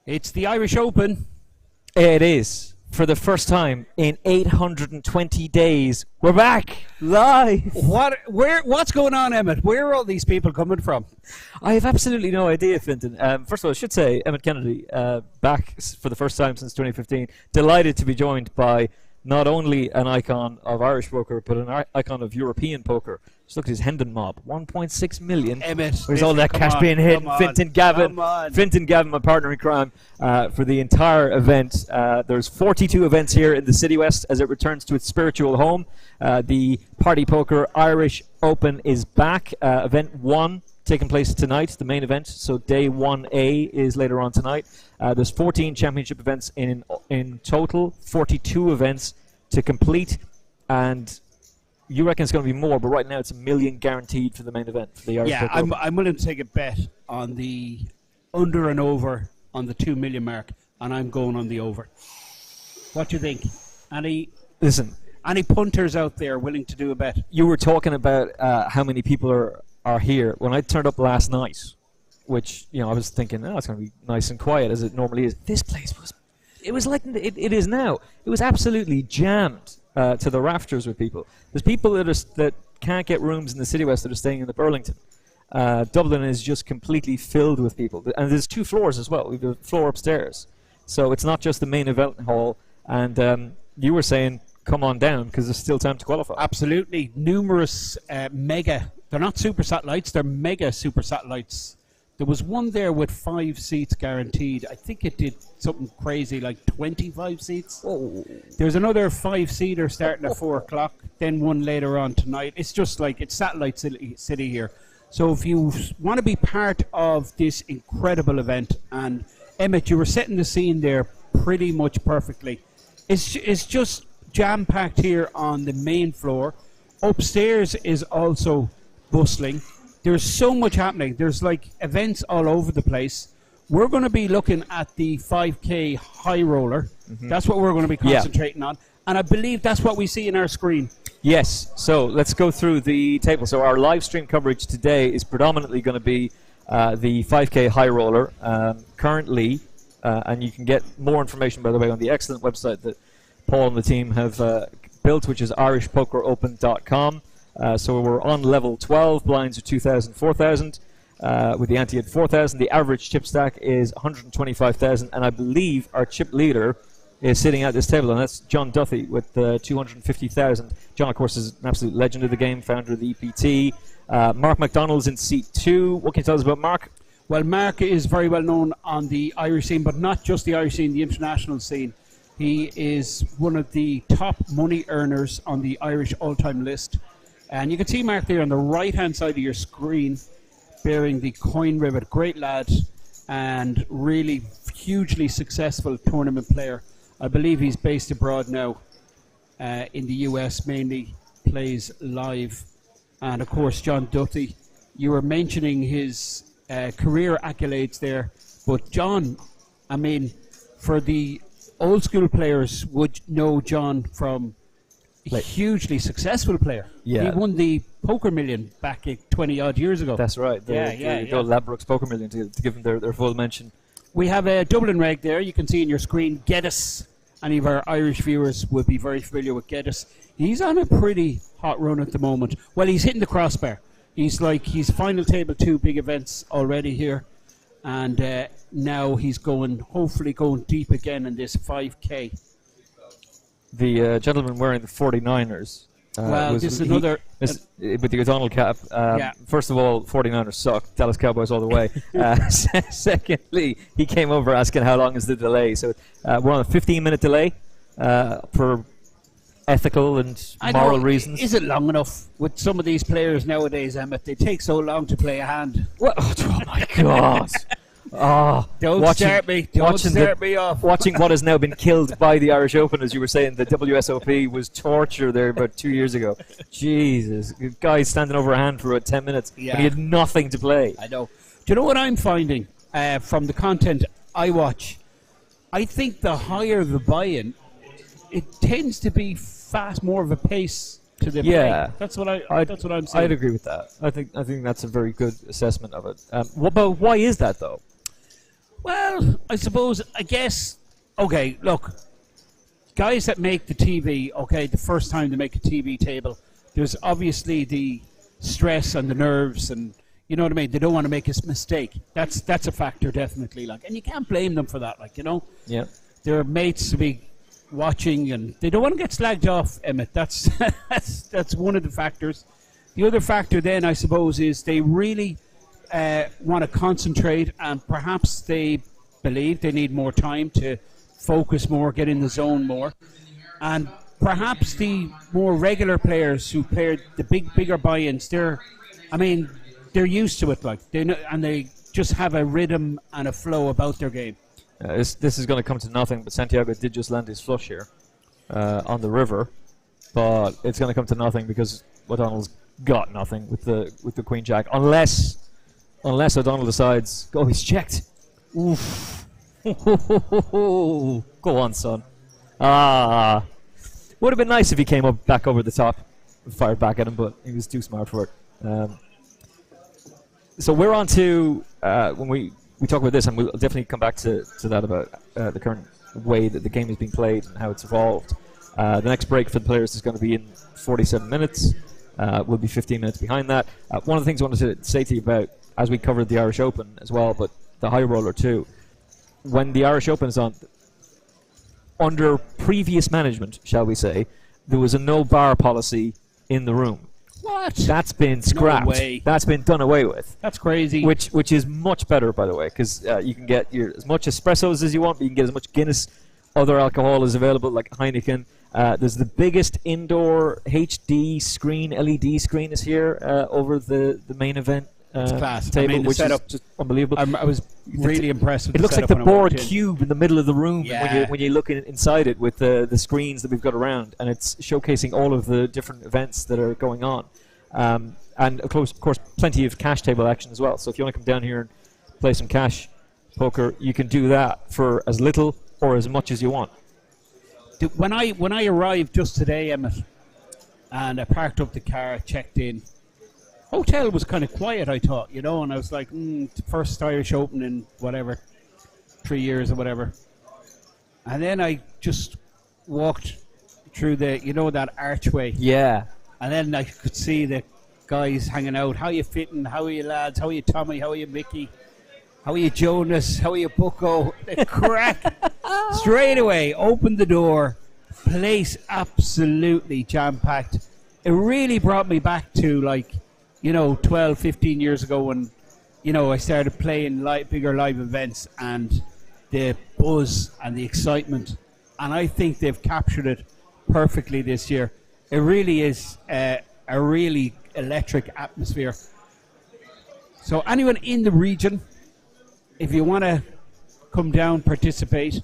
It's the Irish Open. It is. For the first time in 820 days, we're back live. What's going on, Emmett? Where are all these people coming from? I have absolutely no idea, Fintan. First of all, I should say Emmett Kennedy back for the first time since 2015. Delighted to be joined by not only an icon of Irish poker, but an icon of European poker. Just look at his Hendon mob, 1.6 million. Emmett, Where's all that cash being hidden? Fintan Gavin, my partner in crime, for the entire event. There's 42 events here in the City West as it returns to its spiritual home. The Party Poker Irish Open is back. Event 1 taking place tonight, the main event. So day 1A is later on tonight. There's 14 championship events in total, 42 events to complete, and you reckon it's going to be more, but right now it's $1 million guaranteed for the main event for the Irish Poker Open. I'm willing to take a bet on the under and over on the 2 million mark, and I'm going on the over. What do you think? Any punters out there willing to do a bet? You were talking about how many people are here. When I turned up last night, which I was thinking, it's going to be nice and quiet as it normally is. This place was like it is now. It was absolutely jammed to the rafters with people. There's people that can't get rooms in the City West that are staying in the Burlington. Dublin is just completely filled with people, and there's 2 floors as well. We've got a floor upstairs, so it's not just the main event hall. And you were saying, come on down because there's still time to qualify. Absolutely, numerous mega. They're not super satellites; they're mega super satellites. There was one there with 5 seats guaranteed. I think it did something crazy like 25 seats. Oh. There's another 5-seater starting at 4 o'clock, then one later on tonight. It's just like it's satellite city here. So if you want to be part of this incredible event, and Emmett, you were setting the scene there pretty much perfectly. It's just jam-packed here on the main floor. Upstairs is also bustling. There's so much happening. There's like events all over the place. We're going to be looking at the 5K HighRoller. Mm-hmm. That's what we're going to be concentrating on. And I believe that's what we see in our screen. Yes. So let's go through the table. So our live stream coverage today is predominantly going to be the 5K HighRoller. Currently, and you can get more information, by the way, on the excellent website that Paul and the team have built, which is irishpokeropen.com. So we're on level 12. Blinds are 2,000, 4,000. With the ante at 4,000. The average chip stack is 125,000. And I believe our chip leader is sitting at this table, and that's John Duthie with 250,000. John, of course, is an absolute legend of the game, founder of the EPT. Mark McDonald's in seat 2. What can you tell us about Mark? Well, Mark is very well known on the Irish scene, but not just the Irish scene, the international scene. He is one of the top money earners on the Irish all-time list. And you can see Mark there on the right-hand side of your screen bearing the coin ribbon. Great lad and really hugely successful tournament player. I believe he's based abroad now in the US, mainly plays live. And, of course, John Duthie. You were mentioning his career accolades there. But John, I mean, for the old school players would know John from a hugely successful player. Yeah. He won the Poker Million back 20 odd years ago. That's right. The Ladbrokes Poker Million to give them their full mention. We have a Dublin reg there. You can see on your screen Geddes. Any of our Irish viewers would be very familiar with Geddes. He's on a pretty hot run at the moment. Well, he's hitting the crossbar. He's final table 2 big events already here. And now he's hopefully going deep again in this 5K. The gentleman wearing the 49ers. This is another... with the O'Donnell cap. First of all, 49ers suck. Dallas Cowboys all the way. Secondly, he came over asking how long is the delay. So we're on a 15-minute delay for ethical and moral reasons. Is it long enough with some of these players nowadays, Emmett? They take so long to play a hand. What? Oh, my God. Don't start me off. Watching what has now been killed by the Irish Open, as you were saying, the WSOP was torture there about 2 years ago. Jesus, a guy standing over a hand for about 10 minutes and he had nothing to play. I know. Do you know what I'm finding from the content I watch? I think the higher the buy-in, it tends to be more of a pace to the play. That's what I'm saying. I'd agree with that. I think that's a very good assessment of it. But why is that though? Well, I guess, okay, look, guys that make the TV, the first time they make a TV table, there's obviously the stress and the nerves and, you know what I mean, they don't want to make a mistake. That's a factor, definitely, and you can't blame them for that, Yeah. They're mates to be watching, and they don't want to get slagged off, Emmett. That's that's one of the factors. The other factor then, I suppose, is they really want to concentrate, and perhaps they believe they need more time to focus more, get in the zone more. And perhaps the more regular players who play the bigger buy-ins, they're used to it, like they know, and they just have a rhythm and a flow about their game. This is going to come to nothing, but Santiago did just land his flush here on the river, but it's going to come to nothing because O'Donnell's got nothing with the Queen Jack, unless O'Donnell decides, oh, he's checked. Oof. Go on, son. Would have been nice if he came up back over the top and fired back at him, but he was too smart for it. So we're on to when we talk about this, and we'll definitely come back to that about the current way that the game is being played and how it's evolved. The next break for the players is going to be in 47 minutes. We'll be 15 minutes behind that. One of the things I wanted to say to you about, as we covered the Irish Open as well, but the HighRoller too, when the Irish Open is on, under previous management, shall we say, there was a no bar policy in the room. What? That's been scrapped. No way. That's been done away with. That's crazy. Which is much better, by the way, because you can get as much espressos as you want, but you can get as much Guinness. Other alcohol is available, like Heineken. There's the biggest indoor HD screen, LED screen is here over the main event class. table, the which setup, is just unbelievable. I was really impressed with it the looks like setup the when I board walked in. cube in the middle of the room Yeah. when you look inside it with the screens that we've got around, and it's showcasing all of the different events that are going on. And of course, plenty of cash table action as well. So if you want to come down here and play some cash poker, you can do that for as little or as much as you want. When I arrived just today, Emmett, and I parked up the car, checked in, hotel was kind of quiet, I thought, and I was like, first Irish Open in whatever, 3 years or whatever. And then I just walked through that archway. Yeah. And then I could see the guys hanging out. How you fitting? How are you lads? How are you Tommy? How are you Mickey? How are you Jonas? How are you Bucko? The crack. Straight away, opened the door. Place absolutely jam-packed. It really brought me back to 12, 15 years ago when, I started playing bigger live events, and the buzz and the excitement. And I think they've captured it perfectly this year. It really is a really electric atmosphere. So anyone in the region, if you want to come down, participate,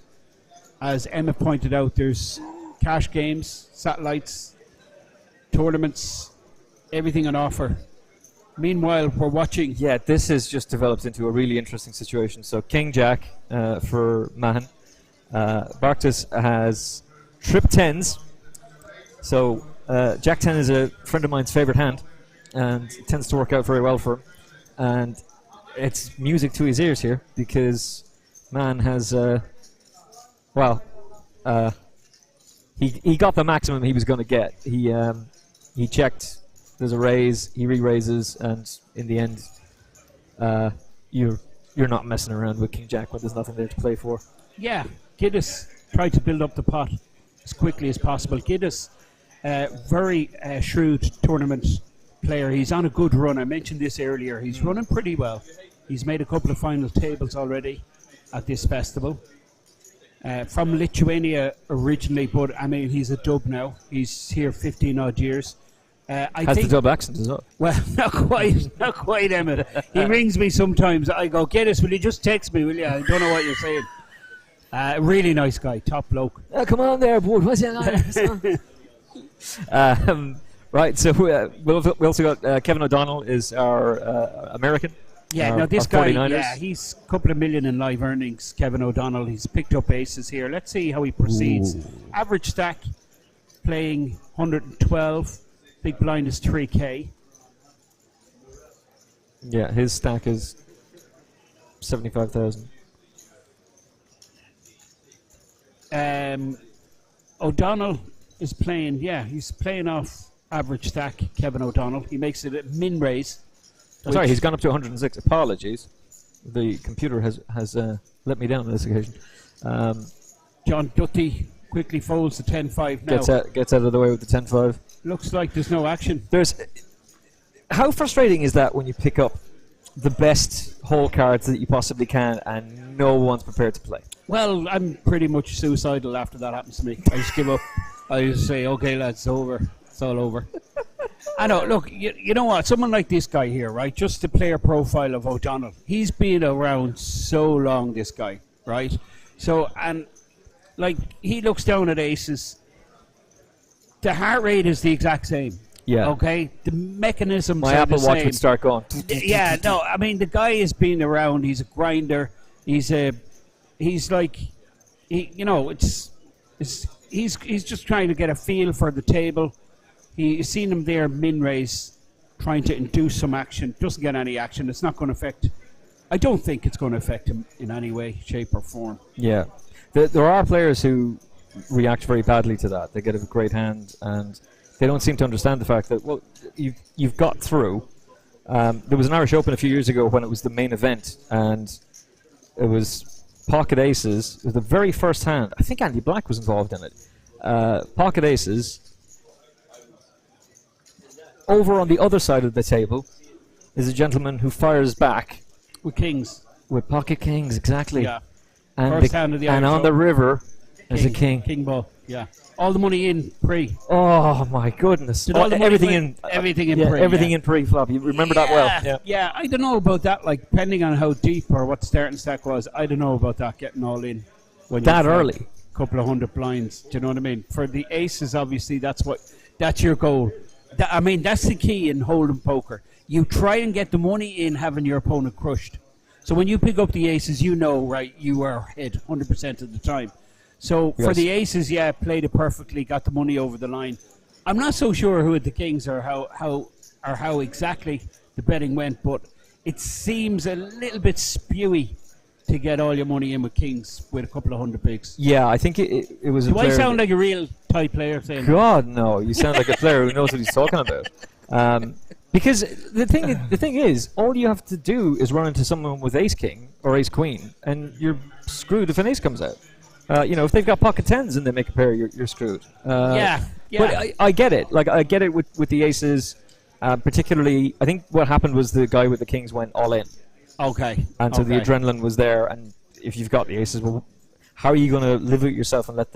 as Emma pointed out, there's cash games, satellites, tournaments, everything on offer. Meanwhile, we're watching. Yeah, this has just developed into a really interesting situation. So King Jack for Mahan. Bartas has trip tens. So Jack 10 is a friend of mine's favourite hand, and it tends to work out very well for him. And it's music to his ears here, because Man has, he got the maximum he was going to get. He checked, there's a raise, he re-raises, and in the end, you're not messing around with King Jack when there's nothing there to play for. Yeah, Giddis tried to build up the pot as quickly as possible. Giddis, very shrewd tournament player. He's on a good run. I mentioned this earlier. He's running pretty well. He's made a couple of final tables already at this festival. From Lithuania originally, but he's a dub now. He's here 15 odd years. Has the dub accent as well? Well, not quite, Emmett. He rings me sometimes. I go, Giddis, will you just text me, will you? I don't know what you're saying. Really nice guy, top bloke. Come on there, bud. What's it? Right, so we also got Kevin O'Donnell is our American. Yeah, now this guy, 49ers. he's a couple of million in live earnings. Kevin O'Donnell, he's picked up aces here. Let's see how he proceeds. Ooh. Average stack, playing 112. Big blind is 3K. Yeah, his stack is 75,000. O'Donnell is playing, he's playing off average stack, Kevin O'Donnell. He makes it a min raise. Sorry, he's gone up to 106. Apologies. The computer has let me down on this occasion. John Duthie quickly folds to 10-5 now. Gets out of the way with the 10-5. Looks like there's no action. How frustrating is that when you pick up the best hole cards that you possibly can and no one's prepared to play? Well, I'm pretty much suicidal after that happens to me. I just give up. I just say, okay, lads, it's over. It's all over. I know, look, you know what? Someone like this guy here, right? Just the player profile of O'Donnell. He's been around so long, this guy, right? So, and, like, he looks down at aces. The heart rate is the exact same. Yeah. Okay? The mechanisms My are Apple the Watch same. would start going. Yeah, no, I mean, the guy has been around. He's a grinder. He's like, he's just trying to get a feel for the table. You've seen him there min-raise, trying to induce some action. Doesn't get any action. It's not going to affect. I don't think it's going to affect him in any way, shape, or form. Yeah. There are players who react very badly to that. They get a great hand and they don't seem to understand the fact that, well, you've got through. There was an Irish Open a few years ago when it was the main event, and it was pocket aces. It was the very first hand. I think Andy Black was involved in it. Pocket aces. Over on the other side of the table is a gentleman who fires back With kings. with pocket kings, exactly. Yeah. And, First hand of the and Irish on the Open. river is a king. King ball, yeah. All the money in pre. Oh my goodness! Did all the money everything win? in Everything in yeah, pre. everything yeah. in pre-flop. You remember that well? Yeah. Yeah, I don't know about that. Like, depending on how deep or what the starting stack was, I don't know about that getting all in. When That you've early? Couple of hundred blinds. Do you know what I mean? For the aces, obviously, that's your goal. That's the key in hold'em poker. You try and get the money in having your opponent crushed. So when you pick up the aces, you know, right, you are ahead 100% of the time. So for Yes. the aces, yeah, played it perfectly, got the money over the line. I'm not so sure who the kings are, how exactly the betting went, but it seems a little bit spewy to get all your money in with kings with a couple of hundred bigs. Yeah, I think it was a Do I player. sound like a real tight player saying that? God, no! You sound like a player who knows what he's talking about. Because the thing is, all you have to do is run into someone with ace king or ace queen, and you're screwed if an ace comes out. If they've got pocket tens and they make a pair, you're screwed. Yeah. But I get it. Like, I get it with the aces. Particularly, I think what happened was the guy with the kings went all in. Okay. And so the adrenaline was there. And if you've got the aces, well, how are you going to live it yourself and let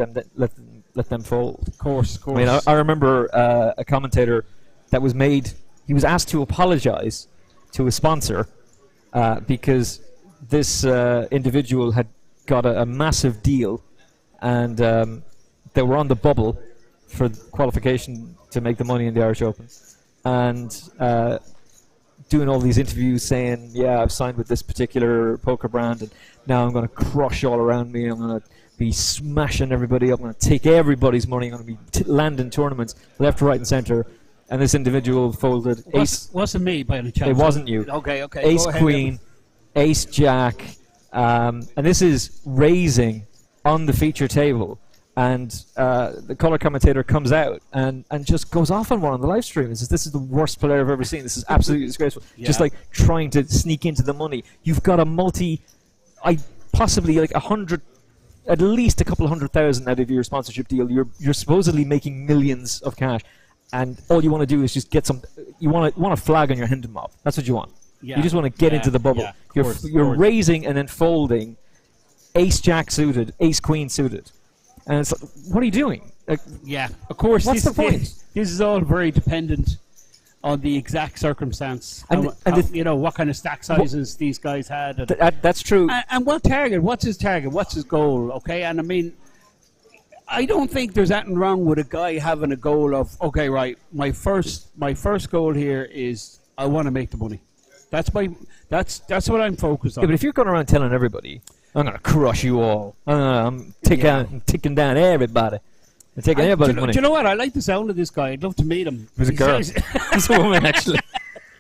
them fold? Of course. I mean, I remember a commentator that was made. He was asked to apologize to a sponsor because this individual had got a massive deal, and they were on the bubble for qualification to make the money in the Irish Open, and doing all these interviews saying, yeah, I've signed with this particular poker brand, and now I'm going to crush all around me. I'm going to be smashing everybody up. I'm going to take everybody's money. I'm going to be landing tournaments left, right, and center. And this individual folded ace. Wasn't me by any chance. It wasn't you. Okay. Ace Go ahead, queen, ace jack, and this is raising on the feature table. And the color commentator comes out and just goes off on one on the live stream and says, "This is the worst player I've ever seen. This is absolutely disgraceful." Yeah. Just like trying to sneak into the money. You've got possibly like 100, at least a couple of 100,000 out of your sponsorship deal. You're supposedly making millions of cash. And all you want to do is just get some. You want a flag on your Hendon mob. That's what you want. Yeah. You just want to get into the bubble. Yeah, You're raising and then folding, ace jack suited, ace queen suited, and it's like, what are you doing? Like, Yeah, of course. What's the point? This is all very dependent on the exact circumstance. What kind of stack sizes these guys had. And, that's true. and what target? What's his target? What's his goal? Okay, and I mean, I don't think there's anything wrong with a guy having a goal of, okay, right, my first goal here is I want to make the money. That's what I'm focused on. Yeah, but if you're going around telling everybody, I'm going to crush you all. I'm ticking down everybody. I'm taking everybody's money. Do you know what? I like the sound of this guy. I'd love to meet him. It was a girl. It was a woman, actually.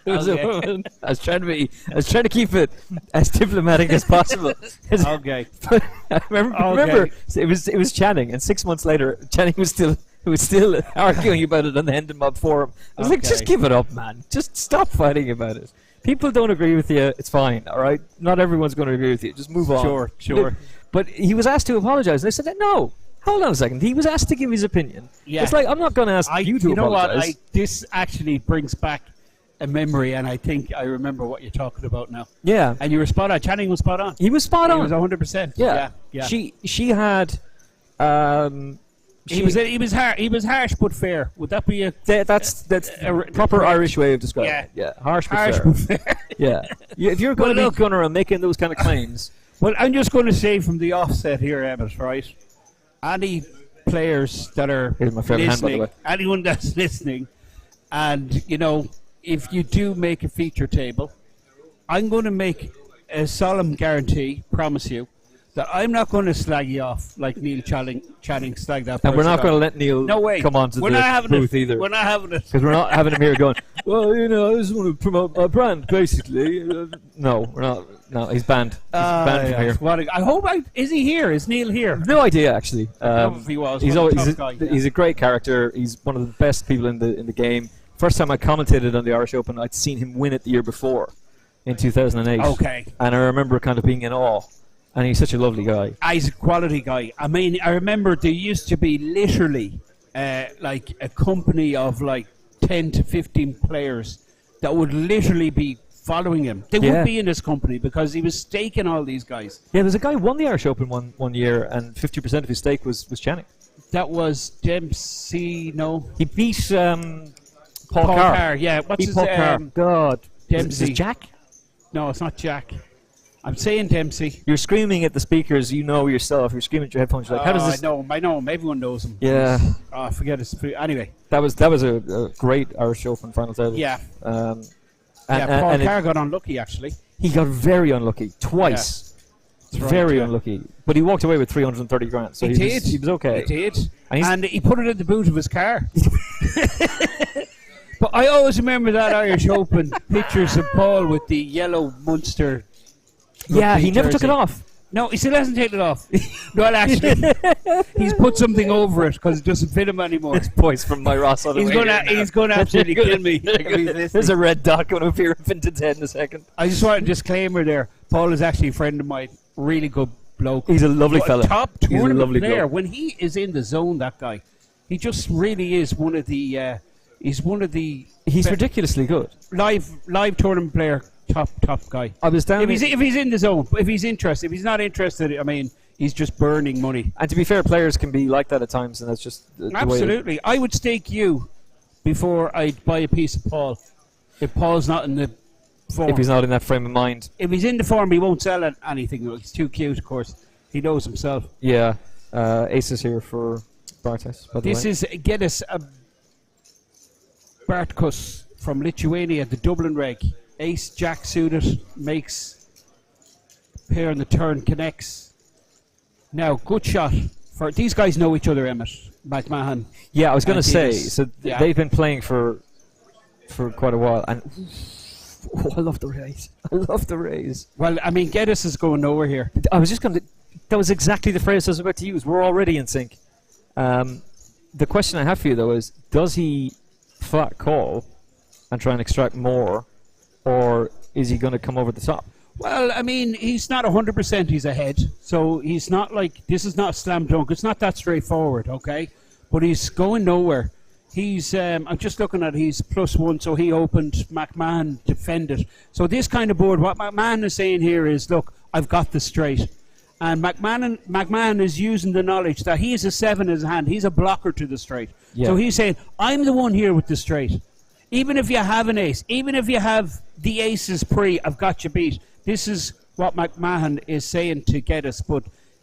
It was Okay. a woman. I was trying to keep it as diplomatic as possible. Okay. But I remember it was Channing, and 6 months later, Channing was still arguing about it on the Hendon Mob forum. I was like, Okay. just give it up, man. Just stop fighting about it. People don't agree with you. It's fine, all right? Not everyone's going to agree with you. Just move on. Sure. But he was asked to apologize, and they said, no, Hold on a second. He was asked to give his opinion. Yeah. It's like, I'm not going to ask you to apologize. This actually brings back a memory, and I think I remember what you're talking about now. Yeah. And you were spot on. Channing was spot on. He was spot on. He was 100%. Yeah. She had. He was harsh but fair. Would that be that's a proper Irish way of describing it. Yeah, harsh but fair. Yeah. If you're going to be gunner and making those kind of claims. Well, I'm just going to say from the offset here, Emmett, right? Any players that are listening, anyone that's listening, and, you know, if you do make a feature table, I'm going to make a solemn guarantee, promise you, that I'm not going to slag you off like Neil Channing slagged that person. And we're not going to let Neil come onto the booth either. We're not having it. Because we're not having him here going, well, you know, I just want to promote my brand, basically. No, we're not. No, he's banned. He's banned from here. I hope is he here? Is Neil here? No idea, actually. If he was. He's a great character. He's one of the best people in the game. First time I commentated on the Irish Open, I'd seen him win it the year before, in 2008. Okay. And I remember kind of being in awe. And he's such a lovely guy. He's a quality guy. I mean, I remember there used to be literally like a company of like 10 to 15 players that would literally be following him. They would be in this company because he was staking all these guys. Yeah, there's a guy who won the Irish Open one year, and 50% of his stake was Channing. That was Dempsey, no? He beat Paul Carr. Yeah, what's his Paul Carr. God. Dempsey. Is it Jack? No, it's not Jack. I'm saying Dempsey. You're screaming at the speakers, you know yourself. You're screaming at your headphones. You're like, how does this... I know him. Everyone knows him. Yeah. I forget his... Anyway. That was a great Irish Open final title. Yeah. Paul Carr got unlucky, actually. He got very unlucky. Twice. Yeah. Very unlucky. But he walked away with 330 grand. So he was okay. He did. And he put it in the boot of his car. But I always remember that Irish Open pictures of Paul with the yellow Munster... Yeah, he never took it off. No, he still hasn't taken it off. Well, actually, he's put something over it because it doesn't fit him anymore. It's boys from my Ross on the way. He's going to absolutely kill me. There's a red dot going to appear up into his head in a second. I just want a disclaimer there. Paul is actually a friend of mine. Really good bloke. He's a lovely fella. Top tournament player. Bloke. When he is in the zone, that guy, he just really is one of the... he's ridiculously good. Live tournament player. Top guy. I was down. If he's in the zone, if he's interested, if he's not interested, I mean, he's just burning money. And to be fair, players can be like that at times, and that's just absolutely. I would stake you before I'd buy a piece of Paul. If Paul's not in the form, if he's not in that frame of mind, if he's in the form, he won't sell anything. He's too cute, of course. He knows himself. Yeah, Ace is here for Bartas. This is Gedis Bartkus from Lithuania, the Dublin reg. Ace, Jack suited, makes pair on the turn, connects. Now, good shot. For these guys know each other, Emmett, McMahon. Yeah, I was going to say, so they've been playing for quite a while, and I love the raise. I love the raise. Well, I mean, Geddes is going nowhere here. I was just going to... That was exactly the phrase I was about to use. We're already in sync. The question I have for you, though, is does he flat call and try and extract more, or is he going to come over the top? Well, I mean, he's not 100% he's ahead, so he's not like, this is not a slam dunk, it's not that straightforward, okay? But he's going nowhere. He's, I'm just looking at, he's +1, so he opened, McMahon defended. So this kind of board, what McMahon is saying here is, look, I've got the straight. And McMahon is using the knowledge that he has a 7 in his hand, he's a blocker to the straight. Yeah. So he's saying, I'm the one here with the straight. Even if you have an ace, even if you have the aces pre, I've got you beat. This is what McMahon is saying to Geddes, but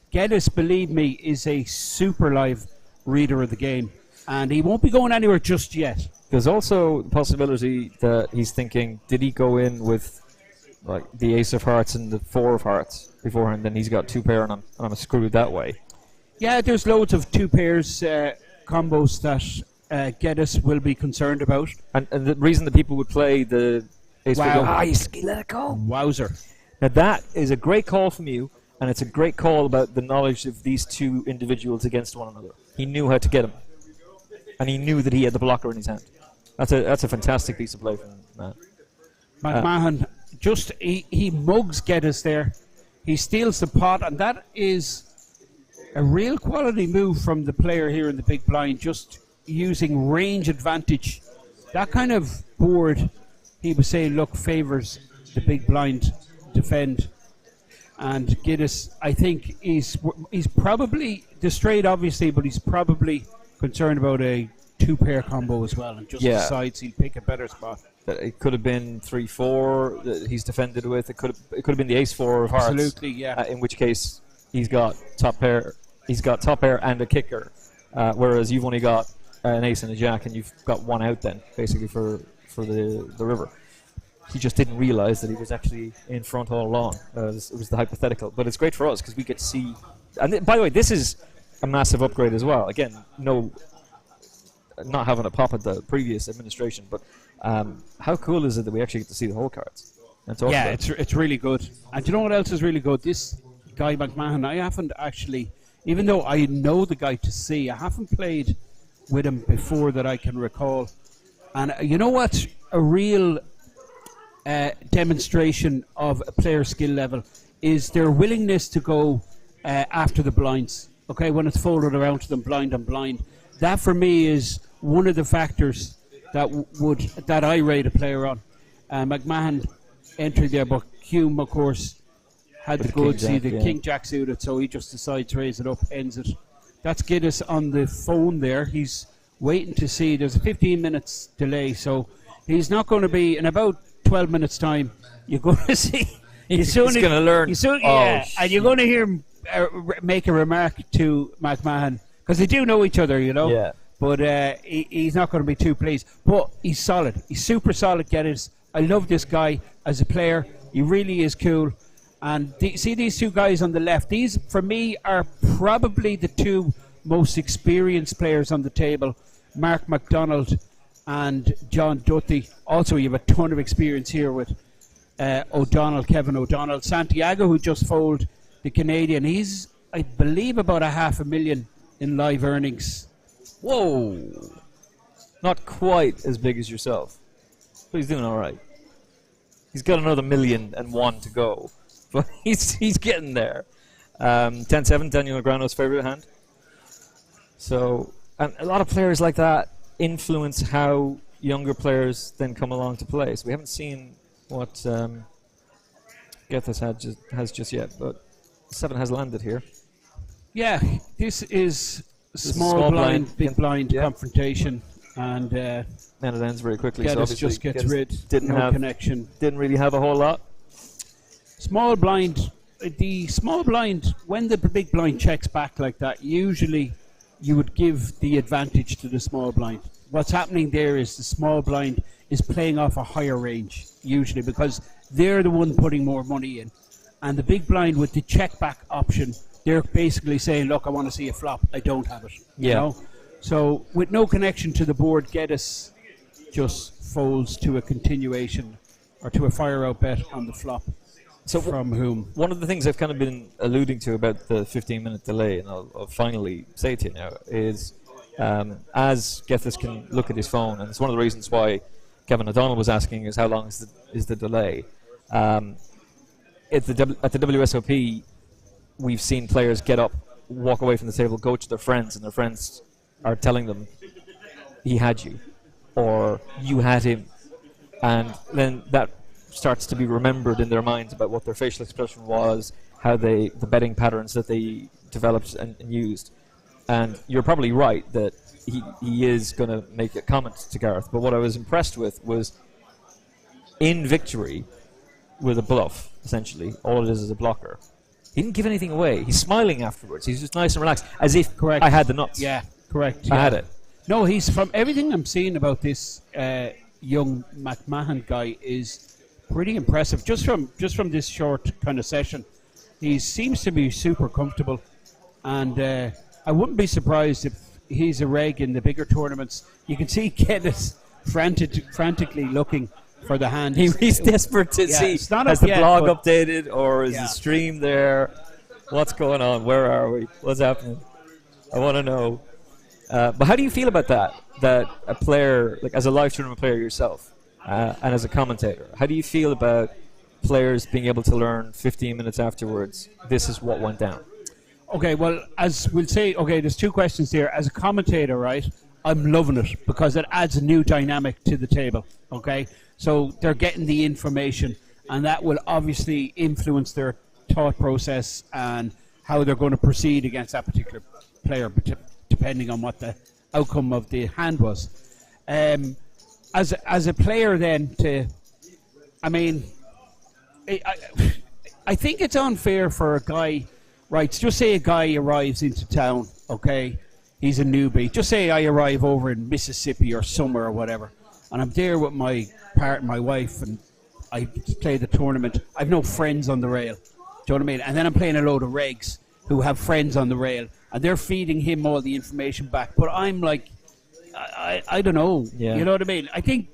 Geddes, believe me, is a super live reader of the game, and he won't be going anywhere just yet. There's also the possibility that he's thinking, did he go in with like the ace of hearts and the 4 of hearts beforehand, then he's got 2 pair and I'm screwed that way. Yeah, there's loads of 2 pairs combos that Geddes will be concerned about. And the reason that people would play the ace wow. Let it go. Wowzer. Now that is a great call from you, and it's a great call about the knowledge of these 2 individuals against one another. He knew how to get him, and he knew that he had the blocker in his hand. That's a fantastic piece of play from Matt. McMahon he mugs Geddes there. He steals the pot, and that is a real quality move from the player here in the big blind, just using range advantage. That kind of board, he was saying, look, favours the big blind defend. And Giddis, I think he's probably the straight, obviously, but he's probably concerned about a 2-pair combo as well, and just decides he'll pick a better spot. It could have been 3-4 that he's defended with. It could have been the ace-4 of hearts. Absolutely, yeah. In which case he's got top pair. He's got top pair and a kicker, whereas you've only got an ace and a jack, and you've got one out then basically for the river. He just didn't realize that he was actually in front all along. It was the hypothetical, but it's great for us because we get to see. And by the way, this is a massive upgrade as well. Again, not having a pop at the previous administration, but how cool is it that we actually get to see the whole cards? Yeah, it's really good. And do you know what else is really good? This guy McMahon, I haven't actually, even though I know the guy to see, I haven't played with him before that I can recall. And you know what's a real demonstration of a player's skill level is their willingness to go after the blinds. Okay, when it's folded around to them blind on blind. That for me is one of the factors that I rate a player on. McMahon entered there, but Hume, of course, had the goods. The King Jack suited, so he just decides raise it up, ends it. That's Giddis on the phone there. He's waiting to see. There's a 15 minutes delay, so he's not going to be in about 12 minutes time. You're going to see. He's going to learn. And you're going to hear him make a remark to McMahon because they do know each other, you know. Yeah. But he's not going to be too pleased. But he's solid. He's super solid, Giddis. I love this guy as a player. He really is cool. And see these two guys on the left? These, for me, are probably the two most experienced players on the table. Mark MacDonald and John Duthie. Also, you have a ton of experience here with Kevin O'Donnell. Santiago, who just folded the Canadian. He's, I believe, about $500,000 in live earnings. Whoa! Not quite as big as yourself. But he's doing all right. He's got another 1,000,001 to go. But he's getting there. 10-7, Daniel Negreanu's favorite hand. So, and a lot of players like that influence how younger players then come along to play. So we haven't seen what Gethys has just yet, but 7 has landed here. Yeah, this is small blind, big blind confrontation, and it ends very quickly. Gethys so just gets rid. Connection. Didn't really have a whole lot. Small blind, the small blind, when the big blind checks back like that, usually you would give the advantage to the small blind. What's happening there is the small blind is playing off a higher range, usually, because they're the one putting more money in. And the big blind with the check back option, they're basically saying, look, I want to see a flop. I don't have it. Yeah. You know? So with no connection to the board, Gethys just folds to a continuation or to a fire out bet on the flop. So from whom? One of the things I've kind of been alluding to about the 15-minute delay, and I'll finally say it to you now, is as Gethys can look at his phone, and it's one of the reasons why Kevin O'Donnell was asking is how long is the delay. At the WSOP, we've seen players get up, walk away from the table, go to their friends, and their friends are telling them, he had you, or you had him. And then that starts to be remembered in their minds about what their facial expression was, how the betting patterns that they developed and used. And you're probably right that he is going to make a comment to Gareth. But what I was impressed with was in victory with a bluff, essentially. All it is a blocker. He didn't give anything away. He's smiling afterwards. He's just nice and relaxed, as if I had the nuts. Yeah, correct. I had it. No, he's, from everything I'm seeing about this young McMahon guy, is pretty impressive. Just from this short kind of session, he seems to be super comfortable, and I wouldn't be surprised if he's a reg in the bigger tournaments. You can see Gethys frantically looking for the hand. He's desperate to see. Has the blog updated, or is the stream there? What's going on? Where are we? What's happening? I want to know. But how do you feel about that? That a player, like as a live tournament player yourself, and as a commentator, how do you feel about players being able to learn 15 minutes afterwards, this is what went down? Okay, well, as we'll say, okay, there's two questions here. As a commentator, right, I'm loving it because it adds a new dynamic to the table, okay? So they're getting the information, and that will obviously influence their thought process and how they're going to proceed against that particular player, depending on what the outcome of the hand was. As a player, then, I think it's unfair for a guy, right? Just say a guy arrives into town, okay? He's a newbie. Just say I arrive over in Mississippi or somewhere or whatever, and I'm there with my wife, and I play the tournament. I've no friends on the rail. Do you know what I mean? And then I'm playing a load of regs who have friends on the rail, and they're feeding him all the information back. But I'm like, I don't know. Yeah. You know what I mean? I think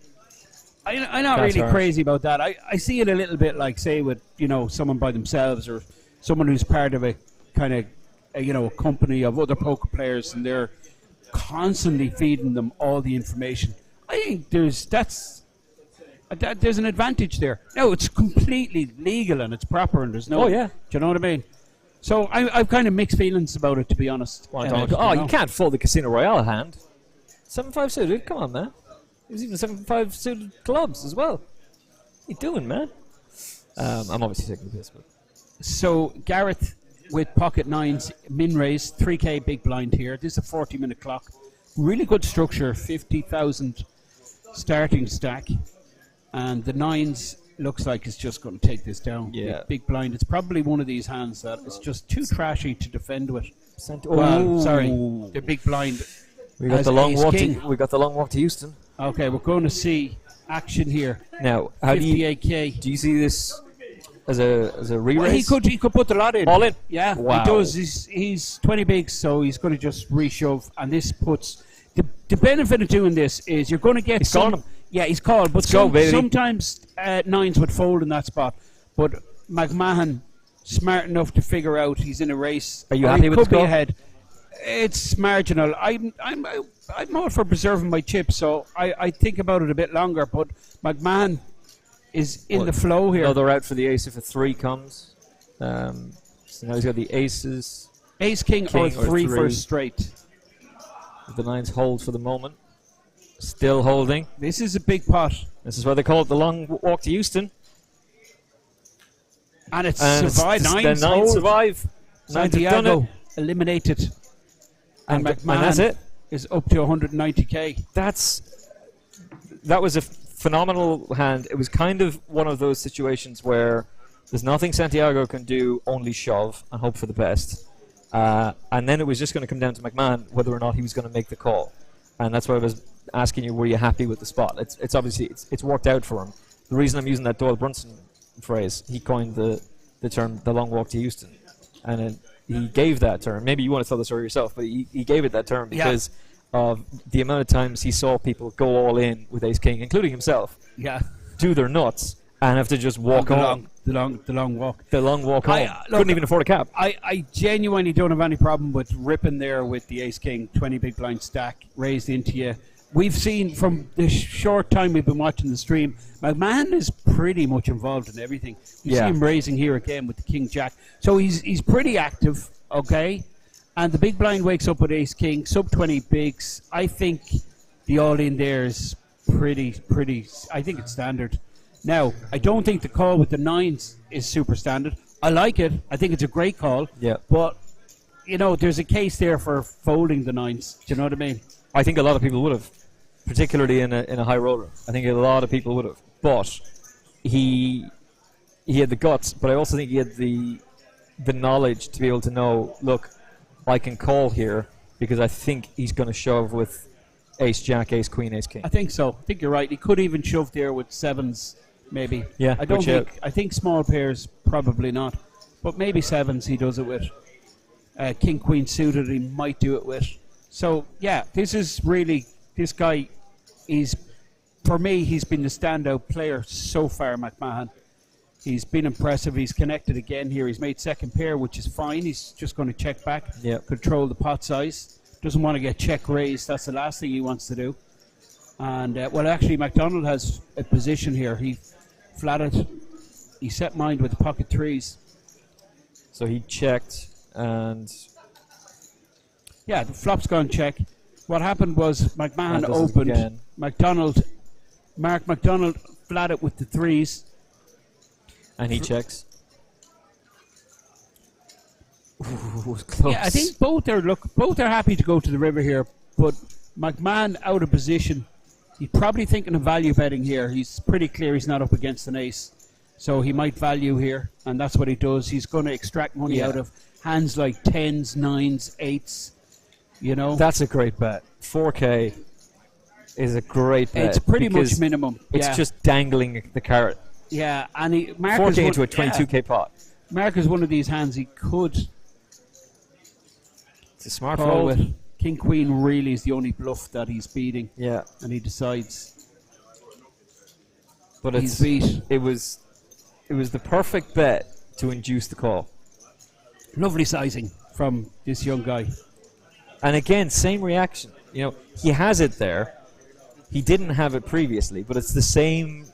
I'm not That's really hard. crazy about that. I see it a little bit like, say, with someone by themselves or someone who's part of a kind of a company of other poker players, and they're constantly feeding them all the information. I think there's an advantage there. No, it's completely legal and it's proper, and there's no. Oh, yeah. Do you know what I mean? So I've kind of mixed feelings about it, to be honest. You can't fold the Casino Royale hand. 7-5 suited, come on, man. There's even 7-5 suited clubs as well. What are you doing, man? I'm obviously taking the piss, but... So Gareth with pocket nines, min raise, 3k big blind here. This is a 40-minute clock. Really good structure, 50,000 starting stack, and the nines looks like it's just going to take this down. Yeah. Big blind. It's probably one of these hands that is just too trashy to defend with. Oh. Well, sorry, the big blind. We got has the long ace walk. king. We got the long walk to Houston. Okay, we're going to see action here. Now, how do you 58k. do you see this as a re-raise? Well, he could put the lot in. All in? Yeah, Wow. he does. He's 20 bigs, so he's going to just reshove, and this puts the benefit of doing this is you're going to get He's calling him. Yeah, he's called, but Let's go, baby. sometimes nines would fold in that spot. But McMahon, smart enough to figure out he's in a race. Are you or happy he with could the be score? ahead. It's marginal. I'm all for preserving my chips, so I think about it a bit longer. But McMahon is in the flow here. No, they're out for the ace if a 3 comes. So now he's got the aces. Ace king or King or three for a three. straight. The nines hold for the moment. Still holding. This is a big pot, This is why they call it the long walk to Houston. and it's And survived. the Nines nines hold. survive. Nines have done Santiago it. eliminated, and McMahon that's it. is up to 190k. That was a phenomenal hand. It was kind of one of those situations where there's nothing Santiago can do, only shove and hope for the best. And then it was just going to come down to McMahon whether or not he was going to make the call. And that's why I was asking you, were you happy with the spot? It's obviously it's worked out for him. The reason I'm using that Doyle Brunson phrase, he coined the term the long walk to Houston, and he gave that term. Maybe you want to tell the story yourself, but he gave it that term because of the amount of times he saw people go all in with Ace King, including himself, Yeah, do their nuts and have to just walk on. the long walk. The long walk home. Look, Couldn't even afford a cab. I genuinely don't have any problem with ripping there with the Ace King 20 big blind stack raised into you. We've seen from the short time we've been watching the stream, McMahon is pretty much involved in everything. You see him raising here again with the King Jack. So he's pretty active, okay? And the big blind wakes up with Ace King, sub 20 bigs. I think the all in there is pretty, I think it's standard. Now, I don't think the call with the nines is super standard. I like it. I think it's a great call. Yeah. But, there's a case there for folding the nines. Do you know what I mean? I think a lot of people would have, particularly in a high roller. I think a lot of people would have. But he had the guts, but I also think he had the knowledge to be able to know, look, I can call here because I think he's going to shove with Ace Jack, Ace Queen, Ace King. I think so. I think you're right. He could even shove there with sevens, maybe. Yeah, I don't good think. shout. I think small pairs probably not, but maybe sevens he does it with. King Queen suited he might do it with. So yeah, this guy. For me, he's been the standout player so far, McMahon. He's been impressive. He's connected again here. He's made second pair, which is fine. He's just going to check back, control the pot size. Doesn't want to get check raised. That's the last thing he wants to do. And, actually, McDonald has a position here. He flatted. He set mind with the pocket threes. So he checked. and Yeah, the flop's gone check. What happened was McMahon does it opened. again. Mark McDonald flat it with the threes. he checks. Ooh, it was close. Yeah, I think both are happy to go to the river here, but McMahon out of position. He's probably thinking of value betting here. He's pretty clear he's not up against an ace, so he might value here, and that's what he does. He's going to extract money out of hands like 10s, 9s, 8s. You know, That's a great bet. 4K is a great bet. it's pretty much because minimum. It's yeah. just dangling the carrot. Yeah, and Mark 4K is into a one, 22K pot. Mark is one of these hands he could It's a smart call fold. with. King Queen really is the only bluff that he's beating, Yeah, and he decides but he's beat. it was the perfect bet to induce the call. Lovely sizing from this young guy. And again, same reaction. You know, he has it there. He didn't have it previously, but it's the same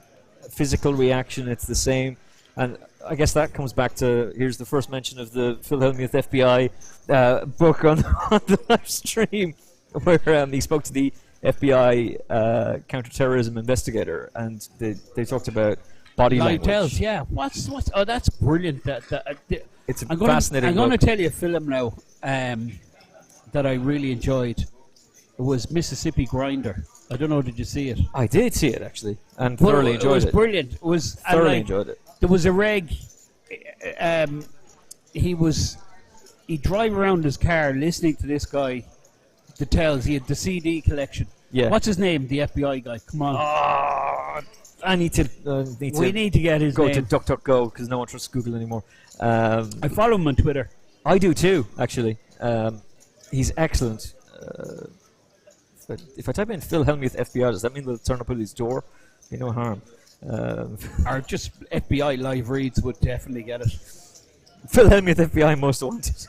physical reaction. It's the same, and I guess that comes back to here's the first mention of the Phil Hellmuth FBI book on the live stream, where he spoke to the FBI counterterrorism investigator, and they talked about body Live language. tells, yeah. What's? Oh, that's brilliant. It's a I'm fascinating. going to book. tell you a film now that I really enjoyed. It was Mississippi Grinder. I don't know. Did you see it? I did see it actually, and Well, thoroughly enjoyed it. it. Was brilliant. It was Thoroughly enjoyed it. There was a reg. He'd drive around his car listening to this guy. The tells he had the CD collection. Yeah. What's his name? The FBI guy. Come on. I need to. We need to get his go name. to DuckDuckGo because no one trusts Google anymore. I follow him on Twitter. I do too, actually. He's excellent. If I type in Phil Hellmuth FBI, does that mean they'll turn up at his door? Be no harm. Or just FBI live reads would definitely get it. Phil Hellmuth FBI most wanted.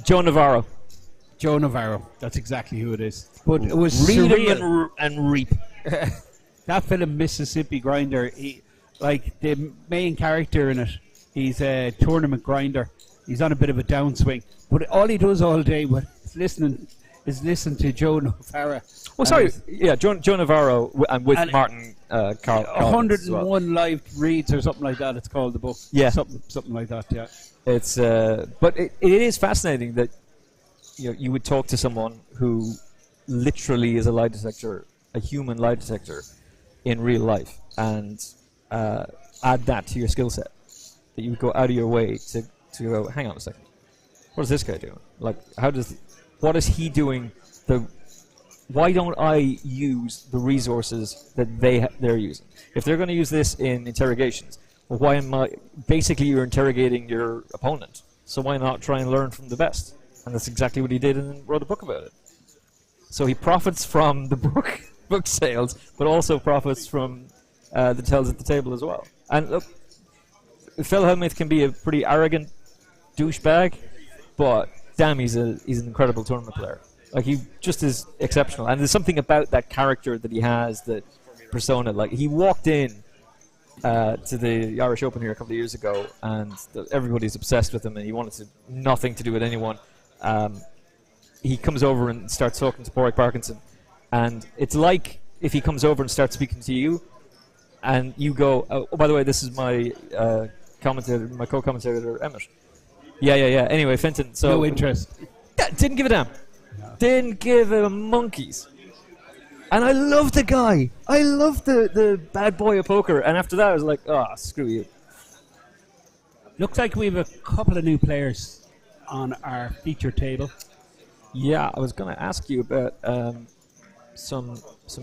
Joe Navarro. Joe Navarro. That's exactly who it is. But it was Read surreal. him and reap. That film Mississippi Grinder, the main character in it, he's a tournament grinder. He's on a bit of a downswing, but all he does all day is listen to Joe Navarro. Oh, sorry. Yeah, Joe Navarro and with and Martin Carl. 101 live reads or something like that. It's called the book. Yeah. something like that. Yeah. It's but it is fascinating that you would talk to someone who literally is a lie detector, a human lie detector, in real life, and add that to your skill set. That you would go out of your way to go. Hang on a second. What is this guy doing? Like, what is he doing? Why don't I use the resources that they're using? If they're going to use this in interrogations, well, why am I? Basically, you're interrogating your opponent. So why not try and learn from the best? And that's exactly what he did and wrote a book about it. So he profits from the book sales, but also profits from the tells at the table as well. And look, Phil Hellmuth can be a pretty arrogant douchebag, but damn, he's an incredible tournament player. Like, he just is exceptional. And there's something about that character that he has, that persona. Like, he walked in to the Irish Open here a couple of years ago, and everybody's obsessed with him, and he wanted nothing to do with anyone. He comes over and starts talking to Porrick Parkinson, and it's like if he comes over and starts speaking to you, and you go, "Oh, by the way, this is my commentator, my co-commentator, Emmett." Yeah. Anyway, Fenton. So No interest. Yeah, didn't give a damn. Didn't give a monkeys. And I love the guy. I love the bad boy of poker. And after that, I was like, screw you. Looks like we have a couple of new players on our feature table. Yeah, I was going to ask you about some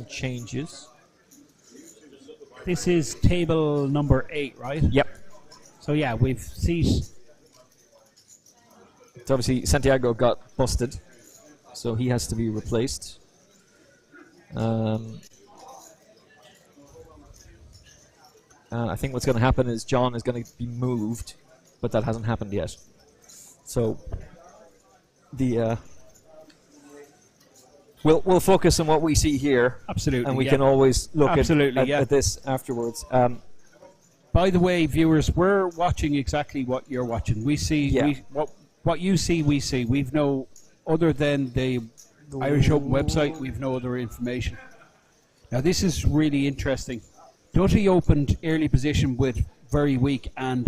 changes. This is table number 8, right? Yep. So yeah, we've seat. So obviously Santiago got busted, so he has to be replaced. I think what's going to happen is John is going to be moved, but that hasn't happened yet. So we'll focus on what we see here. Absolutely. And we can always look at Absolutely, this afterwards. by the way, viewers, we're watching exactly what you're watching. We see what you see. We see. We've no other than the Irish Open website. We've no other information. Now this is really interesting. Dutty opened early position with very weak, and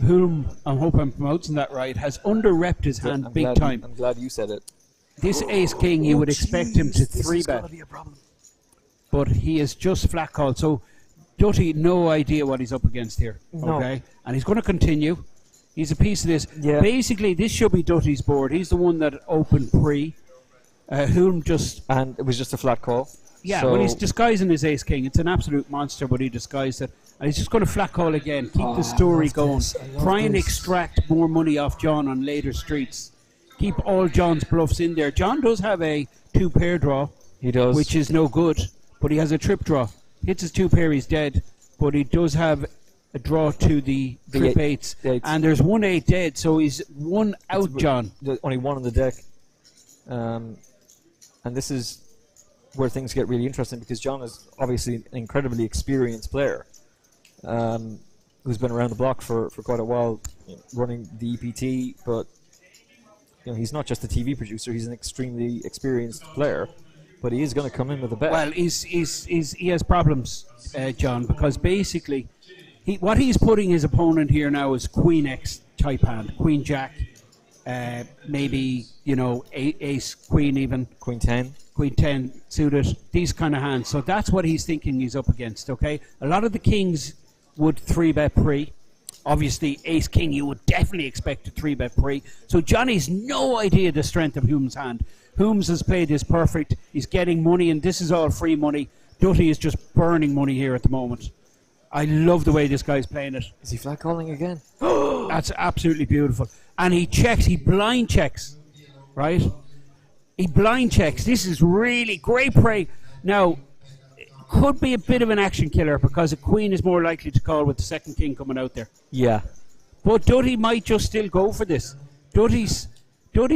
whom I hope I'm pronouncing that right, has under-repped his hand big time. I'm glad you said it. This ace king, you would expect him to 3-bet, but he is just flat called. So Dutty, no idea what he's up against here. No. Okay, and he's going to continue. He's a piece of this. Yeah. Basically, this should be Dutty's board. He's the one that opened pre. Whom just And it was just a flat call. yeah. So Well, he's disguising his ace king. It's an absolute monster, but he disguised it, and he's just going to flat call again. Keep the story going. Try and extract more money off John on later streets. Keep all John's bluffs in there. John does have a 2-pair draw. he does. Which is no good, but he has a trip draw. Hits his 2-pair, he's dead, but he does have a draw to the trip eights, and there's 1-8 dead, so he's one out, John. Only one on the deck. And this is where things get really interesting, because John is obviously an incredibly experienced player who's been around the block for quite a while, running the EPT, but he's not just a TV producer, he's an extremely experienced player. But he is going to come in with a bet. Well, he has problems, John, because basically what he's putting his opponent here now is Queen X type hand, Queen Jack, maybe Ace Queen even, Queen 10. Queen 10 suited, these kind of hands. So that's what he's thinking he's up against. Okay, a lot of the kings would 3-bet pre. Obviously, Ace King you would definitely expect to 3-bet pre. So Johnny's no idea the strength of Hume's hand. Humes has played this perfect. He's getting money, and this is all free money. Dutty is just burning money here at the moment. I love the way this guy's playing it. Is he flat calling again? That's absolutely beautiful. And he checks, he blind checks, right? He blind checks. This is really great play. Now, it could be a bit of an action killer because a queen is more likely to call with the second king coming out there. Yeah. But Dutty might just still go for this. Dutty's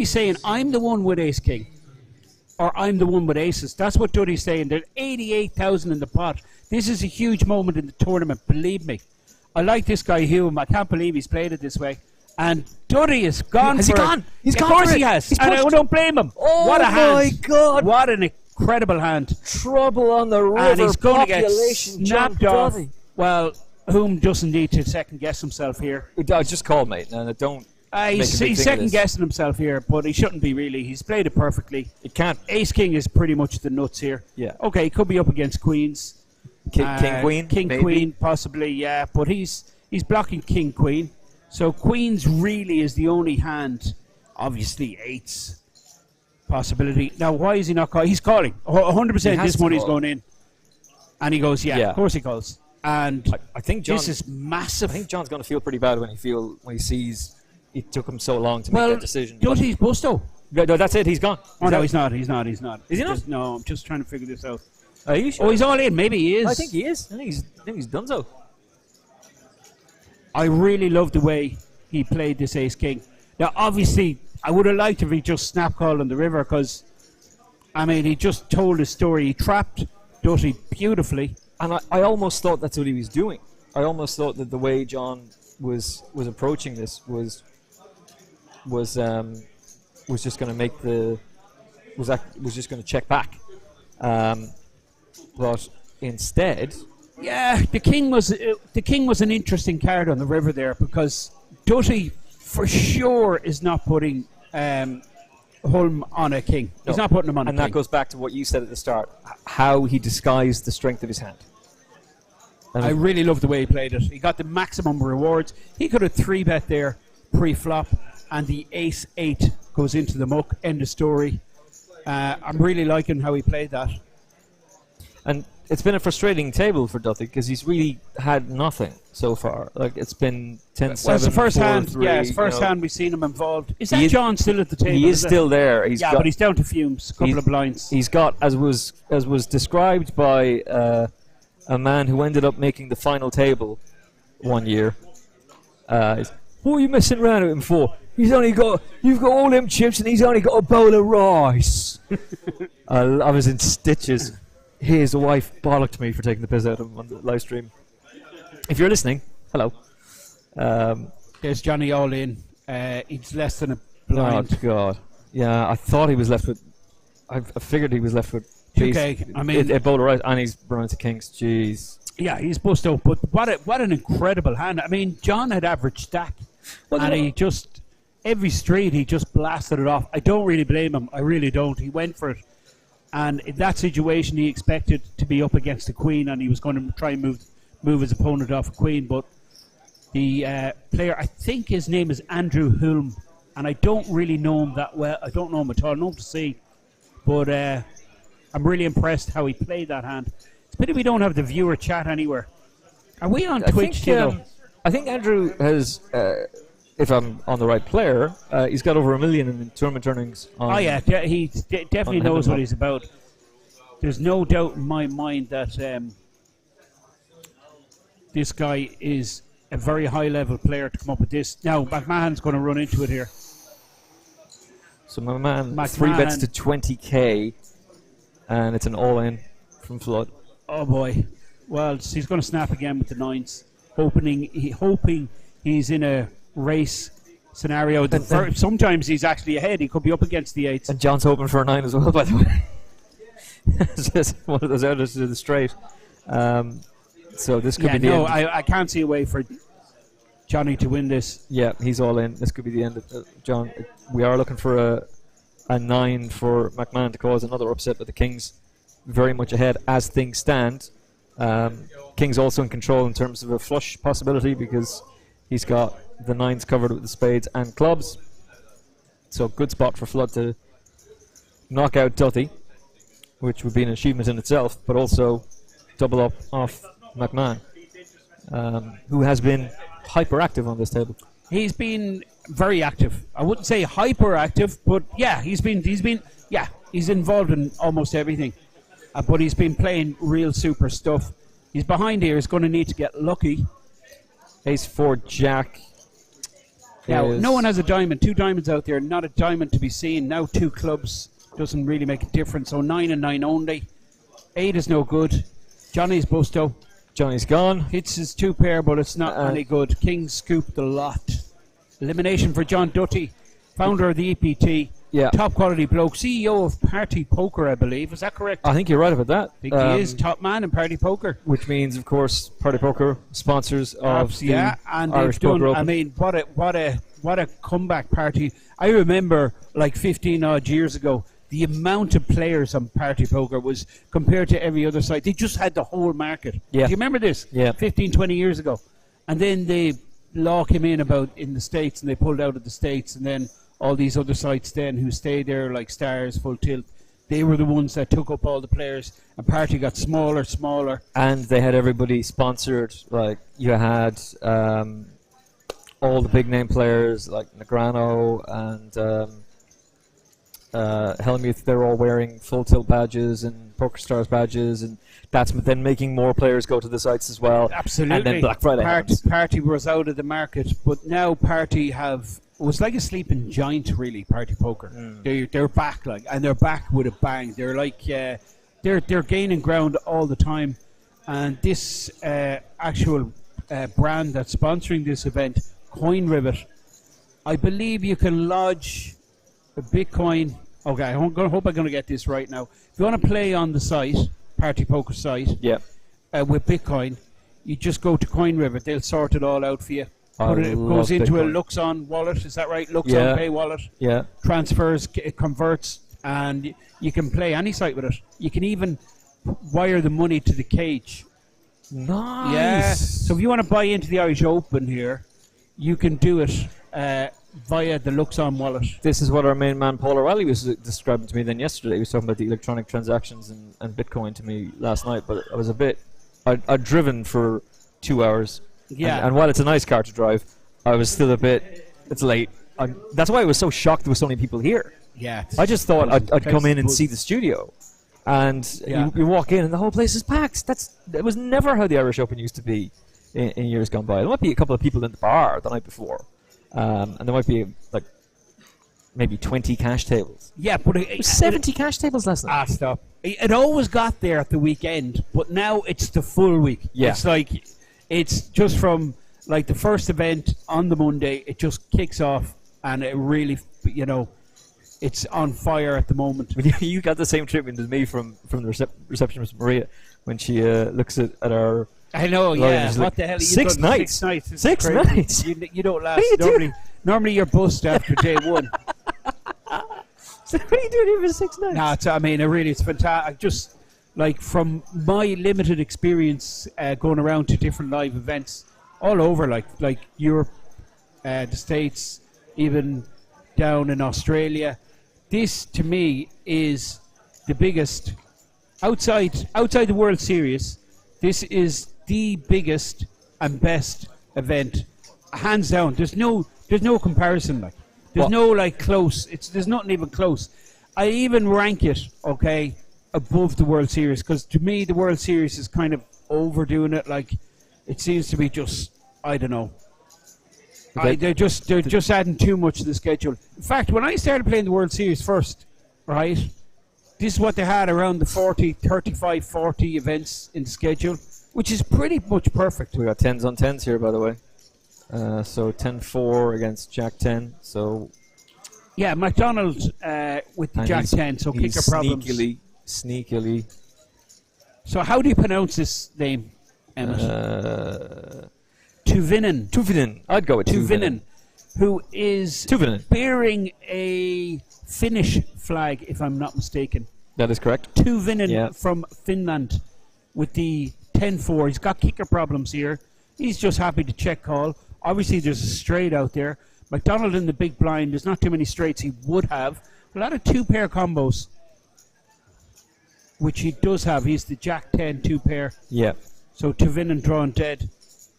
saying, I'm the one with ace king. Or I'm the one with aces. That's what Dutty's saying. There's 88,000 in the pot. This is a huge moment in the tournament, believe me. I like this guy, Hume. I can't believe he's played it this way. And Dutty is gone Has for he gone? it. He's Of gone course for he it. has. He's And I pushed. don't blame him. Oh what a hand. my God. What an incredible hand. Trouble on the river. And he's going to get Population snapped John off. Dutty. Well, Hume doesn't need to second guess himself here. Just call, mate. No, don't. He's second guessing himself here, but he shouldn't be really. He's played it perfectly. It can't. Ace King is pretty much the nuts here. Yeah. Okay, he could be up against queens. King Queen. King maybe. Queen, possibly, yeah. But he's blocking King Queen. So queens really is the only hand. Obviously, eights possibility. Now, why is he not calling? He's calling. 100% this money's going in. And he goes, yeah, of course he calls. And I think John, this is massive. I think John's going to feel pretty bad when he sees it took him so long to make that decision. Dutty's busto. No, that's it. He's gone. He's not. He's not. Is he not? No, I'm just trying to figure this out. Are you sure? Oh, he's all in. Maybe he is. I think he is. I think he's done so. I really love the way he played this ace king. Now, obviously, I would have liked if he just snap called on the river because, I mean, he just told his story. He trapped Dutty beautifully. And I almost thought that's what he was doing. I almost thought that the way John was approaching this was just going to make was just going to check back. But instead, yeah, the king was an interesting card on the river there because Dutty for sure is not putting Hulme on a king. He's not putting him on a king. And that goes back to what you said at the start, how he disguised the strength of his hand. I really love the way he played it. He got the maximum rewards. He could have 3-bet there pre-flop, and the ace-8 goes into the muck. End of story. I'm really liking how he played that. And it's been a frustrating table for Dutty because he's really had nothing so far. Like, it's been 10-7, Well, it's the first hand. 4-3, Yeah, it's the first hand we've seen him involved. Is that He is- John still at the table? He is still there. But he's down to fumes. A couple of blinds. He's got, as was described by a man who ended up making the final table one year. What are you messing around with him for? You've got all them chips and he's only got a bowl of rice. I was in stitches. His wife bollocked me for taking the piss out of him on the live stream. If you're listening, Hello. There's Johnny all in. He's less than a Oh blind. God. Yeah, I thought he was left with. I figured he was left with. 2K. I mean, bowler right, and he's running to kings. Jeez. yeah, he's bust out. But what an incredible hand. I mean, John had average stack, and he just every straight he just blasted it off. I don't really blame him. I really don't. He went for it, and in that situation, he expected to be up against the queen, and he was going to try and move his opponent off a queen. But the player, I think his name is Andrew Hulme, and I don't really know him that well. I don't know him at all. I know him to see, but I'm really impressed how he played that hand. It's a pity we don't have the viewer chat anywhere. Are we on Twitch? I think Andrew has, if I'm on the right player, he's got over 1 million in tournament earnings. Oh yeah, he definitely knows what he's about. There's no doubt in my mind that this guy is a very high-level player to come up with this. Now, McMahon's going to run into it here. So my man, 3 bets to 20k, and it's an all-in from Flood. Oh boy! Well, he's going to snap again with the nines, hoping he's in a race scenario. Sometimes he's actually ahead. He could be up against the eights. And John's hoping for a 9 as well, by the way. It's just one of those outers to the straight. So this could be the end. I can't see a way for Johnny to win this. Yeah, he's all in. This could be the end of John. We are looking for a 9 for McMahon to cause another upset, but the Kings very much ahead as things stand. Kings also in control in terms of a flush possibility because he's got the 9s covered with the spades and clubs. So good spot for Flood to knock out Dutty, which would be an achievement in itself, but also double up off McMahon, who has been hyperactive on this table. He's been very active. I wouldn't say hyperactive, but yeah, he's involved in almost everything. But he's been playing real super stuff. He's behind here. He's going to need to get lucky. Ace 4 Jack. Now, no one has a diamond. 2 diamonds out there. Not a diamond to be seen. Now 2 clubs. Doesn't really make a difference. So 9 and 9 only. 8 is no good. Johnny's busto. Johnny's gone. Hits his 2 pair, but it's not any good. King scooped the lot. Elimination for John Dutty, founder of the EPT. Yeah. Top quality bloke. CEO of Party Poker, I believe. Is that correct? I think you're right about that. I think he is top man in Party Poker. Which means, of course, Party Poker, sponsors of the and Irish they've done, Poker Open. I mean, what a comeback party. I remember like 15 odd years ago, the amount of players on Party Poker was compared to every other site. They just had the whole market. Yeah. Do you remember this? Yeah. 15, 20 years ago. And then the law came in in the States, and they pulled out of the States, and then all these other sites then who stayed there, like Stars, Full Tilt, they were the ones that took up all the players, and Party got smaller. And they had everybody sponsored. Like, you had all the big name players, like Negrano and Helmuth. They're all wearing Full Tilt badges and Poker Stars badges, and that's then making more players go to the sites as well. Absolutely. And then Black Friday happens. Party was out of the market, but now Party it was like a sleeping giant, really. Party Poker. They're back, and they're back with a bang. They're like they're gaining ground all the time, and this actual brand that's sponsoring this event, Coin Rivet, I believe you can lodge a Bitcoin. Okay, I hope I'm going to get this right now. If you want to play on the site, Party Poker site, with Bitcoin, you just go to Coin Rivet. They'll sort it all out for you. It goes into Bitcoin. a Luxon wallet. Is that right? Luxon Pay wallet. Yeah. Transfers, it converts, and you can play any site with it. You can even wire the money to the cage. Nice. Yeah. So if you want to buy into the Irish Open here, you can do it via the Luxon wallet. This is what our main man Paul O'Reilly was describing to me then yesterday. He was talking about the electronic transactions and Bitcoin to me last night, but I was I'd driven for 2 hours. Yeah. And while it's a nice car to drive, I was still it's late. That's why I was so shocked there were so many people here. Yeah. I just thought I'd come in and see the studio. And you walk in and the whole place is packed. It was never how the Irish Open used to be in years gone by. There might be a couple of people in the bar the night before. And there might be like maybe 20 cash tables. Yeah, but it was 70 cash tables last night. Stop. It always got there at the weekend, but now it's the full week. Yeah. It's like it's just from like the first event on the Monday, it just kicks off, and it really, it's on fire at the moment. You got the same treatment as me from the receptionist Maria when she looks at our. I know, yeah. What like, the hell? 6 nights. 6 nights. It's 6 crazy. nights. You don't last. Normally you're bust after day one. So what are you doing here for 6 nights? No, it's fantastic. Just like from my limited experience going around to different live events all over, like Europe, the States, even down in Australia. This to me is the biggest outside the World Series. This is the biggest and best event, hands down. There's no comparison. Like there's no like close. There's nothing even close. I even rank it above the World Series, because to me the World Series is kind of overdoing it. Like it seems to be just, I don't know. They're just adding too much to the schedule. In fact, when I started playing the World Series first, right, this is what they had around the 35, 40 events in the schedule, which is pretty much perfect. We got 10s on 10s here, by the way. So 10-4 against Jack 10. So yeah, McDonald with the Jack 10, so kicker problems. Sneakily. So how do you pronounce this name, Emmett? Tuvinen. I'd go with Tuvinen. Who is bearing a Finnish flag, if I'm not mistaken. That is correct. Tuvinen from Finland with the 10-4. He's got kicker problems here. He's just happy to check call. Obviously, there's a straight out there. McDonald in the big blind. There's not too many straights he would have. A lot of two-pair combos, which he does have. He's the Jack 10 two-pair. Yeah. So Tuvinen drawn dead.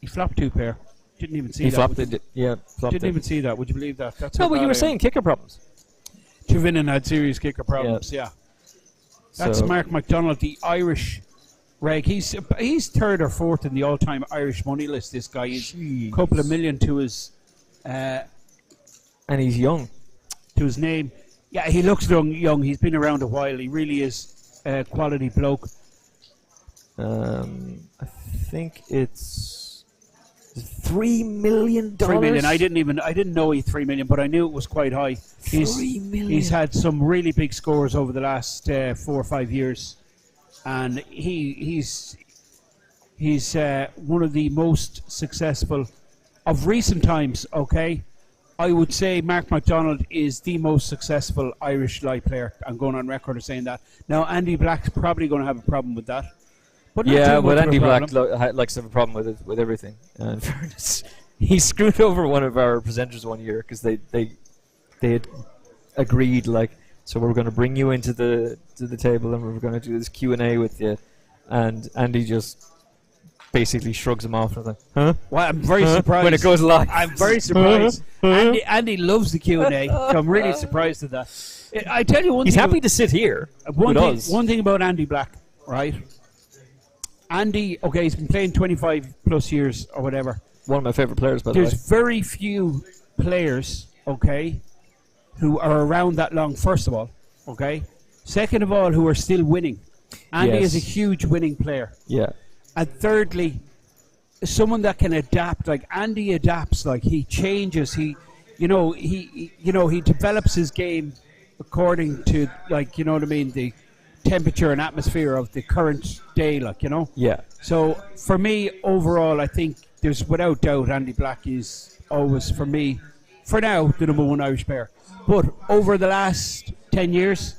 He flopped two-pair. Didn't even see that. He flopped it. Yeah, flopped Didn't even see that. Would you believe that? That's no, but you were saying kicker problems. Tuvinen had serious kicker problems, yeah. That's Mark McDonald, the Irish reg. He's third or fourth in the all-time Irish money list, this guy. He's a couple of million to his... and he's young. To his name. Yeah, he looks young. He's been around a while. He really is a quality bloke. I think it's $3 million. $3 million. I didn't know he had $3 million, but I knew it was quite high. $3 million. He's had some really big scores over the last 4 or 5 years, and he's one of the most successful of recent times. Okay, I would say Mark McDonald is the most successful Irish live player. I'm going on record of saying that. Now Andy Black's probably going to have a problem with that. But Andy Black likes to have a problem with everything. In fairness, he screwed over one of our presenters one year because they had agreed, like, so we're going to bring you into the table and we're going to do this Q&A with you, and Andy just basically shrugs him off and like, huh? Well, I'm very surprised when it goes live. I'm very surprised. Andy loves the Q&A, so I'm really surprised at that. I tell you one thing. He's happy to sit here. One thing about Andy Black, right? Andy, okay, he's been playing 25 plus years or whatever. One of my favorite players, by the way. There's very few players, okay, who are around that long, first of all, okay? Second of all, who are still winning. Andy is a huge winning player. Yeah. And thirdly, someone that can adapt. Like Andy adapts, like he changes, he develops his game according to, like, you know what I mean, the temperature and atmosphere of the current day, like, you know. Yeah. So for me, overall, I think there's without doubt Andy Black is always, for me, for now, the number one Irish player. But over the last 10 years,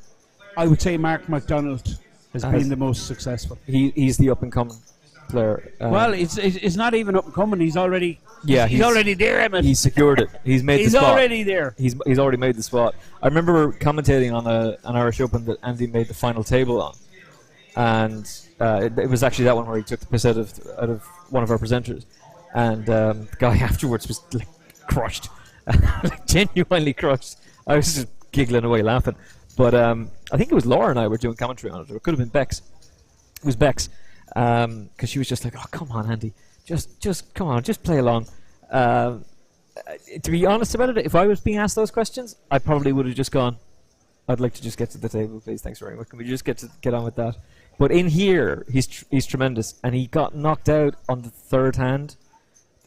I would say Mark McDonald has been the most successful. He's the up and coming player. Well, it's not even up and coming. He's already he's already there, Emmett. He's secured it. He's made the spot. He's already there. He's already made the spot. I remember commentating on an Irish Open that Andy made the final table on, and it was actually that one where he took the piss out of one of our presenters, and the guy afterwards was like crushed, like genuinely crushed. I was just giggling away laughing, but I think it was Laura and I were doing commentary on it, or it could have been Bex. It was Bex, because she was just like, "Oh, come on, Andy, just come on, just play along." To be honest about it, if I was being asked those questions, I probably would have just gone, "I'd like to just get to the table, please. Thanks very much. Can we just get on with that?" But in here, he's tremendous, and he got knocked out on the third hand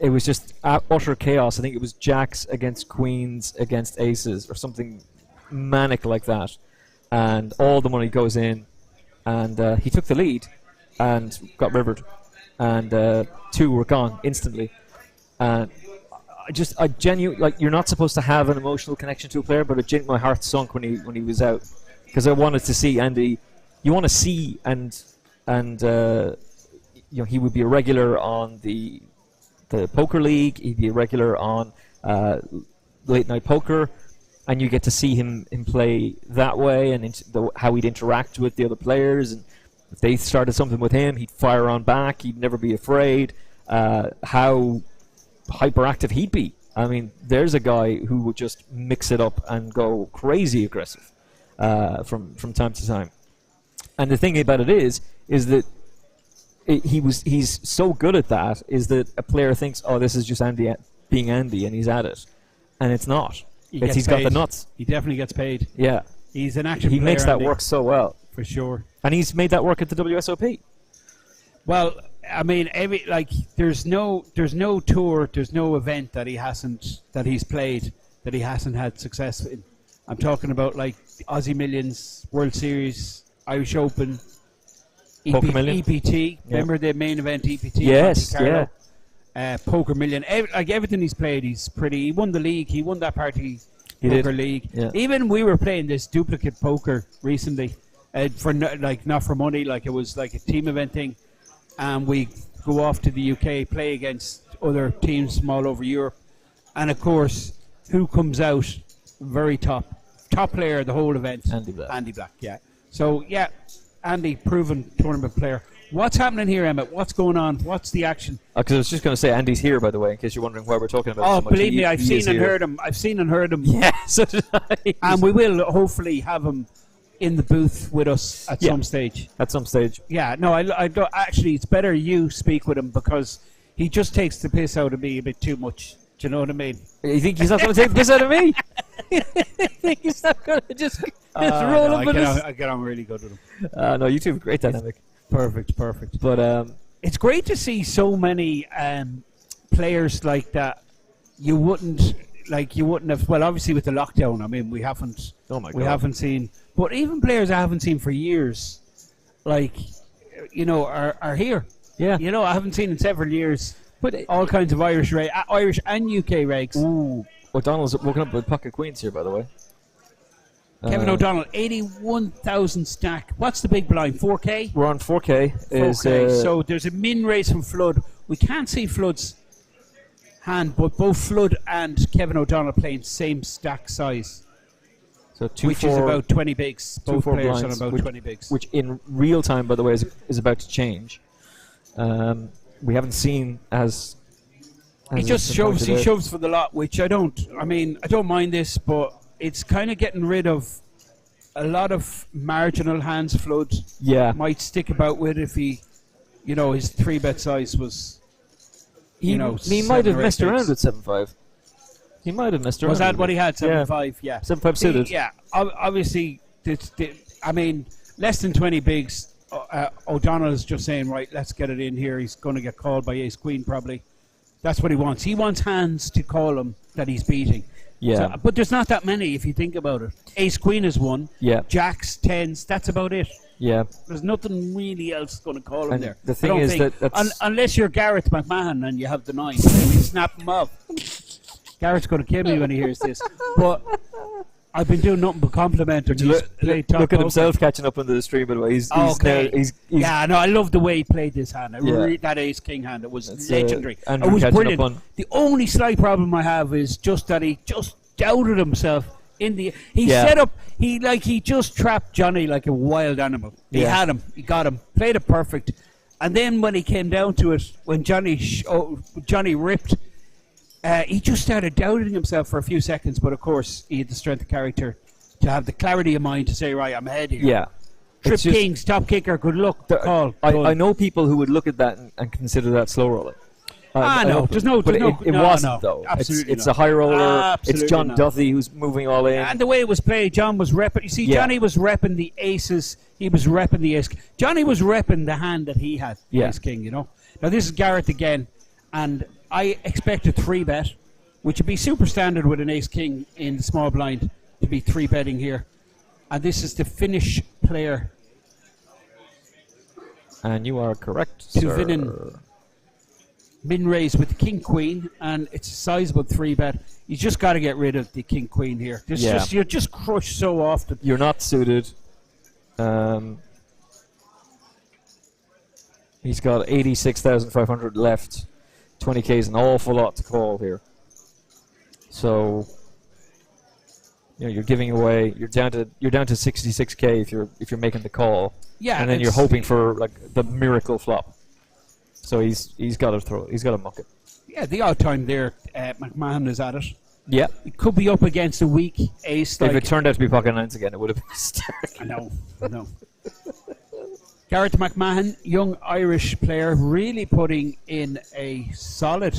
it was just utter chaos. I think it was jacks against queens against aces or something manic like that, and all the money goes in, and he took the lead and got rivered, and 2 were gone instantly. And I genuinely, like, you're not supposed to have an emotional connection to a player, but my heart sunk when he was out, because I wanted to see Andy. You want to see, and he would be a regular on the poker league. He'd be a regular on late night poker, and you get to see him play that way, and how he'd interact with the other players. And if they started something with him, he'd fire on back. He'd never be afraid. How hyperactive he'd be. I mean, there's a guy who would just mix it up and go crazy aggressive from time to time. And the thing about it is that he's so good at that, is that a player thinks, oh, this is just Andy being Andy, and he's at it, and it's not. He's got the nuts. He definitely gets paid. Yeah, he's an action player. He makes that Andy. work so well, for sure. And he's made that work at the WSOP. Well, I mean, there's no tour, there's no event that he's played that he hasn't had success in. I'm talking about like Aussie Millions, World Series, Irish Open, EPT. Remember the main event EPT? Yes, yeah. Poker Million. Everything he's played, he won the league. He won that party poker league. Yeah. Even we were playing this duplicate poker recently, not for money, like it was like a team event thing. And we go off to the UK, play against other teams from all over Europe. And of course, who comes out very top player of the whole event? Andy Black, yeah. So, yeah, Andy, proven tournament player. What's happening here, Emmett? What's going on? What's the action? Because I was just going to say, Andy's here, by the way, in case you're wondering why we're talking about it so much. Believe me, I've seen and heard him. Yeah, so did I. And we will hopefully have him in the booth with us at some stage. At some stage. Yeah, no, actually, it's better you speak with him, because he just takes the piss out of me a bit too much. Do you know what I mean? You think he's not going to take the piss out of me? You think he's not going to just roll up with us? I get on really good with him. No, you two have a great dynamic. Perfect. But it's great to see so many players like that. You wouldn't have. Well, obviously with the lockdown, I mean, we haven't. Oh my God. We haven't seen. But even players I haven't seen for years, like, are here. Yeah. I haven't seen in several years. But all kinds of Irish and UK regs. Ooh. O'Donnell's woken up with pocket queens here, by the way. Kevin O'Donnell, 81,000 stack. What's the big blind? 4K? We're on 4K. 4K. So there's a min raise from Flood. We can't see Flood's hand, but both Flood and Kevin O'Donnell playing same stack size. So which is about 20 bigs. Both players on about 20 bigs. Which in real time, by the way, is about to change. We haven't seen as he just shoves. He shoves for the lot, which I don't. I mean, I don't mind this, but it's kind of getting rid of a lot of marginal hands. Flood, might stick about with if he, his 3-bet size was. He might have messed around with 7-5. He might have messed around. Was that what he had? 7-5, yeah. 7-5 suited. Yeah, obviously. I mean, less than 20 bigs. O'Donnell is just saying, right, let's get it in here. He's going to get called by Ace Queen probably. That's what he wants. He wants hands to call him that he's beating. Yeah. But there's not that many if you think about it. Ace Queen is one. Yeah. Jacks, 10s, that's about it. Yeah. There's nothing really else going to call him there. The thing is that unless you're Gareth McMahon and you have the 9, then you snap him up. Gareth's going to kill me when he hears this. But I've been doing nothing but compliment him. Look at himself catching up into the stream, by the way. Yeah, no, I love the way he played this hand. That Ace King hand, it was legendary. It was brilliant. The only slight problem I have is just that he just doubted himself in the. He set up. He just trapped Johnny like a wild animal. He had him. He got him. Played it perfect. And then when he came down to it, when Johnny ripped. He just started doubting himself for a few seconds, but of course he had the strength of character to have the clarity of mind to say, right, I'm ahead here. Yeah. Trip Kings, top kicker, good luck. Call. I know people who would look at that and consider that slow rolling. No. It wasn't, though. Absolutely it's a high roller. Absolutely it's John Duthie who's moving all in. And the way it was played, John was repping. You see, Johnny was repping the aces. He was repping the ace. Johnny was repping the hand that he had, Ace King, Now, this is Gareth again, and I expect a 3-bet, which would be super standard with an ace-king in the small blind to be 3-betting here. And this is the Finnish player. And you are correct, To sir. Vinen. Min raise with the king-queen, and it's a sizable 3-bet. You just got to get rid of the king-queen here. You're just crushed so often. You're not suited. He's got 86,500 left. 20k is an awful lot to call here. So, you're giving away. You're down to 66k if you're making the call. Yeah, and then you're hoping for like the miracle flop. So he's got to muck it. Yeah, the odd time there, McMahon is at it. Yeah. It could be up against a weak ace. If it turned out to be pocket nines again, it would have been hysterical. I know. Gareth McMahon, young Irish player, really putting in a solid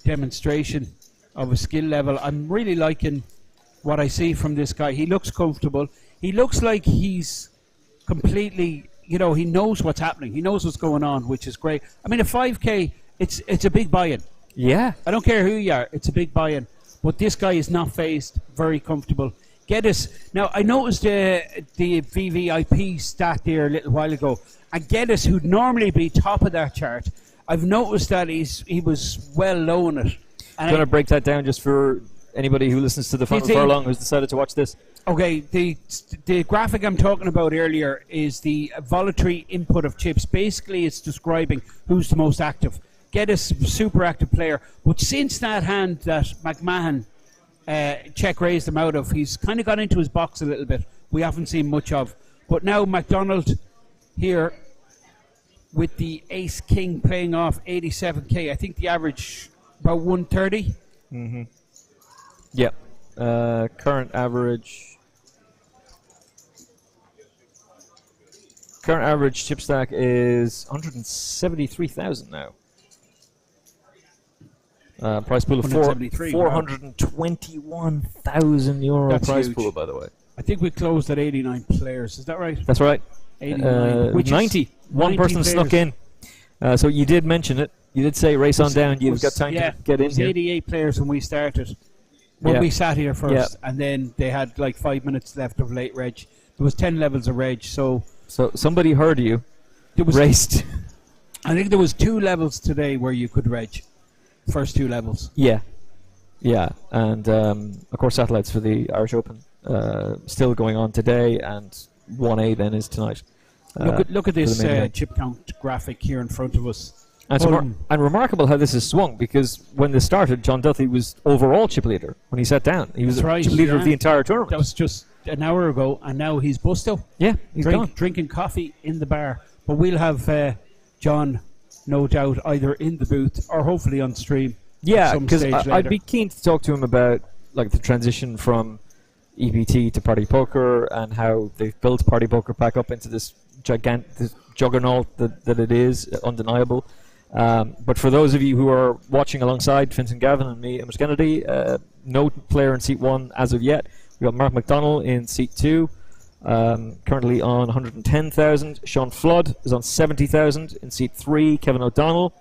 demonstration of a skill level. I'm really liking what I see from this guy. He looks comfortable. He looks like he's completely, he knows what's happening. He knows what's going on, which is great. I mean, a 5K, it's a big buy-in. Yeah. I don't care who you are. It's a big buy-in. But this guy is not phased, very comfortable. Geddes. Now, I noticed the VVIP stat there a little while ago. And Geddes, who'd normally be top of that chart, I've noticed that he was well low in it. I'm going to break that down just for anybody who listens to the Final Furlong who's decided to watch this. Okay, the graphic I'm talking about earlier is the voluntary input of chips. Basically, it's describing who's the most active. Geddes, super active player. But since that hand that McMahon check raised him out of, he's kind of got into his box a little bit. We haven't seen much of. But now McDonald here with the ace-king playing off 87k. I think the average about 130. Mm-hmm. Yep. Current average chip stack is 173,000 now. Price pool of 421,000 euro. That's price huge. Pool, by the way. I think we closed at 89 players. Is that right? That's right. 89. 90. One person players. Snuck in. So you did mention it. You did say race on down. You've got time to get in here. 88 players when we started. When we sat here first, and then they had like 5 minutes left of late reg. There was 10 levels of reg, so somebody heard you. There was raced. I think there was 2 levels today where you could reg. First 2 levels. Yeah, and of course satellites for the Irish Open still going on today, and 1A then is tonight. Look at this chip count graphic here in front of us. And remarkable how this is swung, because when this started, John Duthie was overall chip leader when he sat down. He was chip leader of the entire tournament. That was just an hour ago, and now he's busto. Yeah, he's drinking coffee in the bar. But we'll have John, no doubt, either in the booth or hopefully on stream. Yeah, because I'd be keen to talk to him about like the transition from EPT to Party Poker and how they've built Party Poker back up into this juggernaut that it is, undeniable. But for those of you who are watching alongside Vincent Gavin and me, Amos Kennedy, no player in seat 1 as of yet. We've got Mark McDonnell in seat 2, currently on 110,000. Sean Flood is on 70,000 in seat 3. Kevin O'Donnell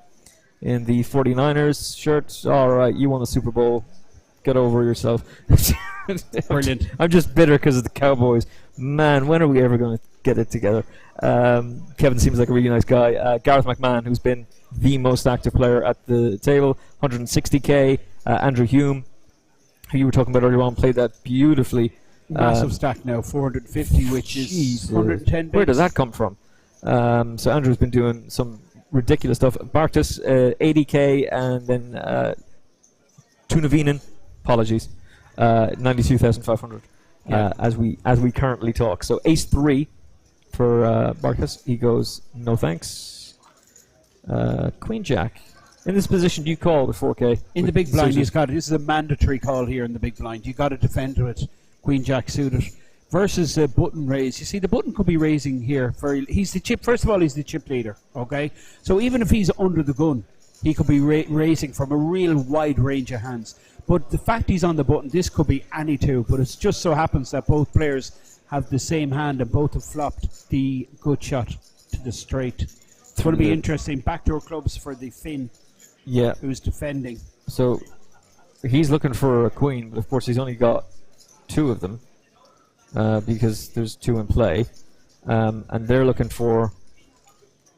in the 49ers shirt. All right, you won the Super Bowl. Get over yourself. Brilliant. I'm just bitter because of the Cowboys. Man, when are we ever going to get it together? Kevin seems like a really nice guy. Gareth McMahon, who's been the most active player at the table, 160k. Andrew Hume, who you were talking about earlier on, played that beautifully. Massive stack now, 450, which is 110 base. Where does that come from? So Andrew's been doing some ridiculous stuff. Bartus, 80k, and then Tunavinen, apologies, 92,500 as we currently talk. So ace 3 for Bartus. He goes, no thanks. Queen Jack. In this position, do you call with 4K? In the big blind, he's got it. This is a mandatory call here in the big blind. You got to defend with Queen Jack suited versus a button raise. You see, the button could be raising here. He's the chip. First of all, he's the chip leader. Okay, so even if he's under the gun, he could be raising from a real wide range of hands. But the fact he's on the button, this could be any two. But it just so happens that both players have the same hand and both have flopped the good shot to the straight. It's going to be interesting. Backdoor clubs for the Finn Yeah. who's defending. So he's looking for a queen, but of course he's only got 2 of them because there's 2 in play, and they're looking for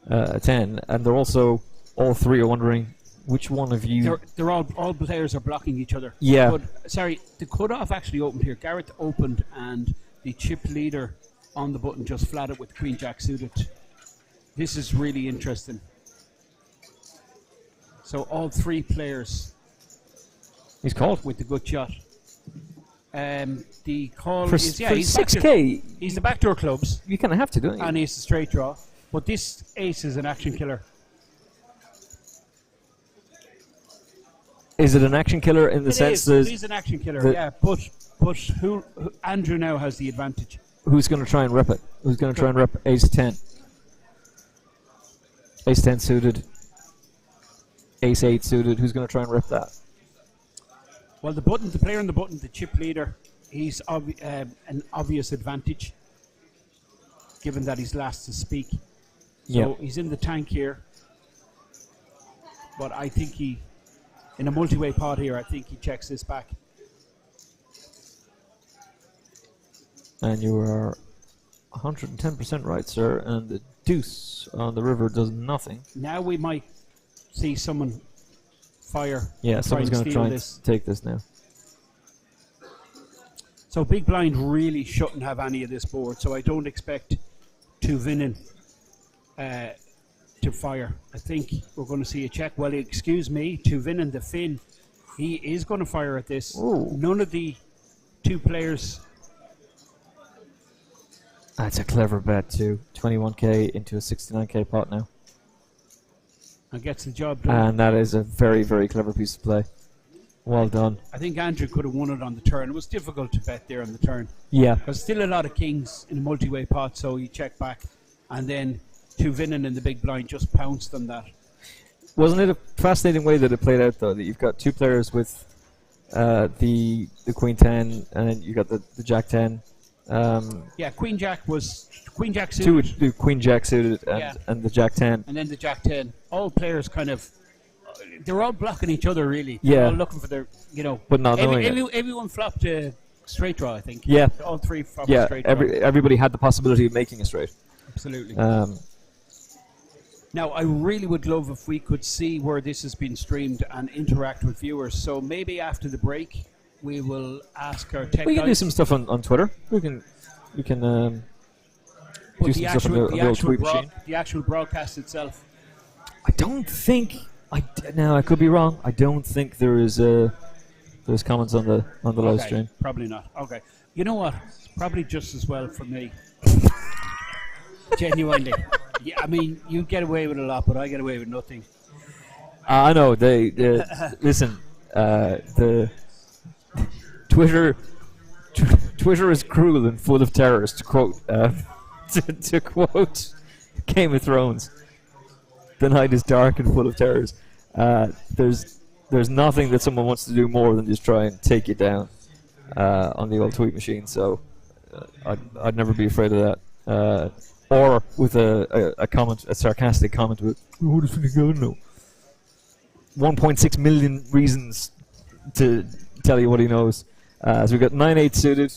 a 10, and they're also all 3 are wondering which one of you. They're all players are blocking each other. Yeah. But sorry, the cutoff actually opened here. Gareth opened, and the chip leader on the button just flatted with Queen Jack suited. This is really interesting. So all 3 players. He's called With the good shot. The call for, is for he's 6k. He's the backdoor clubs, You kind of have to, don't you? and he's the straight draw. But this ace is an action killer. Is it an action killer in the sense that He's an action killer, yeah. But who Andrew now has the advantage. who's going to try and rep it? Who's going to try and rep ace 10? Ace 10 suited. Ace 8 suited. Who's going to try and rep that? Well, the player on the button, the chip leader, he's an obvious advantage, given that he's last to speak. So he's in the tank here. But I think in a multi-way pot here, I think he checks this back. And you are 110% right, sir. And the deuce on the river does nothing. Now we might see someone fire. Yeah, someone's going to try and this. take this now. So big blind really shouldn't have any of this board. So I don't expect Tuvinen to fire. I think we're going to see a check. Well, excuse me, Tuvinen the Finn, he is going to fire at this. Ooh. None of the 2 players. That's a clever bet too. 21k into a 69k pot now. And gets the job done. And that is a very, very clever piece of play. Well done. I think Andrew could have won it on the turn. It was difficult to bet there on the turn. Yeah. There's still a lot of kings in a multi-way pot, so he checked back. And then Tuvinen in the big blind just pounced on that. Wasn't it a fascinating way that it played out, though? That you've got 2 players with the Queen 10, and then you got the Jack 10. Yeah, Queen Jack suited. 2 with the Queen Jack suited and the Jack 10. And then the Jack 10. All players kind of, they're all blocking each other, really. Yeah. They're all looking for their, But not knowing it. Everyone flopped a straight draw, I think. Yeah. All 3 flopped a Yeah, straight draw. everybody had the possibility of making a straight. Absolutely. Now, I really would love if we could see where this has been streamed and interact with viewers. So maybe after the break, we will ask our tech We can do guys. some stuff on Twitter. We can But do the some stuff on the old tweet machine. the actual broadcast itself. I don't think. Now I could be wrong. I don't think there's comments on the live Okay, stream. probably not. Okay. You know what? It's probably just as well for me. Genuinely. Yeah, I mean, you get away with a lot, but I get away with nothing. I know they listen. The Twitter is cruel and full of terrors. To quote to quote Game of Thrones, the night is dark and full of terrors. There's nothing that someone wants to do more than just try and take you down on the old tweet machine. So I'd never be afraid of that. Or with a comment, a sarcastic comment with, "Who does he go know?" 1.6 million reasons to tell you what he knows. So we've got 9-8 suited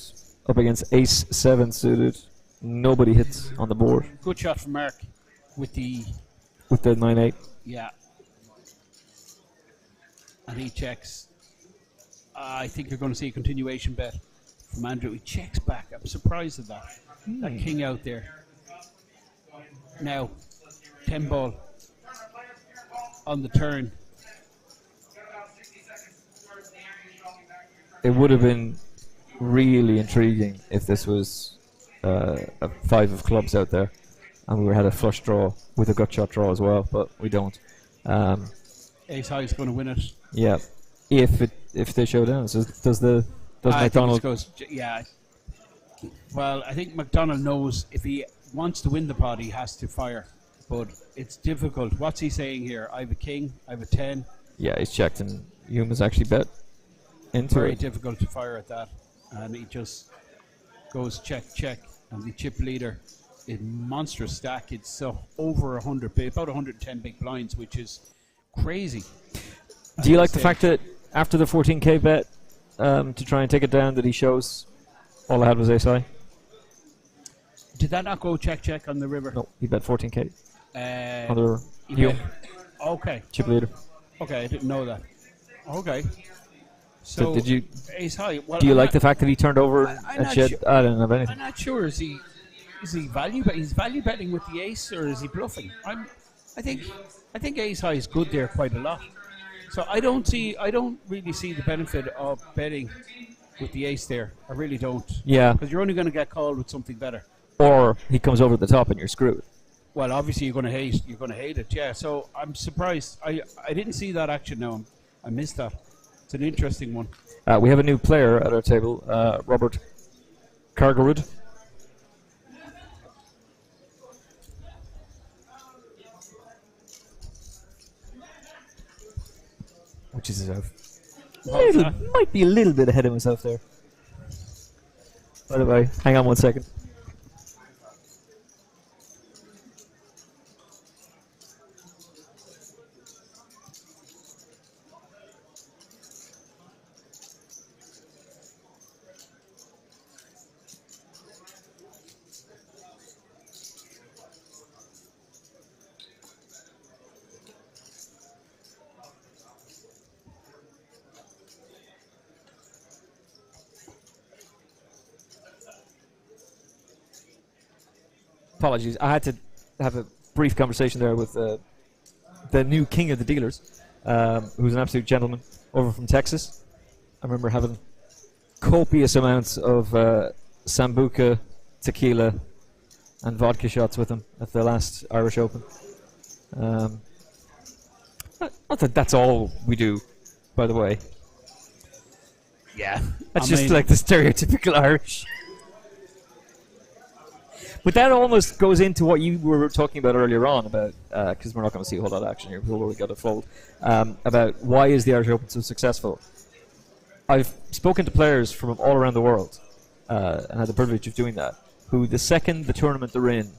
up against Ace 7 suited. Nobody hits on the board Good shot from Mark with the 9-8. yeah. And he checks. I think you're going to see a continuation bet from Andrew. He checks back. I'm surprised at that. That king out there. Now, 10 ball on the turn. It would have been really intriguing if this was a 5 of clubs out there and we had a flush draw with a gut shot draw as well, but we don't. Ace High is going to win it. Yeah, if they show down. So does McDonald? Yeah. Well, I think McDonald knows if he wants to win the pot, he has to fire. But it's difficult. What's he saying here? I have a king, I have a 10. Yeah, he's checked and Hume has actually bet into Very it. difficult to fire at that. And he just goes check, check. And the chip leader is monstrous stack. It's over 100, about 110 big blinds, which is crazy. Do you like the fact that after the 14k bet to try and take it down, that he shows all I had was ace high? Did that not go check on the river? No, he bet 14k on the river. Okay. Chip leader. Okay, I didn't know that. Okay. So did you? Ace high. Well, Do you like the fact that he turned over and shed? I don't have anything. I'm not sure. Is he value? He's value betting with the ace, or is he bluffing? I think ace high is good there quite a lot. So I don't really see the benefit of betting with the ace there. I really don't. Yeah. Because you're only going to get called with something better. Or he comes over the top and you're screwed. Well, obviously you're going to hate it. Yeah. So I'm surprised. I didn't see that action. Now I missed that. It's an interesting one. We have a new player at our table, Robert Kargarud. Which is might be a little bit ahead of himself there. By the way, hang on 1 second. Apologies, I had to have a brief conversation there with the new king of the dealers, who's an absolute gentleman over from Texas. I remember having copious amounts of Sambuca, tequila, and vodka shots with him at the last Irish Open. Not that that's all we do, by the way. Yeah. That's just like the stereotypical Irish. But that almost goes into what you were talking about earlier on about, because we're not going to see a whole lot of action here, we've already got a fold, about why is the Irish Open so successful. I've spoken to players from all around the world, and had the privilege of doing that, who the second the tournament they're in,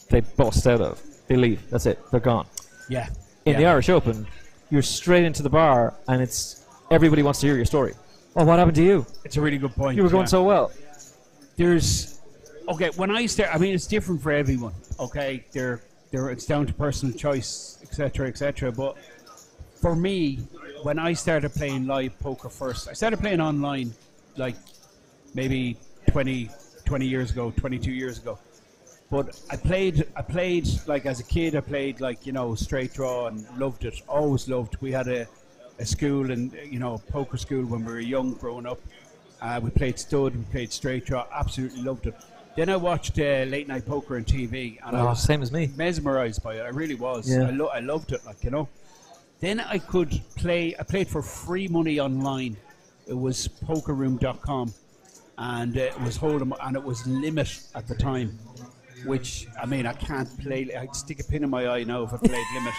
they bust out of. They leave. That's it. They're gone. Yeah. In the Irish Open, you're straight into the bar, and it's everybody wants to hear your story. Well, what happened to you? It's a really good point. You were going so well. Okay, when I start, I mean, it's different for everyone. Okay, it's down to personal choice, etc., etc. But for me, when I started playing live poker first, I started playing online like maybe 20 years ago, 22 years ago. But I played like as a kid. I played like straight draw and loved it. Always loved. We had a school and poker school when we were young, growing up. We played stud, we played straight draw. Absolutely loved it. Then I watched late night poker on TV, and I was same as me. Mesmerized by it. I really was. Yeah. I loved it, Then I could play. I played for free money online. It was pokerroom.com, and it was Hold'em, and it was limit at the time. Which I mean, I can't play. I'd stick a pin in my eye now if I played limit.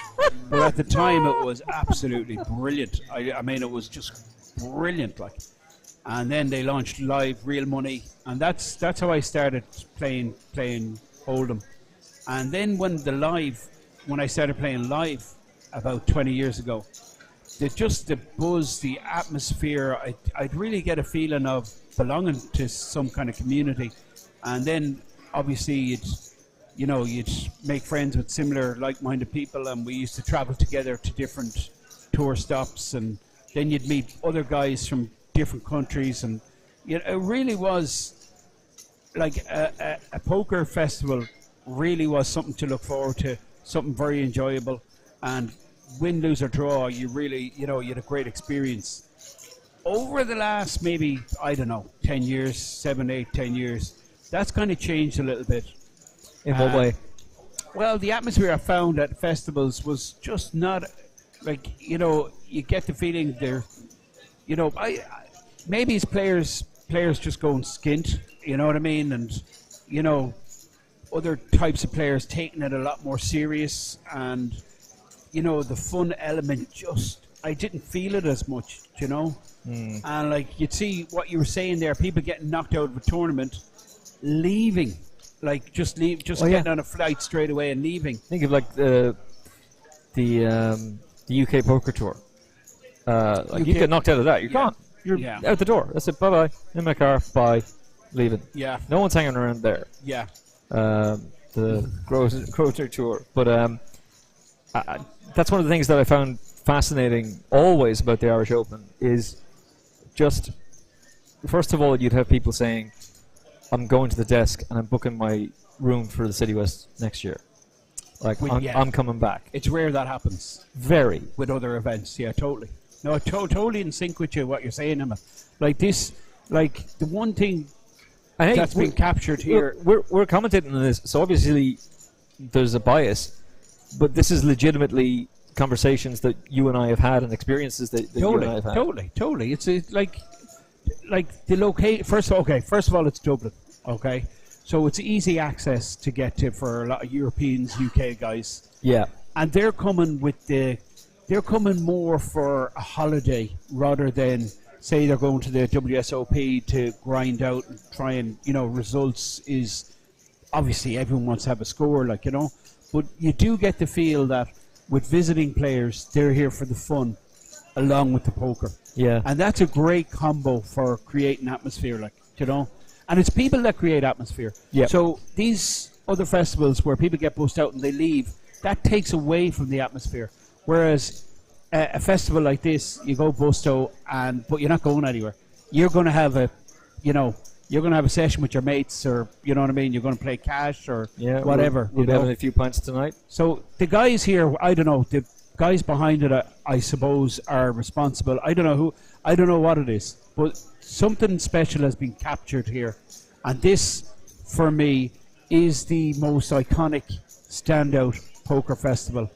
But at the time, it was absolutely brilliant. I mean, it was just brilliant, And then they launched live real money, and that's how I started playing Hold'em. And then when I started playing live about 20 years ago, the buzz, the atmosphere, I'd really get a feeling of belonging to some kind of community. And then obviously you'd make friends with similar like-minded people, and we used to travel together to different tour stops, and then you'd meet other guys from different countries, and it really was like a poker festival. Really was something to look forward to, something very enjoyable, and win, lose or draw, you really you had a great experience. Over the last maybe 10 years, 7, 8, 10 years, that's kind of changed a little bit. In what way? Well, the atmosphere I found at festivals was just not you get the feeling they're maybe it's players just going skint, you know what I mean, and other types of players taking it a lot more serious, and the fun element I didn't feel it as much, and you'd see what you were saying there, people getting knocked out of a tournament, leaving, getting on a flight straight away and leaving. Think of the the UK Poker Tour. Like you get knocked out of that, you're gone. You're out the door. That's it. Bye bye. In my car. Bye. Leaving. Yeah. No one's hanging around there. Yeah. The Grosvenor Tour, but that's one of the things that I found fascinating always about the Irish Open is just first of all you'd have people saying, "I'm going to the desk and I'm booking my room for the City West next year." Like I'm coming back. It's rare that happens. Very with other events. Yeah, totally. No, totally in sync with you what you're saying, Emma. Like this, like the one thing that's been captured here. We're commentating on this, so obviously there's a bias, but this is legitimately conversations that you and I have had and experiences that you and I have had. Totally. It's like the location. First of all, it's Dublin. Okay, so it's easy access to get to for a lot of Europeans, UK guys. Yeah, and they're coming more for a holiday rather than say they're going to the WSOP to grind out and try and, results is obviously everyone wants to have a score, but you do get the feel that with visiting players, they're here for the fun along with the poker. Yeah. And that's a great combo for creating atmosphere, and it's people that create atmosphere. Yeah. So these other festivals where people get bussed out and they leave, that takes away from the atmosphere. Whereas a festival like this, you go busto, but you're not going anywhere. You're going to have a session with your mates, or you know what I mean. You're going to play cash or whatever. We'll be having a few pints tonight. So the guys here, I don't know. The guys behind it, I suppose, are responsible. I don't know what it is, but something special has been captured here, and this, for me, is the most iconic standout poker festival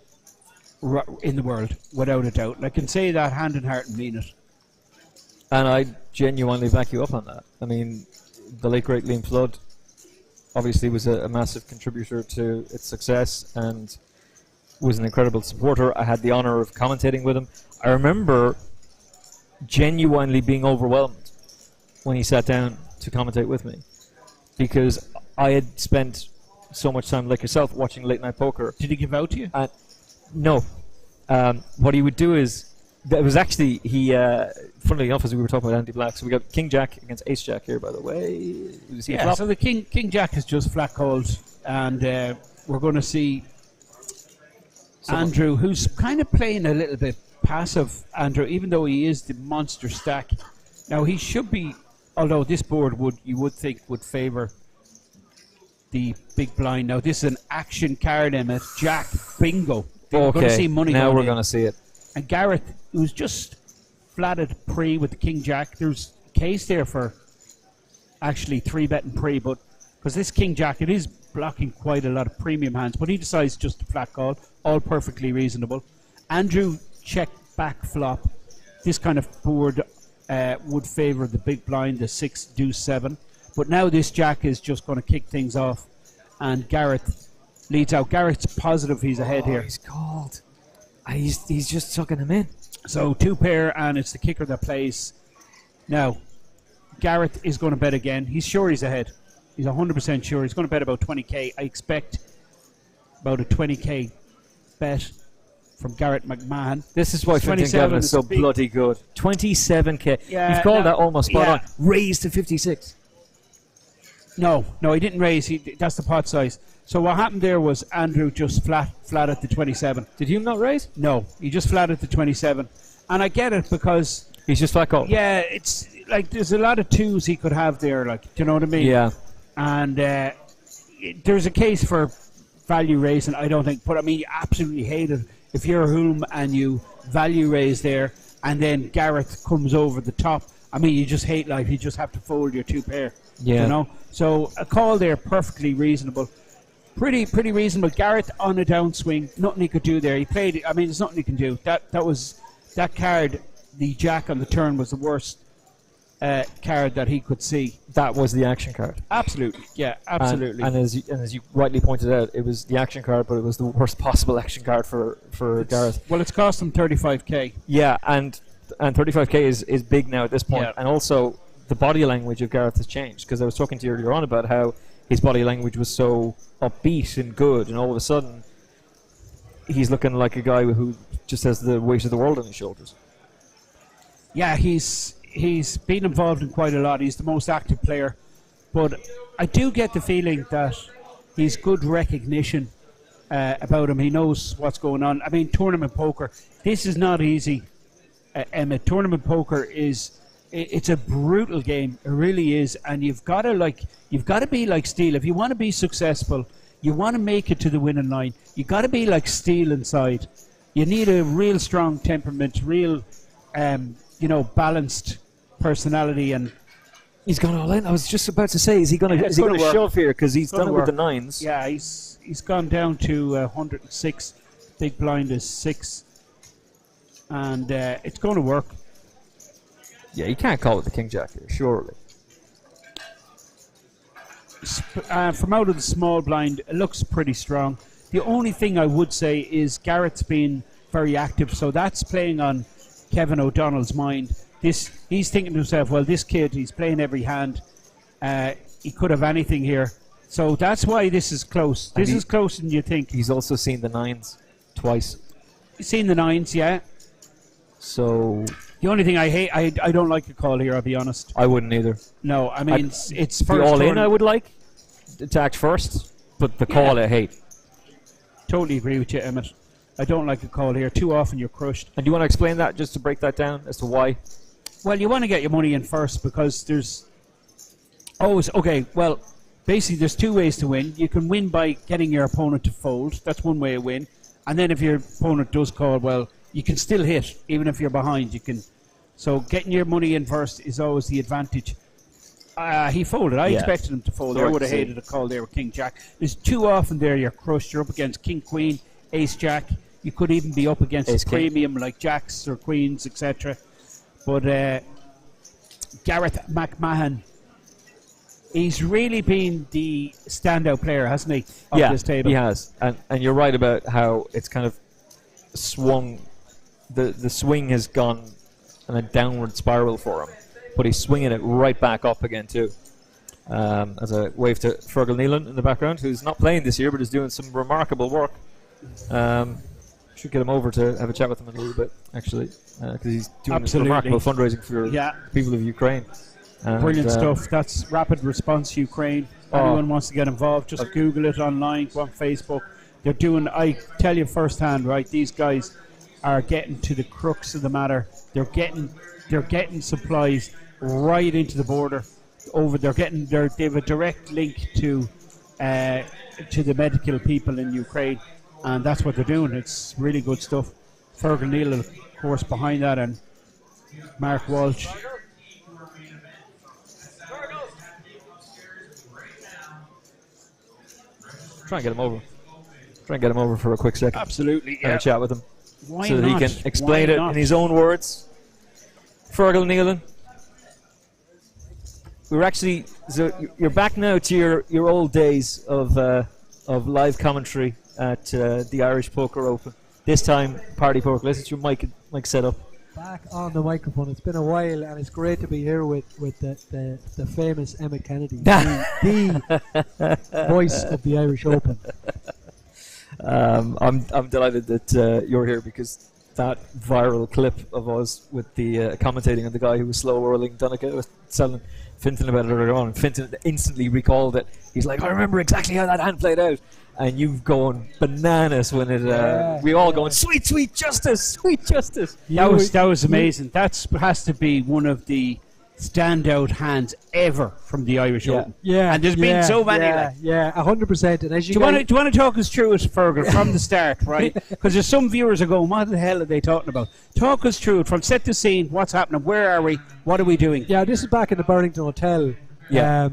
in the world, without a doubt. And I can say that hand in heart and mean it. And I genuinely back you up on that. I mean, the late great Liam Flood obviously was a massive contributor to its success and was an incredible supporter. I had the honour of commentating with him. I remember genuinely being overwhelmed when he sat down to commentate with me, because I had spent so much time, like yourself, watching late night poker. Did he give out to you? No. What he would do is, it was actually, funnily enough, as we were talking about Andy Black, so we got King Jack against Ace Jack here, by the way. So the King Jack is just flat called, and we're going to see Andrew, who's kind of playing a little bit passive, Andrew, even though he is the monster stack. Now, he should be, although this board you would think would favour the big blind. Now, this is an action card, Emma. Jack, bingo. We're going to see money. Now we're going to see it. And Gareth, who's just flatted pre with the King Jack. There's a case there for actually 3-betting pre, but because this King Jack, it is blocking quite a lot of premium hands, but he decides just to flat call. All perfectly reasonable. Andrew check back flop. This kind of board would favour the big blind, the 6 deuce 7. But now this Jack is just going to kick things off, and Gareth leads out. Gareth's positive he's ahead here. He's called. He's just sucking him in. So 2 pair, and it's the kicker that plays. Now, Gareth is going to bet again. He's sure he's ahead. He's 100% sure. He's going to bet about 20k. I expect about a 20k bet from Garrett McMahon. This is why Fintan Gavin is so bloody good. 27k. Yeah, you've called that almost spot on. Raised to 56. No, he didn't raise. That's the pot size. So what happened there was Andrew just flat at the 27. Did you not raise? No, he just flat at the 27. And I get it because he's just flat called. Yeah, it's like there's a lot of twos he could have there. Like, do you know what I mean? Yeah. And there's a case for value raising, I don't think. But I mean, you absolutely hate it if you're a Hulme and you value raise there, and then Gareth comes over the top. I mean, you just hate life. You just have to fold your 2 pair. Yeah. You know. So a call there, perfectly reasonable. Pretty reasonable. Gareth on a downswing, nothing he could do there. He played it. I mean, there's nothing he can do. That card, the Jack on the turn, was the worst card that he could see. That was the action card. Absolutely, yeah, absolutely. And as you rightly pointed out, it was the action card, but it was the worst possible action card for Gareth. Well, it's cost him 35k. Yeah, and 35k is big now at this point. Yeah. And also, the body language of Gareth has changed, because I was talking to you earlier on about how his body language was so upbeat and good, and all of a sudden he's looking like a guy who just has the weight of the world on his shoulders. Yeah, he's been involved in quite a lot. He's the most active player, but I do get the feeling that he's good recognition about him. He knows what's going on. I mean, tournament poker. This is not easy, Emmett. Tournament poker it's a brutal game. It really is, and you've got to be like Steele if you want to be successful. You want to make it to the winning line. You got to be like Steele inside. You need a real strong temperament, real, balanced personality, and he's gone all in. I was just about to say, is he going to shove here because he's done it with the nines? Yeah, he's gone down to 106. Big blind is 6, and it's going to work. Yeah, you can't call it the king jack here, surely. From out of the small blind, it looks pretty strong. The only thing I would say is Garrett's been very active, so that's playing on Kevin O'Donnell's mind. He's thinking to himself, well, this kid, he's playing every hand. He could have anything here. So that's why this is close. This is closer than you think. He's also seen the nines twice. He's seen the nines, yeah. So the only thing I hate, I don't like the call here, I'll be honest. I wouldn't either. No, I mean, it's first the all turn. in I would like. Attack first, but the call I hate. Totally agree with you, Emmett. I don't like the call here. Too often you're crushed. And do you want to explain that, just to break that down as to why? Well, you want to get your money in first because there's always... Okay, well, basically there's two ways to win. You can win by getting your opponent to fold. That's one way to win. And then if your opponent does call, well, you can still hit, even if you're behind. You can. So getting your money in first is always the advantage. He folded. I expected him to fold. I would have hated a call there with King Jack. There's too often there you're crushed. You're up against King Queen, Ace Jack. You could even be up against Ace a premium like Jacks or Queens, etc. But Gareth McMahon, he's really been the standout player, hasn't he, on this table? He has. And you're right about how it's kind of swung. The swing has gone in a downward spiral for him. But he's swinging it right back up again too. As I wave to Fergal Nealon in the background, who's not playing this year but is doing some remarkable work. Should get him over to have a chat with him in a little bit, actually, because he's doing remarkable fundraising for people of Ukraine. Brilliant stuff. That's Rapid Response Ukraine. Anyone wants to get involved, just Google it online, go on Facebook. They're doing, I tell you firsthand, right, these guys are getting to the crux of the matter. They're getting supplies right into the border. They have a direct link to the medical people in Ukraine, and that's what they're doing. It's really good stuff. Fergal Neal, of course, behind that, and Mark Walsh. Try and get him over. Try and get him over for a quick second. Absolutely, Have a chat with him. Why so that not? he can explain it in his own words. Fergal Nealon. We're actually, so you're back now to your old days of live commentary at the Irish Poker Open. This time, party poker. Let's get your mic set up. Back on the microphone. It's been a while, and it's great to be here with the famous Emmett Kennedy, the voice of the Irish Open. I'm delighted that you're here because that viral clip of us with the commentating on the guy who was slow rolling Donegal was telling Fintan about it earlier on, and Fintan instantly recalled it. He's like, I remember exactly how that hand played out. And you've gone bananas when it. We all going, sweet justice. That was amazing. That has to be one of the standout hands ever from the Irish Open. Yeah, and there's been so many. 100%. And as do you want to talk us through it, Fergal, from the start, right? Because there's some viewers are going, what the hell are they talking about? Talk us through it from set to scene. What's happening? Where are we? What are we doing? Yeah, this is back in the Burlington Hotel. Yeah.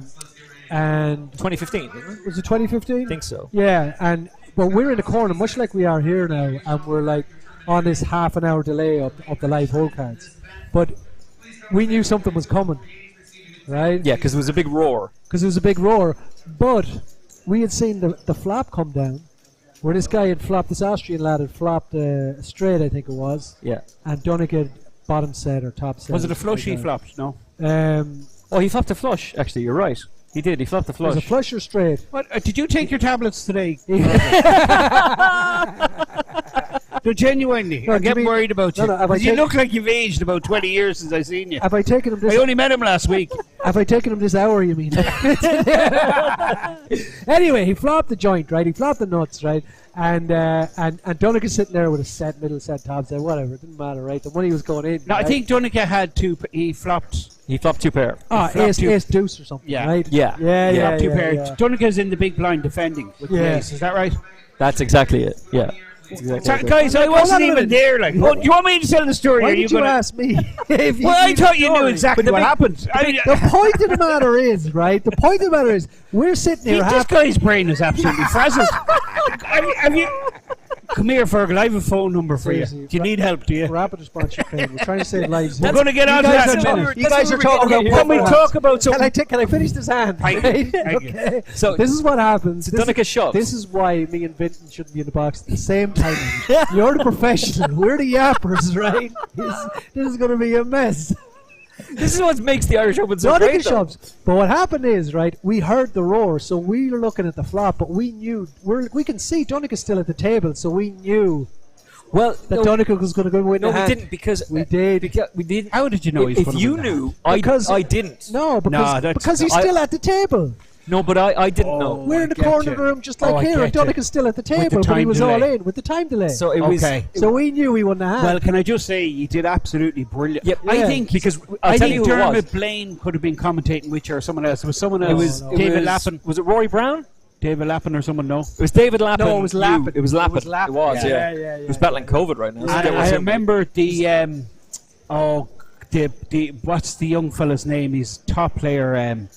And 2015, wasn't it? Was it 2015? I think so. Yeah, but we're in the corner, much like we are here now, and we're like on this half an hour delay of the live hole cards. But we knew something was coming, right? Yeah, because it was a big roar. But we had seen the flop come down, where this guy had flopped, this Austrian lad had flopped a straight, I think it was. Yeah. And Donegal bottom set or top set. Was it a flush he flopped? No. He flopped a flush, actually, you're right. He did. He flopped the It was flush. a flush or straight? What, did you take your tablets today? No, genuinely. No, I'm do you getting mean- worried about No, you. no, have I 'Cause you take- look like you've aged about 20 years since I seen you. Have I taken him I this? only met him last week. Have I taken him this hour? You mean? Anyway, he flopped the joint, right? He flopped the nuts, right? And Donnacha's sitting there with a set middle set top. Said whatever, it didn't matter, right? The money was going in. No, I right? think Donnacha had two. He flopped. He flopped 2 pair. Ah, flopped two. ace deuce or something, Yeah. right? Yeah. yeah, Yeah, yeah. Two yeah, pair. yeah. Donnacha's in the big blind defending with the Yeah. ace. Is that right? That's exactly it. Yeah. That's exactly Sorry, it. guys, I Hold on wasn't a even minute. there. Like, oh, do you want me to tell the story? Why or are did you you gonna? ask me? If Well, I knew thought the you knew story. exactly But what the happened. I mean, The point of the matter is, right? The point of the matter is, we're sitting here. this guy's brain is absolutely frazzled. have you? Come here, Fergal. I have a phone number for you. Seriously, Do you need help? Do you? Rapid response campaign. We're trying to save lives. We're going to get on to guys that in are a minute. talking- you guys are talking about Can we poker talk about Can something? can I finish this hand? Thank Right? you, thank you. Okay. So This is what happens. This Donnacha shoves. This is why me and Vinton shouldn't be in the box at the same time. You're the professional. We're the yappers, right? This is going to be a mess. This is what makes the Irish Open so Donnacha great. though. shoves. But what happened is, right, we heard the roar, so we were looking at the flop, but we knew, we can see Donnacha's still at the table, so we knew Well, that Donnacha was going to go win no, the we hand. didn't because We did. Because we didn't. How did you know he's If going to you win that? knew, Because- I didn't. No, that's- because he's I- still at the table. No, but I didn't know. We're I in the get corner you. of the room just Oh, like I here, and get you. Donnacha's still at the the table, but he time was all delay. in with the time delay. So it was. Okay. So we knew he won the hand. Well, can I just say you did absolutely brilliant. Yep. I Yeah. think Because I'll I tell think you who it was. Dermot Blaine could have been commentating with you or someone else. It was someone else. It was no. David it was, Lappin. Was it Rory Brown? David Lappin or someone? No. It was David Lappin. No, it was you- Lappin. It was Lappin. It was Lappin. It was, Yeah. yeah. He was battling COVID right now. And So that was I him. remember the what's the young fella's name? He's top player.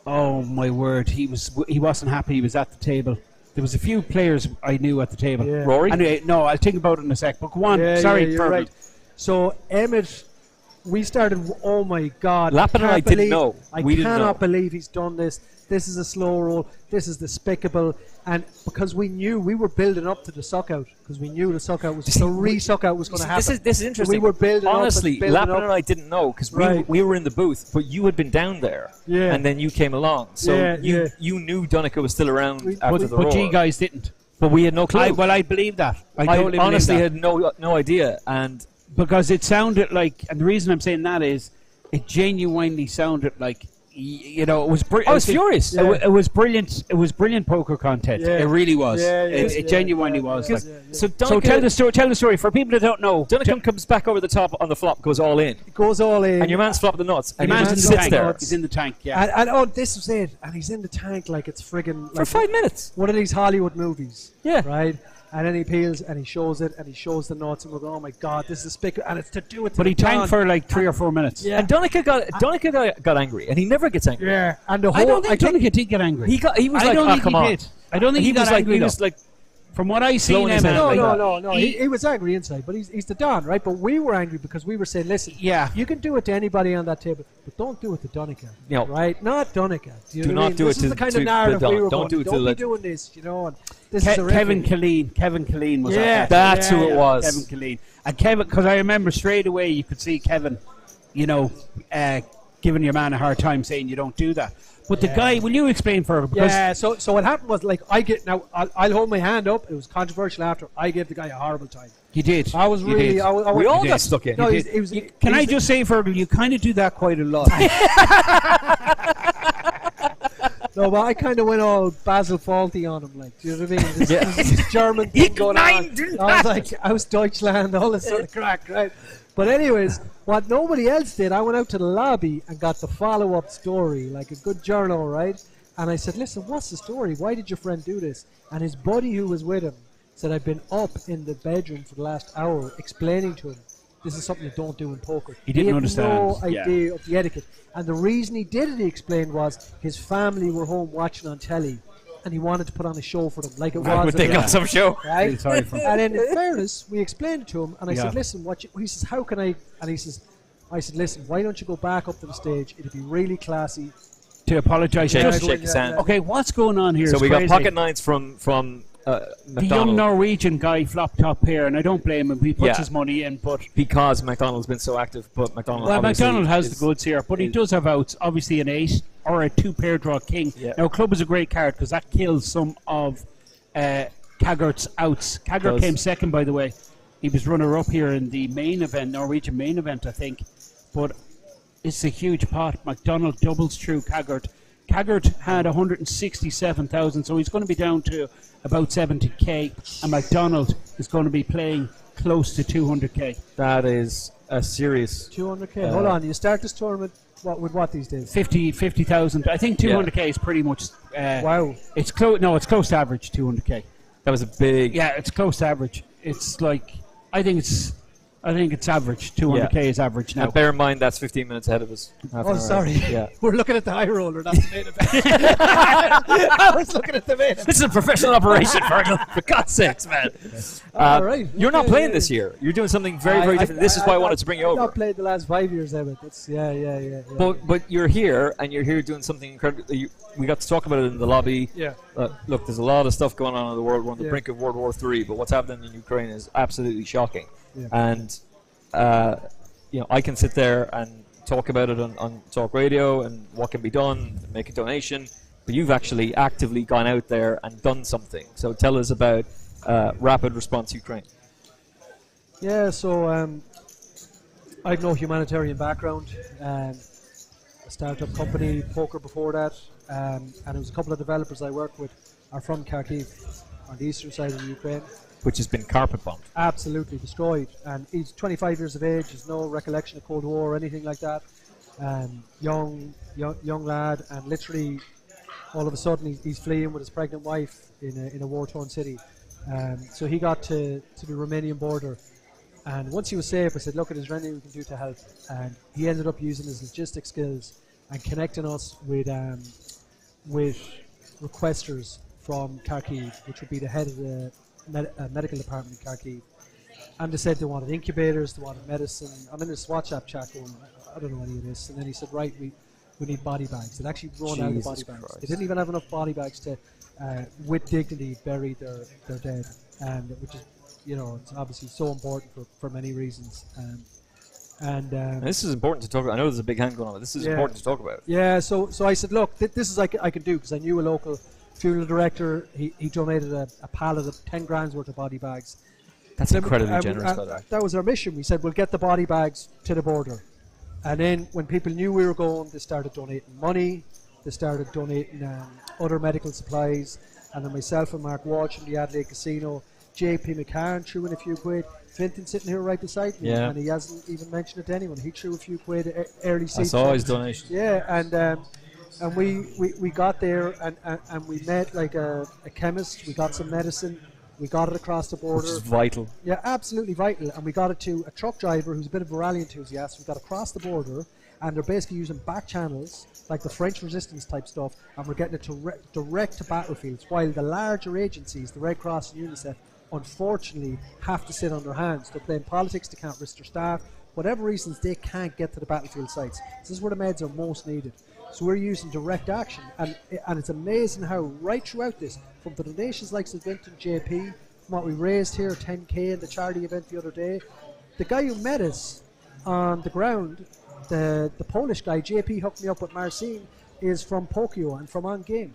Oh my word! He wasn't happy. He was at the table. There was a few players I knew at the table. Yeah. Rory? Anyway, no, I'll think about it in a sec. But go on. Yeah, Sorry, yeah, you're Fergal. right. So Emmett, we started. Oh my God! Lappin and I can't didn't believe- know. I We didn't cannot know. believe he's done this. This is a slow roll. This is despicable. And because we knew we were building up to the suck out, because we knew the suck out was the re-suck out was going to happen. This is interesting. We were building Honestly, up and building Lappin up. and I didn't know because Right. we were in the booth, but you had been down there, Yeah. and then you came along. So Yeah, you yeah. you knew Donnacha was still around We- after But, the but roar. you guys didn't. But we had no clue. I believe that. I totally believe honestly that. had no idea, and Because it sounded like, and the reason I'm saying that is, it genuinely sounded like, you know, it was brilliant. I was furious. Yeah. It was brilliant. It was brilliant poker content. Yeah. It really was. Yeah, yeah, it yeah, genuinely yeah, was. yeah, Like, yeah, yeah. So So Donnacha, tell the story for people that don't know. Donnacha comes back over the top on the flop, goes all in, It goes all in. and your man's flopped the nuts, The and he man's just in the sits tank. there He's in the tank. Yeah. and oh, this was it. And he's in the tank like it's friggin' for like 5 minutes. one of these Hollywood movies. Yeah. Right? And then he peels and he shows it and he shows the nuts and we're going, oh my God, this is despicable. And it's to do it to But he the dawn. tanked for like 3 or 4 minutes. Yeah. And Donnacha got angry, and he never gets angry. Yeah. And the whole. I don't think Donnacha did get angry. He was I like, don't oh, think come he on. did. I don't think he was got like, angry. he was though. like, From what I seen, blowing his Emmett, head No, like no, that. no. He was angry inside, but he's the Don, right? But we were angry because we were saying, listen, Yeah. you can do it to anybody on that table, but don't do it to Donnacha. No. Right? Not Donnacha. Do, you Do know not what I mean? do this it is to- the kind to of narrative the Don. we were Don't going, do it to don't the- be doing this, you know. And this is a Kevin referee. Killeen. Kevin Killeen was Yeah. at that. That's who it was. Kevin Killeen. And Kevin, because I remember straight away you could see Kevin, you know, giving your man a hard time saying you don't do that. But the guy, will you explain for him? Because Yeah, so what happened was, like, I'll hold my hand up. It was controversial after. I gave the guy a horrible time. you did. I was You really. did. I We all did. got stuck in. No, You it was. Can I just say, Fergal, you kind of do that quite a lot. No, but I kind of went all Basil Faulty on him, like, do you know what I mean? This, Yeah. this German thing going on. Nein, I was like, Aus Deutschland, all this sort of crack, right? But anyways, what nobody else did, I went out to the lobby and got the follow-up story, like a good journal, right? And I said, listen, what's the story? Why did your friend do this? And his buddy who was with him said, I've been up in the bedroom for the last hour explaining to him, this is something you don't do in poker. He didn't had understand. no Yeah. idea of the etiquette. And the reason he did it, he explained, was his family were home watching on telly and he wanted to put on a show for them, like it was. Would they a- got some show? Right? Feel sorry for him. And then, in fairness, we explained it to him, and I Yeah. said, "Listen, he says, how can I?" And he says, "I said, listen, why don't you go back up to the stage? It'd be really classy." to apologise. Shake, Just- shake his hand. Okay, what's going on here? So is we got crazy. pocket nines from The young McDonald, Norwegian guy flopped up here, and I don't blame him. He puts Yeah. his money in, but because McDonald's been so active, but McDonald obviously McDonald has is- the goods here, but he is- does have outs. Obviously, an 8 or a 2-pair draw king. Yeah. Now, club is a great card because that kills some of Kaggert's outs. Kaggert Does. came second, by the way. He was runner-up here in the main event, Norwegian main event, I think. But it's a huge pot. McDonald doubles through Kaggert. Kaggert had 167,000, so he's going to be down to about 70k, and McDonald is going to be playing close to 200k. That is a serious. 200k. Hold on. You start this tournament with what these days? 50,000. I think 200k is pretty much. Wow. It's close. No, it's close to average. 200k. That was a big. Yeah, it's close to average. It's like I think it's average. 200k is average now. And bear in mind that's 15 minutes ahead of us. Half an Oh, hour sorry. ahead. Yeah. We're looking at the high roller. That's the main event. I was looking at the main event. This is a professional operation, Fergal. For God's sakes, man. All right. You're not Okay, playing yeah. this year. You're doing something very, very different. This is why I wanted to bring you I've over. not played the last 5 years, Emmett. That's yeah. But you're here, and you're here doing something incredible. We got to talk about it in the lobby. Yeah. Look, there's a lot of stuff going on in the world. We're on the Yeah. brink of World War III, but what's happening in Ukraine is absolutely shocking. Yeah. And I can sit there and talk about it on Talk Radio and what can be done, make a donation. But you've actually actively gone out there and done something. So tell us about Rapid Response Ukraine. Yeah, so I have no humanitarian background. A startup company, poker before that, and it was a couple of developers I work with are from Kharkiv, on the eastern side of Ukraine. Which has been carpet bombed. Absolutely destroyed. And he's 25 years of age, has no recollection of Cold War or anything like that. Young lad, and literally all of a sudden he's fleeing with his pregnant wife in a war-torn city. So he got to the Romanian border. And once he was safe, I said, look, is there anything we can do to help? And he ended up using his logistics skills and connecting us with requesters from Kharkiv, which would be the head of the medical department in Kharkiv. And they said they wanted incubators, they wanted medicine. I'm in this WhatsApp chat going, I don't know any of this. And then he said, right, we need body bags. They'd actually run out of body bags. Christ. They didn't even have enough body bags to, with dignity, bury their dead. And which is, it's obviously so important for many reasons. And This is important to talk about. I know there's a big hand going on, but this is important to talk about. yeah, so I said, look, this is I can do, because I knew a local funeral director. He donated a pallet of 10 grand's worth of body bags. That's incredibly generous, by the way. That was our mission. We said, we'll get the body bags to the border. And then when people knew we were going, they started donating money. They started donating other medical supplies. And then myself and Mark Walsh from the Adelaide Casino, JP McCann threw in a few quid. Finton's sitting here right beside me, Yeah. and he hasn't even mentioned it to anyone. He threw a few quid early I season. saw his donation. Yeah, and we got there and we met like a chemist. We got some medicine. We got it across the border. Which is vital. Yeah, absolutely vital. And we got it to a truck driver who's a bit of a rally enthusiast. We got across the border, and they're basically using back channels, like the French resistance type stuff, and we're getting it to direct to battlefields, while the larger agencies, the Red Cross and UNICEF, unfortunately have to sit on their hands. They're playing politics, they can't risk their staff. Whatever reasons, they can't get to the battlefield sites. This is where the meds are most needed. So we're using direct action, and it's amazing how right throughout this, from the donations like Vinton JP, from what we raised here, 10k in the charity event the other day, the guy who met us on the ground, the Polish guy, JP hooked me up with Marcin, is from Pokio and from On Game,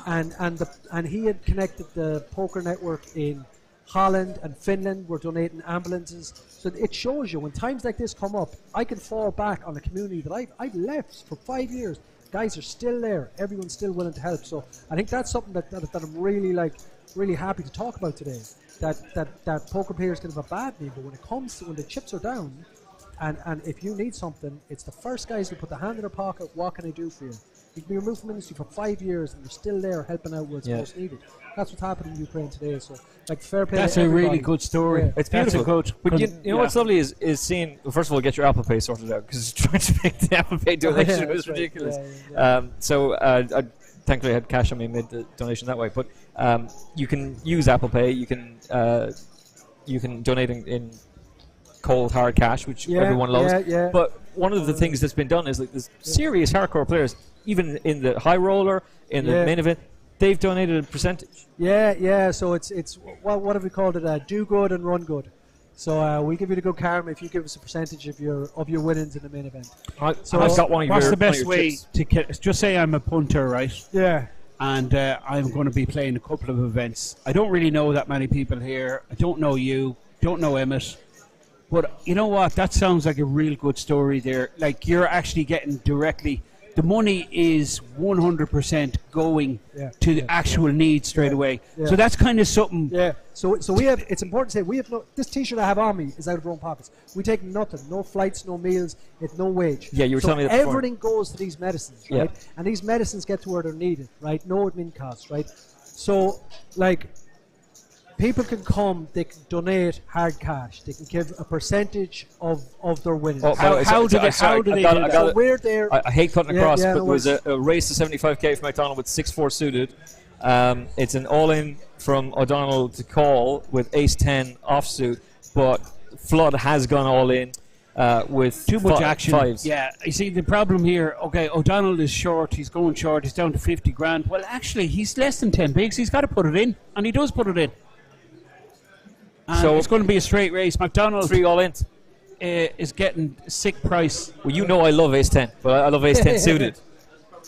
and he had connected the poker network in Holland and Finland. We're donating ambulances. So it shows you when times like this come up, I can fall back on a community that I've left for 5 years. Guys are still there. Everyone's still willing to help. So I think that's something that I'm really happy to talk about today. That poker players can have a bad name, but when the chips are down, and if you need something, it's the first guys who put the hand in their pocket. What can I do for you? You can be removed from industry for 5 years, and you're still there helping out where it's most needed. That's what's happening in Ukraine today. So, like, fair play. That's to a everybody. really good story. Yeah. It's That's beautiful. a good. But you know what's lovely is seeing, well, first of all, get your Apple Pay sorted out, because trying to make the Apple Pay donation Yeah, was that's right. ridiculous. Yeah. So I thankfully had cash on me and made the donation that way. But you can use Apple Pay. You can donate in cold hard cash, which everyone loves. Yeah. But one of the things that's been done is like there's serious hardcore players, even in the high roller, in the main event. they've donated a percentage. Yeah. So it's what have we called it? Do good and run good. So we give you the good karma if you give us a percentage of your winnings in the main event. So I've got one of what's your, the best one of your way tips. to get? Just say I'm a punter, right? Yeah. And I'm going to be playing a couple of events. I don't really know that many people here. I don't know you. Don't know Emmett. But you know what? That sounds like a real good story there. Like you're actually getting directly. The money is 100% going to the actual needs straight away. Yeah. So that's kind of something. Yeah. So we have. It's important to say we have no. This T-shirt I have on me is out of our own pockets. We take nothing. No flights. No meals. It's no wage. Yeah, you were so telling me that before. everything goes to these medicines, right? And these medicines get to where they're needed, right? No admin costs, right? So like. People can come, they can donate hard cash, they can give a percentage of their winnings. Oh, How do they do that? So we're there. I hate cutting across, yeah, but no there was a race to 75k from O'Donnell with 6-4 suited. It's an all-in from O'Donnell to call with ace-10 offsuit, but Flood has gone all-in with Too much action. fives. Yeah, you see the problem here. Okay, O'Donnell is short. He's going short. He's down to 50 grand. Well, actually, he's less than 10 bigs. He's got to put it in, and he does put it in. And So it's going to be a straight race. McDonald 3 all-in. is getting a sick price. Well, you know I love ace-10, but I love ace-10 suited.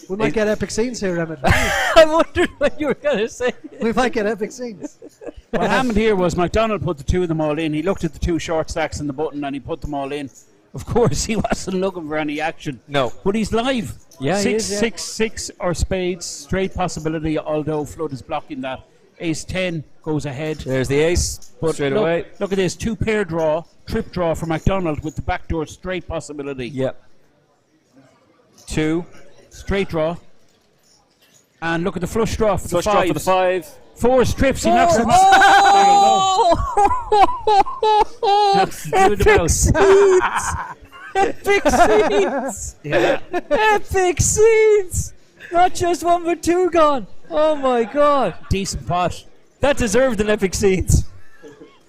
We might get epic scenes here, Emmett. I wondered what you were going to say. We might get epic scenes. What happened here was McDonald put the two of them all in. He looked at the two short stacks in the button and he put them all in. Of course, he wasn't looking for any action. No. But he's live. Yeah, he is, yeah. 6 or spades, straight possibility, although Flood is blocking that. Ace-10 goes ahead. There's the ace, But straight look, away. Look at this, 2-pair draw, trip draw for McDonald with the backdoor straight possibility. Yep. 2. Straight draw. And look at the flush draw for Flush the draw fives. for the 5. 4 strips, he knocks them. Knocks the two of them out. Epic scenes! Yeah. Epic scenes! Not just one but 2 gone. Oh my god. Decent pot. That deserved an epic scenes.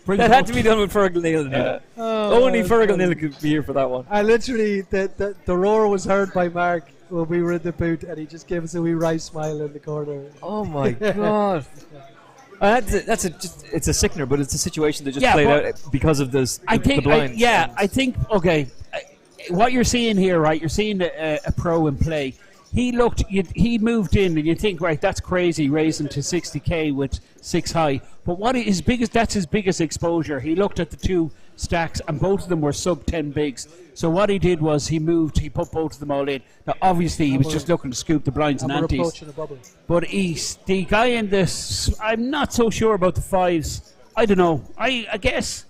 Bring That them had up. to be done with Fergal Neal. Only Fergal Neal could be here for that one. I literally, the roar was heard by Mark when we were in the booth, and he just gave us a wee wry smile in the corner. Oh my god. It's a sickener, but it's a situation that just Yeah, played but out because of the I think, blinds. I think, okay, what you're seeing here, right, you're seeing a pro in play. He moved in, and you think, right, that's crazy, raising to 60k with 6 high. But that's his biggest exposure. He looked at the two stacks, and both of them were sub 10 bigs. So what he did was he put both of them all in. Now, obviously, he was just looking to scoop the blinds and We're antes. approaching a bubble. But the guy in this, I'm not so sure about the 5s. I don't know. I guess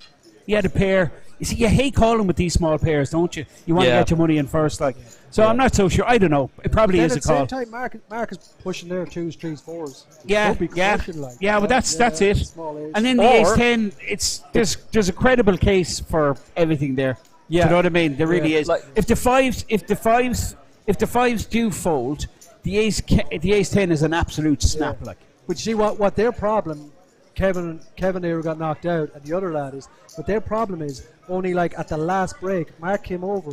he had a pair. You see, you hate calling with these small pairs, don't you? You want to get your money in first, like. So I'm not so sure. I don't know. It probably Then is a at the same call. time, Mark is pushing there 2s, 3s, 4s. Yeah, Don't be yeah, crushing, like, yeah. But that's it. small ace. And then the ace-10, there's a credible case for everything there. Yeah. Do you know what I mean? There really is. Like- If the fives do fold, the ace-10 is an absolute snap, like. But you see what their problem, Kevin there got knocked out, and the other lad is, but their problem is only like at the last break, Mark came over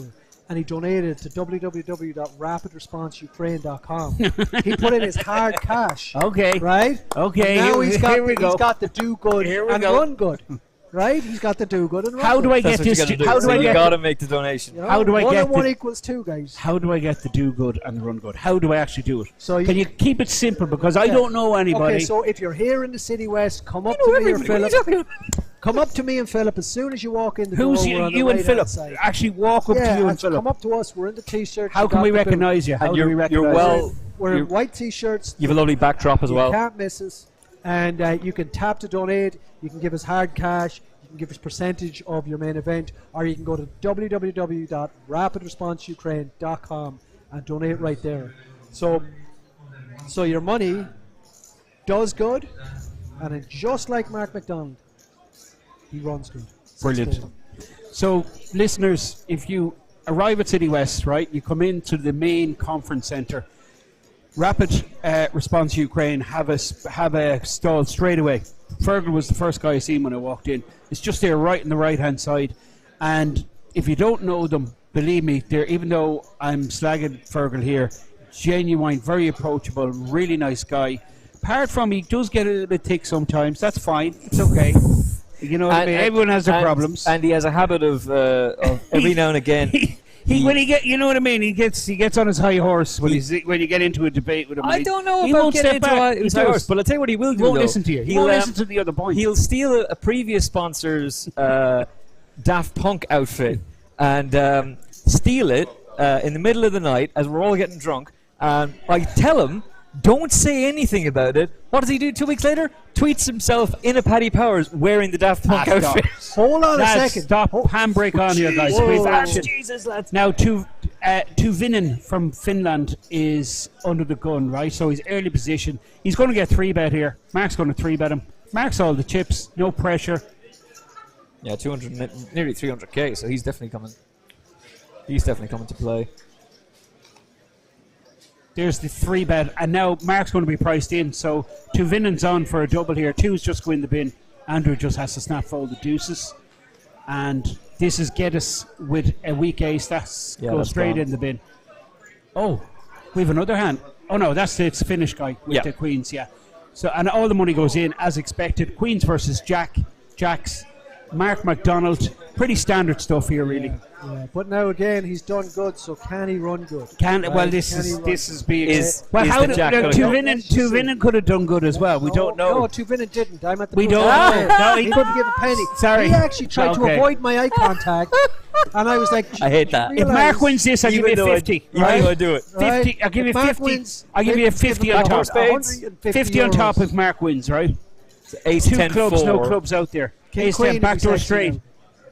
and he donated to www.rapidresponseukraine.com. He put in his hard cash. Okay. Right? Okay. And now he's got the do good Here we and go. run good. Right? He's got the do good and run How good. do I That's get what you this? gotta do. How do So I you get? gotta make the donation. You know, How do I 1 get and 1 the- equals 2, guys. How do I get the do good and the run good? How do I actually do it? So Can you keep it simple, because I don't know anybody. Okay, so if you're here in the City West, come up to me or Philip. Come up to me and Philip as soon as you walk in the door. Who's we're on the you and right-hand Philip? side. Actually, walk up to you and Philip. come up to us. We're in the T-shirt. How can we recognise you? How do we you're recognise well- you? We're in you're- white T-shirts. You have a lovely backdrop as You well. can't miss us. And you can tap to donate. You can give us hard cash. You can give us percentage of your main event. Or you can go to www.rapidresponseukraine.com and donate right there. So your money does good. And then just like Mark McDonald, he runs good. Brilliant. So, listeners, if you arrive at City West, right, you come into the main conference centre. Rapid Response Ukraine have a stall straight away. Fergal was the first guy I seen when I walked in. It's just there, right on the right-hand side. And if you don't know them, believe me, they're, even though I'm slagging Fergal here, genuine, very approachable, really nice guy. apart from he does get a little bit thick sometimes. That's fine. It's okay. You know what I mean? Everyone has their problems. And he has a habit of every now and again. When he get, you know what I mean. He gets on his high horse when you get into a debate with him. I don't know he about won't getting step into back. his high horse, but I'll tell you what he will do. He won't though. listen to you. He won't listen to the other point. He'll steal a previous sponsor's Daft Punk outfit and steal it in the middle of the night as we're all getting drunk. And I tell him, don't say anything about it. What does he do 2 weeks later? Tweets himself in a Paddy Powers wearing the Daft Punk outfit. Hold on a second. Stop. Handbrake on here, guys. Whoa. With action. Jesus, lads. Now, Tuvinen from Finland is under the gun, right? So he's early position. He's going to get 3-bet here. Mark's going to 3-bet him. Mark's all the chips. No pressure. Yeah, 200, nearly 300k. So he's definitely coming. He's definitely coming to play. There's the 3-bet, and now Mark's going to be priced in. So Tuvinen's on for a double here. 2's just go in the bin. Andrew just has to snap fold the deuces, and this is Geddes with a weak ace. That's goes straight gone. in the bin. Oh, we have another hand. Oh no, it's Finnish guy with the queens. Yeah. So and all the money goes in as expected. Queens versus Jacks. Mark McDonald. Pretty standard stuff here, really. Yeah, but now again, he's done good. So can he run good? This is being. How did Jack gonna Tuvinen could have done good as well. We don't know. No, Tuvinen didn't. I'm at the. We don't know. know. He couldn't give a penny. Sorry. He actually tried to avoid my eye contact, and I was like, I hate that. If Mark wins this, I'll give you 50. Right? Do it. 50. I'll give you 50. I'll give you a 50 on top. 50 on top if Mark wins, right? Ace 2 10 clubs, 4. no clubs out there. King Ace Queen 10, if backdoor he's straight. actually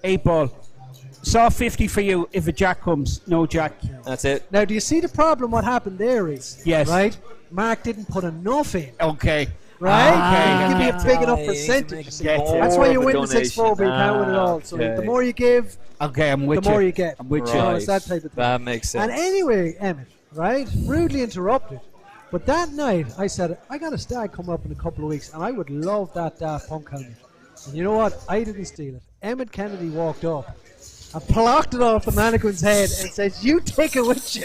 8 ball. Saw 50 for you if a jack comes. No jack. That's it. Now, do you see the problem? What happened there is, Yes. right? Mark didn't put enough in, Okay. right? Give me a big enough You need to make percentage. some Get more it. That's why of you a win the donation. 6-4, but you can't win it all. So Okay. the more you give, Okay, I'm with the you. more you get. I'm with You you. know, Right. it's that type of thing. That makes sense. And anyway, Emmett, right? Rudely interrupted. But that night, I said, I got a stag coming up in a couple of weeks, and I would love that Daft Punk helmet. And you know what? I didn't steal it. Emmett Kennedy walked up and plucked it off the mannequin's head and said, you take it with you.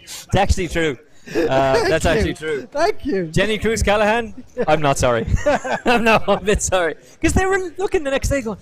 It's actually true. That's actually true. Thank you. Jenny Cruz Callahan, I'm not sorry. I'm a bit sorry. Because they were looking the next day going,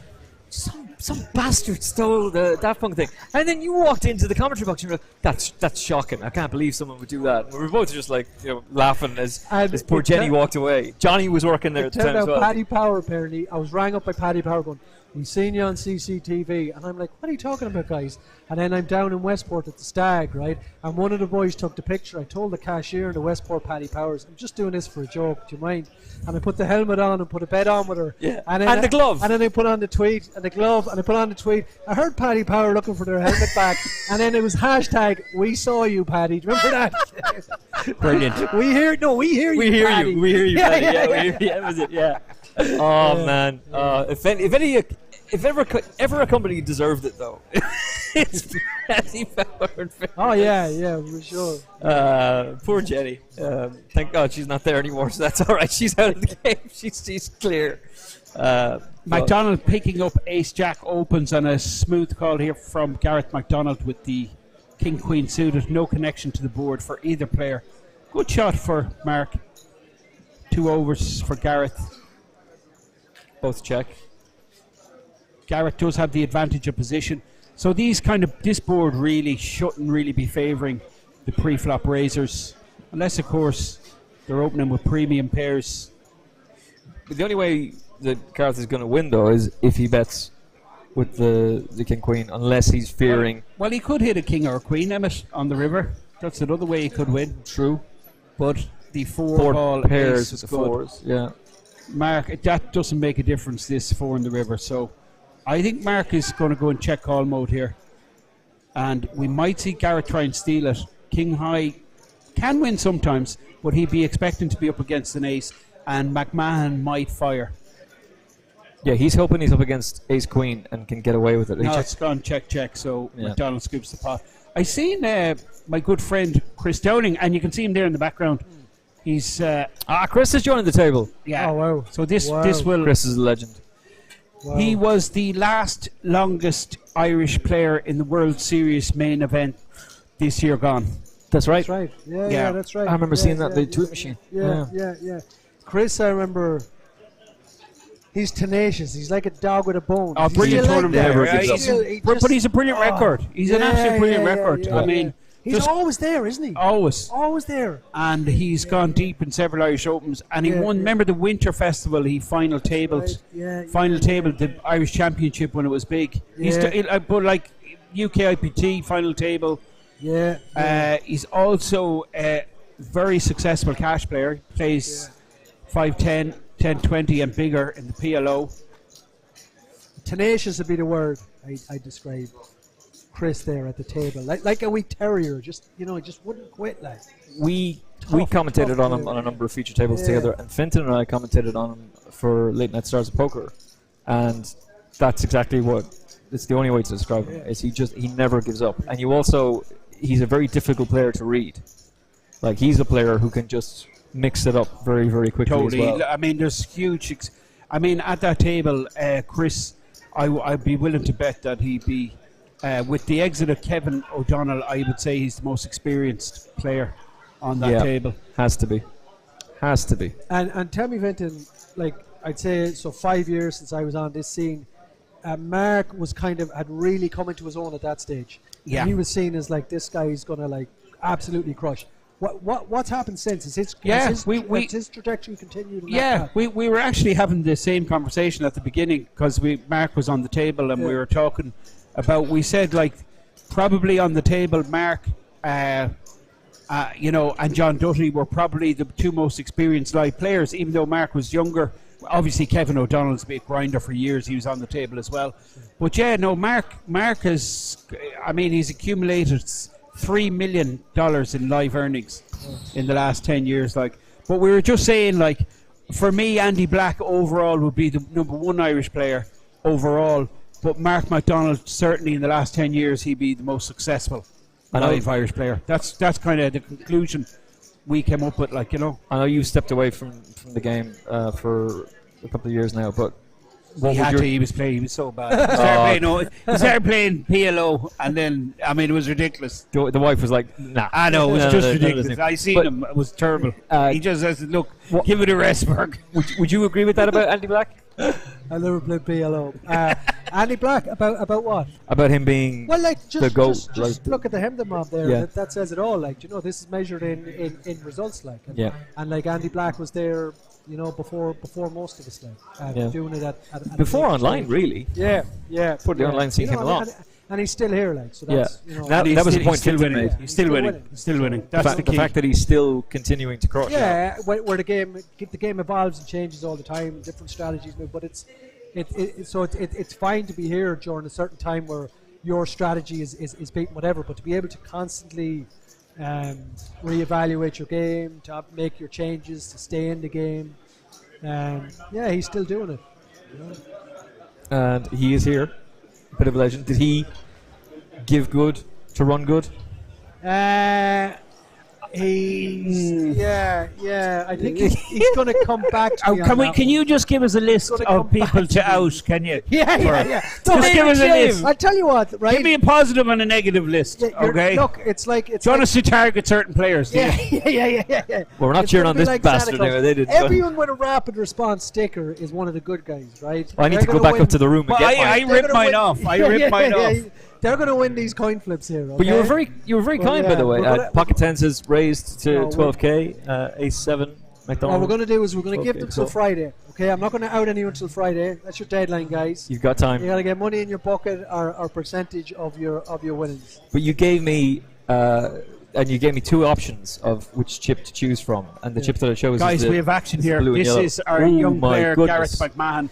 some bastard stole the Daft Punk thing. And then you walked into the commentary box and you're like, that's shocking. I can't believe someone would do that. And we were both just like, laughing as poor Jenny walked away. Johnny was working there at the It time turned as out well. Paddy Power, apparently. I was rang up by Paddy Power going, we've seen you on CCTV. And I'm like, what are you talking about, guys? And then I'm down in Westport at the Stag, right? And one of the boys took the picture. I told the cashier in the Westport, Paddy Powers, I'm just doing this for a joke. Do you mind? And I put the helmet on and put a bet on with her. Yeah. And, then And the glove. And then I put on the tweet and the glove and I put on the tweet. I heard Paddy Power looking for their helmet back. And then it was hashtag, we saw you, Paddy. Do you remember that? Brilliant. We hear you, Paddy. We hear you, Yeah, Paddy. yeah, Yeah, we yeah. hear you. That was it, yeah. Oh, man. If ever a company deserved it, though, it's Paddy Power and Phil. Oh, yeah, for sure. Poor Jenny. Thank God she's not there anymore, so that's all right. She's out of the game. She's clear. McDonald picking up Ace Jack opens on a smooth call here from Gareth McDonald with the King Queen suited. No connection to the board for either player. Good shot for Mark. 2 overs for Gareth. Both check. Gareth does have the advantage of position. So this board really shouldn't really be favouring the pre-flop raisers. Unless, of course, they're opening with premium pairs. But the only way that Gareth is going to win, though, is if he bets with the King Queen, unless he's fearing. Well, he could hit a king or a queen, Emmett, on the river. That's another way he could win. True. But the four ball pairs ace is with good. fours. Yeah. Mark, that doesn't make a difference, this 4 in the river. So I think Mark is going to go in check call mode here. And we might see Gareth try and steal it. King high can win sometimes, but he'd be expecting to be up against an ace. And McMahon might fire. Yeah, he's hoping he's up against Ace Queen and can get away with it. He No, checks. it's gone check. So Yeah. McDonald scoops the pot. I seen my good friend Chris Downing, and you can see him there in the background. He's Chris is joining the table. yeah. Oh, wow. So this Wow. will. Chris is a legend. Wow. He was the longest Irish player in the World Series main event this year gone. That's right. That's right. Yeah, Yeah. that's right. I remember Yeah, seeing that, yeah, the yeah, tweet machine. Yeah. Chris, I remember. He's tenacious. He's like a dog with a bone. Oh, He's brilliant still like tournament that. Never player. gives up. But he's a brilliant record. He's an absolute brilliant record. I mean, he's just always there, isn't he? always. Always there. And he's gone deep in several Irish Opens, and he Yeah, won. yeah. Remember the Winter Festival? He final tabled, Right, yeah, tabled the Irish Championship when it was big. He's Yeah. but like UKIPT final table. Yeah. He's also a very successful cash player. He plays 5-10, 10-20, and bigger in the PLO. Tenacious would be the word I describe Chris there at the table, like a wee terrier. Just he just wouldn't quit. Like We Tough, commentated tough on him player. on a number of feature tables Yeah. together, and Fintan and I commentated on him for Late Night Stars of Poker, and that's exactly what. It's the only way to describe him. Is he never gives up, and he's a very difficult player to read. Like he's a player who can just mix it up very, very quickly Totally. as well. I mean, there's huge. At that table, Chris, I'd be willing to bet that he'd be, with the exit of Kevin O'Donnell, I would say he's the most experienced player on that table. Has to be. and tell me, Vinton, like I'd say so 5 years since I was on this scene. Mark was had really come into his own at that stage. Yeah. And he was seen as like this guy is gonna like absolutely crush. What's happened since? Has his trajectory continued? On that Yeah, path? we were actually having the same conversation at the beginning because Mark was on the table and we were talking about. We said like probably on the table, Mark, and John Dutty were probably the two most experienced live players. Even though Mark was younger, obviously Kevin O'Donnell's been a grinder for years. He was on the table as well. But Mark has. I mean, he's accumulated $3 million in live earnings in the last 10 years. But we were just saying, for me, Andy Black overall would be the number one Irish player overall. But Mark MacDonald, certainly in the last 10 years, he'd be the most successful live Irish player. That's kind of the conclusion we came up with, I know you've stepped away from the game for a couple of years now, but he was so bad. He started playing PLO, and then, it was ridiculous. the wife was like, nah. I know, it was just ridiculous. I seen But, him, it was terrible. He just says, look, What- give it a rest, Berg. Would you agree with that about Andy Black? I never played PLO. Andy Black about what? About him being Well, the GOAT. just look at the Hemden mob there. Yeah. That says it all. This is measured in results. And Andy Black was there, before most of us, doing it at before a big online, stage. really. Yeah. Before the online scene came along. And he's still here, so that's That was the point He's still Fintan winning. made. He's still winning. He's still winning. That's the The key. fact that he's still continuing to crush. Yeah, where the game evolves and changes all the time, different strategies move, but it's fine to be here during a certain time where your strategy is beating whatever, but to be able to constantly reevaluate your game, to make your changes, to stay in the game, he's still doing it. And he is here. A bit of a legend. Did he give good to run good? I think he's going to come back to me on that Can one. you just give us a list gonna of come people back to to me. out, can you? Yeah. Just give us a list. I'll tell you what, right? Give me a positive and a negative list, okay? Look, it's like... Do you want us to target certain players? do you? Yeah. Well, we're not It's cheering gonna on be this like bastard Santa Claus. anyway. They didn't. Everyone with a rapid response sticker is one of the good guys, right? I need They're to go gonna back win. up to the room and But get I mine. ripped mine off. I ripped mine off. They're going to win these coin flips here. But you were okay? very Well, kind, by yeah, the way. we're gonna- Pocket Tens is raised to No, 12k. Ace 7 McDonald. What we're going to do is we're going to give Okay, them till cool. Friday. Okay, I'm not going to out anyone till Friday. That's your deadline, guys. You've got time. You got to get money in your pocket or percentage of your winnings. But you gave me two options of which chip to choose from, and the chip that I chose. Guys, is we have action is the here. blue and This yellow. is our Oh young my player, goodness. Gareth McMahon.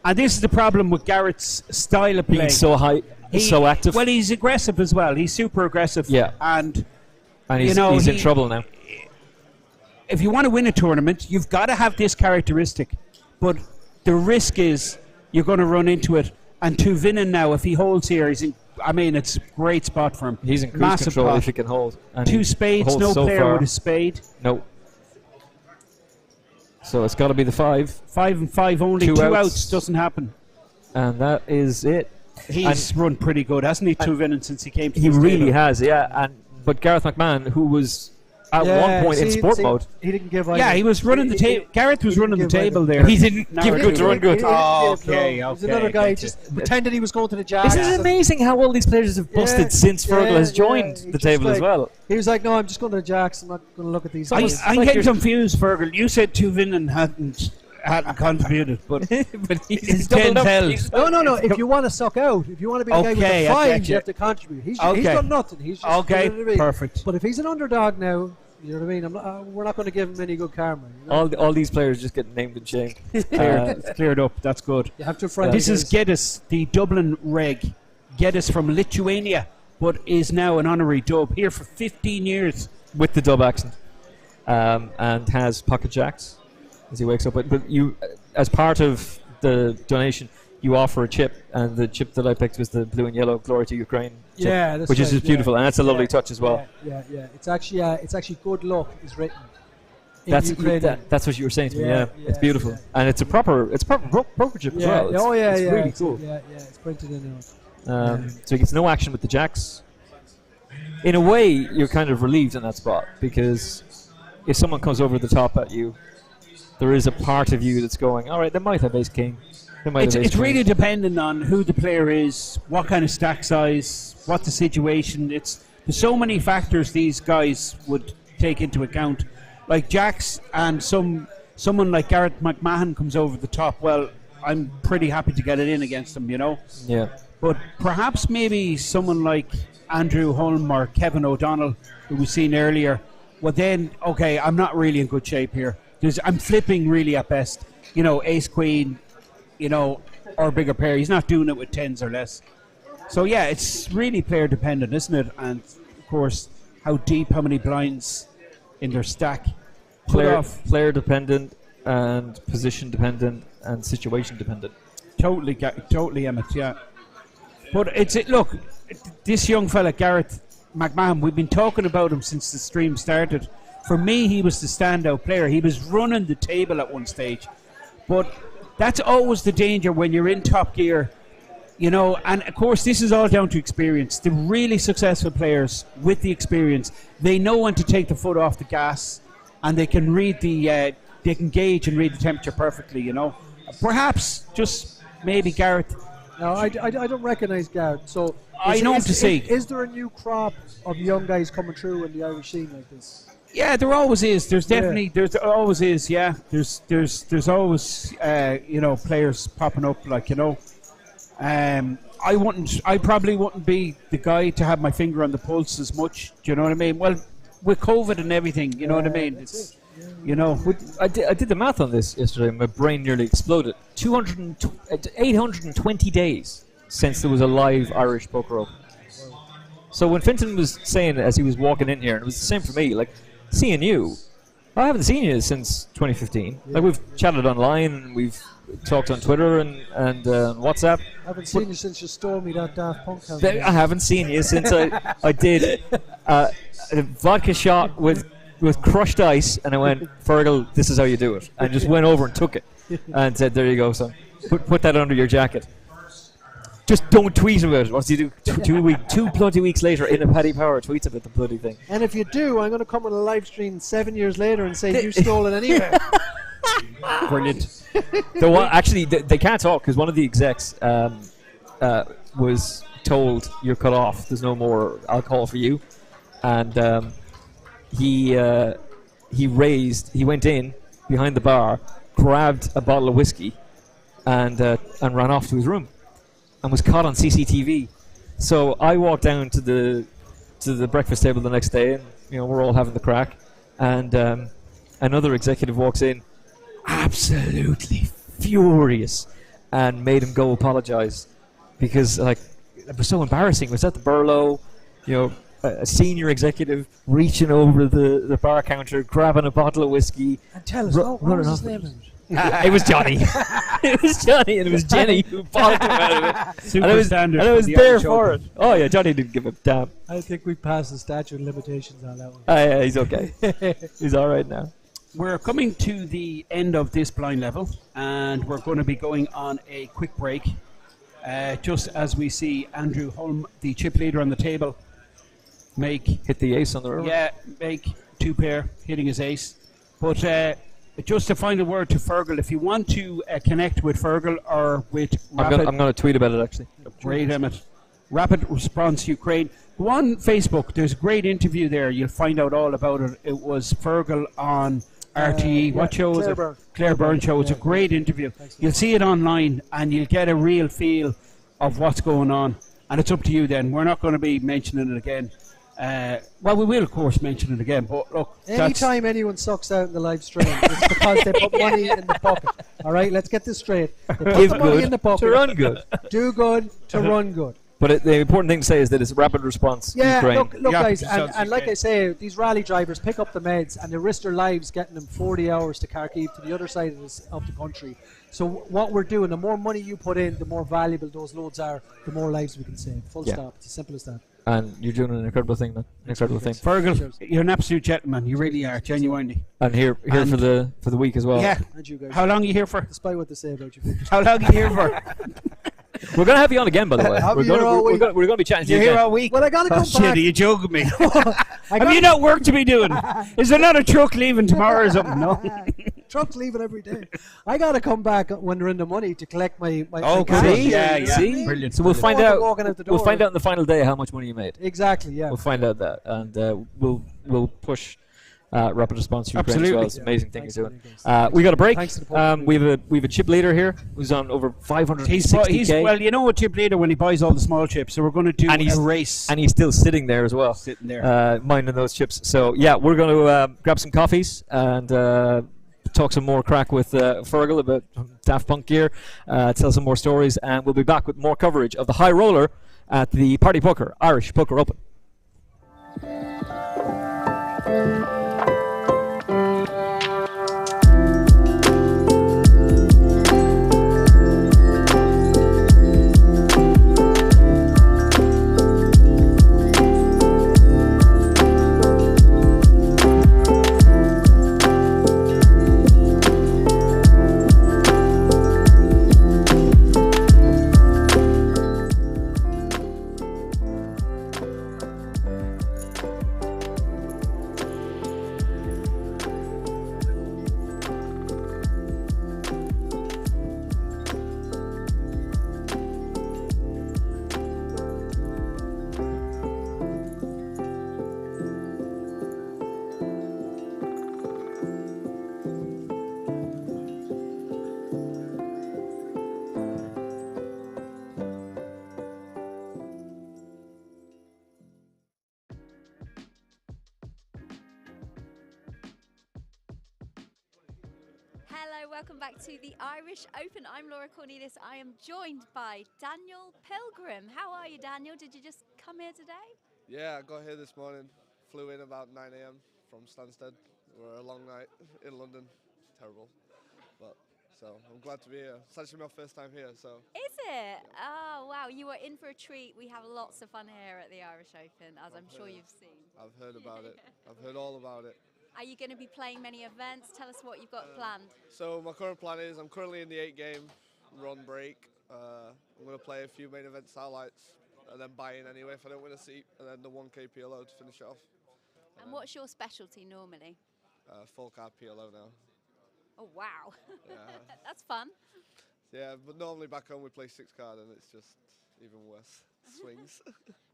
And this is the problem with Garrett's style of play. Being so high, so active. Well, he's aggressive as well. He's super aggressive. Yeah. And and he's in trouble now. if you want to win a tournament, you've got to have this characteristic. But the risk is you're going to run into it. And Tuvinen now, if he holds here, it's a great spot for him. He's in cruise Massive control pot. if he can hold. And Two he spades, holds no so player far. with a spade. No. So it's got to be the 5. 5 and 5 only. Two Two outs. outs doesn't happen. And that is it. He's run pretty good, hasn't he, Tuvinen, since he came to He this really table? has, yeah. And but Gareth McMahon, who was at one point in sport mode. He didn't give. Yeah, he was running the table. Gareth was running the table there. He didn't give good to run good. Okay. There's another guy just pretended he was going to the Jacks. This is amazing how all these players have busted since Fergal has joined the table as well. He was like, no, I'm just going to the Jacks. I'm not going to look at these. I'm getting confused, Fergal. You said Tuvin hadn't contributed, but he's 10 doubled tells. up. No. If you want to suck out, if you want to be the guy with the fives, you have to contribute. He's done nothing. He's just perfect. But if he's an underdog now, you know what I mean? We're not going to give him any good karma. You know? All these players just get named and shamed. It's cleared up. That's good. You have to find This is Geddes, the Dublin reg. Geddes from Lithuania, but is now an honorary dub here for 15 years. With the dub accent. And has pocket jacks as he wakes up. But you, as part of the donation, you offer a chip, and the chip that I picked was the blue and yellow Glory to Ukraine chip, that's which is right, just beautiful, and that's a lovely touch as well. Yeah. It's actually good luck is written. In That's Ukrainian. that's what you were saying to me. Yeah, Yeah, it's beautiful, yeah. and it's a proper poker chip as well. It's really cool. Yeah, it's printed in it. So he gets no action with the jacks. In a way, you're kind of relieved in that spot, because if someone comes over the top at you, there is a part of you that's going, all right, they might have ace king. It's really dependent on who the player is, what kind of stack size, what the situation. There's so many factors these guys would take into account. Like jacks, and someone like Gareth McMahon comes over the top. Well, I'm pretty happy to get it in against them, you know. Yeah. But perhaps maybe someone like Andrew Holm or Kevin O'Donnell, who we've seen earlier. Well, then, okay, I'm not really in good shape here. I'm flipping really at best. You know, ace queen, you know, or bigger pair. He's not doing it with tens or less. So yeah, it's really player dependent, isn't it? And of course, how deep, how many blinds in their stack. Player dependent and position dependent and situation dependent. Totally, Emmett. Yeah. But look, this young fella Gareth McMahon. We've been talking about him since the stream started. For me, he was the standout player. He was running the table at one stage, but that's always the danger when you're in top gear, you know. And of course, this is all down to experience. The really successful players with the experience, they know when to take the foot off the gas, and they can read they can gauge and read the temperature perfectly. You know, perhaps just maybe Gareth. No, I don't recognise Gareth. So I know him to see. Is there a new crop of young guys coming through in the Irish scene like this? Yeah, there always is. There's always is. Yeah, there's always you know, players popping up, like, you know. I probably wouldn't be the guy to have my finger on the pulse as much. Do you know what I mean? Well, with COVID and everything, you know what I mean. It's you know. I did the math on this yesterday. My brain nearly exploded. 820 days since there was a live Irish Poker Open. So when Fintan was saying as he was walking in here, and it was the same for me, like, seeing you, I haven't seen you since 2015. Like, we've chatted online and we've talked on Twitter and WhatsApp. I haven't seen you since you stole me that Daft Punk house. I haven't seen you since I did a vodka shot with crushed ice, and I went, Fergal, this is how you do it, and just went over and took it and said, there you go, son. Put that under your jacket. Just don't tweet about it. Once you do, 2 bloody weeks later, in a Paddy Power tweets about the bloody thing. And if you do, I'm going to come on a live stream 7 years later and say you stole it anyway. Brilliant. Actually, they can't talk because one of the execs was told, you're cut off. There's no more alcohol for you. And he went in behind the bar, grabbed a bottle of whiskey, and ran off to his room, and was caught on CCTV. So I walked down to the breakfast table the next day, and we're all having the crack, and another executive walks in, absolutely furious, and made him go apologize because it was so embarrassing. It was at the Burlow, a senior executive reaching over the bar counter, grabbing a bottle of whiskey. And tell us, what was his name? It was Johnny. It was Johnny, and it was Jenny who bought him out of it. Super standard. And I was there for it. Oh yeah, Johnny didn't give a damn. I think we passed the statute of limitations on that one. Yeah, he's okay. He's all right now. We're coming to the end of this blind level, and we're going to be going on a quick break. Just as we see Andrew Holm, the chip leader, on the table. make Hit the ace on the river. Yeah, make 2 pair, hitting his ace. But just a final word to Fergal, if you want to connect with Fergal or with Rapid, I'm going to tweet about it actually. great Emmett, Rapid Response Ukraine, go on Facebook. There's a great interview there. You'll find out all about it. It was Fergal on RTE. What show was it? Claire Byrne show. It's a great interview. You'll see it online and you'll get a real feel of what's going on. And it's up to you then. We're not going to be mentioning it again. Well, we will, of course, mention it again, but look... Anytime anyone sucks out in the live stream, it's because they put money in the bucket. All right, let's get this straight. They put Give the money good in the bucket. to run good. Do good to run good. But the important thing to say is that it's Rapid Response Yeah, Ukraine. look Yeah, guys, sounds and like okay. I say, these rally drivers pick up the meds and they risk their lives getting them 40 hours to Kharkiv, to the other side of the country. So what we're doing, the more money you put in, the more valuable those loads are, the more lives we can save. Full Yeah. stop. It's as simple as that. And you're doing an incredible thing, man. An incredible thing. Fergal, you're an absolute gentleman. You really are, genuinely. And here And- for the week as well. Yeah. And you guys. How long are you here for? Despite what they say about you. How long are you here for? We're going to have you on again, by the way. Have We're you going here all week? to be chatting to You're you here again. all week? Well, I gotta come Shit, back. are you joking me? I Have got you not work to be doing? Is there not a truck leaving tomorrow or something? No. trucks leaving every day. I gotta come back when they're in the money to collect my Oh, cash. see? yeah. See? Brilliant. So we'll Before find they're out. walking out the We'll door. find out on the final day how much money you made. Exactly, yeah. We'll find out that, and we'll push Rapid Response Ukraine as well. Absolutely. It's an amazing thing Thanks you're a doing. million, guys. We got a break. Thanks to the public. We have a chip leader here who's on over 560k, He's well, you know what chip leader when he buys all the small chips, so we're going to do And he's- a race. and he's still sitting there as well, Sitting there. minding those chips. So yeah, we're going to grab some coffees and talk some more crack with Fergal about Daft Punk gear, tell some more stories, and we'll be back with more coverage of the High Roller at the Party Poker Irish Poker Open. Hello, welcome back to the Irish Open. I'm Laura Cornelius. I am joined by Daniel Pilgrim. How are you, Daniel? Did you just come here today? Yeah, I got here this morning. Flew in about 9 a.m. from Stansted. We're a long night in London. Terrible. But so I'm glad to be here. It's actually my first time here, so Is it? Oh, wow. You are in for a treat. We have lots of fun here at the Irish Open, as I'm sure you've seen. I've heard about it. I've heard all about it. Are you going to be playing many events? Tell us what you've got planned. So my current plan is I'm currently in the 8-game run break. I'm going to play a few main events highlights and then buy in anyway if I don't win a seat, and then the 1K PLO to finish it off. And what's your specialty normally? Full card PLO now. Oh, wow. Yeah. That's fun. Yeah, but normally back home we play 6 card and it's just even worse. Swings.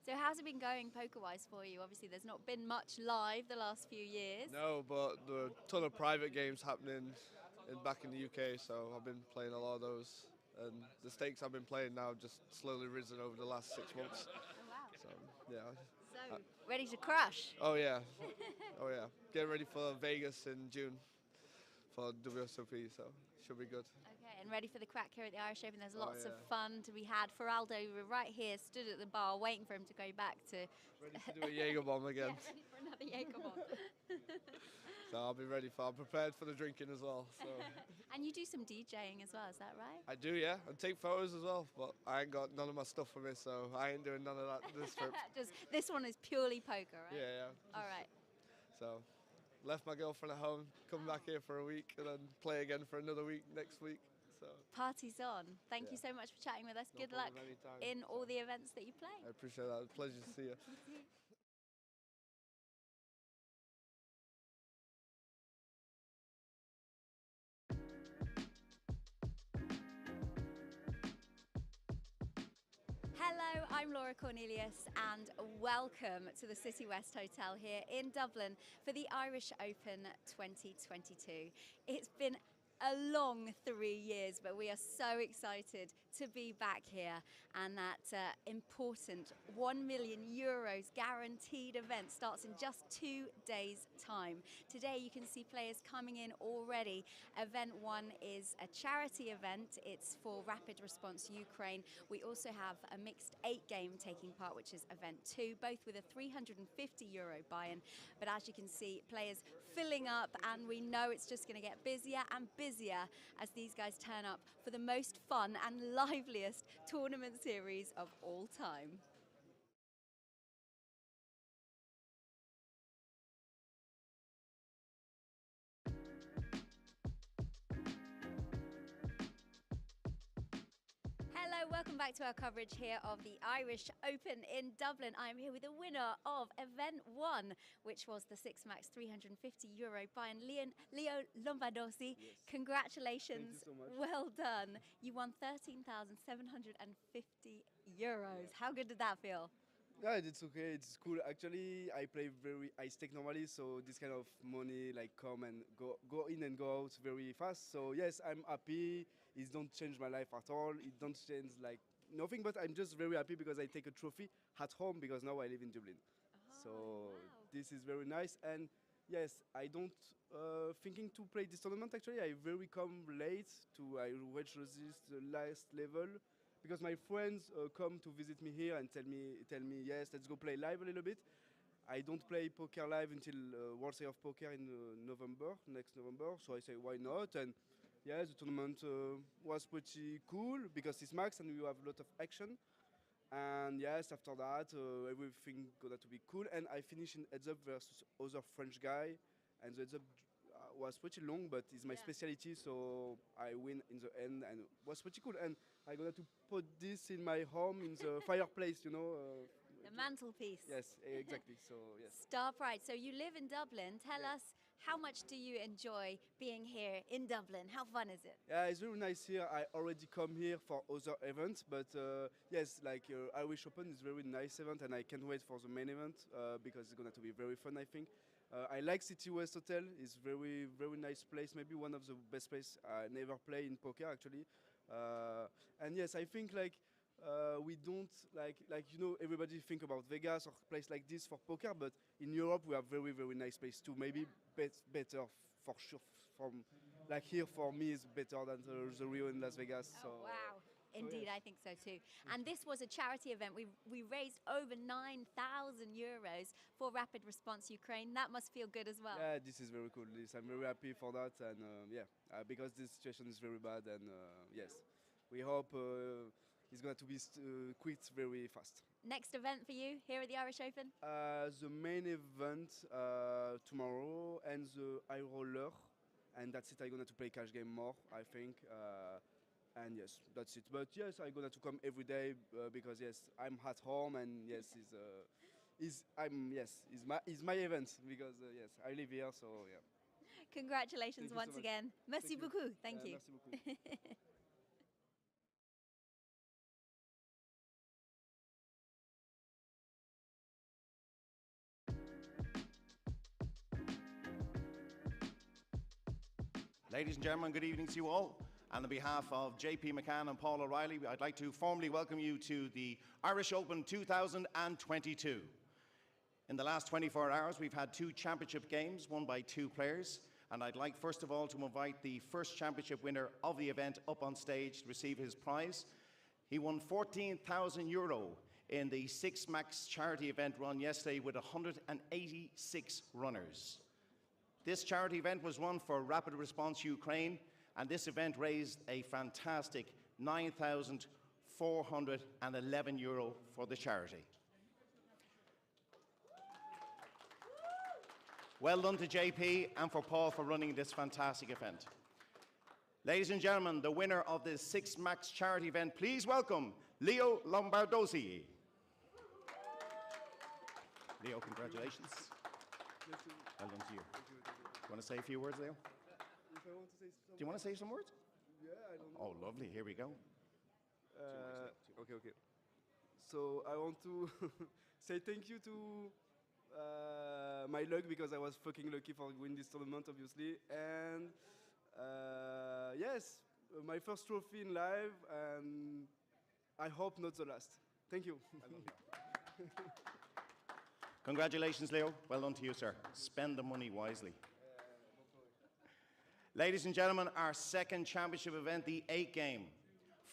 So how's it been going poker-wise for you? Obviously, there's not been much live the last few years. No, but there are a ton of private games happening back in the UK, so I've been playing a lot of those. And the stakes I've been playing now have just slowly risen over the last 6 months. Oh, wow. So, yeah. So, ready to crush? Oh, yeah. Oh, yeah. Getting ready for Vegas in June for WSOP, so should be good. Okay, and ready for the crack here at the Irish Open. There's Oh, lots of yeah. fun to be had. Feraldo, we're right here, stood at the bar, waiting for him to go back to... Ready to do a Jaeger bomb again. Yeah, ready for another Jaeger bomb. So I'll be ready I'm prepared for the drinking as well. So And you do some DJing as well, is that right? I do, yeah, and take photos as well, but I ain't got none of my stuff for me, so I ain't doing none of that this trip. Just this one is purely poker, right? Yeah, yeah. All right. So, left my girlfriend at home, come back here for a week, and then play again for another week next week. So, Party's on. Thank you Yeah. so much for chatting with us. no Good luck problem anytime. in all the events that you play. I appreciate that. Pleasure to see you. I'm Laura Cornelius and welcome to the City West Hotel here in Dublin for the Irish Open 2022. It's been a long 3 years, but we are so excited to be back here, and that important €1 million guaranteed event starts in just 2 days' time. Today you can see players coming in already. Event 1 is a charity event. It's for Rapid Response Ukraine. We also have a mixed 8 game taking part, which is event 2, both with a €350 buy-in. But as you can see, players filling up, and we know it's just going to get busier and busier as these guys turn up for the most fun and liveliest tournament series of all time. Hello, welcome back to our coverage here of the Irish Open in Dublin. I'm here with the winner of Event 1, which was the Six Max €350 buy-in, Leo Lombardosi. Yes. Congratulations. Thank you so much. Well done. You won €13,750. How good did that feel? Yeah, it's okay. It's cool. Actually, I play very high stake normally, so this kind of money like come and go in and go out very fast. So yes, I'm happy. It don't change my life at all. It don't change like nothing. But I'm just very happy because I take a trophy at home because now I live in Dublin. So wow. this is very nice. And yes, I don't thinking to play this tournament. Actually, I very come late to I reach the last level. Because my friends come to visit me here and tell me, yes, let's go play live a little bit. I don't play poker live until World Series of Poker in next November. So I say, why not? And yeah, the tournament was pretty cool because it's max and we have a lot of action. And yes, after that, everything got to be cool. And I finished in heads up versus other French guy, and the heads up was pretty long, but it's my specialty, so I win in the end, and it was pretty cool. And I got to put this in my home in the fireplace, you know. The mantelpiece. Yes, exactly. So yes. Star Pride. So you live in Dublin. Tell us, how much do you enjoy being here in Dublin? How fun is it? Yeah, it's really nice here. I already come here for other events, but yes, like Irish Open is a very nice event, and I can't wait for the main event because it's going to be very fun, I think. I like City West Hotel. It's very, very nice place. Maybe one of the best places I never play in poker, actually. And yes, I think like we don't like you know, everybody think about Vegas or place like this for poker, but in Europe we have very, very nice place too. Maybe better for sure. From like here for me is better than the Rio in Las Vegas. Oh, so wow. Indeed, yes. I think so too. And this was a charity event. We raised over €9,000 for Rapid Response Ukraine. That must feel good as well. Yeah, this is very cool. I'm very happy for that, and because this situation is very bad, and yes, we hope it's going to be quit very fast. Next event for you here at the Irish Open? The main event tomorrow and the HighRoller, and that's it. I'm going to play cash game more, I think. And yes, that's it. But yes, I'm gonna to come every day because yes, I'm at home, and yes, it's my event because yes, I live here, so yeah. Congratulations once again. Merci beaucoup. Thank you. Merci beaucoup. Ladies and gentlemen, good evening to you all. And on behalf of JP McCann and Paul O'Reilly, I'd like to formally welcome you to the Irish Open 2022. In the last 24 hours, we've had 2 championship games won by 2 players. And I'd like, first of all, to invite the first championship winner of the event up on stage to receive his prize. He won €14,000 in the Six Max charity event run yesterday with 186 runners. This charity event was run for Rapid Response Ukraine, and this event raised a fantastic €9,411 for the charity. Well done to JP and for Paul for running this fantastic event. Ladies and gentlemen, the winner of the Six Max charity event, please welcome Leo Lombardosi. Leo, congratulations. Well done to you. You want to say a few words, Leo? If I want to say something. Do you want to say some words? Yeah, I don't know. Oh, lovely. Here we go. Okay. So I want to say thank you to my luck, because I was fucking lucky for winning this tournament, obviously. And yes, my first trophy in live, and I hope not the last. Thank you. Congratulations, Leo. Well done to you, sir. Spend the money wisely. Ladies and gentlemen, our second championship event, the 8 game,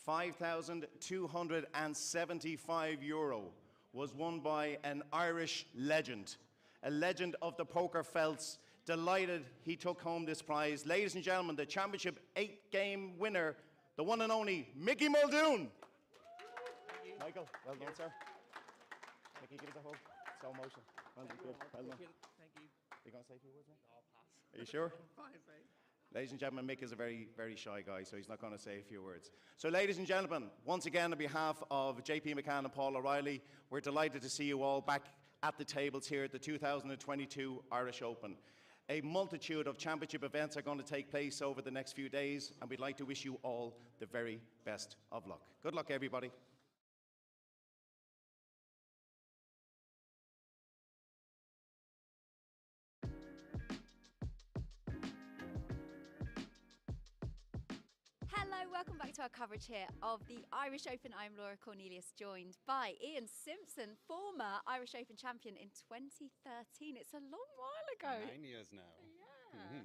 €5,275, was won by an Irish legend, a legend of the poker felts. Delighted he took home this prize. Ladies and gentlemen, the championship 8 game winner, the one and only Mickey Muldoon. Michael, well done, sir. Mickey, give us a hug. Slow motion. Well done. Good. Well done. Thank you. You going to say a few words, mate? I'll pass. Are you sure? Fine, mate. Ladies and gentlemen, Mick is a very, very shy guy, so he's not going to say a few words. So, ladies and gentlemen, once again, on behalf of JP McCann and Paul O'Reilly, we're delighted to see you all back at the tables here at the 2022 Irish Open. A multitude of championship events are going to take place over the next few days, and we'd like to wish you all the very best of luck. Good luck, everybody. Hello, welcome back to our coverage here of the Irish Open. I'm Laura Cornelius, joined by Ian Simpson, former Irish Open champion in 2013. It's a long while ago. 9 years now. Yeah.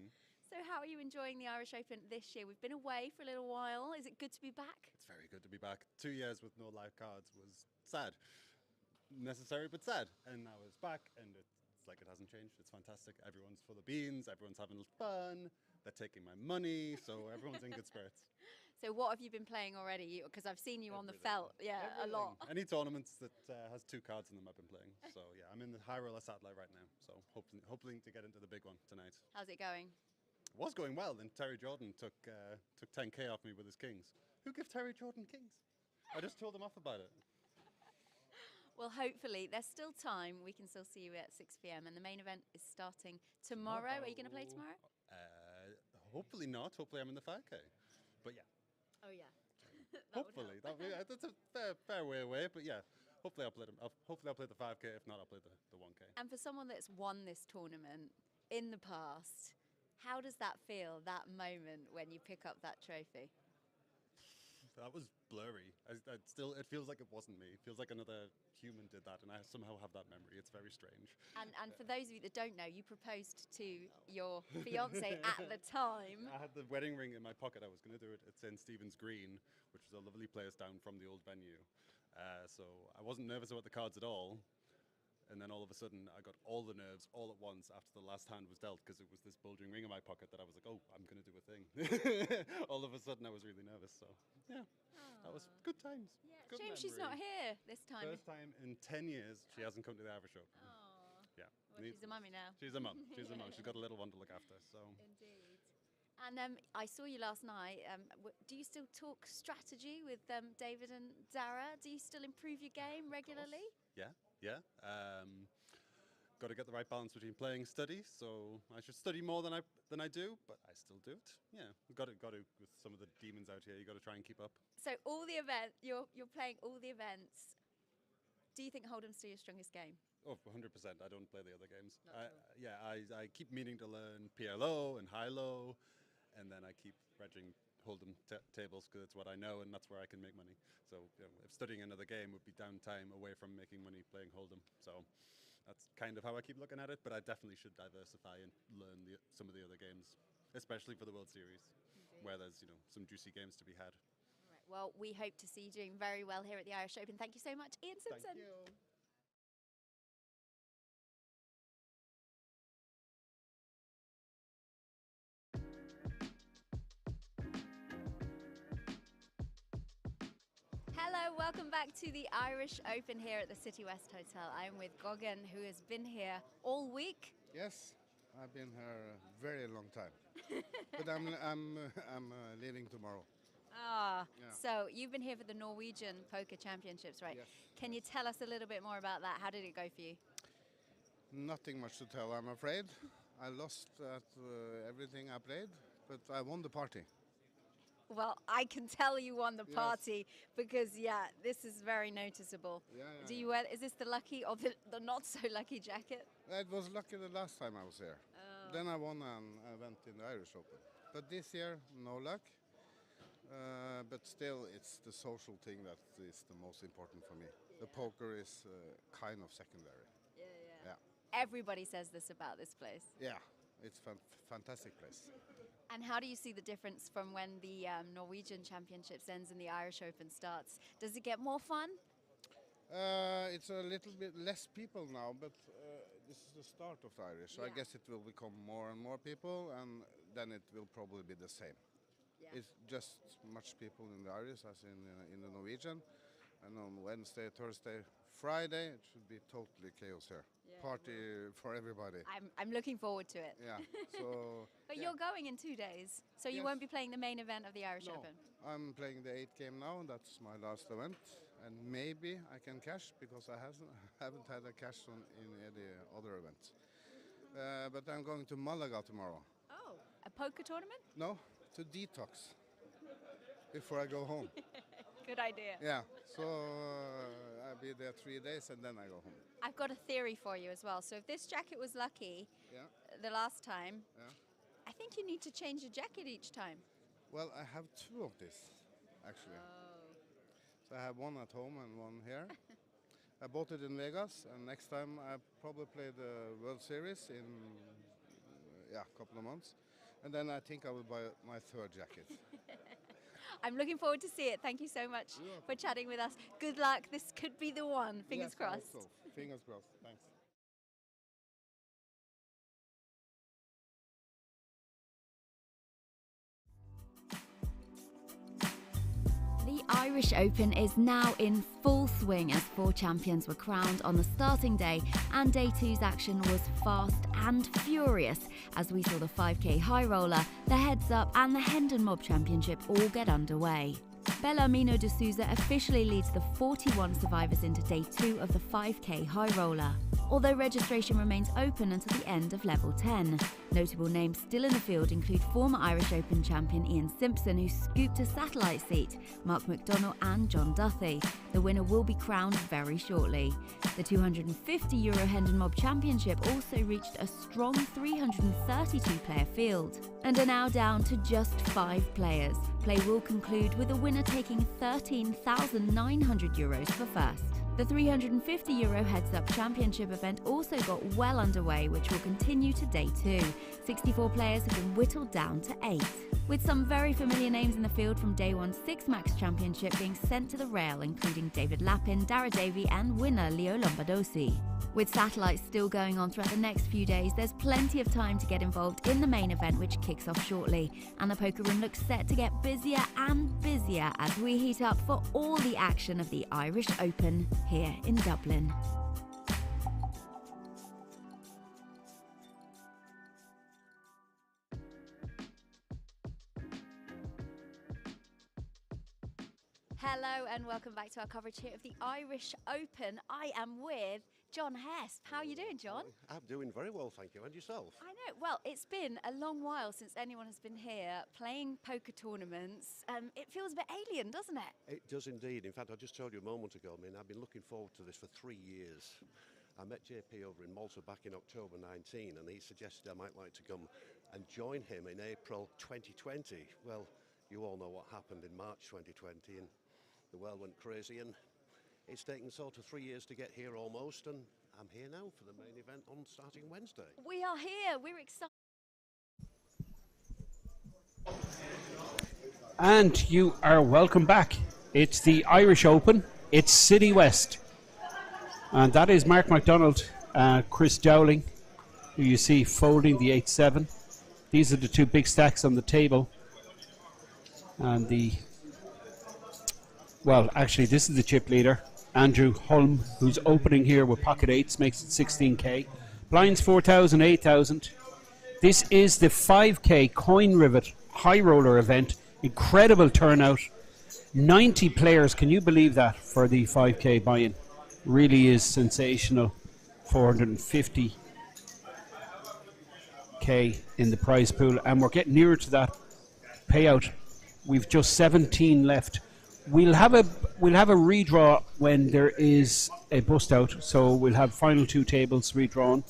So how are you enjoying the Irish Open this year? We've been away for a little while. Is it good to be back? It's very good to be back. 2 years with no live cards was sad. Necessary, but sad. And now it's back, and it's like it hasn't changed. It's fantastic. Everyone's full of beans. Everyone's having fun. They're taking my money, so everyone's in good spirits. So what have you been playing already? Because I've seen you on the felt, a lot. Any tournaments that has 2 cards in them, I've been playing. So yeah, I'm in the HighRoller satellite right now. So hoping to get into the big one tonight. How's it going? It was going well, then Terry Jordan took 10k off me with his kings. Who gives Terry Jordan kings? I just told him off about it. Well, hopefully, there's still time. We can still see you at 6 p.m. and the main event is starting tomorrow. Are you going to play tomorrow? Hopefully not. Hopefully I'm in the 5k. But yeah. Oh, yeah. Hopefully. That's a fair way away, but yeah. Hopefully I'll play them. Hopefully I'll play the 5k. If not, I'll play the 1k. And for someone that's won this tournament in the past, how does that feel, that moment when you pick up that trophy? That was blurry. It feels like it wasn't me. It feels like another human did that, and I somehow have that memory. It's very strange. And for those of you that don't know, you proposed to your fiancée at the time. I had the wedding ring in my pocket. I was going to do it at St. Stephen's Green, which is a lovely place down from the old venue. So I wasn't nervous about the cards at all. And then all of a sudden, I got all the nerves all at once after the last hand was dealt, because it was this bulging ring in my pocket that I was like, oh, I'm going to do a thing. All of a sudden, I was really nervous. So, yeah, that was good times. Yeah, good shame memory. she's not here this time. First time in 10 years she hasn't come to the Irish Open. Oh. Yeah. Well, she's a mummy now. She's a mum. She's a mum. She's got a little one to look after. So. Indeed. And I saw you last night. Do you still talk strategy with David and Dara? Do you still improve your game regularly? Yeah. Got to get the right balance between playing and study. So I should study more than I do, but I still do it. Yeah, got to with some of the demons out here. You got to try and keep up. So all the events, you're playing all the events. Do you think Hold'em's still your strongest game? Oh, 100%. I don't play the other games. I keep meaning to learn PLO and high-low, and then I keep regging Hold'em tables because it's what I know and that's where I can make money. So if studying another game would be downtime away from making money playing Hold'em. So that's kind of how I keep looking at it, but I definitely should diversify and learn some of the other games, especially for the World Series, where there's some juicy games to be had. All right. Well, we hope to see you doing very well here at the Irish Open. Thank you so much, Ian Simpson. Thank you. Hello, welcome back to the Irish Open here at the City West Hotel. I'm with Gogan, who has been here all week. Yes, I've been here a very long time, but I'm leaving tomorrow. Ah, Yeah. So you've been here for the Norwegian Poker Championships, right? Yes. Can you tell us a little bit more about that? How did it go for you? Nothing much to tell, I'm afraid. I lost at everything I played, but I won the party. Well, I can tell you won the party because, yeah, this is very noticeable. Do you wear, is this the lucky or the not so lucky jacket? It was lucky the last time I was here. Then I won an event in the Irish Open. But this year, no luck. But still, it's the social thing that is the most important for me. The poker is kind of secondary. Yeah. Everybody says this about this place. Yeah, it's a fantastic place. And how do you see the difference from when the Norwegian Championships ends and the Irish Open starts? Does it get more fun? It's a little bit less people now, but this is the start of the Irish. So I guess it will become more and more people, and then it will probably be the same. It's just much people in the Irish as in the Norwegian. And on Wednesday, Thursday, Friday, it should be totally chaos here. Party for everybody. I'm looking forward to it. Yeah. So. But you're going in 2 days, so you won't be playing the main event of the Irish Open. I'm playing the 8th game now, and that's my last event. And maybe I can cash because I haven't had a cash in any other event. But I'm going to Malaga tomorrow. Oh, a poker tournament? No, to detox before I go home. Good idea. Yeah, so I'll be there 3 days and then I go home. I've got a theory for you as well. So if this jacket was lucky the last time, I think you need to change your jacket each time. Well, I have 2 of this, actually. So I have one at home and one here. I bought it in Vegas, and next time I probably play the World Series in a couple of months. And then I think I will buy my 3rd jacket. I'm looking forward to see it. Thank you so much for chatting with us. Good luck. This could be the one. Fingers crossed. I hope so. Fingers crossed. Thanks. The Irish Open is now in full swing as 4 champions were crowned on the starting day, and day 2's action was fast and furious as we saw the 5k HighRoller, the Heads Up and the Hendon Mob Championship all get underway. Bellarmino de Souza officially leads the 41 survivors into day 2 of the 5k HighRoller, although registration remains open until the end of level 10. Notable names still in the field include former Irish Open champion Ian Simpson, who scooped a satellite seat, Mark McDonnell and John Duthie. The winner will be crowned very shortly. The €250 Hendon Mob Championship also reached a strong 332-player field and are now down to just 5 players. Play will conclude with the winner taking €13,900 for first. The €350 Heads Up Championship event also got well underway, which will continue to day 2. 64 players have been whittled down to 8, with some very familiar names in the field from day 1's 6 Max Championship being sent to the rail, including David Lappin, Dara Davey and winner Leo Lombardosi. With satellites still going on throughout the next few days, there's plenty of time to get involved in the main event, which kicks off shortly, and the poker room looks set to get busier and busier as we heat up for all the action of the Irish Open here in Dublin. Hello and welcome back to our coverage here of the Irish Open. I am with John Hesp. How are you doing, John? I'm doing very well, thank you. And yourself? I know. Well, it's been a long while since anyone has been here playing poker tournaments. It feels a bit alien, doesn't it? It does indeed. In fact, I just told you a moment ago, I mean, I've been looking forward to this for 3 years. I met JP over in Malta back in October 19, and he suggested I might like to come and join him in April 2020. Well, you all know what happened in March 2020, and the world went crazy, and it's taken sort of 3 years to get here almost, and I'm here now for the main event on starting Wednesday. We are here. We're excited. And you are welcome back. It's the Irish Open. It's City West. And that is Mark MacDonald, Chris Dowling, who you see folding the 8-7. These are the 2 big stacks on the table. And well, actually, this is the chip leader, Andrew Holm, who's opening here with pocket 8s, makes it 16k. Blinds 4,000, 8,000. This is the 5k Coin Rivet HighRoller event. Incredible turnout. 90 players, can you believe that, for the 5k buy-in? Really is sensational. 450k in the prize pool, and we're getting nearer to that payout We've just 17 left. We'll have a redraw when there is a bust out. So we'll have final 2 tables redrawn.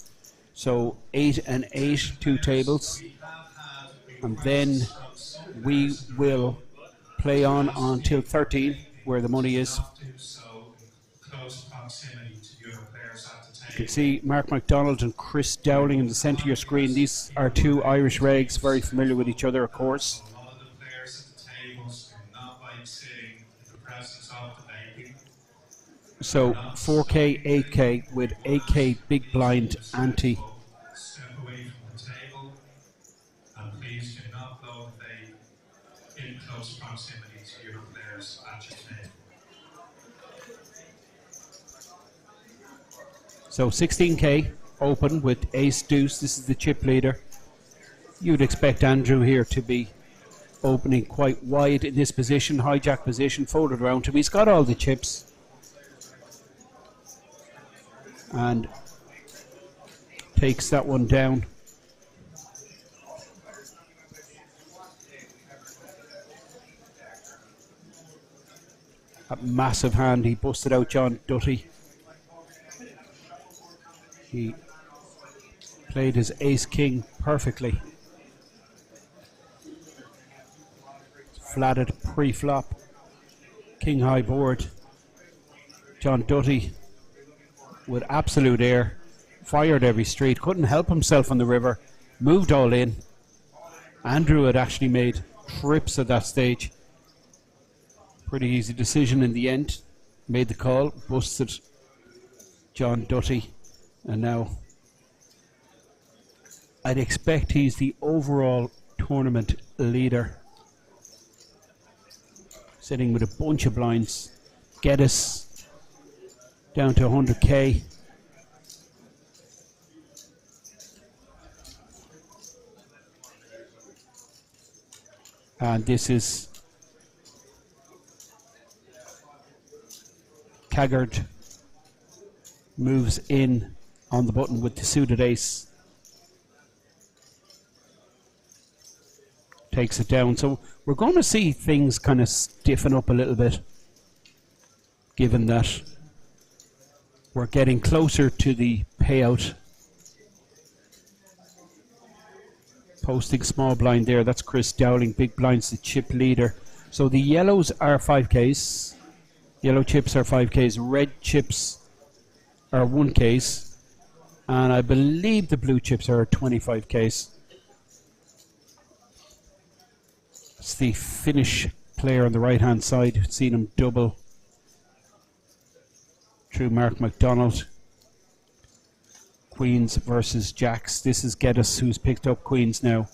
So 8 and 8, 2 tables, and then we will play on until 13, where the money is. You can see Mark MacDonald and Chris Dowling in the centre of your screen. These are 2 Irish regs, very familiar with each other, of course. So 4K, 8K with 8K big blind ante. Step away from the table, and please do not blow the vape in close proximity to your players at your table. So 16K open with ace deuce. This is the chip leader. You'd expect Andrew here to be opening quite wide in this position, hijack position, folded around to him. He's got all the chips. And takes that one down. A massive hand. He busted out John Dutty. He played his ace-king perfectly. Flatted pre-flop. King-high board. John Dutty with absolute air. Fired every street. Couldn't help himself on the river. Moved all in. Andrew had actually made trips at that stage. Pretty easy decision in the end. Made the call. Busted John Dutty. And now I'd expect he's the overall tournament leader. Sitting with a bunch of blinds. Geddes down to 100K. And this is Taggart moves in on the button with the suited ace. Takes it down. So we're going to see things kind of stiffen up a little bit, given that we're getting closer to the payout. Posting small blind there. That's Chris Dowling. Big blind's the chip leader. So the yellows are 5Ks. Yellow chips are 5Ks. Red chips are 1Ks. And I believe the blue chips are 25Ks. It's the Finnish player on the right hand side. Seen him double through Mark MacDonald. Queens versus Jacks. This is Geddes, who's picked up Queens now.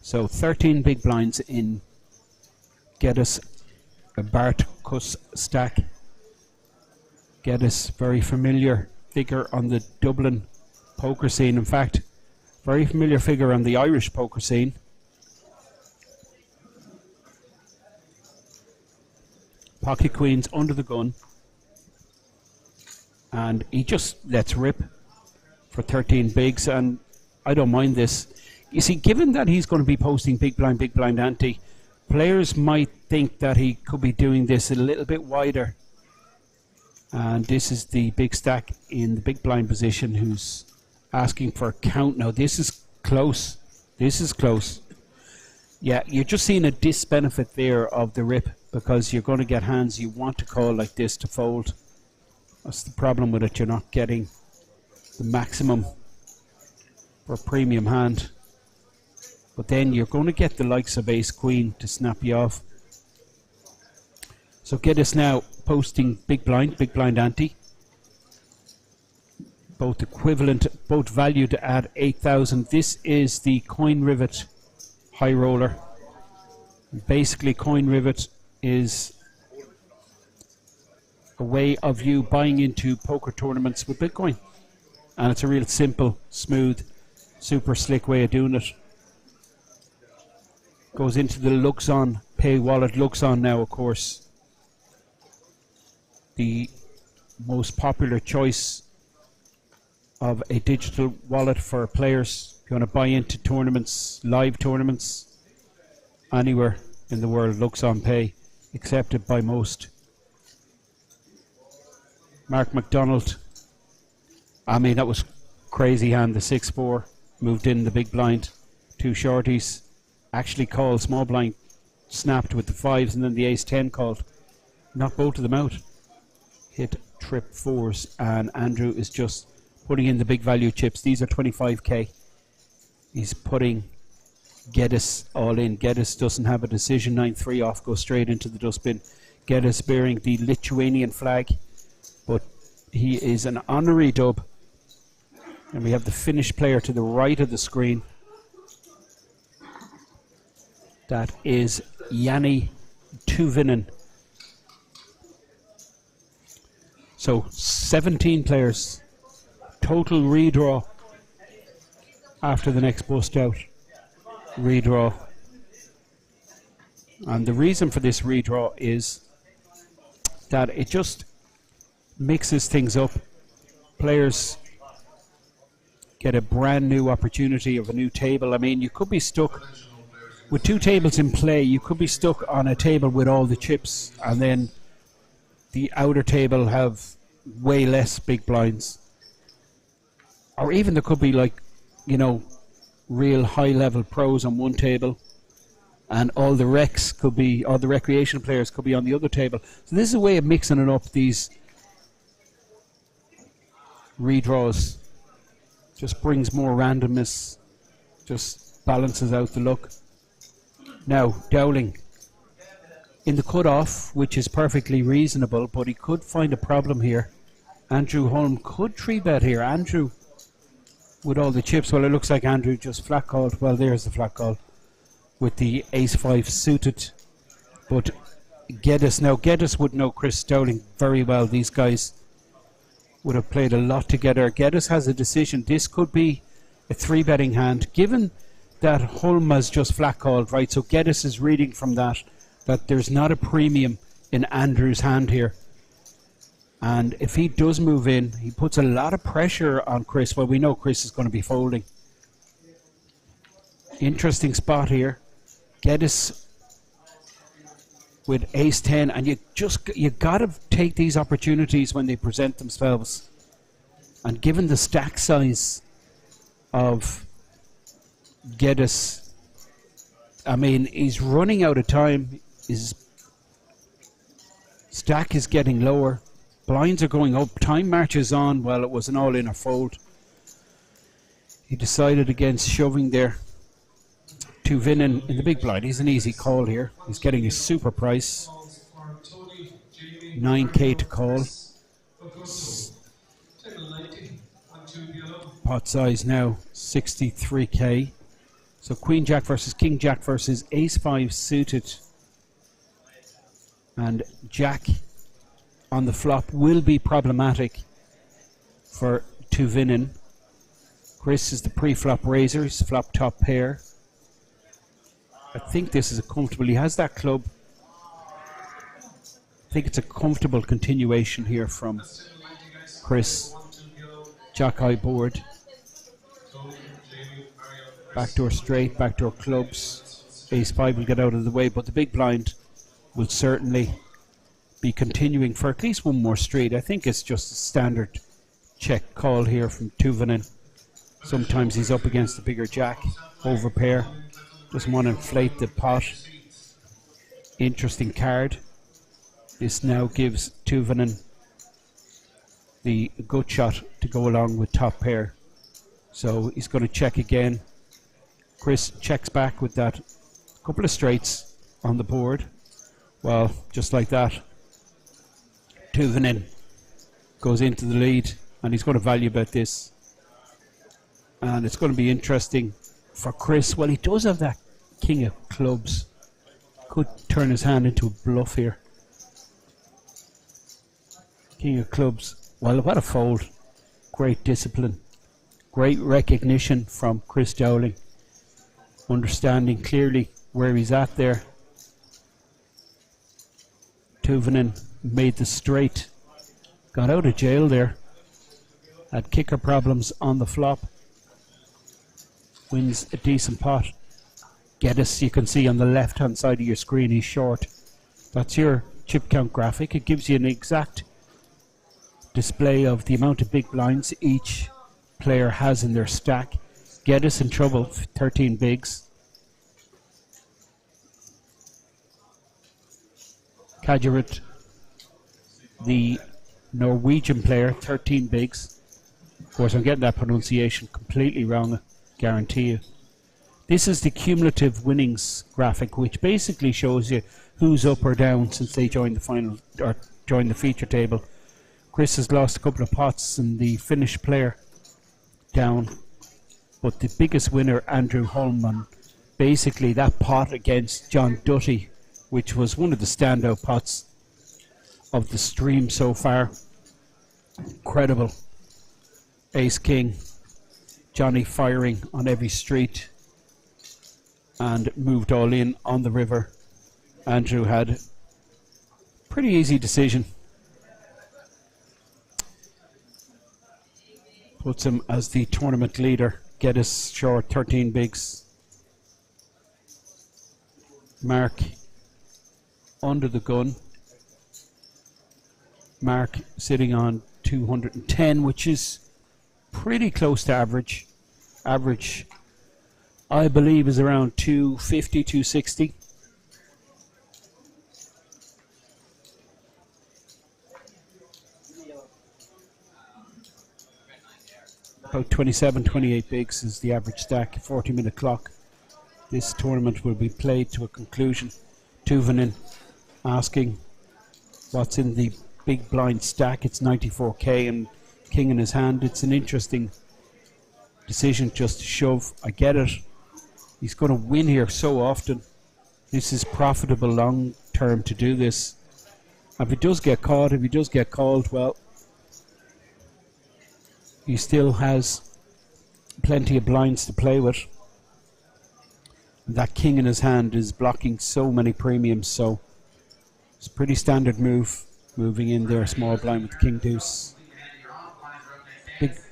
So 13 big blinds in Geddes, a Bart Kuss stack. Geddes, very familiar figure on the Dublin poker scene. In fact, very familiar figure on the Irish poker scene. Pocket Queens under the gun. And he just lets rip for 13 bigs, and I don't mind this. You see, given that he's going to be posting big blind ante, players might think that he could be doing this a little bit wider. And this is the big stack in the big blind position who's asking for a count. Now this is close. This is close. Yeah, you're just seeing a disbenefit there of the rip, because you're going to get hands you want to call like this to fold. That's the problem with it. You're not getting the maximum for a premium hand. But then you're going to get the likes of ace queen to snap you off. So Geddes now posting big blind ante. Both equivalent, both valued at 8,000. This is the coin rivet high roller. Basically, coin rivet is a way of you buying into poker tournaments with Bitcoin. And it's a real simple, smooth, super slick way of doing it. Goes into the Luxon pay wallet. Luxon now, of course, the most popular choice of a digital wallet for players. you want to buy into tournaments, live tournaments, anywhere in the world, Lux on Pay, accepted by most. Mark McDonald, I mean, that was crazy hand, the 6-4, moved in the big blind, 2 shorties, actually called small blind, snapped with the 5s, and then the ace-10 called. Knocked both of them out. Hit trip 4s, and Andrew is just putting in the big value chips. These are 25k. He's putting Geddes all in. Geddes doesn't have a decision. 9-3 off, goes straight into the dustbin. Geddes bearing the Lithuanian flag, but he is an honorary dub. And we have the Finnish player to the right of the screen. That is Jani Tuvinen. So 17 players. Total redraw after the next bust out. Redraw. And the reason for this redraw is that it just mixes things up. Players get a brand new opportunity of a new table. I mean, you could be stuck with 2 tables in play. You could be stuck on a table with all the chips, and then the outer table have way less big blinds. Or even there could be, like, you know, real high level pros on one table, and all the recs could be, all the recreational players could be on the other table. So this is a way of mixing it up, these redraws. Just brings more randomness, just balances out the look. Now, Dowling in the cutoff, which is perfectly reasonable, but he could find a problem here. Andrew Holm could 3-bet here. Andrew with all the chips. Well, it looks like Andrew just flat called. Well, there's the flat call with the ace-5 suited. But Geddes, now Geddes would know Chris Dowling very well. These guys would have played a lot together. Geddes has a decision. This could be a 3-betting hand, given that Holm has just flat called, right? So Geddes is reading from that there's not a premium in Andrew's hand here. And if he does move in, he puts a lot of pressure on Chris. Well, we know Chris is going to be folding. Interesting spot here. Geddes with ace-10, and you got to take these opportunities when they present themselves. And given the stack size of Geddes, I mean, he's running out of time. His stack is getting lower. Blinds are going up. Time marches on. Well, it was an all-in or fold. He decided against shoving there. Tuvinen in the big blind. He's an easy call here. He's getting a super price. 9k to call. Pot size now 63k. So Queen Jack versus King Jack versus Ace-5 suited. And Jack on the flop will be problematic for Tuvinen. Chris is the pre-flop raiser. He's flop top pair. I think this is a comfortable, he has that club. I think it's a comfortable continuation here from Chris. Jack high board. Backdoor straight, backdoor clubs. Ace-5 will get out of the way, but the big blind will certainly be continuing for at least one more straight. I think it's just a standard check call here from Tuvinen. Sometimes he's up against the bigger jack, over pair. Doesn't want to inflate the pot. Interesting card. This now gives Tuvinen the gut shot to go along with top pair. So he's going to check again. Chris checks back with that couple of straights on the board. Well, just like that, Tuvinen goes into the lead, and he's going to value bet this. And it's going to be interesting for Chris. Well, he does have that king of clubs. Could turn his hand into a bluff here. King of clubs. Well, what a fold. Great discipline. Great recognition from Chris Dowling. Understanding clearly where he's at there. Tuvinen made the straight. Got out of jail there. Had kicker problems on the flop. wins a decent pot. Geddes, you can see on the left hand side of your screen, he's short. That's your chip count graphic. It gives you an exact display of the amount of big blinds each player has in their stack. Geddes in trouble, 13 bigs. Kajerit, the Norwegian player, 13 bigs. Of course, I'm getting that pronunciation completely wrong, I guarantee you. This is the cumulative winnings graphic, which basically shows you who's up or down since they joined the final or joined the feature table. Chris has lost a couple of pots and the Finnish player down, but the biggest winner, Andrew Holman, basically that pot against John Dutty, which was one of the standout pots of the stream so far. Incredible. Ace King, Johnny firing on every street, and moved all in on the river. Andrew had a pretty easy decision. Puts him as the tournament leader. Geddes short, 13 bigs. Mark under the gun. Mark sitting on 210, which is pretty close to average. Average, I believe, is around 250, 260. About 27, 28 bigs is the average stack, 40-minute clock. This tournament will be played to a conclusion. Tuvanen asking what's in the big blind stack. It's 94k and king in his hand. It's an interesting decision just to shove. I get it. He's going to win here so often. This is profitable long term to do this. If he does get caught, if he does get called, well, he still has plenty of blinds to play with. That king in his hand is blocking so many premiums, so it's a pretty standard move. Moving in there, small blind with king deuce.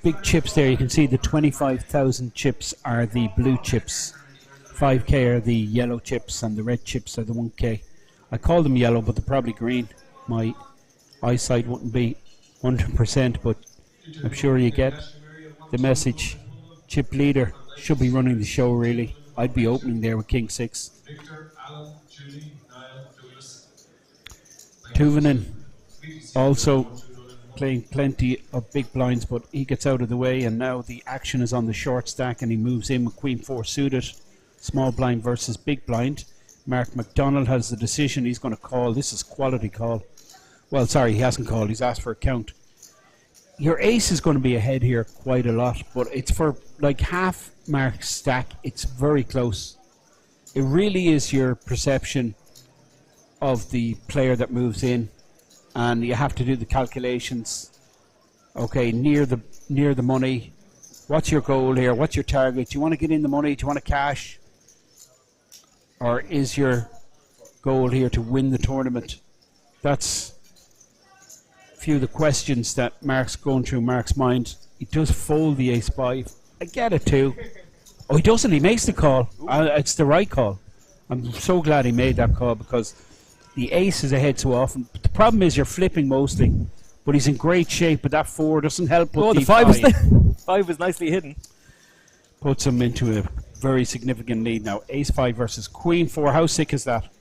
Big chips there. You can see the 25,000 chips are the blue chips. 5k are the yellow chips, and the red chips are the 1k. I call them yellow, but they're probably green. My eyesight wouldn't be 100%, but I'm sure you get the message. Chip leader should be running the show, really. I'd be opening there with king 6. Tuvanen also playing plenty of big blinds, but he gets out of the way, and now the action is on the short stack, and he moves in with queen 4 suited. Small blind versus big blind. Mark McDonald has the decision. He's going to call. This is quality call. Well, sorry, he hasn't called. He's asked for a count. Your ace is going to be ahead here quite a lot, but it's for like half Mark's stack. It's very close. It really is your perception of the player that moves in, and you have to do the calculations. Okay, near the money. What's your goal here? What's your target? Do you want to get in the money? Do you want to cash? Or is your goal here to win the tournament? That's a few of the questions that Mark's going through Mark's mind. He does fold the ace-5. I get it too. Oh, he doesn't. He makes the call. It's the right call. I'm so glad he made that call, because the ace is ahead so often. But the problem is you're flipping mostly. But he's in great shape, but that 4 doesn't help. Oh, the 5 is there. 5 is nicely hidden. Puts him into a very significant lead now. Ace-5 versus queen 4. How sick is that?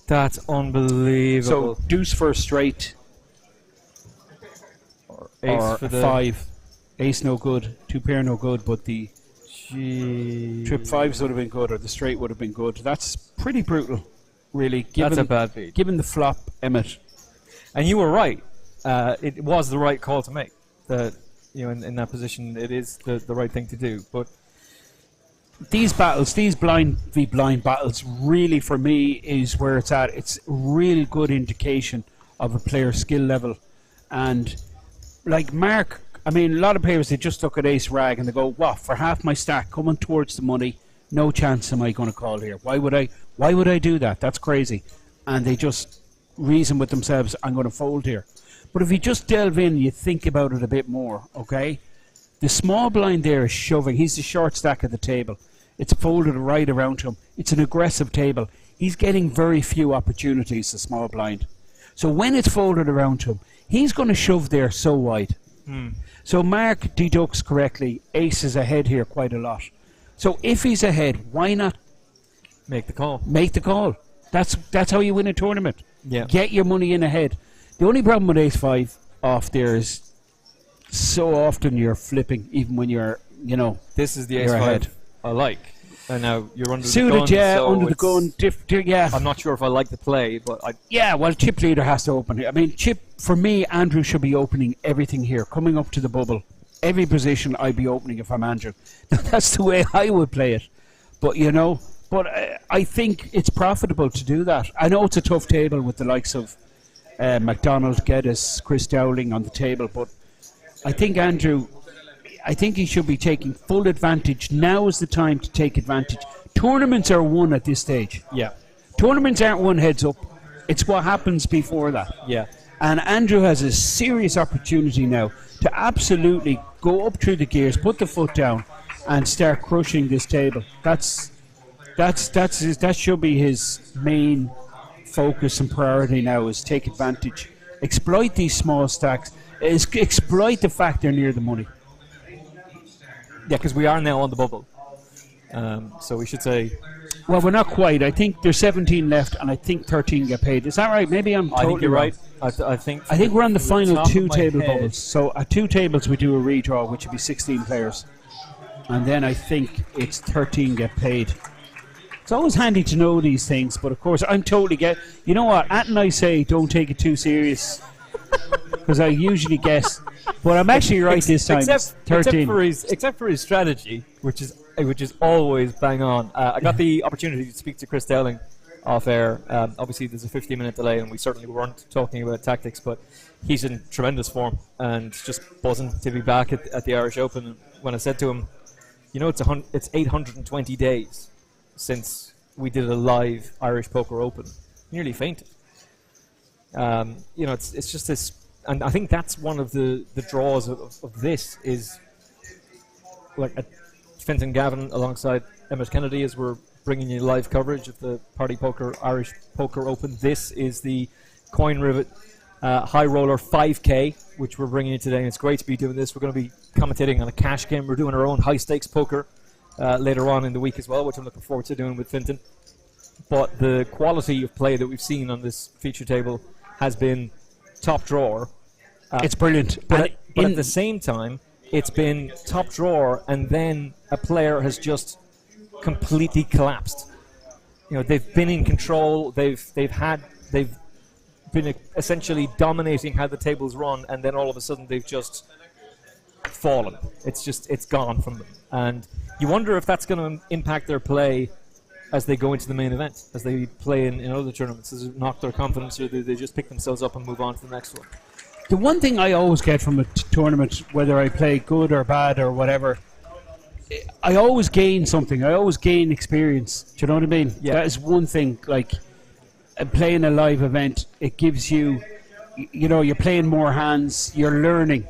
That's unbelievable. So deuce for a straight. Or for the 5. Ace no good. 2 pair no good, but the trip 5s would have been good, or the straight would have been good. That's pretty brutal, really. That's a bad beat. Given the flop, Emmett. And you were right. It was the right call to make. In that position, it is the right thing to do. But these battles, these blind v blind battles, really for me is where it's at. It's a real good indication of a player's skill level. And like Mark, I mean, a lot of players, they just look at ace rag and they go, "What, for half my stack coming towards the money, no chance am I going to call here. Why would I do that? That's crazy." And they just reason with themselves, "I'm going to fold here." But if you just delve in, you think about it a bit more, okay? The small blind there is shoving. He's the short stack at the table. It's folded right around him. It's an aggressive table. He's getting very few opportunities, the small blind. So when it's folded around him, he's going to shove there so wide. So Mark deducts correctly, ace is ahead here quite a lot. So if he's ahead, why not make the call? Make the call. That's how you win a tournament. Yeah. Get your money in ahead. The only problem with ace-5 off there is so often you're flipping, even when you're, This is the you're ace-5 ahead. I like. And now you're under Suited, the gun. yeah, so under the gun. Yeah. I'm not sure if I like the play, but Yeah, well, chip leader has to open here. I mean, chip, for me, Andrew should be opening everything here, coming up to the bubble. Every position I'd be opening if I'm Andrew. That's the way I would play it. But, I think it's profitable to do that. I know it's a tough table with the likes of McDonald, Geddes, Chris Dowling on the table, but I think Andrew... I think he should be taking full advantage. Now is the time to take advantage. Tournaments are won at this stage. Yeah. Tournaments aren't won heads up. It's what happens before that. Yeah. And Andrew has a serious opportunity now to absolutely go up through the gears, put the foot down, and start crushing this table. That should be his main focus and priority now, is take advantage. Exploit these small stacks. Exploit the fact they're near the money. Yeah, because we are now on the bubble. So we should say... Well, we're not quite. I think there's 17 left, and I think 13 get paid. Is that right? Maybe I'm totally I think you're wrong. right. I think we're on the final top 2 of my table head- bubbles. So at 2 tables we do a redraw, which would be 16 players. And then I think it's 13 get paid. It's always handy to know these things, but of course I'm totally You know what? At and I say don't take it too serious, because I usually guess. But I'm actually right this time. It's 13. Except for his strategy, which is always bang on. I got the opportunity to speak to Chris Dowling off air. Obviously, there's a 15-minute delay, and we certainly weren't talking about tactics, but he's in tremendous form and just buzzing to be back at the Irish Open. And when I said to him, it's 820 days since we did a live Irish Poker Open, nearly fainted. It's just this. And I think that's one of the draws of this is like Fintan Gavin alongside Emmett Kennedy as we're bringing you live coverage of the Party Poker Irish Poker Open. This is the Coin Rivet HighRoller 5K, which we're bringing you today. And it's great to be doing this. We're going to be commentating on a cash game. We're doing our own high stakes poker later on in the week as well, which I'm looking forward to doing with Fintan. But the quality of play that we've seen on this feature table has been top drawer. It's brilliant. But at the same time, it's been top drawer, and then a player has just completely collapsed. They've been in control. They've been essentially dominating how the tables run, and then all of a sudden they've just fallen. It's gone from them, and you wonder if that's going to impact their play as they go into the main event, as they play in other tournaments. Does it knock their confidence, or do they just pick themselves up and move on to the next one? The one thing I always get from a tournament, whether I play good or bad or whatever, I always gain something. I always gain experience. Do you know what I mean? Yeah. That is one thing. Like playing a live event, it gives you, you're playing more hands. You're learning.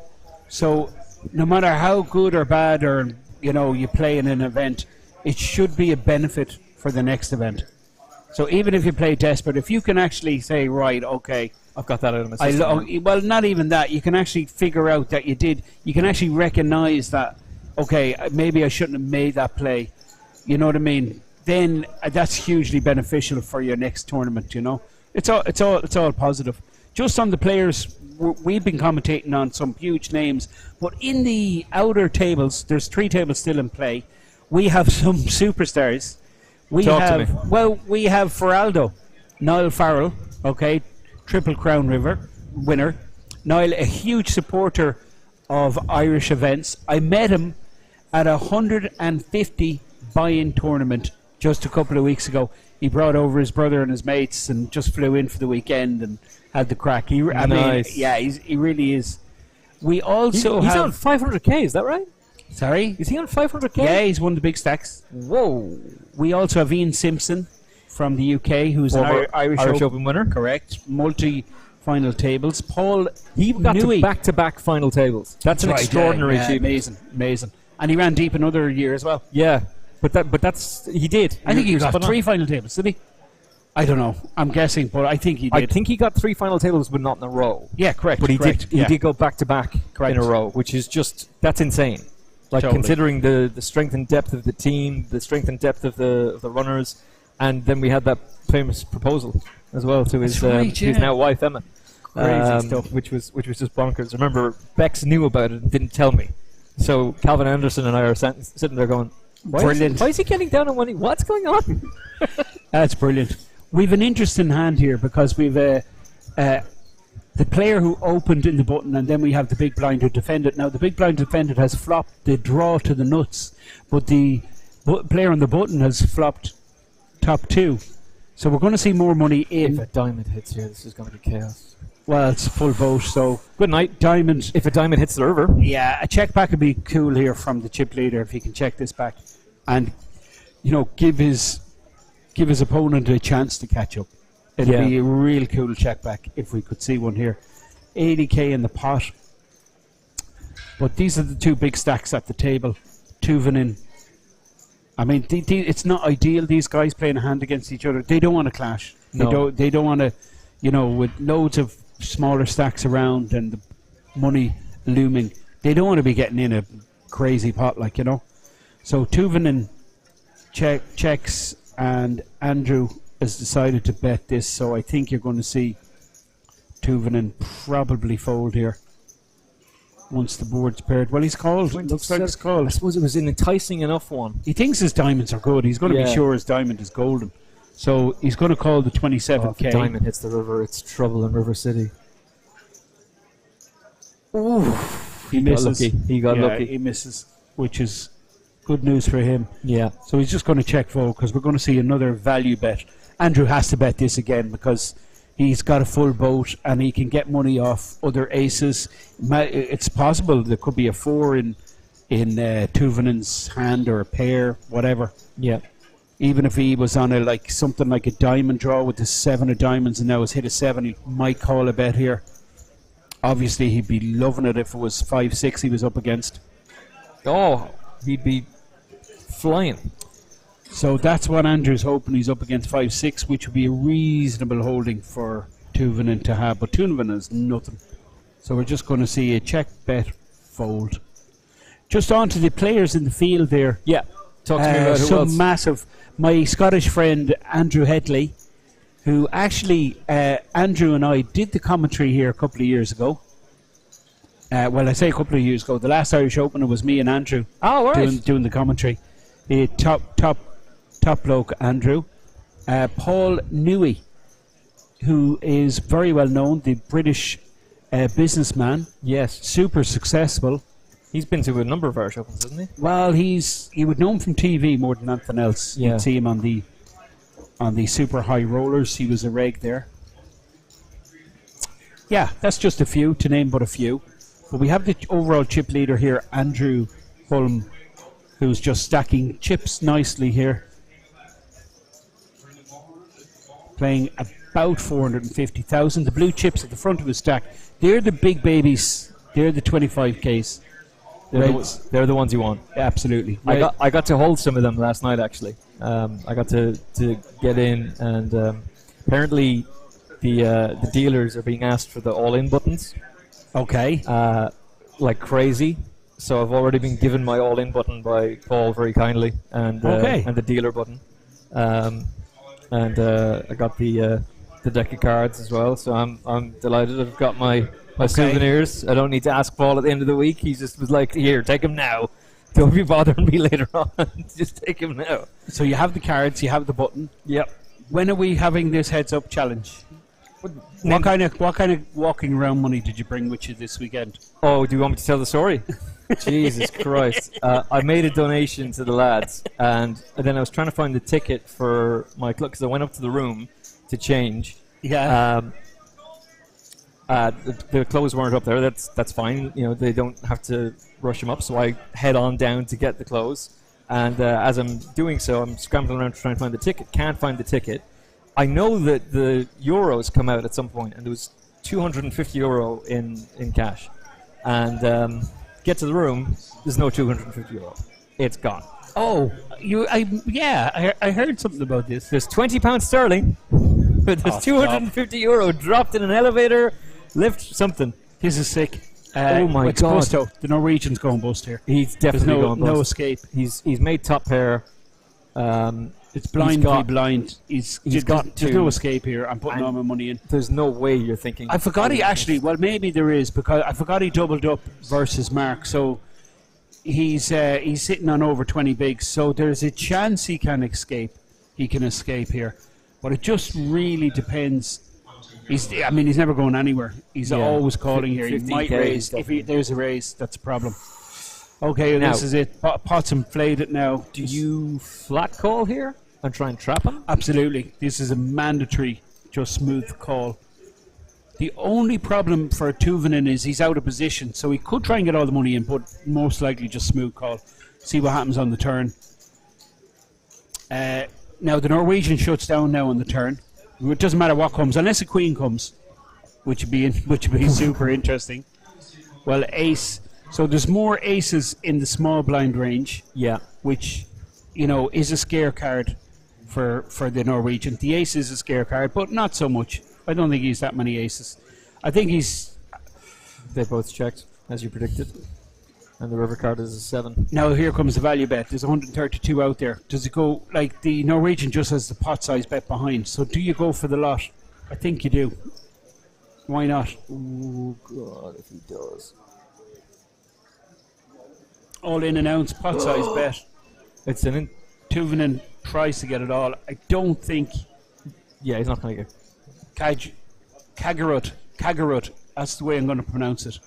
So no matter how good or bad or you play in an event, it should be a benefit for the next event. So even if you play desperate, if you can actually say, right, okay, I've got that out of my system. well, not even that. You can actually figure out that you did. You can actually recognize that, okay, maybe I shouldn't have made that play. You know what I mean? Then that's hugely beneficial for your next tournament. It's all positive. Just on the players, we've been commentating on some huge names, but in the outer tables, there's 3 tables still in play. We have some superstars. We have Feraldo, Niall Farrell, okay, Triple Crown River winner. Niall, a huge supporter of Irish events. I met him at a 150 buy-in tournament just a couple of weeks ago. He brought over his brother and his mates and just flew in for the weekend and had the crack. He really is. We also he's on 500k, is that right? Sorry? Is he on 500k? Yeah, he's one of the big stacks. Whoa. We also have Ian Simpson from the UK, who's an Irish Open winner. Correct. Multi-final tables. Paul He got to back-to-back final tables. That's an extraordinary achievement. Amazing. And he ran deep another year as well. Yeah. But that's he did. I think he got spot on. 3 final tables, did he? I don't know. I'm guessing, but I think he did. I think he got 3 final tables, but not in a row. Yeah, correct. But he correct, did. yeah. He did go back to back in a row, which is that's insane. Like Totally. considering the strength and depth of the team, the strength and depth of the runners, and then we had that famous proposal as well to his right, his yeah. now wife Emma. Crazy stuff. which was just bonkers. Remember, Bex knew about it and didn't tell me. So Calvin Anderson and I are sitting there going, Brilliant. Why is he getting down on money? What's going on? That's brilliant. We've an interesting hand here because we've the player who opened in the button, and then we have the big blind who defended. Now, the big blind defended has flopped the draw to the nuts, but the player on the button has flopped top 2. So we're going to see more money in. If a diamond hits here, this is going to be chaos. Well, it's full boat, so good night. Diamond. If a diamond hits the river. Yeah, a check back would be cool here from the chip leader if he can check this back and, give his opponent a chance to catch up. It'd be a real cool check back if we could see one here. 80k in the pot. But these are the 2 big stacks at the table. Tuvanen. I mean, it's not ideal, these guys playing a hand against each other. They don't want to clash. No. They don't want to, with loads of smaller stacks around and the money looming, they don't want to be getting in a crazy pot, So Tuvanen checks, and Andrew has decided to bet this, so I think you're going to see Tuvanen probably fold here once the board's paired. Well, he's called. It looks like he's called. I suppose it was an enticing enough one. He thinks his diamonds are good. He's going to be sure his diamond is golden. So he's going to call the 27k. If the diamond hits the river, it's trouble in River City. Ooh, he misses. He got lucky. He misses, which is good news for him. Yeah. So he's just going to check fold because we're going to see another value bet. Andrew has to bet this again because he's got a full boat and he can get money off other aces. It's possible there could be a 4 in Tuvanen's hand or a pair, whatever. Yeah. Even if he was on something like a diamond draw with the 7 of diamonds and now has hit a 7, he might call a bet here. Obviously, he'd be loving it if it was 5-6 he was up against. Oh, he'd be flying. So that's what Andrew's hoping. He's up against 5-6, which would be a reasonable holding for Tuvanen to have. But Tuvanen is nothing. So we're just going to see a check, bet, fold. Just on to the players in the field there. Yeah. Talk to me about who some else. massive. My Scottish friend Andrew Headley, who actually Andrew and I did the commentary here a couple of years ago. Well, I say a couple of years ago. The last Irish Open, it was me and Andrew doing the commentary. The top bloke, Andrew. Paul Newey, who is very well known, the British businessman. Yes. Super successful. He's been to a number of Irish Opens, hasn't he? Well, you would know him from TV more than anything else. Yeah. You'd see him on the super high rollers. He was a reg there. Yeah, that's just a few to name, but a few. But we have the overall chip leader here, Andrew Hulme, who's just stacking chips nicely here. Playing about 450,000. The blue chips at the front of his stack, they're the big babies. They're the 25Ks. They're the ones you want. Absolutely. I got to hold some of them last night, actually. I got to get in, and apparently the dealers are being asked for the all-in buttons. Okay. Like crazy. So I've already been given my all-in button by Paul very kindly, and the dealer button. And I got the deck of cards as well. So I'm delighted. I've got my souvenirs. I don't need to ask Paul at the end of the week. He just was like, "Here, take them now. Don't be bothering me later on. Just take them now." So you have the cards, you have the button. Yep. When are we having this heads-up challenge? What kind of walking around money did you bring with you this weekend? Oh, do you want me to tell the story? Jesus Christ. I made a donation to the lads, and then I was trying to find the ticket for my club, because I went up to the room to change. Yeah. The clothes weren't up there. That's fine. They don't have to rush them up, so I head on down to get the clothes. And as I'm doing so, I'm scrambling around to try and find the ticket. Can't find the ticket. I know that the euros come out at some point, and there was €250 in cash. And get to the room, there's no €250. It's gone. Oh, I heard something about this. There's £20 sterling. But there's €250 dropped in an elevator, lift, something. This is sick. Oh my it's God. bust out. The Norwegian's going bust here. He's definitely There's going bust. no escape. He's made top pair. It's blind v blind. There's to- no escape here. I'm putting all my money in. There's no way you're thinking. I forgot he actually. Well, maybe there is because I forgot he doubled up versus Mark. So he's sitting on over 20 bigs. So there's a chance he can escape. He can escape here, but it just really depends. He's never going anywhere. He's always calling here. He might 15K raise if there's a raise. That's a problem. Okay, Now- this is it. Potts inflated it now. Do you flat call here and try and trap him? Absolutely. This is a mandatory, just smooth call. The only problem for Tuvanen is he's out of position, so he could try and get all the money in, but most likely just smooth call. See what happens on the turn. Now the Norwegian shuts down now on the turn. It doesn't matter what comes, unless a queen comes, which would be super interesting. Well, ace. So there's more aces in the small blind range. Yeah. Which, is a scare card for the Norwegian. The ace is a scare card, but not so much. I don't think he's that many aces. I think he's... They both checked, as you predicted. And the river card is a 7. Now here comes the value bet. There's 132 out there. Does it go... Like, the Norwegian just has the pot size bet behind. So do you go for the lot? I think you do. Why not? Oh, God, if he does. All in and outs, pot size bet. It's an... Tuvanen tries to get it all. I don't think... Yeah, he's not going to get... Kagarut. That's the way I'm going to pronounce it.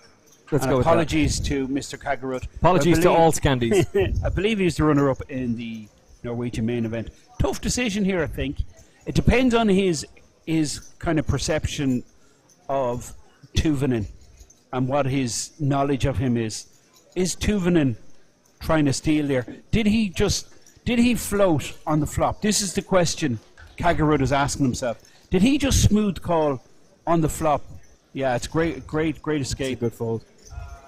Let's and go apologies to Mr. Kagarut. Apologies to all Scandies. I believe he's the runner-up in the Norwegian main event. Tough decision here, I think. It depends on his kind of perception of Tuvanen and what his knowledge of him is. Is Tuvanen trying to steal there? Did he float on the flop? This is the question Kagarut is asking himself. Did he just smooth call on the flop? Yeah, it's great escape. It's a good fold.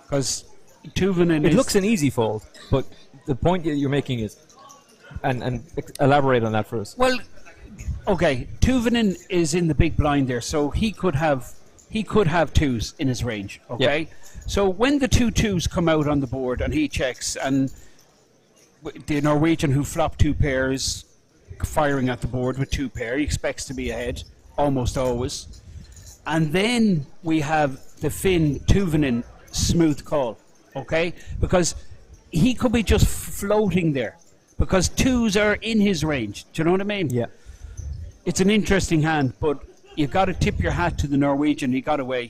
Because Tuvanen It looks an easy fold, but the point that you're making is... And elaborate on that for us. Well, okay, Tuvanen is in the big blind there, so he could have twos in his range, okay? Yep. So when the two twos come out on the board and he checks, and the Norwegian who flopped 2 pairs firing at the board with 2 pair, he expects to be ahead, almost always. And then we have the Finn Tuvanen smooth call, okay? Because he could be just floating there, because twos are in his range. Do you know what I mean? Yeah. It's an interesting hand, but you've got to tip your hat to the Norwegian. He got away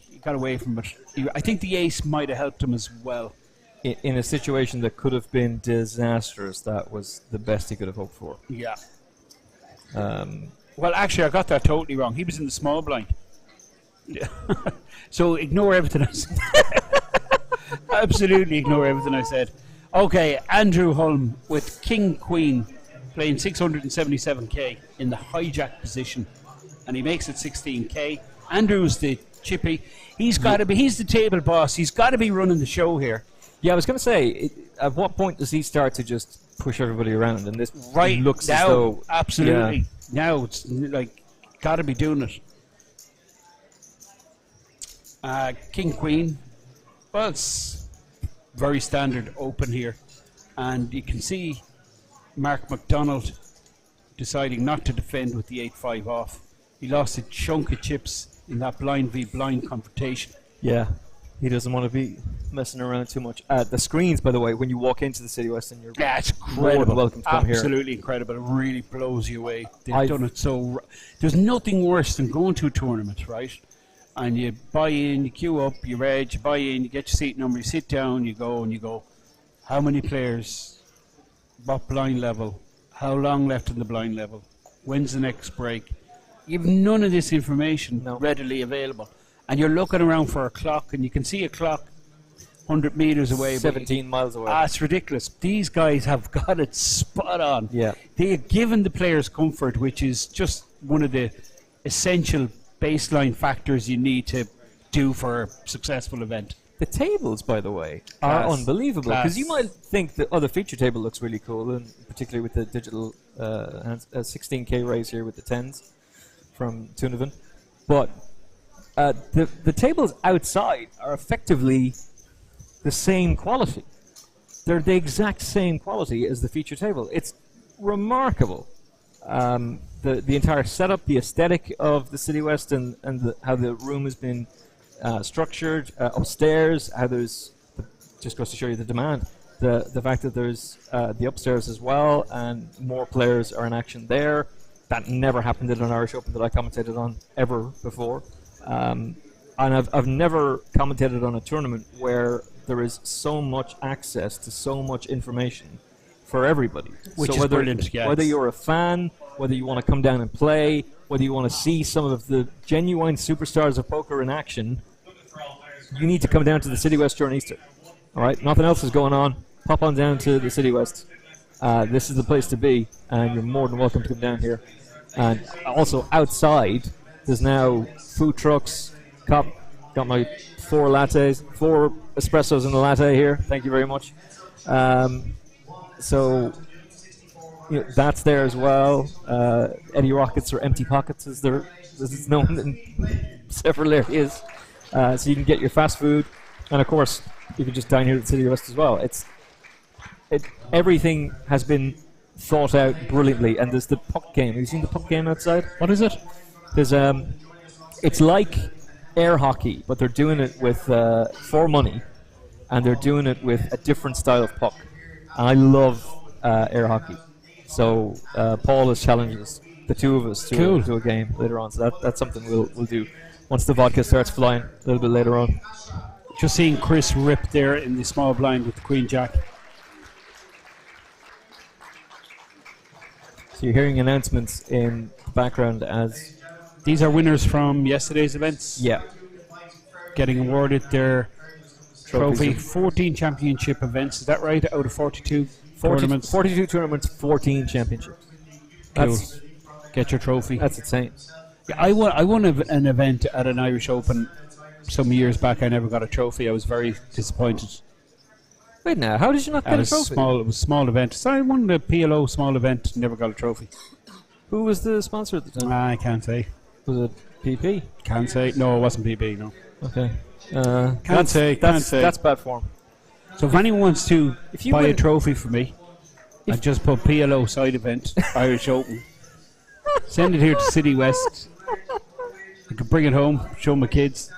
from it. I think the ace might have helped him as well. In a situation that could have been disastrous, that was the best he could have hoped for. Yeah. Well, actually, I got that totally wrong. He was in the small blind. Yeah. So ignore everything I said. Absolutely ignore everything I said. Okay, Andrew Holm with King Queen playing 677k in the hijack position, and he makes it 16k. Andrew's the chippy. He's got to be. He's the table boss. He's got to be running the show here. Yeah, I was going to say, at what point does he start to just push everybody around? And this Right looks now, as though... absolutely. Yeah. Now it's like got to be doing it. King Queen. Well, it's very standard open here, and you can see Mark McDonald deciding not to defend with the 8-5 off. He lost a chunk of chips in that blind v blind confrontation. Yeah, he doesn't want to be messing around too much. The screens, by the way, when you walk into the City West, and you're it's more than incredible. welcome to come here. Absolutely incredible. It really blows you away. They've done it so. There's nothing worse than going to a tournament, right? And you buy in, you queue up, you reg, you buy in, you get your seat number, you sit down, you go. How many players? What blind level? How long left in the blind level? When's the next break? You have none of this information readily available. And you're looking around for a clock, and you can see a clock 100 meters away. 17 miles away. It's ridiculous. These guys have got it spot on. Yeah. They have given the players comfort, which is just one of the essential baseline factors you need to do for a successful event. The tables, by the way, are Class. unbelievable. Because you Class. might think the other feature table looks really cool, and particularly with the digital 16K raise here with the 10s from Tunavon. But the tables outside are effectively the same quality. They're the exact same quality as the feature table. It's remarkable. The entire setup, the aesthetic of the City West, and how the room has been structured upstairs. How there's just goes to show you the demand. The fact that there's the upstairs as well, and more players are in action there. That never happened at an Irish Open that I commentated on ever before. And I've never commentated on a tournament where there is so much access to so much information for everybody. Which so is whether, brilliant, yeah. Whether you're a fan, whether you want to come down and play, whether you want to see some of the genuine superstars of poker in action, you need to come down to the City West during Easter. All right, nothing else is going on. Pop on down to the City West. This is the place to be, and you're more than welcome to come down here. And also outside, there's now food trucks. Got my 4 espressos and a latte here. Thank you very much. So that's there as well. Eddie Rockets, or Empty Pockets, as it's known in several areas. So you can get your fast food, and of course you can just dine here at the City West as well. Everything has been thought out brilliantly, and there's the puck game. Have you seen the puck game outside? What is it? There's it's like air hockey, but they're doing it with for money, and they're doing it with a different style of puck. And I love air hockey, so Paul has challenged us, the two of us, to a game later on. So that's something we'll do once the vodka starts flying a little bit later on. Just seeing Chris rip there in the small blind with the Queen Jack. So you're hearing announcements in the background as these are winners from yesterday's events. Yeah. Getting awarded their trophy. Trophies. 14 championship events, is that right? Out of 42 tournaments? 42 tournaments, 14 championships. Cool. Get your trophy. That's insane. Yeah, I won an event at an Irish Open some years back. I never got a trophy. I was very disappointed. Wait now, how did you not get a trophy? It was a small event. So I won the PLO small event, never got a trophy. Who was the sponsor at the time? I can't say. Was it PP? Can't say. No, it wasn't PP, no. Okay. Can't say. That's bad form. So if anyone wants to buy a win- trophy for me, I just put PLO side event, Irish Open. Send it here to City West. I can bring it home, show my kids.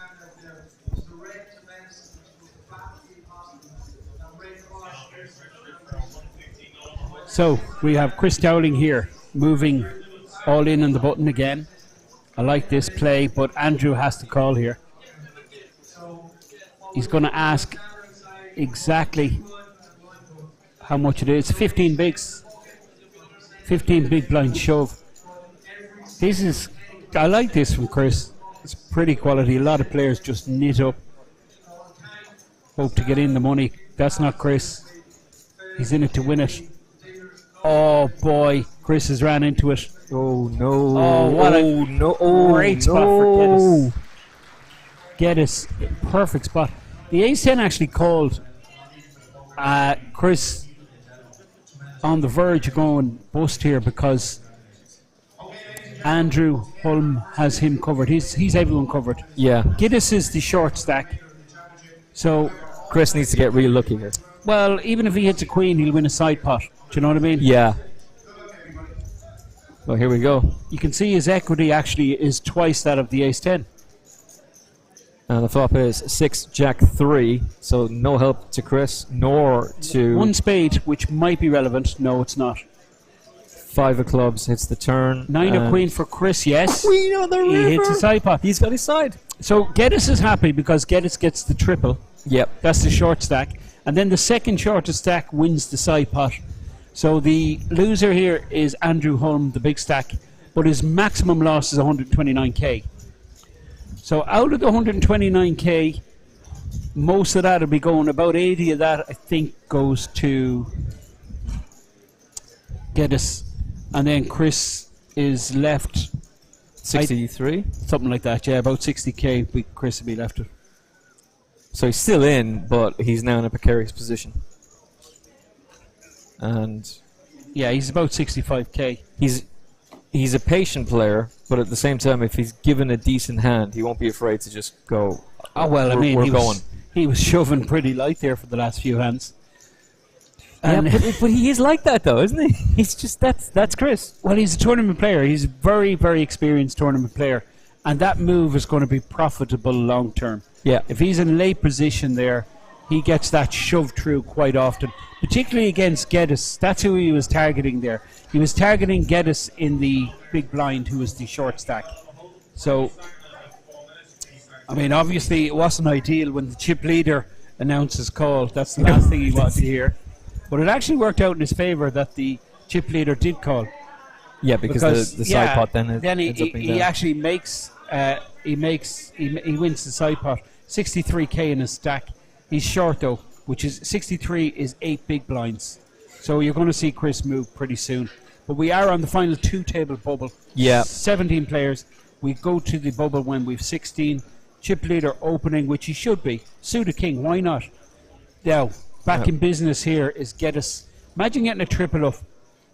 So we have Chris Dowling here, moving all in on the button again. I like this play, but Andrew has to call here. He's going to ask exactly how much it is. 15 bigs. 15 big blind shove. I like this from Chris. It's pretty quality. A lot of players just knit up. Hope to get in the money. That's not Chris. He's in it to win it. Oh boy, Chris has ran into it. Oh no. Oh, what a great spot for Geddes. Perfect spot. The ace-10 actually called Chris on the verge of going bust here because Andrew Hulme has him covered. He's everyone covered. Yeah. Geddes is the short stack. So Chris needs to get real lucky here. Well, even if he hits a queen, he'll win a side pot. Do you know what I mean? Yeah. Well, here we go. You can see his equity actually is twice that of the ace-10. And the flop is 6 Jack 3, so no help to Chris, nor to... One spade, which might be relevant. No, it's not. 5 of clubs hits the turn. 9 of queen for Chris, yes. Queen on the river. He hits a side pot. He's got his side. So Geddes is happy because Geddes gets the triple. Yep. That's the short stack. And then the second shortest stack wins the side pot. So the loser here is Andrew Hulme, the big stack, but his maximum loss is 129k. So out of the 129k, most of that will be going, about 80 of that I think goes to Geddes. And then Chris is left 63? Something like that, yeah, about 60k Chris will be left with. So he's still in, but he's now in a precarious position. And yeah, he's about 65k. He's a patient player, but at the same time, if he's given a decent hand, he won't be afraid to just go. Oh well, I mean, we're he was shoving pretty light there for the last few hands. Yeah, And but he is like that though, isn't he? He's just that's Chris. well, he's a tournament player. He's a very, very experienced tournament player, and that move is going to be profitable long term. Yeah. If he's in late position there, he gets that shoved through quite often, particularly against Geddes. That's who he was targeting there. He was targeting Geddes in the big blind, who was the short stack. So, I mean, obviously it wasn't ideal when the chip leader announced his call. That's the last thing he wanted to hear. But it actually worked out in his favour that the chip leader did call. Yeah, because the side pot then he actually makes he wins the side pot. 63k in his stack. He's short though, which is 63 is 8 big blinds. So you're going to see Chris move pretty soon. But we are on the final 2-table bubble. Yeah. 17 players. We go to the bubble when we've 16. Chip leader opening, which he should be. Suited king, why not? Now, back in business here is Geddes. Imagine getting a triple up.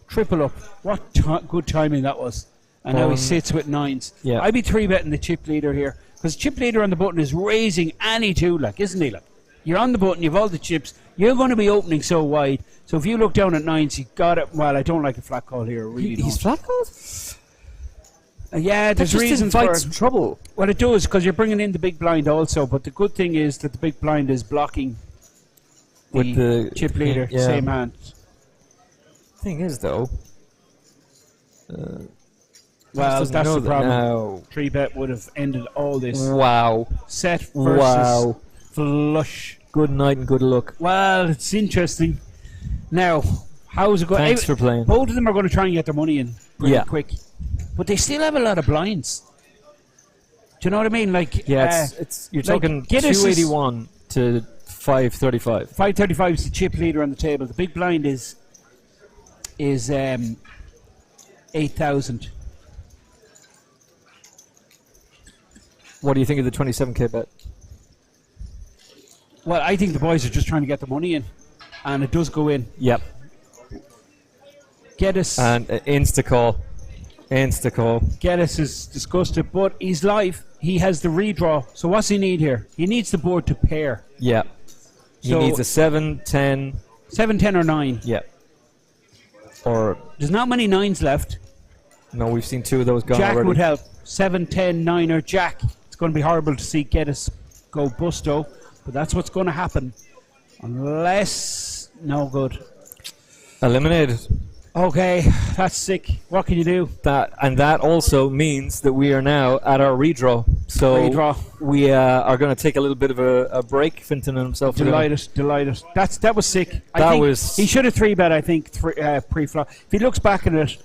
Triple up. What good timing that was. And now he sits with 9s. Yeah. I'd be 3-betting the chip leader here. Because chip leader on the button is raising any two, like, isn't he? Like, you're on the button, you've all the chips. You're going to be opening so wide. So if you look down at 9s, you got it. Well, I don't like a flat call here. Really He's flat called? Yeah, there's reasons for it. Trouble. Well, it does, because you're bringing in the big blind also. But the good thing is that the big blind is blocking With the chip leader, yeah. same hand. Thing is, though. Well, that's the problem. No. 3-bet would have ended all this. Wow. Set versus flush. Good night and good luck. Well, it's interesting. Now, how's it going? Thanks for playing. Both of them are going to try and get their money in pretty Yeah. quick. But they still have a lot of blinds. Do you know what I mean? Like, Yeah, it's you're like talking Geddes 281 to 535. 535 is the chip leader on the table. The big blind is 8,000. What do you think of the 27k bet? Well, I think the boys are just trying to get the money in, and it does go in. Yep. Geddes And insta call. Geddes is disgusted, but he's live. He has the redraw. So what's he need here? He needs the board to pair. Yeah. He So- needs a 7, 10. 7, 10, or 9. Yeah. Or There's not many 9s left. no, we've seen 2 of those gone Jack already. would help. 7, 10, 9, or Jack. It's going to be horrible to see Geddes go busto, but that's what's going to happen. Unless... No good. Eliminated. Okay, that's sick. What can you do? That also means that we are now at our redraw. So Redraw. we are going to take a little bit of a break. Finton and himself. Delighted. That was sick. That think was- He should have 3-bet, I think, pre-flop. If he looks back at it,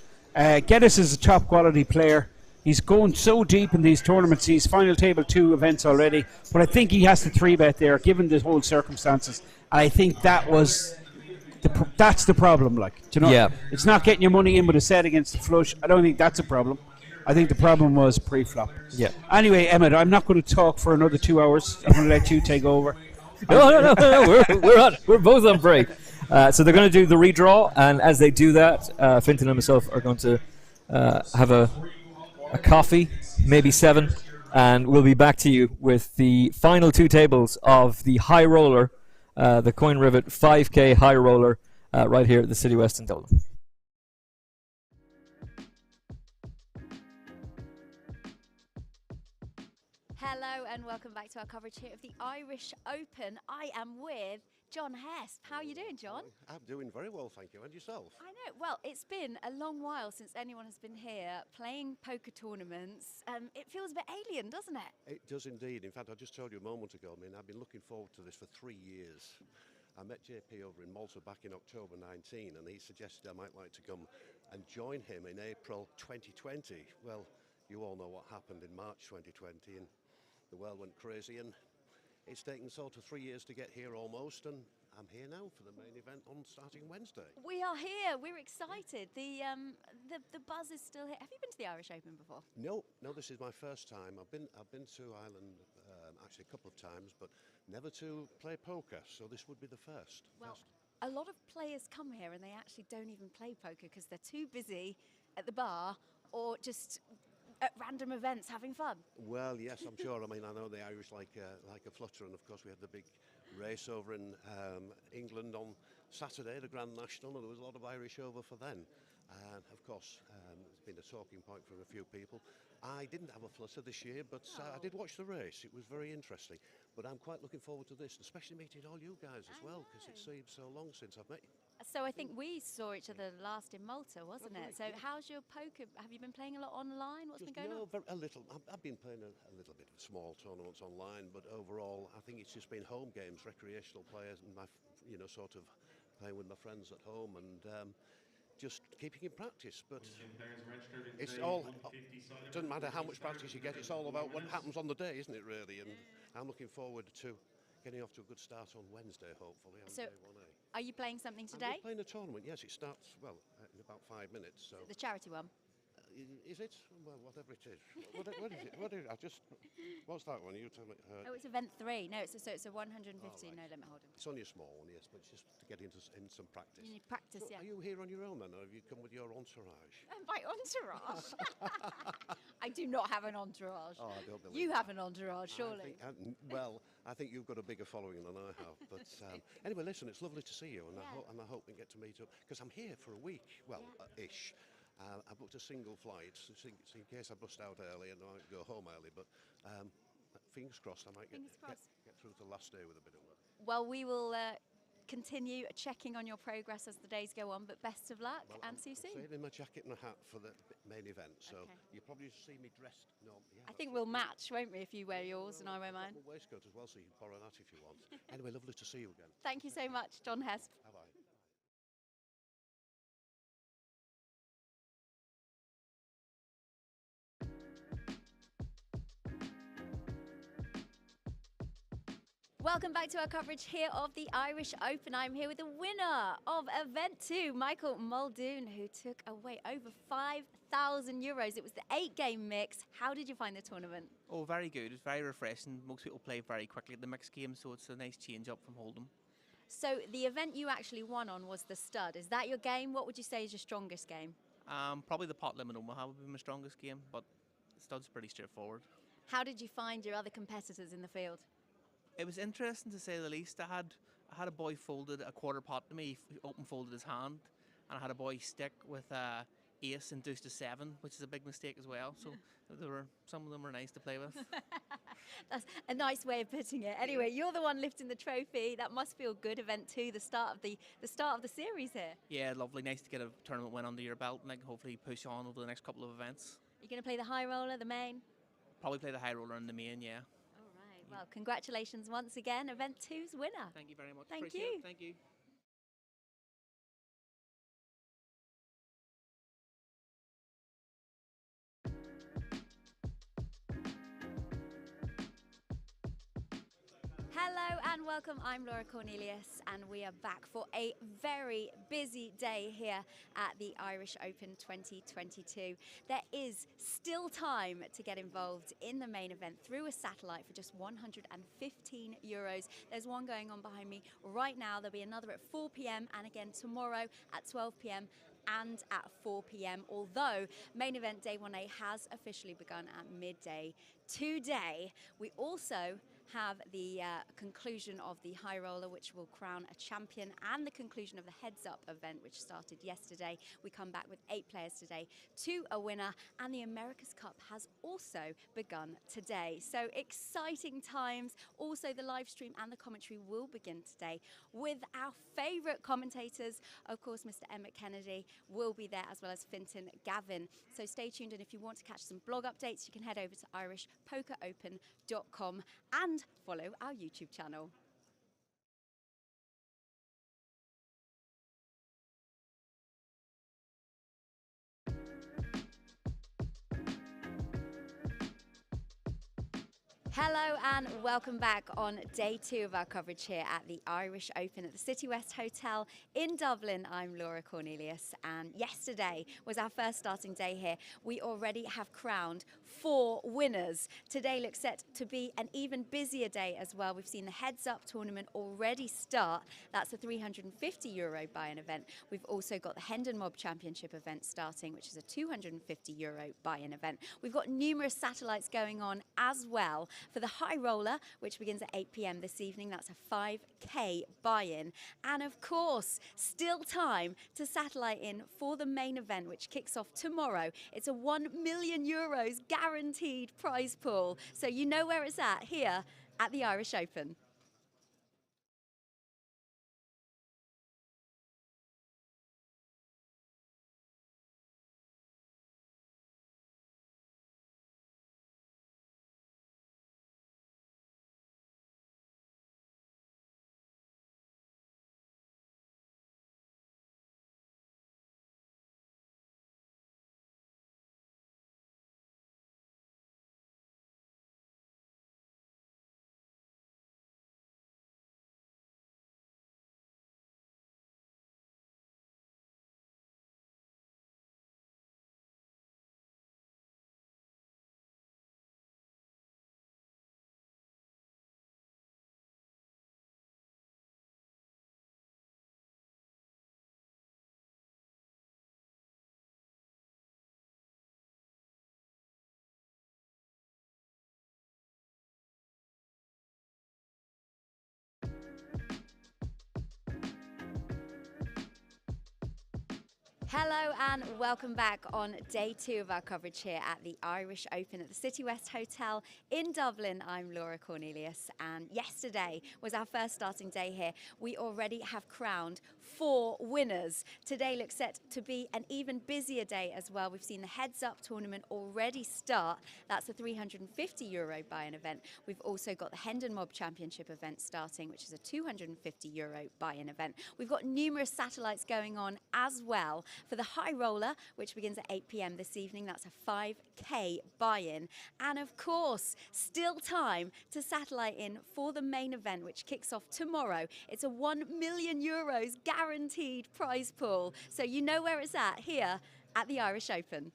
Geddes is a top quality player. He's going so deep in these tournaments. He's final table 2 events already. But I think he has to 3-bet there, given the whole circumstances. And I think that was... that's the problem, like. Do you know? Yeah. It's not getting your money in with a set against the flush. I don't think that's a problem. I think the problem was pre-flop. Yeah. Anyway, Emmett, I'm not going to talk for another 2 hours. I'm going to let you take over. No. We're both on break. So they're going to do the redraw, and as they do that, Finton and myself are going to have a coffee, maybe 7, and we'll be back to you with the final 2 tables of the HighRoller, the Coin Rivet 5K HighRoller, right here at the City West in Dublin. Hello and welcome back to our coverage here of the Irish Open. I am with John Hest. How are you doing, John? I'm doing very well, thank you. And yourself? I know. Well, it's been a long while since anyone has been here playing poker tournaments. It feels a bit alien, doesn't it? It does indeed. In fact, I just told you a moment ago, I've been looking forward to this for 3 years. I met JP over in Malta back in October 19, and he suggested I might like to come and join him in April 2020. Well, you all know what happened in March 2020, and the world went crazy, and it's taken sort of 3 years to get here almost, and I'm here now for the main event on starting Wednesday. We are here. We're excited. The buzz is still here. Have you been to the Irish Open before? No, this is my first time. I've been to Ireland actually a couple of times, but never to play poker. So this would be the first. Well, a lot of players come here and they actually don't even play poker because they're too busy at the bar or just at random events having fun. Well, yes, I'm sure. I mean, I know the Irish like a flutter, and of course we had the big race over in England on Saturday, the Grand National, and there was a lot of Irish over for then. And of course, it's been a talking point for a few people. I didn't have a flutter this year, but I did watch the race. It was very interesting. But I'm quite looking forward to this, especially meeting all you guys as well, because it seems so long since I've met you. So I think we saw each other last in Malta, wasn't it? So how's your poker? Have you been playing a lot online? What's been going on? A little. I've been playing a little bit of small tournaments online, but overall, I think it's just been home games, recreational players, and sort of playing with my friends at home and just keeping in practice. But it's all. It doesn't matter how much practice you get. It's all about what happens on the day, isn't it? Really, and I'm looking forward to getting off to a good start on Wednesday, hopefully, on day 1A. Are you playing something today? I'm playing a tournament, yes. It starts, in about 5 minutes. So the charity one? Is it? Well, whatever it is. What is it? What's that one? You tell me. Oh, it's event 3. No, it's a 150 no limit hold'em. It's only a small one, yes, but it's just to get in some practice. You need practice, so yeah. Are you here on your own then, or have you come with your entourage? My entourage? I do not have an entourage. Oh, I don't believe you have an entourage, surely. I think you've got a bigger following than I have. But anyway, listen, it's lovely to see you, and I hope we get to meet up, because I'm here for a week, ish. I booked a single flight, so in case I bust out early and I might go home early, but fingers crossed I might get through to the last day with a bit of work. Well, we will continue checking on your progress as the days go on, but best of luck and see you soon. I'm in my jacket and a hat for the main event, so you'll probably see me dressed. I think we'll match, won't we, if you wear yours and I wear mine? I've got my waistcoat as well, so you can borrow that if you want. Anyway, lovely to see you again. Thank you so much, John Hesp. Bye-bye. Welcome back to our coverage here of the Irish Open. I'm here with the winner of Event 2, Michael Muldoon, who took away over €5,000. It was the 8-game mix. How did you find the tournament? Oh, very good. It was very refreshing. Most people play very quickly at the mixed game, so it's a nice change up from Hold'em. So the event you actually won on was the stud. Is that your game? What would you say is your strongest game? Probably the pot limit Omaha would be my strongest game, but the stud's pretty straightforward. How did you find your other competitors in the field? It was interesting to say the least. I had a boy folded a quarter pot to me, open folded his hand, and I had a boy stick with ace and deuce to 7, which is a big mistake as well. So some of them were nice to play with. That's a nice way of putting it. Anyway, you're the one lifting the trophy. That must feel good. Event 2, the start of the series here. Yeah, lovely. Nice to get a tournament win under your belt, and I can hopefully push on over the next couple of events. You're going to play the high roller, the main? Probably play the high roller in the main, yeah. Well, congratulations once again, Event 2's winner. Thank you very much. Thank Appreciate you. it. Thank you. Hello and welcome. I'm Laura Cornelius and we are back for a very busy day here at the Irish Open 2022. There is still time to get involved in the main event through a satellite for just €115. There's one going on behind me right now. There'll be another at 4 p.m. and again tomorrow at 12 p.m. and at 4 p.m. although main event day 1A has officially begun at midday today. We also have the conclusion of the high roller, which will crown a champion, and the conclusion of the heads up event, which started yesterday. We come back with 8 players today to a winner, and the America's Cup has also begun today. So exciting times. Also, the live stream and the commentary will begin today with our favorite commentators. Of course, Mr. Emmett Kennedy will be there, as well as Fintan Gavin. So stay tuned, and if you want to catch some blog updates, you can head over to irishpokeropen.com and follow our YouTube channel. Hello and welcome back on day 2 of our coverage here at the Irish Open at the City West Hotel in Dublin. I'm Laura Cornelius, and yesterday was our first starting day here. We already have crowned 4 winners. Today looks set to be an even busier day as well. We've seen the Heads Up tournament already start. That's a €350 buy-in event. We've also got the Hendon Mob Championship event starting, which is a €250 buy-in event. We've got numerous satellites going on as well. For the HighRoller, which begins at 8 p.m. this evening, that's a 5k buy-in. And of course, still time to satellite in for the main event, which kicks off tomorrow. It's a €1 million guaranteed prize pool. So you know where it's at here at the Irish Open. Hello and welcome back on day 2 of our coverage here at the Irish Open at the City West Hotel in Dublin. I'm Laura Cornelius, and yesterday was our first starting day here. We already have crowned 4 winners. Today looks set to be an even busier day as well. We've seen the Heads Up tournament already start. That's a €350 buy-in event. We've also got the Hendon Mob Championship event starting, which is a €250 buy-in event. We've got numerous satellites going on as well. For the HighRoller, which begins at 8 p.m. this evening, that's a 5k buy-in. And of course, still time to satellite in for the main event, which kicks off tomorrow. It's a €1 million guaranteed prize pool. So you know where it's at here at the Irish Open.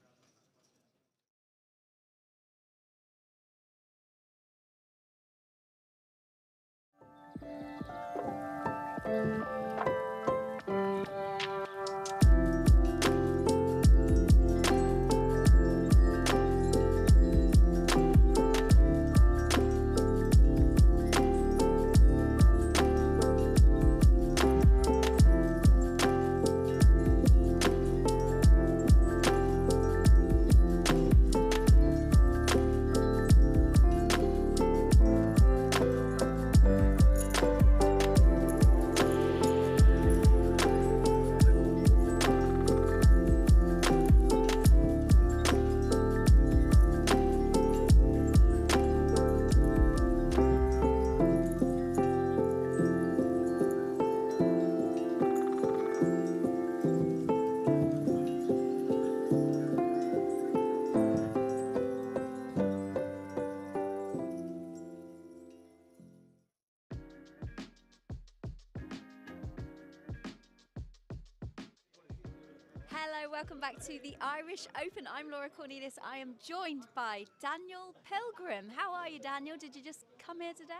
Hello, welcome back to the Irish Open. I'm Laura Cornelius. I am joined by Daniel Pilgrim. How are you, Daniel? Did you just come here today?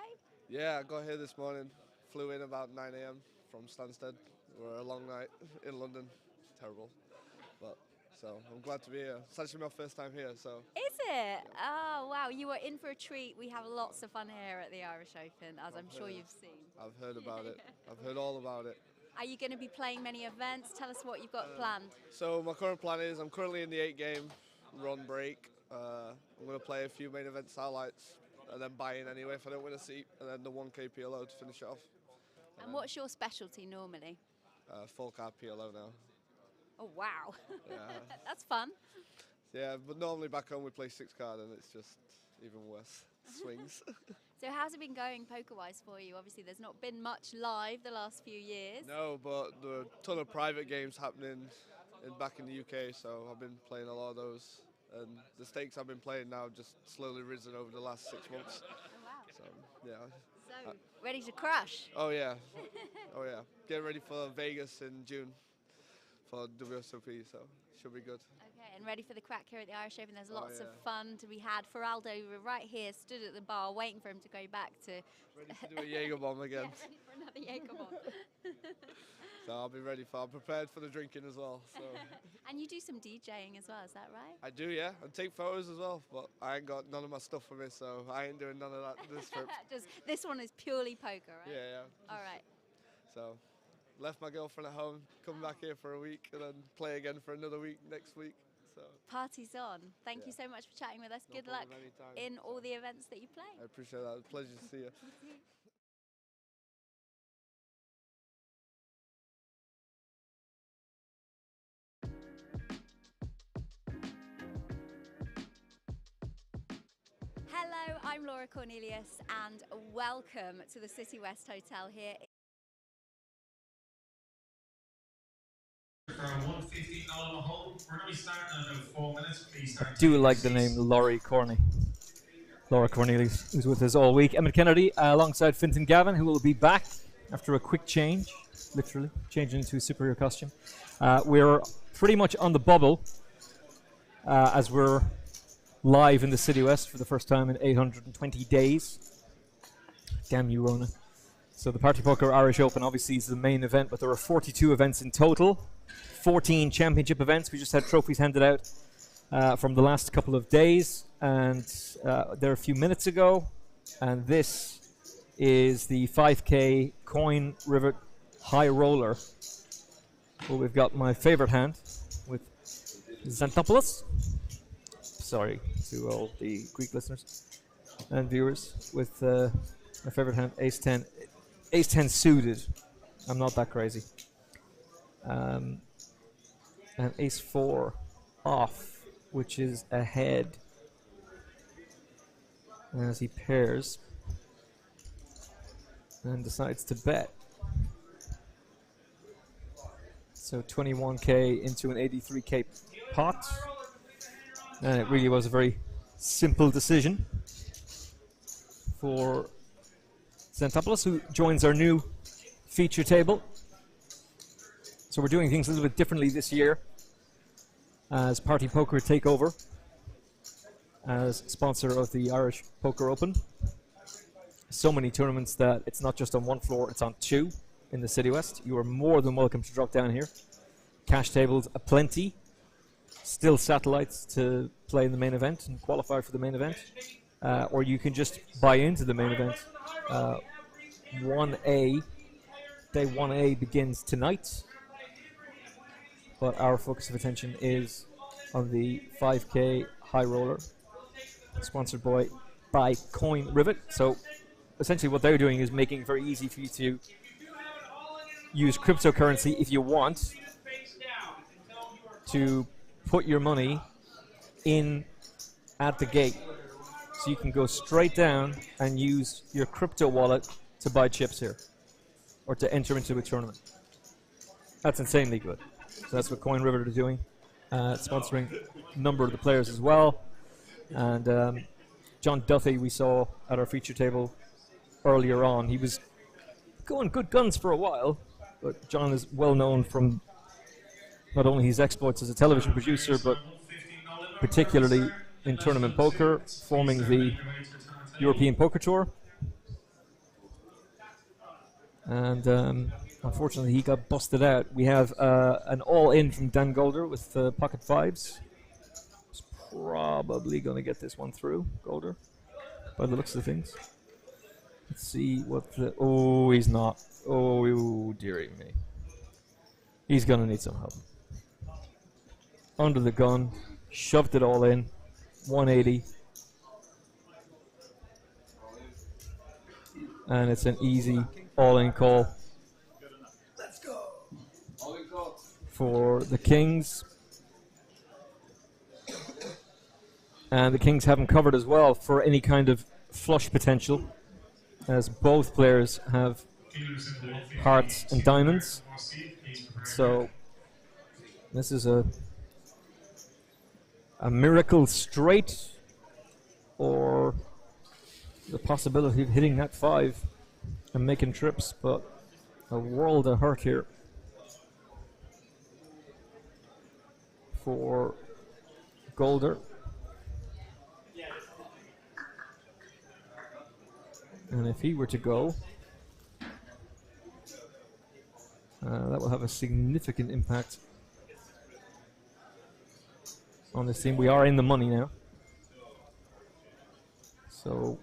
Yeah, I got here this morning. Flew in about 9 a.m. from Stansted. We're a long night in London. Terrible. But so I'm glad to be here. It's actually my first time here, so. Is it? Oh, wow. You are in for a treat. We have lots of fun here at the Irish Open, as I'm sure you've seen. I've heard about it. I've heard all about it. Are you going to be playing many events? Tell us what you've got planned. So my current plan is I'm currently in the 8-game run break. I'm going to play a few main event satellites and then buy in anyway if I don't win a seat, and then the 1K PLO to finish it off. And what's your specialty normally? Full card PLO now. Oh, wow. Yeah. That's fun. Yeah, but normally back home we play 6 card and it's just even worse. Swings. So how's it been going poker-wise for you? Obviously there's not been much live the last few years. No, but there are a ton of private games happening back in the UK, so I've been playing a lot of those. and the stakes I've been playing now just slowly risen over the last 6 months. Oh, wow. So yeah. So, ready to crush? Oh yeah, oh yeah. Getting ready for Vegas in June for WSOP, so should be good. Okay, and ready for the crack here at the Irish Open. There's lots yeah. of fun to be had. For Aldo, we're right here, stood at the bar, waiting for him to go back to... Ready to do a Jaeger bomb again. Yeah, ready for another Jaeger bomb. So I'll be ready I'm prepared for the drinking as well. So. And you do some DJing as well, is that right? I do, yeah, and take photos as well, but I ain't got none of my stuff for me, so I ain't doing none of that this trip. This one is purely poker, right? Yeah, yeah. All right. So, left my girlfriend at home, come back here for a week, and then play again for another week next week. So party's on. Thank you so much for chatting with us. No Good luck problem, anytime. in all the events that you play. I appreciate that. Pleasure to see you. Hello, I'm Laura Cornelius, and welcome to the City West Hotel here. For a 115 on the hole, we're going to be starting in about 4 minutes. Please start. I do like the name Laura Cornelius, who's with us all week. Emmett Kennedy alongside Fintan Gavin, who will be back after a quick change, literally changing into a superhero costume. We're pretty much on the bubble as we're live in the City West for the first time in 820 days. Damn you, Rona. So the Party Poker Irish Open obviously is the main event, but there are 42 events in total, 14 championship events. We just had trophies handed out from the last couple of days, and they're a few minutes ago. And this is the 5K Coin Rivet HighRoller. Well, we've got my favorite hand with Xanthopoulos. Sorry to all the Greek listeners and viewers, with my favorite hand, Ace 10. Ace 10 suited. I'm not that crazy. And Ace 4 off, which is ahead. As he pairs and decides to bet. So 21k into an 83k pot. And it really was a very simple decision for Xanthopoulos, who joins our new feature table. So we're doing things a little bit differently this year as Party Poker Takeover, as sponsor of the Irish Poker Open. So many tournaments that it's not just on one floor, it's on two in the City West. You are more than welcome to drop down here. Cash tables aplenty. Still satellites to play in the main event and qualify for the main event. Or you can just buy into the main event. 1A, day 1A begins tonight. But our focus of attention is on the 5K HighRoller, sponsored by Coin Rivet. So essentially what they're doing is making it very easy for you to use cryptocurrency if you want to put your money in at the gate. So you can go straight down and use your crypto wallet to buy chips here or to enter into a tournament. That's insanely good. So that's what Coin Rivet are doing, sponsoring a number of the players as well. And John Duthie we saw at our feature table earlier on. He was going good guns for a while, but John is well known from not only his exploits as a television producer, but particularly in tournament poker, forming the European Poker Tour. And unfortunately, he got busted out. We have an all-in from Dan Golder with pocket vibes. He's probably going to get this one through, Golder, by the looks of things. Let's see what the... Oh, he's not. Oh, dearie me. He's going to need some help. Under the gun, shoved it all in, 180. And it's an easy all-in call for the Kings. And the Kings haven't covered as well for any kind of flush potential, as both players have hearts and diamonds. So this is a a miracle straight, or the possibility of hitting that 5 and making trips, but a world of hurt here for Golder. And if he were to go, that will have a significant impact on this team. We are in the money now. So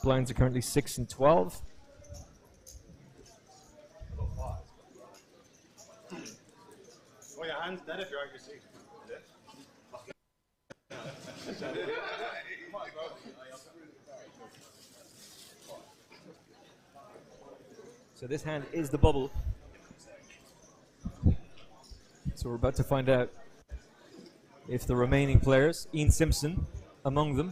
blinds are currently 6 and 12. Well, your hand's dead if you're out your seat. So this hand is the bubble. So we're about to find out if the remaining players, Ian Simpson among them,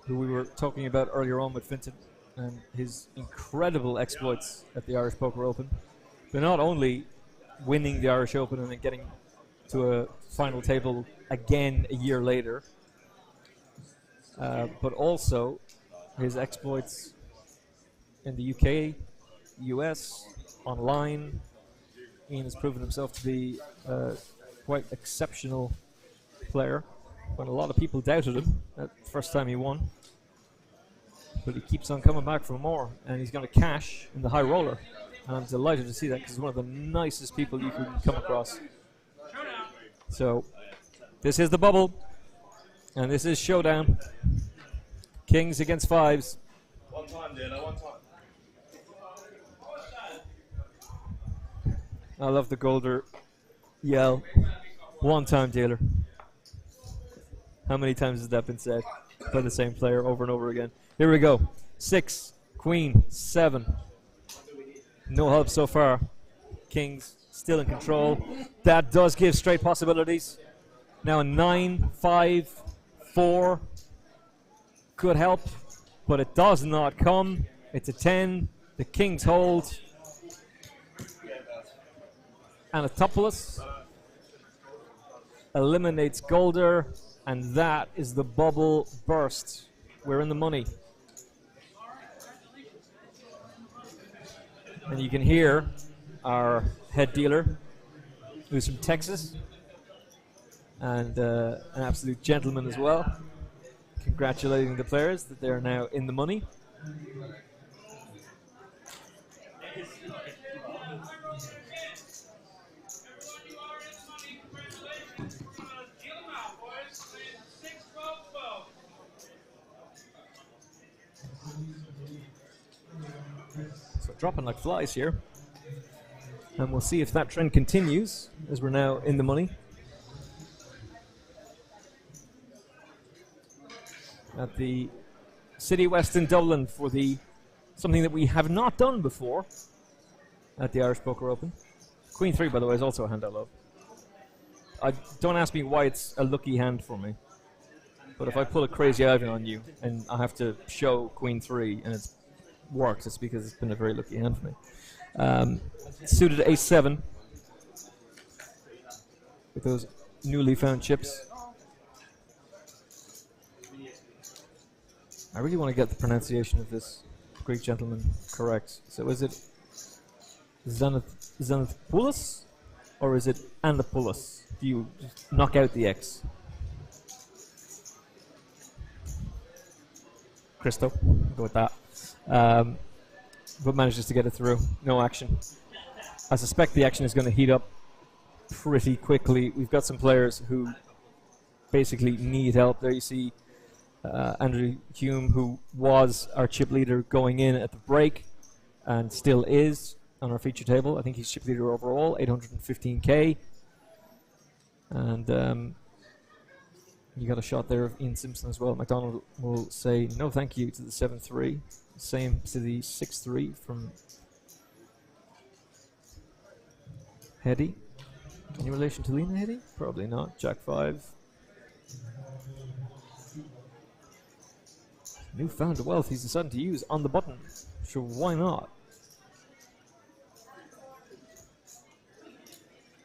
who we were talking about earlier on with Finton and his incredible exploits at the Irish Poker Open, but not only winning the Irish Open and then getting to a final table again a year later, but also his exploits in the UK, US, online. Ian has proven himself to be a quite exceptional player when a lot of people doubted him that first time he won. But he keeps on coming back for more, and he's going to cash in the high roller. And I'm delighted to see that because he's one of the nicest people you can come across. So this is the bubble, and this is showdown. Kings against 5s. One time, dealer, one time. I love the Golder yell. One time, dealer. How many times has that been said by the same player over and over again? Here we go. 6, Queen, 7. No help so far. Kings still in control. That does give straight possibilities. Now a 9, 5, 4 could help, but it does not come. It's a 10. The Kings hold. Anatopoulos eliminates Golder, and that is the bubble burst. We're in the money. And you can hear our head dealer, who's from Texas, and an absolute gentleman as well, congratulating the players that they are now in the money. So dropping like flies here. And we'll see if that trend continues as we're now in the money. At the City West in Dublin for the something that we have not done before at the Irish Poker Open. Queen 3, by the way, is also a hand I love. Don't ask me why it's a lucky hand for me. But if I pull a crazy Ivan on you and I have to show Queen 3 and it works, it's because it's been a very lucky hand for me. Suited Ace 7 with those newly found chips. I really want to get the pronunciation of this Greek gentleman correct. So is it Xanathopoulos or is it Anapoulos? Do you just knock out the X? Christo, go with that. But manages to get it through. No action. I suspect the action is going to heat up pretty quickly. We've got some players who basically need help. There you see Andrew Hume, who was our chip leader going in at the break and still is on our feature table. I think he's chip leader overall, 815k. And you got a shot there of Ian Simpson as well. McDonald will say no thank you to the 7-3. Same to the 6-3 from Heddy. Any relation to Lena Heddy? Probably not. Jack 5. Newfound wealth he's decided to use on the button. Sure, why not?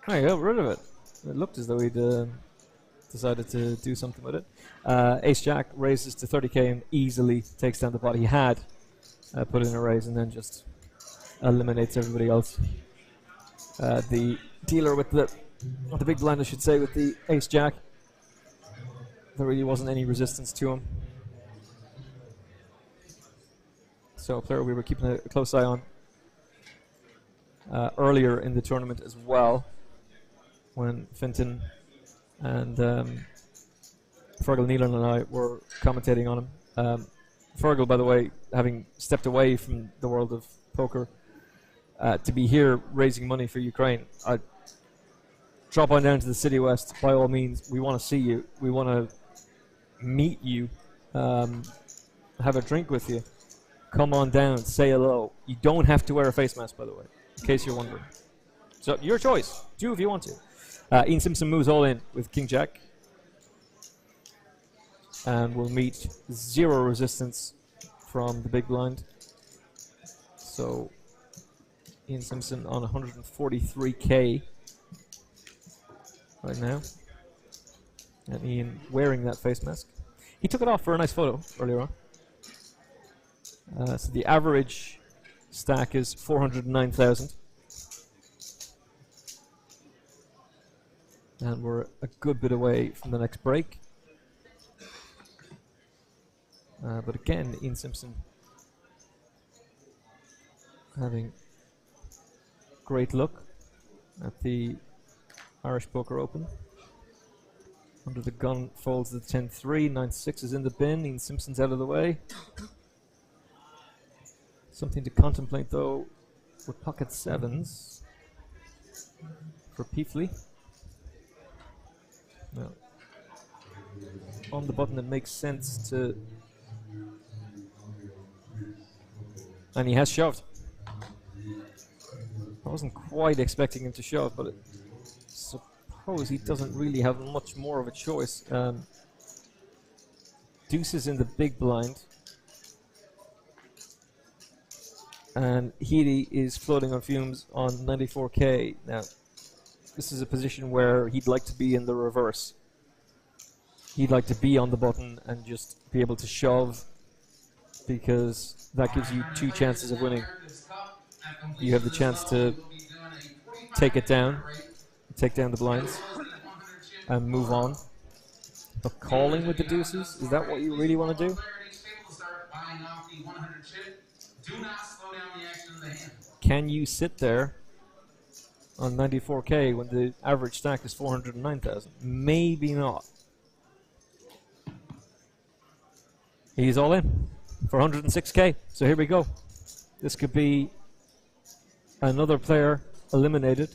Oh, he got rid of it. It looked as though he'd decided to do something with it. Ace-Jack raises to 30k and easily takes down the pot. He had put in a raise and then just eliminates everybody else. The dealer with the big blind, I should say, with the Ace-Jack. There really wasn't any resistance to him. So a player we were keeping a close eye on earlier in the tournament as well, when Finton and Fergal Nealon and I were commentating on him. Fergal, by the way, having stepped away from the world of poker, to be here raising money for Ukraine, I'd drop on down to the City West. By all means, we want to see you. We want to meet you, have a drink with you. Come on down, say hello. You don't have to wear a face mask, by the way, in case you're wondering. So, your choice. Do if you want to. Ian Simpson moves all in with King Jack. And we'll meet 0 resistance from the big blind. So, Ian Simpson on 143k right now. And Ian wearing that face mask. He took it off for a nice photo earlier on. So the average stack is 409,000. And we're a good bit away from the next break. But again, Ian Simpson having great luck at the Irish Poker Open. Under the gun folds the 10-3, 9-6 is in the bin, Ian Simpson's out of the way. Something to contemplate though with pocket sevens for Peefley. Now, on the button it makes sense to, and he has shoved. I wasn't quite expecting him to shove, but I suppose he doesn't really have much more of a choice. Deuces in the big blind. And Healy is floating on fumes on 94k. Now, this is a position where he'd like to be in the reverse. He'd like to be on the button and just be able to shove, because that gives you 2 chances of winning. You have the chance to take it down, take down the blinds, and move on. But calling with the deuces, is that what you really want to do? Can you sit there on 94k when the average stack is 409,000? Maybe not. He's all in for 106k. So here we go. This could be another player eliminated.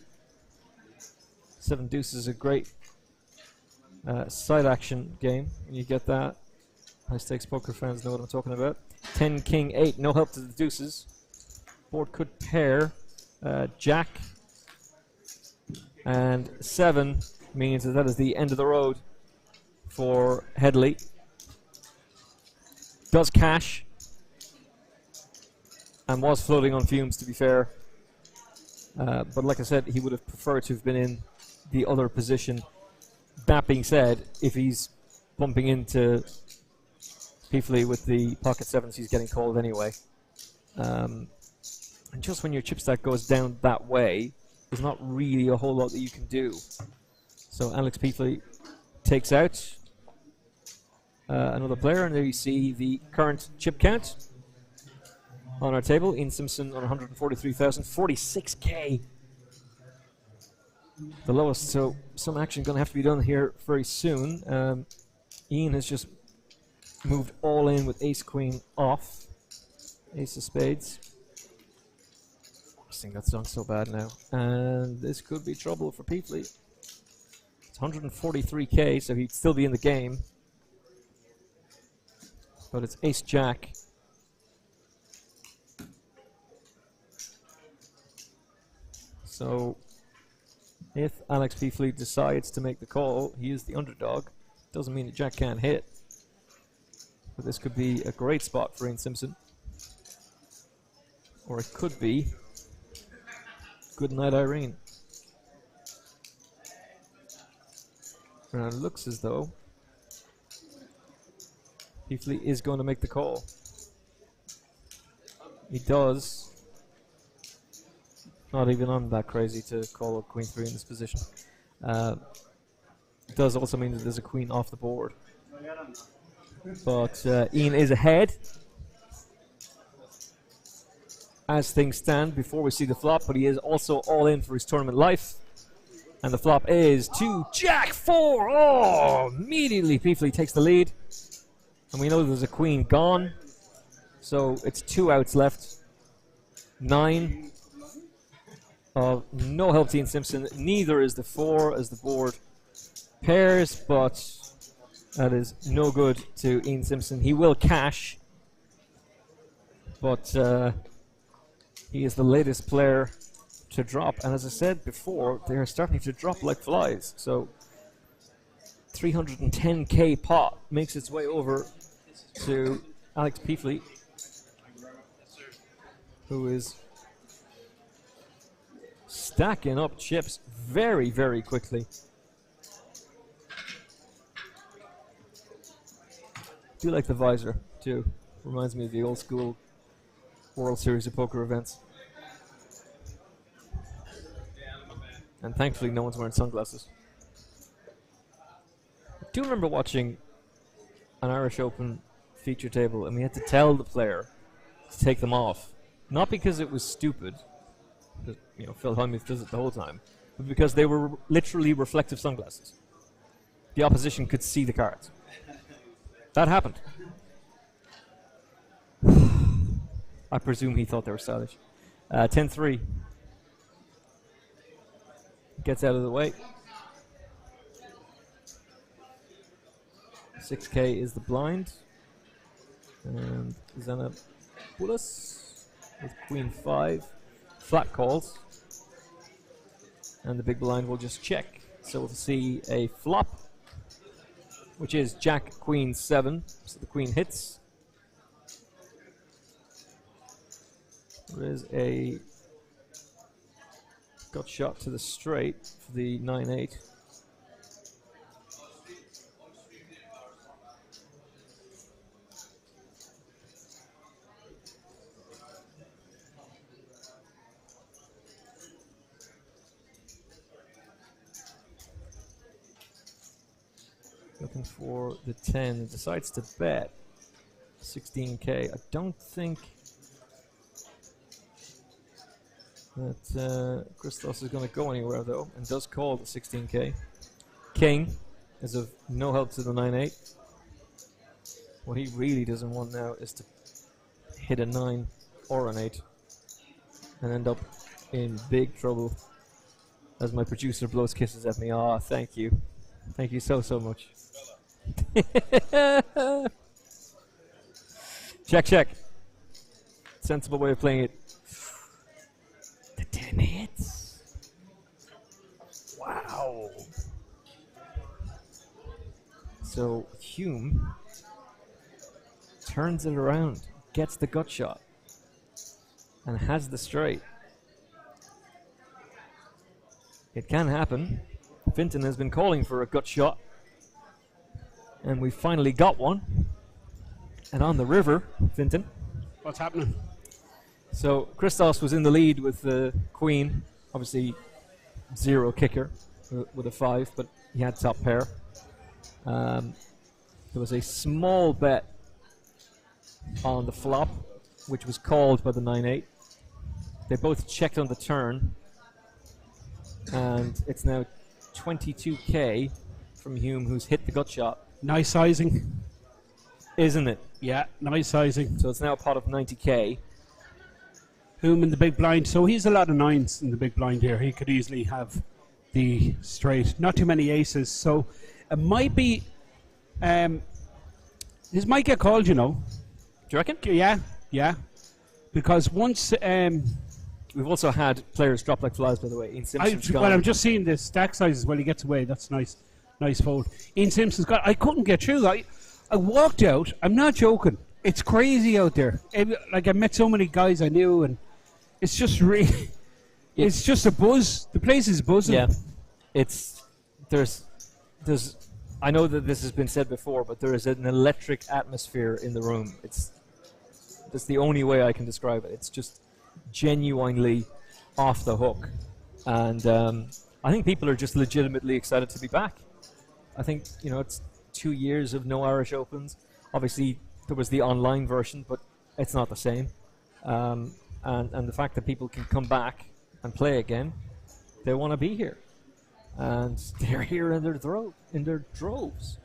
7 deuces is a great side action game. When you get that, high stakes poker fans know what I'm talking about. 10 king 8, no help to the deuces. Board could pair. Jack and 7 means that is the end of the road for Headley. Does cash and was floating on fumes, to be fair. But like I said, he would have preferred to have been in the other position. That being said, if he's bumping into Peefley with the pocket sevens, he's getting called anyway. And just when your chip stack goes down that way, there's not really a whole lot that you can do. So Alex Peefley takes out another player, and there you see the current chip count on our table. Ian Simpson on 143,000, 46k. The lowest, so some action going to have to be done here very soon. Ian has just moved all in with ace-queen off. Ace of spades. I think that's done so bad now. And this could be trouble for Peefley. It's 143k, so he'd still be in the game. But it's ace-jack. So if Alex Peefley decides to make the call, he is the underdog. Doesn't mean that Jack can't hit. But this could be a great spot for Ian Simpson. Or it could be good night, Irene. And it looks as though Beefley is going to make the call. He does. Not even I'm that crazy to call a queen 3 in this position. It does also mean that there's a queen off the board. But Ian is ahead. As things stand before we see the flop, but he is also all in for his tournament life. And the flop is to Jack 4. Oh, immediately Beefley takes the lead. And we know there's a queen gone. So it's 2 outs left. 9 of no help to Ian Simpson. Neither is the 4 as the board pairs, but that is no good to Ian Simpson. He will cash, but he is the latest player to drop. And as I said before, they are starting to drop like flies. So 310k pot makes its way over to Alex Beefley, who is stacking up chips very, very quickly. I do like the visor, too. Reminds me of the old school World Series of Poker events. And thankfully no one's wearing sunglasses. I do remember watching an Irish Open feature table and we had to tell the player to take them off. Not because it was stupid, because, you know, Phil Hellmuth does it the whole time, but because they were literally reflective sunglasses. The opposition could see the cards. That happened. I presume he thought they were stylish. 10-3. Gets out of the way. 6k is the blind. And Zana Bullis with queen 5. Flat calls. And the big blind will just check. So we'll see a flop, which is Jack Queen 7. So the queen hits. There is a gut shot to the straight for the 9-8. Looking for the 10, decides to bet 16k. I don't think that Christos is going to go anywhere though, and does call the 16k. King is of no help to the 9-8. What he really doesn't want now is to hit a 9 or an 8 and end up in big trouble. As my producer blows kisses at me. Ah, thank you. Thank you so, so much. Check, check. Sensible way of playing it. The 10 hits. Wow. So Hume turns it around, gets the gut shot, and has the straight. It can happen. Finton has been calling for a gut shot, and we finally got one. And on the river, Finton. What's happening? So Christos was in the lead with the queen, obviously 0 kicker with a 5, but he had top pair. There was a small bet on the flop, which was called by the 9-8. They both checked on the turn, and it's now 22k from Hume, who's hit the gut shot. Nice sizing. Isn't it? Yeah, nice sizing. So it's now a pot of 90k. Hume in the big blind. So he's a lot of 9s in the big blind here. He could easily have the straight. Not too many aces. So it might be... this might get called, you know. Do you reckon? Yeah, yeah. Because once... we've also had players drop like flies, by the way. Ian Simpson's gone. Well, I'm just seeing the stack sizes while he gets away. That's nice. Nice fold. Ian Simpson's got... I couldn't get through. I walked out. I'm not joking. It's crazy out there. Like, I met so many guys I knew, and it's just really... It's just a buzz. The place is buzzing. Yeah. There's I know that this has been said before, but there is an electric atmosphere in the room. That's the only way I can describe it. It's just genuinely off the hook. And I think people are just legitimately excited to be back. I think, it's 2 years of no Irish Opens. Obviously, there was the online version, but it's not the same. And the fact that people can come back and play again, they want to be here. And they're here in their droves.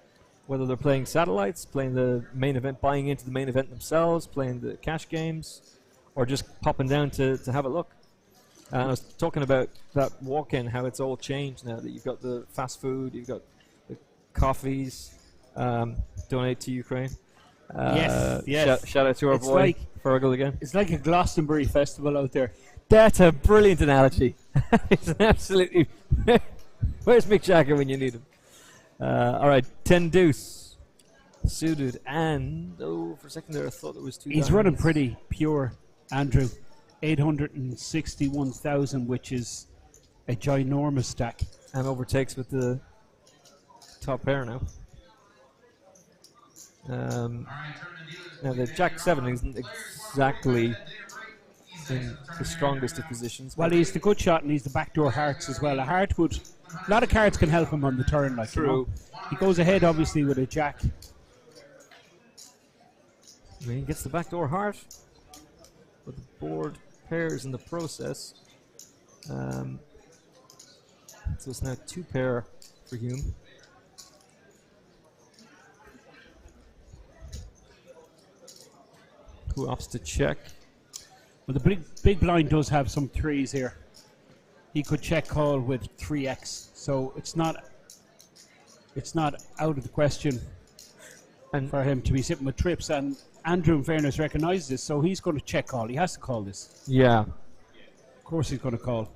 Whether they're playing satellites, playing the main event, buying into the main event themselves, playing the cash games, or just popping down to have a look. And I was talking about that walk-in, how it's all changed now that you've got the fast food, you've got the coffees, donate to Ukraine. Yes. Shout out to our boy, Fergal again. It's like a Glastonbury festival out there. That's a brilliant analogy. It's an absolutely... Where's Mick Jagger when you need him? All right, 10 deuce. Suited, and... Oh, for a second there I thought it was 2 He's running pretty pure, Andrew. 861,000, which is a ginormous stack. And overtakes with the top pair now. Now the Jack 7 isn't exactly in the strongest of positions. Well, he's the good shot and he's the backdoor hearts as well. A lot of cards can help him on the turn. True. He goes ahead obviously with a Jack. I mean, he gets the backdoor heart, but the board pairs in the process. So it's now 2 pair for Hume. Who opts to check? Well, the big blind does have some threes here. He could check call with 3x, so it's not out of the question for him to be sitting with trips. And Andrew, in fairness, recognises this, so he's going to check call. He has to call this. Yeah. Of course, he's going to call.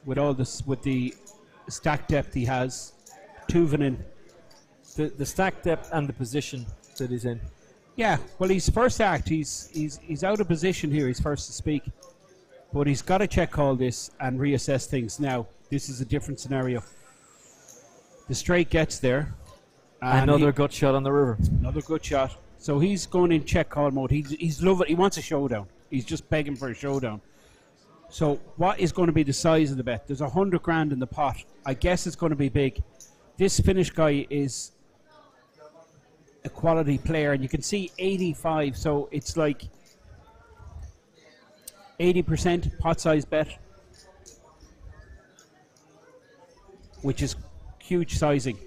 With all this, with the stack depth he has, Tuvanin. The stack depth and the position that he's in. Yeah, well, he's first act. He's out of position here. He's first to speak, but he's got to check call this and reassess things. Now, this is a different scenario. The straight gets there. Another gut shot on the river. Another good shot. So he's going in check call mode. He's loving. He wants a showdown. He's just begging for a showdown. So what is going to be the size of the bet? There's 100 grand in the pot. I guess it's going to be big. This Finnish guy is a quality player, and you can see 85, so it's like 80% pot size bet, which is huge sizing.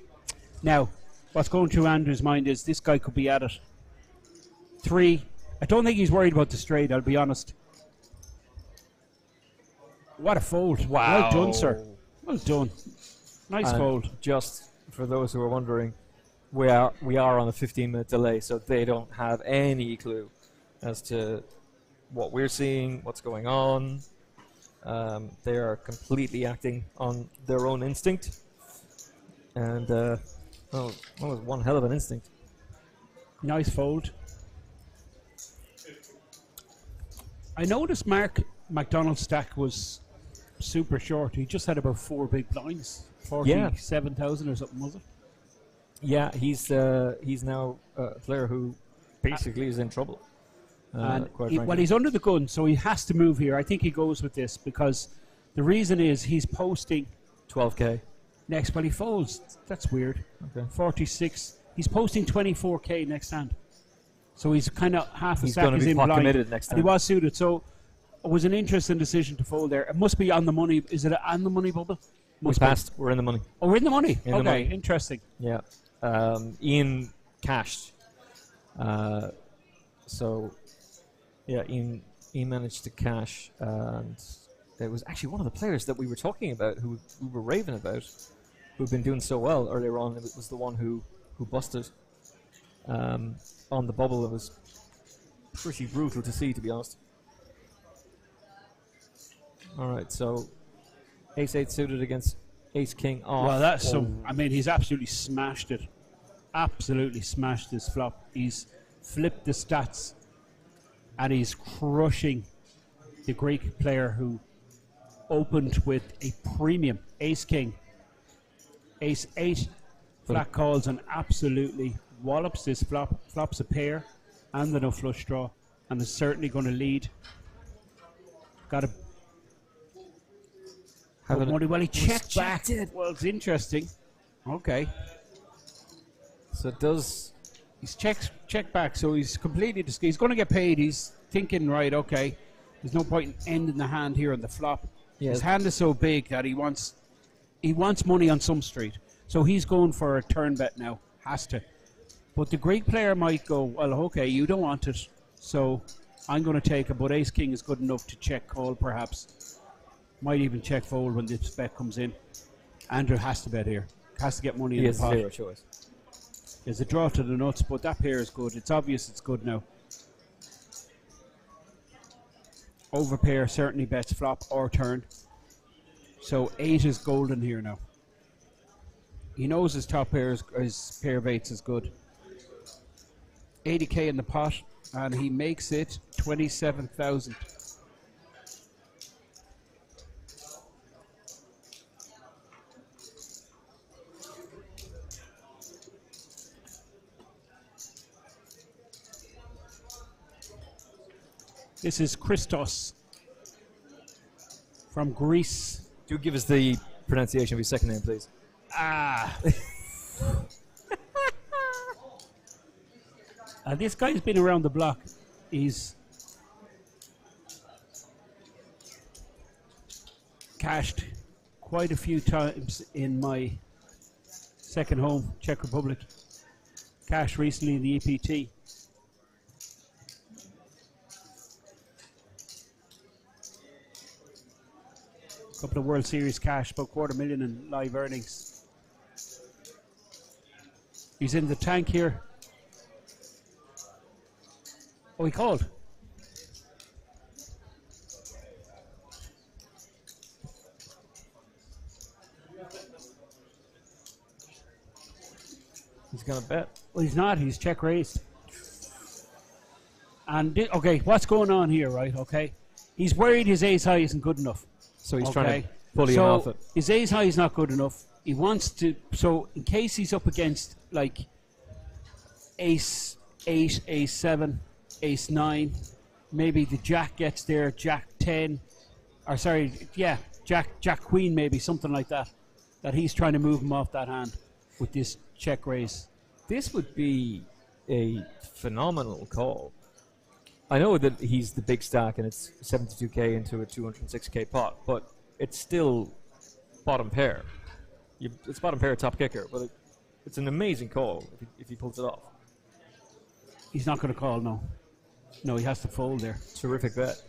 Now, what's going through Andrew's mind is this guy could be at it. 3. I don't think he's worried about the straight, I'll be honest. What a fold. Wow. Well done, sir. Well done. Nice fold. Just for those who are wondering, we are on a 15-minute delay, so they don't have any clue as to what we're seeing, what's going on. They are completely acting on their own instinct. And, that was one hell of an instinct. Nice fold. I noticed Mark McDonald's stack was super short. He just had about 4 big blinds. 47,000 or something, was it? Yeah, he's now a player who basically is in trouble. Well, he's under the gun, so he has to move here. I think he goes with this because the reason is he's posting 12k next. Well, he folds. That's weird. Okay. 46. He's posting 24k next hand, so he's kind of half a He's stack going to is be in pot blind, committed next and he time. was suited. So it was an interesting decision to fold there. It must be on the money. Is it on the money bubble? We passed. We're in the money. Oh, we're in the money. In the okay, money. interesting. Yeah. Ian cashed. Ian managed to cash, and it was actually one of the players that we were talking about, who we were raving about, who'd been doing so well earlier on. It was the one who busted on the bubble. It was pretty brutal to see, to be honest. All right, so Ace-8 suited against Ace-King off. Well, that's I mean, he's absolutely smashed it. Absolutely smashed this flop. He's flipped the stats, and he's crushing the Greek player who opened with a premium Ace-King. Ace 8 flat calls and absolutely wallops this flop. Flops a pair and the no flush draw, and is certainly going to lead. Got to. Well, he checked back. Well, it's interesting. Okay. So it does. He's checked back, so he's completely. He's going to get paid. He's thinking, right, okay. There's no point in ending the hand here on the flop. Yeah. His hand is so big that he wants money on some street. So he's going for a turn bet now. Has to. But the Greek player might go, well, okay, you don't want it, so I'm going to take it. But Ace King is good enough to check call, perhaps. Might even check fold when this bet comes in. Andrew has to bet here. Has to get money in the pot. He has zero choice. There's a draw to the nuts, but that pair is good. It's obvious it's good now. Overpair certainly bets flop or turn. So 8 is golden here now. He knows his top pair, his pair of 8s is good. 80k in the pot, and he makes it 27,000. This is Christos from Greece. Do give us the pronunciation of his second name, please. This guy's been around the block. He's cashed quite a few times in my second home, Czech Republic. Cashed recently in the EPT. Couple of World Series cash, about $250,000 in live earnings. He's in the tank here. Oh, he called. He's going to bet. Well, he's not. He's check raised. And, okay, what's going on here, right? Okay. He's worried his ace high isn't good enough. So he's trying to bully him off it. His ace high is not good enough. He wants to, so in case he's up against like ace 8, ace 7, ace 9, maybe the jack gets there, jack 10, or sorry, yeah, jack queen maybe, something like that, that he's trying to move him off that hand with this check raise. This would be a phenomenal call. I know that he's the big stack and it's 72k into a 206k pot, but it's still bottom pair. It's bottom pair top kicker, but it's an amazing call if he pulls it off. He's not going to call, no. No, he has to fold there. Terrific bet.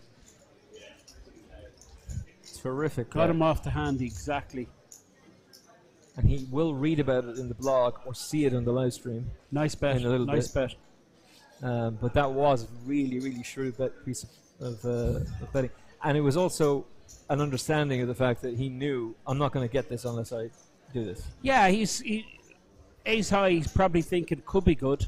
Terrific Got bet. him off the hand, exactly. And he will read about it in the blog or see it on the live stream. Nice bet. In a little nice bit. bet. But that was a really, really shrewd piece of betting. And it was also an understanding of the fact that he knew, I'm not going to get this unless I do this. Yeah, ace high, he's probably thinking could be good.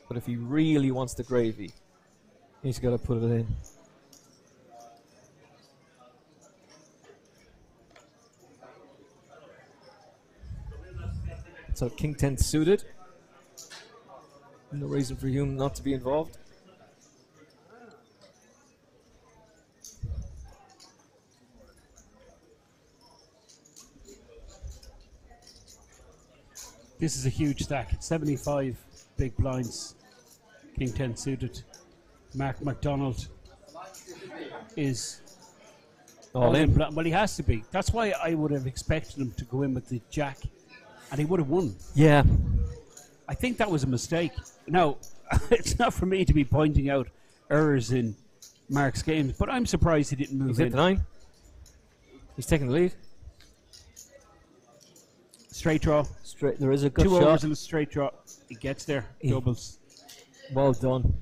But if he really wants the gravy, he's got to put it in. So King 10 suited. No reason for Hume not to be involved. This is a huge stack. It's 75 big blinds. King 10 suited. Mark McDonald is all in. Well, he has to be. That's why I would have expected him to go in with the jack, and he would have won. Yeah. I think that was a mistake. Now, it's not for me to be pointing out errors in Mark's games, but I'm surprised he didn't move He's in. hit the 9. He's taking the lead. Straight draw. Straight. There is a good 2 shot. overs and a straight draw. He gets there. Doubles. Well done.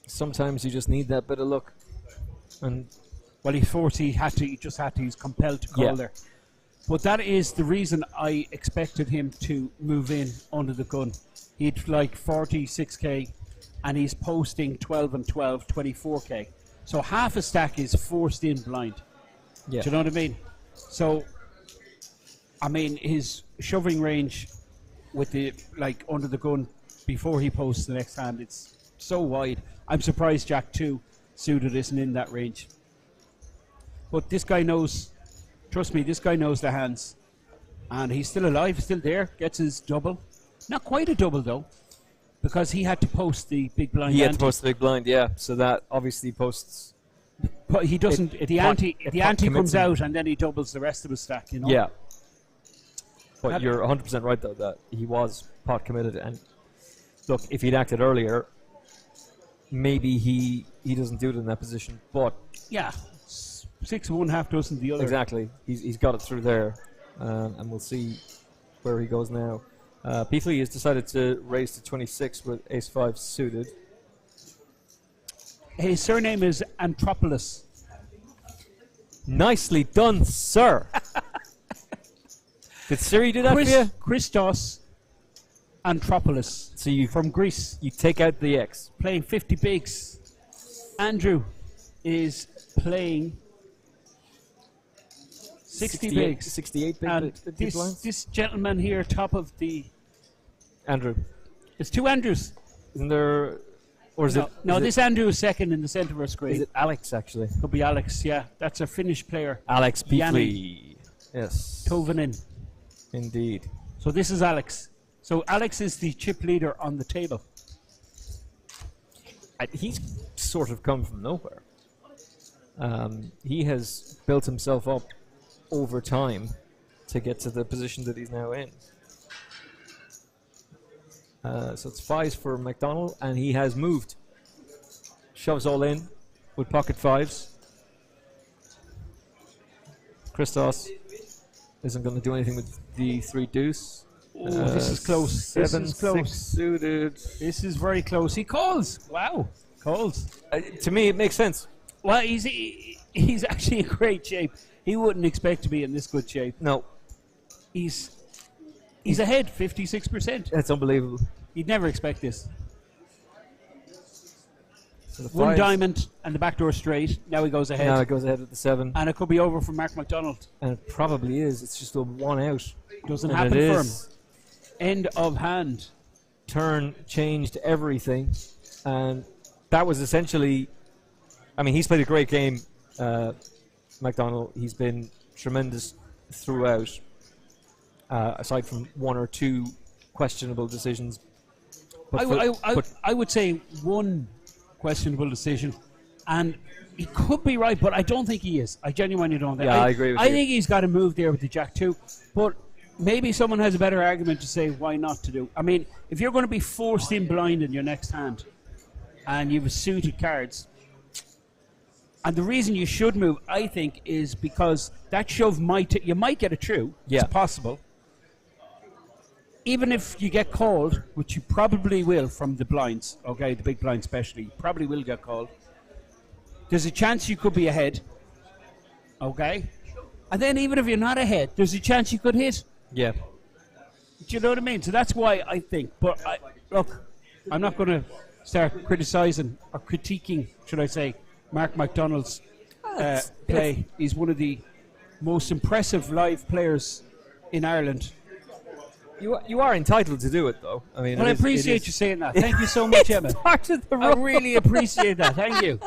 Sometimes you just need that bit of luck. And well, he just had to. He's compelled to call there. But that is the reason I expected him to move in under the gun. He'd like 46k, and he's posting 12 and 12, 24k. So half a stack is forced in blind. Yeah. Do you know what I mean? So, I mean, his shoving range with the, like, under the gun before he posts the next hand, it's so wide. I'm surprised Jack 2 suited isn't in that range. But this guy knows, trust me, this guy knows the hands. And he's still alive, still there, gets his double. Not quite a double, though, because he had to post the big blind. He had to post the big blind, yeah. So that obviously posts. But he doesn't. The ante comes out, and then he doubles the rest of his stack. You know. Yeah. But you're 100% right, though, that he was pot committed. And look, if he'd acted earlier, maybe he doesn't do it in that position. But yeah, 6 of one, half dozen the other. Exactly. He's got it through there, and we'll see where he goes now. Beefley has decided to raise to 26 with ace-5 suited. His surname is Anthropoulos. Nicely done, sir. Did Siri do that for you? Christos Anthropoulos. So you from Greece. You take out the X. Playing 50 bigs. Andrew is playing 60 bigs. 68 big. And this gentleman here, top of the... Andrew. It's 2 Andrews. Isn't there... Or is it? No, is this it, Andrew is second in the centre of our screen. Is it Alex, actually? Could be Alex, yeah. That's a Finnish player. Alex Yanni Beefley. Yes. Tovanin. Indeed. So this is Alex. So Alex is the chip leader on the table. He's sort of come from nowhere. He has built himself up over time to get to the position that he's now in. So it's 5s for McDonald, and he has moved. Shoves all in with pocket 5s. Christos isn't going to do anything with the 3 deuce. This is close. 7, this is close. 6 suited. This is very close. He calls. Wow. Calls. To me, it makes sense. Well, he's actually in great shape. He wouldn't expect to be in this good shape. No. He's ahead, 56%. That's unbelievable. You'd never expect this. So the 1 5s. diamond and the backdoor straight. Now he goes ahead. Now it goes ahead with the 7. And it could be over for Mark McDonald. And it probably is. It's just a 1 out. Doesn't And happen it for him. is. End of hand. Turn changed everything. And that was essentially... I mean, he's played a great game, McDonald. He's been tremendous throughout, aside from 1 or 2 questionable decisions. But I would say 1 questionable decision, and he could be right, but I don't think he is. I genuinely don't think. Yeah, I agree with you. I think he's got to move there with the Jack 2, but maybe someone has a better argument to say why not to do. I mean, if you're going to be forced in blind in your next hand, and you have suited cards, and the reason you should move, I think, is because that shove you might get it through. Yeah. It's possible. Even if you get called, which you probably will from the blinds, okay, the big blind especially, you probably will get called. There's a chance you could be ahead, okay? And then even if you're not ahead, there's a chance you could hit. Yeah. Do you know what I mean? So that's why I think. But look, I'm not going to start criticising or critiquing, should I say, Mark McDonald's play. He's one of the most impressive live players in Ireland. You are entitled to do it, though. I mean, Well, I appreciate you saying that. Thank you so much, Emma. Part of the I really appreciate that. Thank you.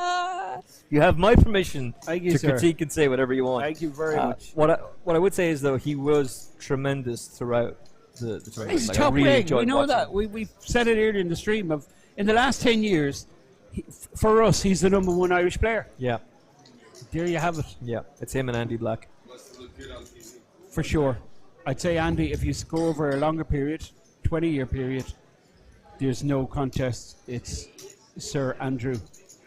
You have my permission Thank you, to sir. critique and say whatever you want. Thank you very much. What I would say is, though, he was tremendous throughout the tournament. He's Like, I top really ring. enjoyed We know watching that. him. We said it earlier in the stream. In the last 10 years, for us, he's the #1 Irish player. Yeah. There you have it. Yeah, it's him and Andy Black. For sure. I'd say, Andy, if you go over a longer period, 20-year period, there's no contest. It's Sir Andrew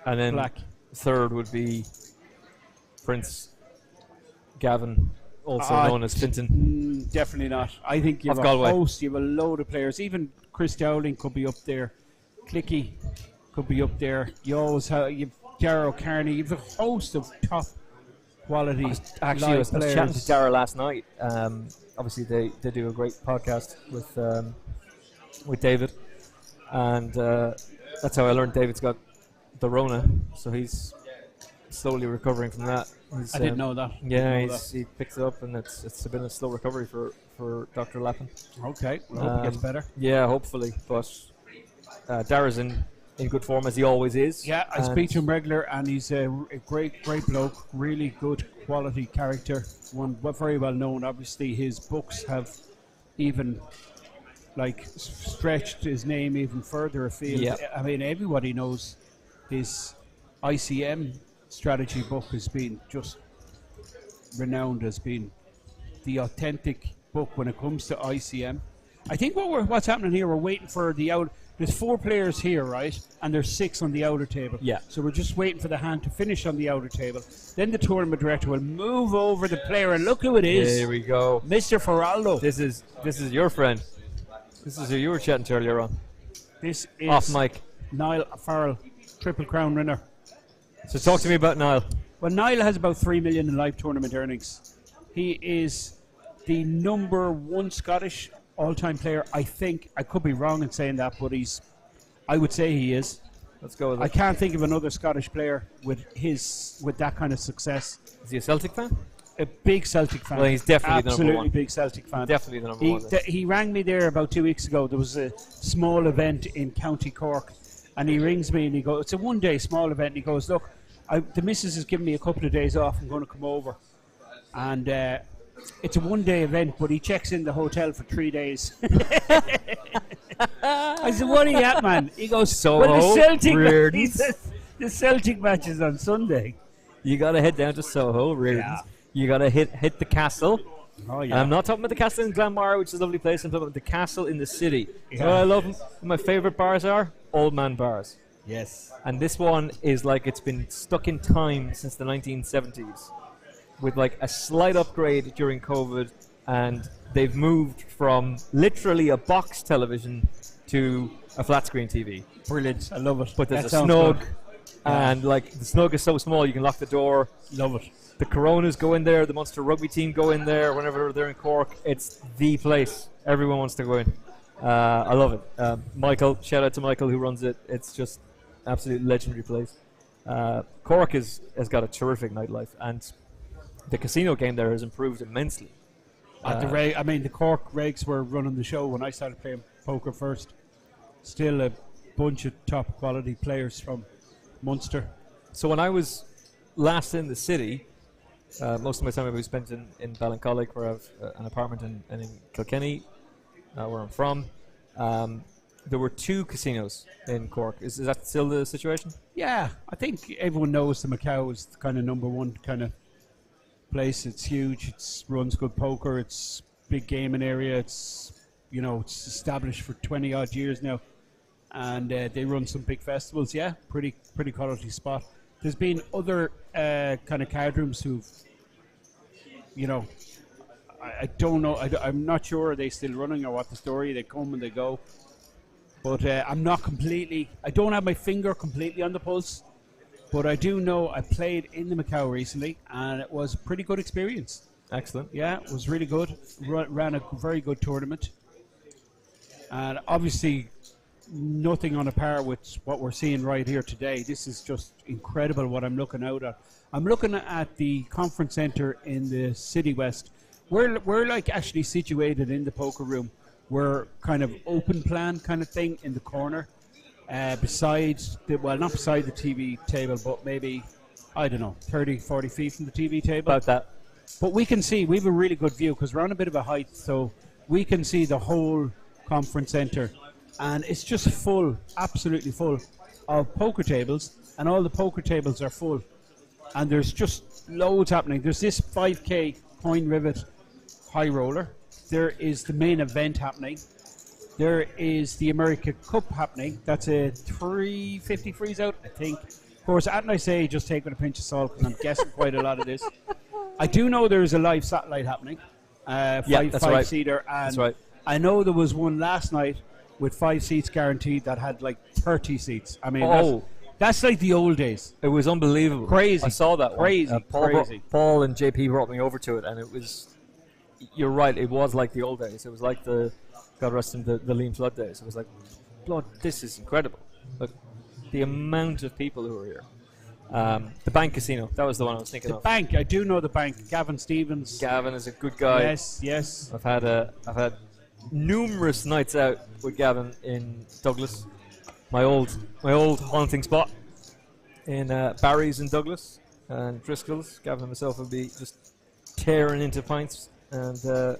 And then Black. third would be Prince Gavin, also known as Finton. Definitely not. I think you Of have a Galway. host, you have a load of players. Even Chris Dowling could be up there. Clicky could be up there. You always have you've Darrow Carney. You've a host of top quality Actually, I was live chatting to players. Dara last night. Obviously, they do a great podcast with David, and that's how I learned David's got the Rona. So he's slowly recovering from that. I didn't know that. Yeah, he picks it up, and it's been a slow recovery for Dr. Lappin. Okay, I hope he gets better. Yeah, hopefully. But Dara's in good form, as he always is. Yeah, I speak to him regular, and he's a great bloke, really good quality character, one very well known. Obviously, his books have even stretched his name even further afield. Yeah. I mean, everybody knows his ICM strategy book has been just renowned as being the authentic book when it comes to ICM. I think what's happening here, we're waiting for the out. There's 4 players here, right? And there's 6 on the outer table. Yeah. So we're just waiting for the hand to finish on the outer table. Then the tournament director will move over the player, and look who it is. There we go. Mr. Feraldo. This is your friend. This is who you were chatting to earlier on. This is off mic. Niall Farrell, Triple Crown winner. So talk to me about Niall. Well, Niall has about 3 million in live tournament earnings. He is the number 1 Scottish all-time player. I think I could be wrong in saying that, but I would say he is. Let's go with it. I can't think of another Scottish player with that kind of success. Is he a Celtic fan? A big Celtic fan. Well, he's definitely the number 1. Absolutely big Celtic fan. Definitely the number 1. He rang me there about 2 weeks ago. There was a small event in County Cork, and he rings me and he goes, it's a 1-day small event, and he goes, look, the missus has given me a couple of days off. I'm going to come over. And it's a 1-day event, but he checks in the hotel for 3 days. I said, what are you at, man? He goes, Soho, the Celtic match is on Sunday. You got to head down to Soho, Reardon's. Yeah. You got to hit the castle. Oh, yeah. I'm not talking about the castle in Glanmire, which is a lovely place. I'm talking about the castle in the city. Yeah. You know what I love? My favourite bars are old man bars. Yes. And this one is like it's been stuck in time since the 1970s, with like a slight upgrade during COVID, and they've moved from literally a box television to a flat screen TV. Brilliant. I love it. But there's That a sounds snug, good. and like the snug is so small you can lock the door. Love it. The Coronas go in there, the Munster rugby team go in there whenever they're in Cork. It's the place. Everyone wants to go in. I love it. Michael, shout out to Michael who runs it. It's just absolute legendary place. Cork has got a terrific nightlife, and the casino game there has improved immensely. The Cork Regs were running the show when I started playing poker first. Still a bunch of top quality players from Munster. So when I was last in the city, most of my time I was spent in Ballincollig, where I have an apartment, and in Kilkenny, where I'm from. There were 2 casinos in Cork. Is that still the situation? Yeah, I think everyone knows the Macau is the kind of number 1 kind of place. It's huge. It runs good poker. It's big gaming area. It's it's established for 20 odd years now, and they run some big festivals. Yeah, pretty quality spot. There's been other kind of card rooms who've, I don't know. I'm not sure are they still running or what the story. They come and they go. But I'm not completely. I don't have my finger completely on the pulse. But I do know I played in the Macau recently, and it was a pretty good experience. Excellent. Yeah, it was really good. Ran a very good tournament. And obviously, nothing on a par with what we're seeing right here today. This is just incredible what I'm looking out at. I'm looking at the conference centre in the City West. We're like actually situated in the poker room. We're kind of open plan kind of thing in the corner. Not beside the TV table, but maybe, I don't know, 30, 40 feet from the TV table. About that. But we can see, we have a really good view because we're on a bit of a height, so we can see the whole conference centre. And it's just full, absolutely full of poker tables, and all the poker tables are full. And there's just loads happening. There's this 5K coin rivet HighRoller. There is the main event happening. There is the America Cup happening. That's a 350 freeze out, I think. Of course, and I say just take it with a pinch of salt because I'm guessing quite a lot of this. I do know there is a live satellite happening. That's right. Five-seater. And That's right. I know there was one last night with 5 seats guaranteed that had like 30 seats. I mean, that's like the old days. It was unbelievable. Crazy. I saw that crazy, one. crazy. Paul and JP brought me over to it, and it was, you're right, it was like the old days. It was like the, God rest him, the Liam Flood days. It was like, blood, this is incredible. Look, the amount of people who are here. The Bank Casino, that was the one I was thinking The of. bank, I do know the bank. Gavin Stevens. Gavin is a good guy. Yes. I've had numerous nights out with Gavin in Douglas, my old haunting spot in Barry's in Douglas and Driscoll's. Gavin and myself would be just tearing into pints and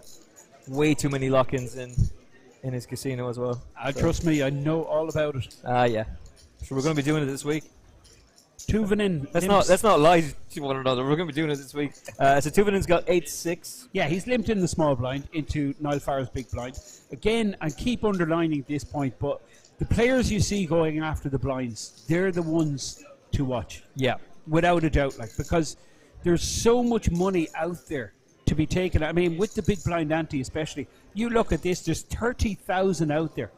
way too many lock-ins in his casino as well. Trust me, I know all about it. Yeah. So we're going to be doing it this week. Tuvanen. Let's not lie to one another. We're going to be doing it this week. So Tuvanen's got 8-6. Yeah, he's limped in the small blind into Niall Farrell's big blind. Again, I keep underlining this point, but the players you see going after the blinds, they're the ones to watch. Yeah. Without a doubt, because there's so much money out there to be taken. I mean, with the big blind ante especially, you look at this, there's 30,000 out there.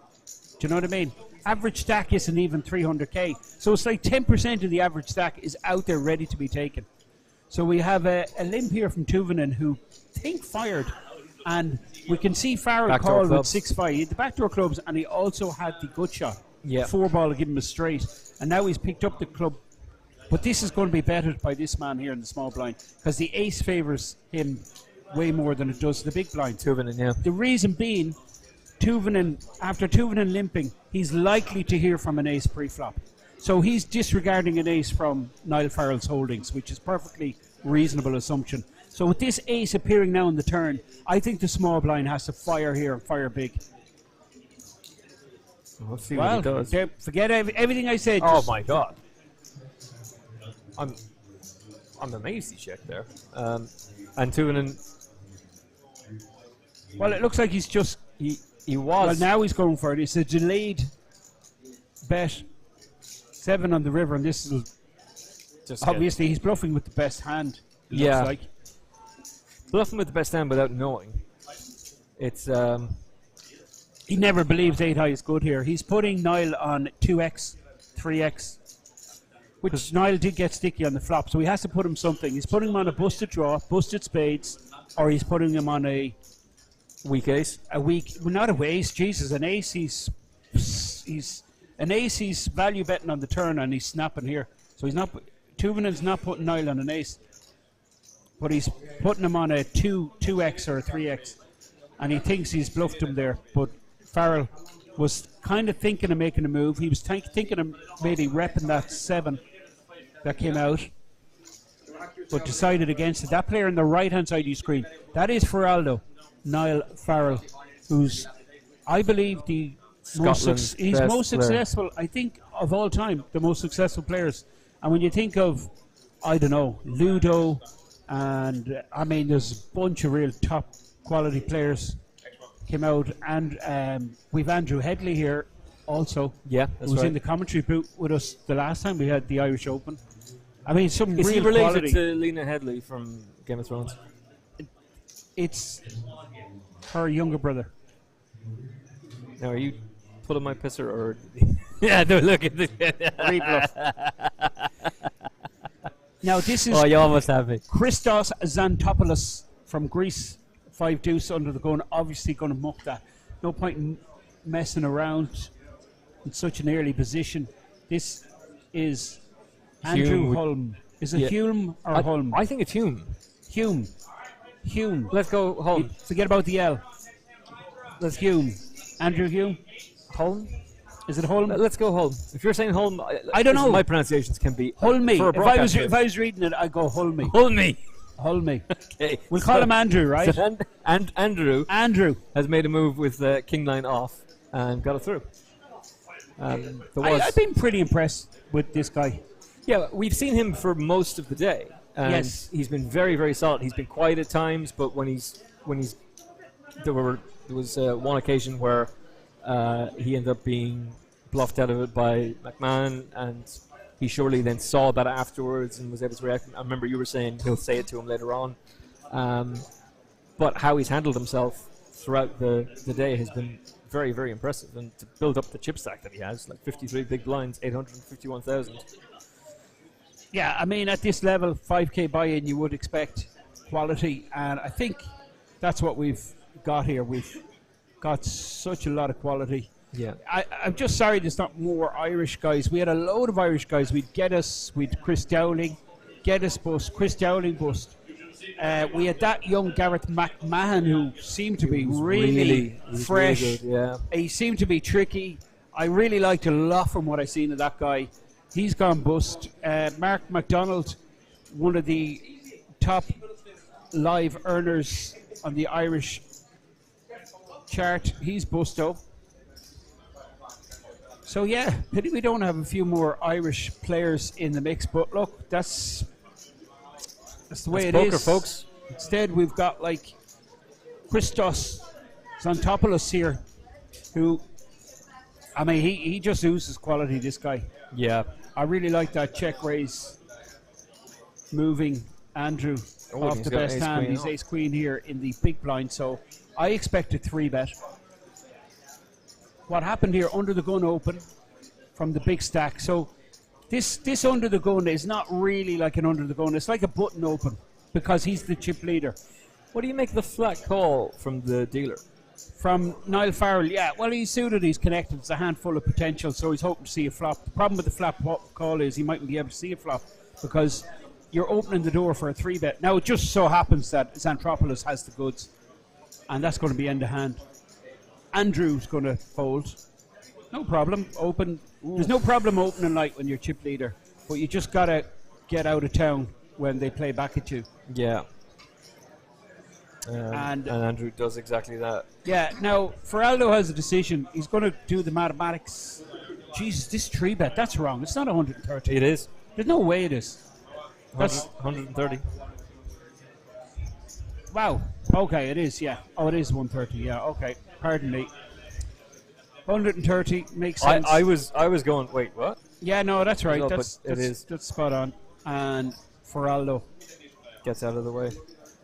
Do you know what I mean? Average stack isn't even 300k. So it's like 10% of the average stack is out there ready to be taken. So we have a limp here from Tuvanen who think fired. And we can see Farrell Backdoor called with clubs. 6-5. He had the backdoor clubs and he also had the gut shot. Yeah. 4-ball to give him a straight. And now he's picked up the club. But this is going to be bettered by this man here in the small blind because the ace favours him way more than it does the big blind. Tuvanen, yeah. The reason being, after Tuvanen limping, he's likely to hear from an ace pre-flop. So he's disregarding an ace from Niall Farrell's holdings, which is perfectly reasonable assumption. So with this ace appearing now in the turn, I think the small blind has to fire here and fire big. We'll see what he does. Forget everything I said. Oh my God. I'm amazed he checked there. And Tuvanen. Well, it looks like he's just... He was. Well, now he's going for it. It's a delayed bet. 7 on the river, and this is... Obviously, he's bluffing with the best hand, it looks like. Bluffing with the best hand without knowing. It's... He never believes 8 high is good here. He's putting Niall on 2x, 3x, which Niall did get sticky on the flop, so he has to put him something. He's putting him on a busted draw, busted spades, or he's putting him on a... Weak ace? Well, not a ace, Jesus, an ace, he's value betting on the turn and he's snapping here. So he's not... Tuvanen's not putting Niall on an ace, but he's putting him on a 2x or a 3x, and he thinks he's bluffed him there, but Farrell was kind of thinking of making a move. He was thinking of maybe repping that 7 that came out, but decided against it. That player on the right-hand side of your screen, that is Feraldo, Niall Farrell, who's, I believe, the most successful, I think, of all time, the most successful players. And when you think of, I don't know, Ludo, and I mean, there's a bunch of real top quality players came out, and we've Andrew Headley here also. Yeah, who was in the commentary booth with us the last time we had the Irish Open. I mean, some Is real he related quality. to Lena Headley from Game of Thrones? It's her younger brother. Now, are you pulling my pisser or? Yeah, no, look at this. Now this is. Oh, you almost have me. Christos Xantopoulos from Greece, 5 deuce under the gun. Obviously, going to muck that. No point in messing around in such an early position. This is Andrew Hulme. Is it Hulme or Hulme? I think it's Hume. Hume. Let's go Hulme. Forget about the L. Let's Hume. Andrew Hume. Hulme. Is it Hulme? Let's go Hulme. If you're saying Hulme, I don't know. My pronunciations can be Hulme. For If I was reading it, I'd go Hulme. Hulme. Okay. We'll call him Andrew, right? So Andrew has made a move with King 9 off and got it through. I've been pretty impressed with this guy. Yeah, we've seen him for most of the day. And Yes. he's been very, very solid. He's been quiet at times, but when he's there was one occasion where he ended up being bluffed out of it by McMahon, and he surely then saw that afterwards and was able to react. I remember you were saying he'll say it to him later on. But how he's handled himself throughout the day has been very, very impressive. And to build up the chip stack that he has, like 53 big blinds, 851,000. Yeah, I mean, at this level, 5k buy-in, you would expect quality, and I think that's what we've got here. We've got such a lot of quality. Yeah. I'm just sorry there's not more Irish guys. We had a load of Irish guys. We'd Chris Dowling, Geddes bust, Chris Dowling bust. We had that young Gareth McMahon who seemed to be really fresh. Really good, yeah. He seemed to be tricky. I really liked a lot from what I seen of that guy. He's gone bust. Mark MacDonald, one of the top live earners on the Irish chart, he's bust up. So yeah, pity we don't have a few more Irish players in the mix. But look, that's the way it poker, is, folks. Instead, we've got like Christos Xantopoulos here, who, I mean, he just oozes quality. This guy. Yeah. I really like that check raise, moving Andrew off the best hand. He's ace queen here in the big blind, so I expect a 3-bet. What happened here, under the gun open from the big stack. So this under the gun is not really like an under the gun. It's like a button open because he's the chip leader. What do you make of the flat call from the dealer? From Niall Farrell, yeah. Well, he's suited, he's connected. It's a handful of potential, so he's hoping to see a flop. The problem with the flop call is he mightn't be able to see a flop because you're opening the door for a 3-bet. Now, it just so happens that Xantopoulos has the goods, and that's going to be end of hand. Andrew's going to fold. No problem. Open. There's no problem opening light when you're chip leader, but you just got to get out of town when they play back at you. Yeah. And Andrew does exactly that. Yeah, now, Feraldo has a decision. He's going to do the mathematics. Jesus, this 3-bet, that's wrong. It's not 130. It is. There's no way it is. That's 130. Wow. Okay, it is, yeah. Oh, it is 130, yeah. Okay, pardon me. 130 makes sense. I was going, wait, what? Yeah, no, that's right. No, that's spot on. And Feraldo gets out of the way.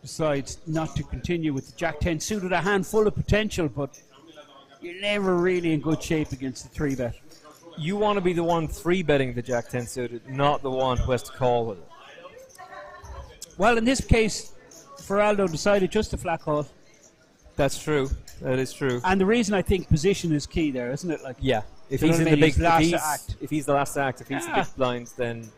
Decides not to continue with the Jack-10 suited, a handful of potential, but you're never really in good shape against the 3-bet. You want to be the one 3-betting the Jack-10 suited, not the one who has to call with it. Well, in this case, Feraldo decided just to flat call. That's true. That is true. And the reason I think position is key there, isn't it? Like, yeah. If he's in the big, act. If he's the last act, if he's the big blinds, then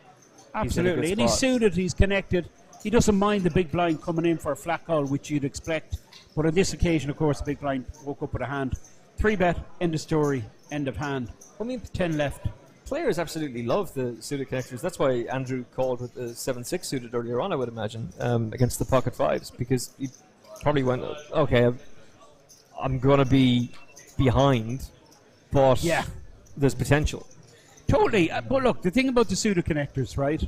absolutely. And he's suited. He's connected. He doesn't mind the big blind coming in for a flat call, which you'd expect. But on this occasion, of course, the big blind woke up with a hand. 3-bet, end of story, end of hand. I mean, 10 left. Players absolutely love the suited connectors. That's why Andrew called with the 7-6 suited earlier on, I would imagine, against the pocket fives, because he probably went, okay, I'm going to be behind, but there's potential. Totally. But look, the thing about the suited connectors, right?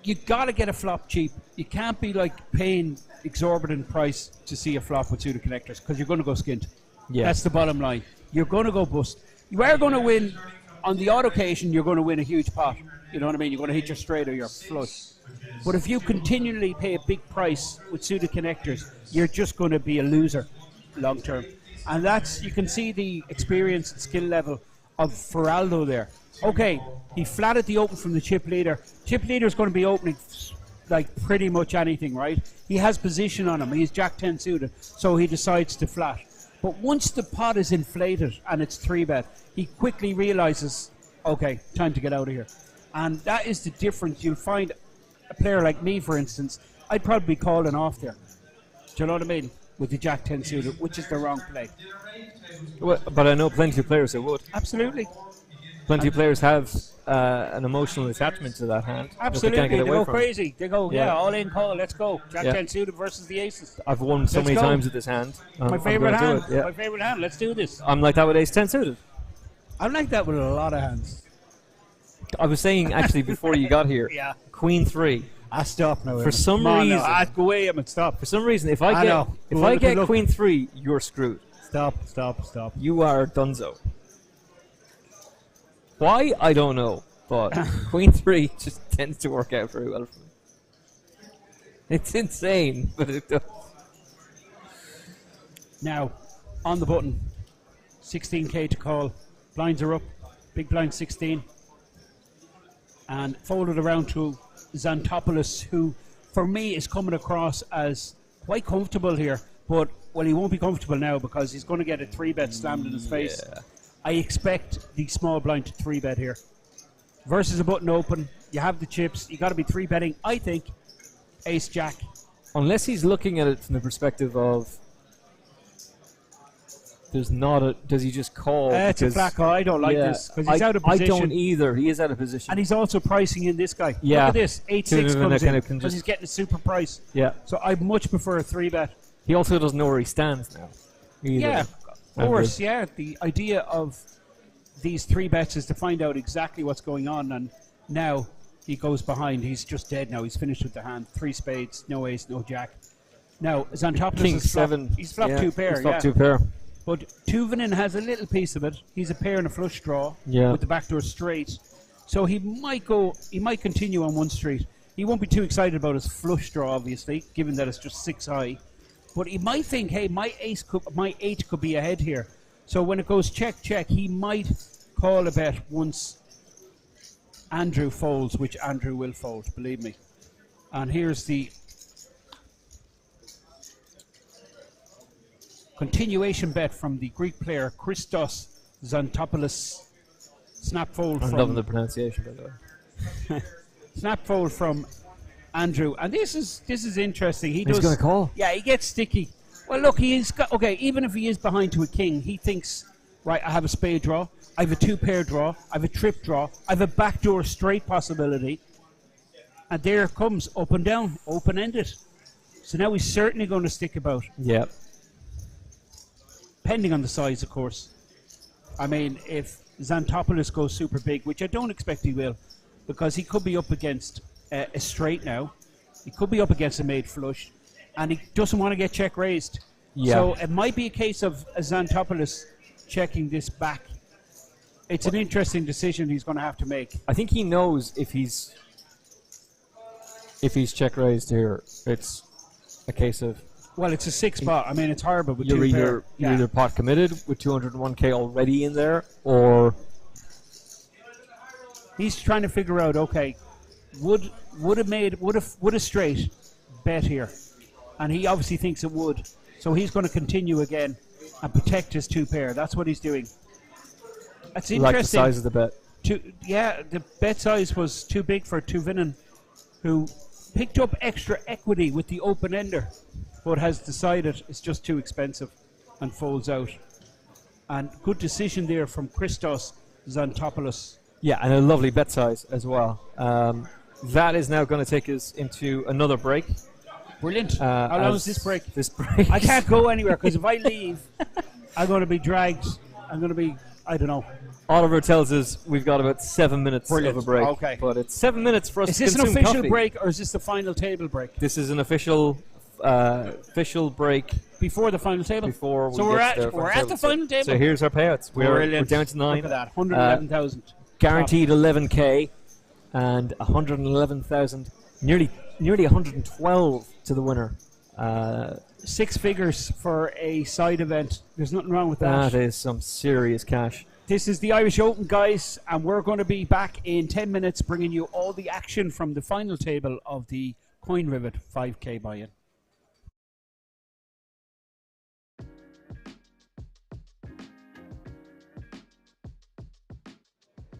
You got to get a flop cheap. You can't be like paying exorbitant price to see a flop with suited connectors because you're going to go skint. Yeah. That's the bottom line. You're going to go bust. You are going to win. On the odd occasion, you're going to win a huge pot. You know what I mean? You're going to hit your straight or your flush. But if you continually pay a big price with suited connectors, you're just going to be a loser long term. And that's, you can see the experience and skill level of Feraldo there. Okay, he flatted the open from the chip leader. Chip leader is going to be opening like pretty much anything, right? He has position on him. He's Jack-10 suited, so he decides to flat. But once the pot is inflated and it's 3-bet, he quickly realizes, okay, time to get out of here. And that is the difference. You'll find a player like me, for instance, I'd probably be calling off there. Do you know what I mean? With the Jack-10 suited, which is the wrong play. Well, but I know plenty of players who would. Absolutely. Plenty of players have an emotional attachment to that hand. Absolutely. They go crazy. It. They go, all in call, let's go. Jack-10 suited versus the aces. I've won so many times with this hand. My favourite hand. My favourite hand. Let's do this. I'm like that with ace-10 suited. I'm like that with a lot of hands. I was saying, actually, before you got here, Queen 3. Stop now. For some reason, go away, stop. For some reason, if I get Queen 3, you're screwed. Stop. You are dunzo. Why? I don't know. But Queen 3 just tends to work out very well for me. It's insane, but it does. Now, on the button, 16k to call. Blinds are up. Big blind 16. And folded around to Xantopoulos, who, for me, is coming across as quite comfortable here. But, well, he won't be comfortable now because he's going to get a 3-bet slammed in his face. I expect the small blind to 3-bet here. Versus a button open, you have the chips, you got to be 3-betting, I think, ace-jack. Unless he's looking at it from the perspective of there's not a... Does he just call? It's a flat call. I don't like this because he's out of position. I don't either. He is out of position. And he's also pricing in this guy. Yeah. Look at this. 8-6 comes in because just he's getting a super price. Yeah. So I much prefer a 3-bet. He also doesn't know where he stands now. Either. Yeah, of course. Yeah. The idea of these 3-bets is to find out exactly what's going on. And now he goes behind. He's just dead now. He's finished with the hand. 3 spades, no ace, no jack. Now, Xantopoulos King is 7. He's flopped 2 pair. He's flopped 2 pair. But Tuvanen has a little piece of it. He's a pair and a flush draw with the backdoor straight. So he might continue on one street. He won't be too excited about his flush draw, obviously, given that it's just 6 high. But he might think, hey, my 8 could be ahead here. So when it goes check, check, he might call a bet once Andrew folds, which Andrew will fold, believe me. And here's the continuation bet from the Greek player Christos Xantopoulos. Snap fold I'm from... loving the pronunciation, by the way. Snap fold from Andrew. And this is interesting. He's going to call? Yeah, he gets sticky. Well, look, he's got... Okay, even if he is behind to a king, he thinks, right, I have a spade draw, I have a 2-pair draw, I have a trip draw, I have a backdoor straight possibility. And there it comes, up and down, open-ended. So now he's certainly going to stick about. Yeah. Depending on the size, of course. I mean, if Xantopoulos goes super big, which I don't expect he will, because he could be up against a straight now. He could be up against a made flush, and he doesn't want to get check raised. Yeah. So it might be a case of Xantopoulos checking this back. It's an interesting decision he's going to have to make. I think he knows if he's check raised here, it's a case of... Well, it's a 6 spot. I mean, it's horrible with you're 2 pair. You're either pot committed with 201k already in there, or he's trying to figure out. Okay, would a straight bet here, and he obviously thinks it would. So he's going to continue again and protect his 2 pair. That's what he's doing. That's interesting. Like the size of the bet. The bet size was too big for Tuvanen, who picked up extra equity with the open ender, but has decided it's just too expensive and folds out. And good decision there from Christos Xantopoulos. Yeah, and a lovely bet size as well. That is now going to take us into another break. Brilliant. How long is this break? This break. I can't go anywhere because if I leave, I'm going to be dragged. I'm going to be, I don't know. Oliver tells us we've got about 7 minutes Brilliant. of a break. Okay. But it's 7 minutes for us to consume. Is this an official coffee. break or is this the final table break? This is an official break before the final table. Before we so we're at the final table. So here's our payouts. We're down to 9. Look at that, 111,000. Guaranteed 11k and 111,000. Nearly 112 to the winner. 6 figures for a side event. There's nothing wrong with that. That is some serious cash. This is the Irish Open, guys, and we're going to be back in 10 minutes bringing you all the action from the final table of the Coin Rivet 5k buy-in.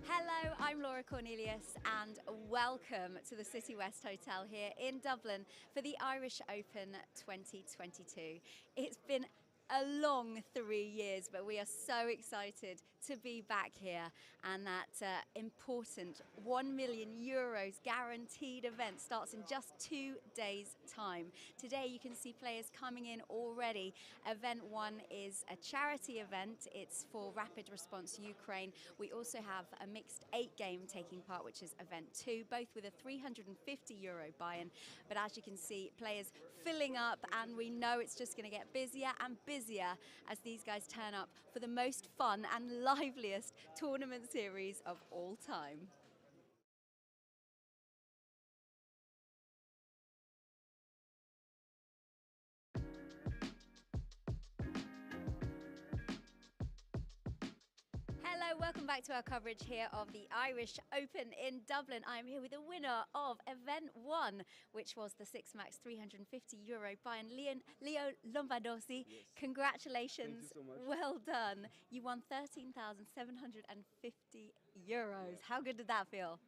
Hello, I'm Laura Cornelius and welcome to the City West Hotel here in Dublin for the Irish Open 2022. It's been a long 3 years, but we are so excited to be back here, and that important €1 million guaranteed event starts in just 2 days' time. Today you can see players coming in already. Event 1 is a charity event. It's for Rapid Response Ukraine. We also have a mixed 8-game taking part, which is event 2, both with a €350 buy-in. But as you can see, players filling up, and we know it's just going to get busier and busier as these guys turn up for the most fun and liveliest tournament series of all time. Hello Welcome back to our coverage here of the Irish Open in Dublin. I'm here with the winner of Event 1, which was the Six Max €350 by Leo Lombardosi. Yes. Congratulations. Thank you so much. Well done. You won €13,750. How good did that feel?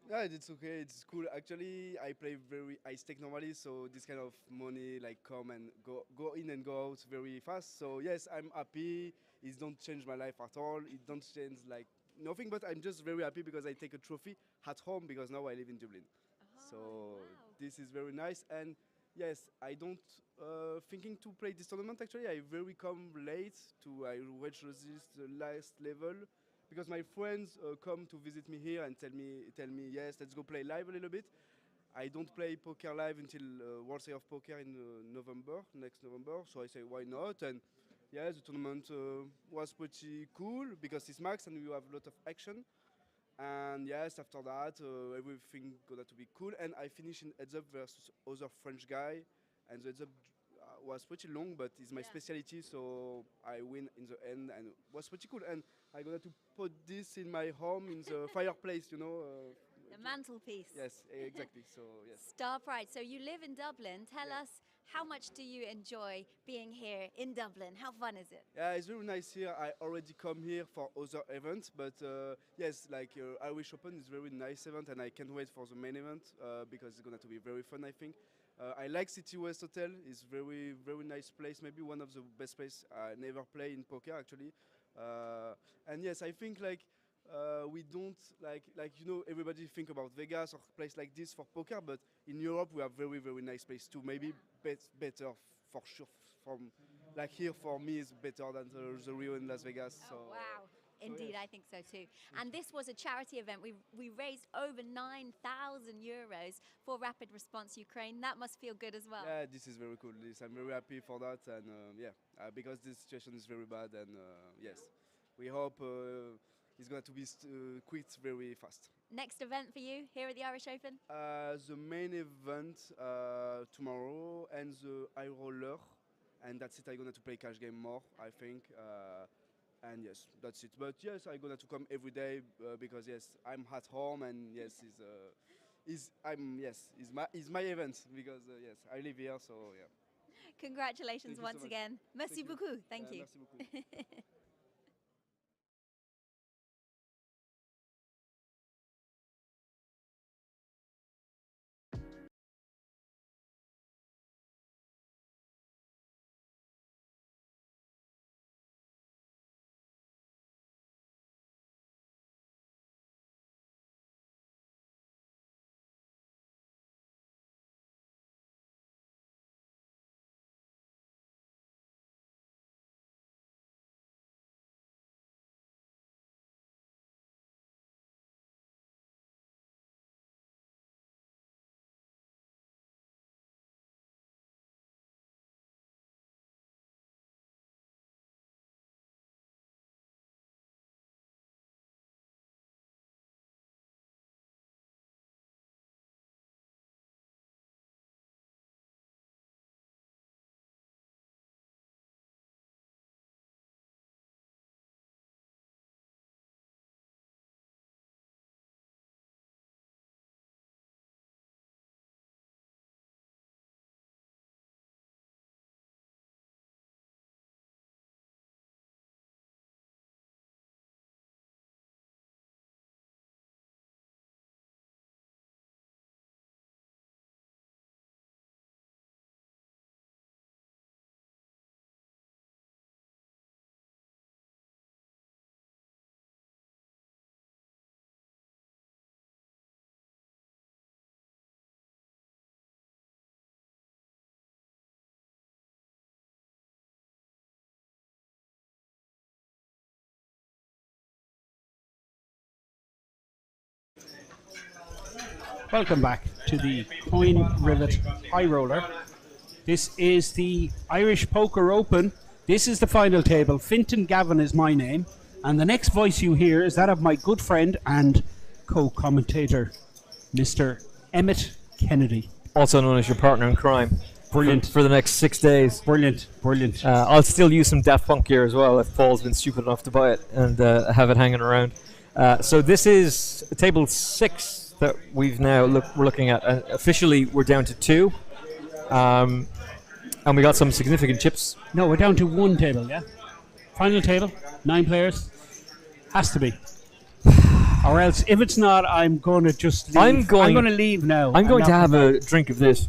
Yeah, it's okay. It's cool. Actually, I play very high stake normally, so this kind of money like come and go in and go out very fast. So yes, I'm happy. It don't change my life at all. It don't change like nothing, but I'm just very happy because I take a trophy at home because now I live in Dublin. So this is very nice. And yes, I don't thinking to play this tournament. Actually, I very come late to I reach the last level. Because my friends come to visit me here and tell me yes, let's go play live a little bit. I don't play poker live until World Series of Poker in next November. So I say why not? And yeah, the tournament was pretty cool because it's max and we have a lot of action. And yes, after that everything gonna to be cool. And I finish in heads up versus other French guy, and the heads up was pretty long, but it's my specialty, so I win in the end, and it was pretty cool. And I'm going to put this in my home in the fireplace, you know. The mantelpiece. Yes, exactly. So yes. Star Pride. So you live in Dublin. Tell us, how much do you enjoy being here in Dublin? How fun is it? Yeah, it's really nice here. I already come here for other events, but yes, like Irish Open is a very nice event, and I can't wait for the main event because it's going to be very fun, I think. I like City West Hotel. It's very nice place. Maybe one of the best places I never play in poker actually. And yes, I think like we don't like you know, everybody think about Vegas or place like this for poker, but in Europe we have very nice place too. Maybe better for sure. From like here for me is better than the Rio in Las Vegas. Oh, so wow. Indeed, I think so too. And this was a charity event. We raised over €9,000 for Rapid Response Ukraine. That must feel good as well. Yeah, this is very cool. I'm very happy for that, and because this situation is very bad, and yes, we hope it's going to be quit very fast. Next event for you here at the Irish Open? The main event tomorrow and the HighRoller, and that's it. I'm going to play cash game more, I think. And yes, that's it. But yes, I'm gonna to come every day because yes, I'm at home, and yes, is my event because yes, I live here, so yeah. Congratulations once again. Merci beaucoup. Thank you. Merci beaucoup. Welcome back to the Rivet HighRoller. This is the Irish Poker Open. This is the final table. Fintan Gavin is my name. And the next voice you hear is that of my good friend and co-commentator, Mr. Emmett Kennedy. Also known as your partner in crime. Brilliant. For the next 6 days. Brilliant. I'll still use some Daft Punk gear as well if Paul's been stupid enough to buy it and have it hanging around. So this is table 6 that we're looking at. Officially, we're down to 2. And we got some significant chips. No, we're down to 1 table, yeah? Final table, 9 players. Has to be. Or else, if it's not, I'm going to just leave. I'm going to leave now. I'm going to have a drink of this.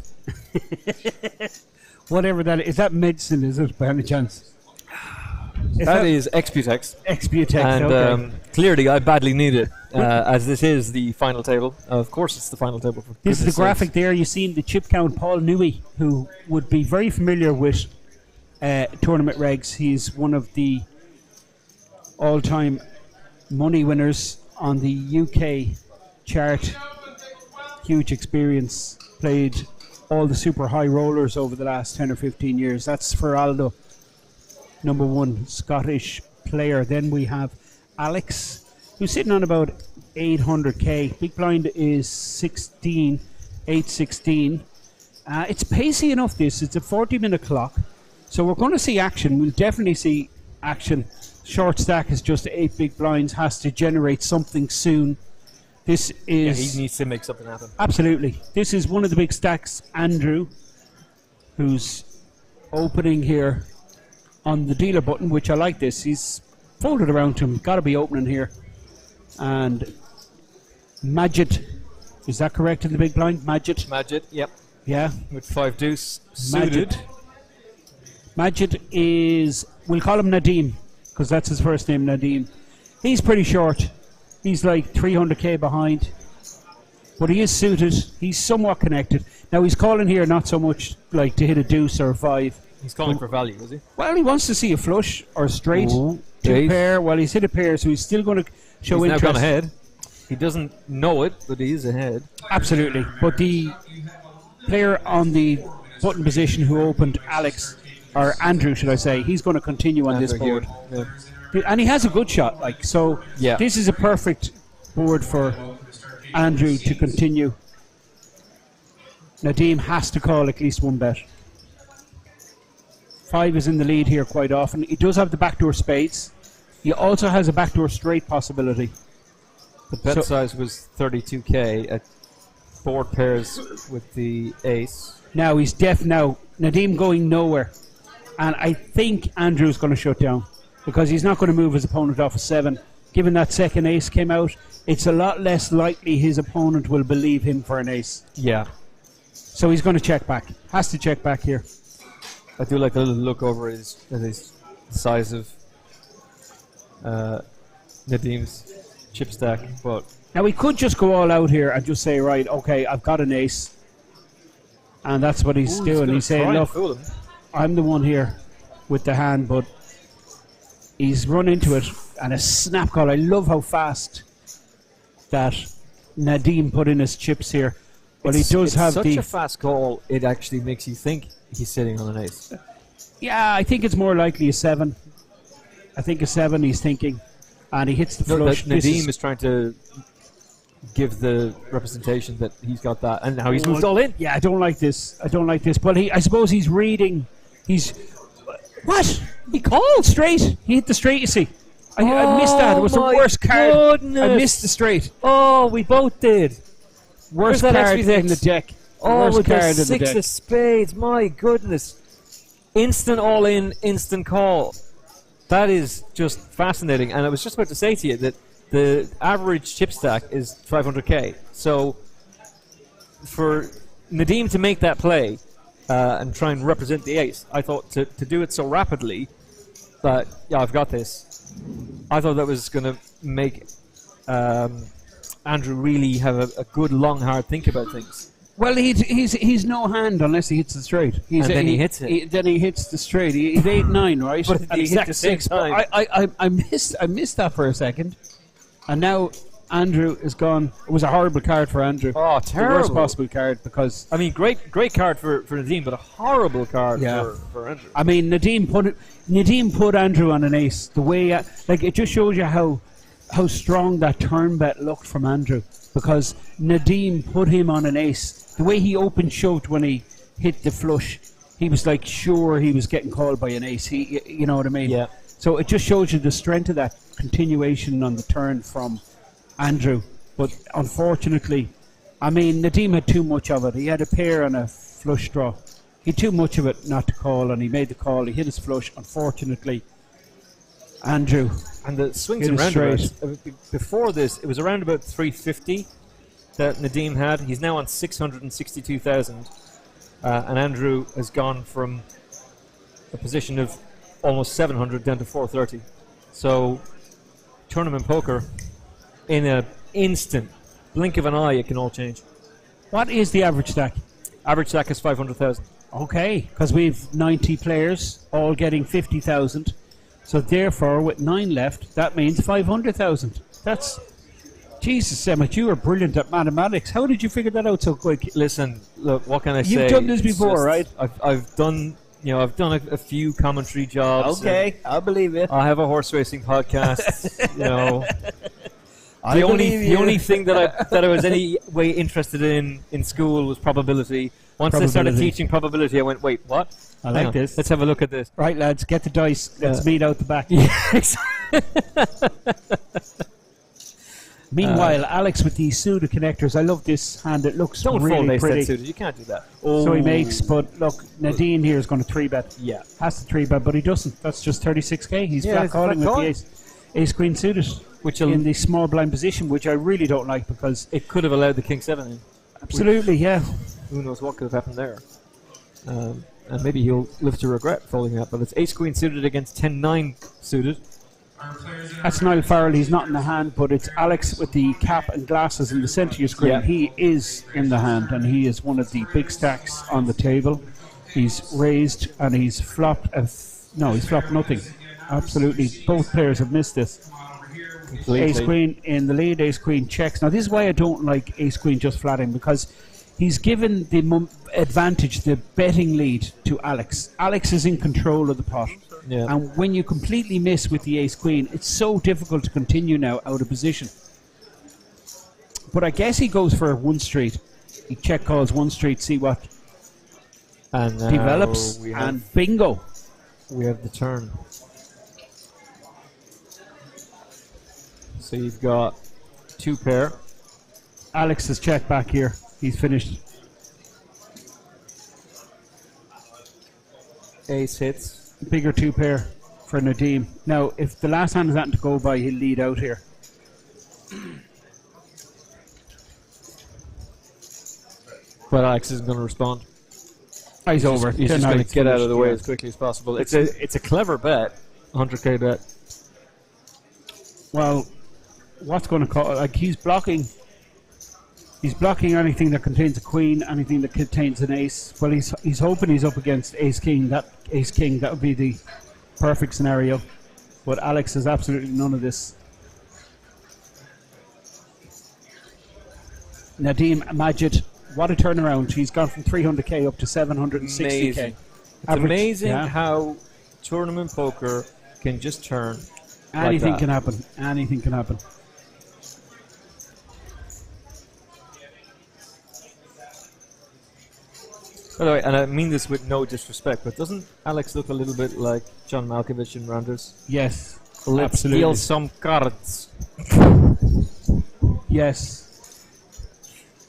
Whatever that is. That medicine, is it, by any chance? That is Exputex. Exputex, and okay. Clearly I badly need it, as this is the final table. Of course it's the final table. For this is the graphic sakes. there. You've seen the chip count. Paul Newey, who would be very familiar with tournament regs. He's one of the all-time money winners on the UK chart. Huge experience. Played all the super high rollers over the last 10 or 15 years. That's Feraldo, number 1 Scottish player. Then we have Alex, who's sitting on about 800k. Big blind is 816. It's pacey enough, this. It's a 40-minute clock. So we're going to see action. We'll definitely see action. Short stack is just 8 big blinds. Has to generate something soon. This is... Yeah, he needs to make something happen. Absolutely. This is one of the big stacks. Andrew, who's opening here on the dealer button, which I like this. He's folded around to him. Got to be opening here. And Majid, is that correct in the big blind? Majid? Majid, yep. Yeah. With 5 deuce suited. Majid is, we'll call him Nadim, because that's his first name, Nadim. He's pretty short. He's like 300k behind. But he is suited. He's somewhat connected. Now he's calling here not so much like to hit a deuce or a 5. He's calling for value, is he? Well, he wants to see a flush or a straight. Ooh, 2 pair. Well, he's hit a pair, so he's still going to show he's interest. Now gone ahead. He doesn't know it, but he is ahead. Absolutely. But the player on the button position who opened Alex, or Andrew, should I say, he's going to continue on this board. Yeah. And he has a good shot, like, so yeah. This is a perfect board for Andrew to continue. Nadim has to call at least 1 bet. 5 is in the lead here quite often. He does have the backdoor spades. He also has a backdoor straight possibility. The bet size was 32k at 4 pairs with the ace. Now he's deaf now. Nadim going nowhere. And I think Andrew's going to shut down, because he's not going to move his opponent off a 7. Given that second ace came out, it's a lot less likely his opponent will believe him for an ace. Yeah. So he's going to check back. Has to check back here. I do like a little look over his size of Nadim's chip stack, but now he could just go all out here and just say, right, okay, I've got an ace, and that's what he's doing. He's saying, look, I'm the one here with the hand, but he's run into it, and a snap call. I love how fast that Nadim put in his chips here. But he does have such a fast call, it actually makes you think he's sitting on an ace. Yeah, I think it's more likely a 7. I think a 7 he's thinking. And he hits the flush. Nadim is trying to give the representation that he's got that, and now he's moved all in. Yeah, I don't like this. But I suppose he's reading. What? He called straight. He hit the straight, you see. I missed that. It was the worst card. I missed the straight. Oh, we both did. Worst card in the deck. Oh, with card the 6 of spades. My goodness. Instant all in, instant call. That is just fascinating. And I was just about to say to you that the average chip stack is 500k. So for Nadim to make that play and try and represent the ace, I thought to do it so rapidly that, yeah, I've got this. I thought that was going to make Andrew really have a good, long, hard think about things. Well, he's no hand unless he hits the straight. Then he hits it. Then he hits the straight. He's 8-9, right? But and he hit the 6. I missed that for a second, and now Andrew is gone. It was a horrible card for Andrew. Oh, terrible! The worst possible card, because I mean, great card for Nadim, but a horrible card for Andrew. I mean, Nadim put Andrew on an ace. The way, it just shows you how strong that turn bet looked from Andrew, because Nadim put him on an ace. The way he open shoved when he hit the flush, he was like sure he was getting called by an ace. You know what I mean? Yeah. So it just shows you the strength of that continuation on the turn from Andrew. But unfortunately, I mean, Nadeem had too much of it. He had a pair and a flush draw. He had too much of it not to call, and he made the call. He hit his flush. Unfortunately, Andrew. And the swings hit and it roundabouts. straight. Before this, it was around about 350 that Nadeem had. He's now on 662,000. And Andrew has gone from a position of almost 700 down to 430. So, tournament poker, in an instant, blink of an eye, it can all change. What is the average stack? Average stack is 500,000. Okay, because we've 90 players, all getting 50,000. So therefore, with 9 left, that means 500,000. That's... Jesus, Emmett, you are brilliant at mathematics. How did you figure that out so quick? Listen, look, what can I say? You've done this It's before, just- right? I've done, I've done a few commentary jobs. Okay, I believe it. I have a horse racing podcast. I The only believe you. thing that I was any way interested in school was probability. Once I started Probability. teaching probability, I went, wait, what? I Hang like on, this. Let's have a look at this. Right, lads, get the dice. Let's meet out the back. Meanwhile, Alex with the Suda connectors. I love this hand. It looks Don't really fold ace pretty. ten suited. You can't do that. So he Oh. makes, but look, Nadine here is going to 3-bet. Yeah. Has to 3-bet, but he doesn't. That's just 36k. He's Yeah, flat it's calling flat with call. the ace queen suited, Which in the small blind position, which I really don't like because it could have allowed the king 7 in. absolutely, yeah. Who knows what could have happened there. And maybe he'll live to regret folding that. But it's ace queen suited against 10-9 suited. That's Niall Farrell. He's not in the hand, but it's Alex with the cap and glasses in the centre of your screen. Yeah. He is in the hand, and he is one of the big stacks on the table. He's raised and he's flopped. No, he's flopped nothing. Absolutely, both players have missed this. Completely. Ace queen in the lead. Ace queen checks. Now this is why I don't like ace queen just flatting, because he's given the advantage, the betting lead to Alex. Alex is in control of the pot. Yeah. And when you completely miss with the ace queen, it's so difficult to continue now out of position. But I guess he goes for 1 street. He check calls 1 street, see what And now develops, we have, and bingo. we have the turn. So you've got 2 pair. Alex has checked back here. He's finished. Ace hits. Bigger 2 pair for Nadeem. Now, if the last hand is nothing to go by, he'll lead out here. But Alex isn't going to respond. He's over. He's just going to get out of the way as quickly as possible. It's a clever bet, 100k bet. Well, what's going to call? Like he's blocking. He's blocking anything that contains a queen, anything that contains an ace. Well, he's hoping he's up against ace king. That would be the perfect scenario. But Alex has absolutely none of this. Nadeem Majid, what a turnaround! He's gone from 300k up to 760k. Amazing. It's amazing how tournament poker can just turn. Anything like that. can happen. Anything can happen. By the way, and I mean this with no disrespect, but doesn't Alex look a little bit like John Malkovich in Rounders? Yes, Let's absolutely. deal some cards. Yes.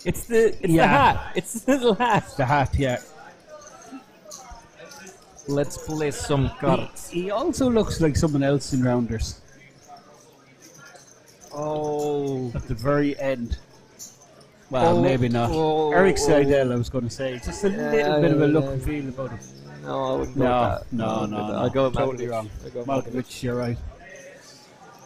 It's the hat. It's the little hat. The hat, yeah. Let's play some cards. He also looks like someone else in Rounders. Oh. At the very end. Well, Oh, maybe not. oh, Eric oh. Seidel, I was going to say. Just a little bit of a look and feel about him. No, I wouldn't go No, with that. no. I'll go with Totally Malkovich. wrong. I'll go with Malkovich, you're right.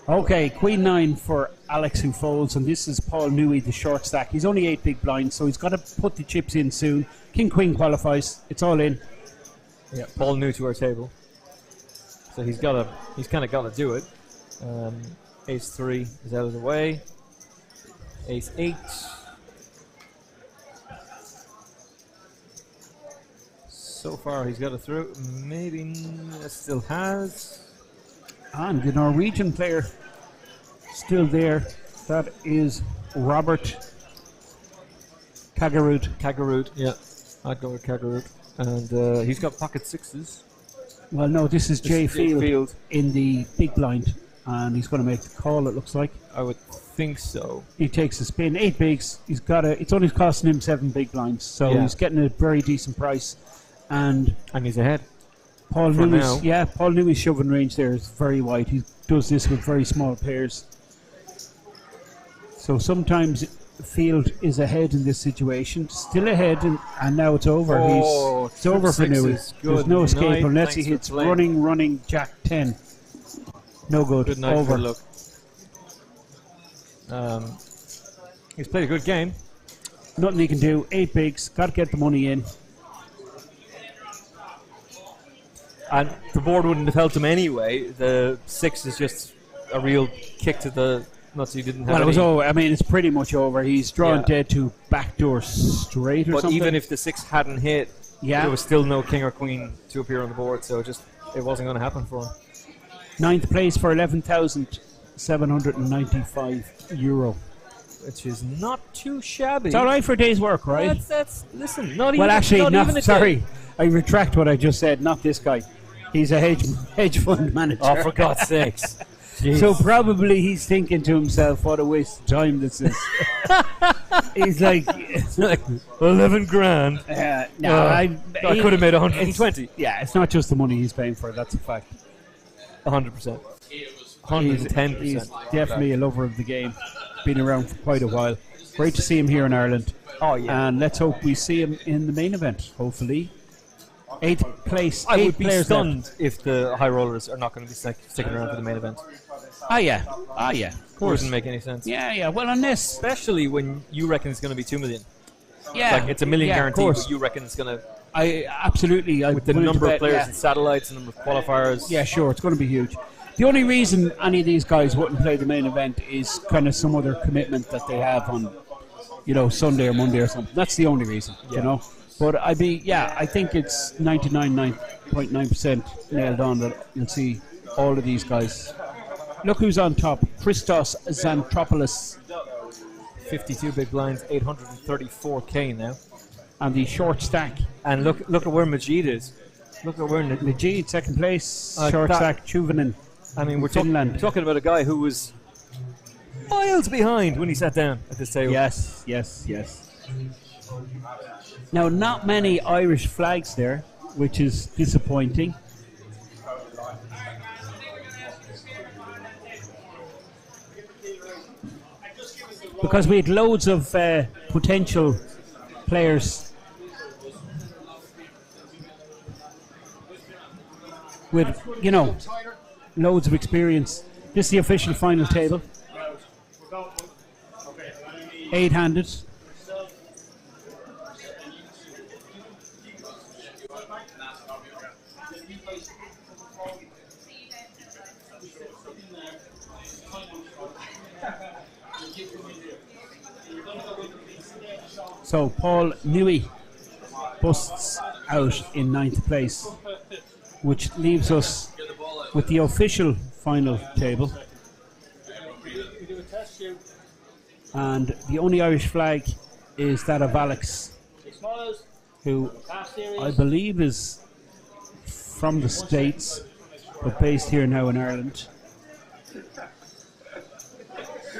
Okay, Queen 9 for Alex who folds, and this is Paul Newey, the short stack. He's only 8 big blinds, so he's got to put the chips in soon. King Queen qualifies. It's all in. Yeah, Paul new to our table, so he's kind of got to do it. Ace 3 is out of the way. Ace 8. So far, he's got it through. Maybe still has. And the Norwegian player still there. That is Robert Kagerud. Kagerud, yeah. I'd go with Kakarot. And he's got pocket sixes. Well, no, this is Jay Field, Field in the big blind, and he's going to make the call, it looks like. I would think so. He takes a spin, 8 bigs. He's got it's only costing him 7 big blinds, so Yeah. he's getting a very decent price. And he's ahead. Paul For Newey's, now. Paul Newey's shoving range there is very wide. He does this with very small pairs. So sometimes Field is ahead in this situation, still ahead, and now it's over. Oh, It's over for Newey. sixes. There's Good no escape night. unless he Thanks for hits playing. running Jack 10. No good. Good night, over. good luck. He's played a good game. Nothing he can do. 8 bigs. Got to get the money in. And the board wouldn't have helped him anyway. The 6 is just a real kick to the nuts. He didn't have Well, it was any- over. I mean, it's pretty much over. He's drawn Yeah. dead to backdoor straight or But something. even if the 6 hadn't hit, Yeah. there was still no king or queen to appear on the board, so it wasn't going to happen for him. 9th place for €11,795. Which is not too shabby. It's all right for a day's work, right? That's listen, not even. Well, actually, not even a sorry. day. I retract what I just said. Not this guy. He's a hedge fund manager. Oh, for God's sakes. Jeez. So probably he's thinking to himself, what a waste of time this is. He's like 11 grand. No, I could have made 120. Yeah, it's not just the money he's paying for. That's a fact. 100%. 110%. He's definitely a lover of the game. Been around for quite a while. Great to see him here in Ireland. Oh, yeah. And let's hope we see him in the main event, hopefully. 8th place. I 8 would be players stunned left. if the high rollers are not going to be sticking around for the main event. Yeah. Of course. Wouldn't make any sense. Yeah. Well, unless... Especially when you reckon it's going to be 2 million. Yeah. Like, it's a million Yeah, of guaranteed, course. but you reckon it's going to... Absolutely. With the number of players and satellites and number of qualifiers. Yeah, sure. It's going to be huge. The only reason any of these guys wouldn't play the main event is kind of some other commitment that they have on, Sunday or Monday or something. That's the only reason, But I think it's 99.9% nailed on that you'll see all of these guys. Look who's on top. Christos Xantropoulos. 52 big blinds, 834k now. And the short stack. And look at where Majid is. Look at where Majid, second place. Short stack, Chuvanen. I mean, we're Finland. talking about a guy who was miles behind when he sat down at this table. Yes. Now, not many Irish flags there, which is disappointing. Because we had loads of potential players with, loads of experience. This is the official final table. 8-handed. So Paul Newey busts out in 9th place, which leaves us with the official final table. And the only Irish flag is that of Alex, who I believe is from the States, but based here now in Ireland.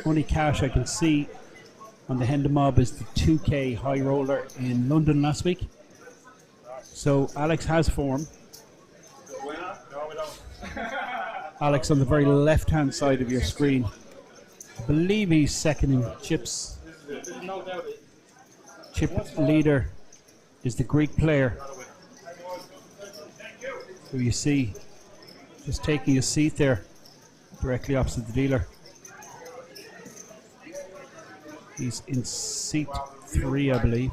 Only cash I can see on the Hendon Mob is the 2K high roller in London last week. So Alex has form. Alex on the very left-hand side of your screen. I believe he's second in chips. Chip leader is the Greek player, who you see just taking a seat there, directly opposite the dealer. He's in seat 3, I believe.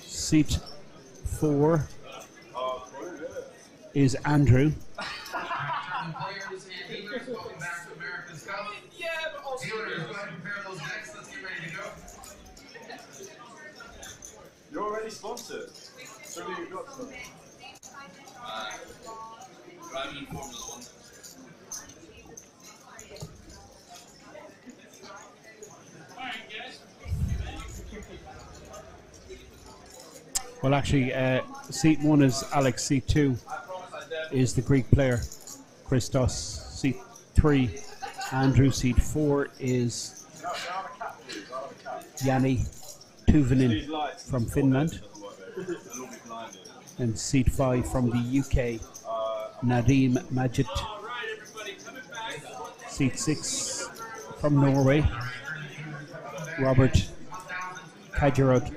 Seat 4 is Andrew. You're already sponsored. So who you got some? Driving Formula 1. Well, actually, seat 1 is Alex. Seat 2 is the Greek player, Christos. Seat 3, Andrew. Seat 4 is Jani Tuvunen from Finland. And seat 5 from the UK, Nadim Majid. Seat 6 from Norway, Robert Kajerod,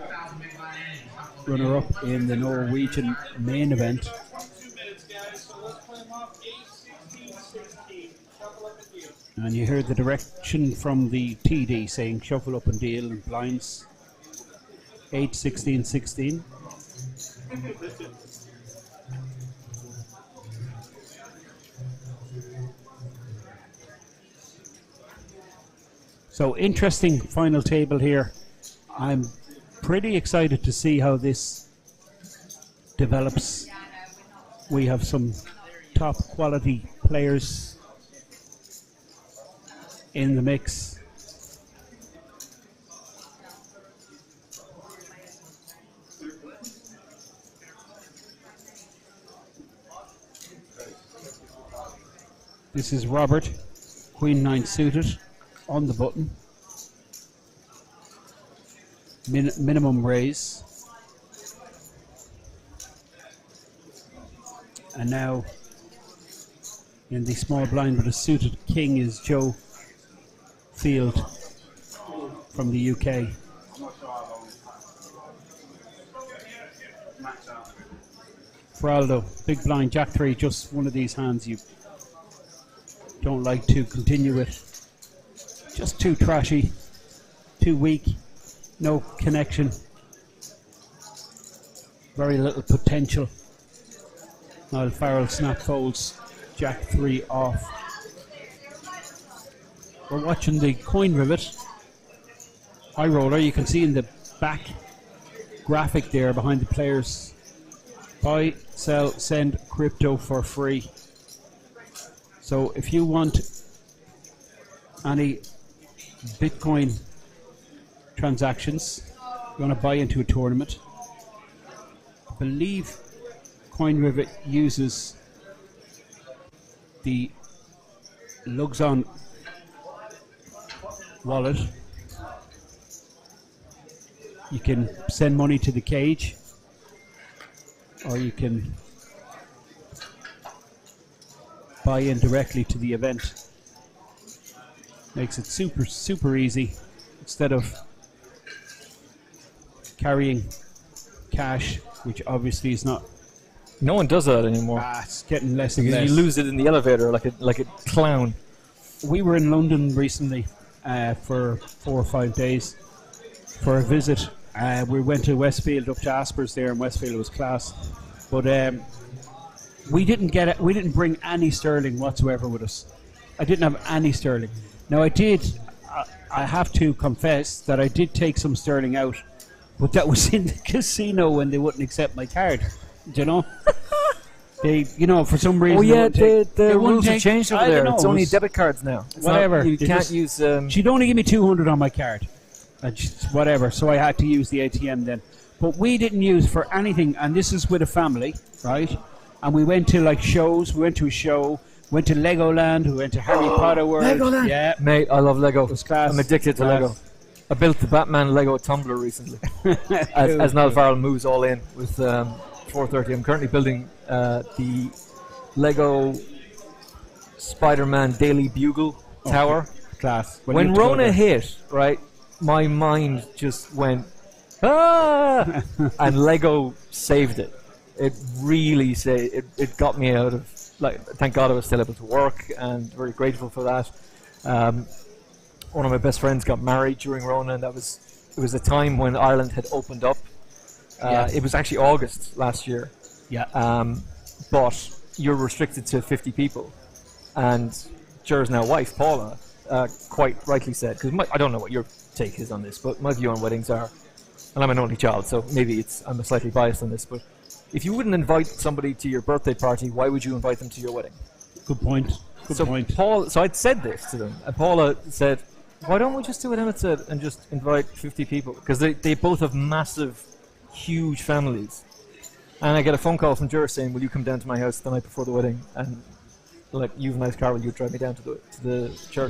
runner-up in the Norwegian main event. And you heard the direction from the TD saying shuffle up and deal and blinds 8, 16, 16. So interesting final table here. I'm pretty excited to see how this develops. We have some top quality players in the mix. This is Robert, Queen 9 suited, on the button. Minimum raise. And now in the small blind with a suited king is Joe Field from the UK. Feraldo, big blind, Jack 3, just one of these hands you don't like to continue with. Just too trashy, too weak, no connection, very little potential. Niall Farrell snap folds, Jack 3 off. We're watching the coin rivet HighRoller. You can see in the back graphic there behind the players, buy, sell, send crypto for free. So if you want any Bitcoin transactions, you want to buy into a tournament, I believe CoinRivet uses the Luxon wallet. You can send money to the cage, or you can buy in directly to the event. Makes it super easy. Instead of carrying cash, which obviously is not. No one does that anymore. It's getting less and because less. you lose it in the elevator like a clown. We were in London recently for 4 or 5 days for a visit. We went to Westfield, up to Asper's there, and Westfield was class. But we didn't bring any sterling whatsoever with us. I didn't have any sterling. Now I have to confess that I did take some sterling out, but that was in the casino when they wouldn't accept my card. Do you know? They, for some reason. Oh yeah, they the wouldn't rules have take- changed over I there. don't know, It's it only was- debit cards now. It's whatever. you They can't just- use. She'd only give me 200 on my card. Whatever. So I had to use the ATM then. But we didn't use for anything, and this is with a family, right? And we went to shows. We went to a show. Went to Legoland. We went to Harry Potter World. Legoland. Yeah, Mate, I love Lego. it was class. I'm addicted to Class. Lego. I built the Batman Lego tumbler recently. as Niall Farrell moves all in with 430. I'm currently building the Lego Spider-Man Daily Bugle Tower. Class. Well, you When have to go Rona there. hit, right, my mind just went, ah! And Lego saved it. It really saved it. It got me out of, thank God I was still able to work, and very grateful for that. One of my best friends got married during Rona, and it was a time when Ireland had opened up. Yes. It was actually August last year. Yeah. But you're restricted to 50 people. And Jer's now wife, Paula, quite rightly said, because I don't know what your take is on this, but my view on weddings are, and I'm an only child, so maybe I'm slightly biased on this, but if you wouldn't invite somebody to your birthday party, why would you invite them to your wedding? Good point. Good point. So I'd said this to them, and Paula said, why don't we just do what Emmett said and just invite 50 people? Because they both have massive huge families. And I get a phone call from Ger saying, will you come down to my house the night before the wedding? And like, you've a nice car, will you drive me down to the church?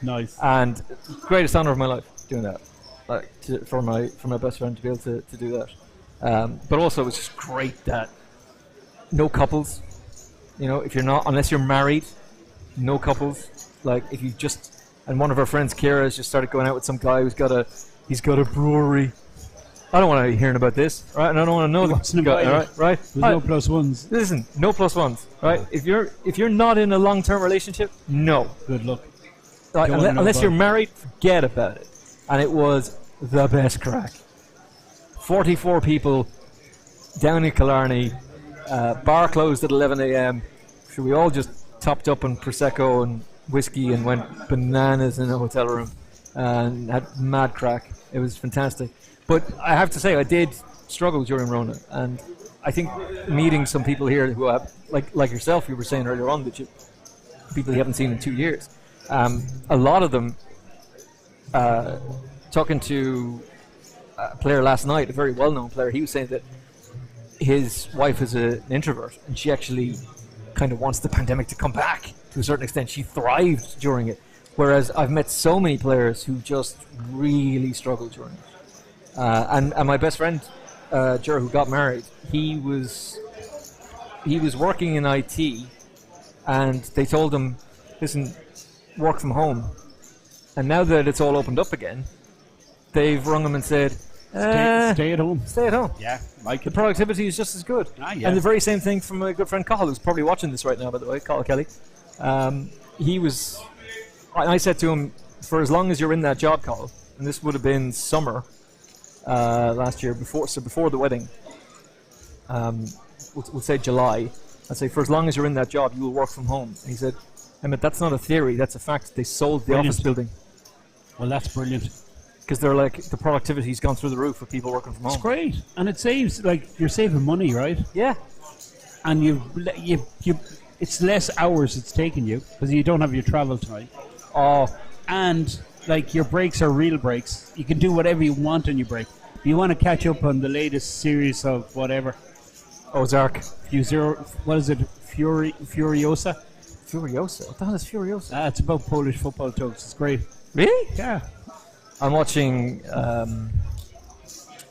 Nice. And greatest honor of my life doing that. Like, for my best friend to be able to do that. But also, it was just great that no couples. You know, if you're not, unless you're married, no couples. Like, if you just, and one of our friends, Kira, has just started going out with some guy who's got a brewery. I don't want to be hearing about this, right? And I don't want to know the guy, right? There's no plus ones. Listen, no plus ones, right? If you're not in a long-term relationship, no. Good luck. Like, unless you're married, forget about it. And it was the best crack. 44 people down in Killarney, bar closed at 11 a.m. So we all just topped up on Prosecco and whiskey and went bananas in a hotel room and had mad crack. It was fantastic. But I have to say, I did struggle during Rona, and I think meeting some people here who have, like yourself, you were saying earlier on, that people you haven't seen in 2 years. A lot of them, talking to a player last night, a very well-known player, he was saying that his wife is an introvert, and she actually kind of wants the pandemic to come back to a certain extent. She thrived during it, whereas I've met so many players who just really struggled during it. And my best friend, Ger, who got married, he was working in IT, and they told him, listen, work from home. And now that it's all opened up again, they've rung him and said, stay at home. Stay at home. Yeah, like the productivity is just as good. Yeah. And the very same thing from my good friend Cathal, who's probably watching this right now, by the way, Cathal Kelly. I said to him, for as long as you're in that job, Cathal, and this would have been summer last year, before the wedding, we'll say July, I'd say for as long as you're in that job, you will work from home. And he said, Emmett, that's not a theory, that's a fact. They sold the office building. Well, that's brilliant. Because they're like, the productivity's gone through the roof with people working from home. It's great. And it saves, like, you're saving money, right? Yeah. And you it's less hours it's taking you, because you don't have your travel time. Oh. And, like, your breaks are real breaks. You can do whatever you want on your break. If you want to catch up on the latest series of whatever. Ozark. What is it? Furiosa? Furiosa? What the hell is Furiosa? It's about Polish football jokes. It's great. Really? Yeah. I'm watching,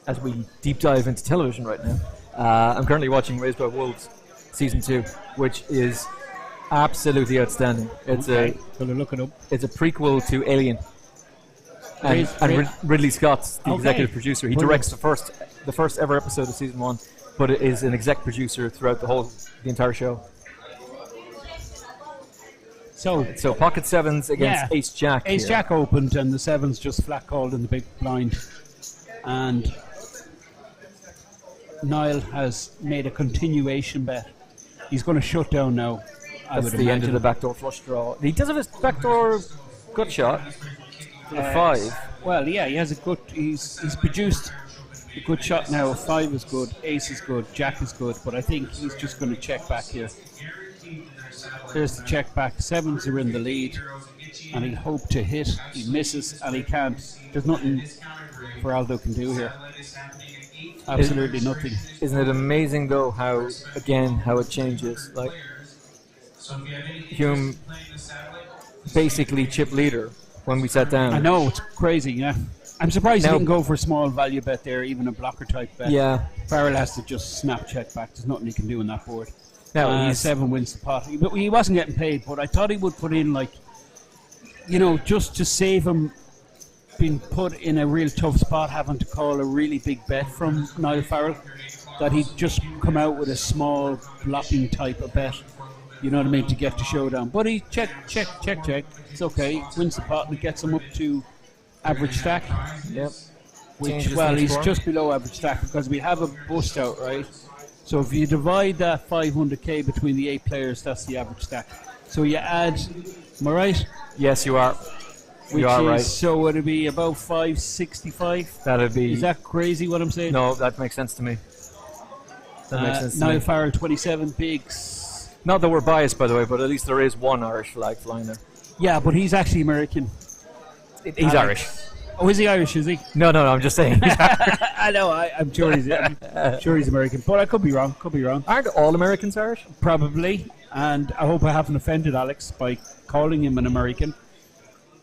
as we deep dive into television right now, I'm currently watching Raised by Wolves Season 2, which is absolutely outstanding. It's look it up. It's a prequel to Alien. And Ridley Scott's the executive producer. He directs the first ever episode of Season 1, but it is an exec producer throughout the entire show. So Pocket Sevens against Ace Jack. Ace Jack opened, and the Sevens just flat called in the big blind. And Niall has made a continuation bet. He's going to shut down now. That's the end of the backdoor flush draw. He does have his backdoor gut shot. A 5. Well, yeah, he has a good. He's produced a good shot now. A 5 is good. Ace is good. Jack is good. But I think he's just going to check back here. There's the check back. Sevens are in the lead, and he'll hope to hit. He misses, and he can't. There's nothing for Aldo can do here. Absolutely nothing. Isn't it amazing though how it changes? Like Hume, basically chip leader when we sat down. I know, it's crazy. Yeah, I'm surprised he didn't go for a small value bet there, even a blocker type bet. Yeah, Farrell has to just snap check back. There's nothing he can do on that board. No, 7 wins the pot. He wasn't getting paid, but I thought he would put in, like, just to save him being put in a real tough spot, having to call a really big bet from Niall Farrell, that he'd just come out with a small blocking type of bet, you know what I mean, to get to showdown. But he check. It's okay. Wins the pot and it gets him up to average stack. Yep. He's just below average stack because we have a bust out, right? So if you divide that 500k between the 8 players, that's the average stack. So you add, am I right? Yes, you are. You are right. So it'd be about 565. That'd be. Is that crazy what I'm saying? No, that makes sense to me. That makes sense to Niall me. Farrell 27 bigs. Not that we're biased, by the way, but at least there is one Irish flag flying there. Yeah, but he's actually American. He's Irish. Oh, is he Irish, is he? No, I'm just saying. I know, I'm sure he's American, but I could be wrong. Aren't all Americans Irish? Probably, and I hope I haven't offended Alex by calling him an American.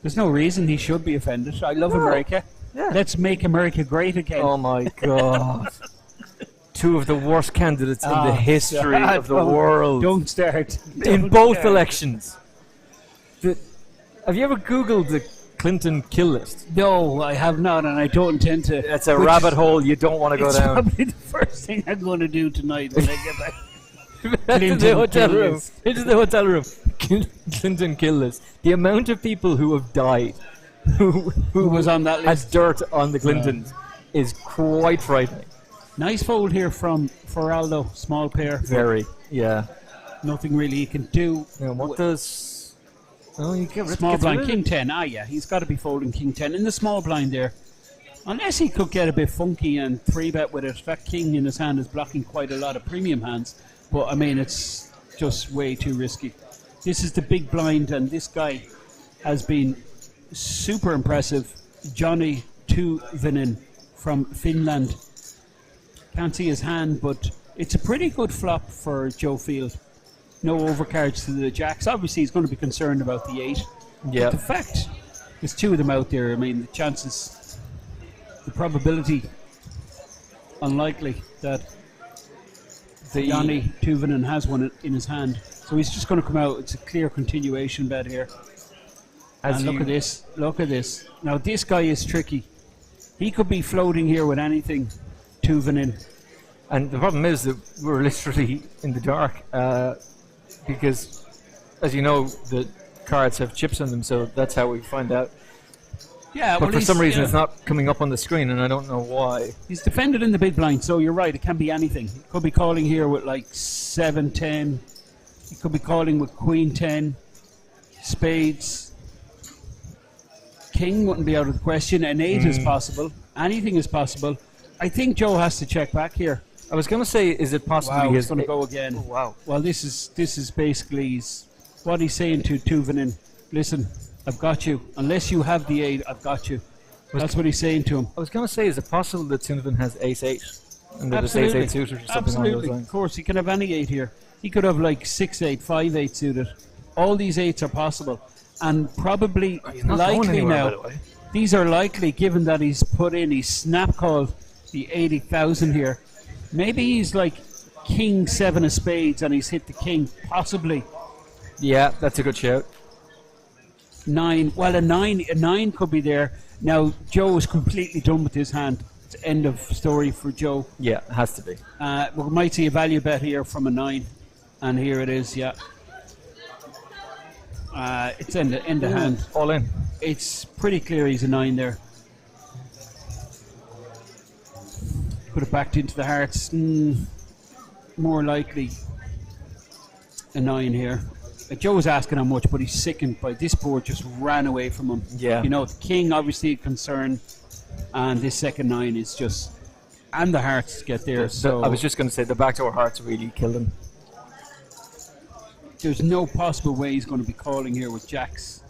There's no reason he should be offended. I love America. Yeah. Let's make America great again. Oh my God. Two of the worst candidates in the history of the world. Don't start. In both elections. Have you ever Googled the Clinton kill list? No, I have not, and I don't intend to. It's a rabbit hole you don't want to go down. It's probably the first thing I'm going to do tonight when I get back. Into the hotel room. Into the hotel room. Clinton kill list. The amount of people who have died, who was on that list, has dirt on the Clintons, is quite frightening. Nice fold here from Feraldo. Small pair. Very, yeah. Nothing really he can do. Yeah, what does... Oh, you get small blind, King 10. Yeah, he's got to be folding King 10 in the small blind there. Unless he could get a bit funky and 3-bet with it. That King in his hand is blocking quite a lot of premium hands. But, I mean, it's just way too risky. This is the big blind, and this guy has been super impressive. Johnny Tuvinen from Finland. Can't see his hand, but it's a pretty good flop for Joe Field. No overcards to the jacks. Obviously, he's going to be concerned about the 8. Yeah. But the fact there's 2 of them out there, I mean, the chances, the probability, unlikely that Johnny Tuvinen has one in his hand. So he's just going to come out. It's a clear continuation bet here. And look at this. Look at this. Now, this guy is tricky. He could be floating here with anything. Tuvinen. And the problem is that we're literally in the dark because, as you know, the cards have chips on them, so that's how we find out. Yeah, but for some reason it's not coming up on the screen, and I don't know why. He's defended in the big blind, so you're right, it can be anything. He could be calling here with like 7-10. He could be calling with Queen 10, spades. King wouldn't be out of the question. An 8 is possible. Anything is possible. I think Joe has to check back here. I was going to say, is it possible he's going to go again? Oh, wow. Well, this is basically what he's saying to Tuvinen. Listen, I've got you. Unless you have the 8, I've got you. That's what he's saying to him. I was going to say, is it possible that Tuvinen has ace-8? And that it's ace-8 suited or something along those lines? Of course, he can have any 8 here. He could have like 6-8, 5-8 suited. All these 8s are possible. And probably likely now, these are likely given that he's snap called the 80,000 here. Maybe he's like King 7 of spades and he's hit the King, possibly. Yeah, that's a good shout. 9. Well, a 9 could be there. Now, Joe is completely done with his hand. It's end of story for Joe. Yeah, it has to be. We might see a value bet here from a 9. And here it is, yeah. It's end of hand. All in. It's pretty clear he's a 9 there. Put it back into the hearts. More likely a 9 here. Joe was asking how much, but he's sickened by this board. Just ran away from him. Yeah. You know, the King obviously a concern, and this second 9 is just, and the hearts get there. So I was just going to say the backdoor hearts really killed him. There's no possible way he's going to be calling here with jacks.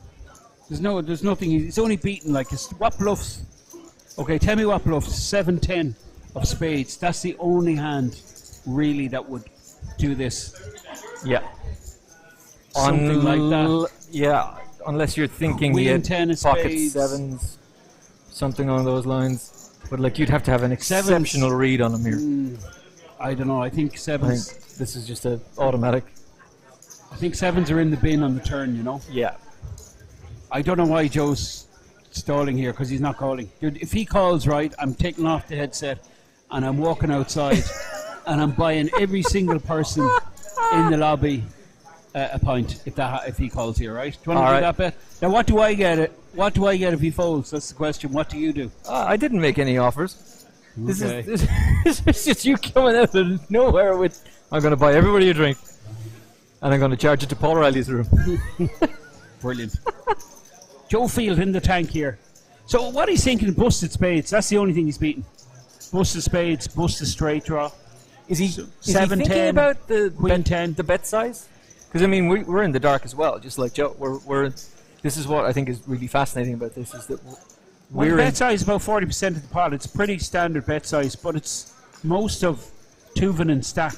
There's nothing. He's only beaten like what bluffs? Okay, tell me what bluffs. 7-10 of spades. That's the only hand really that would do this. Yeah. Something like that. Yeah, unless you're thinking Queen he had 10 of pocket spades. 7s, something along those lines. But like you'd have to have an exceptional read on him here. I don't know. I think 7s. I think this is just an automatic. I think 7s are in the bin on the turn, you know? Yeah. I don't know why Joe's stalling here, because he's not calling. If he calls right, I'm taking off the headset and I'm walking outside and I'm buying every single person in the lobby a pint if he calls here, right? Do you want to do that bet? Now, what do I get? What do I get if he folds? That's the question. What do you do? I didn't make any offers. Okay. This is just you coming out of nowhere with, I'm going to buy everybody a drink. And I'm going to charge it to Paul Riley's room. Brilliant. Joe Field in the tank here. So what he's thinking, busted spades. That's the only thing he's beaten. Busted spades, busted straight draw. Is he 7-10, thinking about the Queen 10? The bet size? Because I mean, we're in the dark as well, just like Joe. This is what I think is really fascinating about this: is that Well, the bet size is about 40% of the pot. It's pretty standard bet size, but it's most of Tuvinen's stack.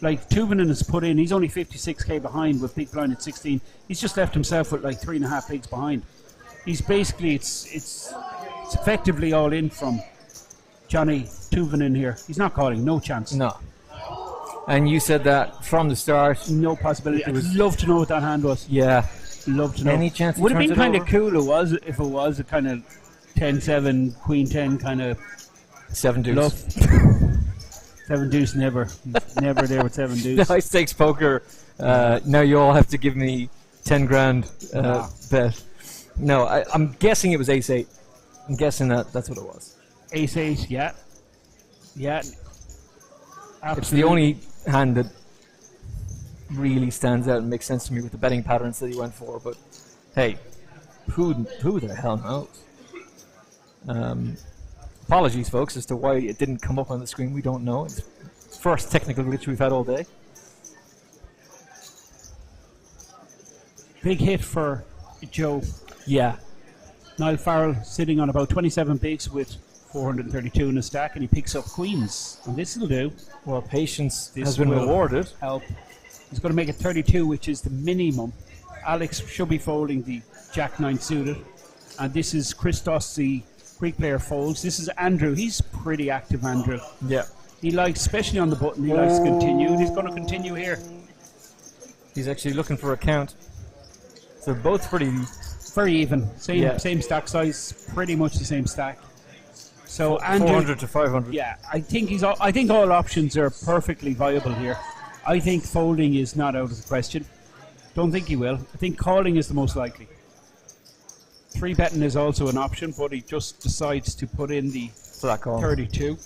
Like, Tuvinen has put in, he's only 56k behind with big blind at 16. He's just left himself with like 3.5 bigs behind. He's basically, it's effectively all in from Johnny Tuvinen here. He's not calling, no chance. No. And you said that from the start. No possibility. I'd love to know what that hand was. Yeah. Love to know. Any chance he would have turns been it kind of over? cool if it was a kind of 10-7, Queen 10 kind of 7 deuce. bluff. 7 deuce never there with 7 deuce. The high stakes poker. Now you all have to give me 10 grand bet. No, I'm guessing it was ace 8. I'm guessing that's what it was. Ace 8, yeah. Yeah. Absolutely. It's the only hand that really stands out and makes sense to me with the betting patterns that he went for. But hey, who the hell knows? Apologies, folks, as to why it didn't come up on the screen. We don't know. It's the first technical glitch we've had all day. Big hit for Joe. Yeah. Niall Farrell sitting on about 27 bigs with 432 in the stack, and he picks up queens. And this will do. Well, patience This has been will rewarded. Help. He's going to make it 32, which is the minimum. Alex should be folding the Jack 9 suited. And this is Christos, the Greek player, folds. This is Andrew. He's pretty active, Andrew. Yeah. He likes, especially on the button, he likes to continue. He's going to continue here. He's actually looking for a count. So they're both pretty... Very even. Same stack size. Pretty much the same stack. So Andrew, 400 to 500. Yeah, I think all options are perfectly viable here. I think folding is not out of the question. Don't think he will. I think calling is the most likely. 3-betting is also an option, but he just decides to put in the flat call. 32.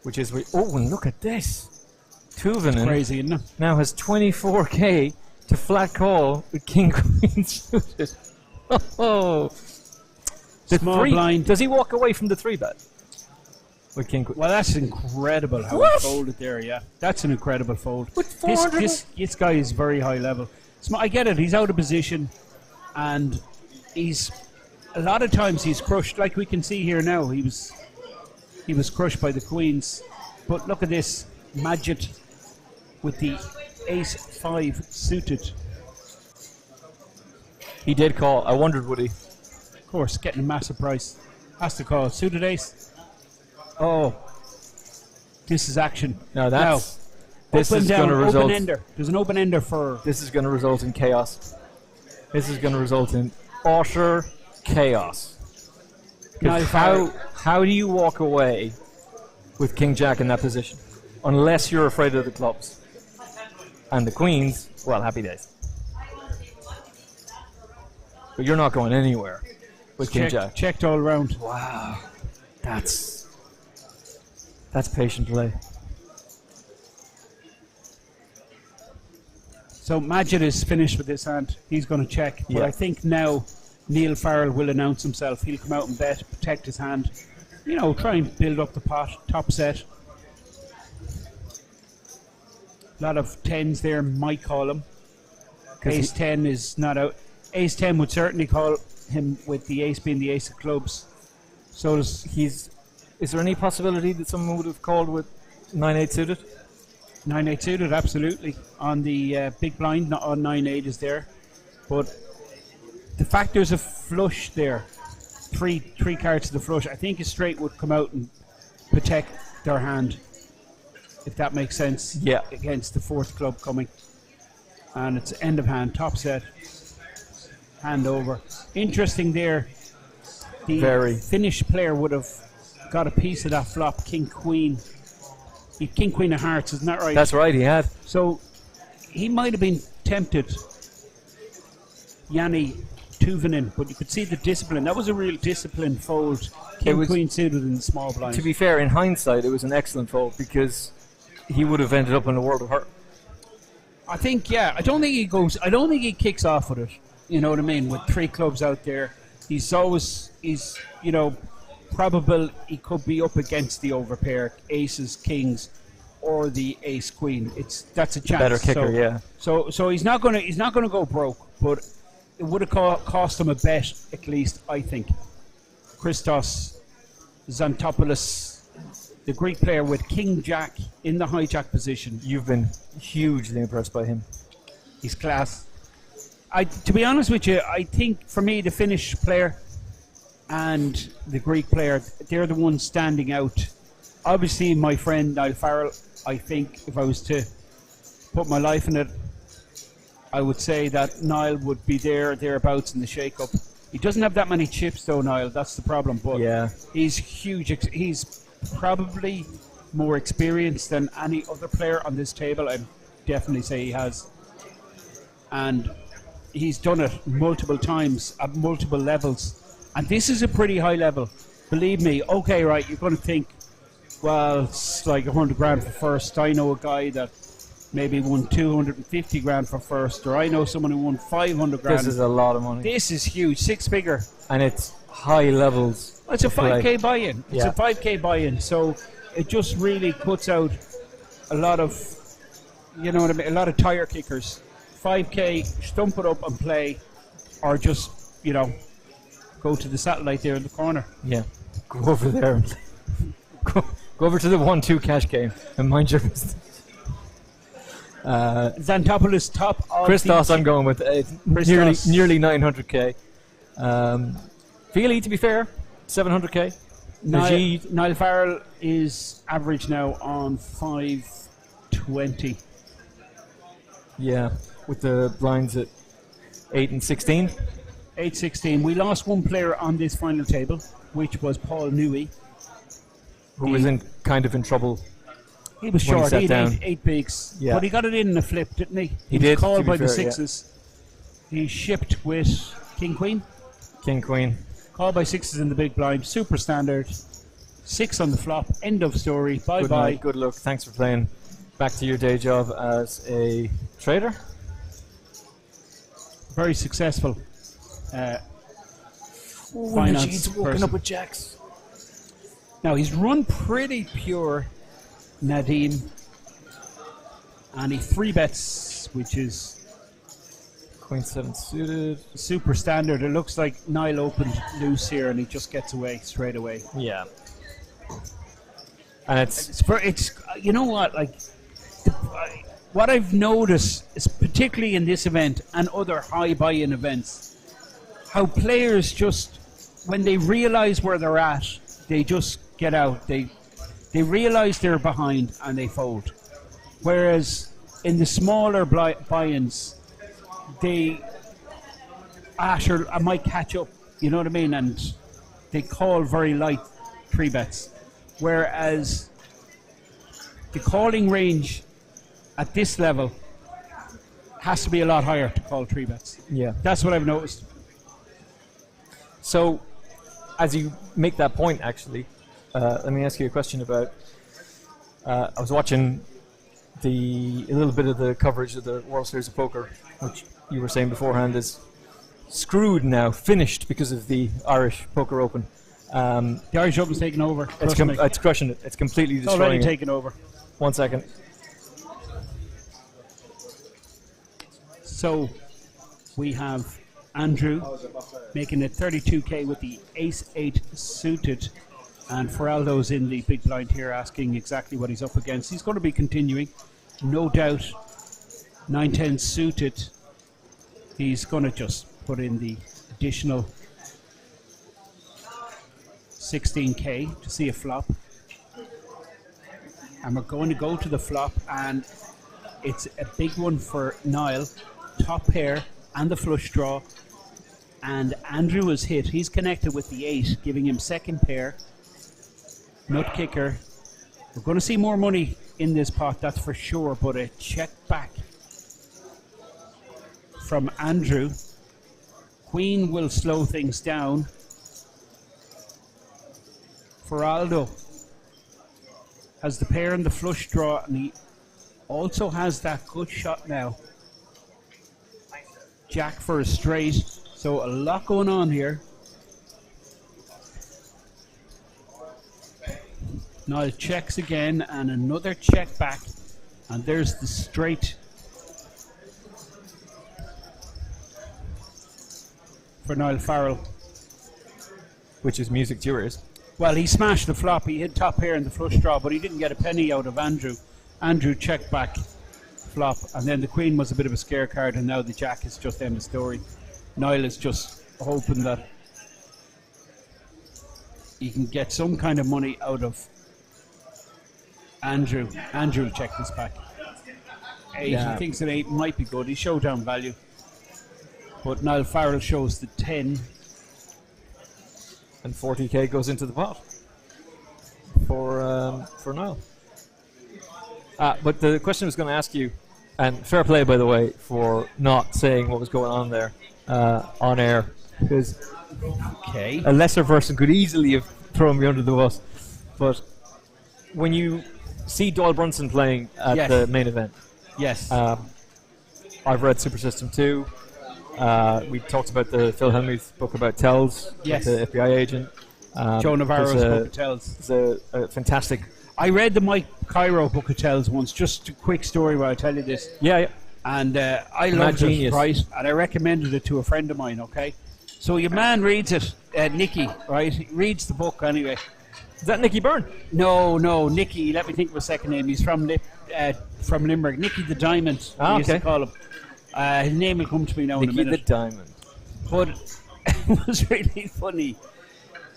Which is... Oh, and look at this. Tuvinen Crazy, isn't it? now has 24k to flat call with King Queen suited. Oh. The Small blind. Does he walk away from the 3-bet? With King Queen? Well, that's incredible how he folded there, yeah. That's an incredible fold. This guy is very high level. I get it, he's out of position, and he's... A lot of times he's crushed, like we can see here now. He was crushed by the queens. But look at this, Majid with the ace 5 suited. He did call. I wondered, would he? Of course, getting a massive price. Has to call. Suited ace. Oh. This is action. Now that's... This open is down, going to result... open-ender. There's an open-ender for... This is going to result in chaos. This is going to result in utter chaos. How do you walk away with King Jack in that position? Unless you're afraid of the clubs. And the queens, well, happy days. But you're not going anywhere with King Jack. Checked all around. Wow. That's patient play. So Majid is finished with this hand. He's going to check. But I think now Neil Farrell will announce himself. He'll come out and bet, protect his hand. You know, try and build up the pot. Top set. A lot of 10s there. Might call him. Ace 10 is not out. Ace 10 would certainly call him with the ace being the ace of clubs. So is there any possibility that someone would have called with 9-8 suited? 9-8 suited, absolutely. On the big blind, not on 9-8 is there. But the fact there's a flush there, three cards to the flush, I think a straight would come out and protect their hand, if that makes sense. Yeah. Against the fourth club coming. And it's end of hand, top set, hand over. Interesting there. The Finnish player would have got a piece of that flop, King Queen. King Queen of Hearts, isn't that right? That's right, he had. So he might have been tempted, Yanni Tuvinen, but you could see the discipline. That was a real disciplined fold. King Queen suited in the small blind. To be fair, in hindsight, it was an excellent fold because he would have ended up in a world of hurt. I think, I don't think he kicks off with it. You know what I mean? With 3 clubs out there, he's probable he could be up against the overpair, aces, kings, or the ace queen. That's a chance. Better kicker, yeah. So he's not gonna go broke, but it would have cost him a bet at least, I think. Christos Xantopoulos, the Greek player, with King Jack in the hijack position. You've been hugely impressed by him. He's class. To be honest with you, I think for me the Finnish player and the Greek player, they're the ones standing out. Obviously, my friend Niall Farrell, I think if I was to put my life in it, I would say that Niall would be thereabouts in the shake-up. He doesn't have that many chips though, Niall, that's the problem. But yeah, he's huge. He's probably more experienced than any other player on this table. I'd definitely say he has. And he's done it multiple times at multiple levels. And this is a pretty high level. Believe me, okay, right, you're going to think, well, it's like 100 grand for first. I know a guy that maybe won 250 grand for first, or I know someone who won 500 grand. This is a lot of money. This is huge, 6-figure. And it's high levels. It's a 5k buy-in. It's Yeah. a 5k buy-in, so it just really puts out a lot of, you know what I mean, a lot of tire kickers. 5k, stump it up and play, or just, you know, go to the satellite there in the corner. Yeah, go over there. Go over to the 1-2 cash game and mind your business. Xantopoulos top of Christos, I'm going with Christos. nearly 900k. Feely, to be fair, 700k. Niall Farrell is average now on 520. Yeah, with the blinds at 8 and 16. 8-16. We lost one player on this final table, which was Paul Newey, who was in trouble. He was when short. He He sat had down. eight bigs, Yeah. but he got it in a flip, didn't he? He was did, called to be by the fair, yeah. sixes. He shipped with King Queen. King Queen. Called by sixes in the big blind. Super standard. 6 on the flop. End of story. Bye Good bye. night, good luck. Thanks for playing. Back to your day job as a trader. Very successful. Najeed's woken up with jacks. Now he's run pretty pure, Nadeem, and he 3-bets, which is Queen 7 suited. Super standard. It looks like Niall opened loose here and he just gets away straight away. Yeah. And it's you know what, like, what I've noticed is particularly in this event and other high buy-in events, how players just, when they realize where they're at, they just get out. They realize they're behind and they fold. Whereas in the smaller buy-ins, they, sure, I might catch up, you know what I mean? And they call very light 3-bets. Whereas the calling range at this level has to be a lot higher to call 3-bets. Yeah. That's what I've noticed. So, as you make that point, actually, let me ask you a question about. I was watching a little bit of the coverage of the World Series of Poker, which you were saying beforehand is screwed now, finished because of the Irish Poker Open. The Irish Open's taken over. It's crushing it. It's completely It's destroying already it. taken over. 1 second. So we have Andrew making it 32k with the ace-8 suited, and Feraldo's in the big blind here asking exactly what he's up against. He's going to be continuing, no doubt. 9-10 suited. He's going to just put in the additional 16k to see a flop, and we're going to go to the flop, and it's a big one for Niall. Top pair and the flush draw, and Andrew is hit. He's connected with the 8, giving him second pair. Nut kicker. We're going to see more money in this pot, that's for sure, but a check back from Andrew. Queen will slow things down. Feraldo has the pair and the flush draw, and he also has that good shot now. Jack for a straight, so a lot going on here. Niall checks again, and another check back, and there's the straight for Niall Farrell. which is music to your ears. Well, he smashed the flop. He hit top pair in the flush draw, but he didn't get a penny out of Andrew. Andrew checked back flop, and then the queen was a bit of a scare card, and now the jack is just end of story. Niall is just hoping that he can get some kind of money out of Andrew. Andrew will check this back. 8, Yeah. he thinks an 8 might be good. He's showdown value. But Niall Farrell shows the 10. And 40k goes into the pot for Niall. But the question I was going to ask you, and fair play, by the way, for not saying what was going on there on air, because a lesser person could easily have thrown me under the bus. But when you see Doyle Brunson playing at the main event, I've read Super System 2. We talked about the Phil Hellmuth book about Tells, the FBI agent. Joe Navarro's book of Tells. It's a fantastic. I read the Mike Cairo book of Tells once. Just a quick story while I tell you this. Yeah. And I loved it, right? And I recommended it to a friend of mine, okay? So your man reads it, Nicky, right? He reads the book anyway. Is that Nicky Byrne? No, Nicky. Let me think of a second name. He's from Limerick. Nicky the Diamond, we used to call him. His name will come to me now in a minute. Nicky the Diamond. But it was really funny.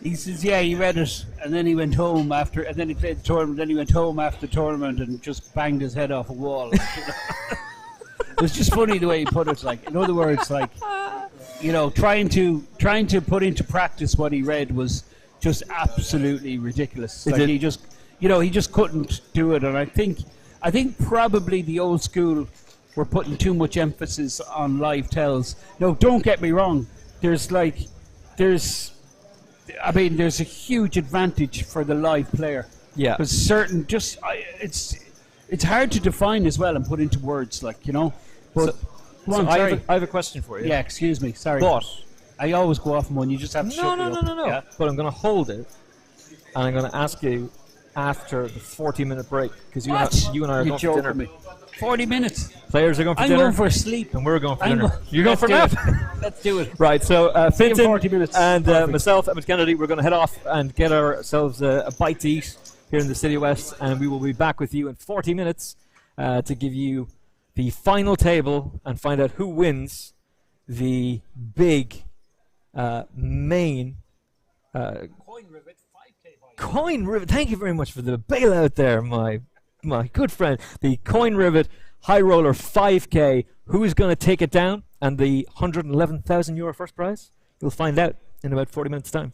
He says, yeah, he read it, and then he went home after, and then he played the tournament, then he went home after the tournament and just banged his head off a wall. It was just funny the way he put it. Like, in other words, like, you know, trying to put into practice what he read was just absolutely ridiculous. Like, he just, you know, he just couldn't do it. And I think probably the old school were putting too much emphasis on live tells. No, don't get me wrong. There's a huge advantage for the live player. Yeah. Because it's hard to define as well and put into words, like, you know. But I have a question for you. Yeah, excuse me, sorry. But I always go off on one. You just have to shut me up. No. Yeah? But I'm going to hold it, and I'm going to ask you after the 40-minute break, because you and I are going for dinner. Me. 40 minutes. Players are going for dinner. I'm going for sleep. And we're going for dinner. You're going for a nap? Let's do it. Right, so Fintan 40 minutes. and myself, Emmett Kennedy, we're going to head off and get ourselves a bite to eat here in the City West, and we will be back with you in 40 minutes to give you the final table and find out who wins the big main Coin Rivet. Thank you very much for the bailout there, my good friend. The Coin Rivet HighRoller 5K. Who is going to take it down? And the €111,000 first prize? You'll find out in about 40 minutes' time.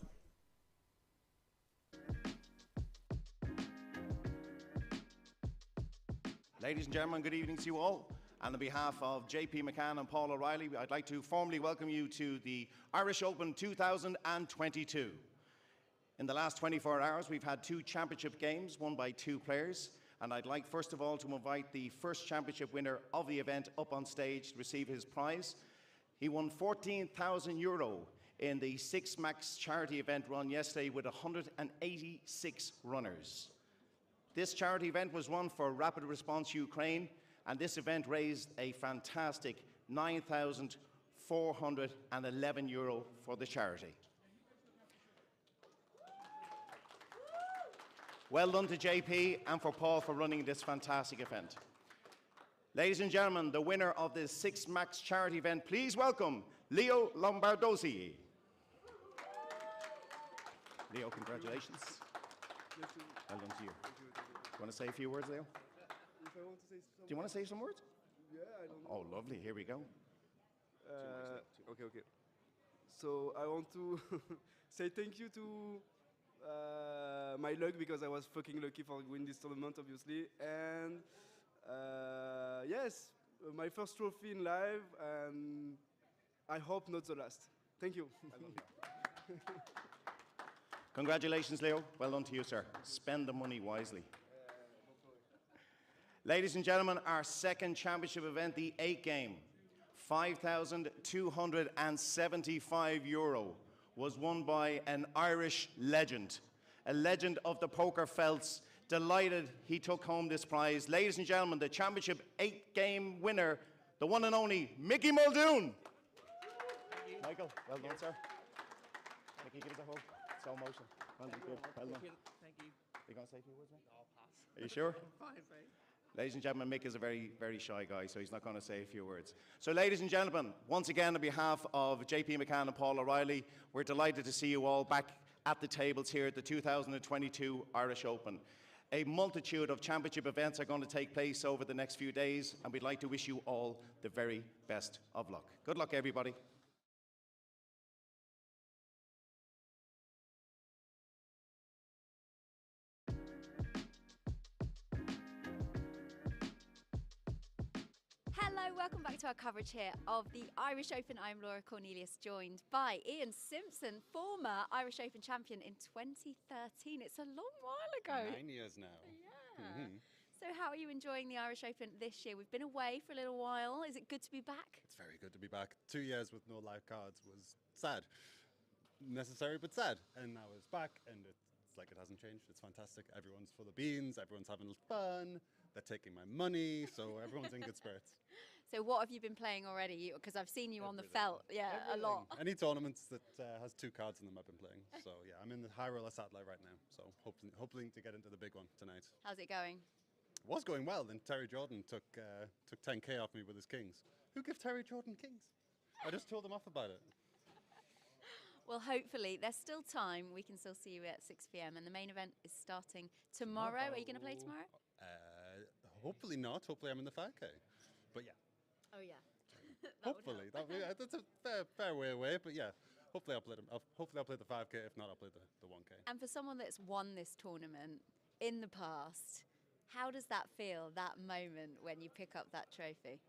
Ladies and gentlemen, good evening to you all. And on behalf of JP McCann and Paul O'Reilly, I'd like to formally welcome you to the Irish Open 2022. In the last 24 hours, we've had 2 championship games won by 2 players. And I'd like, first of all, to invite the first championship winner of the event up on stage to receive his prize. He won €14,000 in the 6 Max charity event run yesterday with 186 runners. This charity event was run for Rapid Response Ukraine, and this event raised a fantastic €9,411 for the charity. Well done to JP and for Paul for running this fantastic event. Ladies and gentlemen, the winner of this 6 Max charity event, please welcome Leo Lombardozzi. Leo, congratulations. Well done to you. Do you want to say a few words, Leo? Do you want to say some words? Yeah, I don't know. Oh, lovely. Here we go. Okay. So I want to say thank you to my luck, because I was fucking lucky for winning this tournament, obviously. And yes, my first trophy in live, and I hope not the last. Thank you. Congratulations, Leo. Well done to you, sir. Spend the money wisely. Ladies and gentlemen, our second championship event, the 8 game, €5,275 was won by an Irish legend, a legend of the poker felts. Delighted he took home this prize. Ladies and gentlemen, the championship 8-game winner, the one and only Mickey Muldoon. Michael, well done, sir. Mickey, give us a hug. Slow motion. Well done, good. Well done. Thank you. Are you going to say a few words, mate? I'll pass. Are you sure? Fine, fine. Ladies and gentlemen, Mick is a very, very shy guy, so he's not going to say a few words. So, ladies and gentlemen, once again, on behalf of JP McCann and Paul O'Reilly, we're delighted to see you all back at the tables here at the 2022 Irish Open. A multitude of championship events are going to take place over the next few days, and we'd like to wish you all the very best of luck. Good luck, everybody. Hello, welcome back to our coverage here of the Irish Open. I'm Laura Cornelius, joined by Ian Simpson, former Irish Open champion in 2013. It's a long while ago. 9 years now. Yeah. So how are you enjoying the Irish Open this year? We've been away for a little while. Is it good to be back? It's very good to be back. 2 years with no live cards was sad. Necessary, but sad. And now it's back, and it's like it hasn't changed. It's fantastic. Everyone's full of beans. Everyone's having fun. They're taking my money, so everyone's in good spirits. So what have you been playing already? Because I've seen you on the felt, a lot. Any tournaments that has 2 cards in them I've been playing. So yeah, I'm in the HighRoller satellite right now. So hoping to get into the big one tonight. How's it going? It was going well, then Terry Jordan took 10k off me with his kings. Who give Terry Jordan kings? I just told him off about it. Well, hopefully, there's still time. We can still see you at 6 p.m. and the main event is starting tomorrow. Are you going to play tomorrow? Hopefully not. Hopefully I'm in the 5k. But yeah. Oh, yeah. Hopefully. That's a fair way away, but yeah. Hopefully I'll play the 5k. If not, I'll play the 1k. And for someone that's won this tournament in the past, how does that feel, that moment when you pick up that trophy?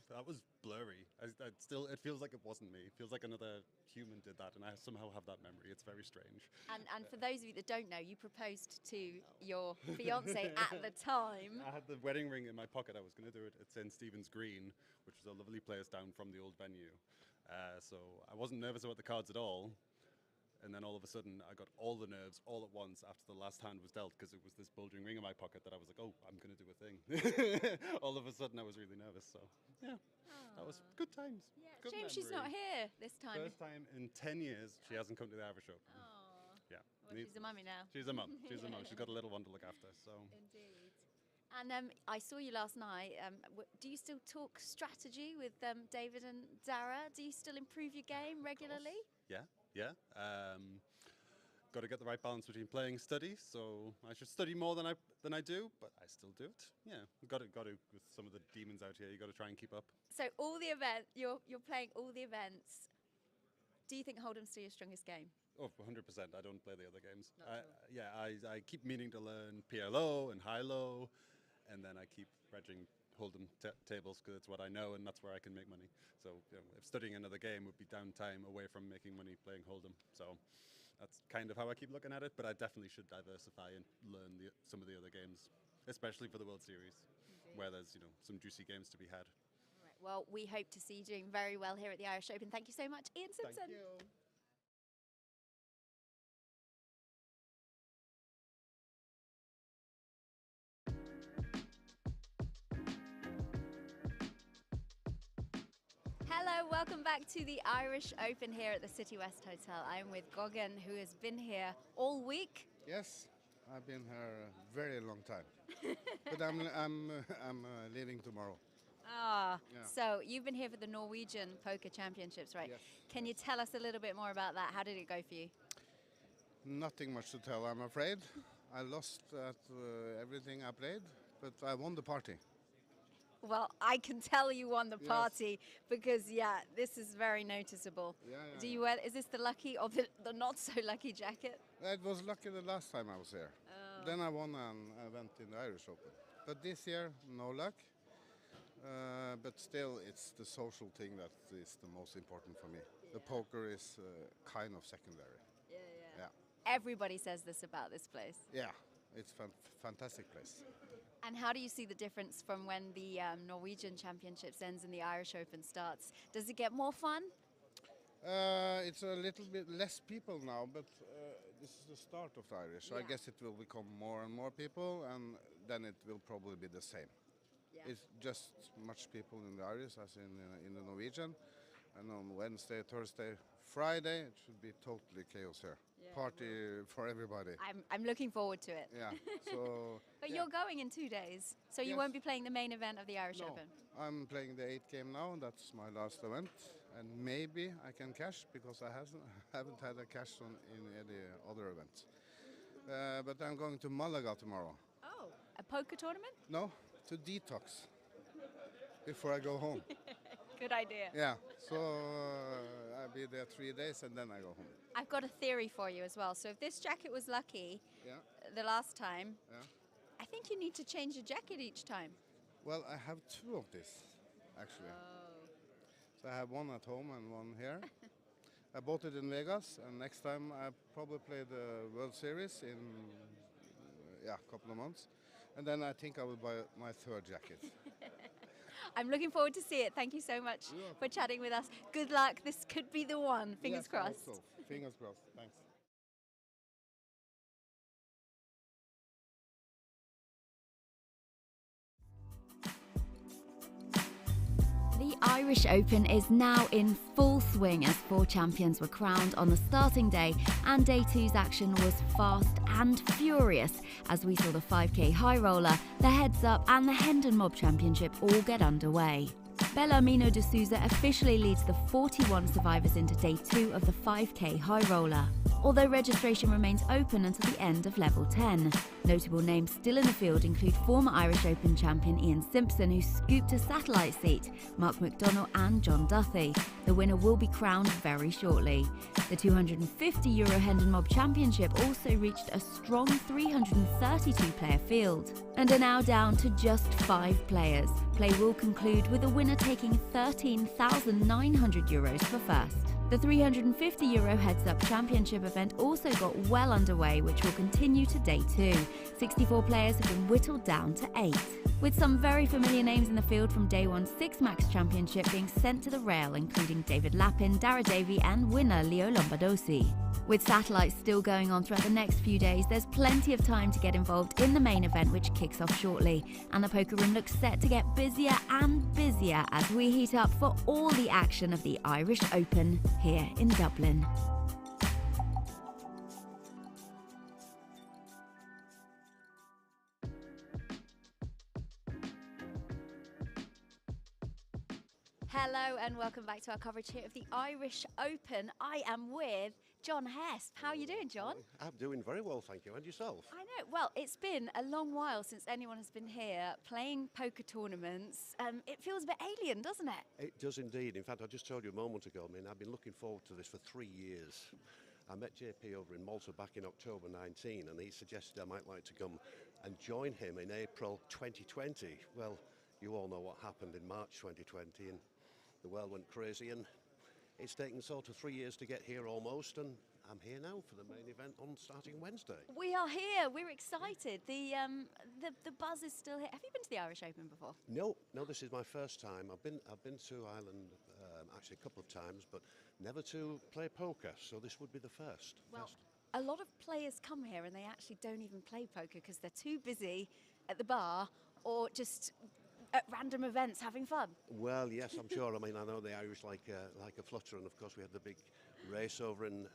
That was blurry. It feels like it wasn't me. It feels like another human did that, and I somehow have that memory. It's very strange. And for those of you that don't know, you proposed to your fiancée at the time. I had the wedding ring in my pocket. I was going to do it at St. Stephen's Green, which is a lovely place down from the old venue. So I wasn't nervous about the cards at all. And then all of a sudden, I got all the nerves all at once after the last hand was dealt, because it was this bulging ring in my pocket that I was like, oh, I'm going to do a thing. All of a sudden, I was really nervous. So, yeah, that was good times. Yeah, good shame she's not here this time. First time in 10 years she hasn't come to the Irish Open. Aww. Yeah. Well, she's a mummy now. She's a mum. She's a mum. She's got a little one to look after. So. Indeed. And I saw you last night. Do you still talk strategy with David and Dara? Do you still improve your game regularly? Yeah. Got to get the right balance between playing and study. So I should study more than I do, but I still do it. Yeah, got to with some of the demons out here. You got to try and keep up. So all the events, you're playing all the events. Do you think Hold'em's still your strongest game? Oh, 100%. I don't play the other games. I keep meaning to learn PLO and high-low, and then I keep regging Hold'em tables because it's what I know and that's where I can make money. So if studying another game would be downtime away from making money playing Hold'em. So that's kind of how I keep looking at it, but I definitely should diversify and learn some of the other games, especially for the World Series, where there's some juicy games to be had. All right. Well, we hope to see you doing very well here at the Irish Open. Thank you so much, Ian Simpson. Thank you. Hello, welcome back to the Irish Open here at the City West Hotel. I'm with Gogan, who has been here all week. Yes, I've been here a very long time, but I'm leaving tomorrow. Ah, Yeah. So you've been here for the Norwegian Poker Championships, right? Yes. Can you tell us a little bit more about that? How did it go for you? Nothing much to tell, I'm afraid. I lost at everything I played, but I won the party. Well, I can tell you won the Yes. party because, this is very noticeable. Yeah, Do you wear? Is this the lucky or the not so lucky jacket? It was lucky the last time I was here. Oh. Then I won an event in the Irish Open. But this year, no luck. But still, it's the social thing that is the most important for me. The poker is kind of secondary. Yeah. Everybody says this about this place. Yeah, it's a fantastic place. And how do you see the difference from when the Norwegian Championships ends and the Irish Open starts? Does it get more fun? It's a little bit less people now, but this is the start of the Irish. So I guess it will become more and more people, and then it will probably be the same. Yeah. It's just much people in the Irish as in the Norwegian. And on Wednesday, Thursday, Friday it should be totally chaos here. Yeah, Party for everybody. I'm looking forward to it. Yeah. So. But yeah. you're going in 2 days, so you Yes. won't be playing the main event of the Irish No, Open. I'm playing the 8th game now, and that's my last event. And maybe I can cash because I haven't had a cash in any other events. But I'm going to Malaga tomorrow. Oh, a poker tournament? No, to detox before I go home. Good idea. Yeah, so I'll be there 3 days and then I go home. I've got a theory for you as well. So if this jacket was lucky Yeah. the last time, Yeah. I think you need to change the jacket each time. Well, I have 2 of this, actually. Oh. So I have one at home and one here. I bought it in Vegas, and next time I probably play the World Series in a couple of months. And then I think I will buy my 3rd jacket. I'm looking forward to see it. Thank you so much for chatting with us. Good luck. This could be the one. Fingers Yes, I hope crossed. so. Fingers crossed. Thanks. The Irish Open is now in full swing as 4 champions were crowned on the starting day, and day 2's action was fast and furious as we saw the 5k HighRoller, the Heads Up and the Hendon Mob Championship all get underway. Bellarmino de Souza officially leads the 41 survivors into day 2 of the 5k HighRoller, although registration remains open until the end of level 10. Notable names still in the field include former Irish Open champion Ian Simpson, who scooped a satellite seat, Mark McDonough and John Duthie. The winner will be crowned very shortly. The €250 Hendon Mob Championship also reached a strong 332-player field and are now down to just 5 players. Play will conclude with the winner taking €13,900 for first. The €350 Heads Up Championship event also got well underway, which will continue to day 2. 64 players have been whittled down to 8, with some very familiar names in the field from day 1's 6 Max Championship being sent to the rail, including David Lappin, Dara Davey and winner Leo Lombardosi. With satellites still going on throughout the next few days, there's plenty of time to get involved in the main event, which kicks off shortly, and the poker room looks set to get busier and busier as we heat up for all the action of the Irish Open here in Dublin. Hello and welcome back to our coverage here of the Irish Open. I am with John Hesp. How are you doing, John? I'm doing very well, thank you. And yourself? I know. Well, it's been a long while since anyone has been here playing poker tournaments. It feels a bit alien, doesn't it? It does indeed. In fact, I just told you a moment ago, I've been looking forward to this for 3 years. I met JP over in Malta back in October 19, and he suggested I might like to come and join him in April 2020. Well, you all know what happened in March 2020, and the world went crazy, and it's taken sort of 3 years to get here almost, and I'm here now for the main event on starting Wednesday. We are here. We're excited. The buzz is still here. Have you been to the Irish Open before? No, this is my first time. I've been to Ireland actually a couple of times, but never to play poker. So this would be the first. Well, a lot of players come here and they actually don't even play poker because they're too busy at the bar or just at random events having fun. Well, yes, I'm sure. I know the Irish like a flutter, and of course we had the big race over in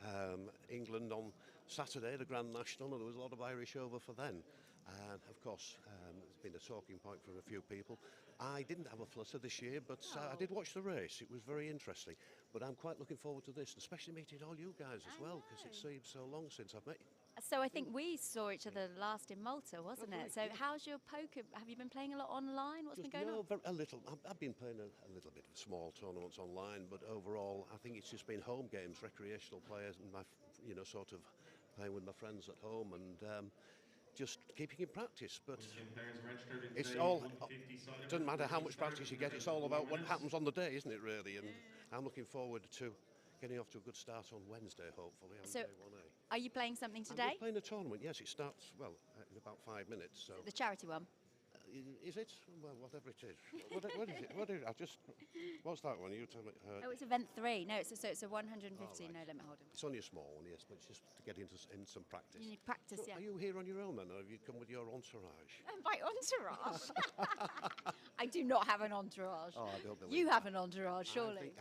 England on Saturday, the Grand National, and there was a lot of Irish over for then. And of course, it's been a talking point for a few people. I didn't have a flutter this year, but I did watch the race. It was very interesting. But I'm quite looking forward to this, especially meeting all you guys as well, because it seems so long since I've met you. So I think we saw each other last in Malta, wasn't it? So how's your poker? Have you been playing a lot online? What's been going on? A little. I've been playing a little bit of small tournaments online, but overall, I think it's just been home games, recreational players, and sort of playing with my friends at home and just keeping in practice. But it's all. It doesn't matter how much practice you get. It's all about what happens on the day, isn't it? Really, and I'm looking forward to getting off to a good start on Wednesday, hopefully, on day 1A. Are you playing something today? I'm playing a tournament, yes. It starts, in about 5 minutes. So the charity one? Is it? Well, whatever it is. What is it? What's that one? You tell me. Oh, it's event 3. No, it's a 150 right. no limit hold'em. It's only a small one, yes, but it's just to get into in some practice. You need practice, So yeah. Are you here on your own then, or have you come with your entourage? My entourage? I do not have an entourage. Oh, I don't believe You that. have an entourage, surely.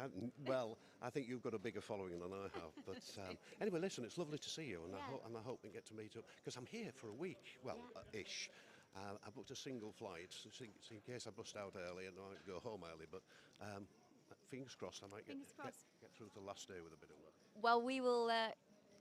I think you've got a bigger following than I have. But anyway, listen, it's lovely to see you, and Yeah. I hope we get to meet up because I'm here for a week. Well, ish. I booked a single flight, so in case I bust out early and I might go home early. But fingers crossed, I might get through to the last day with a bit of luck. Well, we will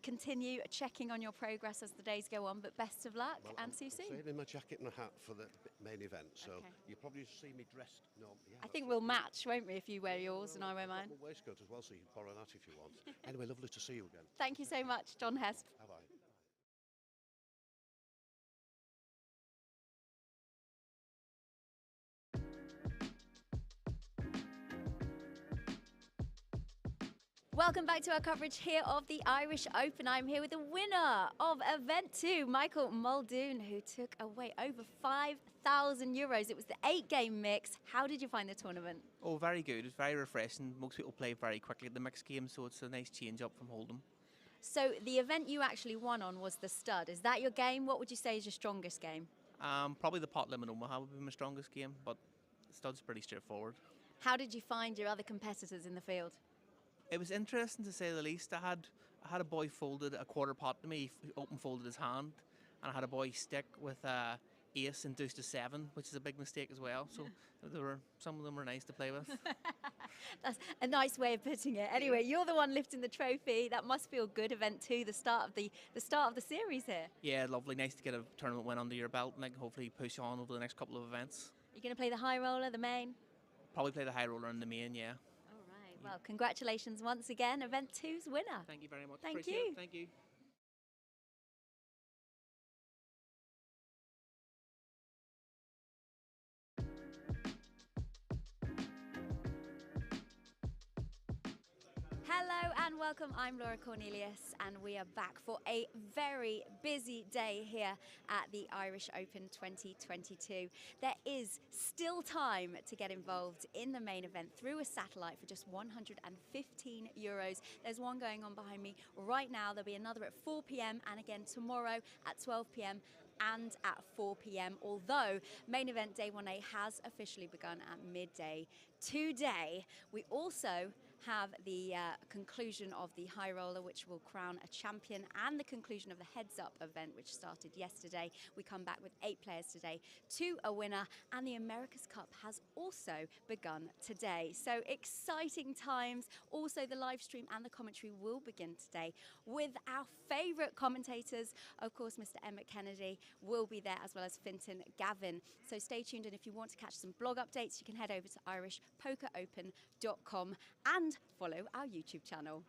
continue checking on your progress as the days go on, but best of luck and see you soon. I'm saving my jacket and a hat for the main event, so Okay. you'll probably see me dressed. No, yeah, I think we'll match, won't we, if you wear yours and I wear mine. I've got my waistcoat as well, so you can borrow that if you want. Anyway, lovely to see you again. Thank you so much, John Hesp. Bye-bye. Welcome back to our coverage here of the Irish Open. I'm here with the winner of Event 2, Michael Muldoon, who took away over €5,000. It was the 8-game mix. How did you find the tournament? Oh, very good. It's very refreshing. Most people play very quickly at the mixed game, so it's a nice change up from Hold'em. So the event you actually won on was the stud. Is that your game? What would you say is your strongest game? Probably the pot limit Omaha would be my strongest game, but the stud's pretty straightforward. How did you find your other competitors in the field? It was interesting to say the least. I had a boy folded a quarter pot to me, open folded his hand, and I had a boy stick with ace and deuce to 7, which is a big mistake as well. So some of them were nice to play with. That's a nice way of putting it. Anyway, you're the one lifting the trophy. That must feel good. Event 2, the start of the series here. Yeah, lovely. Nice to get a tournament win under your belt and hopefully push on over the next couple of events. You're going to play the high roller, the main? Probably play the high roller in the main, yeah. Well, congratulations once again, Event 2's winner. Thank you very much. Thank Appreciate you. it. Thank you. Hello and welcome. I'm Laura Cornelius and we are back for a very busy day here at the Irish Open 2022. There is still time to get involved in the main event through a satellite for just €115. There's one going on behind me right now. There'll be another at 4 p.m. and again tomorrow at 12 p.m. and at 4 p.m. although main event day 1A has officially begun at midday today. We also have the conclusion of the high roller, which will crown a champion, and the conclusion of the heads up event, which started yesterday. We come back with 8 players today to a winner, and the America's Cup has also begun today. So exciting times. Also the live stream and the commentary will begin today with our favorite commentators. Of course, Mr. Emmett Kennedy will be there, as well as Fintan Gavin. So stay tuned, and if you want to catch some blog updates, you can head over to irishpokeropen.com and follow our YouTube channel.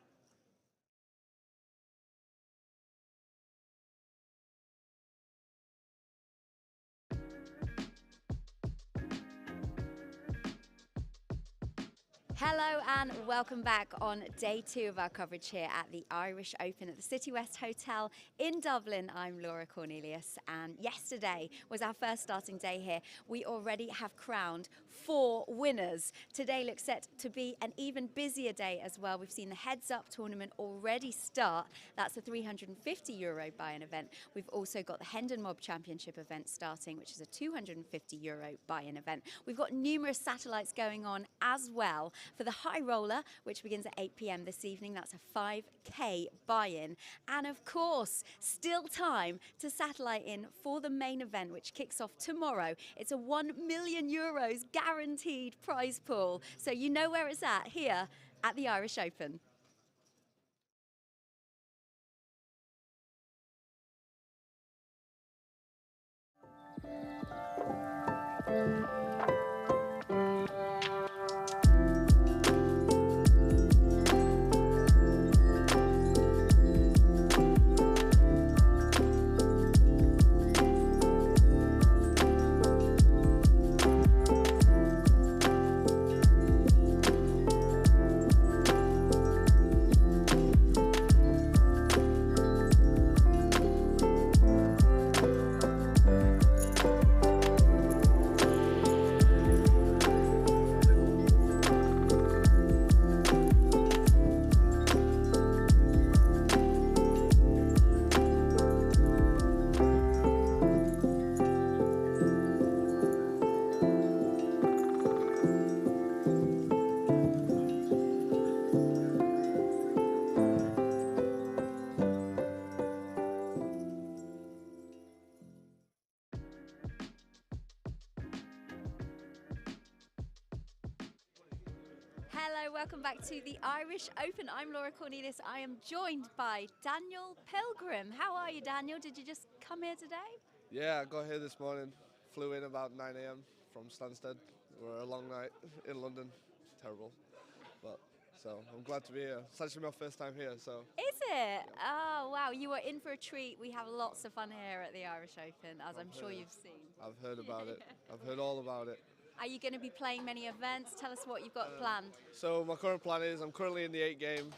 Hello and welcome back on day 2 of our coverage here at the Irish Open at the City West Hotel in Dublin. I'm Laura Cornelius, and yesterday was our first starting day here. We already have crowned 4 winners. Today looks set to be an even busier day as well. We've seen the Heads Up tournament already start. That's a €350 buy-in event. We've also got the Hendon Mob Championship event starting, which is a €250 buy-in event. We've got numerous satellites going on as well. For the high roller, which begins at 8 p.m. this evening, that's a 5K buy-in. And of course, still time to satellite in for the main event, which kicks off tomorrow. It's a €1 million guaranteed prize pool. So you know where it's at here at the Irish Open. Hello, welcome back to the Irish Open. I'm Laura Cornelius. I am joined by Daniel Pilgrim. How are you, Daniel? Did you just come here today? Yeah, I got here this morning. Flew in about 9 a.m. from Stansted. We were a long night in London. Terrible. But so I'm glad to be here. It's actually my first time here, so. Is it? Oh, wow. You are in for a treat. We have lots of fun here at the Irish Open, as I'm sure you've seen. I've heard about it. I've heard all about it. Are you going to be playing many events? Tell us what you've got planned. So my current plan is I'm currently in the 8-game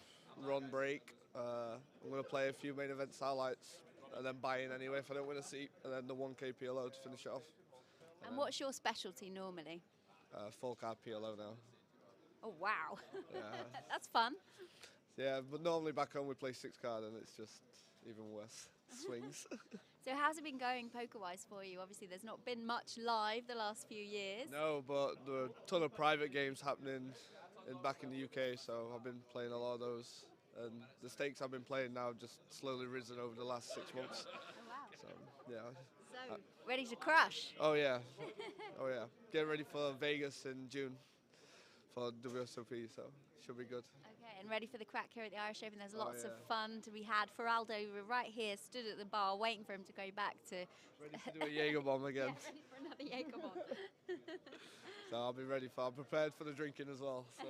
run break. I'm going to play a few main events highlights and then buy in anyway if I don't win a seat, and then the 1K PLO to finish it off. And what's your specialty normally? Full card PLO now. Oh, wow. Yeah. That's fun. Yeah, but normally back home we play 6 card and it's just even worse. Swings. So how's it been going poker-wise for you? Obviously, there's not been much live the last few years. No, but there are a ton of private games happening back in the UK, so I've been playing a lot of those. And the stakes I've been playing now have just slowly risen over the last 6 months. Oh, wow. So, yeah. So, ready to crush? Oh, yeah. Oh, yeah. Getting ready for Vegas in June for WSOP, so should be good. Okay, and ready for the crack here at the Irish Open. There's lots yeah. of fun to be had. Feraldo, we're right here, stood at the bar, waiting for him to go back to... Ready to do a Jaeger bomb again. Yeah, ready for another Jaeger bomb. So I'll be ready I'm prepared for the drinking as well. So.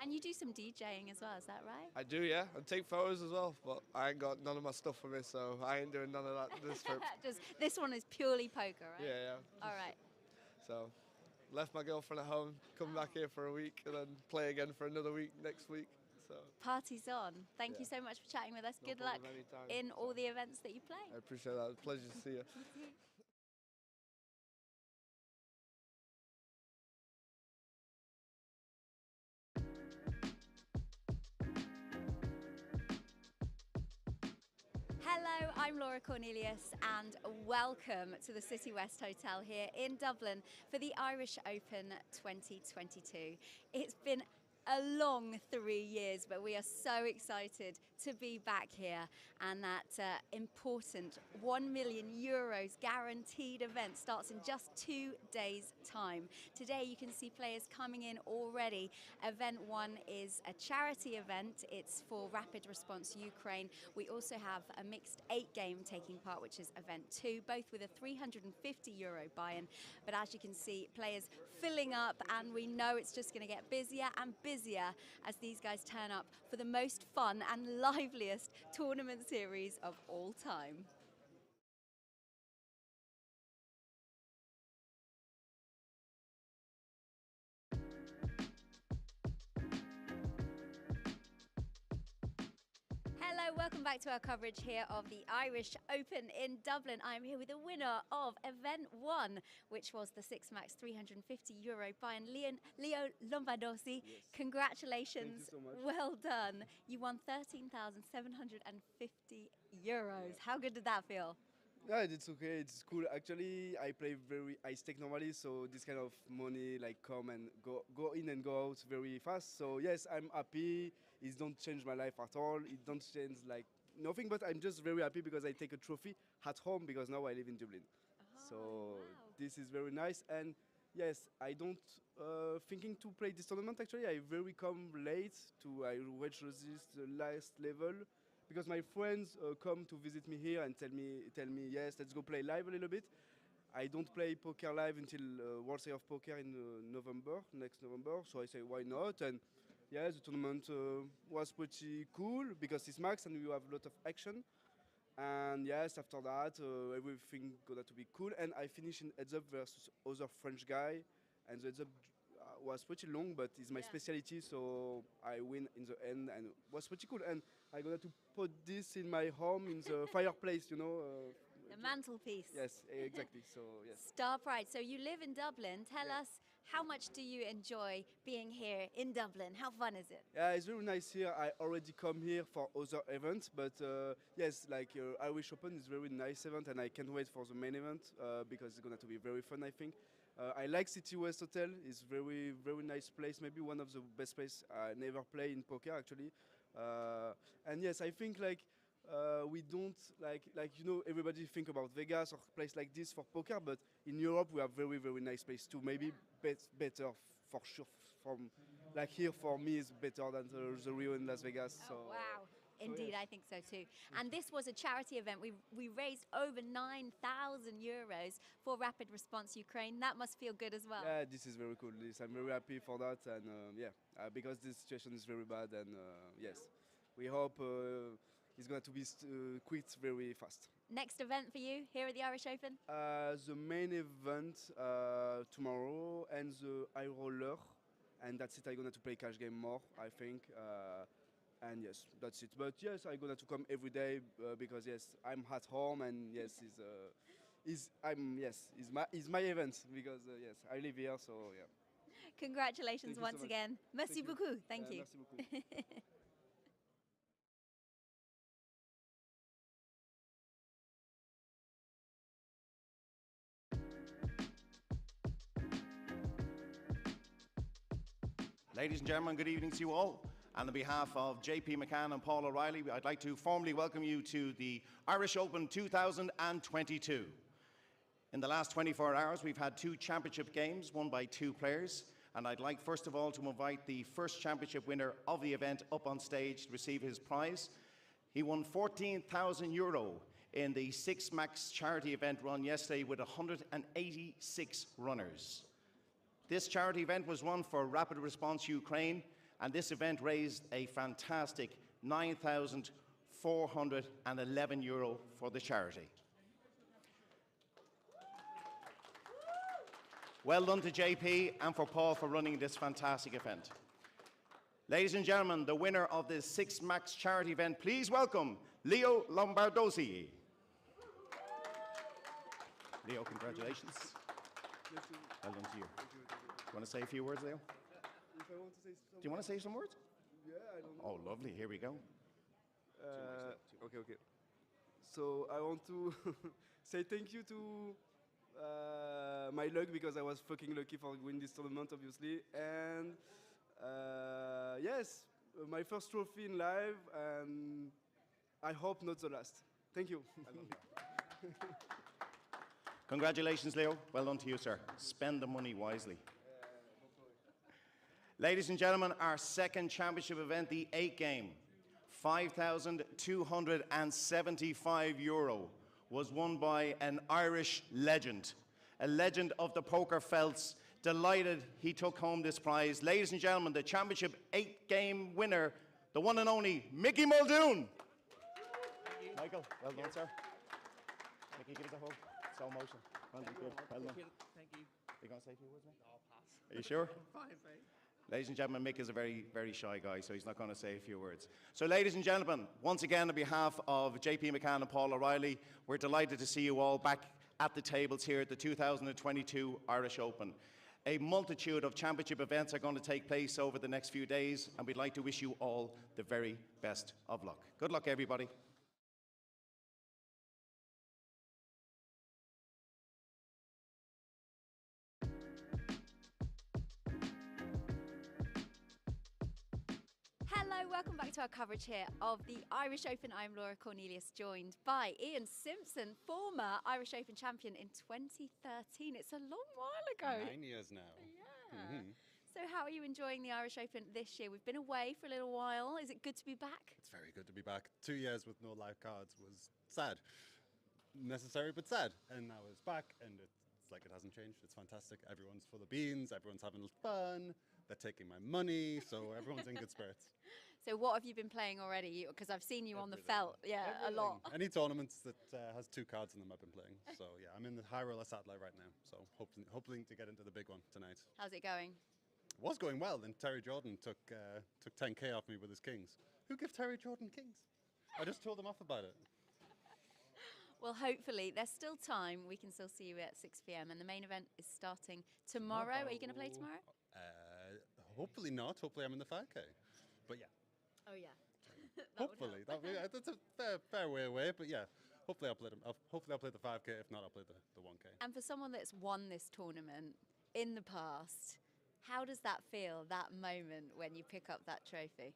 And you do some DJing as well, is that right? I do, yeah, and take photos as well, but I ain't got none of my stuff with me, so I ain't doing none of that this trip. Just, this one is purely poker, right? Yeah. All right. So, left my girlfriend at home, come back here for a week, and then play again for another week next week. So party's on. Thank you so much for chatting with us. No Good luck problem, anytime. in all the events that you play. I appreciate that. Pleasure to see you. Hello, I'm Laura Cornelius and welcome to the City West Hotel here in Dublin for the Irish Open 2022. It's been a long 3 years, but we are so excited to be back here, and that important €1 million guaranteed event starts in just 2 days' time. Today you can see players coming in already. Event 1 is a charity event. It's for Rapid Response Ukraine. We also have a mixed 8-game taking part, which is event 2, both with a €350 buy-in. But as you can see, players filling up, and we know it's just going to get busier and busier as these guys turn up for the most fun and liveliest tournament series of all time. Hello, welcome back to our coverage here of the Irish Open in Dublin. I'm here with the winner of Event 1, which was the 6max €350 buy-in, Leo Lombardosi. Yes. Congratulations. Thank you so much. Well done. You won €13,750. How good did that feel? Yeah, it's okay. It's cool. Actually, I play very high stake normally, so this kind of money like come and go in and go out very fast. So yes, I'm happy. It don't change my life at all. It don't change like nothing. But I'm just very happy because I take a trophy at home because now I live in Dublin. So wow. this is very nice. And yes, I don't thinking to play this tournament. Actually, I very come late to I reach the last level. Because my friends come to visit me here and tell me yes, let's go play live a little bit. I don't play poker live until World Series of Poker in next November. So I say why not? And yeah, the tournament was pretty cool because it's max and we have a lot of action. And yes, after that everything got to be cool. And I finished in heads up versus other French guy, and the heads up was pretty long, but it's my specialty, so I win in the end, and it was pretty cool. And I got to put this in my home in the fireplace, you know. The mantelpiece. Yes, exactly. So yes. Star Pride. So you live in Dublin. Tell us, how much do you enjoy being here in Dublin? How fun is it? Yeah, it's very nice here. I already come here for other events, but yes, like Irish Open is a very nice event, and I can't wait for the main event because it's going to be very fun, I think. I like City West Hotel. It's very nice place. Maybe one of the best places I never play in poker actually. And yes, I think like we don't like you know, everybody think about Vegas or place like this for poker, but in Europe we have very nice place too. Maybe better for sure from like here for me is better than the Rio in Las Vegas. So Wow. Indeed, yes. I think so too. And this was a charity event. We raised over 9,000 euros for Rapid Response Ukraine. That must feel good as well. Yeah, this is very cool. I'm very happy for that, and because this situation is very bad, and yes, we hope it's going to be quit very fast. Next event for you here at the Irish Open? The main event tomorrow and the HighRoller, and that's it. I'm going to play cash game more, I think. And yes, that's it. But yes, I'm going to come every day because yes, I'm at home, and yes, it's my event because yes, I live here, so yeah. Congratulations Thank you once so much. again. Merci beaucoup. Thank you. Merci beaucoup. Ladies and gentlemen, good evening to you all. And on behalf of JP McCann and Paul O'Reilly, I'd like to formally welcome you to the Irish Open 2022. In the last 24 hours, we've had 2 championship games won by 2 players. And I'd like, first of all, to invite the first championship winner of the event up on stage to receive his prize. He won €14,000 in the 6 Max charity event run yesterday with 186 runners. This charity event was run for Rapid Response Ukraine, and this event raised a fantastic €9,411 for the charity. Well done to JP and for Paul for running this fantastic event. Ladies and gentlemen, the winner of the 6 Max charity event, please welcome Leo Lombardozzi. Leo, congratulations. Well done to you. Do you want to say a few words, Leo? If I want to say Do you want to say some words? Yeah, I don't know. Oh, lovely. Here we go. Okay. So I want to say thank you to my luck, because I was fucking lucky for winning this tournament, obviously. And yes, my first trophy in live, and I hope not the last. Thank you. Congratulations, Leo. Well done to you, sir. Spend the money wisely. Ladies and gentlemen, our second championship event, the 8 game, €5,275, was won by an Irish legend, a legend of the poker felts. Delighted he took home this prize. Ladies and gentlemen, the championship 8 game winner, the one and only Mickey Muldoon. Michael, well done, sir. Mickey, give us a hug. Slow motion. Well done. Well done. Thank you. Are you going to say a few words, mate? No, I'll pass. Are you sure? Fine, mate. Ladies and gentlemen, Mick is a very, very shy guy, so he's not going to say a few words. So, ladies and gentlemen, once again, on behalf of JP McCann and Paul O'Reilly, we're delighted to see you all back at the tables here at the 2022 Irish Open. A multitude of championship events are going to take place over the next few days, and we'd like to wish you all the very best of luck. Good luck, everybody. Hello, welcome back to our coverage here of the Irish Open. I'm Laura Cornelius, joined by Ian Simpson, former Irish Open champion in 2013. It's a long while ago. 9 years now. Yeah. So how are you enjoying the Irish Open this year? We've been away for a little while. Is it good to be back? It's very good to be back. 2 years with no live cards was sad. Necessary, but sad. And now it's back, and it's like it hasn't changed. It's fantastic. Everyone's full of beans. Everyone's having fun. They're taking my money, so everyone's in good spirits. So what have you been playing already? Because I've seen you on the felt, a lot. Any tournaments that has 2 cards in them I've been playing. So yeah, I'm in the HighRoller satellite right now. So hoping to get into the big one tonight. How's it going? It was going well, then Terry Jordan took 10k off me with his kings. Who gives Terry Jordan kings? I just told him off about it. Well, hopefully, there's still time. We can still see you at 6 p.m. and the main event is starting tomorrow. Are you going to play tomorrow? Hopefully not. Hopefully I'm in the 5k. But yeah. Oh, yeah. Hopefully. That's a fair way away, but yeah. Hopefully I'll play the 5k. If not, I'll play the 1k. And for someone that's won this tournament in the past, how does that feel, that moment when you pick up that trophy?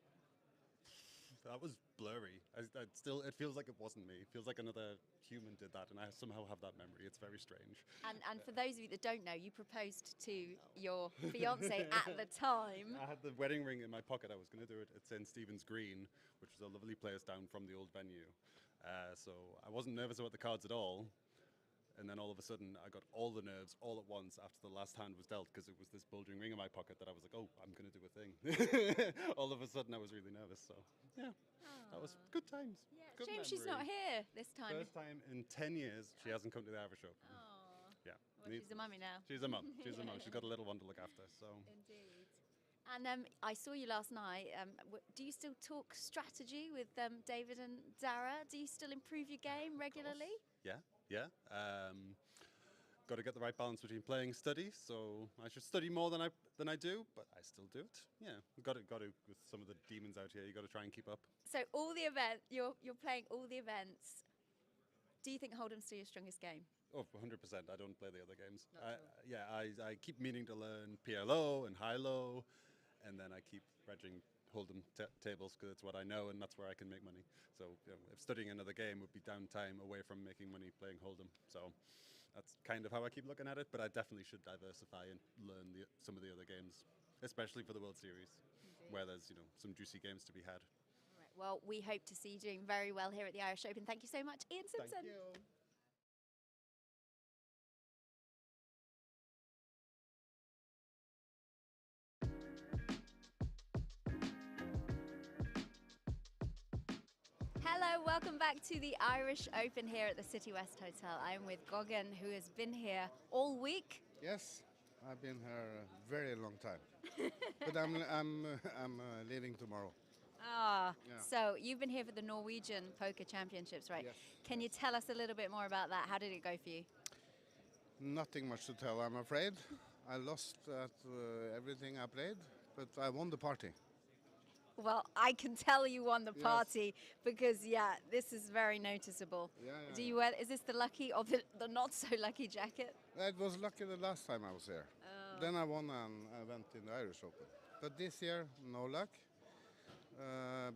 That was blurry. It feels like it wasn't me. It feels like another human did that, and I somehow have that memory. It's very strange. And for those of you that don't know, you proposed to your fiance at the time. I had the wedding ring in my pocket. I was going to do it at St. Stephen's Green, which is a lovely place down from the old venue. So I wasn't nervous about the cards at all. And then all of a sudden, I got all the nerves all at once after the last hand was dealt, because it was this bulging ring in my pocket that I was like, oh, I'm going to do a thing. All of a sudden, I was really nervous. So, yeah, that was good times. Yeah, Good shame she's memory. not here this time. First time in 10 years she hasn't come to the Irish Open. Yeah. Well, she's a mummy now. She's a mum. She's a mum. She's got a little one to look after. So. Indeed. And I saw you last night. Do you still talk strategy with David and Dara? Do you still improve your game regularly? Yeah. Got to get the right balance between playing and study. So I should study more than I do, but I still do it. Yeah, got to with some of the demons out here. You got to try and keep up. So all the events, you're playing all the events. Do you think Hold'em's still your strongest game? Oh, 100%. I don't play the other games. I keep meaning to learn PLO and high-low, and then I keep regging Hold'em tables because it's what I know and that's where I can make money. So if studying another game would be downtime away from making money playing Hold'em. So that's kind of how I keep looking at it, but I definitely should diversify and learn some of the other games, especially for the World Series, where there's some juicy games to be had. All right, well, we hope to see you doing very well here at the Irish Open. Thank you so much, Ian Simpson. Thank you. Hello, welcome back to the Irish Open here at the City West Hotel. I'm with Gogan, who has been here all week. Yes, I've been here a very long time, but I'm leaving tomorrow. Ah, Yeah. so you've been here for the Norwegian Poker Championships, right? Yes. Can you tell us a little bit more about that? How did it go for you? Nothing much to tell, I'm afraid. I lost at everything I played, but I won the party. Well, I can tell you won the Yes. party because, this is very noticeable. Yeah, Do you wear? Is this the lucky or the not so lucky jacket? It was lucky the last time I was here. Oh. Then I won an event in the Irish Open. But this year, no luck.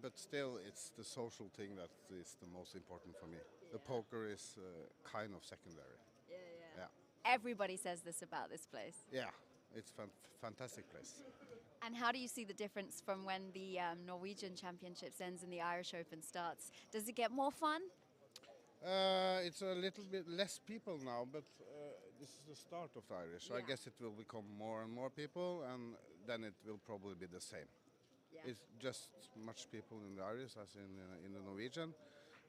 But still, it's the social thing that is the most important for me. The poker is kind of secondary. Yeah. Everybody says this about this place. Yeah, it's a fantastic place. And how do you see the difference from when the Norwegian Championships ends and the Irish Open starts? Does it get more fun? It's a little bit less people now, but this is the start of the Irish. So I guess it will become more and more people, and then it will probably be the same. Yeah. It's just much people in the Irish as in the Norwegian.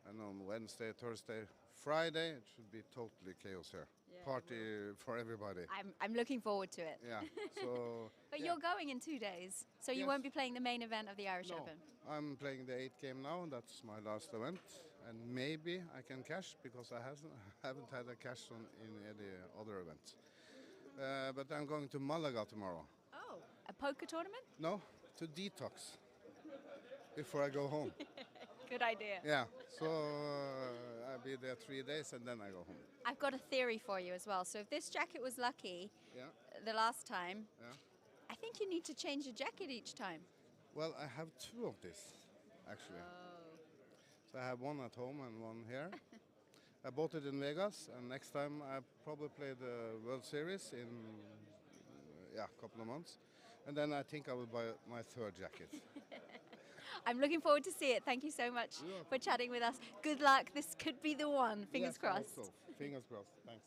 And on Wednesday, Thursday, Friday, it should be totally chaos here. Yeah, Party for everybody. I'm looking forward to it. Yeah. So. But yeah. you're going in 2 days, so you Yes. won't be playing the main event of the Irish No, Open. I'm playing the 8th game now. That's my last event, and maybe I can cash because I haven't had a cash in any other event. But I'm going to Malaga tomorrow. Oh, a poker tournament? No, to detox before I go home. Good idea. Yeah, so I'll be there 3 days and then I go home. I've got a theory for you as well. So if this jacket was lucky the last time, I think you need to change your jacket each time. Well, I have 2 of this, actually. So I have one at home and one here. I bought it in Vegas, and next time I probably play the World Series in a couple of months. And then I think I will buy my 3rd jacket. I'm looking forward to see it. Thank you so much for chatting with us. Good luck. This could be the one. Fingers Yes, I hope crossed. so. Fingers crossed. Thanks.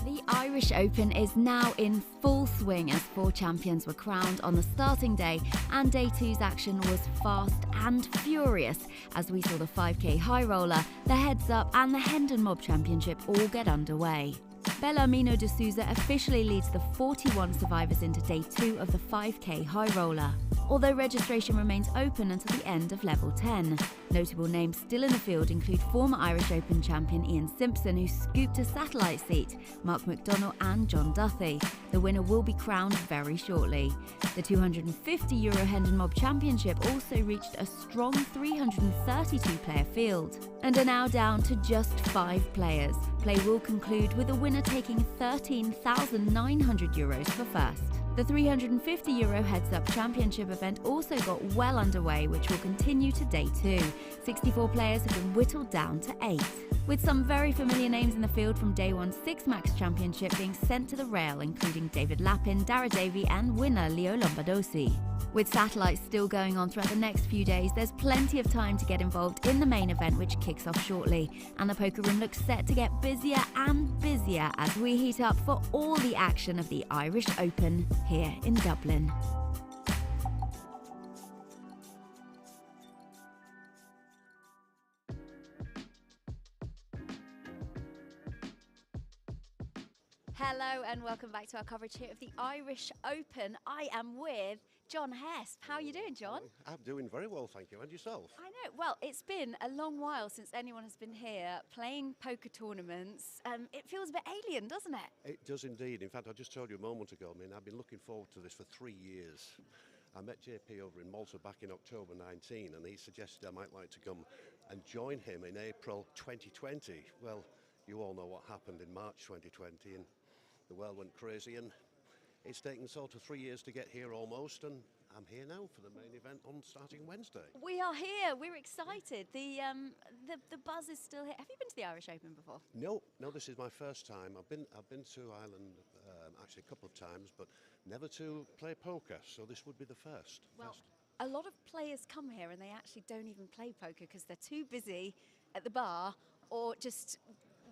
The Irish Open is now in full swing as 4 champions were crowned on the starting day, and day 2's action was fast and furious as we saw the 5k HighRoller, the Heads Up and the Hendon Mob Championship all get underway. Bellarmino de Souza officially leads the 41 survivors into day 2 of the 5k HighRoller. although registration remains open until the end of level 10. Notable names still in the field include former Irish Open champion Ian Simpson, who scooped a satellite seat, Mark McDonnell and John Duthie. The winner will be crowned very shortly. The €250 Hendon Mob Championship also reached a strong 332-player field and are now down to just 5 players. Play will conclude with the winner taking €13,900 for first. The €350 Heads-Up Championship event also got well underway, which will continue to day 2. 64 players have been whittled down to 8, with some very familiar names in the field from day 1's Six Max Championship being sent to the rail, including David Lappin, Dara Davey and winner Leo Lombardosi. With satellites still going on throughout the next few days, there's plenty of time to get involved in the main event, which kicks off shortly. And the poker room looks set to get busier and busier as we heat up for all the action of the Irish Open here in Dublin. Hello and welcome back to our coverage here of the Irish Open. I am with John Hesp. How are you doing, John? I'm doing very well, thank you. And yourself? I know. Well, it's been a long while since anyone has been here playing poker tournaments. It feels a bit alien, doesn't it? It does indeed. In fact, I just told you a moment ago, I've been looking forward to this for 3 years. I met JP over in Malta back in October 19, and he suggested I might like to come and join him in April 2020. Well, you all know what happened in March 2020, and the world went crazy, and it's taken sort of 3 years to get here almost, and I'm here now for the main event on starting Wednesday. We are here. We're excited. The buzz is still here. Have you been to the Irish Open before? No, this is my first time. I've been to Ireland actually a couple of times, but never to play poker, so this would be the first. Well, a lot of players come here and they actually don't even play poker because they're too busy at the bar or just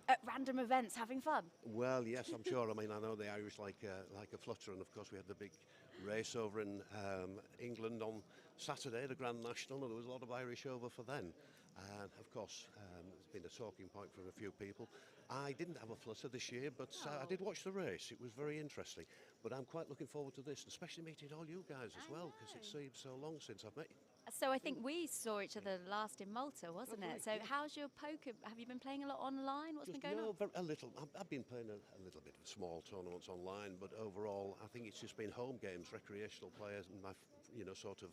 at random events having fun. Well, yes, I'm sure. I know the Irish like a flutter, and of course we had the big race over in England on Saturday, the Grand National, and there was a lot of Irish over for then. And of course, it's been a talking point for a few people. I didn't have a flutter this year, but I did watch the race. It was very interesting. But I'm quite looking forward to this, especially meeting all you guys as well, because it seems so long since I've met you. So I think we saw each other last in Malta, wasn't it? So how's your poker? Have you been playing a lot online? What's been going on? A little. I've been playing a little bit of small tournaments online, but overall, I think it's just been home games, recreational players, and sort of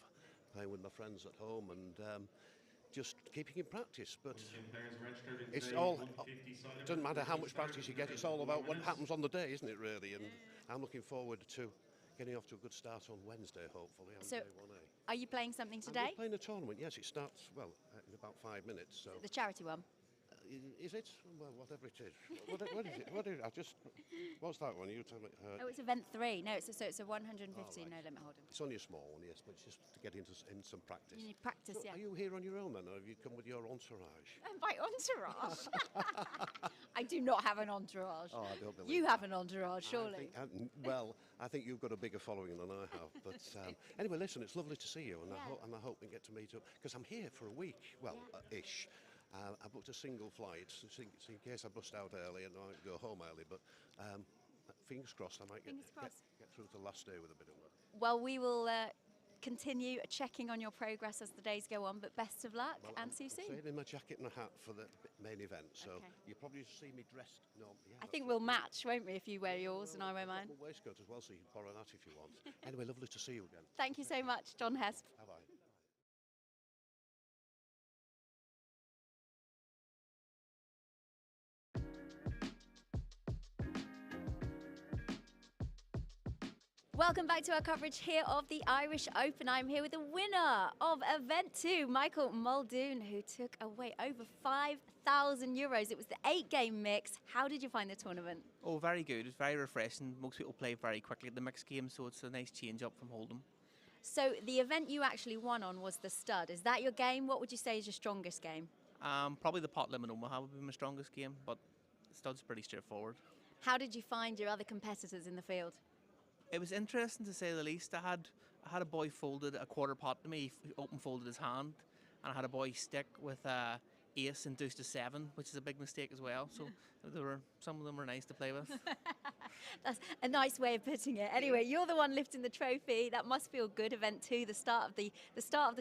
playing with my friends at home and just keeping in practice. But it's all. It doesn't matter how much practice you get. It's all about what happens on the day, isn't it? Really, and I'm looking forward to getting off to a good start on Wednesday, hopefully, on day 1A. Are you playing something today? I'm playing a tournament, yes. It starts, in about 5 minutes. So. The charity one? Is it? Well, whatever it is. What is it? What's that one? You tell me. Oh, it's event 3. No, it's a 150 right. no limit hold'em. It's only a small one, yes, but it's just to get in some practice. You need practice, so yeah. Are you here on your own then, or have you come with your entourage? My entourage? I do not have an entourage. Oh, I don't believe you that. have an entourage, surely. I think you've got a bigger following than I have. But anyway, listen, it's lovely to see you, and I hope we get to meet up, because I'm here for a week, ish. I booked a single flight, so in case I bust out early and I go home early, but fingers crossed I might get through to the last day with a bit of work. Well, we will continue checking on your progress as the days go on, but best of luck and see you soon. I'm saving my jacket and a hat for the main event, so you'll probably see me dressed. I think we'll match, won't we, if you wear yours and I wear mine? I've got a waistcoat as well, so you can borrow that if you want. Anyway, lovely to see you again. Thank you so much, John Hesp. Bye-bye. Welcome back to our coverage here of the Irish Open. I'm here with the winner of Event 2, Michael Muldoon, who took away over €5,000. It was the 8-game mix. How did you find the tournament? Oh, very good. It's very refreshing. Most people play very quickly at the mixed game, so it's a nice change up from Hold'em. So the event you actually won on was the stud. Is that your game? What would you say is your strongest game? Probably the pot limit Omaha would be my strongest game, but the stud's pretty straightforward. How did you find your other competitors in the field? It was interesting to say the least. I had a boy folded a quarter pot to me, open folded his hand, and I had a boy stick with ace and deuce to 7, which is a big mistake as well. So some of them were nice to play with. That's a nice way of putting it. Anyway, you're the one lifting the trophy. That must feel good. Event 2, the start of the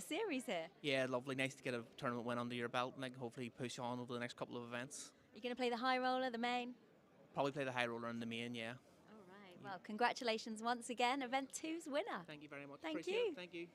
series here. Yeah, lovely. Nice to get a tournament win under your belt and hopefully push on over the next couple of events. You're going to play the high roller, the main? Probably play the high roller in the main, yeah. All right. Well, congratulations once again. Event 2's winner. Thank you very much. Thank Appreciate you. it. Thank you.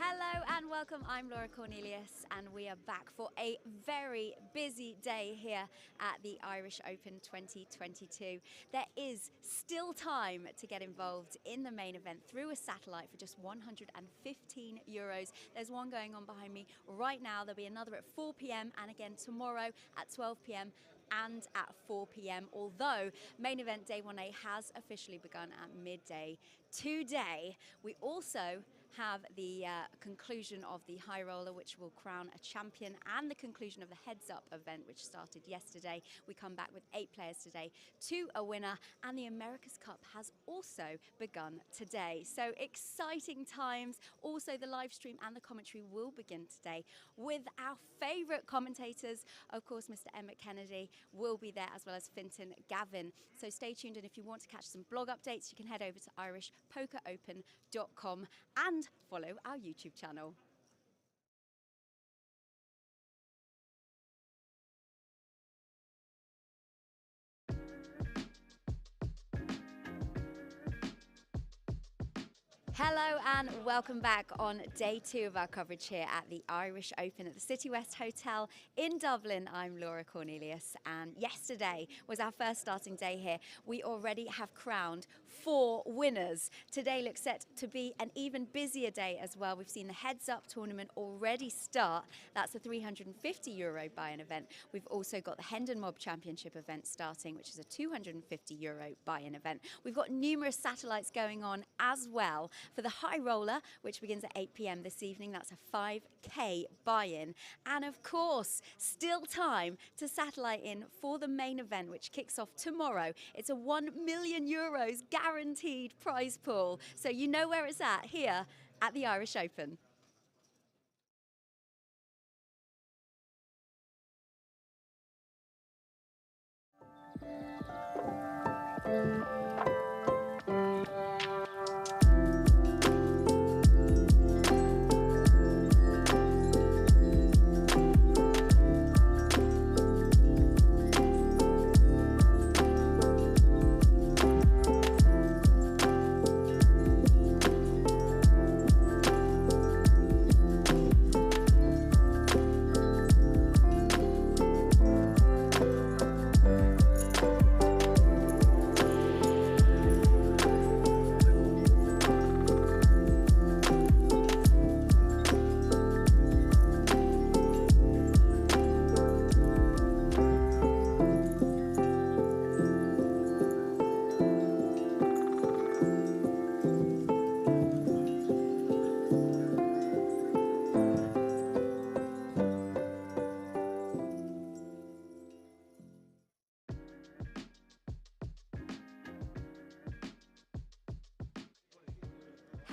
Hello and welcome. I'm Laura Cornelius and we are back for a very busy day here at the Irish Open 2022. There is still time to get involved in the main event through a satellite for just €115. There's one going on behind me right now. There'll be another at 4 p.m. and again tomorrow at 12 p.m. and at 4 p.m. although main event day 1A has officially begun at midday today. We also have the conclusion of the high roller, which will crown a champion, and the conclusion of the heads up event, which started yesterday. We come back with 8 players today to a winner, and the America's Cup has also begun today. So exciting times. Also the live stream and the commentary will begin today with our favorite commentators. Of course, Mr. Emmett Kennedy will be there, as well as Fintan Gavin. So stay tuned, and if you want to catch some blog updates, you can head over to irishpokeropen.com and follow our YouTube channel. Hello and welcome back on day 2 of our coverage here at the Irish Open at the City West Hotel in Dublin. I'm Laura Cornelius, and yesterday was our first starting day here. We already have crowned 4 winners. Today looks set to be an even busier day as well. We've seen the Heads Up tournament already start. That's a €350 buy-in event. We've also got the Hendon Mob Championship event starting, which is a €250 buy-in event. We've got numerous satellites going on as well. For the high roller, which begins at 8 p.m. this evening, that's a 5K buy-in. And of course, still time to satellite in for the main event, which kicks off tomorrow. It's a €1 million guaranteed prize pool. So you know where it's at, here at the Irish Open.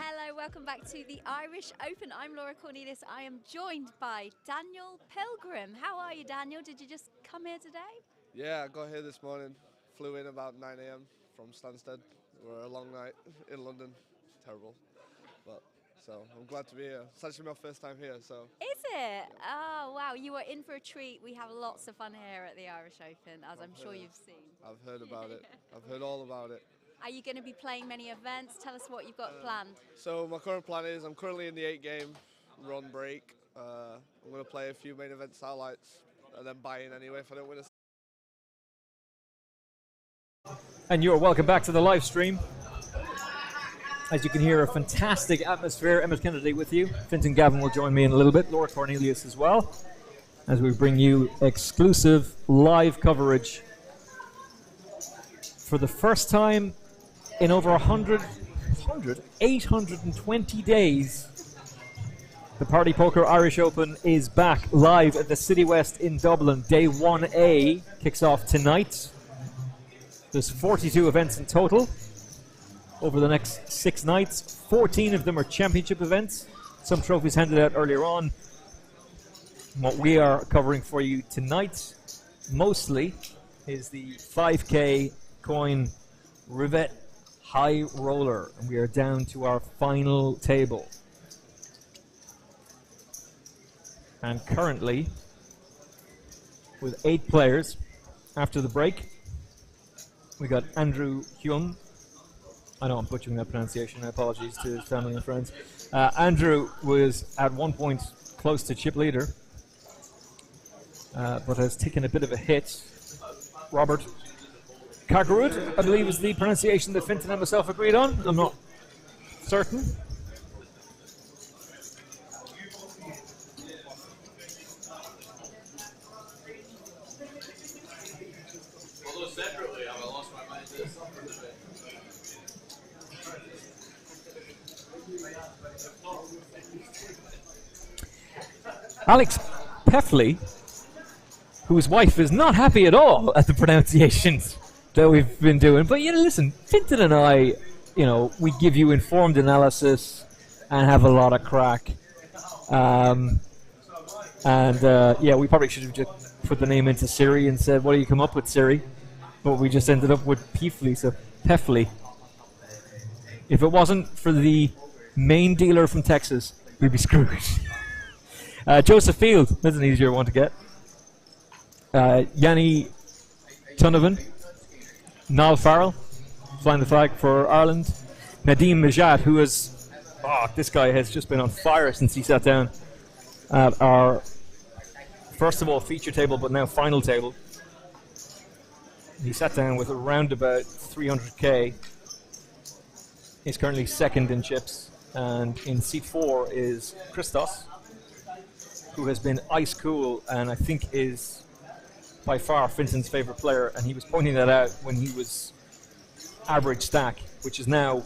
Hello, welcome back to the Irish Open. I'm Laura Cornelius. I am joined by Daniel Pilgrim. How are you, Daniel? Did you just come here today? Yeah, I got here this morning. Flew in about 9 a.m. from Stansted. We were a long night in London. Terrible. But so I'm glad to be here. It's actually my first time here, so. Is it? Oh, wow. You are in for a treat. We have lots of fun here at the Irish Open, as I'm sure you've seen. I've heard about it. I've heard all about it. Are you going to be playing many events? Tell us what you've got planned. So my current plan is I'm currently in the 8-game run break. I'm going to play a few main event satellites and then buy in anyway if I don't win a. And you're welcome back to the live stream. As you can hear, a fantastic atmosphere. Emmett Kennedy with you. Fintan Gavin will join me in a little bit. Laura Cornelius as well, as we bring you exclusive live coverage for the first time in over 820 days. The Party Poker Irish Open is back live at the City West in Dublin. Day 1A kicks off tonight. There's 42 events in total over the next 6 nights. 14 of them are championship events. Some trophies handed out earlier on. What we are covering for you tonight mostly is the 5K coin Rivet HighRoller, and we are down to our final table. And currently, with 8 players after the break, we got Andrew Hyun. I know I'm butchering that pronunciation. Apologies to his family and friends. Andrew was at one point close to chip leader, but has taken a bit of a hit. Robert Kakarut, I believe, is the pronunciation that Fintan and myself agreed on. I'm not certain. Alex Peffley, whose wife is not happy at all at the pronunciations that we've been doing. But, you know, listen, Fintan and I, you know, we give you informed analysis and have a lot of crack. Yeah, we probably should have just put the name into Siri and said, what do you come up with, Siri? But we just ended up with Peffley, so Peffley. If it wasn't for the main dealer from Texas, we'd be screwed. Joseph Field, that's an easier one to get. Yanni Tunovan, Niall Farrell, flying the flag for Ireland. Nadim Majad, who is, this guy has just been on fire since he sat down at our, first of all, feature table, but now final table. He sat down with around about 300k. He's currently second in chips, and in seat 4 is Christos, who has been ice cool and I think is by far Fintan's favourite player, and he was pointing that out when he was average stack, which is now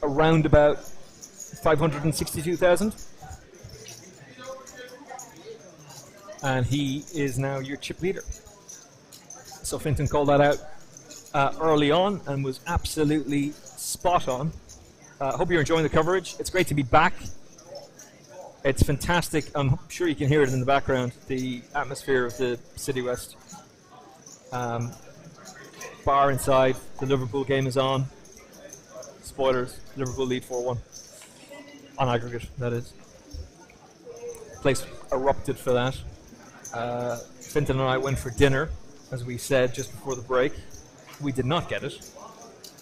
around about 562,000. And he is now your chip leader. So Fintan called that out early on and was absolutely spot on. Hope you're enjoying the coverage. It's great to be back. It's fantastic. I'm sure you can hear it in the background, the atmosphere of the City West. Bar inside, the Liverpool game is on. Spoilers, Liverpool lead 4-1. On aggregate, that is. Place erupted for that. Fintan and I went for dinner, as we said just before the break. We did not get it.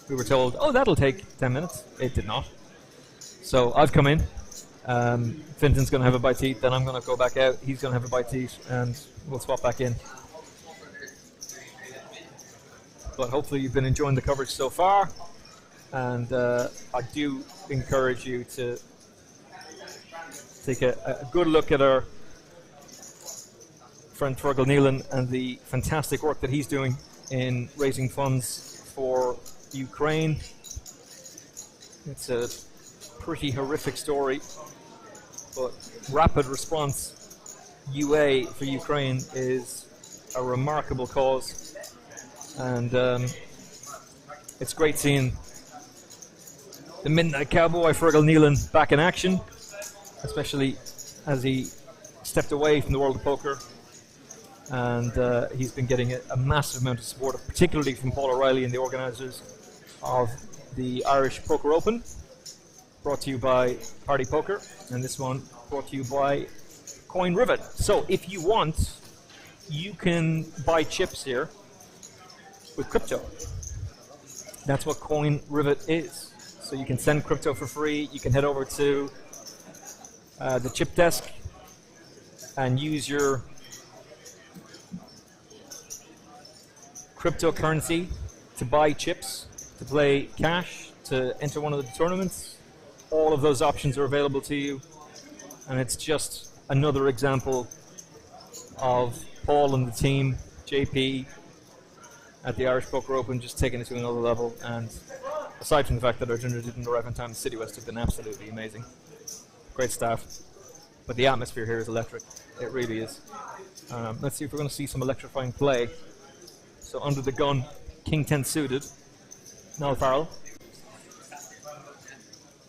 We were told, oh, that'll take 10 minutes. It did not. So I've come in. Fintan's going to have a bite to eat, then I'm going to go back out. He's going to have a bite to eat, and we'll swap back in. But hopefully you've been enjoying the coverage so far, and I do encourage you to take a good look at our friend Fergal Nealon and the fantastic work that he's doing in raising funds for Ukraine. It's a pretty horrific story, but Rapid Response UA for Ukraine is a remarkable cause, and it's great seeing the Midnight Cowboy Fergal Nealon back in action, especially as he stepped away from the world of poker, and he's been getting a massive amount of support, particularly from Paul O'Reilly and the organisers of the Irish Poker Open, brought to you by Party Poker, and this one brought to you by Coin Rivet. So if you want, you can buy chips here with crypto. That's what Coin Rivet is. So you can send crypto for free. You can head over to the chip desk and use your cryptocurrency to buy chips, to play cash, to enter one of the tournaments. All of those options are available to you, and it's just another example of Paul and the team, JP, at the Irish Poker Open, just taking it to another level. And aside from the fact that our dinner didn't arrive on time, the City West have been absolutely amazing. Great staff, but the atmosphere here is electric. It really is. Let's see if we're going to see some electrifying play. So under the gun, King 10 suited. Noel Farrell,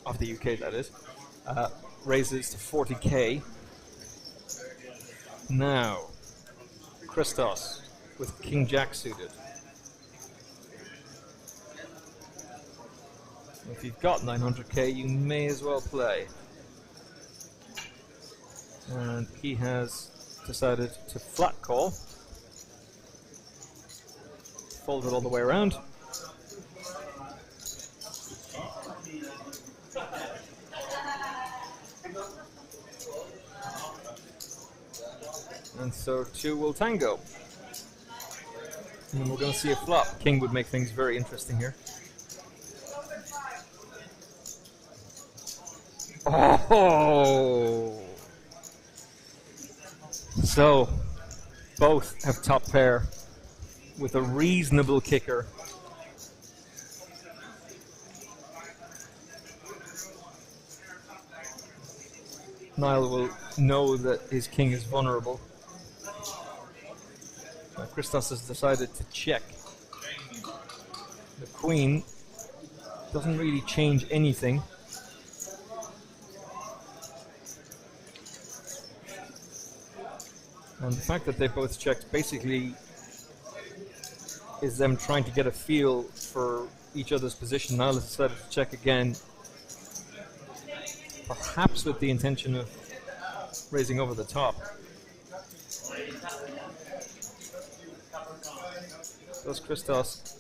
of the UK that is, raises to 40k. Now, Christos with King Jack suited. If you've got 900k, you may as well play. And he has decided to flat call. Fold it all the way around. And so two will tango. And we're going to see a flop. King would make things very interesting here. Oh! So, both have top pair with a reasonable kicker. Niall will know that his king is vulnerable. Now Christos has decided to check. The queen doesn't really change anything. And the fact that they both checked basically is them trying to get a feel for each other's position. Niall has decided to check again, perhaps with the intention of raising over the top. Does Christos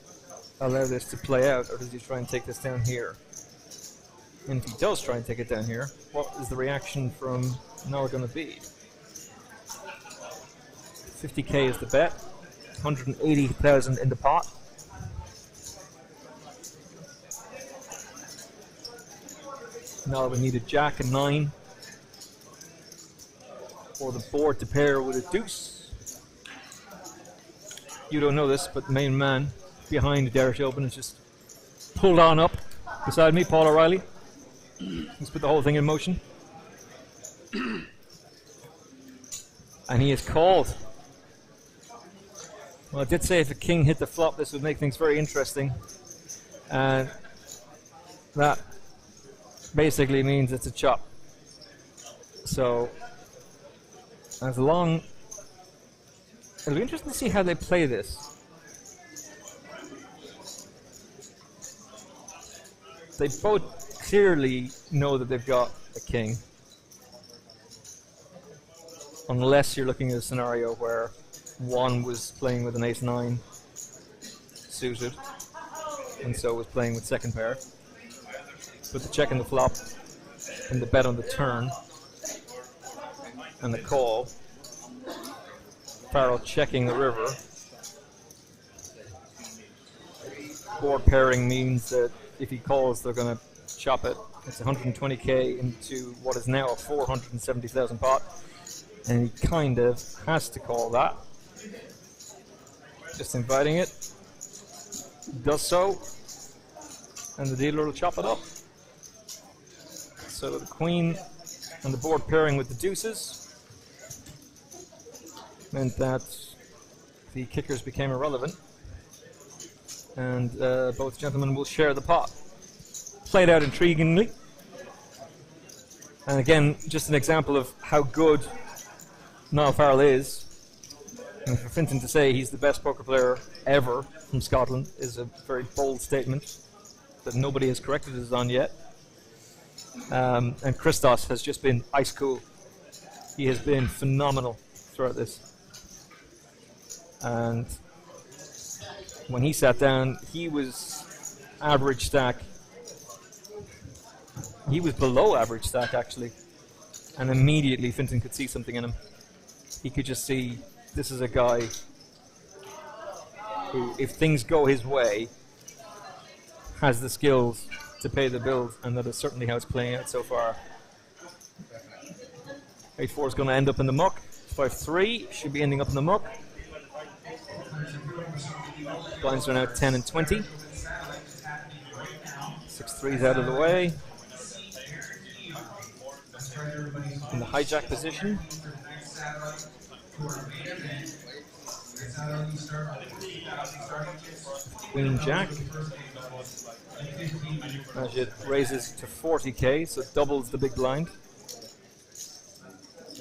allow this to play out, or does he try and take this down here? And if he does try and take it down here, what is the reaction from Noel going to be? 50k is the bet, 180,000 in the pot. Now we need a jack and 9, or the board to pair with a deuce. You don't know this, but the main man behind the Irish Open is just pulled on up beside me, Paul O'Reilly. He's put the whole thing in motion. And he is called. Well, I did say if a king hit the flop, this would make things very interesting. And that basically means it's a chop. So, as long... It'll be interesting to see how they play this. They both clearly know that they've got a king. Unless you're looking at a scenario where one was playing with an ace-9 suited, and so was playing with second pair. But the check and the flop, and the bet on the turn, and the call. Farrell checking the river. Board pairing means that if he calls, they're going to chop it. It's 120k into what is now a 470,000 pot, and he kind of has to call that. Just inviting it. Does so, and the dealer will chop it up. So the queen and the board pairing with the deuces meant that the kickers became irrelevant, and both gentlemen will share the pot. Played out intriguingly, and again, just an example of how good Niall Farrell is. And for Fintan to say he's the best poker player ever from Scotland is a very bold statement that nobody has corrected us on yet. And Christos has just been ice cool. He has been phenomenal throughout this. And when he sat down, he was average stack. He was below average stack, actually. And immediately Fintan could see something in him. He could just see, this is a guy who, if things go his way, has the skills to pay the bills, and that is certainly how it's playing out so far. 8-4 is going to end up in the muck. 5-3 should be ending up in the muck. Blinds are now 10 and 20. 6-3 is out of the way. In the hijack position. Queen Jack. As it raises to 40k, so it doubles the big blind.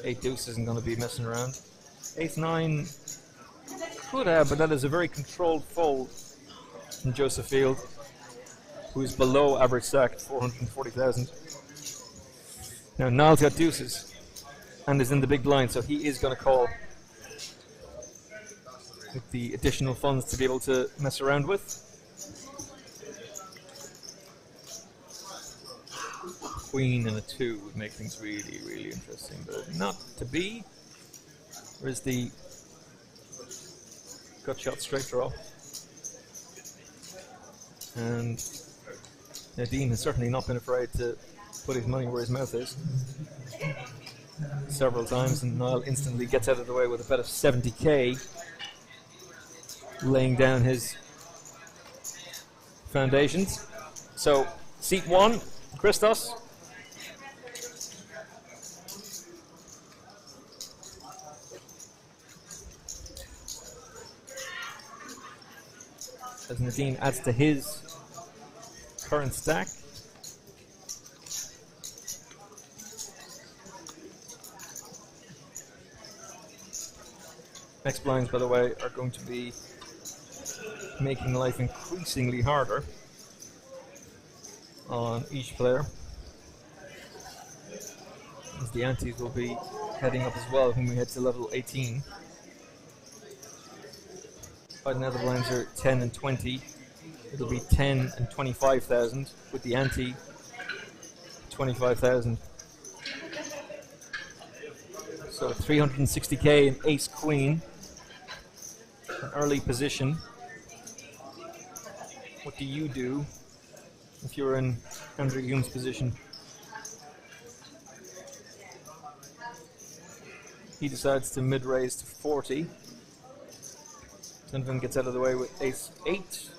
8 deuce isn't going to be messing around. Ace 9 could have, but that is a very controlled fold from Joseph Field, who is below average stack at 440,000. Now Niall's got deuces and is in the big blind, so he is going to call with the additional funds to be able to mess around with. Queen and a 2 would make things really, really interesting, but not to be. Where's the gut shot straight draw? And Nadine has certainly not been afraid to put his money where his mouth is several times, and Niall instantly gets out of the way with a bet of 70k, laying down his foundations. So, seat 1, Christos. As Nadine adds to his current stack. Next blinds, by the way, are going to be making life increasingly harder on each player, as the antes will be heading up as well when we head to level 18. Right now the blinds are 10 and 20. It'll be 10 and 25,000 with the ante 25,000. So 360k in ace queen, an early position. What do you do if you're in Andrew Hume's position? He decides to mid-raise to 40. Donovan gets out of the way with ace 8.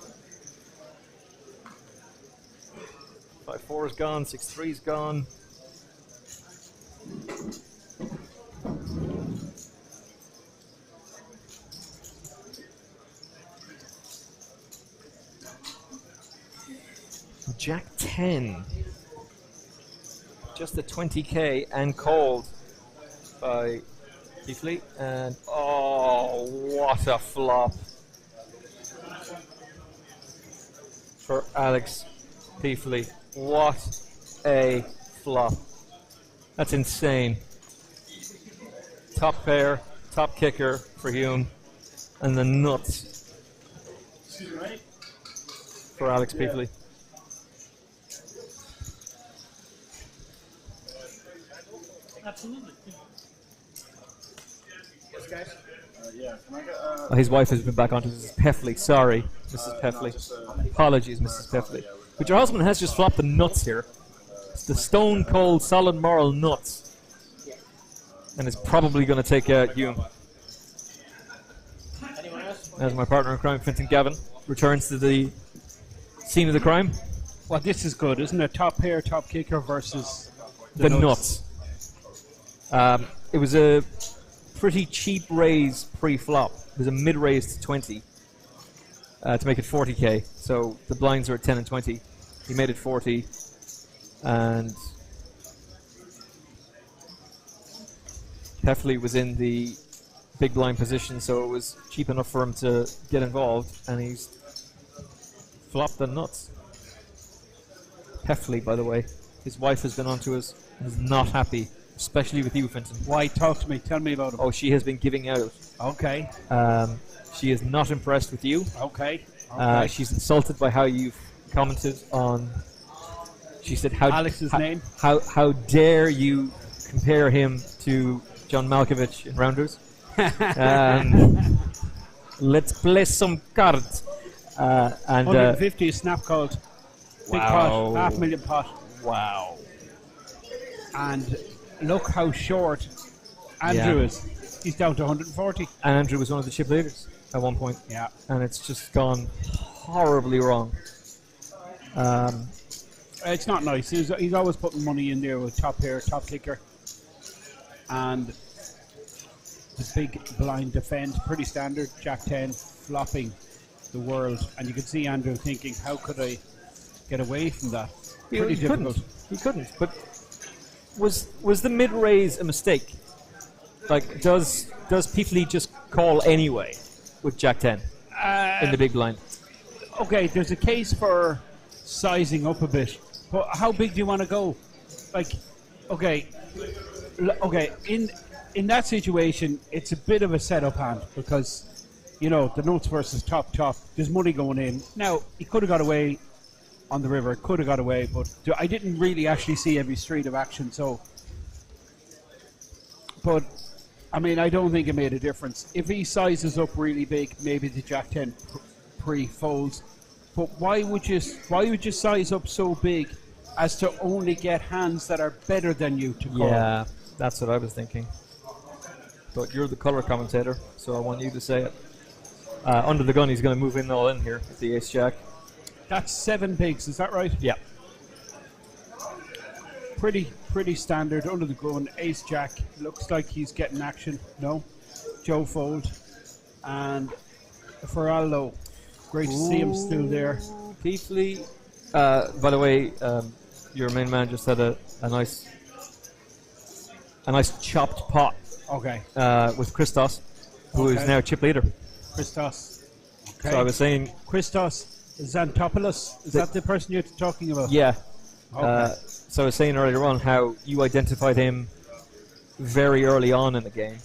5-4 is gone, 6-3 is gone. Jack 10. Just a 20k and called by Beefley, and oh, what a flop for Alex Beefley. What a flop. That's insane. Top pair, top kicker for Hume, and the nuts for Alex Beefley. Absolutely. Yes, guys. His wife has been back onto Mrs. Peffley. Sorry, Mrs. Peffley. Apologies, Mrs. Peffley. But your husband has just flopped the nuts here. It's the stone cold, solid moral nuts. And it's probably going to take out Hume. As my partner in crime, Fintan Gavin, returns to the scene of the crime. Well, this is good, isn't it? Top pair, top kicker versus the nuts. It was a pretty cheap raise pre-flop. It was a mid-raise to 20 to make it 40k. So the blinds are at 10 and 20. He made it 40, and Peffley was in the big blind position, so it was cheap enough for him to get involved, and he's flopped the nuts. Peffley, by the way, his wife has been onto us and is not happy. Especially with you, Fintan. Why? Talk to me. Tell me about it. Oh, she has been giving out. Okay. She is not impressed with you. Okay. She's insulted by how you've commented on. She said, "How Alex's name? How dare you compare him to John Malkovich in Rounders? Let's play some cards." And 150 snap called. Big pot, $500,000 pot. Wow. And look how short Andrew is. He's down to 140. And Andrew was one of the chip leaders at one point. Yeah. And it's just gone horribly wrong. It's not nice. He's always putting money in there with top pair, top kicker. And the big blind defend, pretty standard. Jack 10 flopping the world, and you can see Andrew thinking, how could I get away from that? Pretty difficult. He couldn't. But was the mid raise a mistake? Like, does Peefley just call anyway with Jack 10 in the big blind? Okay, there's a case for sizing up a bit, but how big do you want to go? Like, okay, in that situation, it's a bit of a setup hand because, you know, the notes versus top, there's money going in. Now, he could have got away on the river, could have got away, but I didn't really actually see every street of action, so. But, I mean, I don't think it made a difference. If he sizes up really big, maybe the Jack 10 pre-folds. But why would you size up so big as to only get hands that are better than you to call? Yeah, that's what I was thinking. But you're the colour commentator, so I want you to say it. Under the gun, he's going to move in all in here with the ace-jack. That's 7 bigs, is that right? Yeah. Pretty standard. Under the gun, ace-jack. Looks like he's getting action. No. Joe fold. And Feraldo. Great to see him still there. Peefley. By the way, your main man just had a nice chopped pot. Okay. With Christos, who is now chip leader. Christos. Okay. So I was saying, Christos Xantopoulos. Is that the person you're talking about? yeah. Okay. So I was saying earlier on how you identified him very early on in the game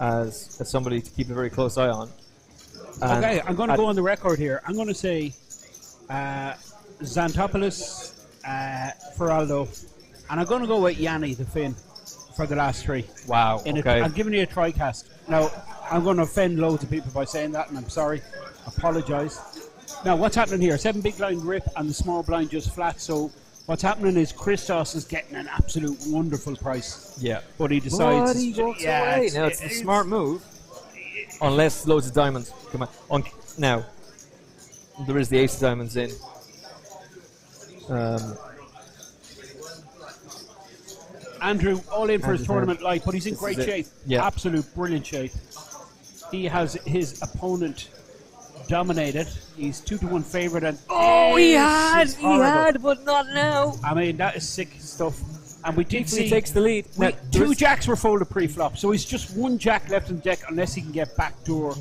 as somebody to keep a very close eye on. Okay, I'm going to go on the record here. I'm going to say Xantopoulos, Feraldo, and I'm going to go with Yanni the Finn for the last 3. Wow. Okay. I'm giving you a tri-cast. Now, I'm going to offend loads of people by saying that, and I'm sorry. Apologise. Now, what's happening here? 7 big blind rip and the small blind just flat. So what's happening is Christos is getting an absolute wonderful price. Yeah. But he decides. But he walks away. Now, it's a smart move. Unless loads of diamonds come out. Now, there is the ace of diamonds in. Andrew, all in for his tournament life, but he's in great shape. Yeah. Absolute brilliant shape. He has his opponent dominated. He's 2-1 favourite, and he had, but not now. I mean, that is sick stuff. And we did see takes the lead. Now, 2 jacks were folded pre-flop, so he's just 1 jack left in the deck unless he can get backdoor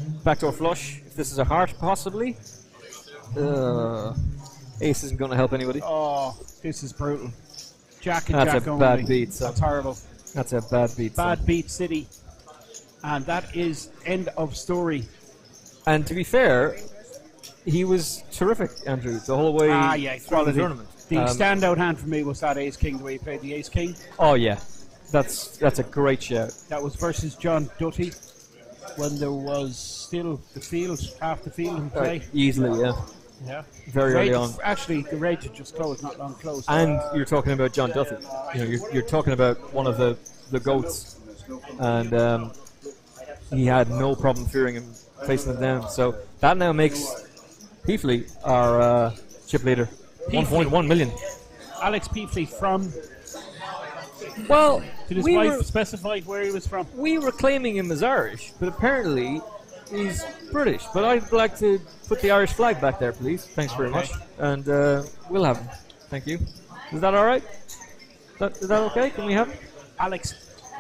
flush. If this is a heart, possibly. Ace isn't going to help anybody. Oh, this is brutal. Jack and That's jack a only. bad beat. So. That's horrible. That's a bad beat. Bad beat city. And that is end of story. And to be fair, he was terrific, Andrew, the whole way through the tournament. The standout hand for me was that ace-king, the way he played the ace-king. Oh, yeah. That's a great shout. That was versus John Dutty when there was still half the field in play. Easily, yeah. Yeah. Very early on. Actually, the rage had just closed, not long closed. And you're talking about John Duffy. You know, you're talking about one of the goats. And he had no problem fearing him, facing him down. So that now makes Peefley our chip leader. 1.1 million. Alex Peefley from... Well, did his wife specify where he was from? We were claiming him as Irish, but apparently he's British. But I'd like to put the Irish flag back there, please. Thanks very much. And we'll have him. Thank you. Is that all right? Is that okay? Can we have him? Alex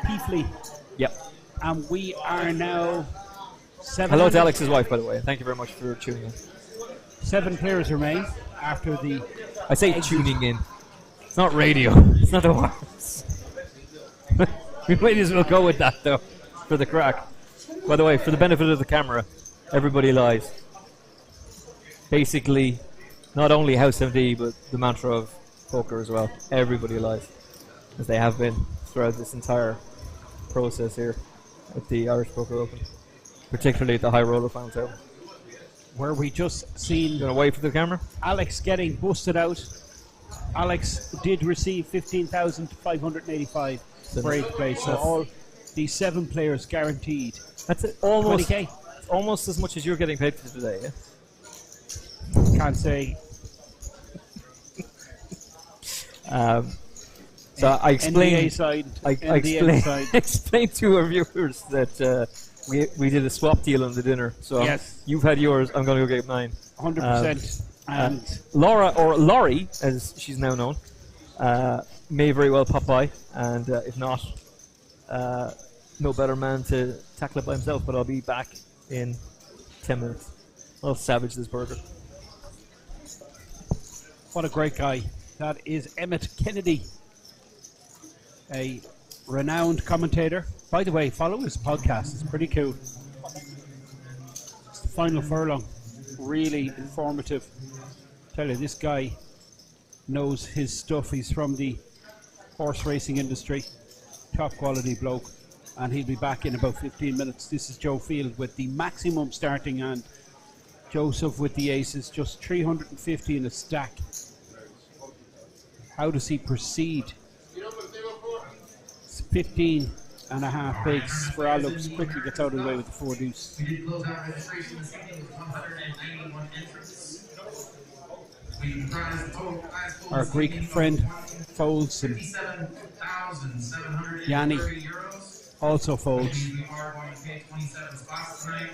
Peefley. Yep. And we are now 7. Hello to Alex's wife, by the way. Thank you very much for tuning in. 7 players remain after the... I say tuning in. It's not radio. It's not the wireless. We might as well go with that, though, for the crack. By the way, for the benefit of the camera, everybody lies. Basically, not only House MD, but the mantra of poker as well. Everybody lies, as they have been throughout this entire process here at the Irish Poker Open, particularly at the HighRoller Final Table. Where we just seen... You going to wait for the camera? Alex getting busted out. Alex did receive 15,585 for 8th place. So all these 7 players guaranteed. That's almost 20K. It's almost as much as you're getting paid for today, yeah? Can't say. So I explained. NDA side, I NDA side. explained to our viewers that We did a swap deal on the dinner. So Yes. you've had yours. I'm going to go get mine. 100%. And Laura, or Laurie, as she's now known, may very well pop by, and if not, no better man to tackle it by himself. But I'll be back in 10 minutes. I'll savage this burger. what a great guy. That is Emmett Kennedy, a renowned commentator. By the way, follow his podcast. It's pretty cool. It's the Final Furlong. Really informative. Tell you, this guy knows his stuff. He's from the horse racing industry. Top quality bloke. And he'll be back in about 15 minutes. This is Joe Field with the maximum starting hand. Joseph with the aces, just 350 in a stack. How does he proceed? It's 15 and a half bigs. Ferraldo quickly gets out of the way with the 4 deuce. We did close out registration this evening with 191 entrants. We prized the total prize pool Our this Greek evening friend of folds, and 57,730 Yanni euros. also folds. We are going to pay 27 spots tonight.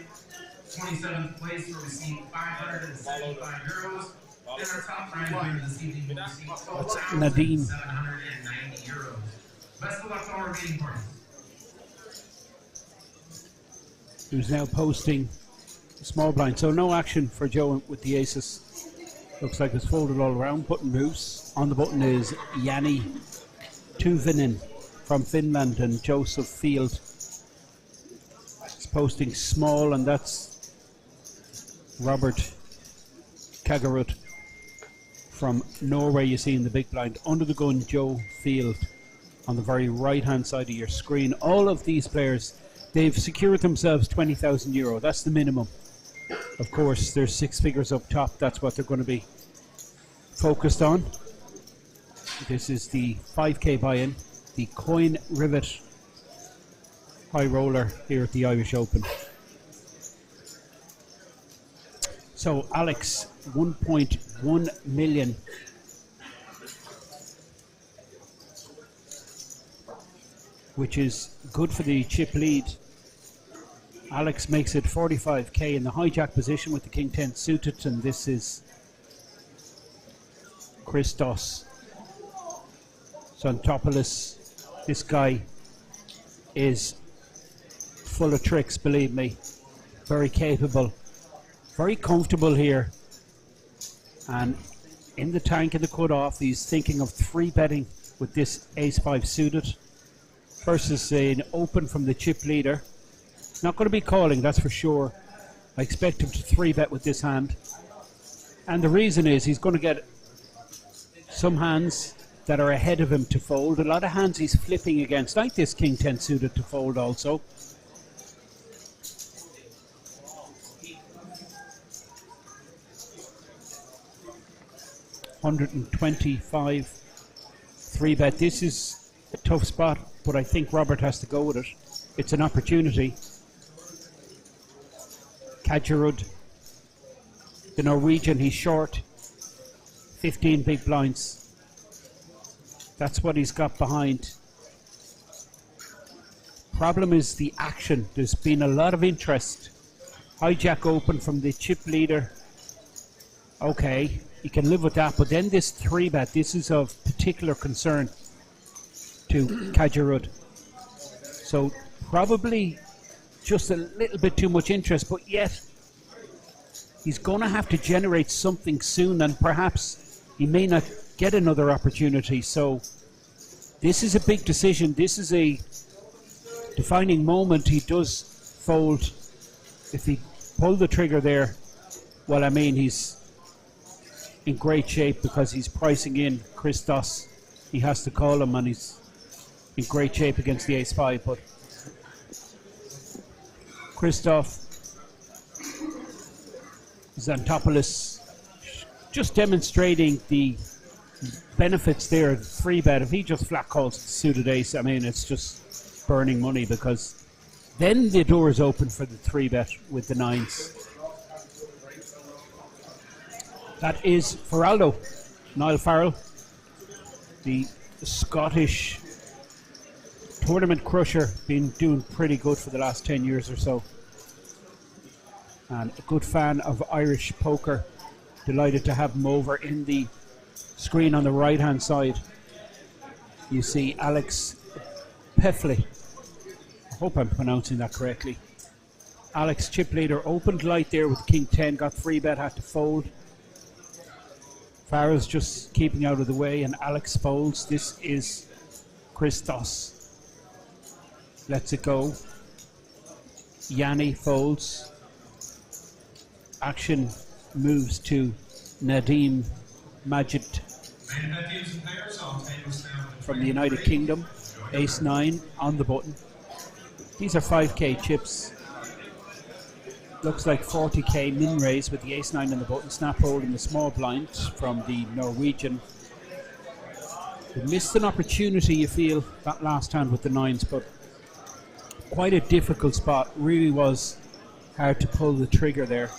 27th place will receive 565 euros. And our top prize winner this evening will receive That's Nadine. 790 euros. Best of luck to our remaining parties. Who's now posting small blind. So no action for Joe with the aces. Looks like it's folded all around. Button loose. On the button is Yanni Tuvinen from Finland and Joseph Field. It's posting small, and that's Robert Kagerud from Norway. You see in the big blind. Under the gun, Joe Field on the very right hand side of your screen. All of these players, they've secured themselves €20,000. That's the minimum. Of course, there's 6 figures up top. That's what they're going to be focused on. This is the 5k buy-in, the coin rivet high roller here at the Irish Open. So Alex, 1.1 million. Which is good for the chip lead. Alex makes it 45k in the hijack position with the King 10 suited, and this is Christos Xantopoulos. This guy is full of tricks, believe me. Very capable, very comfortable here. And in the tank, in the cut-off, he's thinking of 3-betting with this ace-5 suited versus an open from the chip leader. Not going to be calling, that's for sure. I expect him to 3-bet with this hand. And the reason is he's going to get some hands that are ahead of him to fold. A lot of hands he's flipping against, like this King 10 suited, to fold also. $125 3-bet. This is a tough spot, but I think Robert has to go with it. It's an opportunity. Kajerud, the Norwegian, he's short. 15 big blinds. That's what he's got behind. Problem is the action. There's been a lot of interest. Hijack open from the chip leader. Okay, you can live with that, but then this 3-bet, this is of particular concern to Kajerud. So probably just a little bit too much interest, but yet he's going to have to generate something soon, and perhaps he may not get another opportunity. So this is a big decision. This is a defining moment. He does fold. If he pulled the trigger there, well, I mean, he's in great shape because he's pricing in Christos. He has to call him, and he's in great shape against the ace-5. But Christoph Xantopoulos just demonstrating the benefits there of 3-bet. If he just flat calls suited ace, I mean, it's just burning money, because then the door is open for the 3-bet with the 9s. That is Ferraldo, Niall Farrell, the Scottish Tournament crusher, been doing pretty good for the last 10 years or so. And a good fan of Irish poker. Delighted to have him over in the screen on the right hand side. You see Alex Peffley. I hope I'm pronouncing that correctly. Alex, chip leader, opened light there with King 10, got 3-bet, had to fold. Farrell's just keeping out of the way, and Alex folds. This is Christos. Lets it go. Yanni folds. Action moves to Nadim Majid from the United Kingdom. Ace 9 on the button. These are 5k chips. Looks like 40k min raise with the ace 9 on the button. Snap hold in the small blind from the Norwegian. You missed an opportunity, you feel, that last hand with the 9s, but quite a difficult spot. Really was hard to pull the trigger there.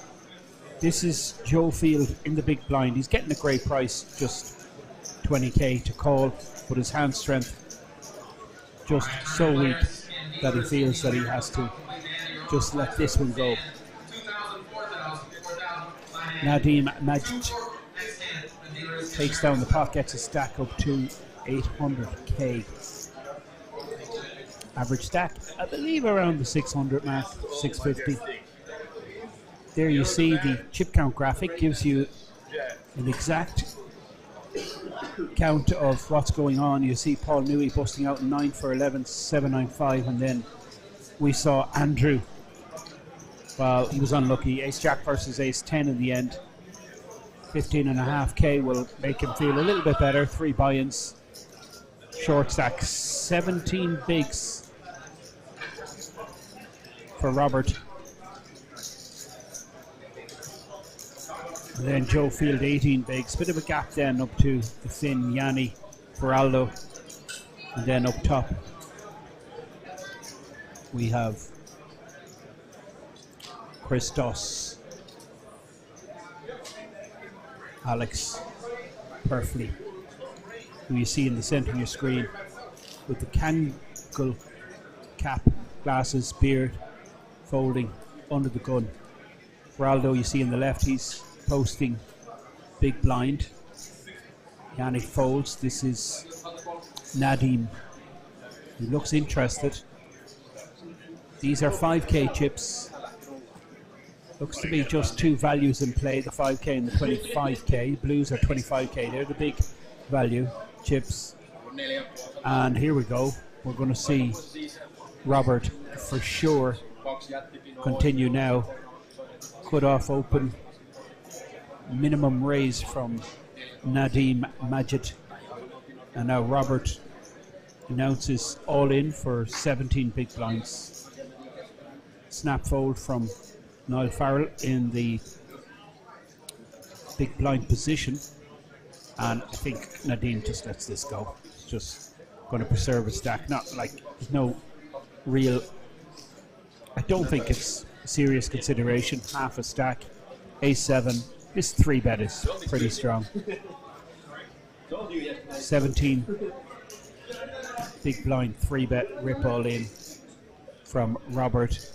This is Joe Field in the big blind. He's getting a great price, just 20k to call, but his hand strength just so weak that he feels that he has to just let this one go. Nadim Majid takes down the pot, gets a stack up to 800k. Average stack, I believe, around the 600 mark, 650. There you see the chip count graphic, gives you an exact count of what's going on. You see Paul Newey busting out 9 for 11, 795, and then we saw Andrew. Well, he was unlucky. Ace Jack versus Ace 10 in the end. 15.5k will make him feel a little bit better. 3 buy-ins. Short stack, 17 bigs for Robert. And then Joe Field, 18 bigs. Bit of a gap then up to the thin Yanni for Aldo. And then up top, we have Christos, Alex Perfley, who you see in the center of your screen with the Kangol cap, glasses, beard, folding under the gun. Raldo, you see in the left, he's posting big blind. Yannick folds. This is Nadim. He looks interested. These are 5k chips. Looks to be just 2 values in play, the 5k and the 25k. Blues are 25k. They're the big value chips. And here we go. We're going to see Robert for sure continue now. Cut off open. Minimum raise from Nadim Majid. And now Robert announces all in for 17 big blinds. Snap fold from Niall Farrell in the big blind position, and I think Nadim just lets this go. He's just going to preserve a stack. Not like there's no real, I don't think it's a serious consideration. Half a stack, A7. This 3-bet is pretty strong. 17 big blind 3-bet rip all in from Robert.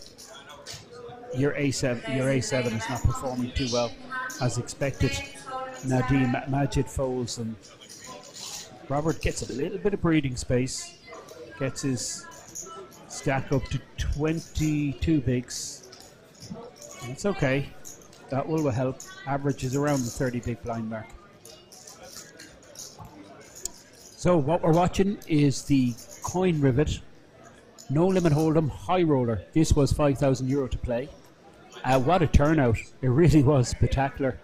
Your A7 is not performing too well as expected. Nadim Majid folds, and Robert gets a little bit of breathing space. Gets his stack up to 22 bigs. That's okay. That will help. Average is around the 30 big blind mark. So what we're watching is the coin rivet No Limit Hold'em HighRoller. This was €5,000 to play. What a turnout. It really was spectacular.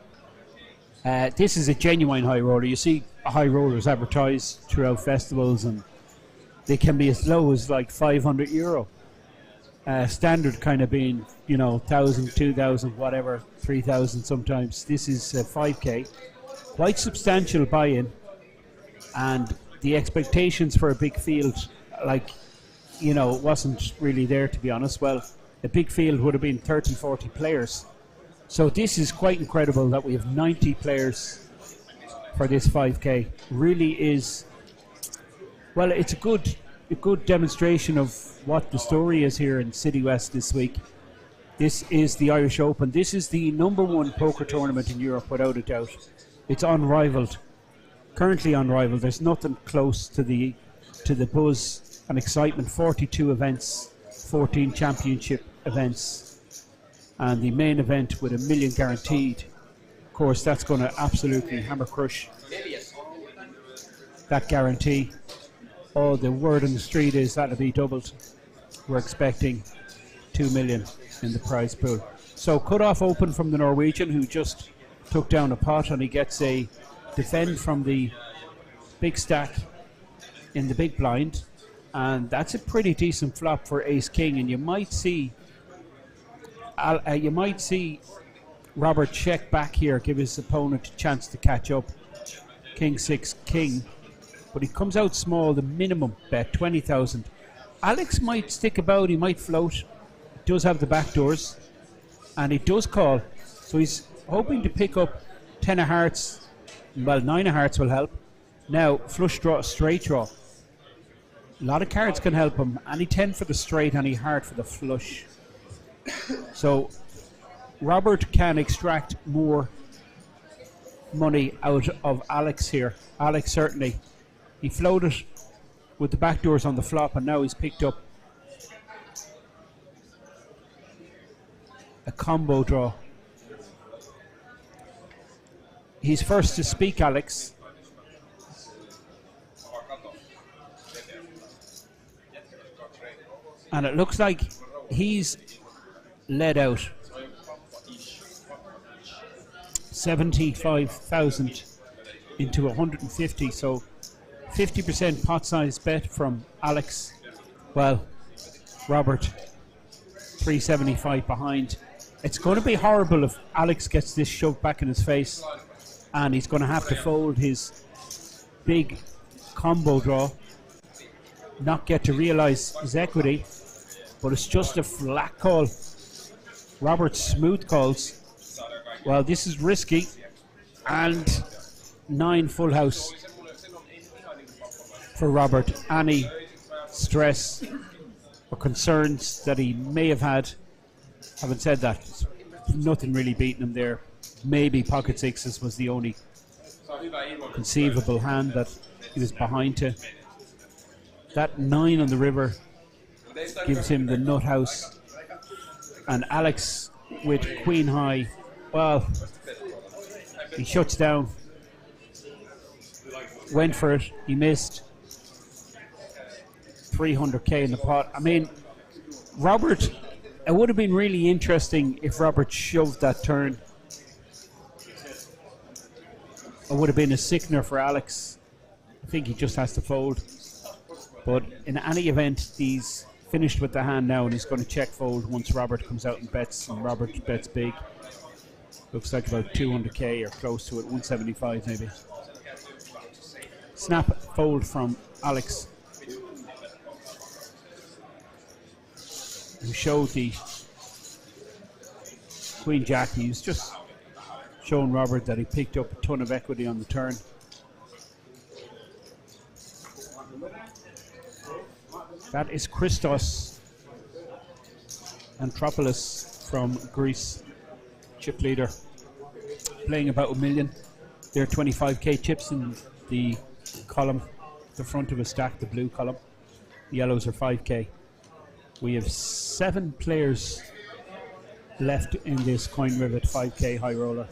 This is a genuine high roller. You see high rollers advertised throughout festivals, and they can be as low as like €500. Standard kind of being, 1,000, 2,000, whatever, 3,000 sometimes. This is 5k. Quite substantial buy-in, and the expectations for a big field, wasn't really there, to be honest. Well, a big field would have been 30, 40 players. So this is quite incredible that we have 90 players for this 5k. Really is, well, it's a good a good demonstration of what the story is here in City West this week. This is the Irish Open. This is the #1 poker tournament in Europe, without a doubt. It's unrivaled, currently unrivaled. There's nothing close to the buzz and excitement. 42 events, 14 championship events, and the main event with $1 million guaranteed. Of course, that's going to absolutely hammer crush that guarantee. Oh, the word on the street is that'll be doubled. We're expecting $2 million in the prize pool. So cut-off open from the Norwegian, who just took down a pot, and he gets a defend from the big stack in the big blind, and that's a pretty decent flop for Ace King. And you might see Robert check back here, give his opponent a chance to catch up. King 6 King, but he comes out small. The minimum bet 20,000. Alex might stick about. He might float. He does have the back doors, and he does call. So he's hoping to pick up 10 of hearts. Well, 9 of hearts will help. Now flush draw, straight draw. A lot of cards can help him. Any 10 for the straight, any heart for the flush. So Robert can extract more money out of Alex here. Alex certainly. He floated with the back doors on the flop, and now he's picked up a combo draw. He's first to speak, Alex. And it looks like he's led out 75,000 into 150, so 50% pot size bet from Alex. Well, Robert 375 behind. It's going to be horrible if Alex gets this shoved back in his face, and he's going to have to fold his big combo draw, not get to realize his equity, but it's just a flat call. Robert smooth calls. Well, this is risky, and 9 full house for Robert. Any stress or concerns that he may have had, having said that, nothing really beating him there. Maybe pocket sixes was the only conceivable hand that he was behind to. That 9 on the river gives him the nut house, and Alex with queen high, well, he shuts down, went for it, he missed. 300k in the pot. I mean, Robert, it would have been really interesting if Robert shoved that turn. It would have been a sickener for Alex. I think he just has to fold. But in any event, he's finished with the hand now, and he's going to check fold once Robert comes out and bets, and Robert bets big. Looks like about 200k or close to it, 175 maybe. Snap fold from Alex, who showed the Queen Jack. He's just shown Robert that he picked up a ton of equity on the turn. That is Christos Anthropoulos from Greece, chip leader, playing about $1 million. There are 25k chips in the column, the front of a stack, the blue column. The yellows are 5k. We have 7 players left in this Coin Rivet 5k high roller.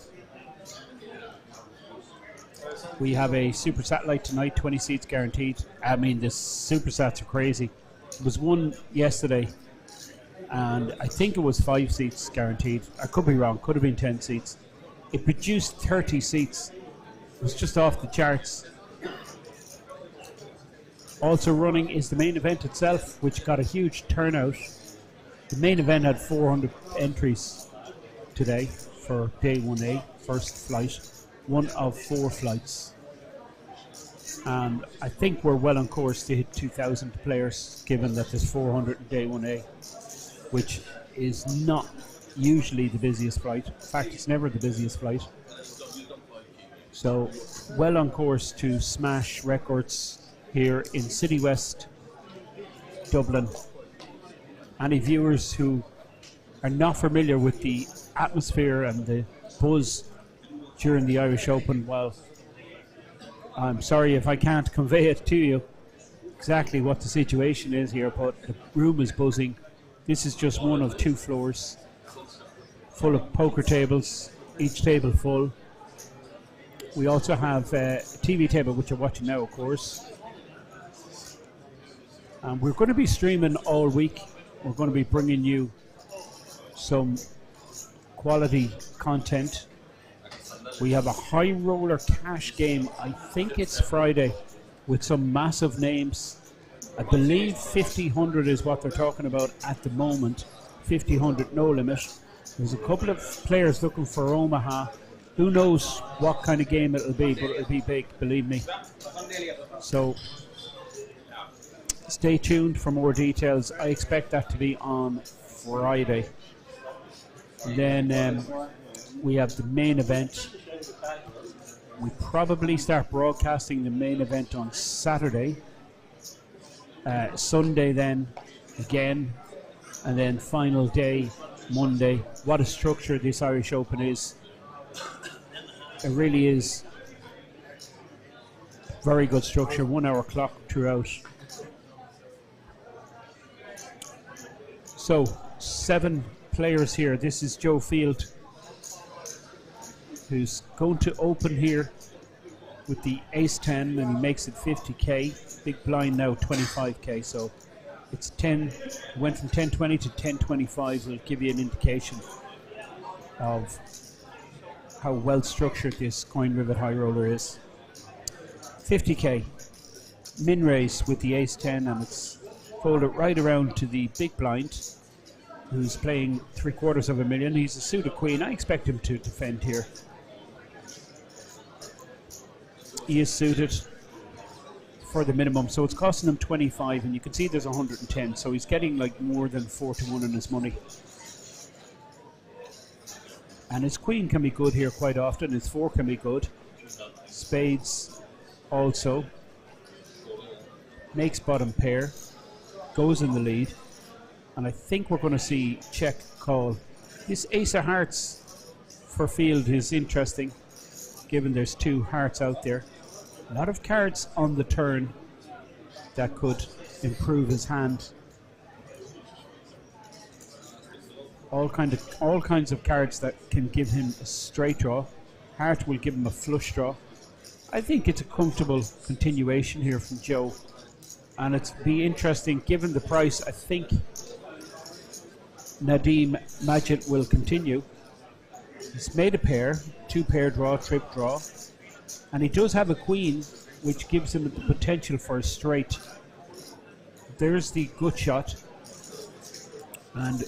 We have a super satellite tonight, 20 seats guaranteed. I mean, the super sats are crazy. There was one yesterday, and I think it was 5 seats guaranteed. I could be wrong, could have been 10 seats. It produced 30 seats. It was just off the charts. Also running is the main event itself, which got a huge turnout. The main event had 400 entries today for day 1A, first flight, one of 4 flights. And I think we're well on course to hit 2,000 players, given that there's 400 in day 1A, which is not usually the busiest flight. In fact, it's never the busiest flight. So well on course to smash records here in City West Dublin. Any viewers who are not familiar with the atmosphere and the buzz during the Irish Open, well, I'm sorry if I can't convey it to you exactly what the situation is here, but the room is buzzing. This is just one of 2 floors full of poker tables, each table full. We also have a TV table, which you're watching now, of course. And we're going to be streaming all week. We're going to be bringing you some quality content. We have a high roller cash game. I think it's Friday, with some massive names. I believe 50-100 is what they're talking about at the moment. 50-100, no limit. There's a couple of players looking for Omaha. Who knows what kind of game it'll be, but it'll be big, believe me. So stay tuned for more details. I expect that to be on Friday. And then we have the main event. We probably start broadcasting the main event on Saturday. Sunday then, again. And then final day, Monday. What a structure this Irish Open is. It really is very good structure. 1 hour clock throughout. So 7 players here. This is Joe Field, who's going to open here with the ace-10, and he makes it 50k. Big blind now, 25k. So it's 10. Went from 10-20 to 10-25. Will give you an indication of how well structured this coin rivet high roller is. 50k. Min raise with the ace-10, and it's folded right around to the big blind, who's playing 3/4 million. He's a suited queen. I expect him to defend here. He is suited for the minimum, so it's costing him 25, and you can see there's 110, so he's getting like more than 4-1 on his money. And his queen can be good here quite often. His 4 can be good. Spades also. Makes bottom pair. Goes in the lead. And I think we're going to see check call. This ace of hearts for Field is interesting, given there's 2 hearts out there. A lot of cards on the turn that could improve his hand. All kinds of cards that can give him a straight draw. Heart will give him a flush draw. I think it's a comfortable continuation here from Joe, and it's be interesting given the price. I think Nadim Majid will continue. He's made a pair, 2-pair draw, trip draw, and he does have a queen, which gives him the potential for a straight. There's the good shot, and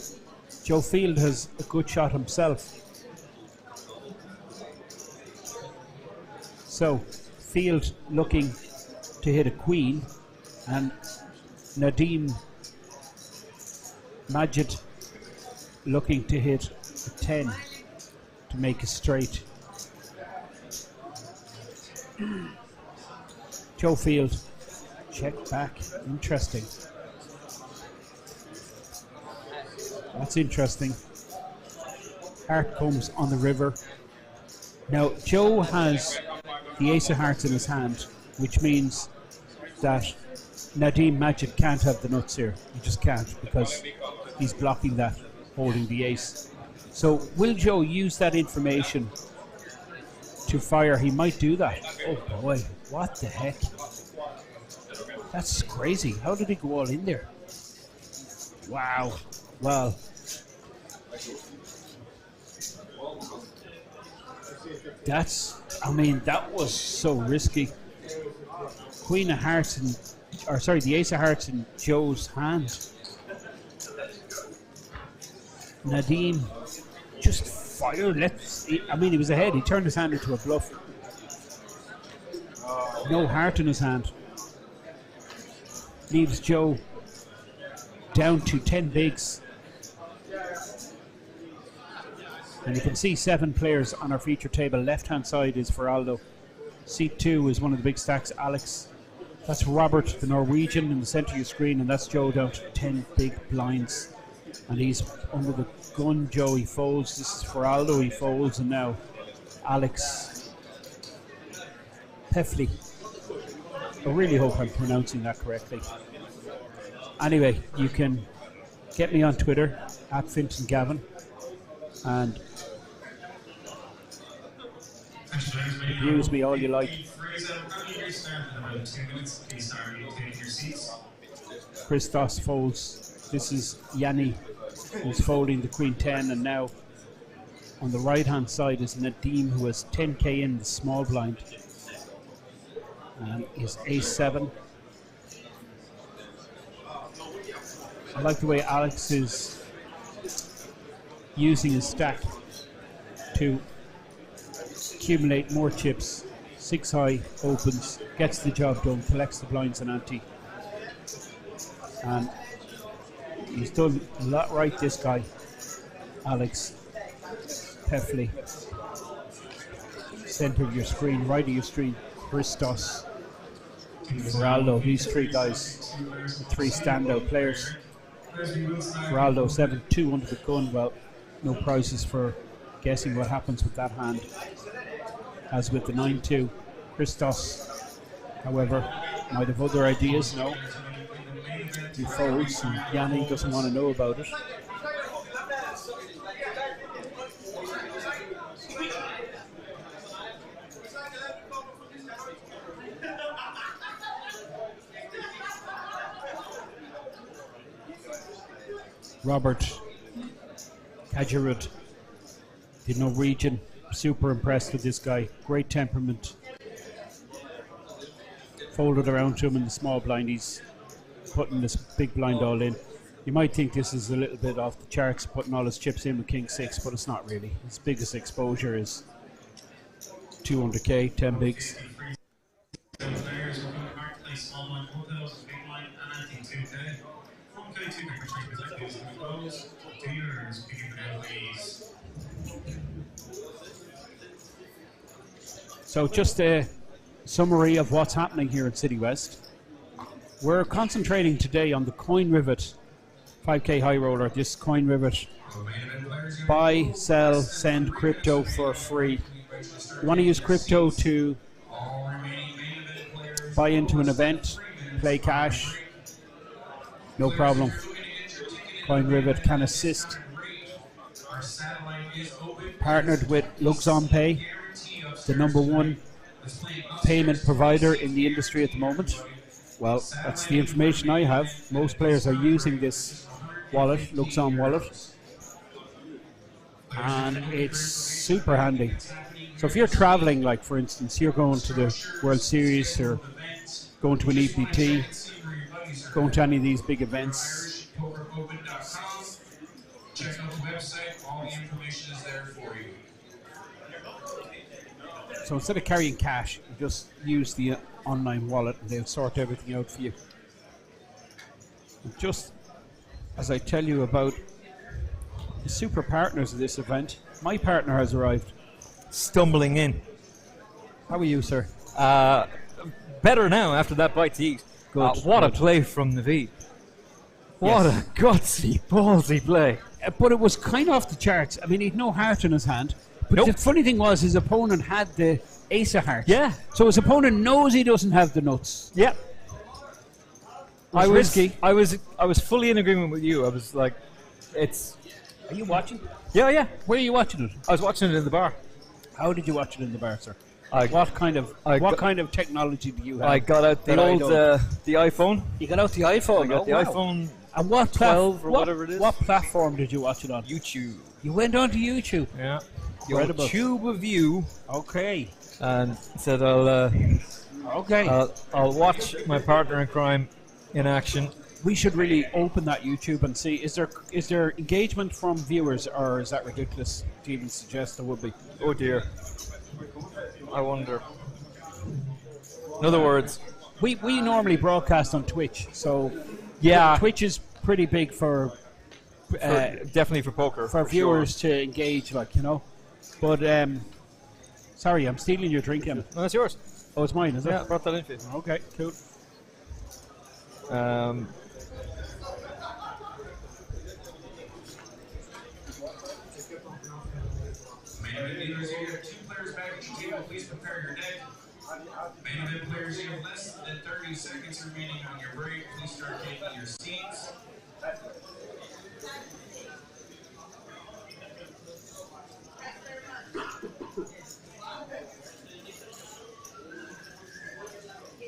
Joe Field has a good shot himself. So Field looking to hit a queen, and Nadim Majid looking to hit a 10 to make a straight. Joe Field, check back. Interesting. That's interesting. Heart comes on the river. Now, Joe has the ace of hearts in his hand, which means that Nadim Majid can't have the nuts here. He just can't, because he's blocking that, holding the ace. So will Joe use that information to fire? He might do that. Oh boy, what the heck? That's crazy. How did he go all in there? Wow. Well, that was so risky. Queen of Hearts the Ace of Hearts in Joe's hand. Nadim just fired. He was ahead. He turned his hand into a bluff. No heart in his hand. Leaves Joe down to 10 bigs. And you can see 7 players on our feature table. Left hand side is for Aldo. Seat 2 is one of the big stacks, Alex. That's Robert, the Norwegian, in the centre of your screen, and that's Joe down to 10 big blinds. And he's under the gun. Joe, he folds. This is Feraldo, he folds, and now Alex Peffley. I really hope I'm pronouncing that correctly. Anyway, you can get me on Twitter at FintonGavin, and abuse me all you like. Christos folds. This is Yanni, who's folding the Queen 10, and now on the right hand side is Nadim, who has 10k in the small blind, and is Ace 7. I like the way Alex is using his stack to accumulate more chips. 6 high, opens, gets the job done, collects the blinds and ante. And he's done a lot right, this guy, Alex Peffley. Centre of your screen, right of your screen, Christos, Feraldo. These three guys, the three standout players. Feraldo 7-2 under the gun. Well, no prizes for guessing what happens with that hand. As with the 9-2, Christos, however, might have other ideas. No, he folds, and Yanni doesn't want to know about it. Robert Kajarud, the Norwegian, super impressed with this guy. Great temperament. Folded around to him in the small blind. He's putting this big blind all in. You might think this is a little bit off the charts, putting all his chips in with King 6, but it's not really. His biggest exposure is 200k, 10 bigs. So just a summary of what's happening here at City West. We're concentrating today on the Coin Rivet 5k high roller. This Coin Rivet, buy, sell, send crypto for free. You want to use crypto to buy into an event, play cash, no problem. Coin Rivet can assist. Partnered with Luxon Pay, the #1 payment provider in the industry at the moment. Well, that's the information I have. Most players are using this wallet, Luxon wallet, and it's super handy. So if you're traveling, like for instance, you're going to the World Series or going to an EPT, going to any of these big events, check out the website, all the information is there for you. so instead of carrying cash, you just use the online wallet and they'll sort everything out for you. And just as I tell you about the super partners of this event, my partner has arrived. Stumbling in. How are you, sir? Better now after that bite to eat. Good, what a good. play from Naveed. What Yes. a gutsy, ballsy play. But it was kind of off the charts. I mean, he'd no heart in his hand. But Nope. the funny thing was, his opponent had the ace of hearts. Yeah. So his opponent knows he doesn't have the nuts. Yeah. Was risky. I was fully in agreement with you. I was like, it's. Are you watching? Yeah. Where are you watching it? I was watching it in the bar. How did you watch it in the bar, sir? I What kind of got- kind of technology do you have? I got out the that I old don't? the iPhone. You got out the iPhone. I got the wow. iPhone And what 12 or whatever it is. What platform did you watch it on? YouTube. You went on to YouTube. Yeah. Incredible. Your tube of you, Okay. and said I'll Okay. I'll watch my partner in crime in action. We should really open that YouTube and see, is there engagement from viewers, or is that ridiculous to even suggest there would be? Oh dear. I wonder. In other words, We normally broadcast on Twitch, so yeah, Twitch is pretty big for definitely for poker. for viewers to engage, like, you know. But sorry, I'm stealing your drink, Emma. No, that's yours. Oh, it's mine, is it? Yeah, I brought that in for you. Okay, cool. Main event leaders, you have 2 players back at your table. Please prepare your deck. Main event players, you have less than 30 seconds remaining on your break. Please start taking your seats.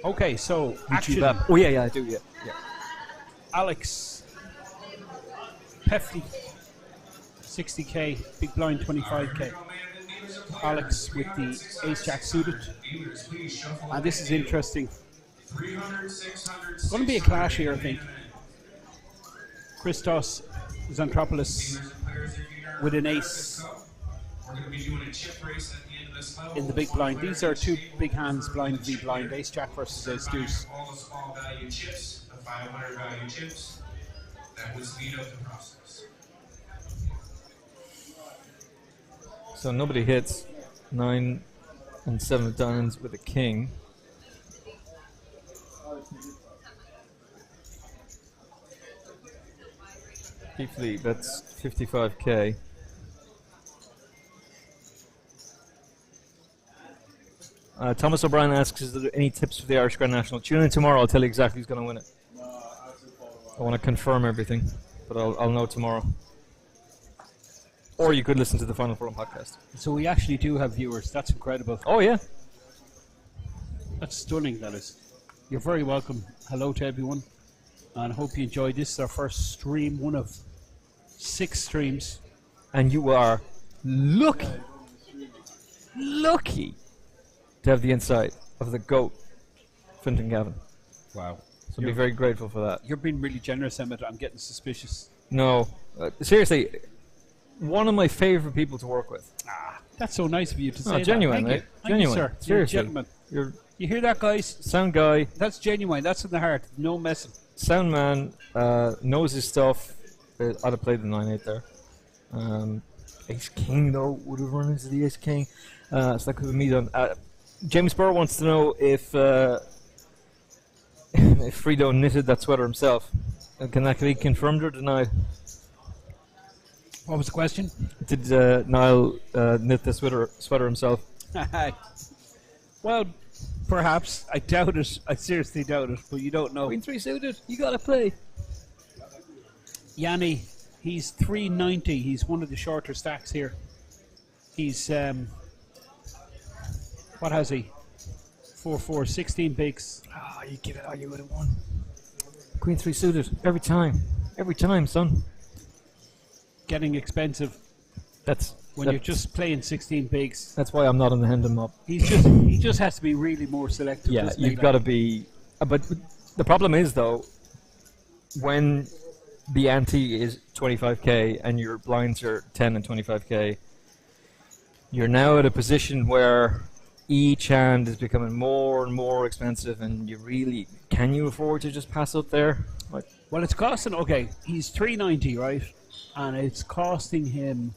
Okay, so action. Oh yeah, I do. Yeah. Alex, Pefty, 60k, big blind 25k. Alex with the ace jack suited, and this is interesting. It's going to be a clash here, I think. Christos Xanthropoulos with an ace We're going to be doing a chip race at the end of this level. in the big blind. These are 2 big hands, blind v blind, ace jack versus ace deuce. All the small value chips, the 500 value chips, that would speed up the process. So nobody hits 9 and 7 of diamonds with a king. Chiefly, that's 55k. Thomas O'Brien asks, is there any tips for the Irish Grand National? Tune in tomorrow, I'll tell you exactly who's going to win it. I want to confirm everything, but I'll know tomorrow. Or you could listen to the Final Forum podcast. So we actually do have viewers. That's incredible. Oh, yeah. That's stunning, that is. You're very welcome. Hello to everyone. And I hope you enjoyed this. It's our first stream, one of 6 streams. And you are lucky to have the insight of the GOAT, Fintan Gavin. Wow. So be very grateful for that. You're being really generous, Emmett. I'm getting suspicious. No. Seriously, one of my favourite people to work with. That's so nice of you to say that. Genuine, Thank mate. you. Thank Genuine. you, sir. Seriously. You're a gentleman. You hear that, guys? Sound guy. That's genuine. That's in the heart. No messing. Sound man. Knows his stuff. I'd have played the 9-8 there. Ace King, though, would have run into the Ace King. So that could have been me done. James Burr wants to know if Frito knitted that sweater himself. Can that be confirmed or denied? What was the question? Did Niall knit the sweater himself? Well, perhaps. I doubt it. I seriously doubt it, but you don't know. Queen 3 suited. You got to play. Yanni, he's 390. He's one of the shorter stacks here. He's, what has he? 4-4, 16 bigs. Oh, you give it all, you would have won. Queen 3 suited. Every time. Every time, son. Getting expensive. That's when you're just playing 16 bigs. That's why I'm not on the Hendon mob. He just has to be really more selective. Yeah, you've got to be. But the problem is, though, when the ante is 25k and your blinds are 10 and 25k, you're now at a position where each hand is becoming more and more expensive, and can you afford to just pass up there? Well, it's costing. Okay, he's 390, right? And it's costing him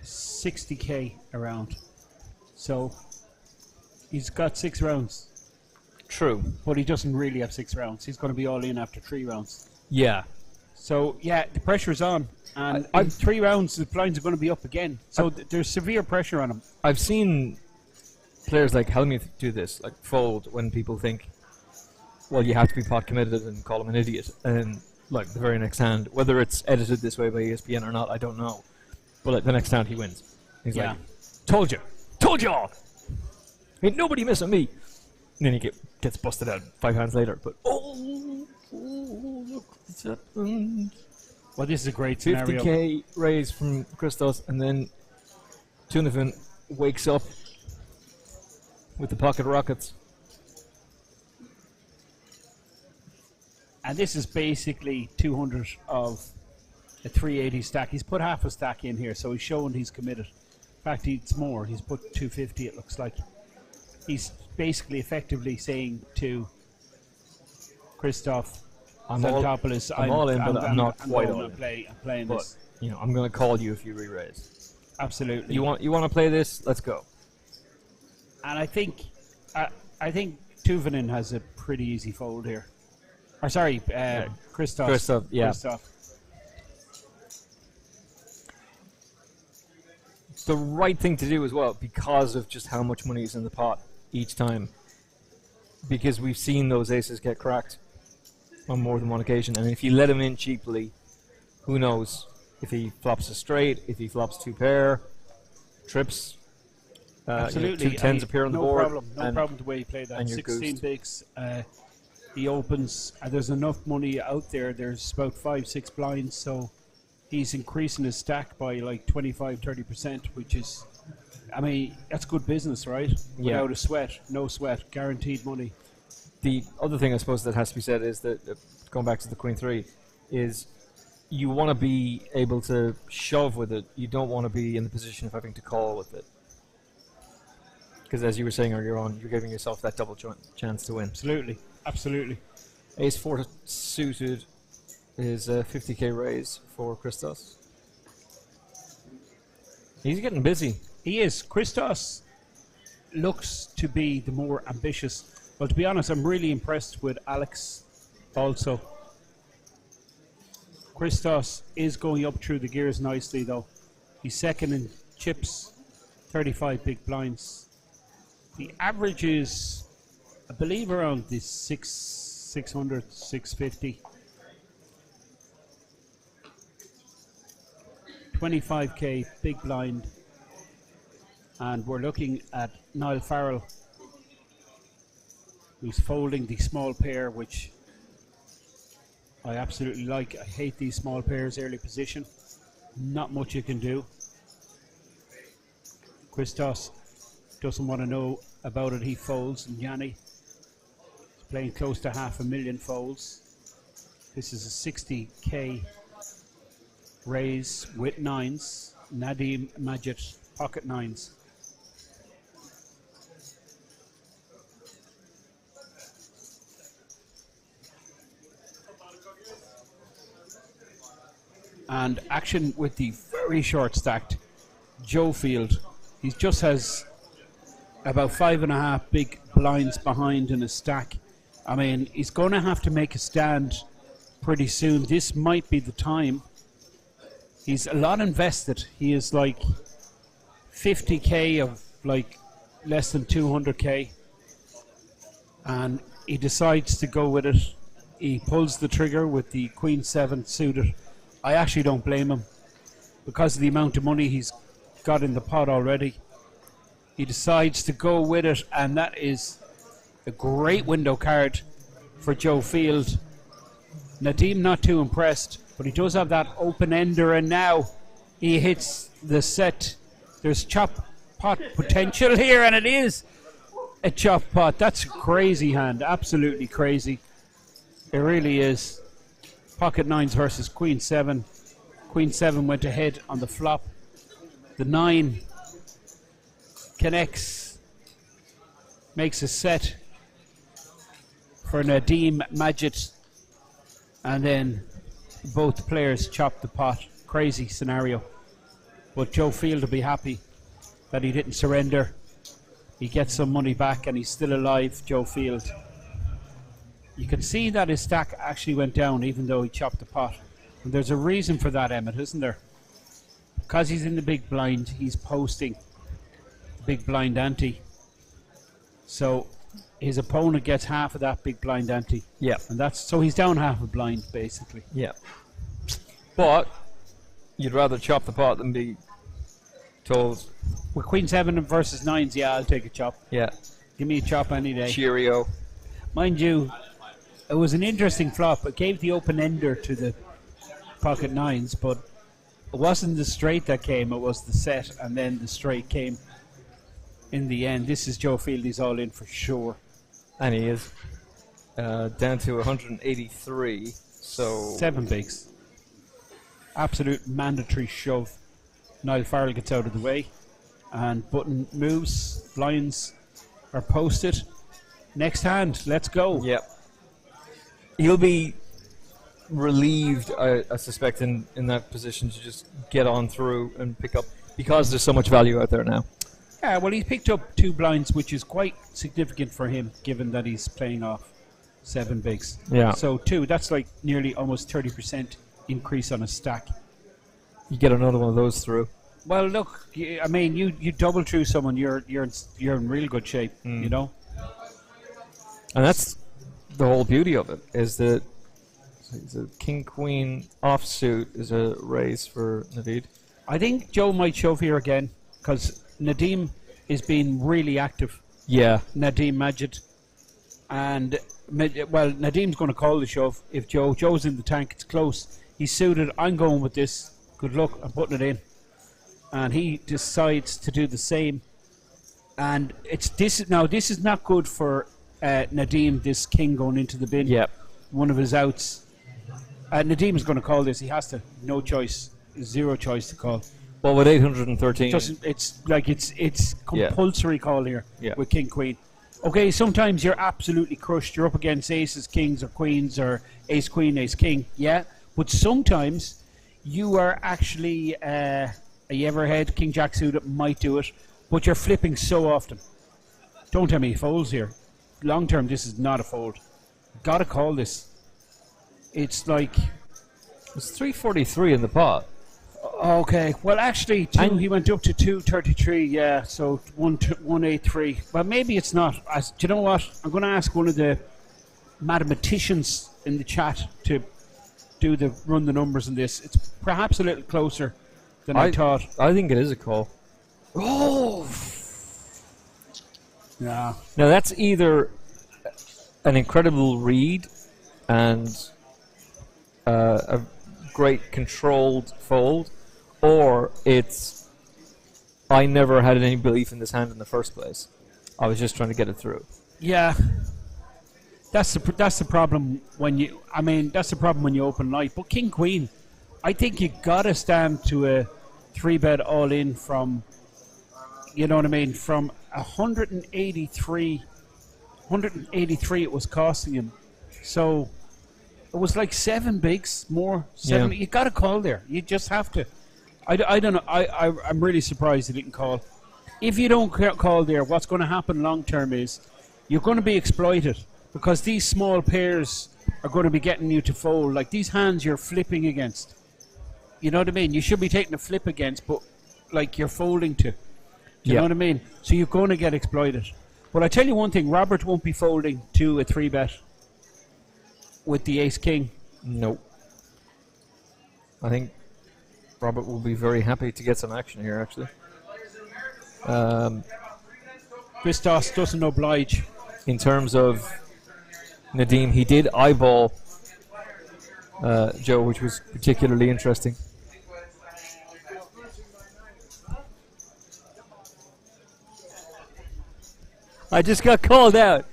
60k a round. So he's got 6 rounds. True. But he doesn't really have 6 rounds. He's going to be all in after 3 rounds. Yeah. So, yeah, the pressure's on. And in 3 rounds, the blinds are going to be up again. So there's severe pressure on him. I've seen players like Helmuth do this, like fold when people think, well, you have to be pot committed and call him an idiot. And like the very next hand, whether it's edited this way by ESPN or not, I don't know. But like, the next hand he wins. He's like, told y'all, ain't nobody missing me. And then he gets busted out 5 hands later. But look what's happened. Well, this is a great scenario. 50k raise from Christos, and then Tunafin wakes up with the pocket rockets. And this is basically 200 of a 380 stack. He's put half a stack in here, so he's showing he's committed. In fact, it's more. He's put 250, it looks like. He's basically effectively saying to Christoph Xanthopoulos, I'm all in, but I'm not quite all in. I'm playing but, this. I'm going to call you if you re-raise. Absolutely. You want to play this? Let's go. And I think Tuvanen has a pretty easy fold here. Or sorry, Christoph. Christoph, yeah. Christoph. The right thing to do as well, because of just how much money is in the pot each time. Because we've seen those aces get cracked on more than one occasion, and if you let him in cheaply, who knows if he flops a straight, if he flops two pair, trips. Absolutely. Two tens appear on the board. No problem the way he played that. And you're 16 goosed. bigs. He opens. There's enough money out there. There's about 5-6 blinds, so he's increasing his stack by like 25-30%, which is, I mean, that's good business, right? Yeah. Without a sweat, no sweat, guaranteed money. The other thing I suppose that has to be said is that, going back to the Queen 3, is you want to be able to shove with it. You don't want to be in the position of having to call with it. Because as you were saying earlier on, you're giving yourself that double chance to win. Absolutely. Absolutely. Ace 4 suited is a 50k raise for Christos. He's getting busy. He is. Christos looks to be the more ambitious. Well, to be honest, I'm really impressed with Alex also. Christos is going up through the gears nicely, though. He's second in chips, 35 big blinds. The average is, I believe, around the 600, 650. 25k big blind. And we're looking at Niall Farrell, who's folding the small pair, which I absolutely like. I hate these small pairs early position. Not much you can do. Christos doesn't want to know about it. He folds, and Yanni is playing close to 500,000 folds. This is a 60k raise with nines. Nadim Majid pocket nines. And action with the very short stacked Joe Field. He just has about 5.5 big blinds behind in his stack. I mean, he's going to have to make a stand pretty soon. This might be the time. He's a lot invested. He is like 50k of like less than 200k. And he decides to go with it. He pulls the trigger with the Queen 7 suited. I actually don't blame him because of the amount of money he's got in the pot already. He decides to go with it, and that is a great window card for Joe Field. Nadim not too impressed, but he does have that open ender, and now he hits the set. There's chop pot potential here, and it is a chop pot. That's a crazy hand, absolutely crazy. It really is. Pocket nines versus Queen 7. Queen 7 went ahead on the flop. The 9 connects, makes a set for Nadim Majid, and then both players chop the pot. Crazy scenario. But Joe Field will be happy that he didn't surrender. He gets some money back and he's still alive, Joe Field. You can see that his stack actually went down even though he chopped the pot. And there's a reason for that, Emmett, isn't there? Because he's in the big blind, he's posting big blind ante. So his opponent gets half of that big blind ante. Yeah. And that's so he's down half a blind basically. Yeah. But you'd rather chop the pot than be told. With Queen 7 versus 9s, yeah, I'll take a chop. Yeah. Give me a chop any day. Cheerio. Mind you, it was an interesting flop. It gave the open ender to the pocket 9s, but it wasn't the straight that came, it was the set, and then the straight came in the end. This is Joe Field, he's all in for sure. And he is. Down to 183, so... 7 bigs. Absolute mandatory shove. Niall Farrell gets out of the way, and button moves, blinds are posted. Next hand, let's go. Yep. He'll be relieved, I suspect, in that position to just get on through and pick up, because there's so much value out there now. Yeah, well, he picked up 2 blinds, which is quite significant for him, given that he's playing off 7 bigs. Yeah. So 2, that's like nearly almost 30% increase on a stack. You get another one of those through. Well, look, I mean, you double through someone, you're in real good shape, you know. And that's the whole beauty of it, is that the King Queen offsuit is a raise for Naveed. I think Joe might shove here again because Nadeem is being really active. Yeah. Nadeem Majid. And, well, Nadeem's going to call the shove if Joe's in the tank. It's close. He's suited. I'm going with this. Good luck. I'm putting it in. And he decides to do the same. And this is not good for Nadeem, this king going into the bin. Yep. One of his outs. Nadeem is going to call this. He has to. No choice. Zero choice to call. Well, with 813. It's compulsory call here with King Queen. Okay, sometimes you're absolutely crushed. You're up against aces, kings, or queens, or ace queen, ace king. Yeah, but sometimes you are actually a everhead king jack suited might do it, but you're flipping so often. Don't tell me he folds here. Long term, this is not a fold. Gotta call this. It's like it's 343 in the pot. Okay, well actually, he went up to 233, yeah, so 183. But maybe it's not. Do you know what? I'm going to ask one of the mathematicians in the chat to run the numbers in this. It's perhaps a little closer than I thought. I think it is a call. Oh! Yeah. Now that's either an incredible read and a great controlled fold, or it's I never had any belief in this hand in the first place. I was just trying to get it through. Yeah, that's the problem when you. I mean, that's the problem when you open light. But King Queen, I think you gotta stand to a 3-bet all in from. You know what I mean? From 183 it was costing him. So it was like 7 bigs more. 7. Yeah. You got to call there. You just have to. I don't know. I'm really surprised he didn't call. If you don't call there, what's going to happen long term is you're going to be exploited because these small pairs are going to be getting you to fold. Like these hands you're flipping against. You know what I mean? You should be taking a flip against, but like you're folding to. You know what I mean? So you're going to get exploited. But I tell you one thing, Robert won't be folding to a 3-bet with the ace-king. No. I think Robert will be very happy to get some action here, actually. Christos doesn't oblige. In terms of Nadeem, he did eyeball Joe, which was particularly interesting. I just got called out.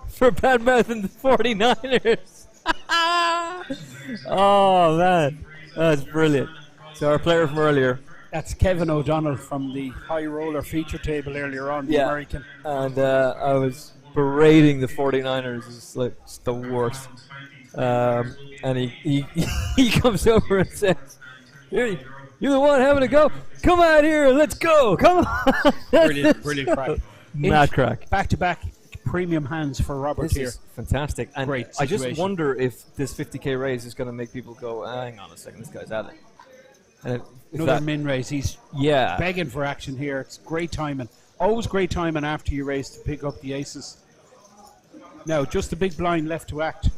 For bad-mouthing the 49ers. Oh, man. That's brilliant. So our player from earlier. That's Kevin O'Donnell from the HighRoller feature table earlier on, the American. And I was berating the 49ers. It's like it's the worst. And he comes over and says, "Here, you're the one having a go. Come out here and let's go. Come on." Brilliant crack. Mad crack. Back-to-back premium hands for Robert This here. is fantastic. And Great I just situation. wonder if this 50k raise is going to make people go, hang on a second, this guy's at it. And if Another that- min raise. He's Yeah. begging for action here. It's great timing. Always great timing after you raise to pick up the aces. Now, just the big blind left to act.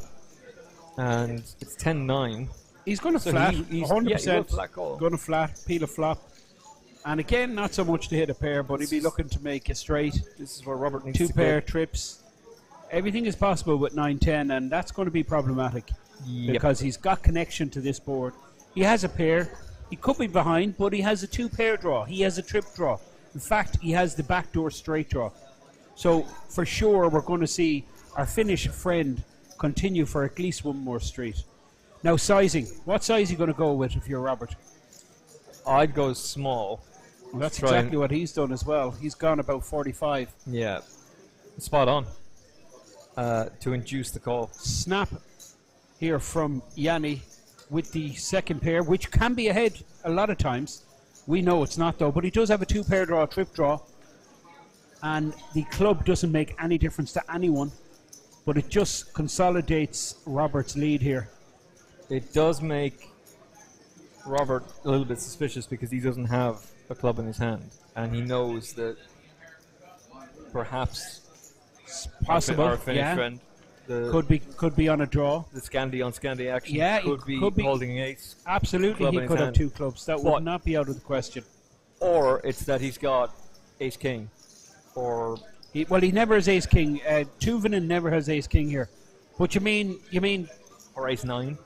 And it's 10-9. He's going to So flat, he's 100%. flat call. Going to flat, peel a flop. And again, not so much to hit a pair, but he'd be looking to make a straight. This is where Robert needs 2 to pair go. trips. Everything is possible with 9-10, and that's going to be problematic because he's got connection to this board. He has a pair. He could be behind, but he has a 2-pair draw. He has a trip draw. In fact, he has the backdoor straight draw. So for sure, we're going to see our Finnish friend continue for at least one more street. Now, sizing. What size are you going to go with if you're Robert? I'd go small. Well, that's Try exactly and- what he's done as well. He's gone about 45. Yeah. Spot on. To induce the call. Snap here from Yanni with the second pair, which can be ahead a lot of times. We know it's not, though, but he does have a 2-pair draw, trip draw. And the club doesn't make any difference to anyone. but it just consolidates Robert's lead here. It does make Robert a little bit suspicious because he doesn't have a club in his hand, and he knows that perhaps Possible, our Finnish yeah. friend, Could be on a draw. the Scandi on Scandi action, Yeah, could be holding an ace. Absolutely, club he in his could have hand. 2 clubs. That But- would not be out of the question. Or it's that he's got ace king, or He never has ace king. Tuvinen never has ace king here. But you mean or ace 9.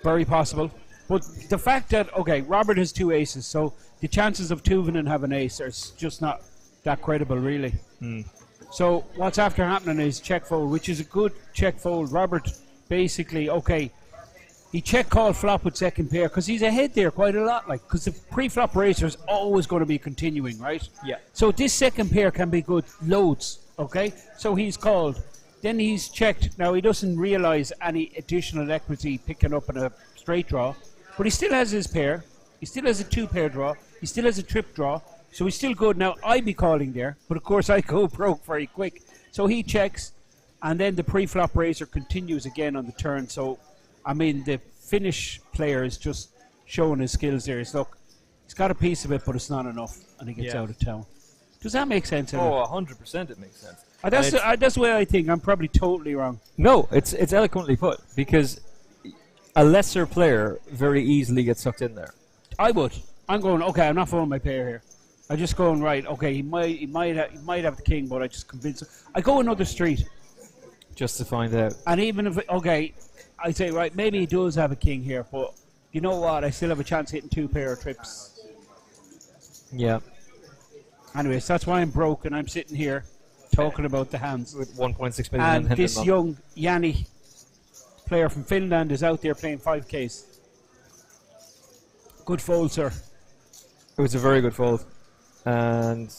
very possible. But the fact that Robert has 2 aces, so the chances of Tuvinen having an ace are just not that credible, really. So what's after happening is check fold, which is a good check fold. Robert basically he check call flop with second pair because he's ahead there quite a lot, because the pre-flop razor is always going to be continuing, right? Yeah. So this second pair can be good loads, okay? So he's called. Then he's checked. Now he doesn't realize any additional equity picking up in a straight draw, but he still has his pair. He still has a 2-pair draw. He still has a trip draw. So he's still good. Now I'd be calling there, but of course I go broke very quick. So he checks, and then the pre-flop razor continues again on the turn. So, I mean, the Finnish player is just showing his skills there. He's got a piece of it, but it's not enough, and he gets Yeah. out of town. Does that make sense? Emma? 100% it makes sense. That's the way I think. I'm probably totally wrong. No, it's eloquently put, because a lesser player very easily gets sucked in there. I would. I'm going, I'm not following my pair here. I'm just going, right, he might have the king, but I just convince him. I go another street. Just to find out. And even if, I say, right, maybe he does have a king here, but you know what? I still have a chance hitting 2-pair of trips. Yeah. Anyways, that's why I'm broke and I'm sitting here talking about the hands. With 1.6 million. And this young Yanni player from Finland is out there playing 5Ks. Good fold, sir. It was a very good fold. And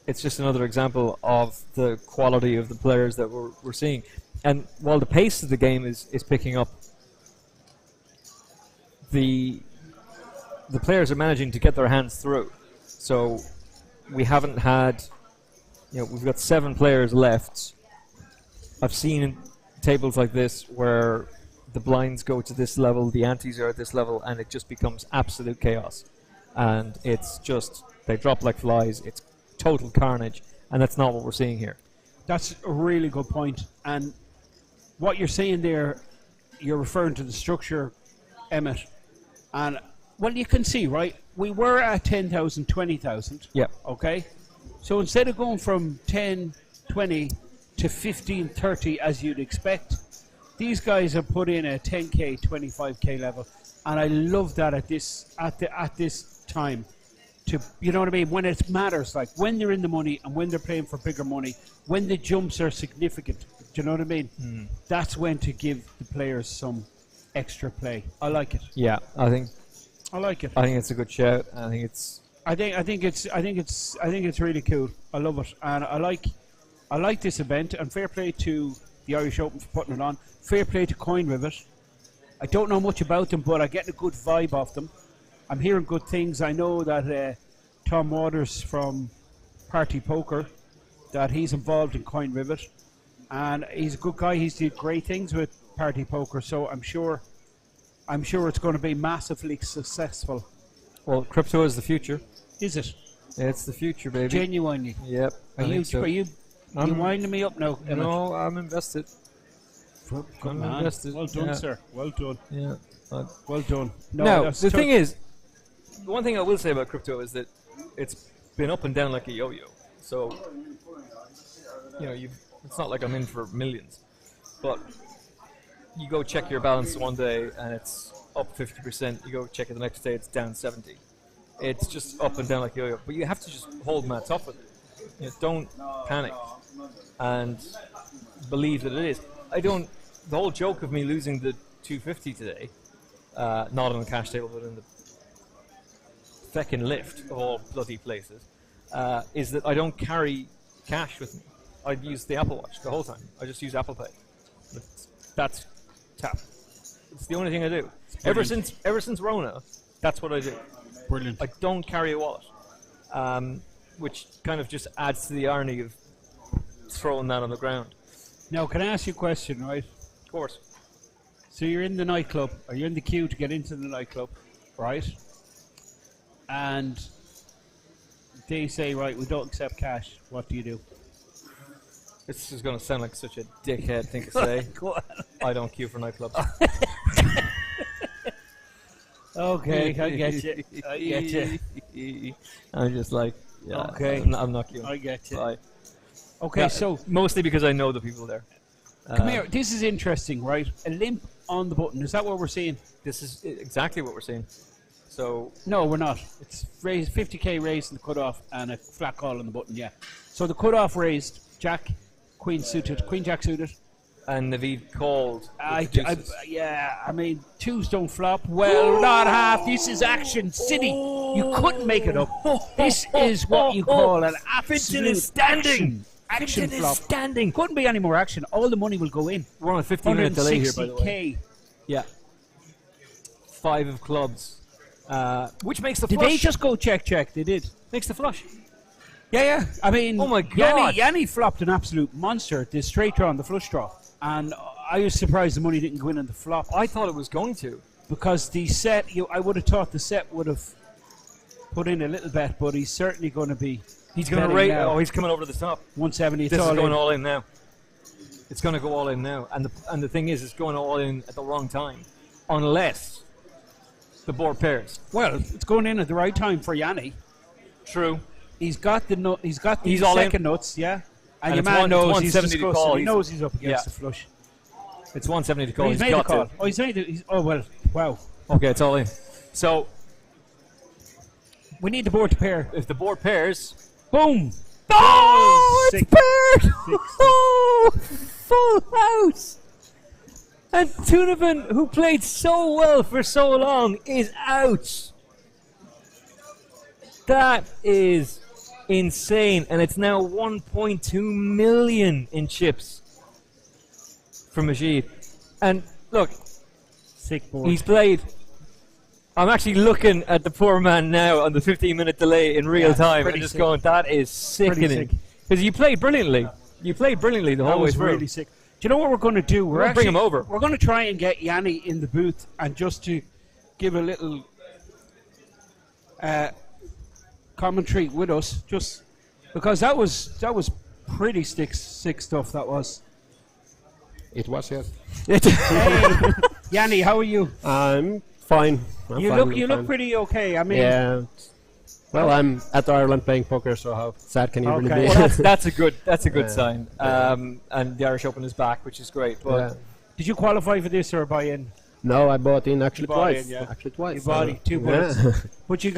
it's just another example of the quality of the players that we're seeing. And while the pace of the game is picking up, the players are managing to get their hands through. So we haven't had, we've got 7 players left. I've seen tables like this where the blinds go to this level, the antes are at this level, and it just becomes absolute chaos. And it's just, they drop like flies. It's total carnage, and that's not what we're seeing here. That's a really good point. And what you're saying there, you're referring to the structure, Emmett. And, well, you can see, right? We were at 10,000, 20,000. Yeah. Okay? So instead of going from 10, 20 to 15, 30 as you'd expect, these guys have put in a 10K, 25K level. And I love that at this time. You know what I mean? When it matters, like when they're in the money and when they're playing for bigger money, when the jumps are significant. Do you know what I mean? That's when to give the players some extra play. I like it. Yeah, I think it's a good shout. I think it's really cool. I love it, and I like this event. And fair play to the Irish Open for putting it on. Fair play to Coin Rivet. I don't know much about them, but I get a good vibe off them. I'm hearing good things. I know that Tom Waters from Party Poker, that he's involved in Coin Rivet, and he's a good guy. He's did great things with Party Poker, so I'm sure it's going to be massively successful. Well, crypto is the future. Is it? It's the future, baby. Genuinely. Yep. Are you winding me up now, Emmett? No, I'm invested. Good man. Invested. Well done, Yeah. sir. Well done. Yeah. Well done. No, the thing is, the one thing I will say about crypto is that it's been up and down like a yo-yo. So, it's not like I'm in for millions. But you go check your balance one day and it's up 50%. You go check it the next day, it's down 70. It's just up and down like a yo-yo. But you have to just hold my top with it. Don't panic and believe that it is. The whole joke of me losing the 250 today, not on the cash table, but in the feckin' lift of all bloody places, is that I don't carry cash with me. I use the Apple Watch the whole time. I just use Apple Pay. That's tap. It's the only thing I do. Ever since Rona, that's what I do. Brilliant. I don't carry a wallet, which kind of just adds to the irony of throwing that on the ground. Now, can I ask you a question, right? Of course. So you're in the nightclub, or you're in the queue to get into the nightclub, right? And they say, right, we don't accept cash. What do you do? This is going to sound like such a dickhead thing to say. Go on. I don't queue for nightclubs. Okay, I get you. I get you. I'm just like, yeah, Okay. I'm not queuing. I get you. Bye. Okay, Yeah, so mostly because I know the people there. come here. This is interesting, right? A limp on the button. Is that what we're seeing? This is exactly what we're seeing. So No, we're not. It's raised 50k raised in the cutoff and a flat call on the button. Yeah. So the cutoff raised. Jack, Queen suited. Queen Jack suited. and Naveed called. Yeah, I mean, twos don't flop. Well, not half. This is Action City. You couldn't make it up. This is what you call an absolute is standing. action Finton flop. is standing. Couldn't be any more action. All the money will go in. We're on a 15-minute delay here, by the way. 160k. Yeah. 5 of clubs, which makes the Did flush. they just go check? They did. Makes the flush. Yeah. I mean, Oh my God. Yanni flopped an absolute monster. The straight draw and the flush draw. And I was surprised the money didn't go in on the flop. I thought it was going to. Because the set, I would have thought the set would have put in a little bet, but he's certainly going to be. He's going to betting rate. now. Oh, he's coming over the top. 170. This is all going in. all in now. It's going to go all in now, and the thing is, it's going all in at the wrong time, unless the board pairs. Well, it's going in at the right time for Yanni. True. He's got the nut. He's got the He's all second in. nuts. Yeah. And your it's man knows he's 170 to discussing. call. He knows he's up against Yeah. the flush. It's 170 to call. He's He's made the got call. to. Oh, he's made it. Oh well. Wow. Okay, it's all in. So We need the board to pair. if the board pairs, Boom. oh, Six. it's paired! Oh, full house! And Tunovan, who played so well for so long, is out. That is insane, and it's now 1.2 million in chips for Majid. And look, Sick board. he's played. I'm actually looking at the poor man now on the 15-minute delay in real Yeah, time pretty and just sick. going, that is Pretty sickening. sick. Because you played brilliantly. You played brilliantly the That whole way was through. really sick. Do you know what we're going to do? We're gonna bring him over. We're going to try and get Yanni in the booth and just to give a little commentary with us, just because that was pretty sick stuff. That was. It was, yes. Hey, Yanni, how are you? I'm fine. You look pretty okay. I mean, Yeah. Well, I'm at Ireland playing poker, so how sad can you really Okay. be? Well, that's a good Yeah. sign. And the Irish Open is back, which is great. But Yeah. did you qualify for this or buy in? No, I bought in actually You bought twice. in, yeah. Actually twice. You bought in, 2 bullets. Yeah. But you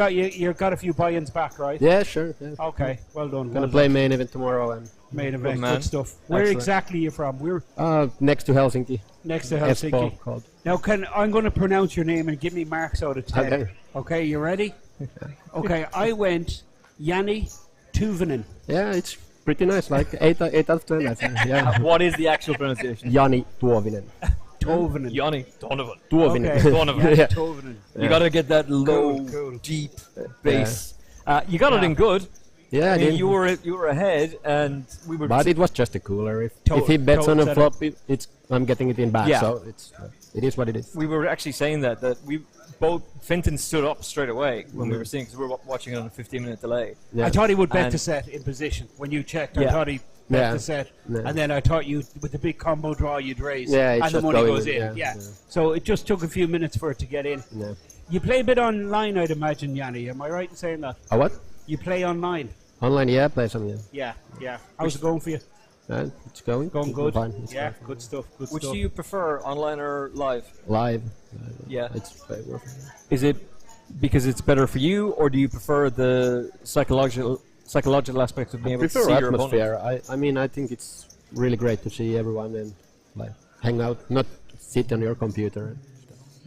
got a few buy-ins back, right? Yeah, sure. Yeah. Okay, well done. Gonna well play done. main event tomorrow and Main event, man. good stuff. Where Excellent. exactly are you from? We're next to Helsinki. next to Espoo Helsinki. called. Now, I'm going to pronounce your name and give me marks out of 10. Okay. Okay, you ready? Okay, I went Yanni Tuvanen. Yeah, it's pretty nice. Like 8 out of 10. I think. Yeah. what is the actual pronunciation? Jani Tuovinen. Tuvanen. Yanni Donovan. Tuovinen. Okay. Donovan. Yanni Yeah. Tuvanen. You got to get that low, Cool. deep bass. You got it Yeah. in good. Yeah, I I mean, did. you were ahead, and we were. But it was just a cooler. If Toad- he bets Toad on a said flop, I'm getting it in back. Yeah. So it is what it is. We were actually saying that we both Finton stood up straight away when we were seeing because we were watching it on a 15-minute delay. Yeah. I thought he would bet And- the set in position when you checked. I Yeah. thought he bet Yeah. the set, Yeah. and then I thought you with the big combo draw you'd raise, Yeah, it's and the just money going goes in, in. yeah, Yeah. yeah. So it just took a few minutes for it to get in. Yeah. You play a bit online, I'd imagine, Yanni. Am I right in saying that? A what? You play online. Online, yeah, play some, yeah. Yeah. How's it going for you? It's going. Going It's good. Fine. It's Yeah, fine. good stuff. Good Which stuff. do you prefer, online or live? Live. Yeah. It's better. Is it because it's better for you, or do you prefer the psychological aspect of being able to Prefer see your opponent? atmosphere. I mean, I think it's really great to see everyone and like hang out, not sit on your computer.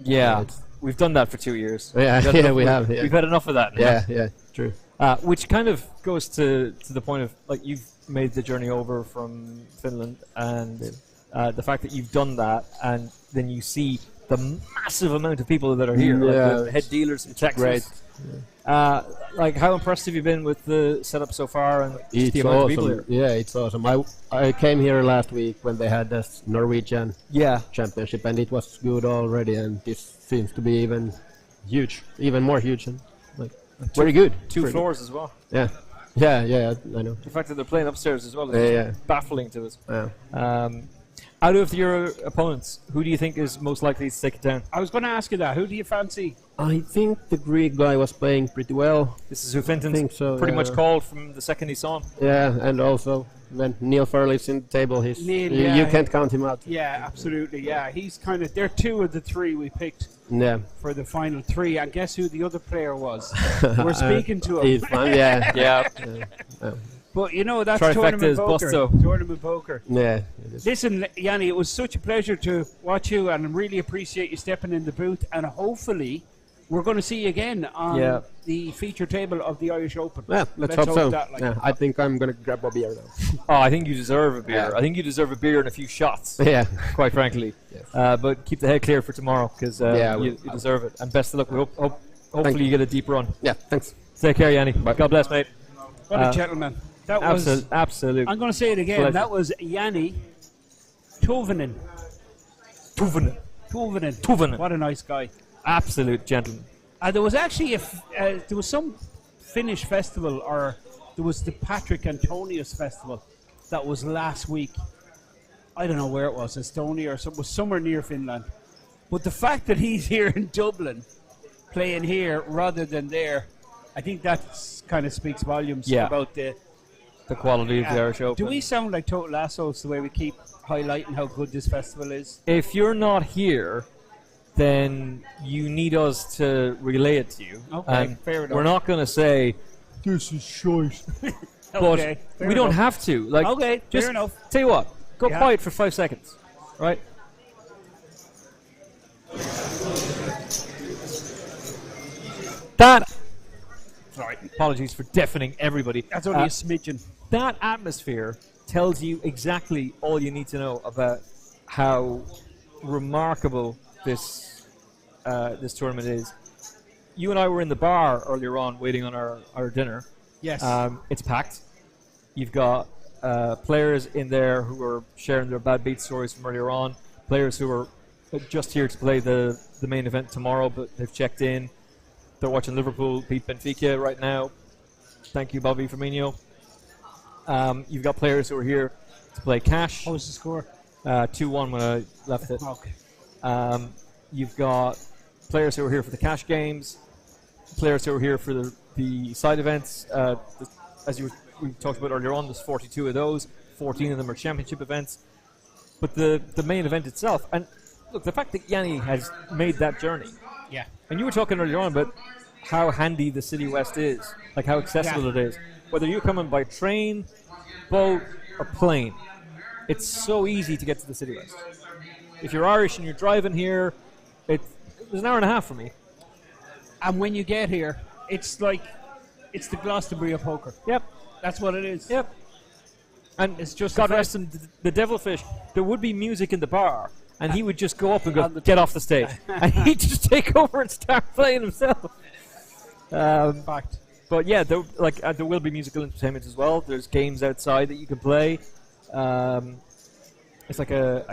Yeah, It's- we've done that for 2 years. Yeah, We've had yeah, enough- we have. Yeah. We've had enough of that now. Yeah, true. Which kind of goes to the point of, like, you've made the journey over from Finland, and the fact that you've done that, and then you see the massive amount of people that are here, like the head dealers from Texas. Great. Like, how impressed have you been with the setup so far and just the It's amount of people awesome. here? Yeah, it's awesome. I came here last week when they had this Norwegian championship, and it was good already. And this seems to be even huge, even more huge, and like very good. Two Very floors good. as well. Yeah, I know. The fact that they're playing upstairs as well is Yeah. baffling to us. Yeah. Out of your opponents, who do you think is most likely to take it down? I was going to ask you that. Who do you fancy? I think the Greek guy was playing pretty well. This is who Finton's think so, pretty yeah. much called from the second he saw him. Yeah, and also when Neil Furley's in the table, Neil, you can't count him out. Yeah, absolutely. Yeah, he's kind of. They're two of the three we picked Yeah. for the final three. And guess who the other player was? We're speaking to him. He's fun, yeah. Yeah. But you know, that's Trifecta tournament is poker. busto. Tournament poker. Yeah. Listen, Yanni, it was such a pleasure to watch you, and I really appreciate you stepping in the booth. And hopefully, we're going to see you again on the feature table of the Irish Open. Yeah, let's hope so. that, like, I think I'm going to grab a beer now. Oh, I think you deserve a beer. Yeah. I think you deserve a beer and a few shots. Yeah. Quite frankly. Yes. But keep the head clear for tomorrow because you deserve it. And best of luck. We hopefully you get a deep run. Yeah, thanks. Take care, Yanni. God bless, mate. What a gentleman. That was absolute. I'm going to say it again. pleasure. That was Yanni Tovinen. Tovinen. What a nice guy. Absolute gentleman. There was actually there was some Finnish festival, or there was the Patrick Antonius festival that was last week. I don't know where it was, Estonia or something. It was somewhere near Finland. But the fact that he's here in Dublin, playing here rather than there, I think that kind of speaks volumes about the quality of the Irish Open. Do we sound like total assholes the way we keep highlighting how good this festival is? If you're not here, then you need us to relay it to you. Okay, And fair enough. we're not going to say, this is shite. But Okay, fair we don't enough. have to. Like, Okay, just fair enough. Tell you what, go Yeah. quiet for 5 seconds, right? That. Sorry, apologies for deafening everybody. That's only a smidgen. That atmosphere tells you exactly all you need to know about how remarkable this tournament is. You and I were in the bar earlier on waiting on our dinner. Yes. It's packed. You've got players in there who are sharing their bad beat stories from earlier on, players who are just here to play the main event tomorrow, but they've checked in. They're watching Liverpool beat Benfica right now. Thank you, Bobby Firmino. You've got players who are here to play cash. What was the score? 2-1 when I left it. Okay. You've got players who are here for the cash games, players who are here for the side events. As we talked about earlier on, there's 42 of those. 14 of them are championship events. But the main event itself, and look, the fact that Yanni has made that journey. Yeah. And you were talking earlier on about how handy the City West is, like how accessible it is. Whether you're coming by train, boat, or plane, it's so easy to get to the City West. If you're Irish and you're driving here, it's an hour and a half for me. And when you get here, it's like it's the Glastonbury of poker. Yep. That's what it is. Yep. And it's just God rest him, the Devilfish, there would be music in the bar, and he would just go up and go, On the get off the stage. And he'd just take over and start playing himself. Fact. But yeah, there will be musical entertainment as well. There's games outside that you can play. It's like a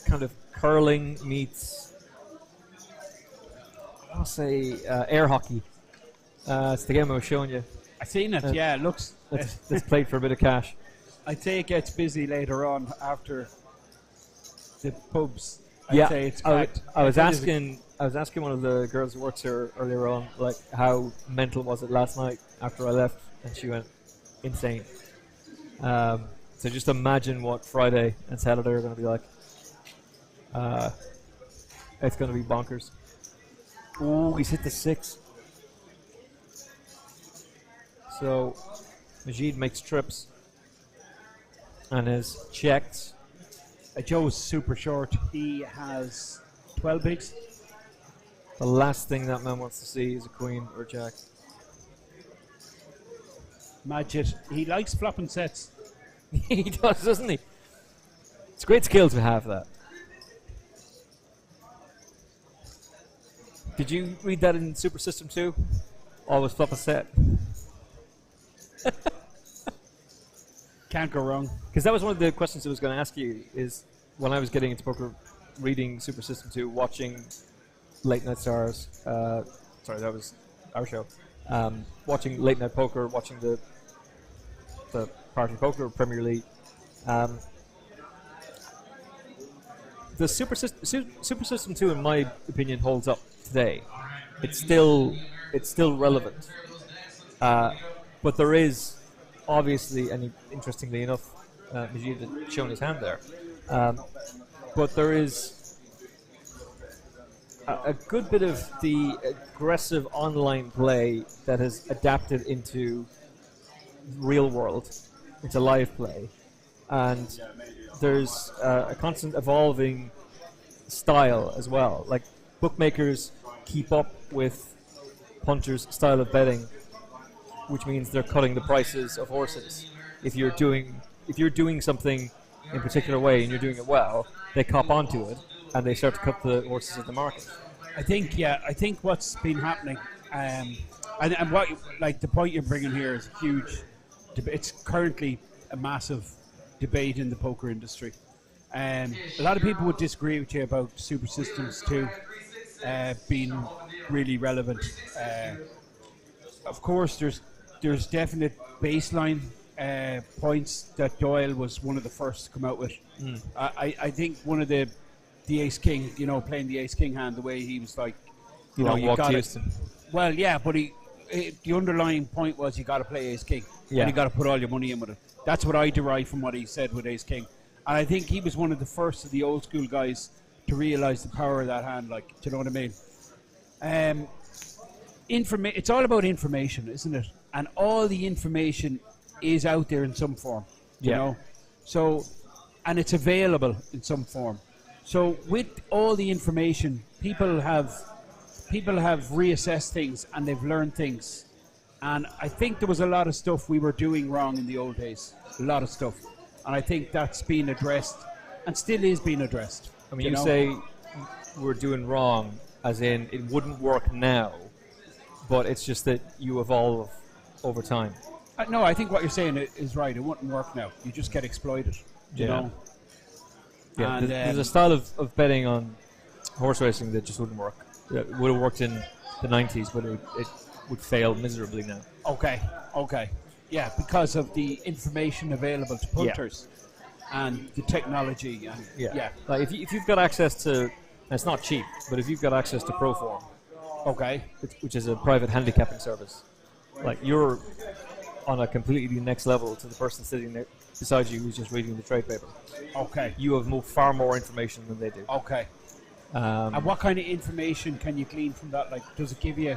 kind of curling meets, I'll say, air hockey. It's the game I was showing you. I've seen it. Yeah, it looks. That's played for a bit of cash. I'd say it gets busy later on after the pubs. I'd Yeah, say it's I packed. was asking one of the girls who works here earlier on, like, how mental was it last night after I left, and she went insane. So just imagine what Friday and Saturday are going to be like. It's going to be bonkers. Oh, he's hit the 6. So Majid makes trips and is checked. Joe's super short. He has 12 bigs. The last thing that man wants to see is a queen or a jack. Majid. He likes flopping sets. He does, doesn't he? It's a great skill to have that. Did you read that in Super System 2? Always flop a set. Can't go wrong. Because that was one of the questions I was going to ask you, is when I was getting into poker, reading Super System 2, watching Late Night Stars, sorry, that was our show, watching Late Night Poker, watching the Party Poker Premier League. The Super System 2, in my opinion, holds up today. It's still relevant. But there is, obviously, and interestingly enough, Majid had shown his hand there, but there is a good bit of the aggressive online play that has adapted into real world, into live play, and there's a constant evolving style as well. Like, bookmakers keep up with punters' style of betting, which means they're cutting the prices of horses. If you're doing something in a particular way and you're doing it well, they cop onto it and they start to cut the horses of the market. I think what's been happening, and what, like, the point you're bringing here is huge. It's currently a massive debate in the poker industry. A lot of people would disagree with you about Super Systems 2 being really relevant. Of course, there's definite baseline points that Doyle was one of the first to come out with. I think one of the Ace King, playing the Ace King hand, the way he was like, you got it. Well, yeah, but the underlying point was you got to play Ace King, and you got to put all your money in with it. That's what I derive from what he said with Ace King, and I think he was one of the first of the old school guys to realise the power of that hand. Like, do you know what I mean? It's all about information, isn't it? And all the information is out there in some form, you know. So, and it's available in some form. So, with all the information, people have reassessed things and they've learned things. And I think there was a lot of stuff we were doing wrong in the old days. A lot of stuff. And I think that's been addressed and still is being addressed. I mean, you say we're doing wrong, as in it wouldn't work now, but it's just that you evolve over time. No, I think what you're saying is right. It wouldn't work now. You just get exploited, you know. Yeah, And, there's a style of betting on horse racing that just wouldn't work. It would have worked in the 90s, but it would fail miserably now. Okay. Yeah, because of the information available to punters and the technology. And Like if you've got access to, and it's not cheap, but if you've got access to Proform, which is a private handicapping service, like, you're on a completely next level to the person sitting there beside you who's just reading the trade paper. Okay. You have far more information than they do. Okay. And what kind of information can you glean from that? Like, does it give you...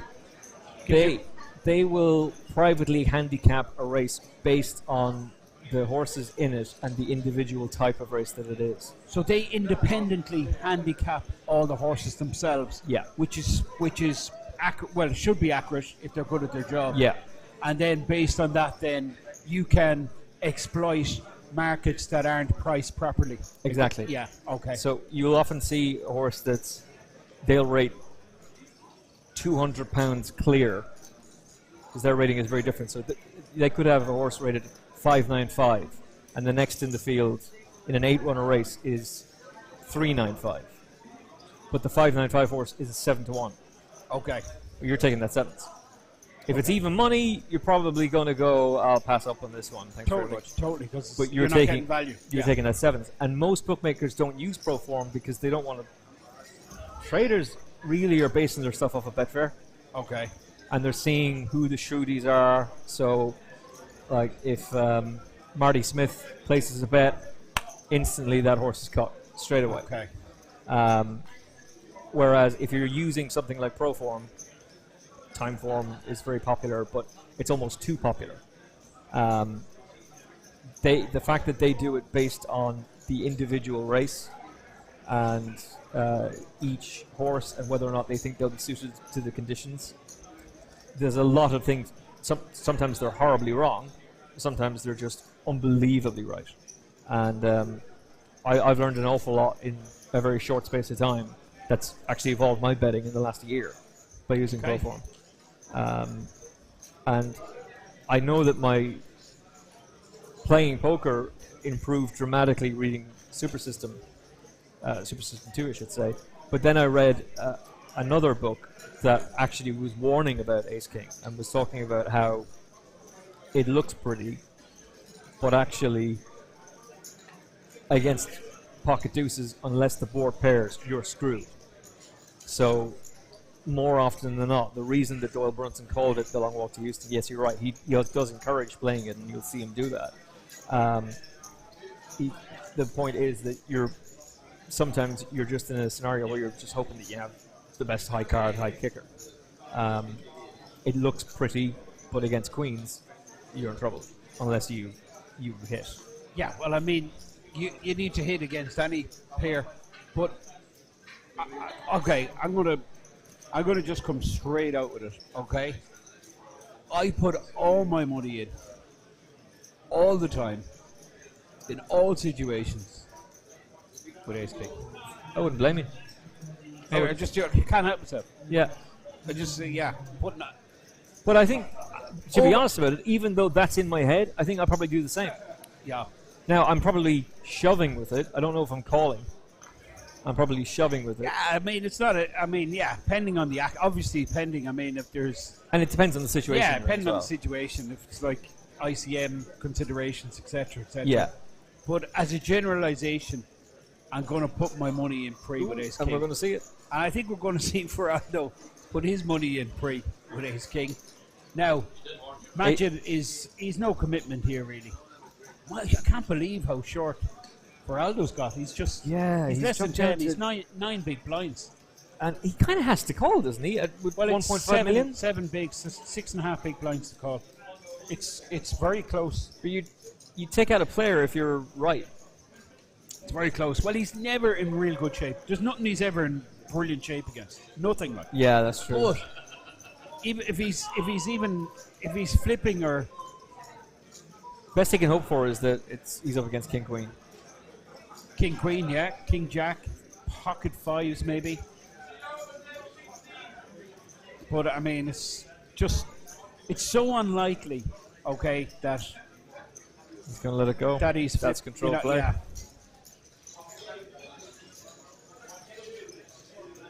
They will privately handicap a race based on the horses in it and the individual type of race that it is. So they independently handicap all the horses themselves. Yeah. Which is it should be accurate if they're good at their job. Yeah. And then based on that, then you can exploit markets that aren't priced properly. Exactly. Yeah. Okay. So you'll often see a horse they'll rate £200 clear, because their rating is very different. So they could have a horse rated 595, and the next in the field in an 8-runner race is 395. But the 595 horse is a 7-1. Okay. You're taking that sevens. If it's even money, you're probably going to go, I'll pass up on this one. Thanks very much. Totally, because but you're not getting value. You're taking that sevens. And most bookmakers don't use Proform because they don't want to. Traders really are basing their stuff off of Betfair. Okay. And they're seeing who the shrewdies are. So, like, if Marty Smith places a bet, instantly that horse is cut straight away. Okay. Whereas if you're using something like Proform, Timeform is very popular, but it's almost too popular. The fact that they do it based on the individual race and each horse and whether or not they think they'll be suited to the conditions. There's a lot of things. Sometimes they're horribly wrong. Sometimes they're just unbelievably right. And I've learned an awful lot in a very short space of time. That's actually evolved my betting in the last year. by using Okay. Proform. And I know that my playing poker improved dramatically reading Super System 2, I should say. But then I read another book that actually was warning about Ace King and was talking about how it looks pretty, but actually against pocket deuces, unless the board pairs, you're screwed. So more often than not, the reason that Doyle Brunson called it the Long Walk to Houston, yes, you're right, he does encourage playing it, and you'll see him do that. The point is that sometimes you're just in a scenario where you're just hoping that you have the best high card, high kicker. It looks pretty, but against queens, you're in trouble unless you hit. Yeah, well, I mean, you need to hit against any pair, but okay, I'm gonna just come straight out with it. Okay, I put all my money in, all the time, in all situations, with Ace King. I wouldn't blame you. Anyway, you can't help yourself. Yeah. I just putting that. But I think, to be honest about it, even though that's in my head, I think I'll probably do the same. Yeah. Now, I'm probably shoving with it. I don't know if I'm calling. I'm probably shoving with it. Yeah, I mean, it's not depending on the act. Obviously, depending, I mean, if there's... And it depends on the situation. Yeah, depending as well. on the situation. If it's like ICM considerations, etc., etc. Yeah. But as a generalization, I'm going to put my money in pre with Ace King. And we're going to see it. And I think we're going to see Ferrando put his money in pre with Ace King. Now, Majid he's no commitment here, really. Well, I can't believe how short Ferraldo's got. He's just... he's less than 10. He's nine big blinds. And he kind of has to call, doesn't he? With 1.5 million? 7 big, 6.5 big blinds to call. It's very close. But you take out a player if you're right. It's very close. Well, he's never in real good shape. There's nothing he's ever in brilliant shape against. Nothing like. Yeah, that's true. But even if he's flipping or best he can hope for is that he's up against King Queen. King Queen, yeah, King Jack, pocket fives maybe. But I mean, it's so unlikely. Okay, that he's going to let it go. That's control play. Yeah.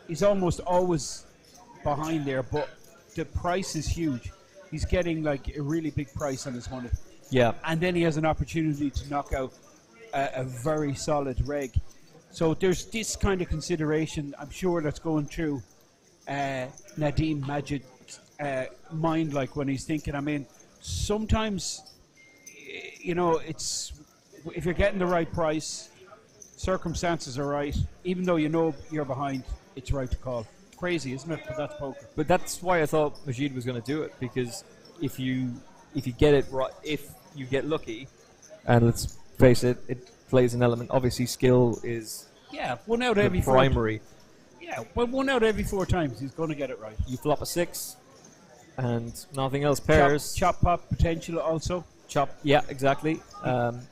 He's almost always behind there, but the price is huge. He's getting like a really big price on his money. Yeah. And then he has an opportunity to knock out a very solid reg. So there's this kind of consideration, I'm sure, that's going through Nadeem Majid's mind, like when he's thinking. I mean, sometimes, it's if you're getting the right price, circumstances are right, even though you know you're behind, it's right to call. Crazy, isn't it? But that's poker. But that's why I thought Majid was going to do it, because if you get it right, if you get lucky, and let's face it, it plays an element. Obviously, skill is 1 out of every primary. 4. Yeah, but 1 out of every 4 times he's going to get it right. You flop a 6, and nothing else pairs. Chop pop potential also. Chop, yeah, exactly.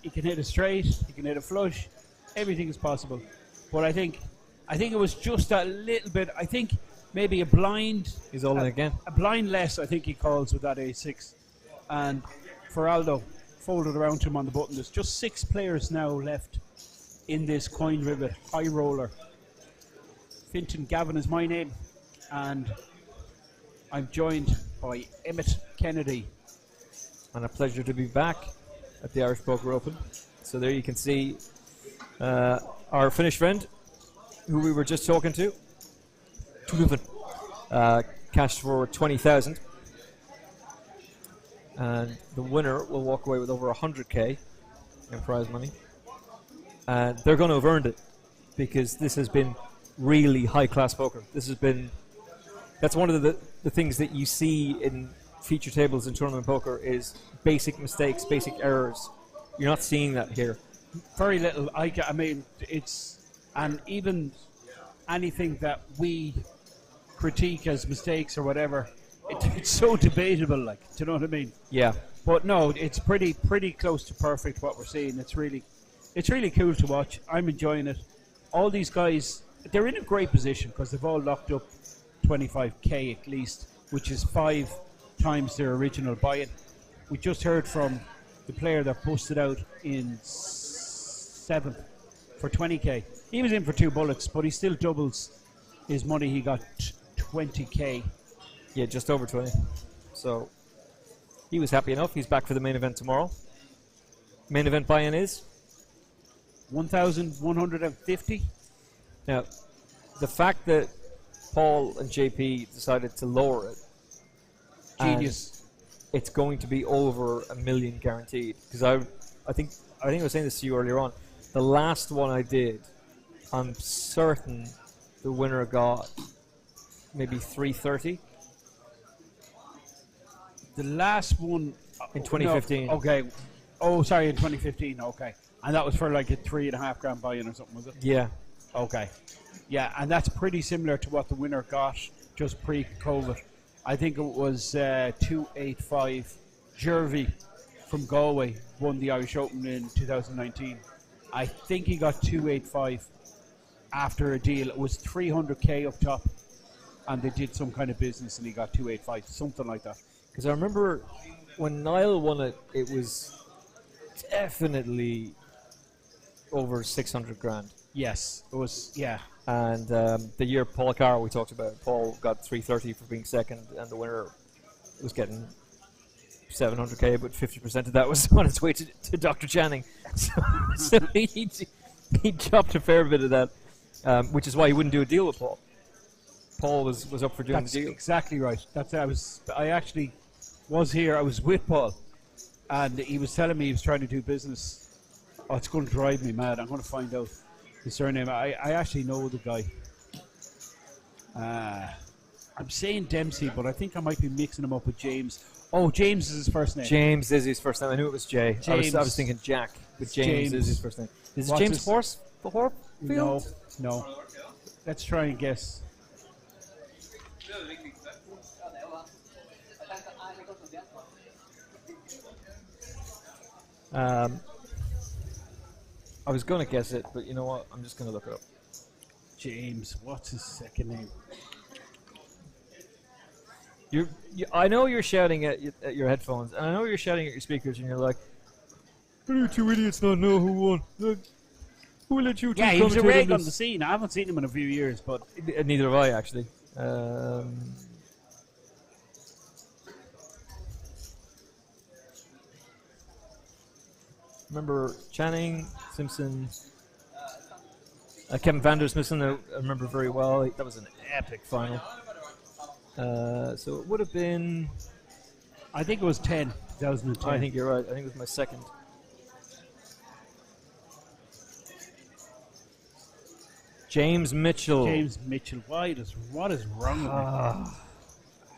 He can hit a straight. He can hit a flush. Everything is possible. But I think it was just a little bit. I think maybe a blind. He's all in again. A blind less, I think he calls with that A6. And Ferraldo folded around him on the button. There's just 6 players now left in this coin rivet high roller. Fintan Gavin is my name, and I'm joined by Emmett Kennedy. And a pleasure to be back at the Irish Poker Open. So there you can see our Finnish friend, who we were just talking to, cashed for 20,000. And the winner will walk away with over 100k in prize money. And they're going to have earned it, because this has been really high-class poker. That's one of the things that you see in feature tables in tournament poker is basic mistakes, basic errors. You're not seeing that here. Very little. I mean, and even anything that we critique as mistakes or whatever, it's so debatable. Like, do you know what I mean? Yeah. But no, it's pretty close to perfect what we're seeing. It's really cool to watch. I'm enjoying it. All these guys, they're in a great position because they've all locked up 25k at least, which is 5 times their original buy-in. We just heard from the player that posted out in 7th for 20k. He was in for 2 bullets, but he still doubles his money. He got 20k. Yeah, just over 20. So he was happy enough. He's back for the main event tomorrow. Main event buy-in is 1,150. Now, the fact that Paul and JP decided to lower it, genius. It's going to be over $1 million guaranteed. Because I think I was saying this to you earlier on. The last one I did, I'm certain the winner got maybe 330. The last one in 2015. No, okay. Oh, sorry, in 2015. Okay, and that was for like a $3.5 buy-in or something, was it? Yeah. Okay. Yeah, and that's pretty similar to what the winner got just pre-COVID. I think it was 285. Jervy from Galway won the Irish Open in 2019. I think he got 285 after a deal. It was 300k up top, and they did some kind of business, and he got 285, something like that. Because I remember when Niall won it, it was definitely over 600 grand. Yes, it was. Yeah. And the year Paul Carr we talked about, Paul got 330 for being second, and the winner was getting 700k, but 50% of that was on its way to Dr. Channing. So he chopped a fair bit of that, which is why he wouldn't do a deal with Paul. Paul was up for doing the deal. That's exactly right. I actually was here. I was with Paul, and he was telling me he was trying to do business. Oh, it's going to drive me mad. I'm going to find out his surname. I actually know the guy. I'm saying Dempsey, but I think I might be mixing him up with James. Oh, James is his first name. James is his first name. I knew it was Jay. I was thinking Jack, but James is his first name. Is it James Horsefield? No. Let's try and guess. I was going to guess it, but you know what? I'm just going to look it up. James, what's his second name? I know you're shouting at your headphones, and I know you're shouting at your speakers, and you're like, "How do you two idiots not know who won? Look, who let you two Yeah, he was a commentate reg on on this?" the scene. I haven't seen him in a few years, but Neither have I, actually. Remember Channing, Simpson, Kevin Van Der Smissen, I remember very well. That was an epic final. So it would have been... I think it was 2010. I think you're right. I think it was my second. James Mitchell. James Mitchell. What is wrong with me?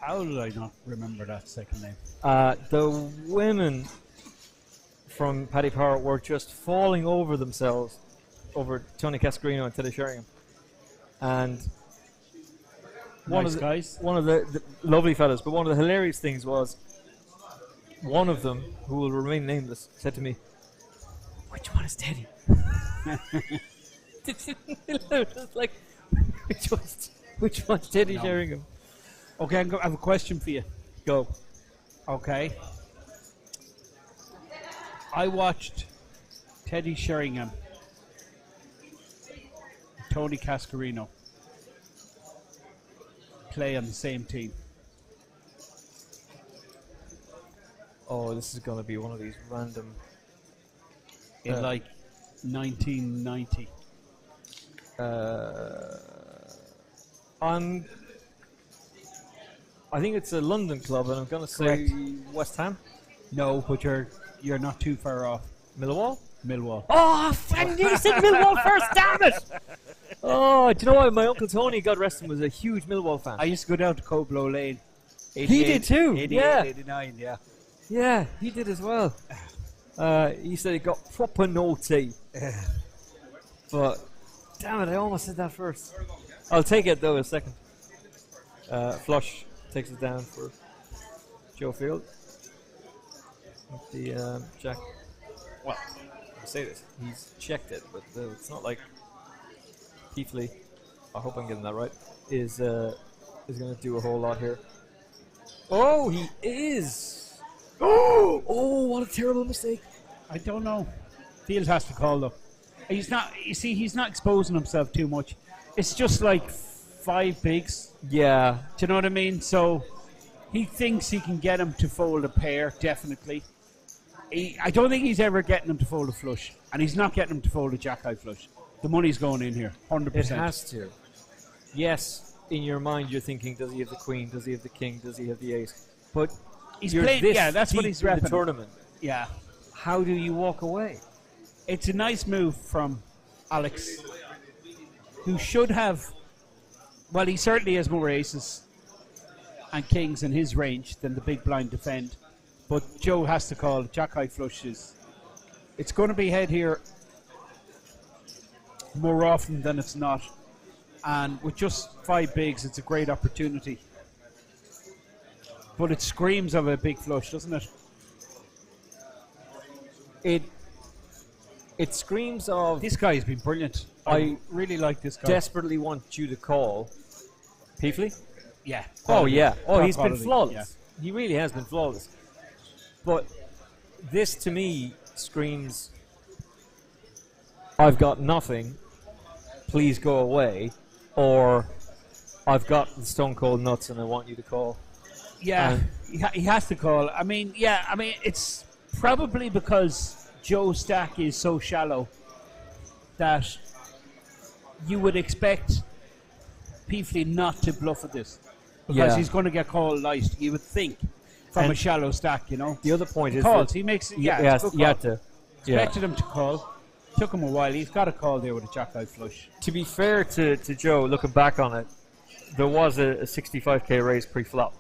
How did I not remember that second name? The women from Paddy Power were just falling over themselves over Tony Cascarino and Teddy Sheringham. And one of the lovely fellas, but one of the hilarious things was one of them, who will remain nameless, said to me, "Which one is Teddy?" Just like, which one's Teddy Sheringham? Okay, I have a question for you. Go. Okay. I watched Teddy Sheringham, Tony Cascarino play on the same team. Oh, this is going to be one of these random... In like 1990. I think it's a London club, and I'm going to say West Ham. No, but you're not too far off. Millwall? Millwall. Oh, I knew you said Millwall first, damn it! Oh, do you know what? My Uncle Tony, God rest him, was a huge Millwall fan. I used to go down to Coblow Lane. He did too, 88, yeah. 89, yeah. Yeah, he did as well. He said he got proper naughty. But, damn it, I almost said that first. I'll take it, though, a second. Flush takes it down for Joe Field. With the Jack. Well, I say this. He's checked it, but it's not like Keithley, I hope I'm getting that right, is is going to do a whole lot here. Oh, he is. Oh, what a terrible mistake. I don't know. Field has to call though. He's not. You see, he's not exposing himself too much. It's just like 5 bigs. Yeah. Do you know what I mean? So he thinks he can get him to fold a pair, definitely. I don't think he's ever getting him to fold a flush, and he's not getting him to fold a jack-high flush. The money's going in here, 100%. It has to. Yes, in your mind you're thinking, does he have the queen? Does he have the king? Does he have the ace? But He's you're playing. this Yeah, that's what deep he's in repping. the tournament. Yeah. How do you walk away? It's a nice move from Alex, who should have. Well, he certainly has more aces and kings in his range than the big blind defend. But Joe has to call. Jack-high flushes. It's going to be head here more often than it's not. And with just 5 bigs, it's a great opportunity. But it screams of a big flush, doesn't it? It screams of... This guy's been brilliant. I really like this guy. Desperately want you to call. Peefley? Yeah. Oh, yeah. Oh, Top he's been quality, flawless. yeah. He really has been flawless. But this, to me, screams, I've got nothing, please go away, or I've got the stone cold nuts and I want you to call. Yeah, he has to call. I mean, it's probably because Joe's stack is so shallow that you would expect Peefley not to bluff at this. Because he's going to get called light, you would think, from a shallow stack, you know. The other point is calls. that He makes it. he Yeah, has, it's a he good had call. to. Yeah. Expected him to call. Took him a while. He's got a call there with a jack-high flush. To be fair to Joe, looking back on it, there was a 65k raise pre-flop.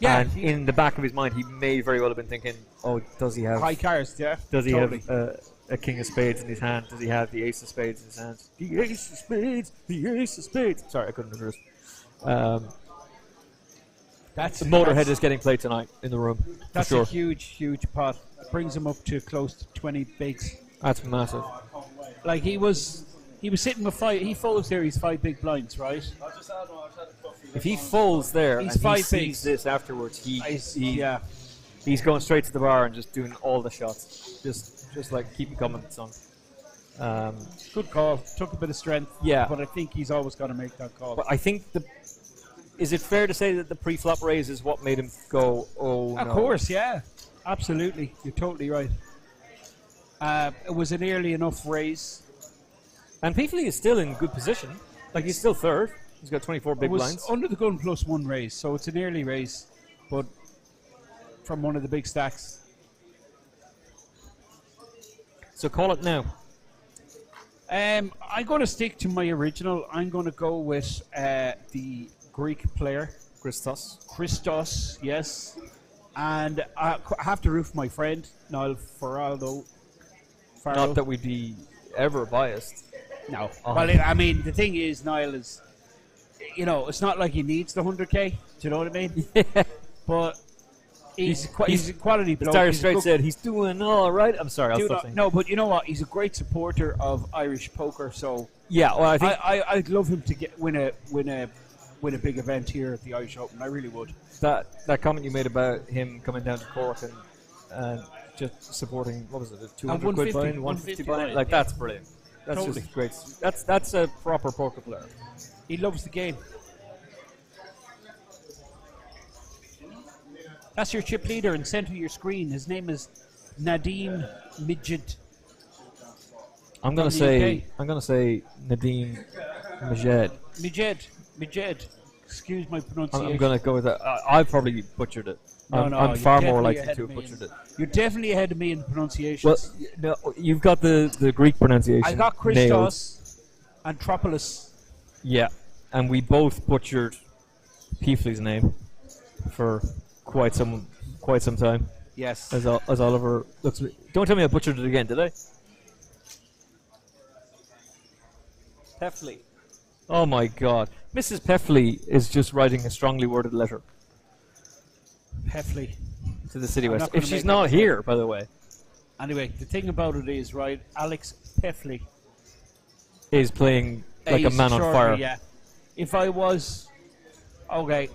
Yeah, and in the back of his mind, he may very well have been thinking, "Oh, does he have high cards? Yeah, Does he totally. have a king of spades in his hand? Does he have the ace of spades in his hand? The ace of spades, the ace of spades." Sorry, I couldn't remember this. That's the Motorhead is getting played tonight in the room. That's for sure. a huge pot. Brings him up to close to 20 bigs. That's massive. Like he was sitting with 5. He folds there. He's 5 big blinds, right? If he folds there He's and 5 he sees bigs. this afterwards, Yeah. he's going straight to the bar and just doing all the shots. Just like keep it coming, son. Good call. Took a bit of strength. Yeah. But I think he's always got to make that call. But I think is it fair to say that the pre-flop raise is what made him go, oh no? Of course, yeah. Absolutely. You're totally right. It was an early enough raise. And Peefley is still in good position. Like, he's still third. He's got 24 big It was blinds. under the gun plus 1 raise, so it's an early raise, but from one of the big stacks. So call it now. I'm going to stick to my original. I'm going to go with the Greek player. Christos, yes. And I have to roof my friend, Niall Faraldo. Not that we'd be ever biased. No. Oh. Well, I mean, the thing is, Niall is, it's not like he needs the 100k. Do you know what I mean? Yeah. But he's a quality bloke. Dire Straits said he's doing all right. I'm sorry, I'll stop saying. No, but you know what? He's a great supporter of Irish poker. So yeah, well, I think I'd love him to win a big event here at the Irish Open. I really would. That comment you made about him coming down to Cork and just supporting, what was it, a 200 quid buy-in, 150 buy-in? Like, that's brilliant. That's Totally. just great. That's a proper poker player. He loves the game. That's your chip leader in center of your screen. His name is Nadim Midjid. I'm gonna say Nadim Majed. Mijed. Excuse my pronunciation. I'm gonna go with that. I probably butchered it. I'm far more likely to have butchered it. You're definitely ahead of me in pronunciations. Well, no, you've got the Greek pronunciation. I got Christos and Tropolis. Yeah, and we both butchered Peefley's name for quite some time. Yes. As Oliver looks. Don't tell me I butchered it again, did I? Peffley. Oh my God, Mrs. Peffley is just writing a strongly worded letter. Peffley. To the City West. not gonna If she's make not that here, by the way. Anyway, the thing about it is, right, Alex Peffley Is playing like a He's man on extraordinary, fire. Yeah. If I was Okay.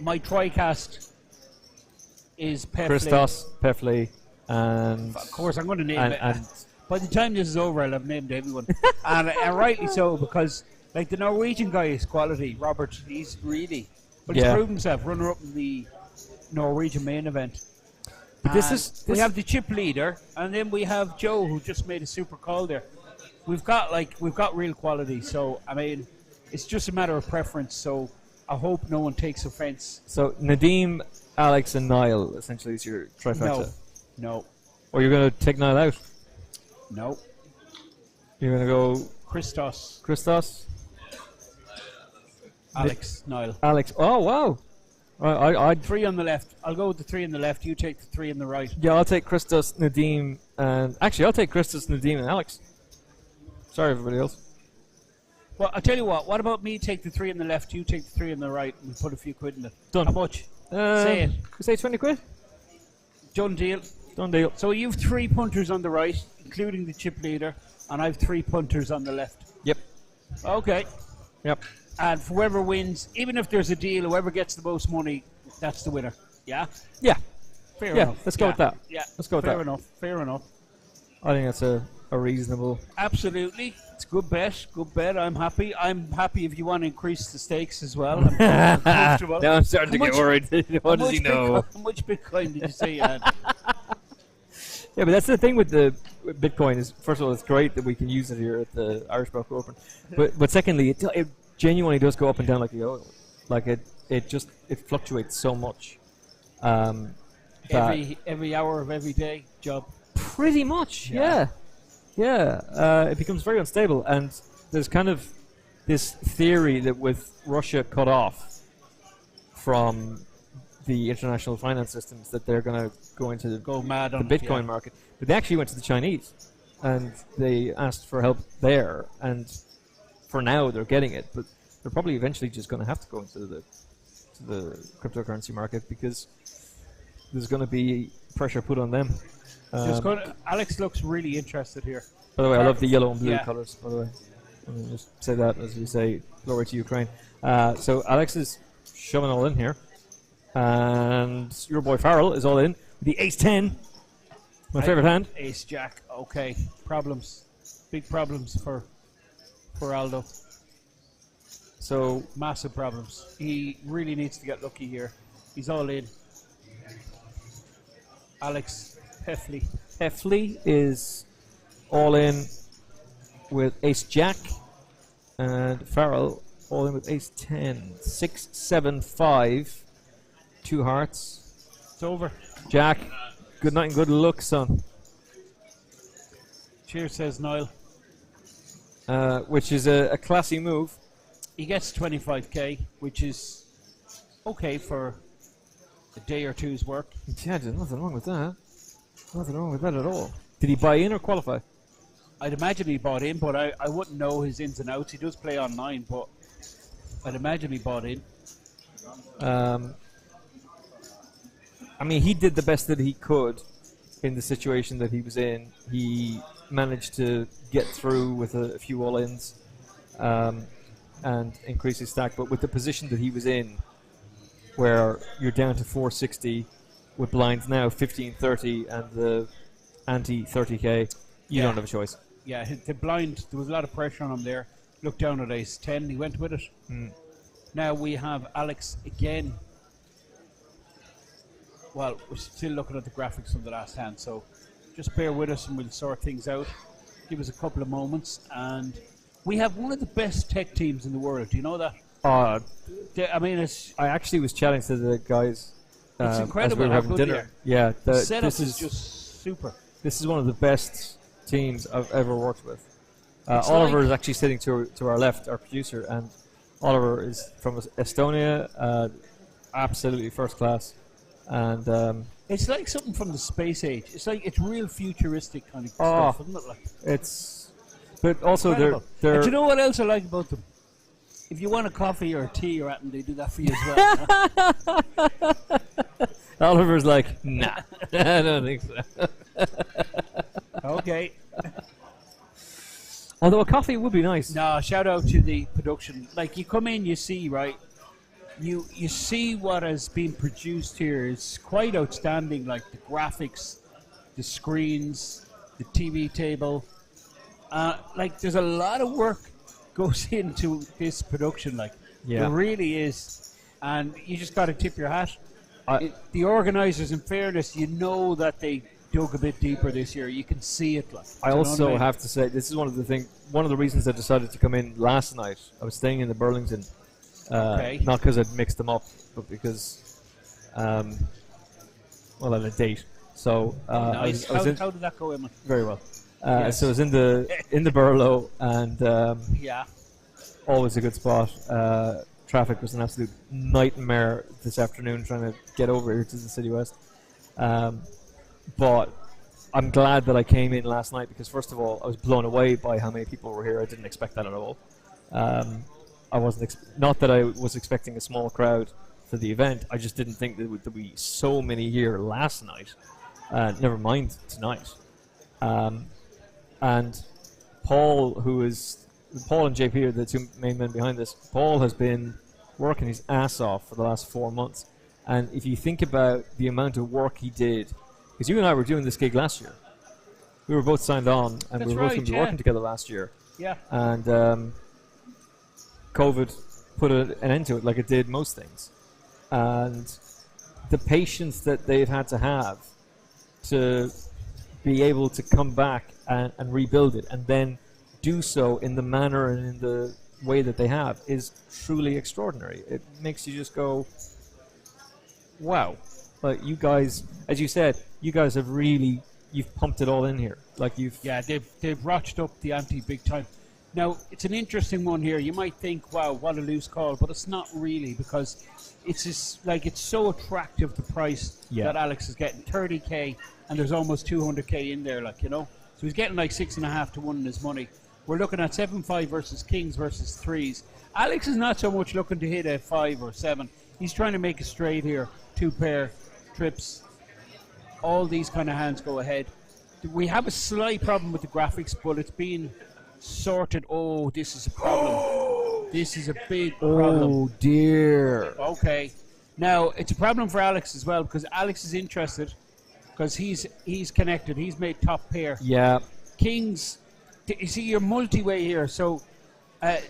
My TriCast is Pefley. Christos, Pefley, and Of course, I'm going to name and, it. and By the time this is over, I'll have named everyone. and rightly so, because like the Norwegian guy is quality. Robert, he's really... But he's Yeah. proved himself, runner-up in the Norwegian main event. But We have the chip leader, and then we have Joe, who just made a super call there. We've got real quality, so, I mean, it's just a matter of preference, so I hope no one takes offense. so Nadim, Alex, and Niall essentially is your trifecta. No. Or you're going to take Niall out? No. You're going to go Christos, Alex, Niall. Alex. Oh wow! I'd 3 on the left. I'll go with the 3 on the left. You take the 3 on the right. Yeah, I'll take Christos, Nadim, and actually I'll take Christos, Nadim, and Alex. Sorry, everybody else. Well, I'll tell you what. What about me take the 3 on the left, you take the 3 on the right, and we put a few quid in it? Done. How much? Say it. Say 20 quid. Done deal. Done deal. So you've 3 punters on the right, including the chip leader, and I've 3 punters on the left. Yep. Okay. Yep. And whoever wins, even if there's a deal, whoever gets the most money, that's the winner. Yeah? Yeah. Fair Yeah, enough. let's go with that. Yeah. Let's go with Fair that. enough. Fair enough. I think that's a reasonable. Absolutely. It's a good bet. Good bet. I'm happy. I'm happy if you want to increase the stakes as well. I'm comfortable. Now I'm starting to How get much- worried. What does he know? How much Bitcoin did you say you had? Yeah, but that's the thing with with Bitcoin is, first of all, it's great that we can use it here at the Irish Broker Open, but secondly, it genuinely does go up and down like the oil. Like it fluctuates so much. That Every hour of every day job. pretty much, yeah. It becomes very unstable, and there's kind of this theory that with Russia cut off from the international finance systems, that they're going to go mad the on it, Bitcoin yeah. market. But they actually went to the Chinese, and they asked for help there, and for now they're getting it, but they're probably eventually just going to have to go into the cryptocurrency market because there's going to be pressure put on them. Alex looks really interested here. By the way, I love the yellow and blue Yeah. colours, by the way. Let me just say that as we say glory to Ukraine. So Alex is shoving all in here. And your boy Farrell is all in. The ace-10. My favourite hand. Ace-jack. Okay. Problems. Big problems for Aldo. So massive problems. He really needs to get lucky here. He's all in. Alex Pefley. Pefley is all in with ace-jack. And Farrell all in with ace-10. 6, 7, 5. 2 hearts. It's over. Jack, good night and good luck, son. Cheers, says Niall. Which is a classy move. He gets 25k, which is okay for a day or two's work. Yeah, there's nothing wrong with that. Nothing wrong with that at all. Did he buy in or qualify? I'd imagine he bought in, but I wouldn't know his ins and outs. He does play online, but I'd imagine he bought in. I mean, he did the best that he could in the situation that he was in. He managed to get through with a few all-ins and increase his stack. But with the position that he was in, where you're down to 460 with blinds now 15-30 and the anti-30k, you don't have a choice. Yeah, the blind, there was a lot of pressure on him there. Looked down at ace-10, he went with it. Now we have Alex again. Well, we're still looking at the graphics from the last hand, so just bear with us and we'll sort things out. Give us a couple of moments, and we have one of the best tech teams in the world. Do you know that? I mean, I actually was chatting to the guys. It's incredible as we were how having good dinner. they are. Yeah, The setup is just super. This is one of the best teams I've ever worked with. It's Oliver like- is actually sitting to our left, our producer, and Oliver is from Estonia, absolutely first class. And It's like something from the space age. It's real futuristic kind of Oh, stuff, isn't it? Like, but also incredible. they're And do you know what else I like about them? If you want a coffee or a tea or anything, they do that for you as well. Oliver's like, nah, I don't think so. Okay. Although a coffee would be nice. No, shout out to the production. Like, you come in, you see, right, you see what has been produced here is quite outstanding. Like the graphics, the screens, the TV table. Like there's a lot of work goes into this production. Like there really is, and you just got to tip your hat. The organisers, in fairness, you know that they dug a bit deeper this year. You can see it. Like I also have to say, this is one of the reasons I decided to come in last night. I was staying in the Burlington, not because I'd mixed them up, but because, I had a date. So nice. I was how did that go, Emma? Very well. Yes. So I was in the Burlow, and always a good spot. Traffic was an absolute nightmare this afternoon trying to get over here to the City West. But I'm glad that I came in last night because, first of all, I was blown away by how many people were here. I didn't expect that at all. I wasn't not that I was expecting a small crowd for the event. I just didn't think that there would be so many here last night. Never mind tonight. And Paul and JP are the two main men behind this. Paul has been working his ass off for the last 4 months. And if you think about the amount of work he did, because you and I were doing this gig last year. We were both signed on, and we were both going to be working together last year. Yeah. And COVID put an end to it, like it did most things. And the patience that they've had to have to be able to come back and rebuild it, and then do so in the manner and in the way that they have, is truly extraordinary. It makes you just go, wow. Like, you guys, as you said, you guys have really, you've pumped it all in here. Like they've ratcheted up the ante big time. Now, it's an interesting one here. You might think, wow, what a loose call, but it's not really, because it's just, like, it's so attractive, the price that Alex is getting, 30k, and there's almost 200k in there, like, you know. So he's getting like 6.5 to 1 in his money. We're looking at 7-5 versus kings versus threes. Alex is not so much looking to hit a 5 or 7. He's trying to make a straight here, 2 pair, trips. All these kind of hands go ahead. We have a slight problem with the graphics, but it's been sorted. Oh, this is a problem. This is a big problem. Oh, dear. Okay. Now, it's a problem for Alex as well, because Alex is interested, because he's connected. He's made top pair. Yeah. Kings, you see, you're multi-way here. So,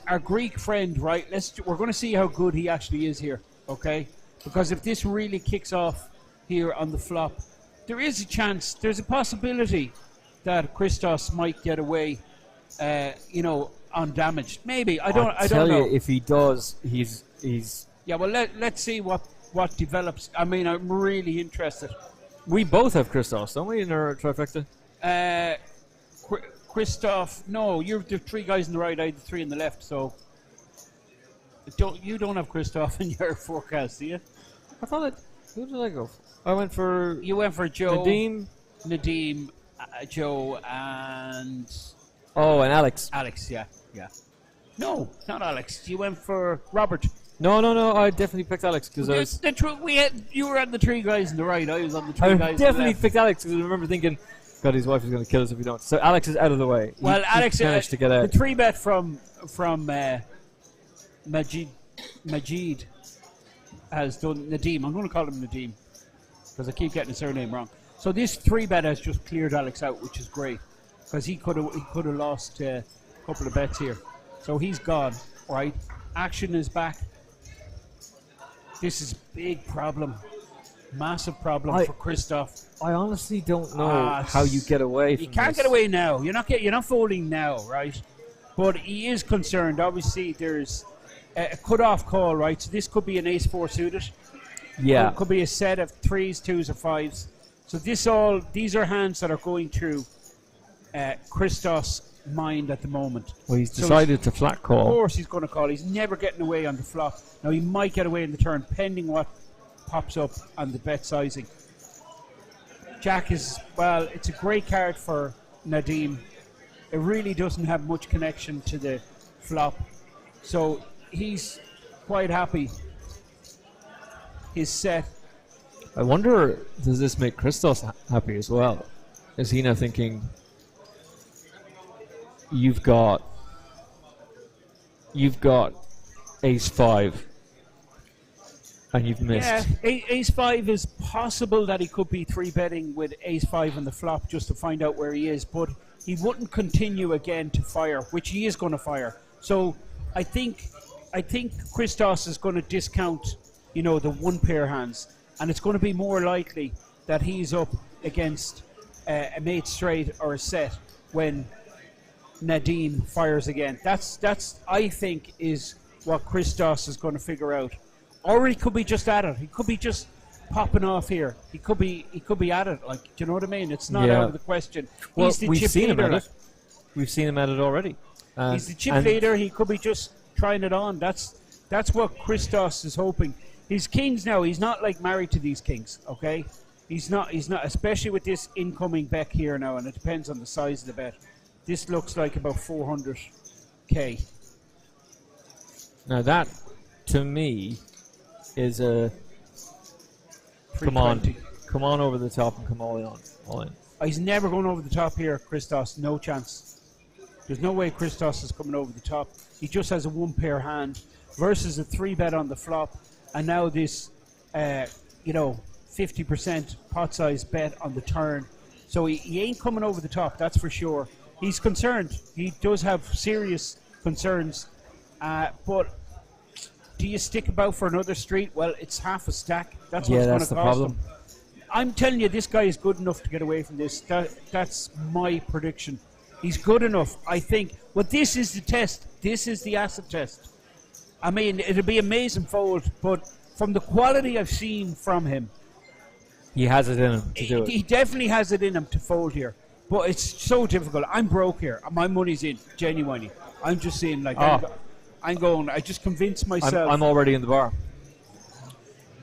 our Greek friend, right, we're going to see how good he actually is here, okay? Because if this really kicks off here on the flop, there is a chance, there's a possibility that Christos might get away, on damage. Maybe. I don't know. Tell you, if he does, he's. Yeah, well, let's see what develops. I mean, I'm really interested. We both have Christos, don't we, in our trifecta? Christoph, no, you're the 3 guys on the right, I had the 3 on the left, so you don't have Christoph in your forecast, do you? I thought it. Who did I go for? You went for Joe. Nadeem, Joe, and... Oh, and Alex. Alex, yeah. No, not Alex. You went for Robert. No. I definitely picked Alex because you were on the 3 guys on the right. I was on the 3 guys on the left. I definitely picked Alex because I remember thinking, God, his wife is going to kill us if we don't. So Alex is out of the way. Well, Alex managed to get out. The 3-bet from Majid has done Nadeem. I'm going to call him Nadeem because I keep getting his surname wrong. So this 3-bet has just cleared Alex out, which is great because he could have lost a couple of bets here. So he's gone, right? Action is back. This is a big problem. Massive problem for Christoph. I honestly don't know how you get away from You can't get away now. You're not folding now, right? But he is concerned. Obviously, there's a cut-off call, right? So this could be an ace-4 suited. Yeah. It could be a set of 3s, 2s, or 5s. So these are hands that are going through Christoph's mind at the moment. Well, he's decided to flat call. Of course he's going to call. He's never getting away on the flop. Now, he might get away in the turn, pending what pops up on the bet sizing. Jack is, well, it's a great card for Nadeem. It really doesn't have much connection to the flop. So he's quite happy. His set. I wonder, does this make Christos happy as well? Is he now thinking, you've got ace-5. and you've missed. Yeah, ace 5 is possible that he could be 3-betting with ace 5 on the flop just to find out where he is, but he wouldn't continue again to fire, which he is going to fire. So I think Christos is going to discount, the 1-pair hands, and it's going to be more likely that he's up against a mate straight or a set when Nadim fires again. That's I think is what Christos is going to figure out. Or he could be just at it. He could be just popping off here. He could be at it. Like, do you know what I mean? It's not out of the question. Well, He's the we've chip seen him leader. at it. We've seen him at it already. He's the chip leader. He could be just trying it on. That's what Christos is hoping. His kings now. He's not like married to these kings. Okay, he's not. Especially with this incoming bet here now, and it depends on the size of the bet. This looks like about 400k. Now that, to me, is a come on over the top and come all in. He's never going over the top here, Christos. No chance. There's no way Christos is coming over the top. He just has a 1-pair hand versus a 3-bet on the flop, and now this, 50% pot size bet on the turn. So he ain't coming over the top. That's for sure. He's concerned. He does have serious concerns, but. Do you stick about for another street? Well, it's half a stack. That's what's going to cost problem. him. I'm telling you, this guy is good enough to get away from this. That's my prediction. He's good enough, I think. Well, this is the test. This is the acid test. I mean, it'll be amazing fold, but from the quality I've seen from him, he has it in him to do it. He definitely has it in him to fold here. But it's so difficult. I'm broke here. My money's in, genuinely. I'm just saying, like, I'm going. I just convinced myself. I'm already in the bar.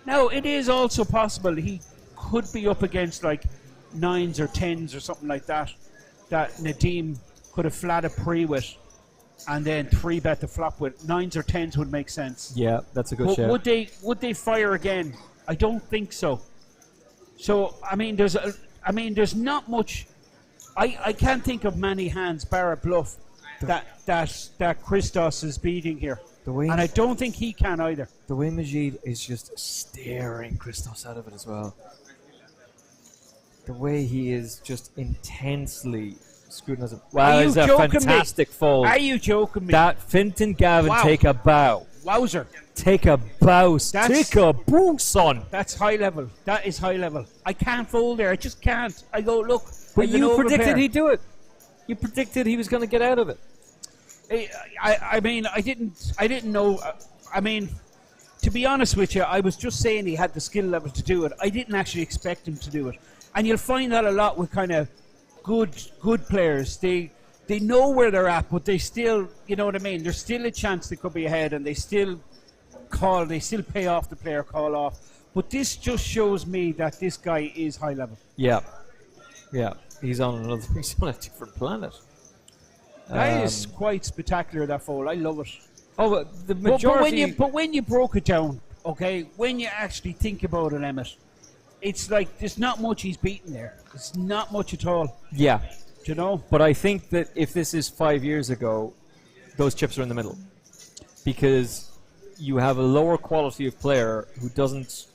Now, it is also possible he could be up against like 9s or 10s or something like that. That Nadim could have flat a pre with, and then 3-bet the flop with. 9s or 10s would make sense. Yeah, that's a good shout. Would they fire again? I don't think so. So I mean, there's not much. I can't think of many hands bar a bluff that Christos is beating here. And I don't think he can either. The way Majid is just staring Christos out of it as well. The way he is just intensely scrutinizing. Wow, it's a fantastic fold. Are you joking me? That Fintan Gavin, take a bow. Wowzer. Take a bow. Take a bow, son. That's high level. That is high level. I can't fold there. I just can't. I go, look. But you predicted he'd do it. You predicted he was going to get out of it. I mean, I didn't know. I mean, to be honest with you, I was just saying he had the skill level to do it. I didn't actually expect him to do it. And you'll find that a lot with kind of good players. They know where they're at, but they still, you know what I mean? There's still a chance they could be ahead, and they still pay off the player call off. But this just shows me that this guy is high level. Yeah. He's on a different planet. That is quite spectacular, that fold. I love it. Oh, but the majority... But when you broke it down, okay, when you actually think about it, Emmett, it's like there's not much he's beaten there. It's not much at all. Yeah. Do you know? But I think that if this is 5 years ago, those chips are in the middle. Because you have a lower quality of player who doesn't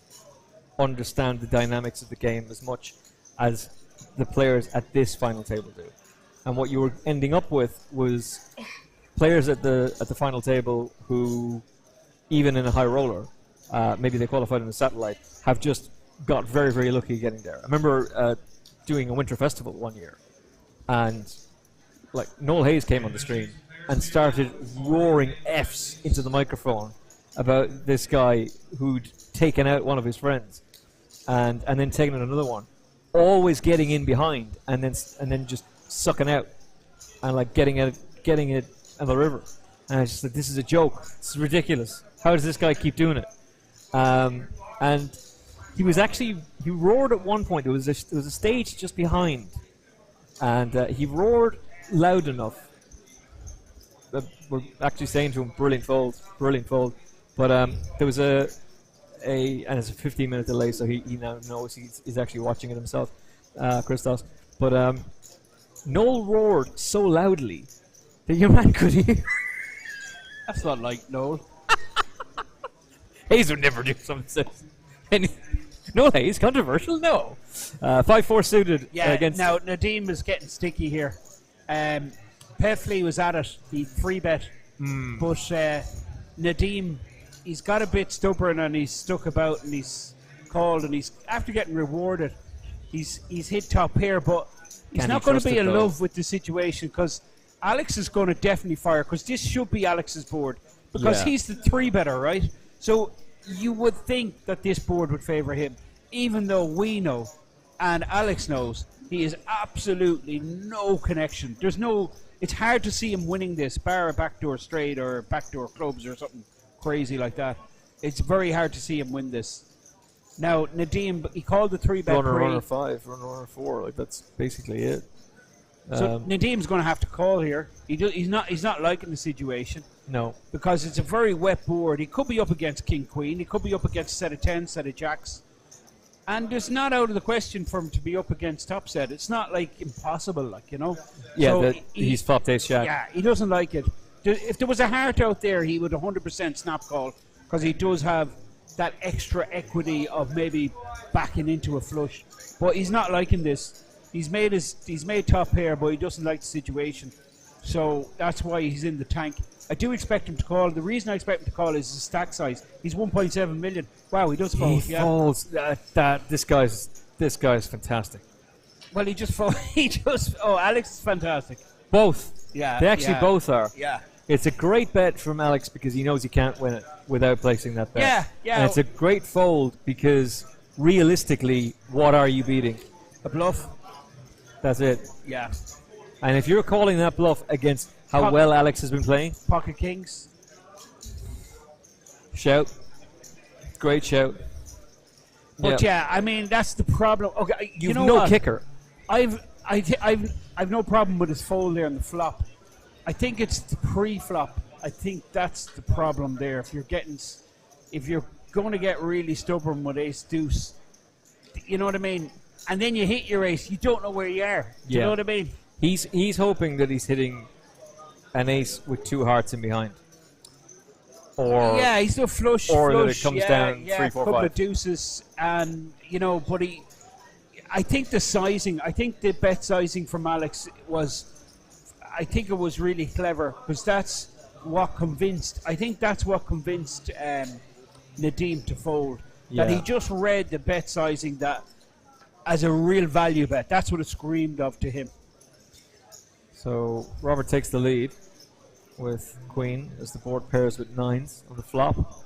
understand the dynamics of the game as much as the players at this final table do. And what you were ending up with was players at the final table who, even in a high roller, maybe they qualified in a satellite, have just got very, very lucky getting there. I remember doing a winter festival one year, and like Noel Hayes came on the stream and started roaring Fs into the microphone about this guy who'd taken out one of his friends, and then taken out another one, always getting in behind, and then just sucking out, and like getting it on the river. And I was just like, this is a joke. This is ridiculous. How does this guy keep doing it? And he roared at one point. There was a stage just behind, and he roared loud enough that we're actually saying to him, brilliant fold. But there was and it's a 15-minute delay, so he now knows he's actually watching it himself, Christos. But Noel roared so loudly that your man could hear. That's not like Noel. Hayes would never do something. No, Hayes, controversial? No. 5-4 suited against... Now, Nadeem is getting sticky here. Pefley was at it, the free bet. But Nadeem, he's got a bit stubborn and he's stuck about and he's called and he's, after getting rewarded, he's hit top pair, but he's not going to be in love with the situation because Alex is going to definitely fire because this should be Alex's board because he's the three better, right? So you would think that this board would favour him, even though we know and Alex knows he is absolutely no connection. There's no. It's hard to see him winning this, bar a backdoor straight or backdoor clubs or something crazy like that. It's very hard to see him win this. Now Nadeem, he called the three bet runner 5, runner 4. Like that's basically it. So Nadeem's going to have to call here. He's not liking the situation. No, because it's a very wet board. He could be up against King Queen. He could be up against a set of 10, set of jacks. And it's not out of the question for him to be up against top set. It's not like impossible, like, you know. Yeah, so he's flopped ace jack. Yeah, he doesn't like it. If there was a heart out there, he would 100% snap call because he does have that extra equity of maybe backing into a flush. But he's not liking this. He's made top pair, but he doesn't like the situation. So that's why he's in the tank. I do expect him to call. The reason I expect him to call is his stack size. He's 1.7 million. Wow, he does fold. He folds. This guy's fantastic. Well, he just folds. Oh, Alex is fantastic. Both. Yeah. They actually both are. Yeah. It's a great bet from Alex because he knows he can't win it without placing that bet. Yeah, yeah. And it's a great fold because realistically, what are you beating? A bluff. That's it. Yeah. And if you're calling that bluff against how well Alex has been playing, pocket kings. Shout. Great shout. But yeah, I mean that's the problem. Okay, You've know no what? kicker. I've no problem with his fold there on the flop. I think it's the pre-flop. I think that's the problem there. If you're going to get really stubborn with ace deuce, you know what I mean. And then you hit your ace, you don't know where you are. Do you know what I mean? He's hoping that he's hitting an ace with two hearts in behind. Or he's still flush, or flush, that it comes down 3, 4, 5. Couple of deuces, and but I think the sizing, I think the bet sizing from Alex I think it was really clever because that's what convinced. I think that's what convinced Nadeem to fold. That he just read the bet sizing that as a real value bet. That's what it screamed of to him. So Robert takes the lead with Queen as the board pairs with 9s on the flop.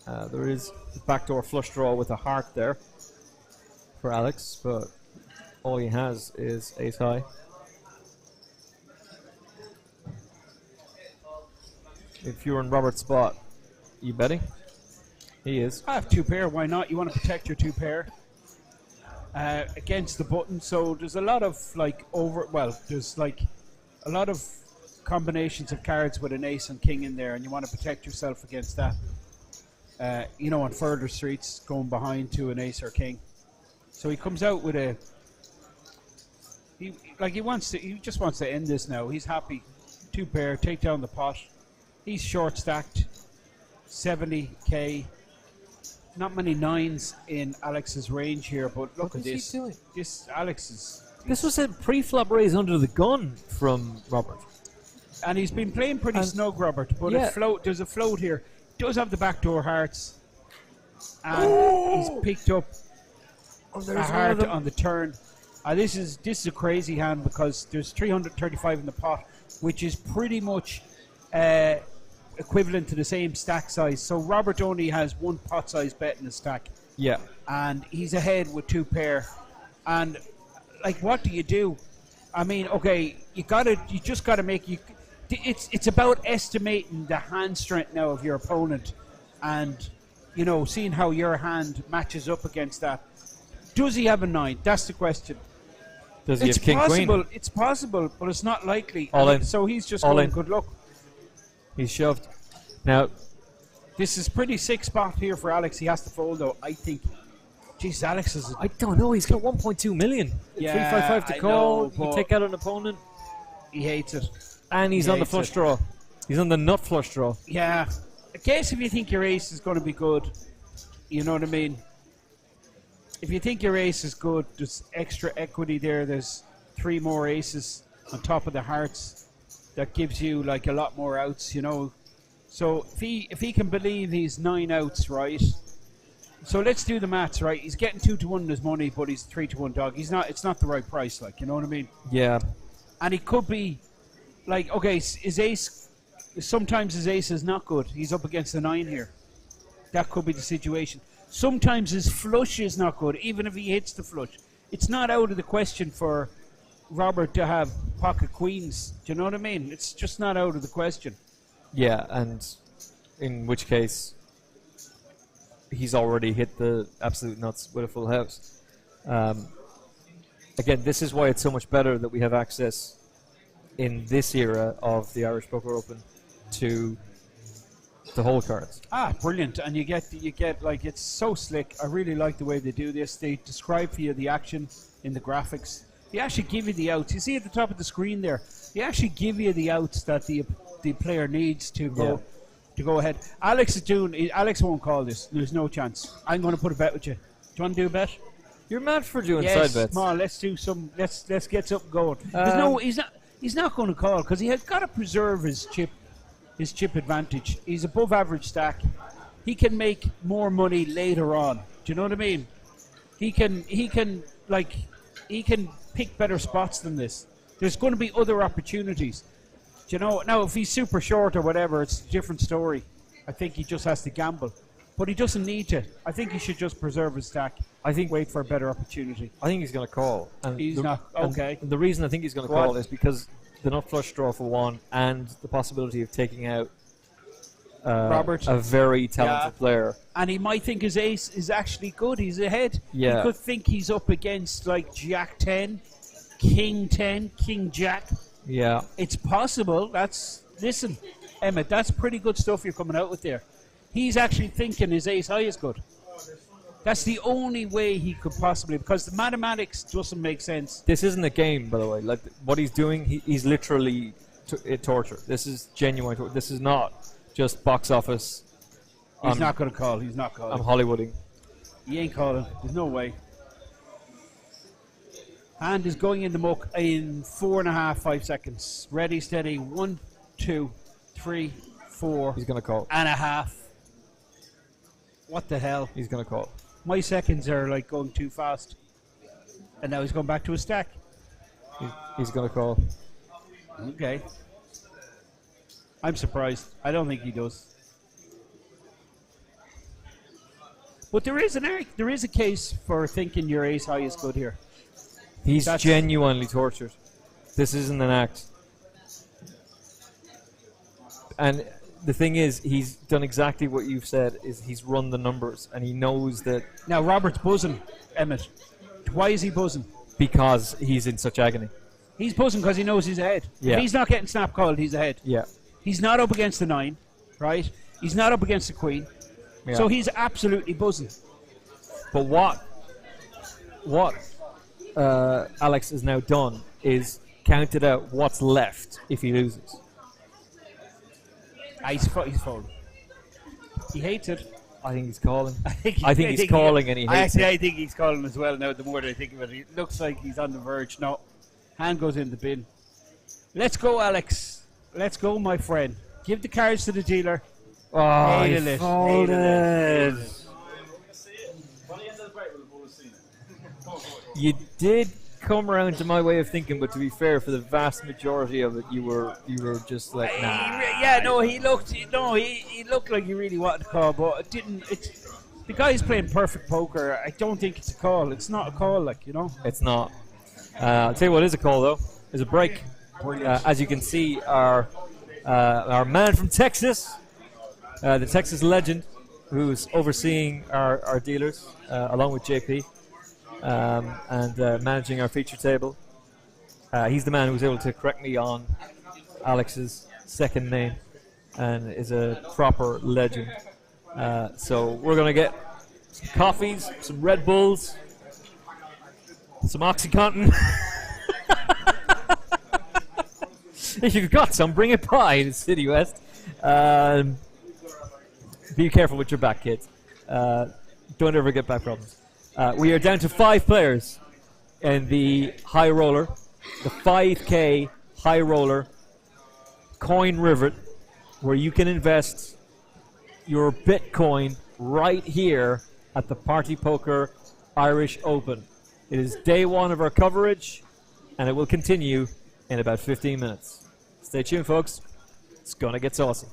There is the backdoor flush draw with a heart there for Alex, but all he has is ace high. If you're in Robert's spot, you betting? He is. I have two pair. Why not? You want to protect your two pair against the button. So there's a lot of there's like a lot of combinations of cards with an ace and king in there, and you want to protect yourself against that. On further streets, going behind to an ace or king. So he comes out with he just wants to end this now. He's happy. Two pair, take down the pot. He's short stacked, 70k. Not many 9s in Alex's range here, but look at this. He doing? This Alex is. This was a pre-flop raise under the gun from Robert, and he's been playing pretty snug, Robert. But there's a float here. He does have the backdoor hearts, and he's picked up a heart on the turn. This is a crazy hand because there's 335 in the pot, which is pretty much equivalent to the same stack size. So Robert only has one pot size bet in the stack. Yeah. And he's ahead with two pair. And what do you do? I mean, okay, you just gotta make it's about estimating the hand strength now of your opponent and seeing how your hand matches up against that. Does he have a 9? That's the question. Does he have king queen? It's possible, but it's not likely. All in. So he's just All going in. good luck. He's shoved. Now, this is pretty sick spot here for Alex. He has to fold, though, I think. Jeez, Alex is... I don't know. He's got 1.2 million. Yeah, 355 to call. You take out an opponent. He hates it. And he's on the flush draw. He's on the nut flush draw. Yeah. I guess if you think your ace is going to be good, you know what I mean? If you think your ace is good, there's extra equity there. There's 3 more aces on top of the hearts. That gives you like a lot more outs, you know. So if he can believe he's 9 outs, right? So let's do the maths, right? He's getting 2-1 in his money, but he's 3-1 dog. It's not the right price, like, you know what I mean? Yeah. And he could be like, okay, his ace. Sometimes his ace is not good. He's up against the 9 here. That could be the situation. Sometimes his flush is not good, even if he hits the flush. It's not out of the question for Robert to have pocket queens. Do you know what I mean? It's just not out of the question. Yeah, and in which case, he's already hit the absolute nuts with a full house. Again, this is why it's so much better that we have access in this era of the Irish Poker Open to the whole cards. Ah, brilliant! And you get like, it's so slick. I really like the way they do this. They describe for you the action in the graphics. They actually give you the outs. You see at the top of the screen there. They actually give you the outs that the player needs to go ahead. Alex won't call this. There's no chance. I'm going to put a bet with you. Do you want to do a bet? You're mad for doing yes, side bets. Come on, let's do some. Let's get something going. No, he's not going to call because he has got to preserve his chip advantage. He's above average stack. He can make more money later on. Do you know what I mean? He can pick better spots than this. There's going to be other opportunities. Do you know? Now, if he's super short or whatever, it's a different story. I think he just has to gamble. But he doesn't need to. I think he should just preserve his stack. I think wait for a better opportunity. I think he's going to call. And he's not. Okay. And the reason I think he's going to call is because the nut flush draw for 1 and the possibility of taking out Robert, a very talented player. And he might think his ace is actually good. He's ahead. Yeah. He could think he's up against like Jack 10, King 10, King Jack. Yeah. It's possible. Listen, Emmett, that's pretty good stuff you're coming out with there. He's actually thinking his ace high is good. That's the only way he could possibly, because the mathematics doesn't make sense. This isn't a game, by the way. Like what he's doing, he's literally torture. This is genuine torture. This is not just box office. He's not going to call. He's not calling. I'm Hollywooding. He ain't calling. There's no way. Hand is going in the muck in 4.5, 5 seconds. Ready, steady. 1, 2, 3, 4. He's going to call. And a half. What the hell? He's going to call. My seconds are like going too fast. And now he's going back to a stack. He's going to call. Okay. I'm surprised. I don't think he does. But there is a case for thinking your ace high is good here. He's genuinely tortured. This isn't an act. And the thing is, he's done exactly what you've said, is he's run the numbers, and he knows that... Now, Robert's buzzing, Emmett. Why is he buzzing? Because he's in such agony. He's buzzing because he knows he's ahead. Yeah. If he's not getting snap called, he's ahead. Yeah. He's not up against the 9, right? He's not up against the queen. Yeah. So he's absolutely buzzing. But what Alex has now done is counted out what's left if he loses. He's folding. He hates it. I think he's calling. I think he's calling and he hates it. I think he's calling as well now, the more that I think about it. It looks like he's on the verge. No. Hand goes in the bin. Let's go, Alex. Let's go, my friend. Give the cards to the dealer. Oh, he folded. You did come around to my way of thinking, but to be fair, for the vast majority of it, you were just like, nah. He looked like he really wanted to call, but it didn't. The guy's playing perfect poker. I don't think it's a call. It's not a call, like, you know. It's not. I'll tell you what is a call though. Is a break. As you can see, our man from Texas, the Texas legend, who's overseeing our dealers along with JP. And managing our feature table. He's the man who was able to correct me on Alex's second name and is a proper legend. So we're going to get some coffees, some Red Bulls, some Oxycontin. If you've got some, bring it by to City West. Be careful with your back, kids. Don't ever get back problems. We are down to 5 players in the high roller, the 5K high roller coin rivet, where you can invest your Bitcoin right here at the Party Poker Irish Open. It is day 1 of our coverage, and it will continue in about 15 minutes. Stay tuned, folks. It's going to get saucy.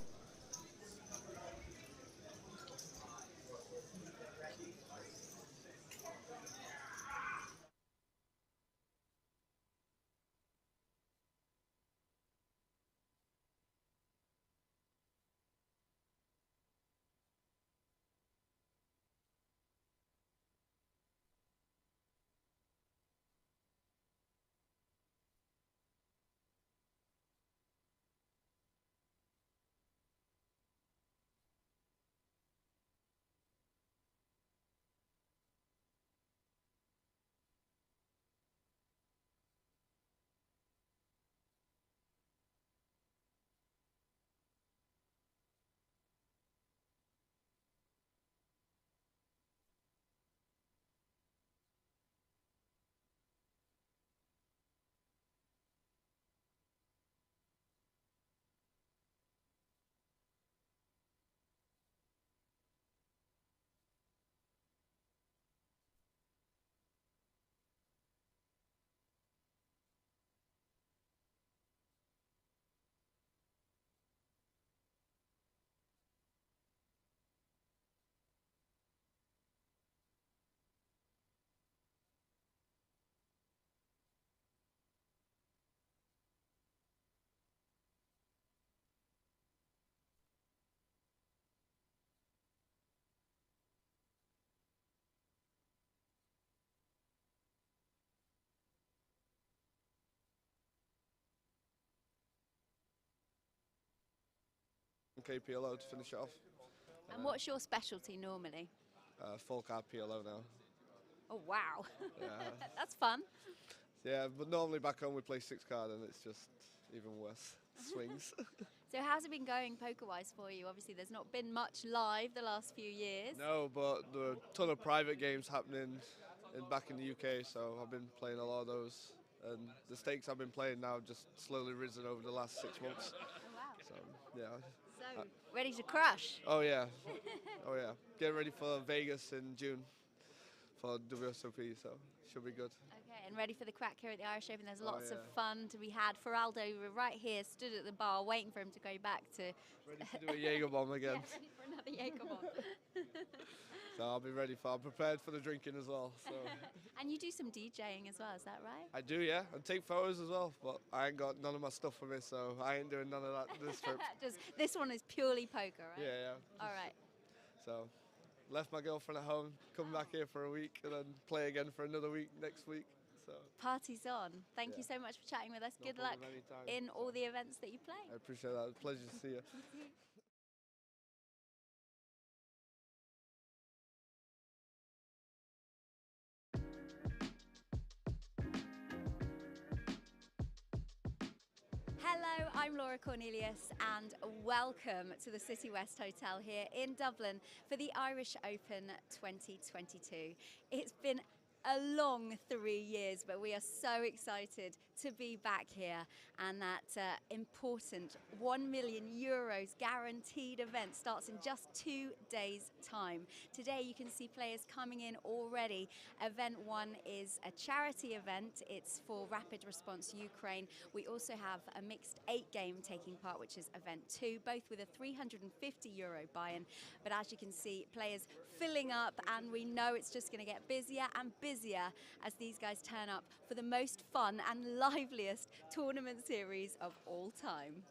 PLO to finish it off. And what's your specialty normally? Full card PLO now. Oh, wow. Yeah. That's fun. Yeah, but normally back home we play 6 card and it's just even worse. Swings. So how's it been going poker-wise for you? Obviously, there's not been much live the last few years. No, but there are a ton of private games happening back in the UK, so I've been playing a lot of those. And the stakes I've been playing now have just slowly risen over the last 6 months. Oh, wow. So, yeah. So, ready to crush? Oh, yeah. Oh, yeah. Getting ready for Vegas in June for WSOP, so should be good. Okay, and ready for the crack here at the Irish Open. There's lots yeah. of fun to be had. Feraldo right here, stood at the bar, waiting for him to go back to... Ready to do a Jaeger bomb again. Yeah, ready for another Jaeger bomb. So I'll be ready I'm prepared for the drinking as well. So. And you do some DJing as well, is that right? I do, yeah, and take photos as well, but I ain't got none of my stuff with me, so I ain't doing none of that this trip. Just, this one is purely poker, right? Yeah, yeah. All right. So, left my girlfriend at home, come back here for a week, and then play again for another week next week. So party's on. Thank you so much for chatting with us. No Good luck problem, anytime. in all the events that you play. I appreciate that. Pleasure to see you. Hello, I'm Laura Cornelius and welcome to the City West Hotel here in Dublin for the Irish Open 2022. It's been a long 3 years, but we are so excited to be back here, and that important €1 million guaranteed event starts in just 2 days' time. Today you can see players coming in already. Event 1 is a charity event. It's for Rapid Response Ukraine. We also have a mixed 8-game taking part, which is event 2, both with a €350 buy-in. But as you can see, players filling up, and we know it's just going to get busier and busier as these guys turn up for the most fun and liveliest tournament series of all time.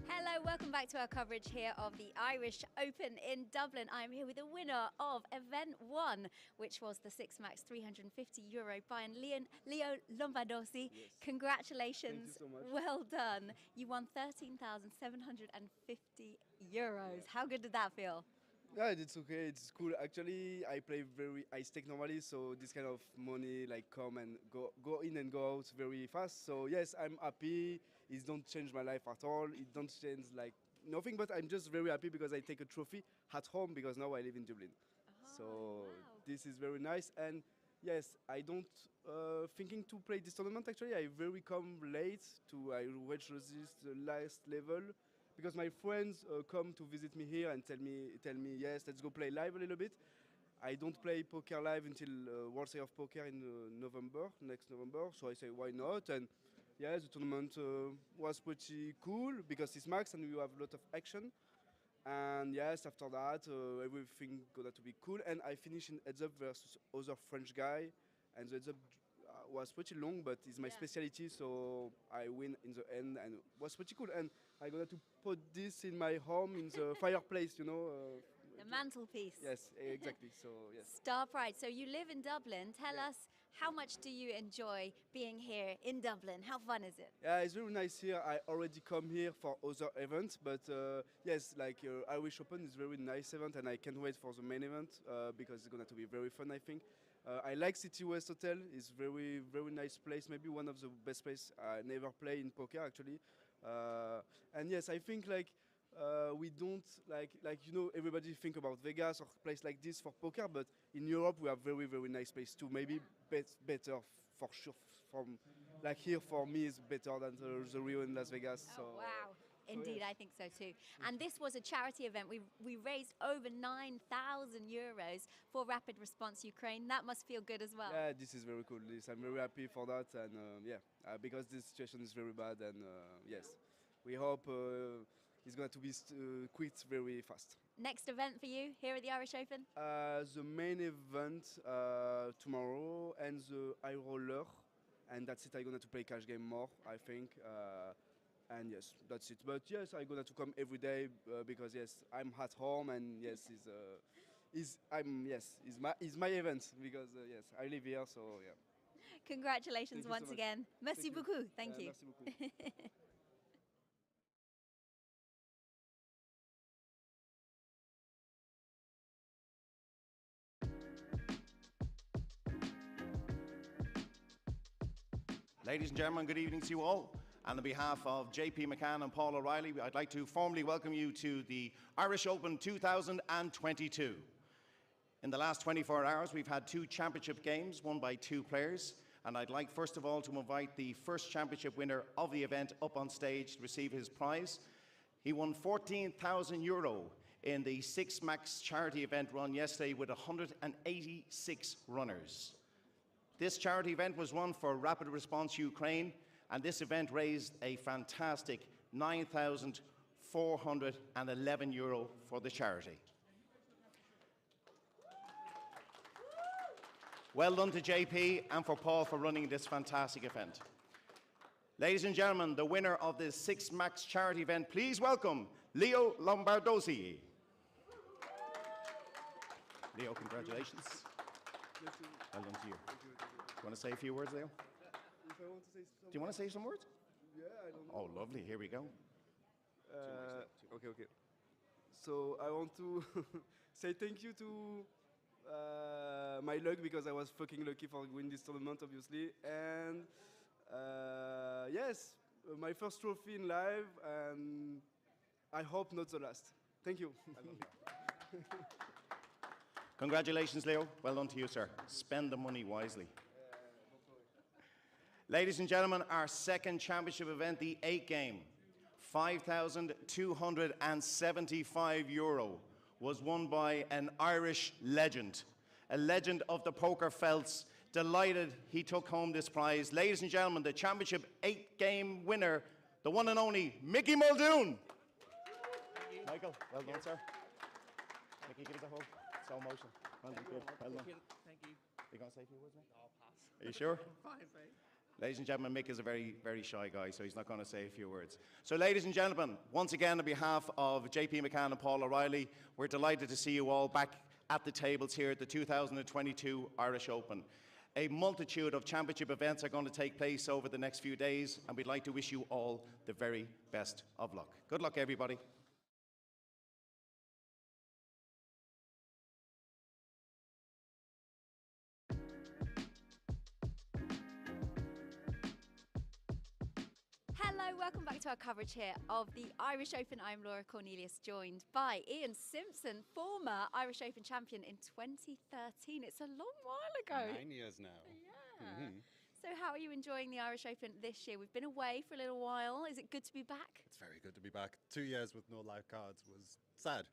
Hello, welcome back to our coverage here of the Irish Open in Dublin. I'm here with the winner of Event 1, which was the 6 max €350 buy-in, Leo Lombardosi. Yes. Congratulations. Thank you so much. Well done. You won €13,750. How good did that feel? Yeah, it's okay. It's cool. Actually, I stake normally, so this kind of money like come and go in and go out very fast. So yes, I'm happy. It don't change my life at all. It don't change like nothing. But I'm just very happy because I take a trophy at home because now I live in Dublin. So this is very nice. And yes, I don't thinking to play this tournament. Actually, I very come late to I reach this the last level because my friends come to visit me here and tell me yes, let's go play live a little bit. I don't play poker live until World Series of Poker in next November. So I say why not? And yeah, the tournament was pretty cool because it's max and we have a lot of action. And yes, after that, everything gonna to be cool. And I finished in heads up versus other French guy, and the heads up was pretty long, but it's my specialty, so I win in the end, and it was pretty cool. And I gonna to put this in my home in the fireplace, you know. The mantelpiece. Yes, exactly. So yes. Star Pride. So you live in Dublin. Tell us, how much do you enjoy being here in Dublin? How fun is it? Yeah, it's really nice here. I already come here for other events, but yes, like Irish Open is a very nice event, and I can't wait for the main event because it's going to be very fun, I think. I like City West Hotel. It's very nice place. Maybe one of the best places I never play in poker, actually. And yes, I think like we don't like you know everybody think about Vegas or place like this for poker, but in Europe we have very nice place too. Maybe better for sure. From like here for me is better than the Rio in Las Vegas. Oh, so wow. so Indeed, yes. I think so too. And this was a charity event. We raised over 9,000 euros for Rapid Response Ukraine. That must feel good as well. Yeah, this is very cool. I'm very happy for that, and because this situation is very bad, and yes, we hope it's going to be quit very fast. Next event for you here at the Irish Open? The main event tomorrow and the HighRoller, and that's it. I'm going to play cash game more, I think. And yes, that's it. But yes, I'm going to come every day because yes, I'm at home, and yes, is my event because yes, I live here, so yeah. Congratulations once again. Merci beaucoup. Thank you. Merci beaucoup. Ladies and gentlemen, good evening to you all. And on behalf of JP McCann and Paul O'Reilly, I'd like to formally welcome you to the Irish Open 2022. In the last 24 hours, we've had 2 championship games won by 2 players. And I'd like, first of all, to invite the first championship winner of the event up on stage to receive his prize. He won €14,000 in the 6 Max charity event run yesterday with 186 runners. This charity event was run for Rapid Response Ukraine, and this event raised a fantastic €9,411 for the charity. Well done to JP and for Paul for running this fantastic event. Ladies and gentlemen, the winner of this 6 Max charity event, please welcome Leo Lombardosi. Leo, congratulations. Well done to you. Do you want to say a few words, Leo? Do you want to say some words? Yeah, I don't know. Oh, lovely. Here we go. Okay. So I want to say thank you to my luck because I was fucking lucky for winning this tournament, obviously. And yes, my first trophy in live, and I hope not the last. Thank you. Congratulations, Leo. Well done to you, sir. Spend the money wisely. Ladies and gentlemen, our second championship event, the 8 game, €5,275 was won by an Irish legend, a legend of the poker felts. Delighted he took home this prize. Ladies and gentlemen, the championship 8 game winner, the one and only Mickey Muldoon. Michael, well done, sir. Mickey, give us a hug. Slow motion. Well done, good. Well done. Thank you. You going to say a few words, mate? No, I'll pass. Are you sure? Fine, fine. Ladies and gentlemen, Mick is a very shy guy, so he's not going to say a few words. So ladies and gentlemen, once again on behalf of JP McCann and Paul O'Reilly, we're delighted to see you all back at the tables here at the 2022 Irish Open. A multitude of championship events are going to take place over the next few days, and we'd like to wish you all the very best of luck. Good luck, everybody. welcome back to our coverage here of the Irish Open. I'm Laura Cornelius, joined by Ian Simpson, former Irish Open champion in 2013. It's a long while ago. 9 years now. Yeah. So how are you enjoying the Irish Open this year? We've been away for a little while. Is it good to be back? It's very good to be back. 2 years with no live cards was sad.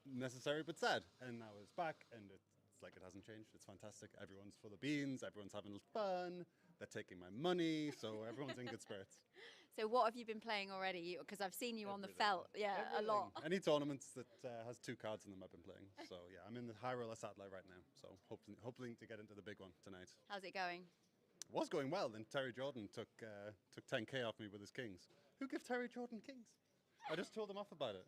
Necessary, but sad. And now it's back, and it's like it hasn't changed. It's fantastic. Everyone's full of beans. Everyone's having fun. They're taking my money, so everyone's in good spirits. So what have you been playing already? Because I've seen you on the felt, a lot. Any tournaments that has 2 cards in them I've been playing. So yeah, I'm in the HighRoller satellite right now, so hoping to get into the big one tonight. How's it going? It was going well, then Terry Jordan took 10k off me with his kings. Who give Terry Jordan kings? I just told him off about it.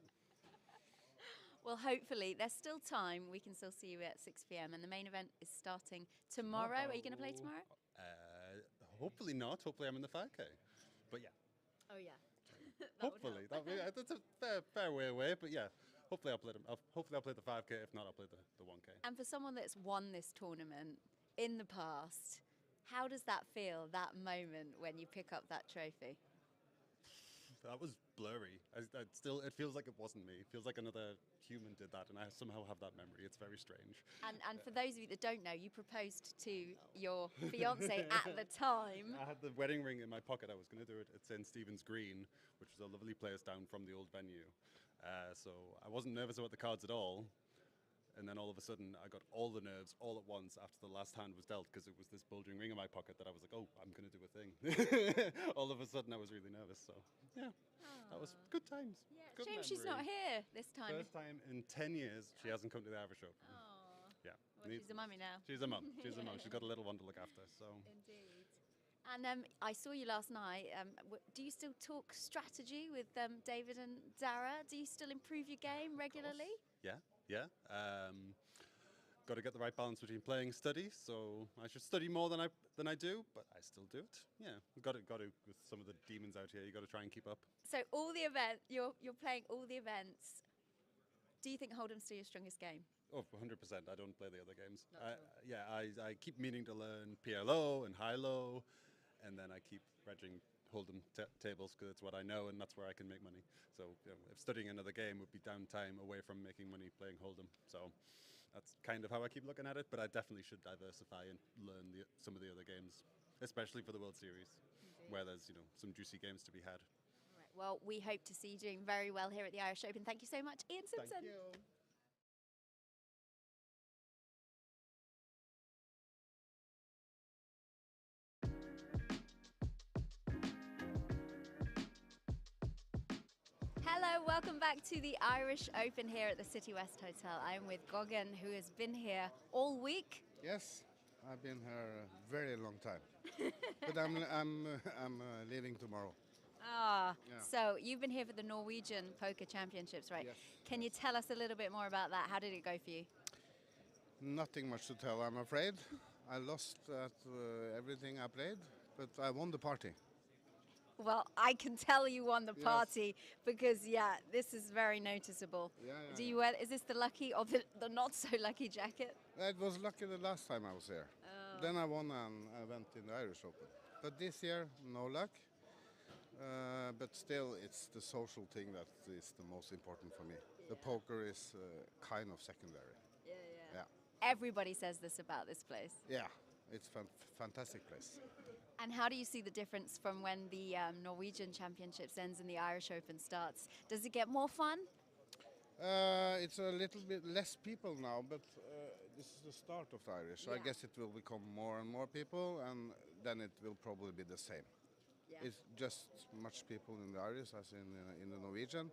Well, hopefully, there's still time. We can still see you at 6 p.m. and the main event is starting tomorrow. Are you going to play tomorrow? Hopefully not. Hopefully I'm in the 5k. But yeah. Oh yeah. Hopefully that's a fair way away. But yeah, hopefully I'll play them. Hopefully I'll play the 5k. If not, I'll play the 1k. And for someone that's won this tournament in the past, how does that feel? That moment when you pick up that trophy? That was blurry. It feels like it wasn't me. It feels like another human did that, and I somehow have that memory. It's very strange. And for those of you that don't know, you proposed to your fiance at the time. I had the wedding ring in my pocket. I was going to do it at St. Stephen's Green, which is a lovely place down from the old venue. So I wasn't nervous about the cards at all. And then all of a sudden, I got all the nerves all at once after the last hand was dealt, because it was this bulging ring in my pocket that I was like, oh, I'm going to do a thing. All of a sudden, I was really nervous. So, yeah, that was good times. Yeah, good shame she's not here this time. First time in 10 years she hasn't come to the Irish Open. Oh. Yeah. Well, she's a mummy now. She's a mum. She's a mum. She's got a little one to look after. So. Indeed. And I saw you last night. Do you still talk strategy with David and Dara? Do you still improve your game regularly? Yeah. Got to get the right balance between playing and study. So I should study more than I do, but I still do it. Yeah, got to with some of the demons out here. You got to try and keep up. So all the events, you're playing all the events. Do you think Hold'em's still your strongest game? Oh, 100%. I don't play the other games. I keep meaning to learn PLO and high-low, and then I keep regging Hold'em tables because it's what I know and that's where I can make money. So if studying another game would be downtime away from making money playing Hold'em. So that's kind of how I keep looking at it, but I definitely should diversify and learn some of the other games, especially for the World Series, where there's some juicy games to be had. All right, well, we hope to see you doing very well here at the Irish Open. Thank you so much, Ian Simpson. Thank you. Hello, welcome back to the Irish Open here at the City West Hotel. I'm with Gogan, who has been here all week. Yes, I've been here a very long time, but I'm leaving tomorrow. Ah, Yeah. So you've been here for the Norwegian Poker Championships, right? Yes. Can you tell us a little bit more about that? How did it go for you? Nothing much to tell, I'm afraid. I lost at everything I played, but I won the party. Well, I can tell you won the Yes. party because, this is very noticeable. Yeah. Do you wear? Is this the lucky or the not so lucky jacket? It was lucky the last time I was here. Oh. Then I won an event in the Irish Open. But this year, no luck. But still, it's the social thing that is the most important for me. The poker is kind of secondary. Yeah. Everybody says this about this place. Yeah, it's a fantastic place. And how do you see the difference from when the Norwegian Championships ends and the Irish Open starts? Does it get more fun? It's a little bit less people now, but this is the start of the Irish. So I guess it will become more and more people, and then it will probably be the same. Yeah. It's just much people in the Irish as in the Norwegian.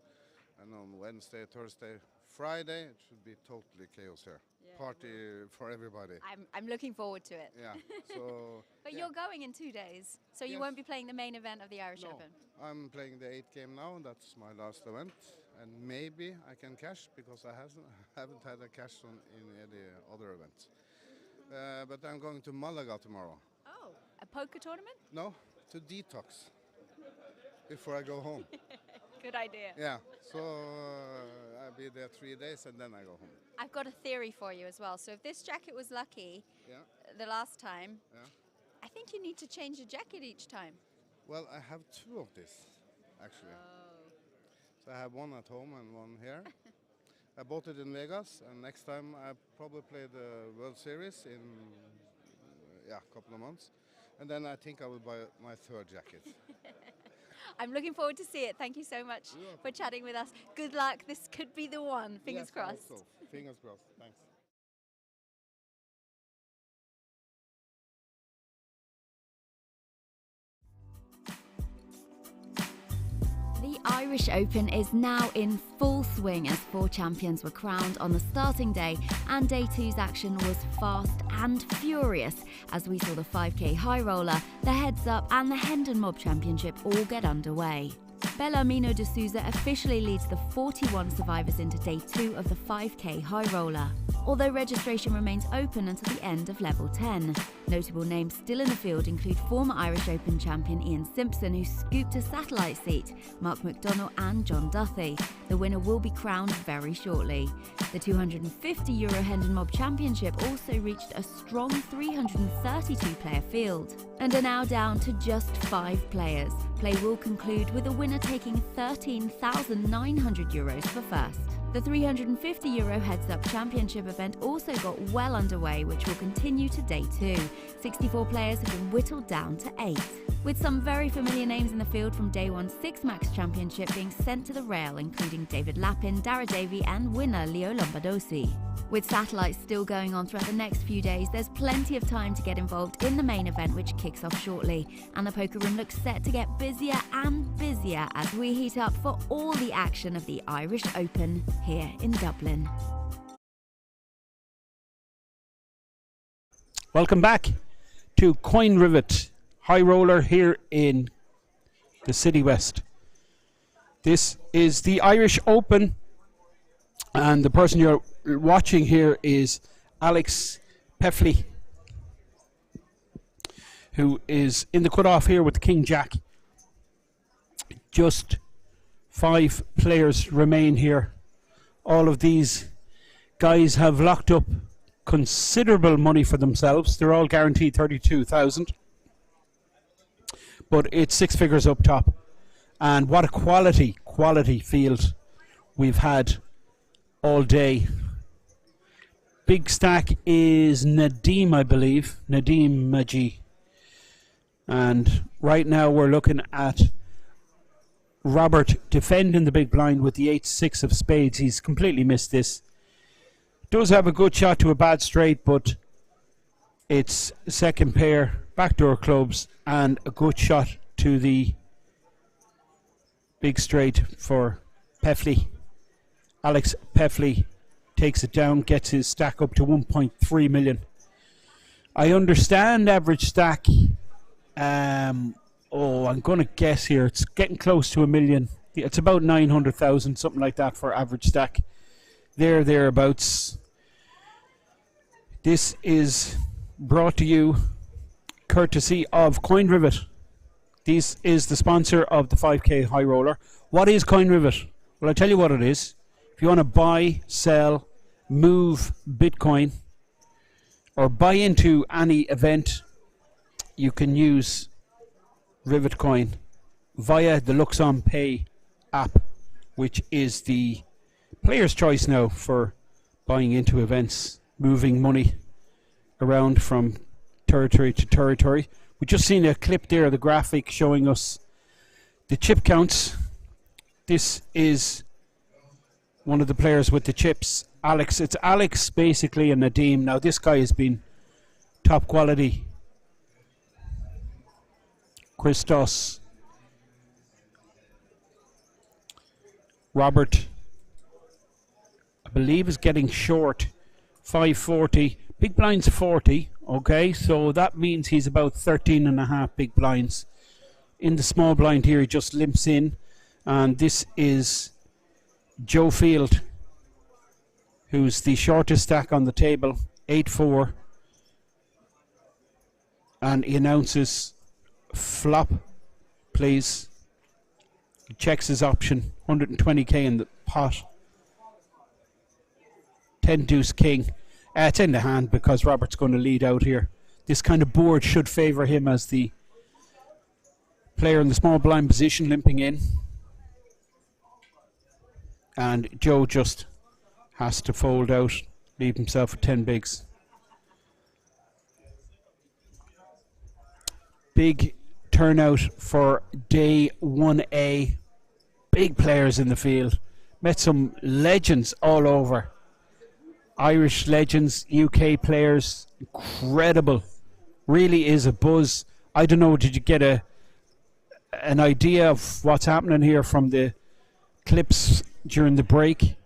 And on Wednesday, Thursday, Friday, it should be totally chaos here. Yeah, Party for everybody. I'm looking forward to it. Yeah. So. But you're going in 2 days, so you Yes. won't be playing the main event of the Irish No, Open. I'm playing the 8th game now. That's my last event, and maybe I can cash because I haven't had a cash in any other event. But I'm going to Malaga tomorrow. Oh, a poker tournament? No, to detox before I go home. Good idea. Yeah, so I'll be there 3 days and then I go home. I've got a theory for you as well. So if this jacket was lucky the last time, Yeah. I think you need to change your jacket each time. Well, I have 2 of this. actually. So I have one at home and one here. I bought it in Vegas, and next time I probably play the World Series in a couple of months, and then I think I will buy my third jacket. I'm looking forward to see it. Thank you so much for chatting with us. Good luck. This could be the one. Fingers crossed. I hope so. Fingers crossed. Thanks. The Irish Open is now in full swing as 4 champions were crowned on the starting day, and day 2's action was fast and furious as we saw the 5k high roller, the heads up and the Hendon Mob Championship all get underway. Bellarmino de Souza officially leads the 41 survivors into day 2 of the 5k high roller, although registration remains open until the end of level 10. Notable names still in the field include former Irish Open champion Ian Simpson, who scooped a satellite seat, Mark McDonough and John Duthie. The winner will be crowned very shortly. The €250 Hendon Mob Championship also reached a strong 332-player field and are now down to just 5 players. Play will conclude with the winner taking €13,900 for first. The €350 heads-up championship event also got well underway, which will continue to day 2. 64 players have been whittled down to 8, with some very familiar names in the field from day 1's 6max championship being sent to the rail, including David Lappin, Dara Davey and winner Leo Lombardosi. With satellites still going on throughout the next few days, there's plenty of time to get involved in the main event, which kicks off shortly, and the poker room looks set to get busier and busier as we heat up for all the action of the Irish Open here in Dublin. Welcome back to Coin Rivet HighRoller here in the City West. This is the Irish Open, and the person you're watching here is Alex Peffley, who is in the cutoff here with the King Jack. Just 5 players remain here. All of these guys have locked up considerable money for themselves. They're all guaranteed 32,000, but it's 6 figures up top. And what a quality field we've had all day. Big stack is Nadim, I believe. Nadim Maji. And right now we're looking at Robert defending the big blind with the 8-6 of spades. He's completely missed this. Does have a good shot to a bad straight, but it's second pair, backdoor clubs, and a good shot to the big straight for Peffley. Alex Peffley takes it down, gets his stack up to 1.3 million. I understand average stack. I'm going to guess here. It's getting close to 1 million. It's about 900,000, something like that for average stack. Thereabouts. This is brought to you courtesy of Coin Rivet. This is the sponsor of the 5k high roller. What is Coin Rivet? Well, I'll tell you what it is. If you want to buy, sell, move Bitcoin, or buy into any event, you can use Rivet Coin via the Luxon Pay app, which is the player's choice now for buying into events, moving money around from territory to territory. We've just seen a clip there of the graphic showing us the chip counts. This is one of the players with the chips, Alex. It's Alex basically and Nadim. Now this guy has been top quality. Christos. Robert, I believe, is getting short. 540. Big blind's 40. Okay, so that means he's about 13.5 big blinds. In the small blind here, he just limps in. And this is Joe Field, who's the shortest stack on the table, 8-4. And he announces flop, please. He checks his option, 120k in the pot. 10 deuce king. It's in the hand because Robert's going to lead out here. This kind of board should favour him as the player in the small blind position, limping in. And Joe just has to fold out, leave himself with 10 bigs. Big turnout for day 1A. Big players in the field. Met some legends all over. Irish legends, UK players, incredible. Really is a buzz. I don't know, did you get an idea of what's happening here from the clips during the break?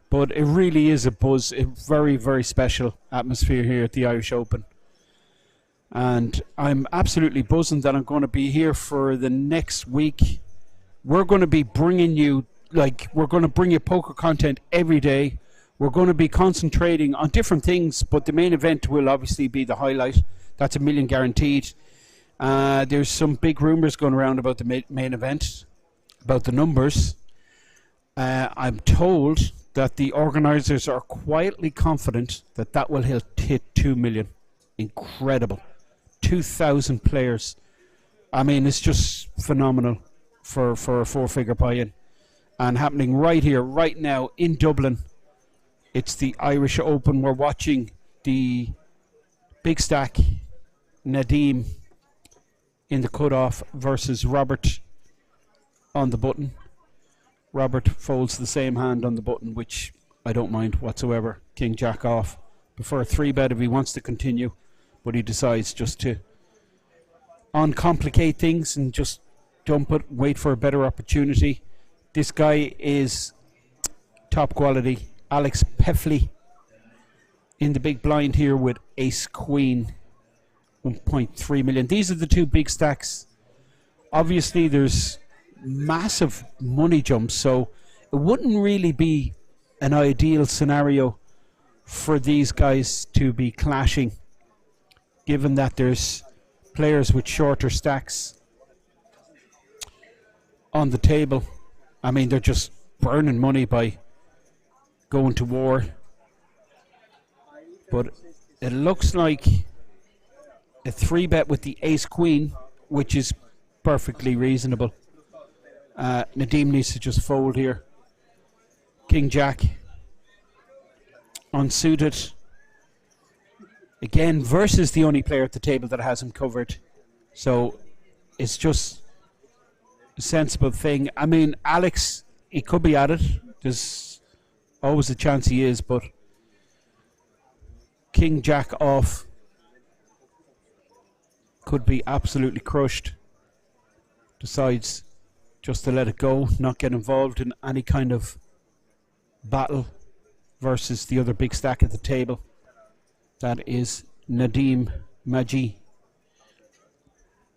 But it really is a buzz. A very, very special atmosphere here at the Irish Open. And I'm absolutely buzzing that I'm going to be here for the next week. We're going to be bringing you, we're going to bring you poker content every day. We're going to be concentrating on different things, but the main event will obviously be the highlight. That's $1 million guaranteed. There's some big rumours going around about the main event, about the numbers. I'm told that the organisers are quietly confident that that will hit 2 million. Incredible. 2,000 players. I mean, it's just phenomenal for a 4-figure buy-in. And happening right here, right now, in Dublin. It's the Irish Open. We're watching the big stack, Nadeem, in the cutoff versus Robert on the button. Robert folds the same hand on the button, which I don't mind whatsoever. King Jack off. Prefer a 3-bet if he wants to continue, but he decides just to uncomplicate things and just dump it, wait for a better opportunity. This guy is top quality. Alex Peffley in the big blind here with Ace Queen, 1.3 million. These are the two big stacks. Obviously, there's massive money jumps, so it wouldn't really be an ideal scenario for these guys to be clashing, given that there's players with shorter stacks on the table. I mean, they're just burning money by going to war. But it looks like a 3-bet with the Ace Queen, which is perfectly reasonable. Nadeem needs to just fold here. King Jack unsuited again versus the only player at the table that has him covered. So it's just a sensible thing. I mean, Alex, he could be at it. There's always a chance he is, but King Jack off could be absolutely crushed. Decides just to let it go, not get involved in any kind of battle versus the other big stack at the table. That is Nadeem Maji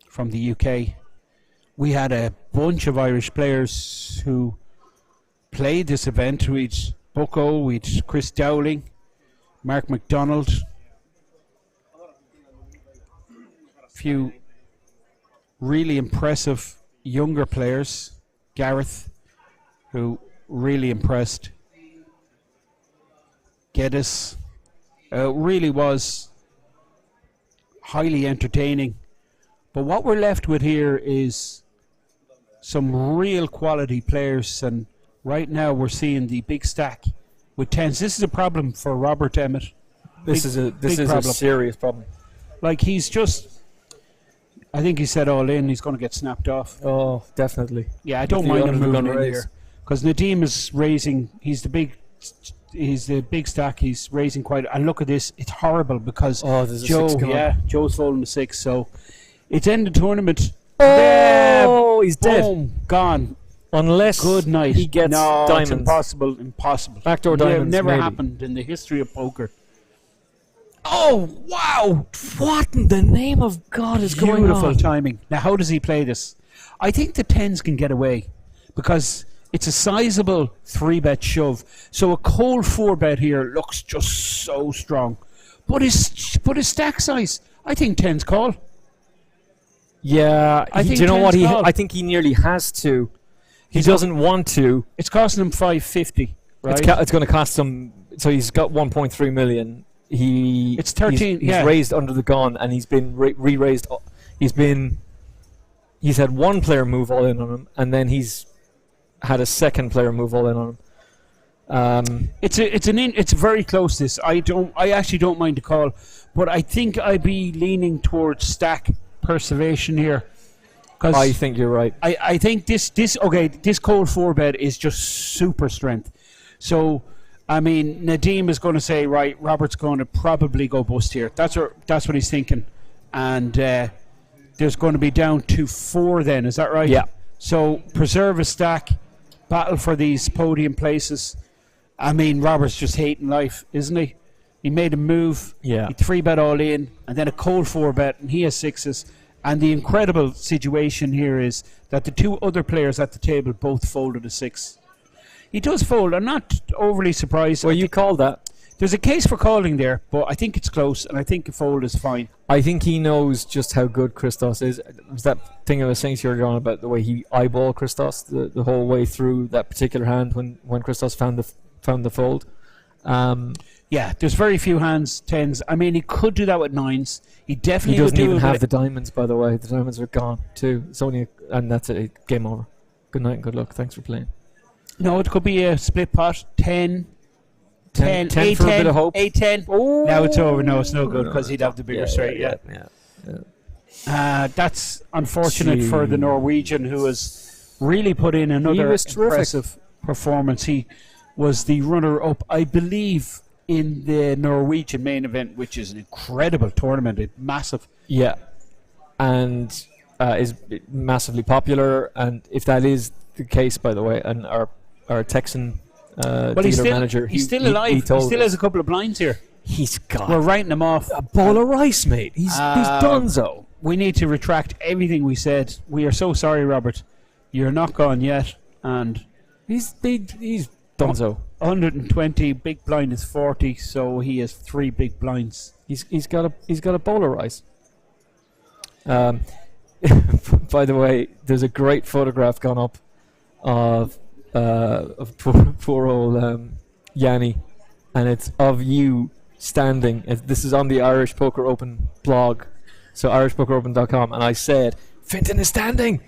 from the UK. We had a bunch of Irish players who played this event. We'd Bucko, we'd Chris Dowling, Mark McDonald, a few really impressive younger players. Gareth, who really impressed. Geddes, really was highly entertaining. But what we're left with here is some real quality players, and right now we're seeing the big stack with 10s. This is a problem for Robert Emmett. This is a serious problem. Like, he's just, I think he said all in, he's going to get snapped off. Oh, definitely. Yeah, I don't mind him moving in here, because Nadeem is raising, he's the big stack, he's raising quite, and look at this, it's horrible because Joe's folding the 6, so it's end of tournament. Oh, he's dead. Boom, gone. Unless good night. He gets diamonds. It's impossible. Backdoor diamonds. Never happened in the history of poker. Oh, wow! What in the name of God is going on? Beautiful timing. Now, how does he play this? I think the 10s can get away because it's a sizable 3-bet shove. So a cold 4-bet here looks just so strong. But his stack size, I think 10s call. Yeah, do you know what? I think he nearly has to. He doesn't want to. It's costing him $550, right? It's going to cost him. So he's got 1.3 million. It's 13. He's raised under the gun, and he's been re-raised. He's had one player move all in on him, and then he's had a second player move all in on him. It's very close. This I actually don't mind the call, but I think I'd be leaning towards stack Perseveration here. I think you're right. I think this cold 4-bet is just super strength. So, I mean, Nadeem is going to say, right, Robert's going to probably go bust here. That's what he's thinking. And there's going to be down to 4 then, is that right? Yeah. So, preserve a stack, battle for these podium places. I mean, Robert's just hating life, isn't he? He made a move. Yeah. He 3-bet all in, and then a cold 4-bet, and he has 6s. And the incredible situation here is that the 2 other players at the table both folded a 6. He does fold. I'm not overly surprised. Well, you called that. There's a case for calling there, but I think it's close, and I think a fold is fine. I think he knows just how good Christos is. It was that thing I was saying to you earlier on about the way he eyeballed Christos the whole way through that particular hand when Christos found the fold. Yeah, there's very few hands, 10s. I mean, he could do that with 9s. He definitely He doesn't would do even it have with the diamonds, by the way. The diamonds are gone too. It's only and that's it. Game over. Good night and good luck. Thanks for playing. No, it could be a split pot. 10 for a bit of hope. 8-10. Oh. Now it's over. No, it's no good because he'd have the bigger straight. Yeah. That's unfortunate for the Norwegian, who has really put in another impressive performance. He was the runner-up, I believe, in the Norwegian main event, which is an incredible tournament. It's massive. Yeah, and is massively popular. And if that is the case, by the way, and our Texan dealer manager, he's still alive. He still has a couple of blinds here. He's got. We're writing him off. A bowl of rice, mate. He's donezo. We need to retract everything we said. We are so sorry, Robert. You're not gone yet, and he's donezo. 120 big blind is 40, so he has 3 big blinds. He's got a bowl of rice. By the way, there's a great photograph gone up of poor old Yanni, and it's of you standing. This is on the Irish Poker Open blog, so irishpokeropen.com, and I said Fintan is standing.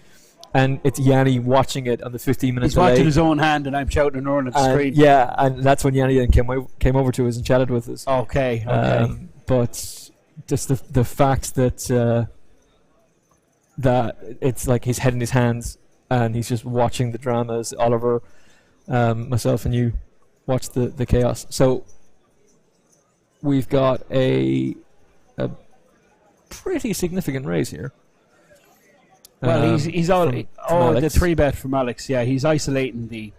And it's Yanni watching it on the 15 minutes. He's watching his own hand, and I'm shouting and roaring at the screen. Yeah, and that's when Yanni then came over to us and chatted with us. Okay. But just the fact that that it's like his head in his hands, and he's just watching the drama as Oliver, myself, and you watch the chaos. So we've got a pretty significant raise here. Well, he's all the 3-bet from Alex. Yeah, he's isolating the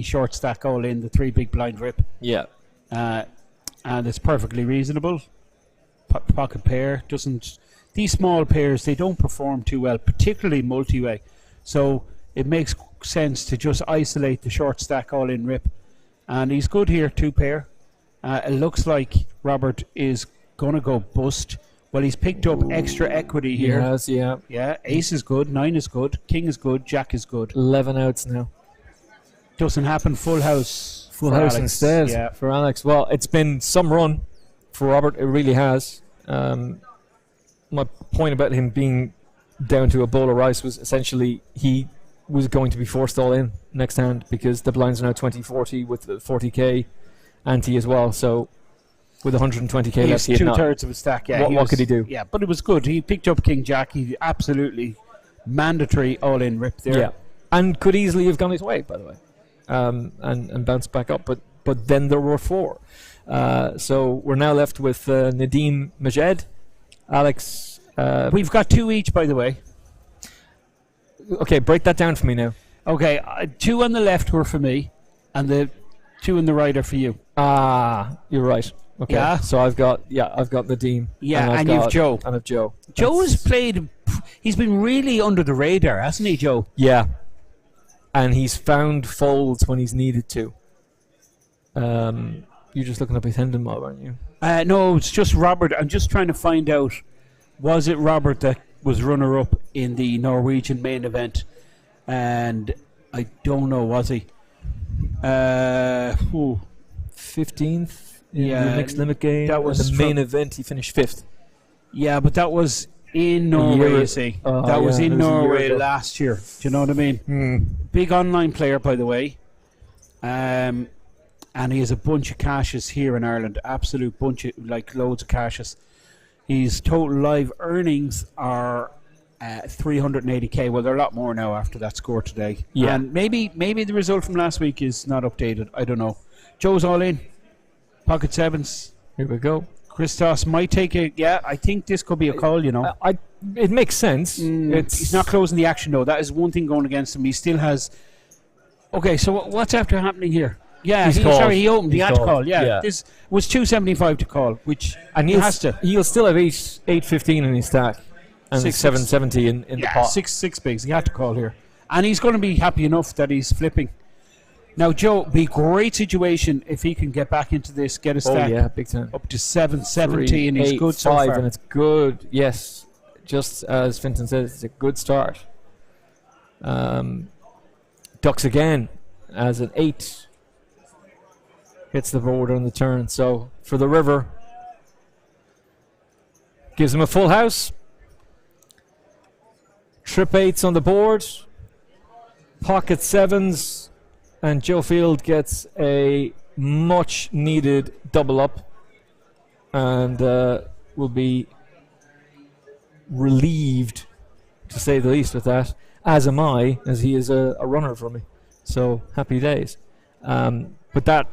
short stack all in, the 3 big blind rip. Yeah, and it's perfectly reasonable. Pocket pair doesn't. These small pairs, they don't perform too well, particularly multi-way. So it makes sense to just isolate the short stack all in rip, and he's good here 2 pair. It looks like Robert is gonna go bust. Well, he's picked up extra equity here. Yes, yeah. Yeah, ace is good, 9 is good, king is good, jack is good. 11 outs now. Doesn't happen, full house. Full house Alex. instead for Alex. Well, it's been some run for Robert. It really has. My point about him being down to a bowl of rice was essentially he was going to be forced all in next hand because the blinds are now 20-40 with the 40k ante as well. So with 120k left, he had 2/3 of a stack. Yeah, what could he do? Yeah, but it was good. He picked up king jack. He absolutely mandatory all in rip there. Yeah, and could easily have gone his way, by the way, and bounced back up. But then there were 4. So we're now left with Nadeem Majed, Alex. We've got 2 each, by the way. Okay, break that down for me now. Okay, 2 on the left were for me, and the 2 on the right are for you. Ah, you're right. Okay, yeah. So I've got Nadeem. Yeah, and you've Joe. And I've Joe. Joe has played. He's been really under the radar, hasn't he, Joe? Yeah, and he's found folds when he's needed to. You're just looking up his Hendon mob, aren't you? No, it's just Robert. I'm just trying to find out. Was it Robert that was runner-up in the Norwegian main event? And I don't know, was he? 15th in the mixed limit game. That was the main event. He finished 5th. Yeah, but that was in Norway, you see. That was in Norway last year. Do you know what I mean? Big online player, by the way. and he has a bunch of cashes here in Ireland, absolute bunch of, like, loads of cashes. His total live earnings are 380k. Well, they're a lot more now after that score today. Yeah. And maybe the result from last week is not updated. I don't know. Joe's all in. Pocket sevens. Here we go. Christos might take a... Yeah, I think this could be a call, you know. It makes sense. He's not closing the action, though. That is one thing going against him. He still has... Okay, so what's after happening here? Yeah, he opened. He had to call. Yeah, this was 275 to call, which... And he has to. He'll still have 815 in his stack. And 770 in the pot. Six bigs. He had to call here. And he's going to be happy enough that he's flipping. Now, Joe, be a great situation if he can get back into this, get a stack big time. up to 770, and he's good so far. And it's good, yes. Just as Finton says, it's a good start. Ducks again as an 8. Hits the board on the turn. So for the river, gives him a full house. Trip 8s on the board. Pocket 7s. And Joe Field gets a much needed double up and will be relieved, to say the least, with that, as am I, as he is a runner for me. So happy days. But that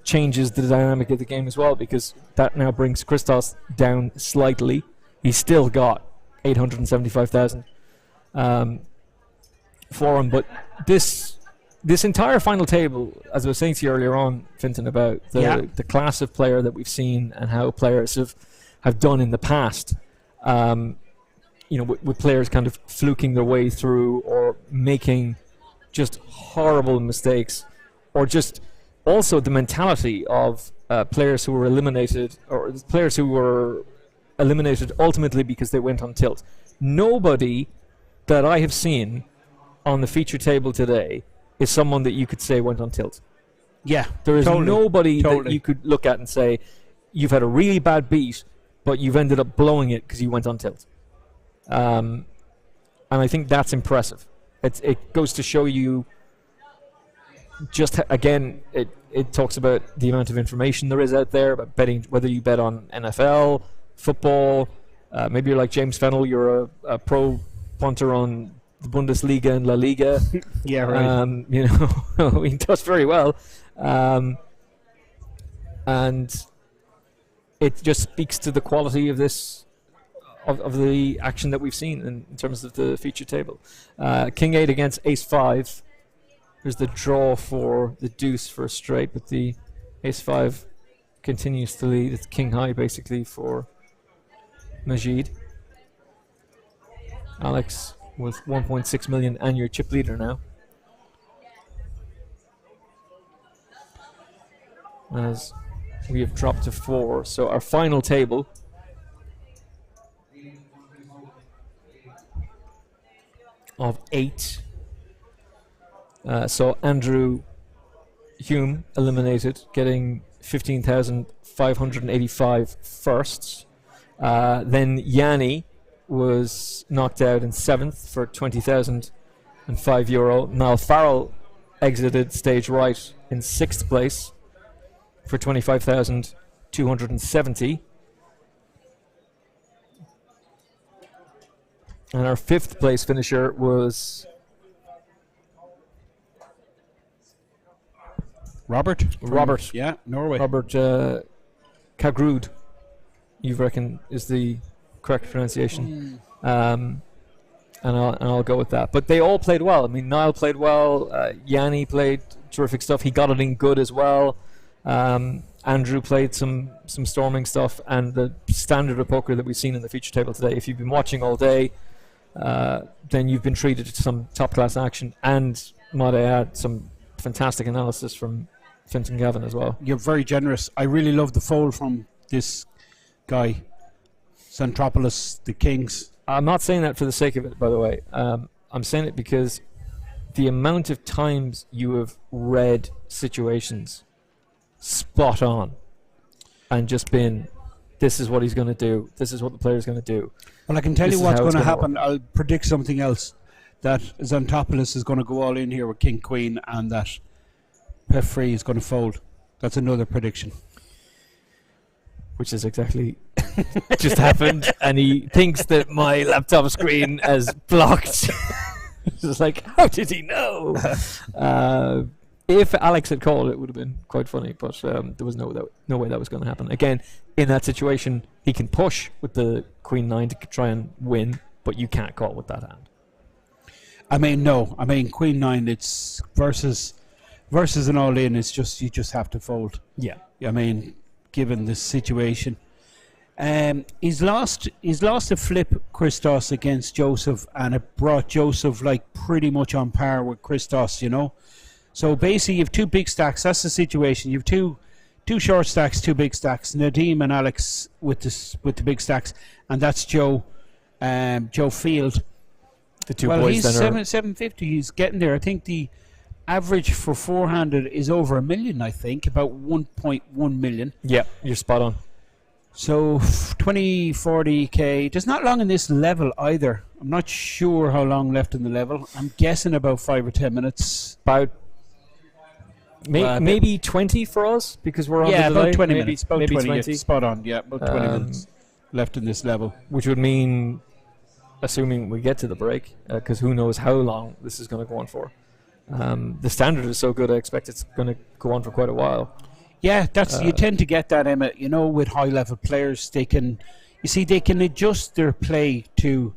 changes the dynamic of the game as well, because that now brings Christos down slightly. He's still got 875,000 for him, but this entire final table, as I was saying to you earlier on, Finton, about the class of player that we've seen and how players have done in the past, with players kind of fluking their way through or making just horrible mistakes, or just also the mentality of players who were eliminated, or players who were eliminated ultimately because they went on tilt. Nobody that I have seen on the feature table today is someone that you could say went on tilt. Yeah, there is nobody that you could look at and say you've had a really bad beat, but you've ended up blowing it because you went on tilt. And I think that's impressive. It goes to show you just again. It talks about the amount of information there is out there about betting, whether you bet on NFL, football. Maybe you're like James Fennell. You're a pro punter on the Bundesliga and La Liga. Yeah, right. He does very well. And it just speaks to the quality of this, of the action that we've seen in terms of the feature table. King 8 against Ace 5. There's the draw for the deuce for a straight, but the Ace 5 continues to lead. It's King High basically for Majid. Alex with 1.6 million and your chip leader now. As we have dropped to 4. So our final table of 8. So Andrew Hume eliminated, getting 15,585 firsts. Then Yanni was knocked out in 7th for €20,005. Niall Farrell exited stage right in 6th place for 25,270. And our 5th place finisher was Robert. Yeah, Norway. Robert Kagrud, you reckon is the correct pronunciation. And I'll go with that. But they all played well. I mean, Niall played well. Yanni played terrific stuff. He got it in good as well. Andrew played some storming stuff, and the standard of poker that we've seen in the feature table today. If you've been watching all day, then you've been treated to some top-class action, and might I add, some fantastic analysis from Finton Gavin as well. You're very generous. I really love the fold from this guy, Xanthopoulos, the Kings. I'm not saying that for the sake of it, by the way. I'm saying it because the amount of times you have read situations spot on and just been, this is what he's going to do, this is what the player's going to do. Well, I can tell you what's going to happen. I'll predict something else, that Xanthopoulos is going to go all in here with King Queen, and that free is going to fold. That's another prediction. Which is exactly just happened, and he thinks that my laptop screen has blocked. It's like, how did he know? If Alex had called, it would have been quite funny, but there was no way that was going to happen. Again, in that situation, he can push with the Queen 9 to try and win, but you can't call with that hand. I mean, no. I mean, Queen 9, it's versus an all-in. It's just, you just have to fold. Yeah. I mean, given the situation. He's lost a flip Christos against Joseph, and it brought Joseph like pretty much on par with Christos, you know. So basically, you have two big stacks. That's the situation. You have two short stacks, two big stacks. Nadeem and Alex with the big stacks, and that's Joe Field. The two well, boys. He's then 750. He's getting there. I think the average for 400 is over $1 million. I think about 1.1 million. Yeah, you're spot on. So 40K. There's not long in this level either. I'm not sure how long left in the level. I'm guessing about 5 or 10 minutes. About maybe 20 for us because we're on the delay. About 20 maybe, minutes. About maybe 20. Spot on. Yeah, about 20 minutes left in this level. Which would mean, assuming we get to the break, because who knows how long this is going to go on for. The standard is so good, I expect it's going to go on for quite a while. Yeah, you tend to get that, Emma. You know, with high-level players, they can adjust their play to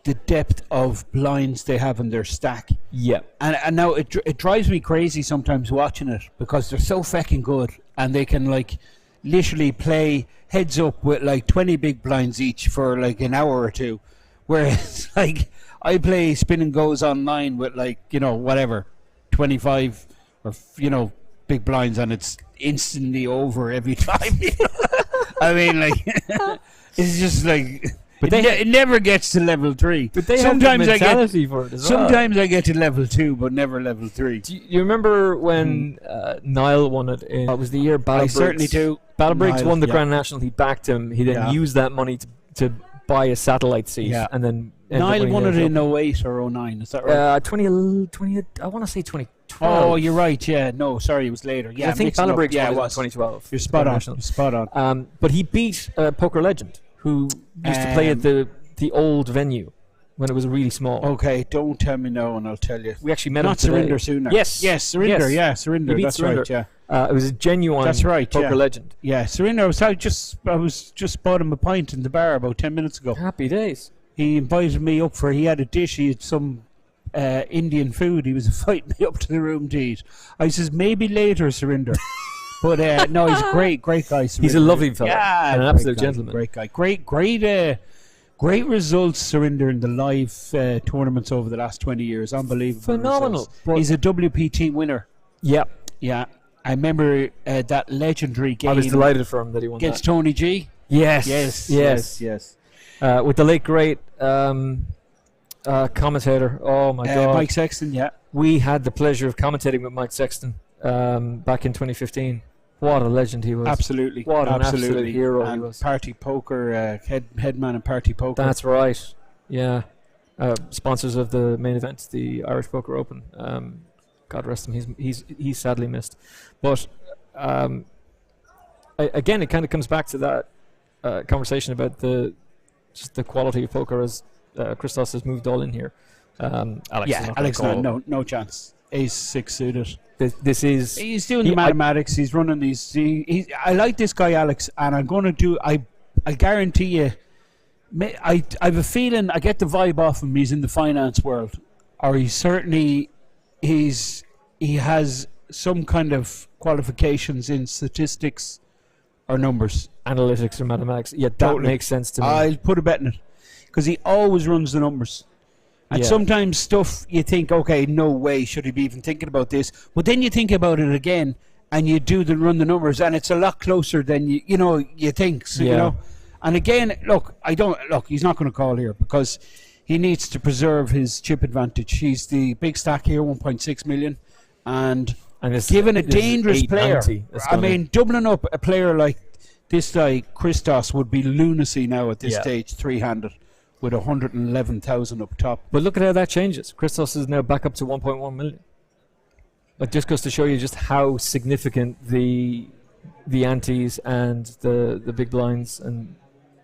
the depth of blinds they have in their stack. Yeah. And now it drives me crazy sometimes watching it because they're so fucking good, and they can like literally play heads up with like 20 big blinds each for like an hour or two, whereas like I play spin and goes online with like, you know, whatever 25 or big blinds, and it's instantly over every time. I mean, like it's just like it never gets to level 3. But they sometimes have the mentality for it as well. Sometimes I get to level 2, but never level 3. Do you remember when Niall won it? It was the year Battle Briggs. I certainly do. Battle Briggs won the Grand National. He backed him. He then used that money to buy a satellite seat, and then Niall won it in 08 or 09. Is that right? 20. I want to say 2012. Oh, you're right. Yeah, no, sorry, it was later. Yeah, I think Battle Briggs won it in was 2012. You're spot on. You're spot on. But he beat Poker Legend, who used to play at the old venue when it was really small. Okay, don't tell me no, and I'll tell you. We actually met Not him today. Surinder Sooner. Yes, Surinder. Yes. Yeah, Surinder. He beat That's Surinder. right. Yeah. It was a genuine. That's right. Poker Legend. Yeah, Surinder. I was just bought him a pint in the bar about 10 minutes ago. Happy days. He invited me up for. He had a dish. He had some Indian food. He was inviting me up to the room to eat. I says maybe later, Surinder. But no, he's a great guy. Surinder. He's a lovely fellow. Yeah, an absolute gentleman. Great guy. Great results, Surinder, in the live tournaments over the last 20 years. Unbelievable. Phenomenal. He's a WPT winner. Yeah. Yeah. I remember that legendary game. I was delighted for him that he won against that. Tony G. Yes. With the late great commentator. Oh my God. Mike Sexton, yeah. We had the pleasure of commentating with Mike Sexton back in 2015. What a legend he was. Absolutely. What an absolute hero and he was. Party Poker, headman and Party Poker. That's right. Yeah. Sponsors of the main event, the Irish Poker Open. God rest him. He's sadly missed. But again, it kind of comes back to that conversation about the quality of poker as Christos has moved all in here. Alex, no chance. Ace 6 suited. He's doing the mathematics. He's running these. I like this guy, Alex, and I'm going to do. I guarantee you. I have a feeling. I get the vibe off him. He's in the finance world, or he has some kind of qualifications in statistics or numbers, analytics or mathematics. Yeah, that makes sense to me. I'll put a bet in it because he always runs the numbers. And sometimes stuff you think, okay, no way should he be even thinking about this. But then you think about it again, and you run the numbers, and it's a lot closer than you think. So, you know. And again, he's not going to call here because he needs to preserve his chip advantage. He's the big stack here, 1.6 million, and given a dangerous player. I mean, doubling up a player like this guy, Christos, would be lunacy now at this stage, 3-handed. With 111,000 up top. But look at how that changes. Christos is now back up to 1.1 million. It just goes to show you just how significant the antes and the big blinds and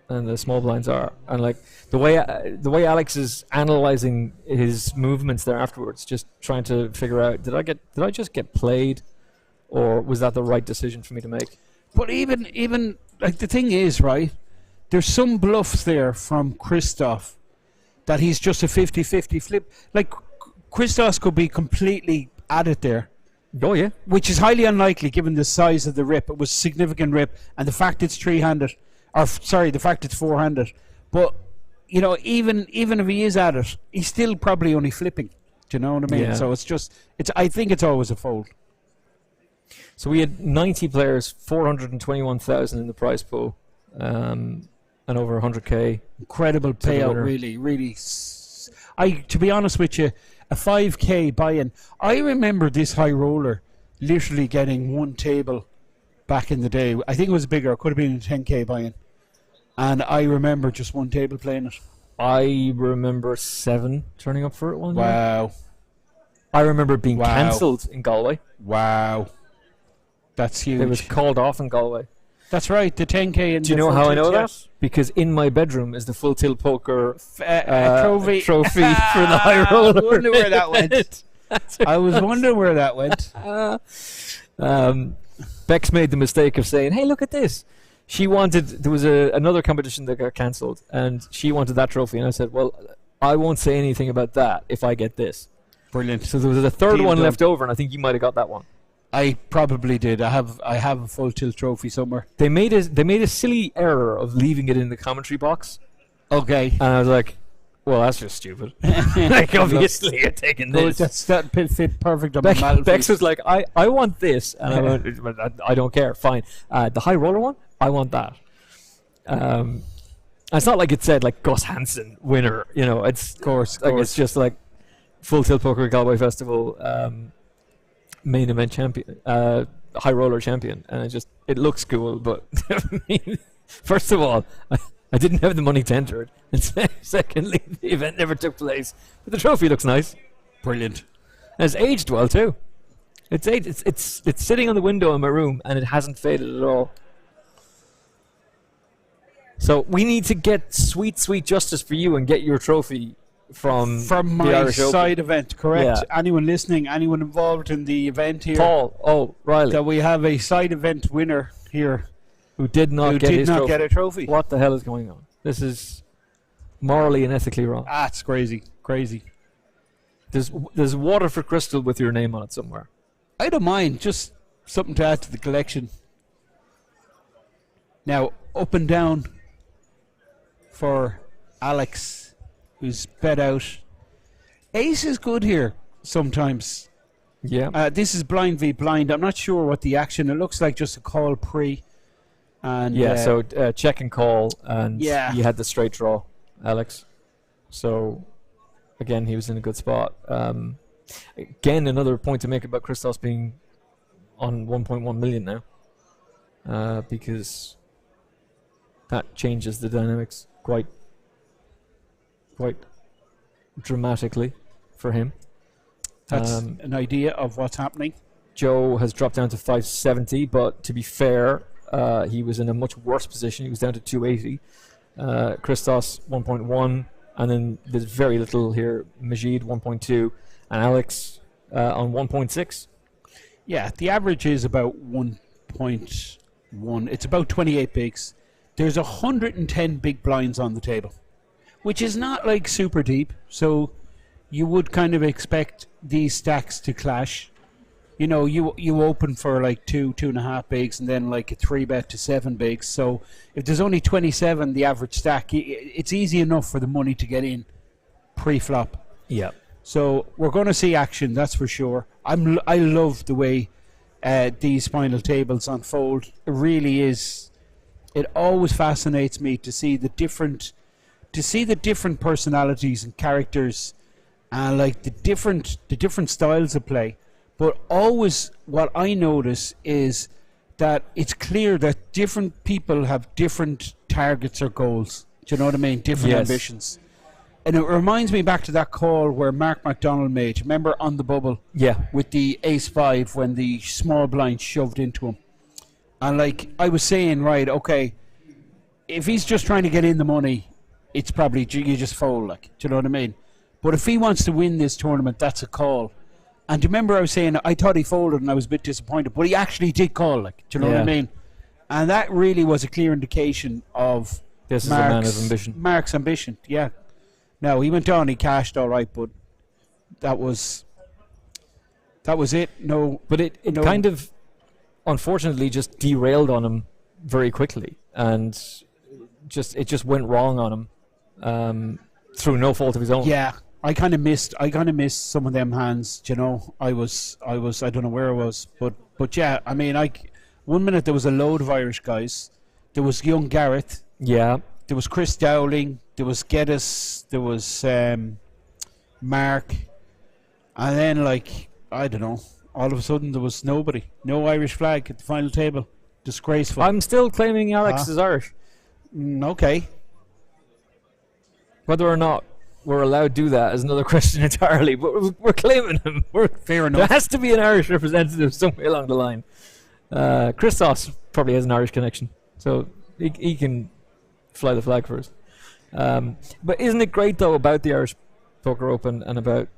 the small blinds are, and like the way Alex is analyzing his movements there afterwards, just trying to figure out, did I just get played, or was that the right decision for me to make? But even like the thing is, right, there's some bluffs there from Christoph that he's just a 50-50 flip. Like Christoph could be completely at it there. Oh yeah. Which is highly unlikely given the size of the rip. It was a significant rip, and the fact it's three-handed, or sorry, the fact it's four-handed. But you know, even if he is at it, he's still probably only flipping. Do you know what I mean? Yeah. So I think it's always a fold. So we had 90 players, 421,000 in the prize pool, and over 100k. Incredible payout, really. To be honest with you, a 5k buy-in. I remember this high roller literally getting one table back in the day. I think it was bigger. It could have been a 10k buy-in. And I remember just one table playing it. I remember 7 turning up for it one year. Wow. I remember it being cancelled in Galway. Wow. That's huge. It was called off in Galway. That's right, the 10k. And do you know how I know that? Because in my bedroom is the full tilt poker trophy for the high roller. I wonder where that went. I was wondering where that went. Bex made the mistake of saying, "Hey, look at this." She wanted. There was another competition that got cancelled, and she wanted that trophy. And I said, "Well, I won't say anything about that if I get this." Brilliant. So there was a third one left over, and I think you might have got that one. I probably did. I have a full tilt trophy somewhere. They made a silly error of leaving it in the commentary box. Okay. And I was like, well, that's just stupid. Like, obviously you're taking this. That fit perfect on Bex was like, I want this, and I went, I don't care. Fine. The high roller one, I want that. It's not like it said like Gus Hansen winner. You know, it's of course. It's just like Full Tilt Poker Galway Festival. Main event champion, high roller champion, and it looks cool, but I mean, first of all, I didn't have the money to enter it, and secondly, the event never took place. But the trophy looks nice, brilliant, and it's aged well too. It's sitting on the window in my room, and it hasn't faded at all. So we need to get sweet justice for you and get your trophy from my side event, correct? Yeah. Anyone listening, anyone involved in the event here? Paul Riley. That we have a side event winner here who did not get a trophy. What the hell is going on? This is morally and ethically wrong. It's crazy. There's water for crystal with your name on it somewhere. I don't mind, just something to add to the collection. Now, up and down for Alex, who's bet out. Ace is good here sometimes. Yeah. This is blind v blind. I'm not sure what the action. It looks like just a call pre. And so check and call, and you had the straight draw, Alex. So again, he was in a good spot. Again, another point to make about Christos being on 1.1 million now, because that changes the dynamics quite dramatically for him. That's an idea of what's happening. Joe has dropped down to 570, but to be fair, he was in a much worse position. He was down to 280. Christos 1.1, and then there's very little here. Majid 1.2, and Alex on 1.6. Yeah, the average is about 1.1. It's about 28 bigs. There's 110 big blinds on the table, which is not like super deep, so you would kind of expect these stacks to clash. You know, you open for like 2.5 bigs, and then like a 3-bet to 7 bigs. So if there's only 27, the average stack, it's easy enough for the money to get in pre-flop. Yeah. So we're going to see action, that's for sure. I love the way these final tables unfold. It really is. It always fascinates me to see the different personalities and characters, and like the different styles of play. But always what I notice is that it's clear that different people have different targets or goals. Do you know what I mean? Different ambitions. And it reminds me back to that call where Mark McDonald made. Remember on the bubble? Yeah. With the ace-5 when the small blind shoved into him. And like I was saying, right, okay, if he's just trying to get in the money, it's probably you just fold, like, do you know what I mean? But if he wants to win this tournament, that's a call. And do you remember I was saying I thought he folded and I was a bit disappointed, but he actually did call, like, do you know what I mean? And that really was a clear indication of this is a man of ambition. Mark's ambition, yeah. No, he went on, he cashed all right, but that was it. No, but it kind of, unfortunately, just derailed on him very quickly, and it just went wrong on him through no fault of his own. Yeah, I kind of missed some of them hands. You know, I don't know where I was, but yeah, I mean, 1 minute there was a load of Irish guys. There was young Gareth. Yeah. There was Chris Dowling. There was Geddes. There was Mark, and then I don't know. All of a sudden there was nobody. No Irish flag at the final table. Disgraceful. I'm still claiming Alex is Irish. Okay. Whether or not we're allowed to do that is another question entirely, but we're claiming him. Fair enough. There has to be an Irish representative somewhere along the line. Christos probably has an Irish connection, so he can fly the flag for us. But isn't it great, though, about the Irish Poker Open and about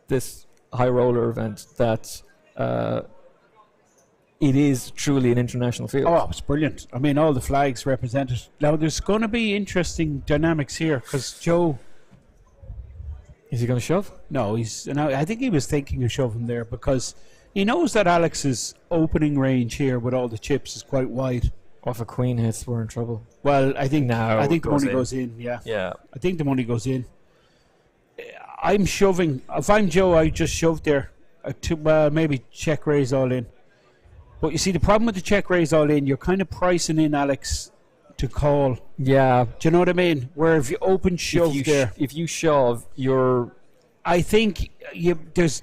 this high roller event that it is truly an international field? Oh, it's brilliant. I mean, all the flags represented. Now, there's going to be interesting dynamics here because Joe... Is he going to shove? No, I think he was thinking of shoving there because he knows that Alex's opening range here with all the chips is quite wide. If a queen hits, we're in trouble. Well, I think the money in. goes in, yeah. Yeah. I think the money goes in. I'm shoving. If I'm Joe, I just shove there. Maybe check raise all in. But you see, the problem with the check raise all in, you're kind of pricing in Alex to call. Yeah. Do you know what I mean? Where if you open shove there, if you shove, you're. I think there's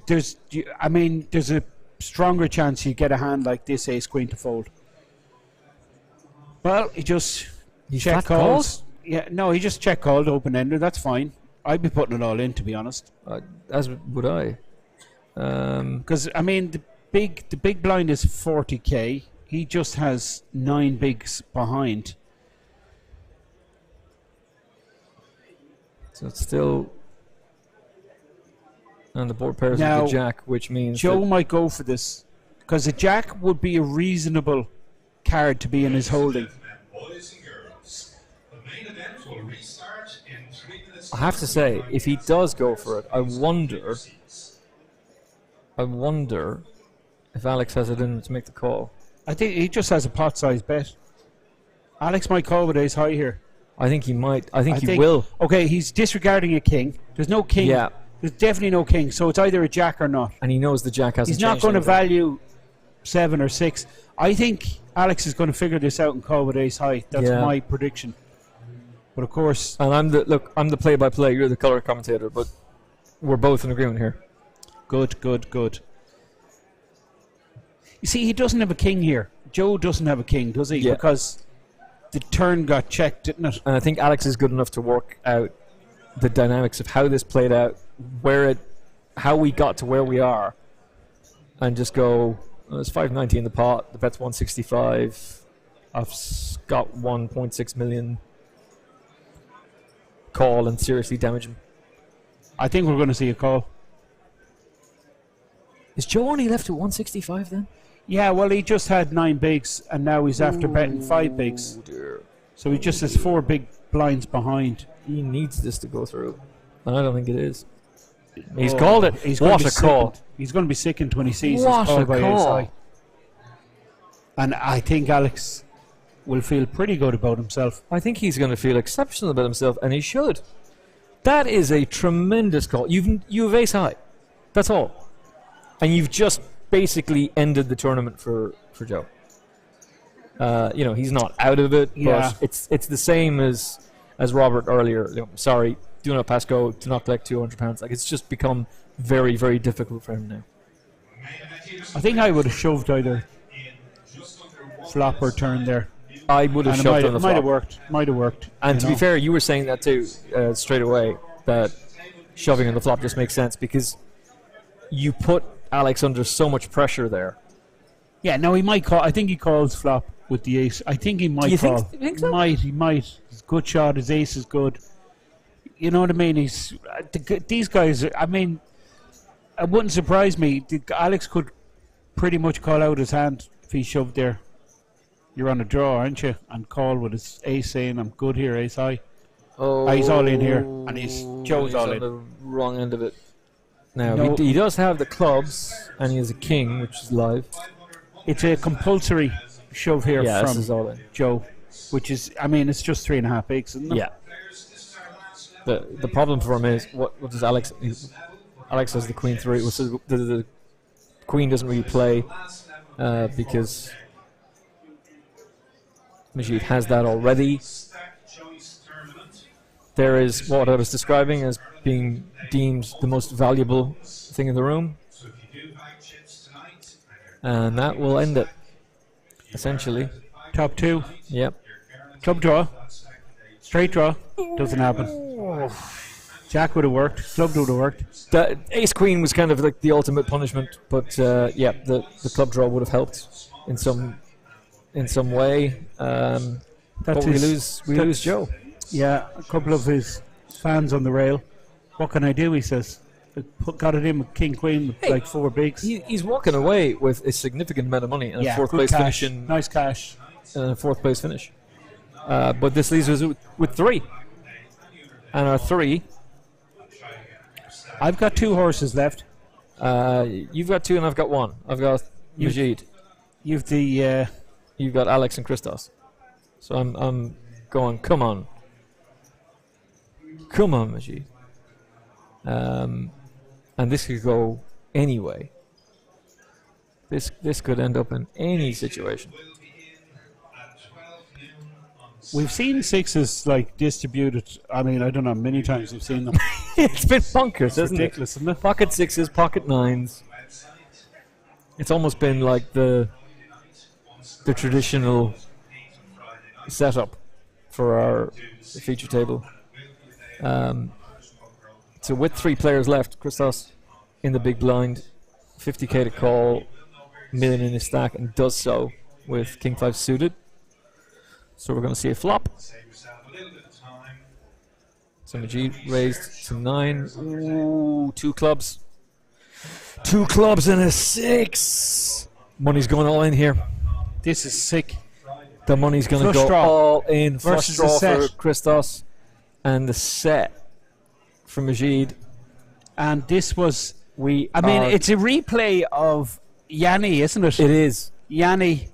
a stronger chance you get a hand like this ace queen to fold. Well, he just check calls. Yeah, no, he just check called open ender. That's fine. I'd be putting it all in, to be honest. As would I. Because I mean, the big blind is 40k. He just has 9 bigs behind. So it's still. And the board pairs with the jack, which means Joe might go for this because a jack would be a reasonable card to be in his holding. I have to say, if he does go for it, I wonder if Alex has it in him to make the call. I think he just has a pot size bet. Alex might call with ace high here. I think he might. I think he will. Okay, he's disregarding a king. There's no king. Yeah. There's definitely no king, so it's either a jack or not. And he knows the jack hasn't changed. He's not going to value 7 or 6. I think Alex is going to figure this out and call with ace high. That's my prediction. But of course, and I'm the play-by-play. You're the color commentator, but we're both in agreement here. Good. You see, he doesn't have a king here. Joe doesn't have a king, does he? Yeah. Because the turn got checked, didn't it? And I think Alex is good enough to work out the dynamics of how this played out, how we got to where we are, and just go. There's 590 in the pot. The bet's 165. I've got 1.6 million. Call and seriously damage him. I think we're going to see a call. Is Joe only left at 165 then? Yeah, well, he just had 9 bigs, and now he's after betting 5 bigs. Dear. So he just has 4 big blinds behind. He needs this to go through, and I don't think it is. He's called it. What a call! He's going to be sickened when he sees what his call by ace high. Call. And I think Alex will feel pretty good about himself. I think he's going to feel exceptional about himself, and he should. That is a tremendous call. You've ace high. That's all. And you've just basically ended the tournament for Joe. He's not out of it, but it's the same as Robert earlier. Sorry, do not pass go, do not collect £200. Like, it's just become very, very difficult for him now. I think I would have shoved either flop or turn there. I would have shoved on the flop. Might have worked. And to be fair, you were saying that too straight away. that shoving on the flop just makes sense because you put Alex under so much pressure there. Yeah, no, he might call. I think he calls flop with the ace. I think he might Do you call. think so? He might. He's a good shot. His ace is good. You know what I mean? These guys. I mean, it wouldn't surprise me. Alex could pretty much call out his hand if he shoved there. You're on a draw, aren't you? And call with his ace saying, "I'm good here, ace high." Oh, he's all in here, and Joe's he's all on in. the wrong end of it. Now No. he does have the clubs, and he has a king, which is live. It's a compulsory shove here Yeah, this from is all in. Joe, which is, I mean, it's just 3.5 bigs, isn't it? Yeah. The problem for him is what does Alex? Alex has the queen three. So the queen doesn't really play because Majid has that already. There is what I was describing as being deemed the most valuable thing in the room, and that will end it. Essentially, top two. Yep. Club draw, straight draw, doesn't happen. Jack would have worked. Club would have worked. The ace queen was kind of like the ultimate punishment, but yeah, the club draw would have helped in some way. But we lose Joe. Yeah, a couple of his fans on the rail. What can I do? He says. Got it in with king queen with like 4 bigs. He's walking away with a significant amount of money and a fourth good place cash. finish. Nice cash. And a fourth place finish. But this leaves us with 3. And our 3. I've got 2 horses left. You've got 2 and I've got 1. I've got Majid. You've the. You've got Alex and Christos. So I'm going. Come on, Majid. And this could go anyway. This could end up in any situation. We've seen sixes like distributed. I mean, I don't know, many times we've seen them. It's been bonkers, It's isn't ridiculous, isn't it? Pocket 6s, pocket 9s. It's almost been like the traditional setup for our feature table. So with 3 players left, Christos in the big blind, 50k to call, million in his stack, and does so with king 5 suited. So we're going to see a flop. So Majid raised to 9. Ooh, 2 clubs. 2 clubs and a 6. Money's going all in here. This is sick. The money's going to Flush go draw all in. Flush versus draw the set. for Christos. And the set for Majid. And this was. I mean, are- it's a replay of Yanni, isn't it? It is. Yanni,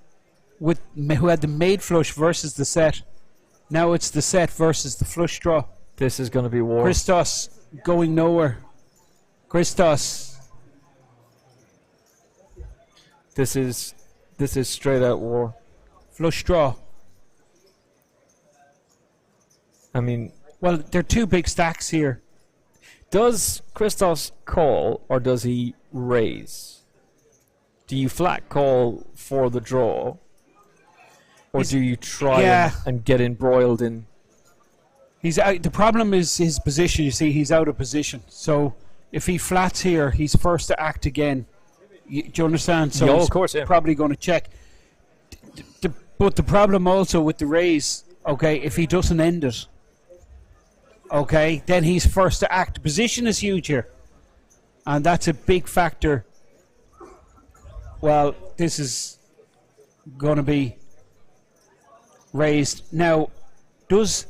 who had the made flush versus the set. Now it's the set versus the flush draw. This is going to be war. Christos going nowhere. Christos. This is straight out war. Flush draw. I mean, well, there are 2 big stacks here. Does Christos call or does he raise? Do you flat call for the draw, or do you try and get embroiled in? He's out. The problem is his position. You see, he's out of position. So if he flats here, he's first to act again. Do you understand? So Yeah, he's of course, yeah. probably going to check. But the problem also with the raise, okay, if he doesn't end it, okay, then he's first to act. Position is huge here, and that's a big factor. Well, this is going to be raised. Now, what does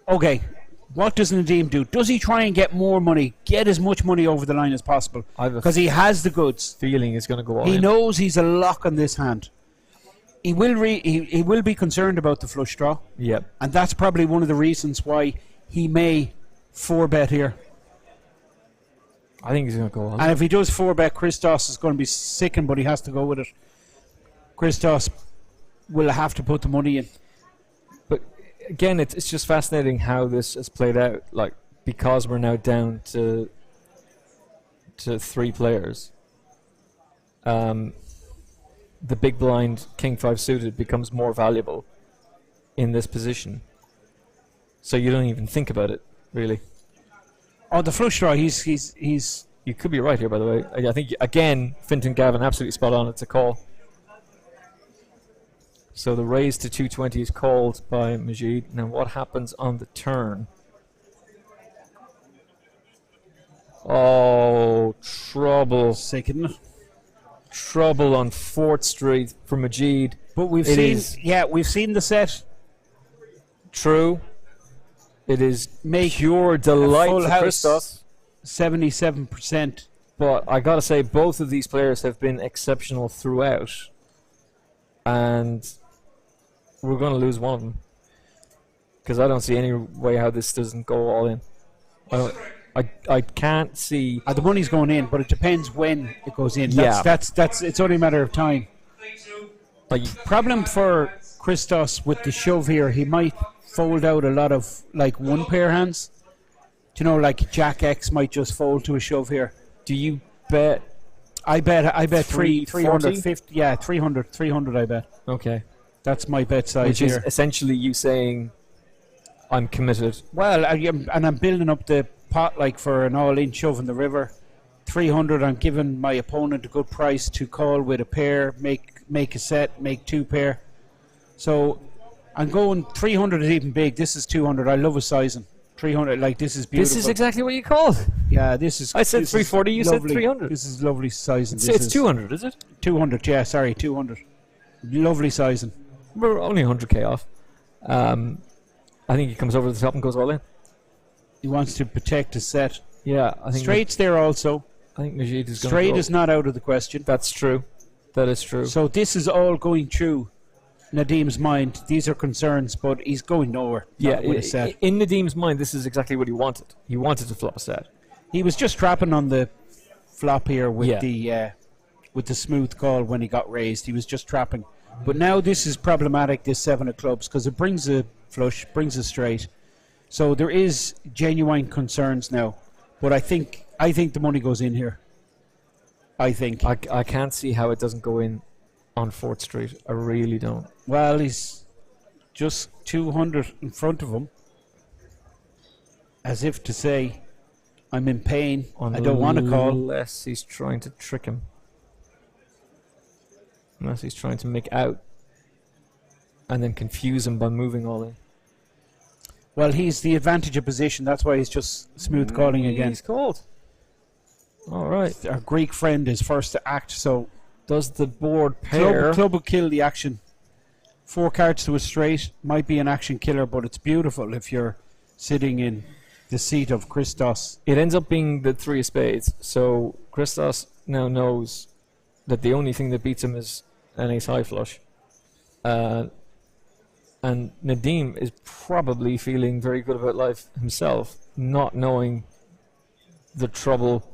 Nadeem do? Does he try and get more money, get as much money over the line as possible? Because he has the goods. Feeling is going to go all He in. knows he's a lock on this hand. He will be concerned about the flush draw. Yep. And that's probably one of the reasons why he may 4-bet here. I think he's going to go on. And if he does 4-bet, Christos is going to be sickened, but he has to go with it. Christos will have to put the money in. But again, it's just fascinating how this has played out. Like, because we're now down to 3 players, the big blind king 5 suited becomes more valuable in this position. So you don't even think about it, really. Oh, the flush draw. He's. You could be right here, by the way. I think again, Fintan Gavin absolutely spot on. It's a call. So the raise to 220 is called by Majid. Now what happens on the turn? Oh, trouble. Sick, isn't it? Trouble on 4th Street for Majid. But we've seen the set. True. It is pure delight full for house. Christos. 77%. But I gotta say, both of these players have been exceptional throughout. And we're going to lose one of them. Because I don't see any way how this doesn't go all in. I can't see. The money's going in, but it depends when it goes in. Yeah. That's it's only a matter of time. Problem for Christos with the shove here, he might fold out a lot of like one pair hands. Do you know, like Jack X might just fold to a shove here. Do you bet? I bet 350. Yeah, 300 I bet. Okay. That's my bet size Which here. is essentially you saying, I'm committed. Well, I'm building up the pot like for an all-in shove in the river. 300, I'm giving my opponent a good price to call with a pair, make a set, make 2 pair. So I'm going 300 is even big. This is 200. I love a sizing. 300, like this is beautiful. This is exactly what you called. Yeah, this is. I said 340. You said lovely. 300. This is lovely sizing. It's 200, is it? 200. Yeah, sorry, 200. Lovely sizing. We're only 100k off. I think he comes over the top and goes all in. He wants to protect his set. Yeah, I think straight's there also. I think Majid is going straight to is not out of the question. That's true. That is true. So this is all going through Nadim's mind. These are concerns, but he's going nowhere. Yeah, with a set. in Nadim's mind, this is exactly what he wanted. He wanted to flop a set. He was just trapping on the flop here with the smooth call when he got raised. He was just trapping. But now this is problematic, this 7 of clubs, because it brings a flush, brings a straight. So there is genuine concerns now. But I think the money goes in here. I think. I can't see how it doesn't go in on 4th Street. I really don't. Well, he's just 200 in front of him. As if to say, I'm in pain. I don't want to call. Unless he's trying to trick him. Unless he's trying to make out. And then confuse him by moving all in. Well, he's the advantage of position. That's why he's just smooth calling again. He's called. All right. Our Greek friend is first to act, so... Does the board pair? Club will kill the action. 4 cards to a straight might be an action killer, but it's beautiful if you're sitting in the seat of Christos. It ends up being the 3 of spades, so Christos now knows that the only thing that beats him is an ace high flush. And Nadim is probably feeling very good about life himself, not knowing the trouble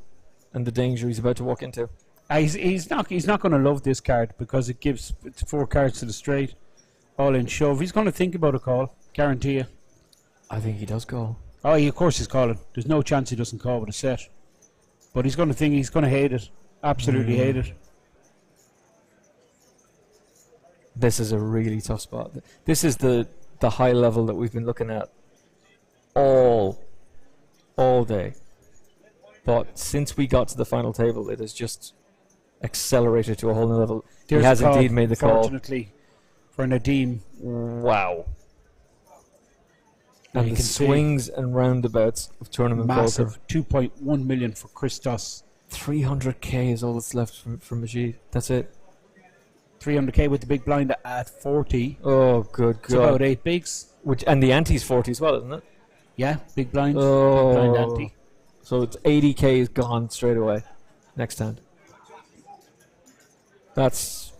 and the danger he's about to walk into. He's not going to love this card because it's 4 cards to the straight, all in shove. He's going to think about a call, guarantee you. I think he does call. Oh, of course he's calling. There's no chance he doesn't call with a set. But he's going to think he's going to hate it. Absolutely hate it. This is a really tough spot. This is the high level that we've been looking at all day. But since we got to the final table, it has just accelerated to a whole new level. He has indeed made the call. Fortunately for Nadim. Wow. And the swings and roundabouts of tournament massive poker. 2.1 million for Christos. 300k is all that's left from Majid. That's it. 300k with the big blind at 40. Oh, good God. It's about 8 bigs. And the ante's 40 as well, isn't it? Yeah, big blind. Oh. Big blind ante. So it's 80k is gone straight away. Next hand. It's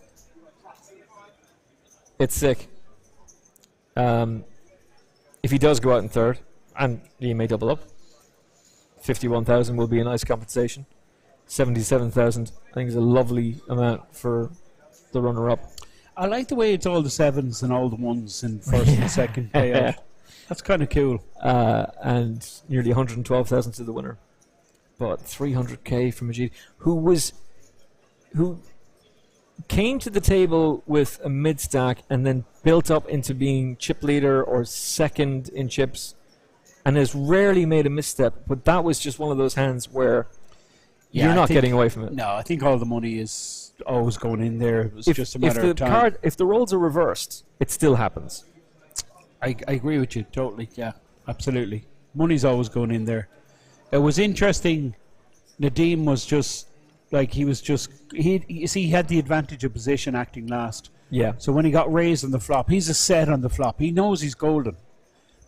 sick. If he does go out in third, and he may double up, 51,000 will be a nice compensation. 77,000, I think, is a lovely amount for the runner-up. I like the way it's all the 7s and all the 1s in first and second payout. That's kind of cool. And nearly 112,000 to the winner. But 300k from Majid, who came to the table with a mid-stack and then built up into being chip leader or second in chips and has rarely made a misstep. But that was just one of those hands where you're not getting away from it. No, I think all the money is always going in there. It was just a matter of time. If the rolls are reversed, it still happens. I agree with you totally. Yeah, absolutely. Money's always going in there. It was interesting. Nadeem was just like you see, he had the advantage of position acting last. Yeah. So when he got raised on the flop, he's a set on the flop. He knows he's golden,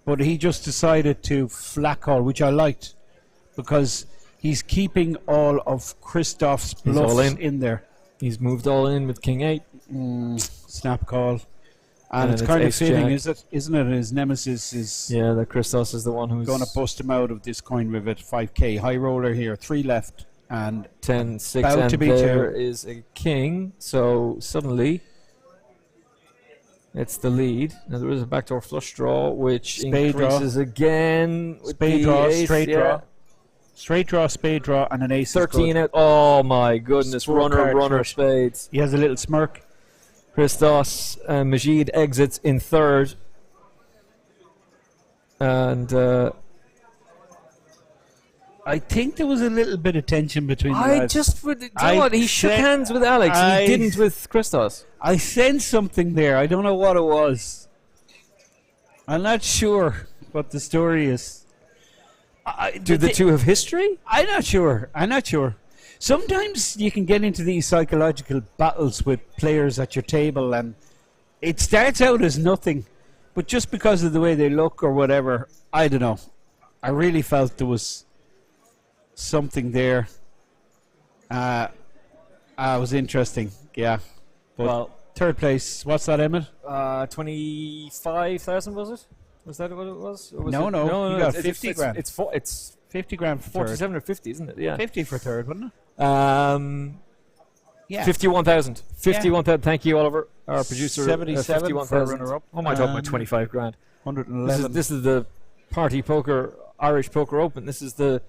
but he just decided to flat call, which I liked because he's keeping all of Christoph's bluffs in there. He's moved all in with King 8. Snap call. And it's kind of fitting, isn't it? His nemesis is... Yeah, that Christos is the one who's... going to bust him out of this coin rivet. 5k. High roller here. 3 left. And 10, 6, about and to be there 2. is a king. So suddenly, it's the lead. Now there is a backdoor flush draw, which Spade increases draw. again. With Spade the draw, ace, straight yeah. draw. Straight draw, spade draw, and an ace. 13 out. Oh my goodness. Runner, spades. He has a little smirk. Christos Majid exits in third. And I think there was a little bit of tension between the lads. He shook hands with Alex. He didn't with Christos. I sensed something there. I don't know what it was. I'm not sure what the story is. Do the two have history? I'm not sure. Sometimes you can get into these psychological battles with players at your table, and it starts out as nothing, but just because of the way they look or whatever, I don't know. I really felt there was something there. It was interesting, yeah. But Well, third place, what's that, Emmett? 25,000 was it? Was that what it was? Or was No, it? no, you got 50 grand. It's 50 grand for 47 or 50, isn't it? Yeah. 50 for third, wasn't it? Yeah. 51,000. 51,000. Thank you, Oliver, our producer. 77 for runner-up. Oh my, talking about 25 grand. 111. This is the Party Poker Irish Poker Open. This is the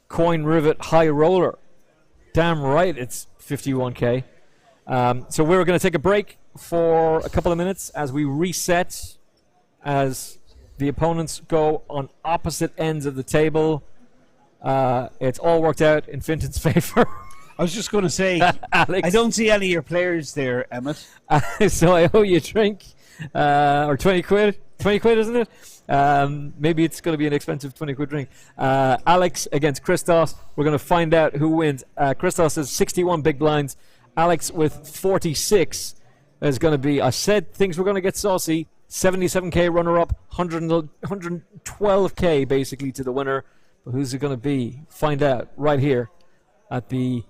Coin Rivet High Roller. Damn right, it's 51k. So we're going to take a break for a couple of minutes as we reset, as the opponents go on opposite ends of the table. It's all worked out in Finton's favour. I was just going to say, Alex. I don't see any of your players there, Emmett. So I owe you a drink, or 20 quid. 20 quid, isn't it? Maybe it's going to be an expensive 20 quid drink. Alex against Christos. We're going to find out who wins. Christos has 61 big blinds. Alex with 46 is going to be, I said things were going to get saucy. 77k runner-up, 112k basically to the winner. But who's it going to be? Find out right here at the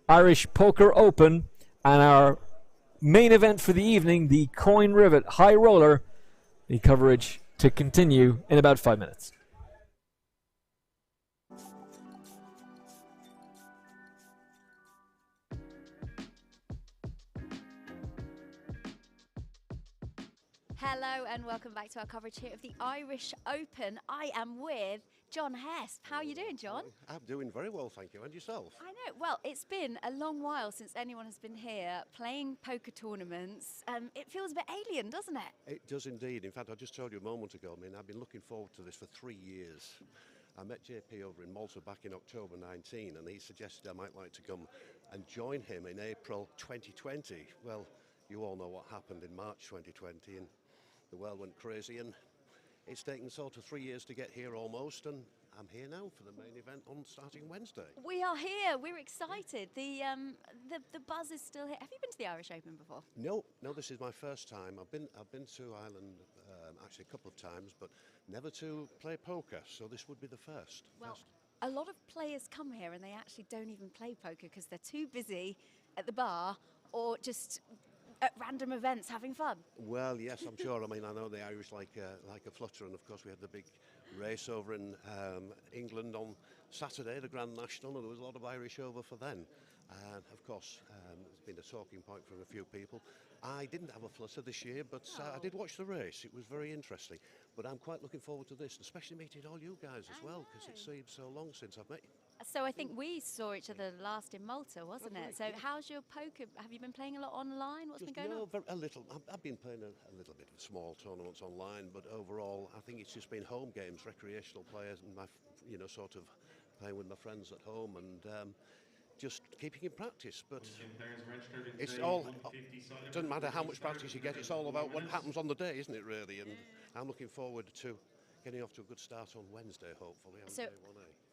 Irish Poker Open, and our main event for the evening, the Coin Rivet High Roller. The coverage to continue in about 5 minutes. Hello and welcome back to our coverage here of the Irish Open. I am with John Hesp. How are you doing, John? I'm doing very well, thank you. And yourself? I know. Well, it's been a long while since anyone has been here playing poker tournaments. It feels a bit alien, doesn't it? It does indeed. In fact, I just told you a moment ago, I mean, I've been looking forward to this for 3 years. I met JP over in Malta back in October 19, and he suggested I might like to come and join him in April 2020. Well, you all know what happened in March 2020, and the world went crazy, and it's taken sort of 3 years to get here almost, and I'm here now for the main event on starting Wednesday. We are here. We're excited. The buzz is still here. Have you been to the Irish Open before? No, this is my first time. I've been to Ireland actually a couple of times, but never to play poker, so this would be the first. Well, a lot of players come here and they actually don't even play poker because they're too busy at the bar or just at random events having fun. Well, yes, I'm sure. I mean, I know the Irish like a flutter, and of course we had the big race over in England on Saturday, the Grand National, and there was a lot of Irish over for then. And of course, it's been a talking point for a few people. I didn't have a flutter this year, but I did watch the race. It was very interesting. But I'm quite looking forward to this, especially meeting all you guys as well, because it seems so long since I've met you. So I think we saw each other last in Malta, wasn't it? So how's your poker? Have you been playing a lot online? What's been going on? A little. I've been playing a little bit of small tournaments online, but overall, I think it's just been home games, recreational players, and sort of playing with my friends at home and just keeping in practice. But it's all. It doesn't matter how much practice you get. It's all about what happens on the day, isn't it? Really, and I'm looking forward to getting off to a good start on Wednesday, hopefully. So,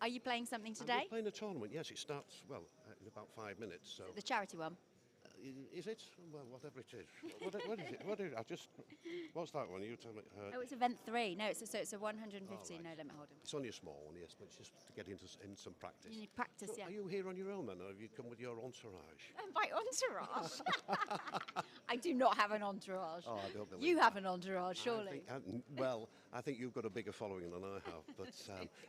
are you playing something today? I'm playing a tournament, yes. It starts, in about 5 minutes. So. The charity one? Is it? Well, whatever it is. What is it? What's that one? You tell me. Oh, it's event 3. No, it's a 150 no limit hold'em. It's only a small one, yes, but it's just to get in some practice. You need practice, so yeah. Are you here on your own then, or have you come with your entourage? My entourage? I do not have an entourage. Oh, I don't believe you that. have an entourage, surely. I think you've got a bigger following than I have. But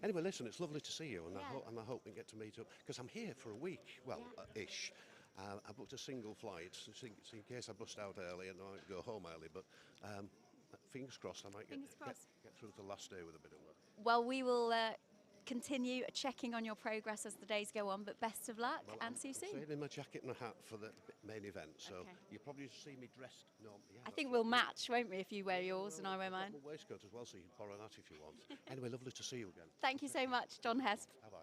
anyway, listen, it's lovely to see you, and I hope we get to meet up because I'm here for a week. Well, ish. I booked a single flight, so in case I bust out early and I go home early. But fingers crossed, I might get through the last day with a bit of work. Well, we will continue checking on your progress as the days go on. But best of luck, and see you soon. I'm saving my jacket and a hat for the main event, so you'll probably see me dressed. No, I think we'll match, won't we? If you wear yours and I wear mine. I've got a waistcoat as well, so you can borrow that if you want. Anyway, lovely to see you again. Thank you so much, John Hesp. Bye-bye.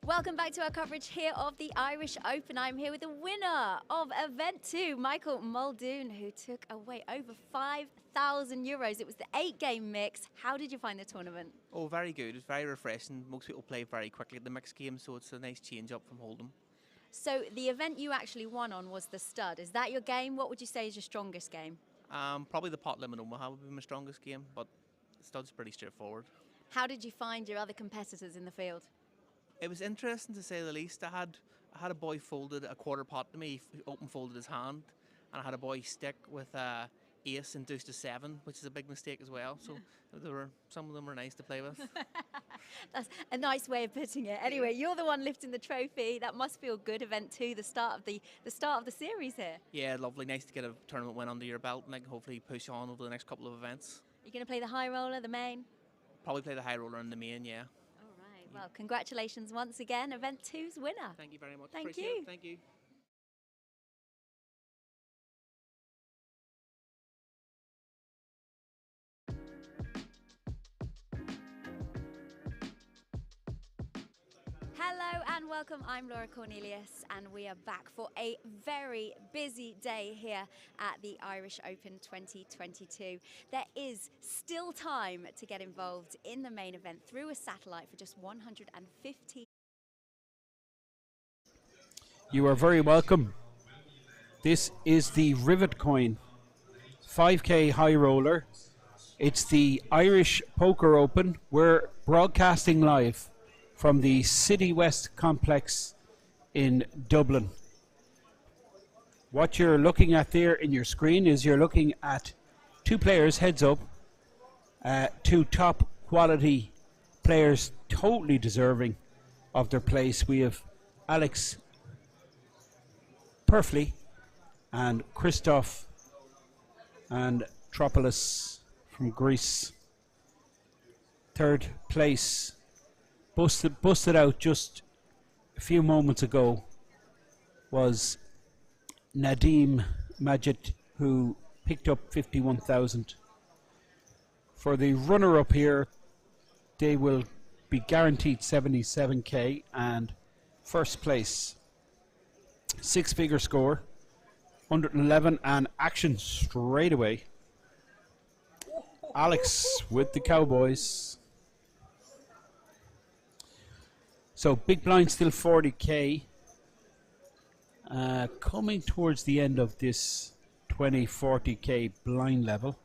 Welcome back to our coverage here of the Irish Open. I'm here with the winner of Event 2, Michael Muldoon, who took away over €5,000. It was the 8-game mix. How did you find the tournament? Oh, very good. It's very refreshing. Most people play very quickly at the mixed game, so it's a nice change up from Hold'em. So the event you actually won on was the stud. Is that your game? What would you say is your strongest game? Probably the pot limit Omaha would be my strongest game, but the stud's pretty straightforward. How did you find your other competitors in the field? It was interesting to say the least. I had a boy folded a quarter pot to me, open folded his hand, and I had a boy stick with ace and deuce to 7, which is a big mistake as well. So some of them were nice to play with. That's a nice way of putting it. Anyway, you're the one lifting the trophy. That must feel good. Event 2, the start of the series here. Yeah, lovely. Nice to get a tournament win under your belt, and I can hopefully push on over the next couple of events. You're going to play the high roller, the main? Probably play the high roller in the main, yeah. Well, congratulations once again, Event 2's winner. Thank you very much. Thank you. Thank you. Hello and welcome. I'm Laura Cornelius, and we are back for a very busy day here at the Irish Open 2022. There is still time to get involved in the main event through a satellite for just $150. You are very welcome. This is the Rivet coin 5K HighRoller. It's the Irish Poker Open. We're broadcasting live from the City West complex in Dublin. What you're looking at there in your screen is you're looking at two players heads up, two top quality players totally deserving of their place. We have Alex Perfley and Christoph and Tropolis from Greece. Third place. Busted out just a few moments ago was Nadim Majid, who picked up 51,000. For the runner-up here, they will be guaranteed 77k, and first place, 6-figure score, 111, and action straight away. Alex with the Cowboys. So big blind still 40k. Coming towards the end of this 40k blind level.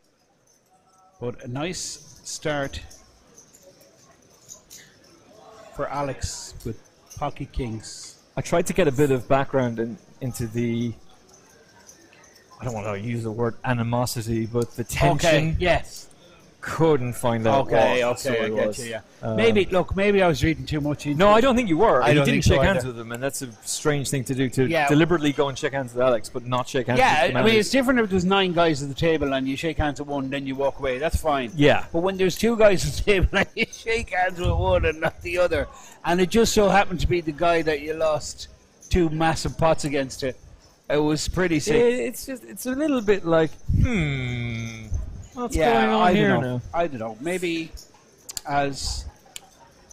But a nice start for Alex with Pocket Kings. I tried to get a bit of background into the, I don't want to use the word animosity, but the tension. Okay, yes. couldn't find out. Okay, what okay, I it get was. you. Yeah. Maybe I was reading too much into No, it. I don't think you were. I You don't didn't think so shake hands either. with him, and that's a strange thing to do, to Yeah. deliberately go and shake hands with Alex, but not shake hands Yeah, with the I mean, man it's different if there's 9 guys at the table and you shake hands with one, then you walk away. That's fine. Yeah. But when there's 2 guys at the table and you shake hands with one and not the other, and it just so happened to be the guy that you lost 2 massive pots against it was pretty sick. It's a little bit like, what's going on I here don't know. now? I don't know. Maybe, as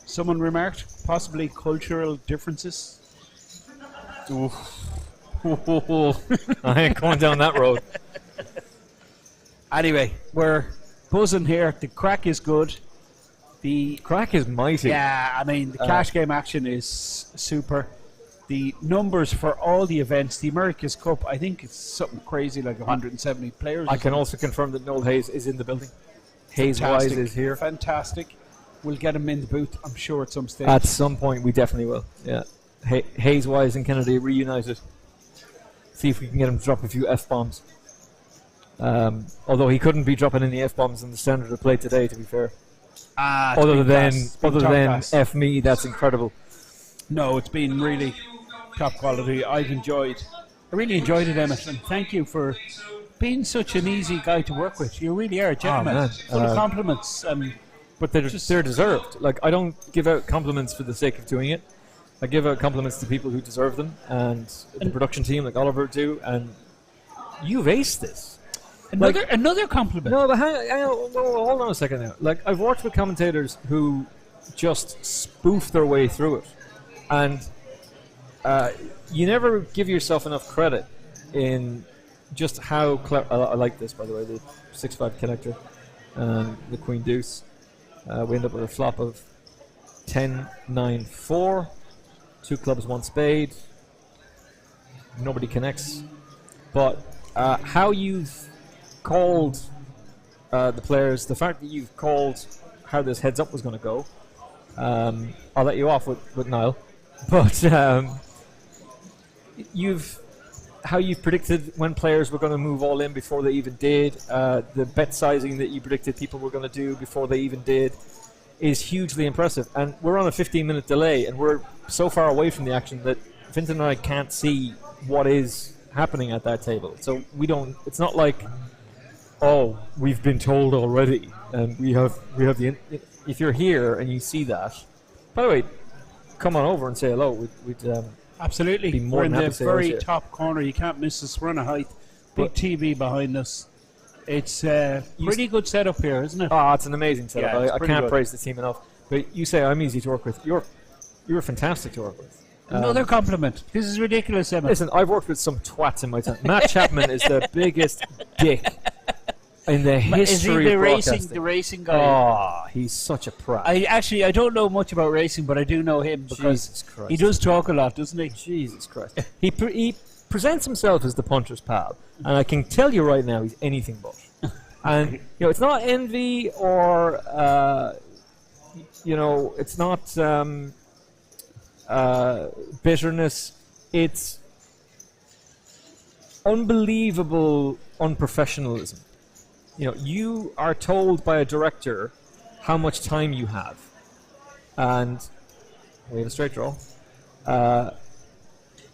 someone remarked, possibly cultural differences. I ain't going down that road. Anyway, we're buzzing here. The crack is good. The crack is mighty. Yeah, I mean, the cash game action is super. The numbers for all the events, the America's Cup, I think it's something crazy like 170 players. I can also confirm that Noel Hayes is in the building. Hayes Wise Fantastic. is here. Fantastic. We'll get him in the booth, I'm sure, at some stage. At some point, we definitely will. Yeah, Hayes Wise and Kennedy reunited. See if we can get him to drop a few F-bombs. Although he couldn't be dropping any F-bombs in the standard of play today, to be fair. Other than F me, that's incredible. No, it's been really top quality. I really enjoyed it, Emmett, and thank you for being such an easy guy to work with. You really are a gentleman. man. Full of compliments. But they're deserved. Like, I don't give out compliments for the sake of doing it. I give out compliments to people who deserve them, and the production team, like Oliver, do. And you've aced this. Another compliment. No, but hang on, hold on a second now. Like, I've worked with commentators who just spoof their way through it, and you never give yourself enough credit in just how clever. I like this, by the way, the 6-5 connector, the Queen Deuce. We end up with a flop of 10-9-4, 2 clubs, 1 spade. Nobody connects, but how you've called the players, the fact that you've called how this heads up was going to go. I'll let you off with Niall, but how you've predicted when players were going to move all in before they even did, the bet sizing that you predicted people were going to do before they even did, is hugely impressive. And we're on a 15-minute delay, and we're so far away from the action that Vincent and I can't see what is happening at that table. So we don't. It's not like, oh, we've been told already, and we have the. If you're here and you see that, by the way, come on over and say hello. We'd Absolutely. be more We're in than happy the to say hello to very you. top corner. You can't miss us. We're on a height. Big But- TV behind us. It's pretty good setup here, isn't it? Ah, it's an amazing setup. Yeah, it's I pretty can't good. praise the team enough. But you say I'm easy to work with. You're fantastic to work with. Another compliment. This is ridiculous, Emma. Listen, I've worked with some twats in my time. Matt Chapman is the biggest dick in the history Is he of broadcasting. the racing guy? Oh, he's such a prat. I don't know much about racing, but I do know him because Jesus Christ. he does talk a lot, doesn't he? Jesus Christ. He presents himself as the puncher's pal, and I can tell you right now he's anything but. And it's not envy or it's not bitterness. It's unbelievable unprofessionalism. You are told by a director how much time you have, and we have a straight draw,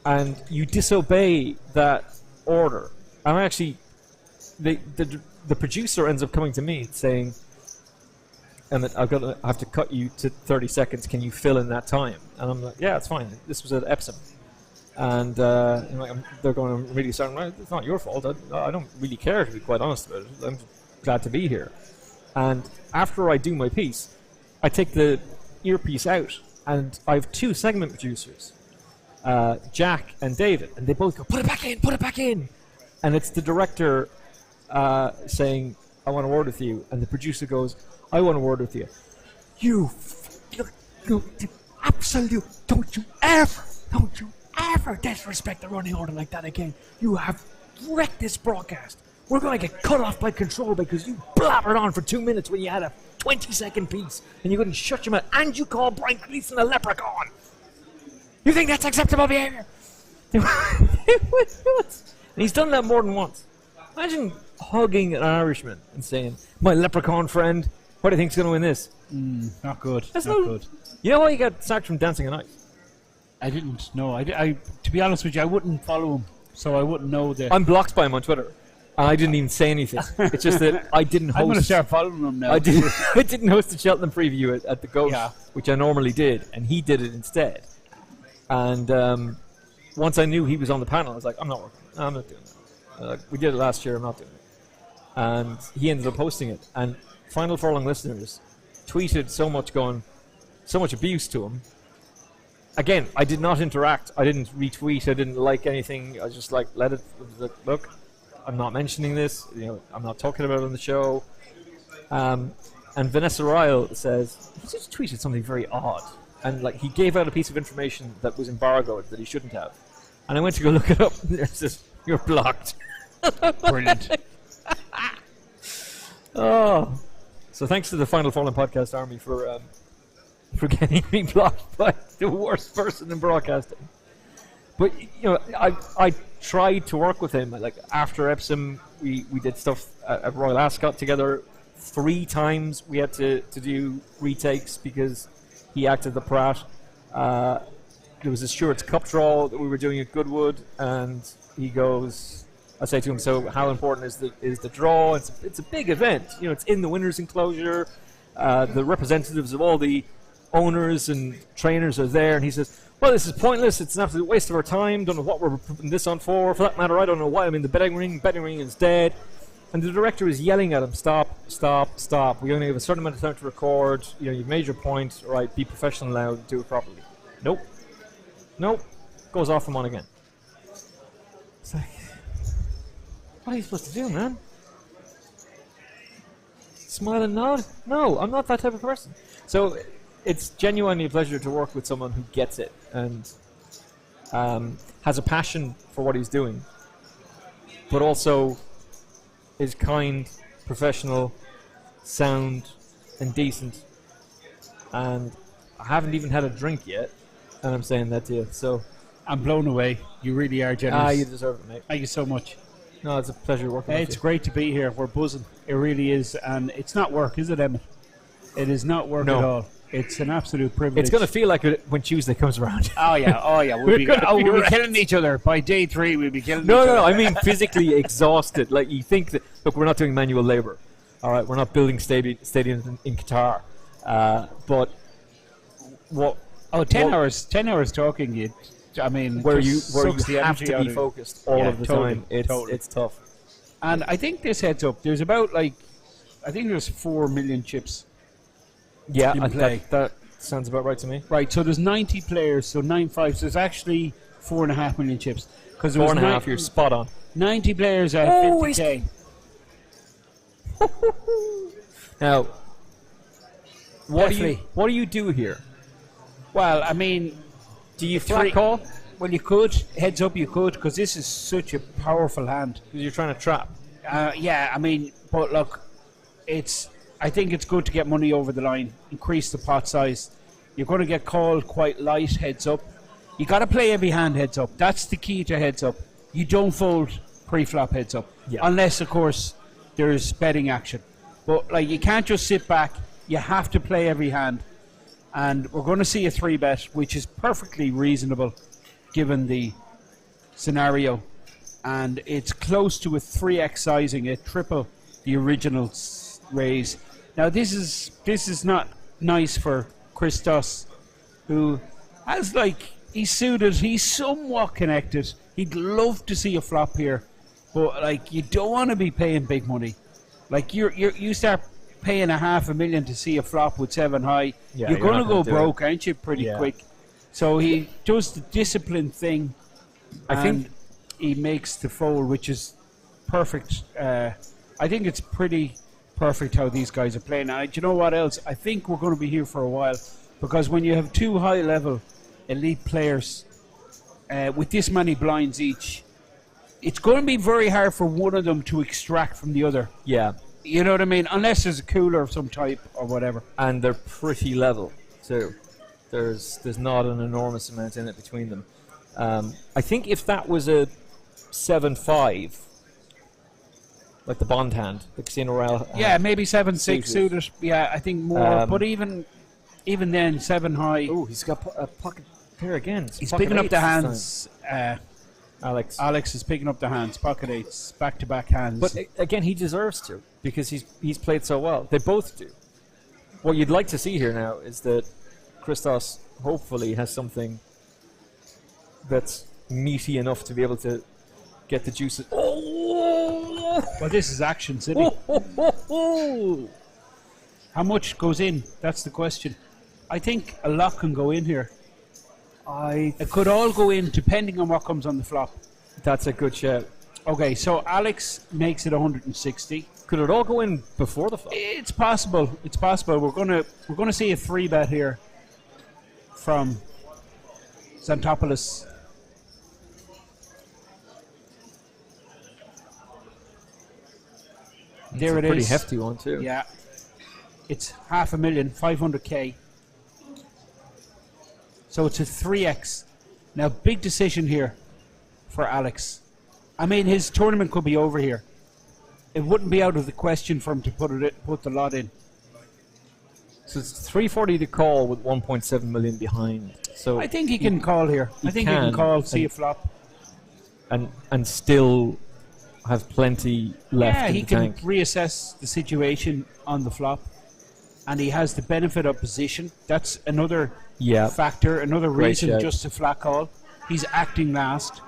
and you disobey that order. I'm actually the producer ends up coming to me saying, and I have to cut you to 30 seconds. Can you fill in that time? And I'm like, yeah, it's fine. This was at Epsom. And they're going, I'm really sorry. Well, it's not your fault. I don't really care, to be quite honest about it. I'm glad to be here. And after I do my piece, I take the earpiece out, and I have 2 segment producers, Jack and David, and they both go, put it back in. And it's the director saying, I want a word with you. And the producer goes, I want a word with you. You absolute, don't you ever disrespect the running order like that again. You have wrecked this broadcast. We're going to get cut off by control because you blabbered on for 2 minutes when you had a 20-second piece and you couldn't shut your mouth, and you called Brian Cleason a leprechaun. You think that's acceptable behavior? And he's done that more than once. Imagine hugging an Irishman and saying, "My leprechaun friend, what do you think's going to win this?" Not good. That's not good. You know why he got sacked from Dancing on Ice? I didn't know. I to be honest with you, I wouldn't follow him, so I wouldn't know that. I'm blocked by him on Twitter. And I didn't even say anything. It's just that I didn't host. I'm going to start following him now. I didn't host the Cheltenham preview at the Ghost, which I normally did, and he did it instead. And once I knew he was on the panel, I was like, I'm not working. No, I'm not doing that. We did it last year. I'm not doing it. And he ended up hosting it. And Final Furlong listeners tweeted so much abuse to him. Again, I did not interact. I didn't retweet. I didn't like anything. I was just like, let it. Look, I'm not mentioning this. I'm not talking about it on the show. And Vanessa Ryle says he just tweeted something very odd, and he gave out a piece of information that was embargoed that he shouldn't have. And I went to go look it up, and it says you're blocked. Brilliant. Oh, so thanks to the Final Fallen podcast army for getting me blocked by the worst person in broadcasting. But I tried to work with him. After Epsom, we did stuff at Royal Ascot together. 3 times we had to do retakes because he acted the prat. There was a Stewart's Cup draw that we were doing at Goodwood, and he goes, I say to him, so how important is the draw? It's a big event. It's in the winners' enclosure. The representatives of all the owners and trainers are there, and he says, well, this is pointless. It's an absolute waste of our time. Don't know what we're putting this on for. For that matter, I don't know why I'm in the betting ring. Betting ring is dead. And the director is yelling at him, stop. We only have a certain amount of time to record. You've made your point. All right, be professional now. Do it properly. Nope. Goes off and on again. It's like, what are you supposed to do, man? Smile and nod? No, I'm not that type of person. So it's genuinely a pleasure to work with someone who gets it and has a passion for what he's doing, but also is kind, professional, sound, and decent. And I haven't even had a drink yet, and I'm saying that to you. So I'm blown away. You really are generous. You deserve it, mate. Thank you so much. No, it's a pleasure working with you. It's great to be here. We're buzzing. It really is. And it's not work, is it, Emmett? It is not work at all. It's an absolute privilege. It's going to feel like it when Tuesday comes around. Oh yeah. We'll be killing each other. By day 3, we'll be killing each other. No, I mean physically exhausted. You think that, look, we're not doing manual labor. All right, we're not building stadiums in Qatar. But what... 10 hours talking, where you have to be focused all of the time. It's tough. And I think this heads up. There's about there's 4 million chips. Yeah, that sounds about right to me. Right, so there's 90 players, so 9-5. So there's actually 4.5 million chips. 4.5, you're spot on. 90 players at 50k. Now, what do you do here? Well, do you flat call? Well, you could. Heads up, you could, because this is such a powerful hand. Because you're trying to trap. But look, I think it's good to get money over the line, increase the pot size. You're going to get called quite light heads up. You got to play every hand heads up. That's the key to heads up. You don't fold pre-flop heads up, unless, of course, there's betting action. But you can't just sit back. You have to play every hand. And we're going to see a 3-bet, which is perfectly reasonable given the scenario. And it's close to a 3x sizing, a triple the original raise. Now, this is not nice for Christos, who has, he's suited, he's somewhat connected. He'd love to see a flop here, but, you don't want to be paying big money. You start paying $500,000 to see a flop with 7 high, you're going to go broke, aren't you, pretty quick? So he does the disciplined thing, and he makes the fold, which is perfect. I think it's pretty perfect how these guys are playing. And do you know what else? I think we're going to be here for a while, because when you have 2 high-level elite players with this many blinds each, it's going to be very hard for one of them to extract from the other. Yeah. You know what I mean? Unless there's a cooler of some type or whatever. And they're pretty level, too. There's not an enormous amount in it between them. I think if that was a 7-5, like the Bond hand, the Casino Royale. Yeah, maybe 7-6 suited. suited. Yeah, I think more. But even then, 7 high. Oh, he's got a pocket pair again. He's picking up the hands. Alex is picking up the hands. Pocket 8s, back-to-back hands. But again, he deserves to because he's played so well. They both do. What you'd like to see here now is that Christos hopefully has something that's meaty enough to be able to get the juices. Oh! Well, this is Action City. How much goes in? That's the question. I think a lot can go in here. It could all go in depending on what comes on the flop. That's a good shout. Okay, so Alex makes it 160. Could it all go in before the flop? It's possible. It's possible. We're gonna see a 3-bet here from Xantopoulos. There it is. Pretty hefty one too. Yeah. It's 500,000, 500k. So it's a 3x. Now, big decision here for Alex. I mean, his tournament could be over here. It wouldn't be out of the question for him to put the lot in. So it's 340 to call with 1.7 million behind. So I think he can call here. I think he can call, see a flop. And still have plenty left Yeah, in he the can tank. reassess the situation on the flop. And he has the benefit of position. That's another factor, another Great reason shout. just to flat call. He's acting last.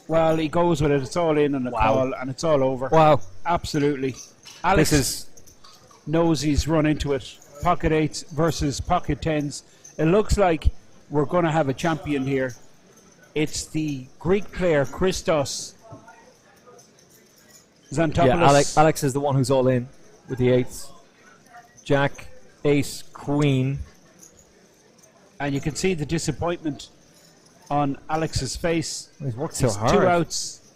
Well, he goes with it. It's all in on a call, and it's all over. Wow. Absolutely. Alex knows he's run into it. Pocket 8s versus pocket 10s. It looks like we're going to have a champion here. It's the Greek player, Christos Xantopoulos. Yeah, Alex is the one who's all in with the 8s. Jack, ace, queen. And you can see the disappointment on Alex's face. He's worked so It's hard. 2 outs.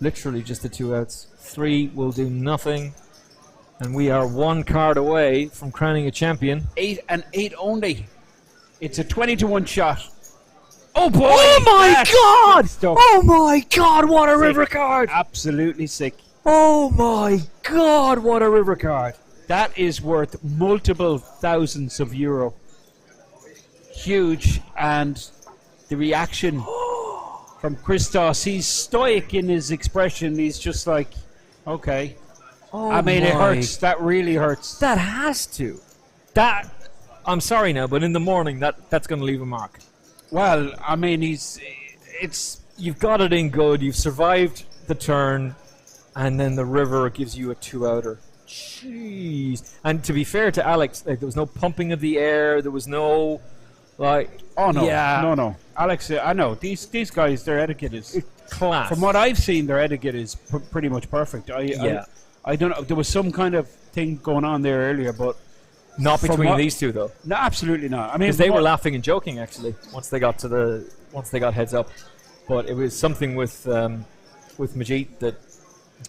Literally just the 2 outs. 3 will do nothing. And we are 1 card away from crowning a champion. 8 and 8 only. It's a 20-1 shot. Oh boy! Oh my God! Stuff. Oh my God! What a Sick. river card! Absolutely sick. Oh my God! What a river card! That is worth multiple thousands of euro. Huge, and the reaction from Christos, he's stoic in his expression. He's just like, okay. Oh I mean, it my. hurts. That really hurts. That has to. I'm sorry now, but in the morning, that's going to leave a mark. Well, I mean, you've got it in good. You've survived the turn, and then the river gives you a 2-outer. Jeez. And to be fair to Alex, like, there was no pumping of the air. There was no, like... Oh, no. Yeah. No. Alex, I know. These guys, their etiquette is... class. From what I've seen, their etiquette is pretty much perfect. I don't know. There was some kind of thing going on there earlier, but... Not between these two, though. No, absolutely not. I mean, because they were laughing and joking, actually, once they got heads up. But it was something with Majid that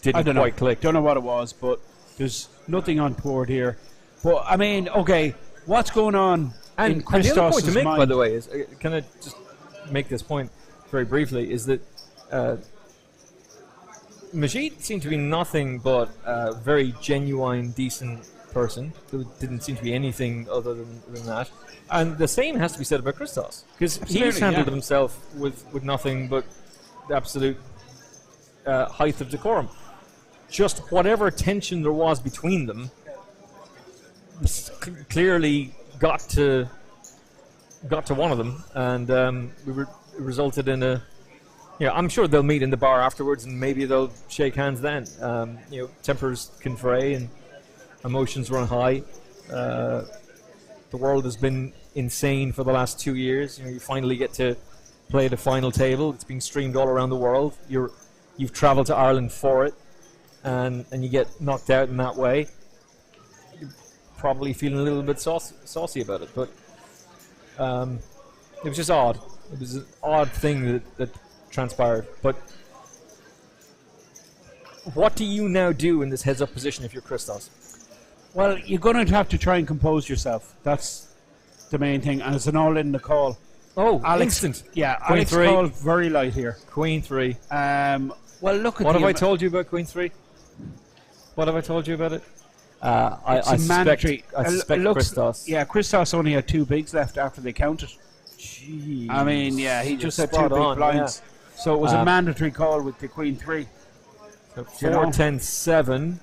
didn't quite click. Don't know what it was, but there's nothing on board here. But I mean, okay, what's going on in Christos' the other point to make, mind? by the way, is can I just make this point very briefly? Is that Majid seemed to be nothing but a very genuine, decent person. There didn't seem to be anything other than that. And the same has to be said about Christos, because he's handled himself with nothing but the absolute height of decorum. Just whatever tension there was between them clearly got to one of them, and it resulted in a... I'm sure they'll meet in the bar afterwards, and maybe they'll shake hands then. Tempers can fray, and emotions run high. The world has been insane for the last 2 years. You finally get to play the final table. It's being streamed all around the world. You've travelled to Ireland for it, and you get knocked out in that way. You're probably feeling a little bit saucy about it, but it was just odd. It was an odd thing that transpired. But what do you now do in this heads-up position if you're Christos? Well, you're going to have to try and compose yourself. That's the main thing, and it's an all in the call. Oh, Alex, instant. Yeah, Queen Alex 3. called very light here. Queen 3. Well, look at What have I told you about Queen 3? What have I told you about it? I suspect Christos. Yeah, Christos only had 2 bigs left after they counted. Jeez. I mean, yeah, he just had 2 spot big on, blinds. yeah. So it was a mandatory call with the Queen 3. So 4, 10, 7.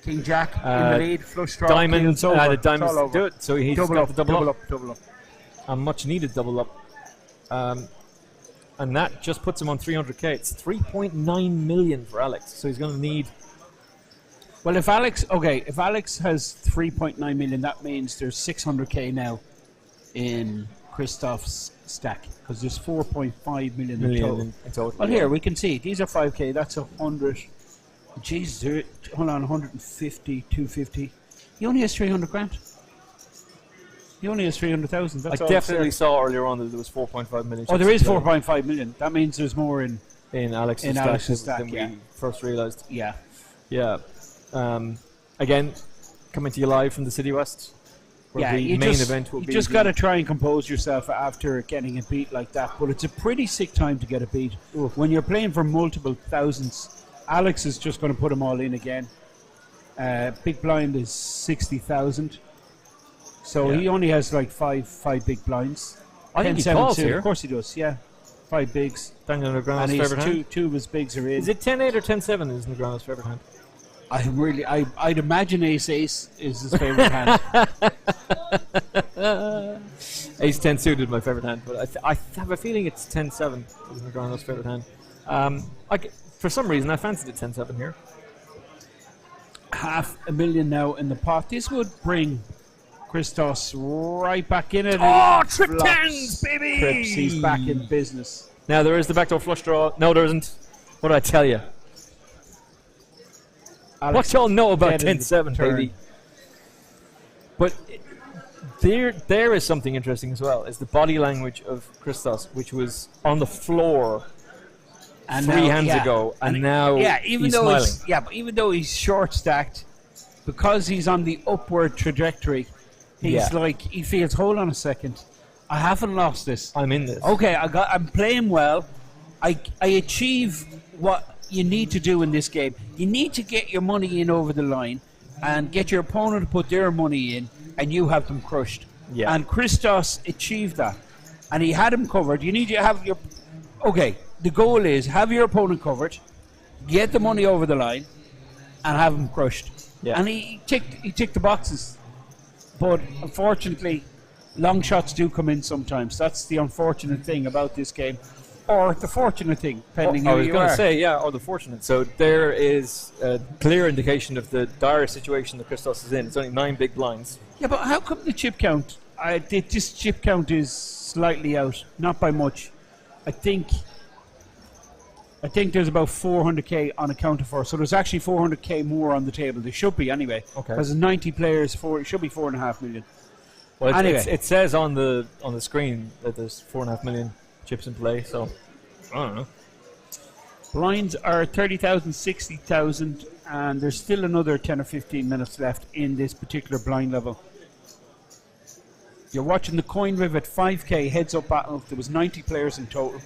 King Jack in the lead, flush draw. Diamonds, the the diamonds do it. So he's double got up, the double up. double up. A much needed double up. And that just puts him on 300k. It's 3.9 million for Alex. So he's going to need. Well, if Alex has 3.9 million, that means there's 600k now in Christoph's stack because there's 4.5 million in total. Well, here we can see these are 5k. That's 100. Jeez, hold on, 150, 250. He only has 300 grand. He only has 300,000. I definitely saw earlier on that there was 4.5 million. Oh, there is 4.5 million. That means there's more in Alex's stack than we first realised. Yeah. Yeah. Again, coming to you live from the City West. Where the main event will be. You just got to try and compose yourself after getting a beat like that. But it's a pretty sick time to get a beat. When you're playing for multiple thousands, Alex is just going to put them all in again. Big blind is 60,000. So he only has like five big blinds. I think he calls here. Of course he does, yeah. 5 bigs. Daniel Negreanu's favourite hand? Two of his bigs are in. Is it 10-8 or 10-7 is Negreanu's favourite hand? I'd imagine ace-ace is his favourite hand. Ace-10 suited my favourite hand, but I have a feeling it's 10-7 is Negreanu's favourite hand. For some reason, I fancied it 10-7 here. $500,000 now in the pot. This would bring Christos right back in it. Oh, trip 10s, baby! Trips, he's back in business. Now, there is the backdoor flush draw. No, there isn't. What did I tell you? What y'all know about 10-7, baby? But there is something interesting as well. Is the body language of Christos, which was on the floor and 3 hands ago, and now he's smiling. But even though he's short stacked, because he's on the upward trajectory, he's like he feels. Hold on a second, I haven't lost this. I'm in this. Okay, I'm playing well. I achieve what you need to do in this game. You need to get your money in over the line and get your opponent to put their money in, and you have them crushed. Yeah. And Christos achieved that, and he had him covered. You need to have your. Okay, the goal is have your opponent covered, get the money over the line, and have him crushed. Yeah. And he ticked the boxes. But unfortunately, long shots do come in sometimes. That's the unfortunate thing about this game. Or the fortunate thing, depending who you are. I was going to say, or the fortunate. So there is a clear indication of the dire situation that Christos is in. It's only 9 big blinds. Yeah, but how come the chip count? This chip count is slightly out, not by much. I think there's about 400k on a counter for, so there's actually 400k more on the table. There should be anyway. Okay. Because 90 players, it should be 4.5 million. Well, anyway, it says on the screen that there's 4.5 million chips in play. So I don't know. Blinds are 30,000, 60,000, and there's still another 10 or 15 minutes left in this particular blind level. You're watching the Coin Rivet 5k heads-up battle. There was 90 players in total.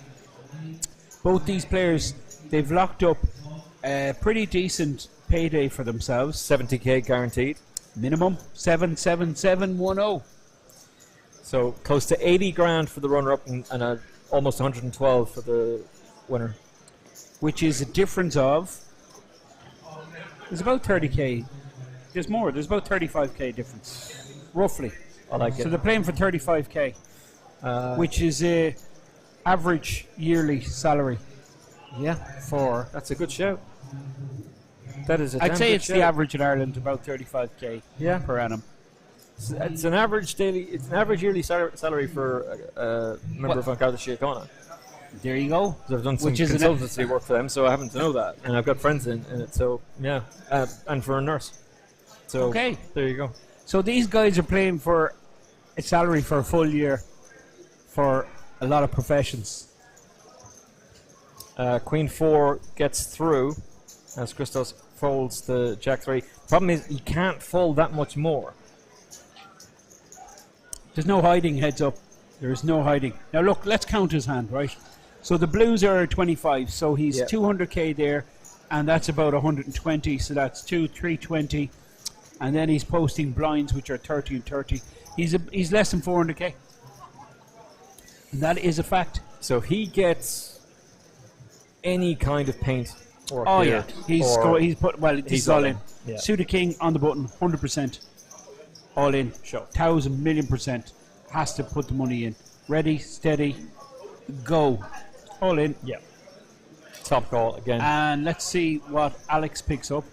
Both these players, they've locked up a pretty decent payday for themselves. 70k guaranteed. Minimum 77710. So close to 80 grand for the runner-up and almost 112 for the winner. Which is a difference of... There's about 30k. There's more. There's about 35k difference. Roughly. I like it. So they're playing for 35k. Which is a average yearly salary. Yeah. That's a good shout. That is a I'd say it's the average in Ireland, about 35k per annum. It's an average yearly salary for a member of Garda Síochána. There you go. I've done some consultancy work for them, so I happen to know that, and I've got friends in it. So yeah, and for a nurse. So okay, there you go. So these guys are playing for a salary for a full year for a lot of professions. Queen 4 gets through as Christos folds the Jack 3. Problem is he can't fold that much more. There's no hiding, heads up. There is no hiding. Now look, let's count his hand, right? So the blues are 25. So he's Yeah. 200k there, and that's about 120. So that's 320, and then he's posting blinds which are 30 and 30. He's less than 400k. And that is a fact. So he gets any kind of paint or Oh clear, yeah, or he's put this he's is all all in. in. Yeah. Suda King on the button, 100%, all in. Sure. 1,000,000,000%. Has to put the money in. Ready, steady, go, all in. Yeah. Top call again. And let's see what Alex picks up.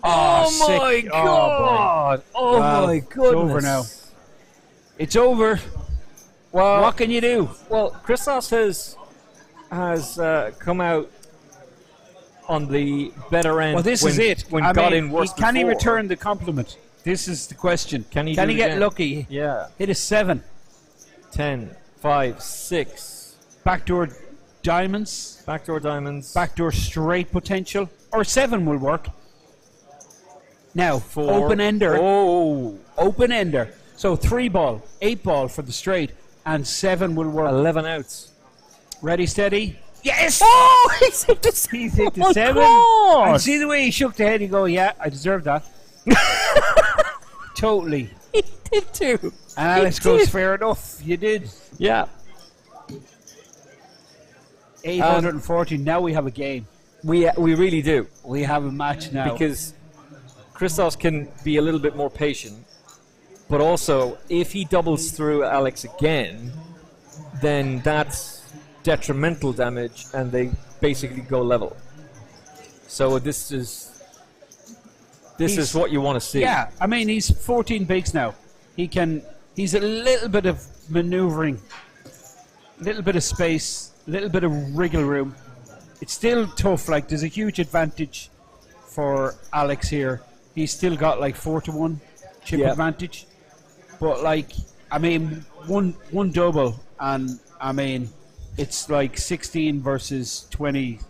Oh sick. my God! Oh Well, my it's goodness! over now. It's over. Well, what can you do? Well, Christos has come out on the better end. Well, this when, is it. When I got mean, in worse can he before. return the compliment? This is the question. Can he get again? lucky? Yeah. Hit a 7. 10, 5, 6. Backdoor diamonds. Backdoor diamonds. Backdoor straight potential. Or 7 will work. Now, 4. open ender. Oh. Open ender. So 3 ball, 8 ball for the straight, and 7 will work. 11 outs. Ready, steady. Yes! Oh, he's hit the 7. He's hit the Oh, 7. God. And see the way he shook the head, you go, yeah, I deserve that. Totally. He did too. And Alex goes, fair enough. You did. Yeah. 840. Now we have a game. We really do. We have a match now. Because Christos can be a little bit more patient, but also if he doubles through Alex again, then that's detrimental damage, and they basically go level. So this is what you want to see. Yeah, I mean, he's 14 bigs now. He's a little bit of maneuvering, a little bit of space, a little bit of wriggle room. It's still tough. Like, there's a huge advantage for Alex here. He's still got like 4-1 chip advantage. But like, I mean, one double, and I mean, it's like 16 versus 20,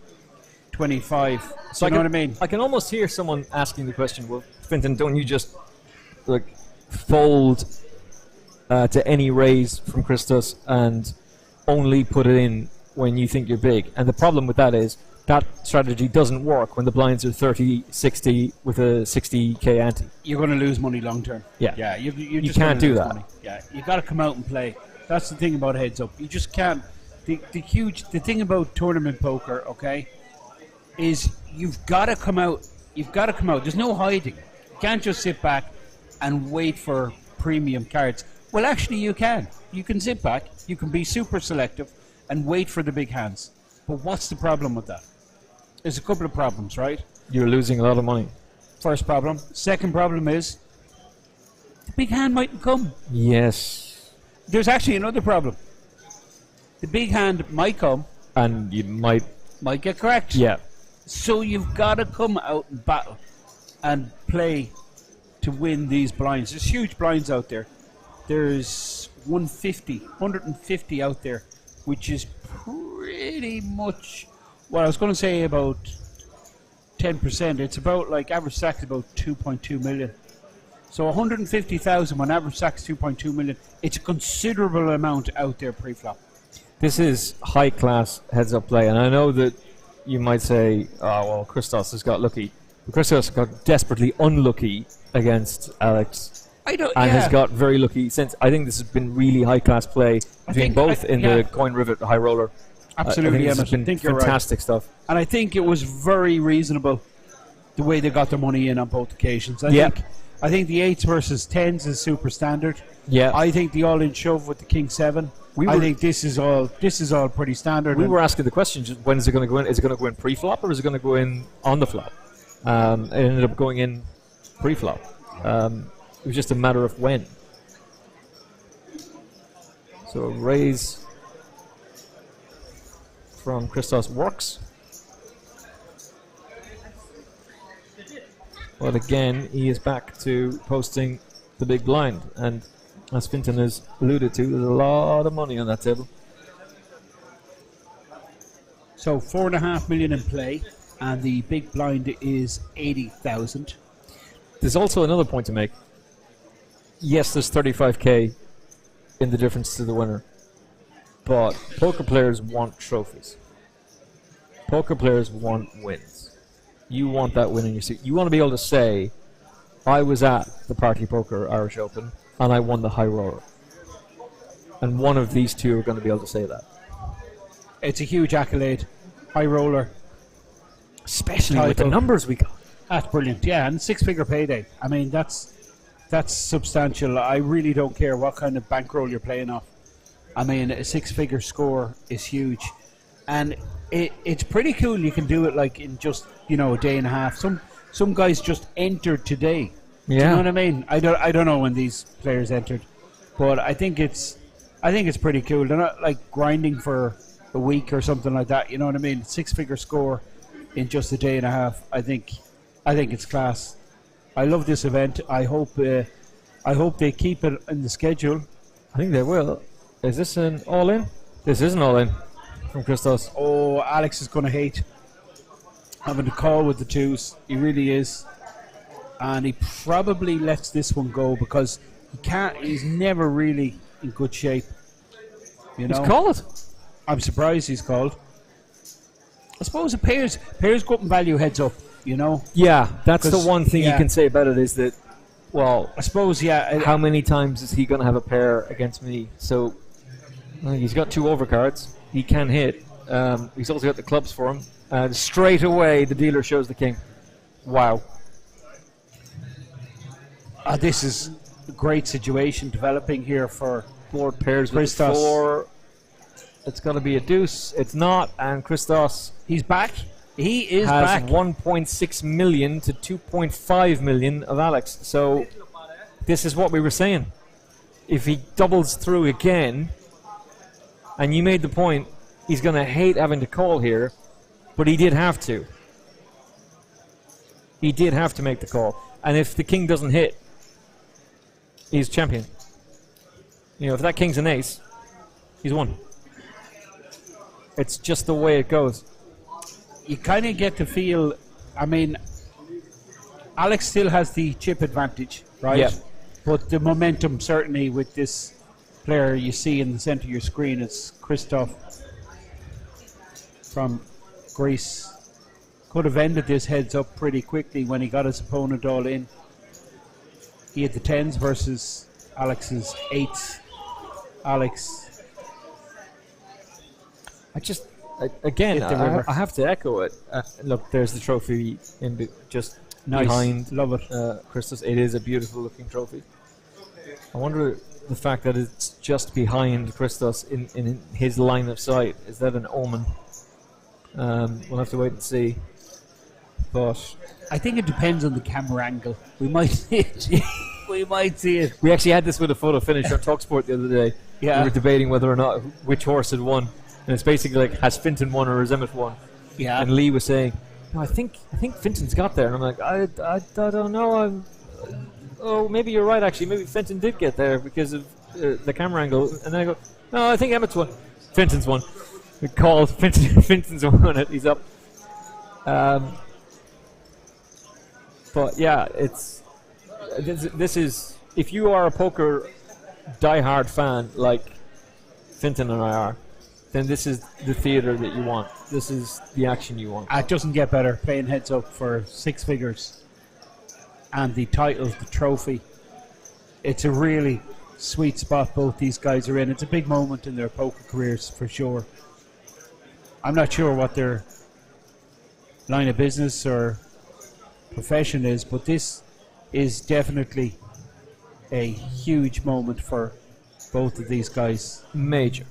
25. So you know what I mean? I can almost hear someone asking the question, well, Fintan, don't you just like fold to any raise from Christos and only put it in when you think you're big? And the problem with that is that strategy doesn't work when the blinds are 30, 60 with a 60k ante. You're going to lose money long term. Yeah. Yeah, you You just can't gonna do lose that. money. Yeah, you got to come out and play. That's the thing about heads up. You just can't. The thing about tournament poker, okay, is you've got to come out. You've got to come out. There's no hiding. You can't just sit back and wait for premium cards. Well, actually, you can. You can sit back. You can be super selective and wait for the big hands. But what's the problem with that? There's a couple of problems, right? You're losing a lot of money. First problem. Second problem is the big hand mightn't come. Yes. There's actually another problem. The big hand might come. And you might get correct. Yeah. So you've got to come out and battle and play to win these blinds. There's huge blinds out there. There's 150 out there, which is pretty much, well, I was going to say about 10%. It's about, like, average stack is about 2.2 million. So 150,000 when average stack is 2.2 million. It's a considerable amount out there pre-flop. This is high-class heads-up play, and I know that you might say, oh, well, Christos has got lucky. But Christos got desperately unlucky against Alex. And has got very lucky since. I think this has been really high-class play between both in the coin rivet high roller. Absolutely, I think this Emmett. has been fantastic stuff. And I think it was very reasonable the way they got their money in on both occasions. I think the 8s versus 10s is super standard. Yeah. I think the all-in shove with the King 7. I think this is all pretty standard. We were asking the question, just when is it going to go in? Is it going to go in pre-flop or is it going to go in on the flop? It ended up going in pre-flop. It was just a matter of when. So a raise from Christos works. But again, he is back to posting the big blind. And as Fintan has alluded to, there's a lot of money on that table. So 4.5 million in play, and the big blind is 80,000. There's also another point to make. Yes, there's 35k in the difference to the winner. but poker players want trophies. Poker players want wins. You want that win in your suit. You want to be able to say, I was at the Party Poker Irish Open and I won the high roller. And one of these two are going to be able to say that. It's a huge accolade. High roller. Especially with the numbers we got. That's brilliant. Yeah, and 6-figure payday. I mean, that's substantial. I really don't care what kind of bankroll you're playing off. I mean, a 6-figure score is huge. And it's pretty cool. You can do it like in just, a day and a half. Some guys just entered today. Yeah. Do you know what I mean? I don't know when these players entered, but I think it's pretty cool. They're not like grinding for a week or something like that. You know what I mean? 6-figure score in just a day and a half. I think it's class. I love this event. I hope they keep it in the schedule. I think they will. Is this an all-in? This is an all-in from Christos. Oh, Alex is going to hate having to call with the twos. He really is. And he probably lets this one go because he's never really in good shape. He's called. I'm surprised he's called. I suppose the pairs go up in value heads up, Yeah, that's the one thing you can say about it is that, well, I suppose, how many times is he going to have a pair against me? So he's got 2 overcards. He can hit. He's also got the clubs for him. And straight away, the dealer shows the king. Wow. This is a great situation developing here for board pairs with Christos. 4. It's going to be a deuce. It's not. And Christos, he's back. He is has back. 1.6 million to 2.5 million of Alex. So this is what we were saying. If he doubles through again, and you made the point, he's going to hate having to call here, but he did have to. He did have to make the call. And if the king doesn't hit, he's champion. If that king's an ace, he's won. It's just the way it goes. You kind of get to feel, I mean, Alex still has the chip advantage, right? Yeah. But the momentum, certainly, with this player you see in the center of your screen, it's Christoph from Greece. Could have ended this heads up pretty quickly when he got his opponent all in. He had the 10s versus Alex's 8s. Alex. I have to echo it. Look, there's the trophy just nice. Behind. Love it. Christos. It is a beautiful looking trophy. I wonder the fact that it's just behind Christos in his line of sight. Is that an omen? We'll have to wait and see. But I think it depends on the camera angle. We might see it. We might see it. We actually had this with a photo finish on TalkSport the other day. Yeah. We were debating whether or not which horse had won. And it's basically like, has Finton won or has Emmett won? Yeah. And Lee was saying, no, I think Finton's got there. And I'm like, I don't know. Oh, maybe you're right, actually. Maybe Finton did get there because of the camera angle. And then I go, no, I think Emmett's won. Finton's won. We called. Finton's won it. He's up. But yeah, this is, if you are a poker diehard fan like Finton and I are, then this is the theater that you want. This is the action you want. It doesn't get better. Playing heads up for 6 figures. And the title, the trophy. It's a really sweet spot both these guys are in. It's a big moment in their poker careers for sure. I'm not sure what their line of business or profession is, but this is definitely a huge moment for both of these guys. Major.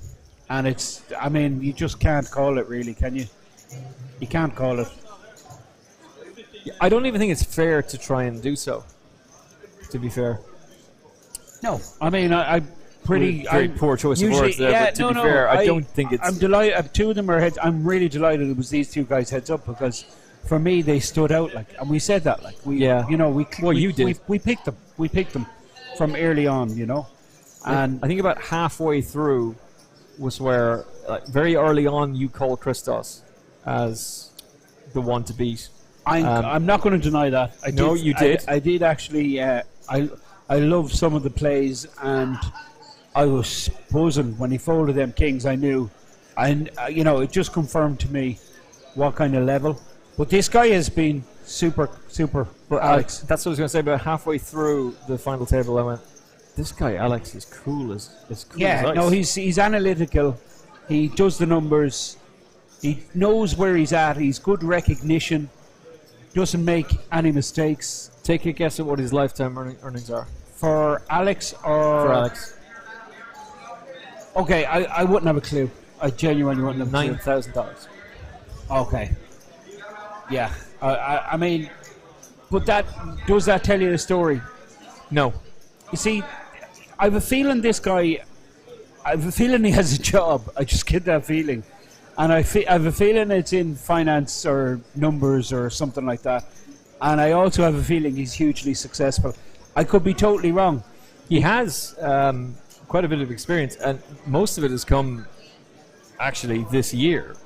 And it's, I mean, you just can't call it really, can you? You can't call it. I don't even think it's fair to try and do so, to be fair. No. I mean, I'm pretty... Very poor choice of words there, but to be fair, I don't think it's... I'm delighted. 2 of them are heads. I'm really delighted it was these 2 guys heads up because for me, they stood out. And we said that. You did. We picked them. We picked them from early on, And I think about halfway through was where, very early on, you called Christos as the one to beat. I'm not going to deny that. You did. I did actually. I love some of the plays, and I was buzzing when he folded them kings. I knew, and it just confirmed to me what kind of level. But this guy has been super. But Alex, that's what I was going to say. About halfway through the final table, I went, "This guy Alex is cool as cool as ice." No, he's analytical. He does the numbers. He knows where he's at. He's good recognition. Doesn't make any mistakes. Take a guess at what his lifetime earnings are. For Alex or... For Alex. Okay, I wouldn't have a clue. I genuinely wouldn't have a clue. $9,000. Okay. Yeah. I mean, but does that tell you the story? No. You see, I have a feeling this guy... I have a feeling he has a job. I just get that feeling. And I have a feeling it's in finance or numbers or something like that. And I also have a feeling he's hugely successful. I could be totally wrong. He has quite a bit of experience, and most of it has come actually this year.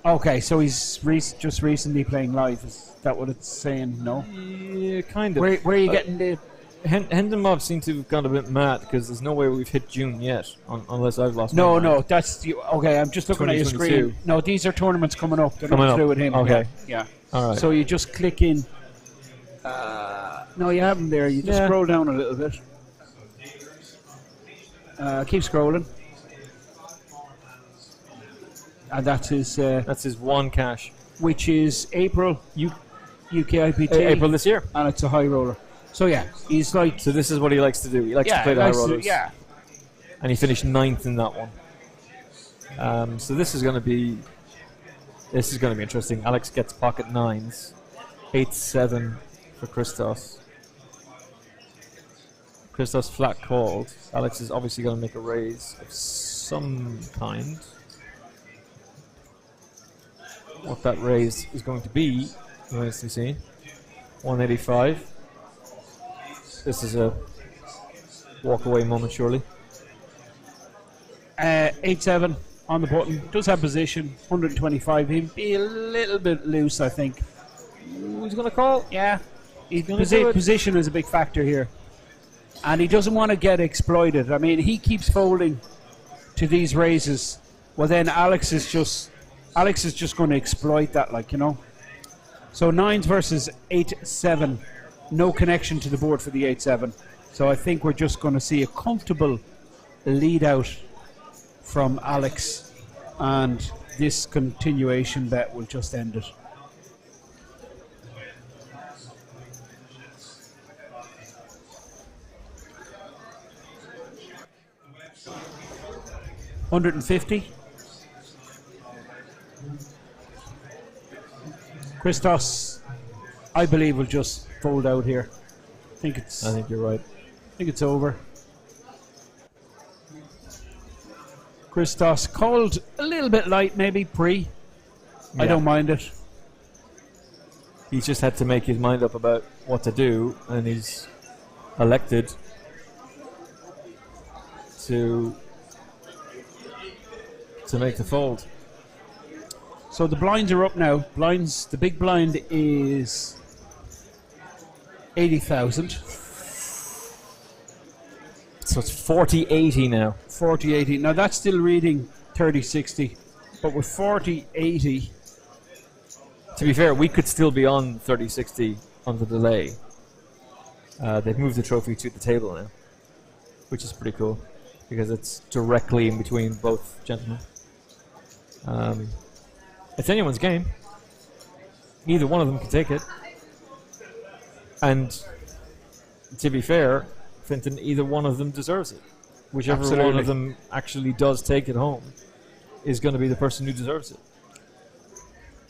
Okay, so he's just recently playing live. Is that what it's saying? No? Yeah, kind of. Where are you getting the... Hendon Mob seem to have gone a bit mad because there's no way we've hit June yet, unless I've lost my mind. No, that's the... Okay, I'm just looking at your screen. No, these are tournaments coming up. They're not through with him. Okay. Yeah. All right. So you just click in... no, you have them there. You just scroll down a little bit. Keep scrolling. And that's his one cash. Which is April, UKIPT. April this year. And it's a high roller. So yeah, he's like... So this is what he likes to do. He likes to play the high rollers. Yeah. And he finished 9th in that one. So this is going to be interesting. Alex gets pocket 9s. 8-7 for Christos. Christos flat called. Alex is obviously going to make a raise of some kind. What that raise is going to be remains to be seen. 185. This is a walk-away moment, surely. 8-7 on the button. Does have position. 125. He'd be a little bit loose, I think. Who's going to call? Yeah. Position is a big factor here. And he doesn't want to get exploited. I mean, he keeps folding to these raises. Well, then Alex is just going to exploit that, So 9s versus 8-7. No connection to the board for the 8-7. So I think we're just going to see a comfortable lead out from Alex. And this continuation bet will just end it. $150. Christos, I believe, will just fold out here. I think you're right. I think it's over. Christos called a little bit light, maybe pre. Yeah. I don't mind it. He's just had to make his mind up about what to do, and he's elected to make the fold. So the blinds are up now. The big blind is 80,000. So it's 40-80 now. 40-80. Now that's still reading 30-60, but with 40-80. To be fair, we could still be on 30-60 on the delay. They've moved the trophy to the table now, which is pretty cool because it's directly in between both gentlemen. It's anyone's game. Neither one of them can take it. And to be fair, Finton, either one of them deserves it. Whichever one of them actually does take it home is going to be the person who deserves it.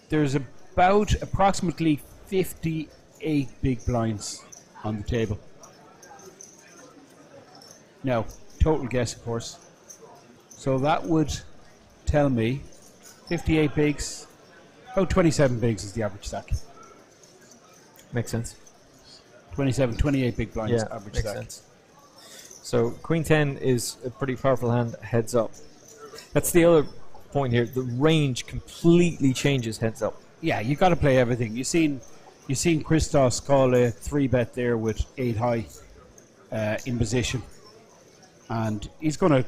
There's approximately 58 big blinds on the table. Now, total guess, of course. So that would tell me 58 bigs, about 27 bigs is the average stack. Makes sense. 28 big blinds, average makes stack. Sense. So Queen 10 is a pretty powerful hand heads up. That's the other point here. The range completely changes heads up. Yeah, you got to play everything. You've seen Christos call a 3-bet there with 8 high in position. And he's going to...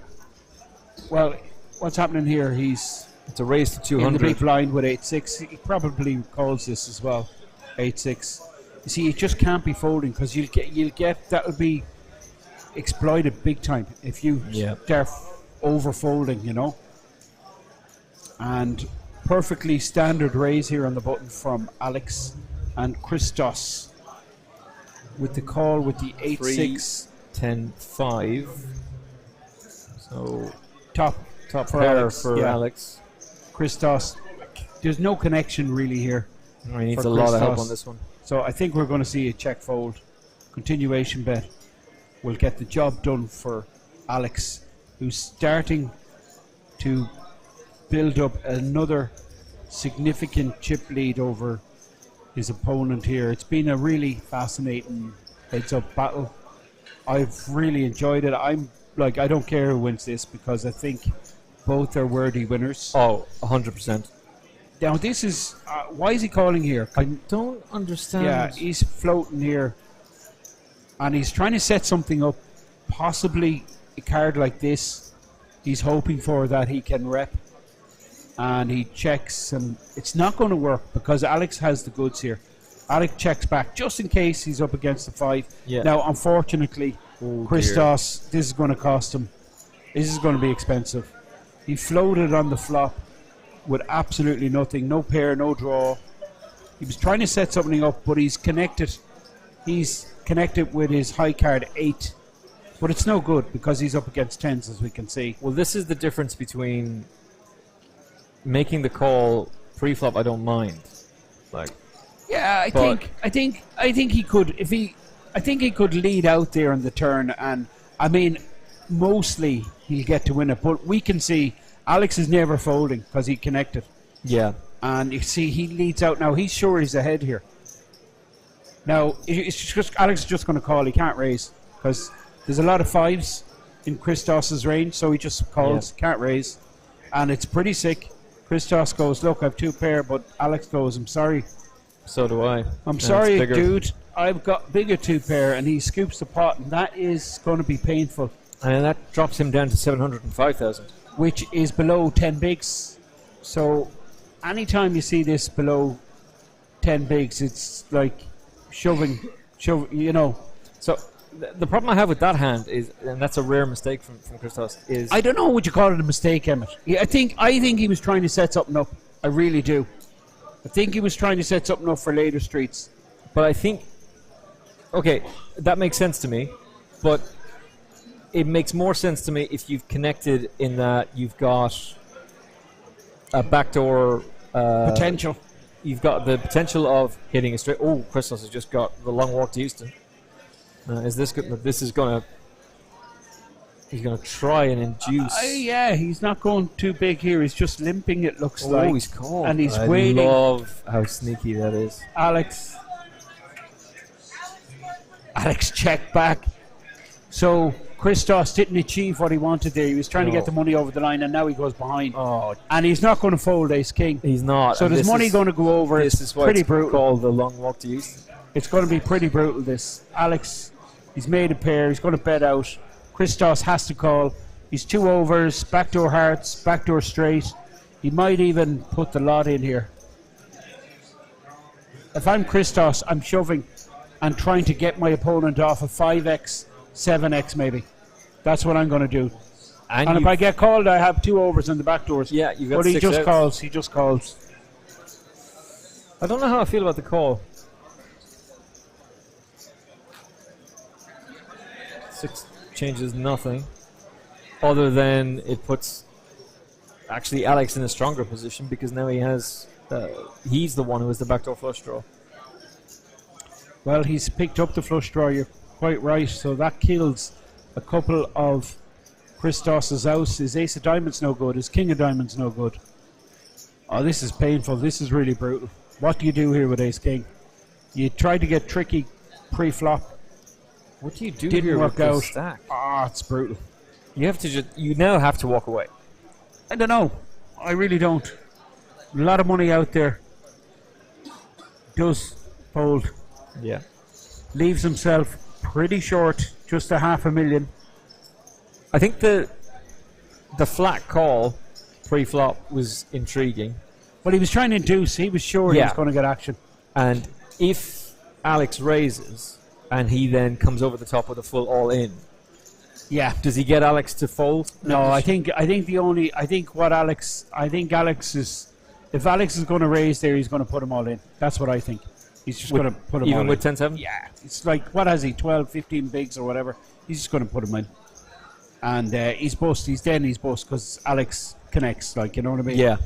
Well, what's happening here? It's a race to 200. In the big blind with 8-6. He probably calls this as well. 8-6. You see, it just can't be folding because you'll get that would be exploited big time if you start over folding, you know. And perfectly standard raise here on the button from Alex and Christos with the call with the 8-6. 10-5. So top for pair Alex, for Alex. Christos, there's no connection really here. He needs a lot of help on this one. So I think we're going to see a check fold. Continuation bet will get the job done for Alex, who's starting to build up another significant chip lead over his opponent here. It's been a really fascinating heads-up battle. I've really enjoyed it. I don't care who wins this because I think both are worthy winners. Oh, 100%. Now this is why is he calling here? I don't understand. Yeah, he's floating here, and he's trying to set something up. Possibly a card like this, he's hoping for that he can rep, and he checks, and it's not going to work because Alex has the goods here. Alex checks back just in case he's up against the 5. Yeah. Now, unfortunately, Christos, this is going to cost him. This is going to be expensive. He floated on the flop with absolutely nothing. No pair, no draw. He was trying to set something up, but he's connected. He's connected with his high card 8. But it's no good because he's up against 10s, as we can see. Well, this is the difference between making the call pre-flop. I don't mind. Yeah, I think he could I think he could lead out there on the turn, and I mean, mostly he'll get to win it. But we can see Alex is never folding because he connected. Yeah, and you see he leads out now. He's sure he's ahead here. Now it's just Alex is just going to call. He can't raise because there's a lot of 5s in Christos's range, so he just calls, can't raise, and it's pretty sick. Christos goes, look, I've 2 pair, but Alex goes, I'm sorry. So do I. I'm sorry, dude. I've got bigger 2 pair, and he scoops the pot, and that is going to be painful. And that drops him down to 705,000, which is below 10 bigs. So, anytime you see this below 10 bigs, it's like shoving, you know. So the problem I have with that hand is, and that's a rare mistake from Christos, is I don't know what you call it a mistake, Emmett. I think he was trying to set something up. I really do. I think he was trying to set something up for later streets. But I think, okay, that makes sense to me, but it makes more sense to me if you've connected in that you've got a backdoor potential. You've got the potential of hitting a straight. Oh, Christos has just got the long walk to Houston. Is this good? This is gonna. He's gonna try and induce. Yeah, he's not going too big here. He's just limping. It looks like. Oh, he's called. And he's waiting. I love how sneaky that is. Alex checked back. So Christos didn't achieve what he wanted there. He was trying to get the money over the line, and now he goes behind. Oh, and he's not going to fold Ace King. He's not. So there's money going to go over. This is pretty it's brutal. Called the long walk to Houston. It's going to be pretty brutal. This Alex, he's made a pair. He's going to bet out. Christos has to call. He's 2 overs, backdoor hearts, backdoor straight. He might even put the lot in here. If I'm Christos, I'm shoving and trying to get my opponent off a 5x, 7x maybe. That's what I'm going to do. And if I get called, I have 2 overs in the backdoors. Yeah, you got but he 6 just outs. calls. He just calls. I don't know how I feel about the call. 6 changes nothing, other than it puts actually Alex in a stronger position because now he has he's the one who has the backdoor flush draw. Well, he's picked up the flush draw. You're quite right. So that kills a couple of Christos's outs. His ace of diamonds no good. His king of diamonds no good. Oh, this is painful. This is really brutal. What do you do here with ace king? You try to get tricky pre-flop. What do you do Didn't here work with out. this stack? Ah, it's brutal. You have to you now have to walk away. I don't know. I really don't. A lot of money out there. Does fold. Yeah. Leaves himself pretty short, just a $500,000. I think the flat call pre-flop was intriguing. Well, he was trying to induce. He was sure he was going to get action. And if Alex raises and he then comes over the top with a full all-in, does he get Alex to fold? No, I think Alex is, if Alex is going to raise there, he's going to put them all in. That's what I think. He's just going to put them all in. Even with 10-7? Yeah. It's like, what has he, 12, 15 bigs or whatever? He's just going to put them in. And he's both because Alex connects, like, you know what I mean? Yeah.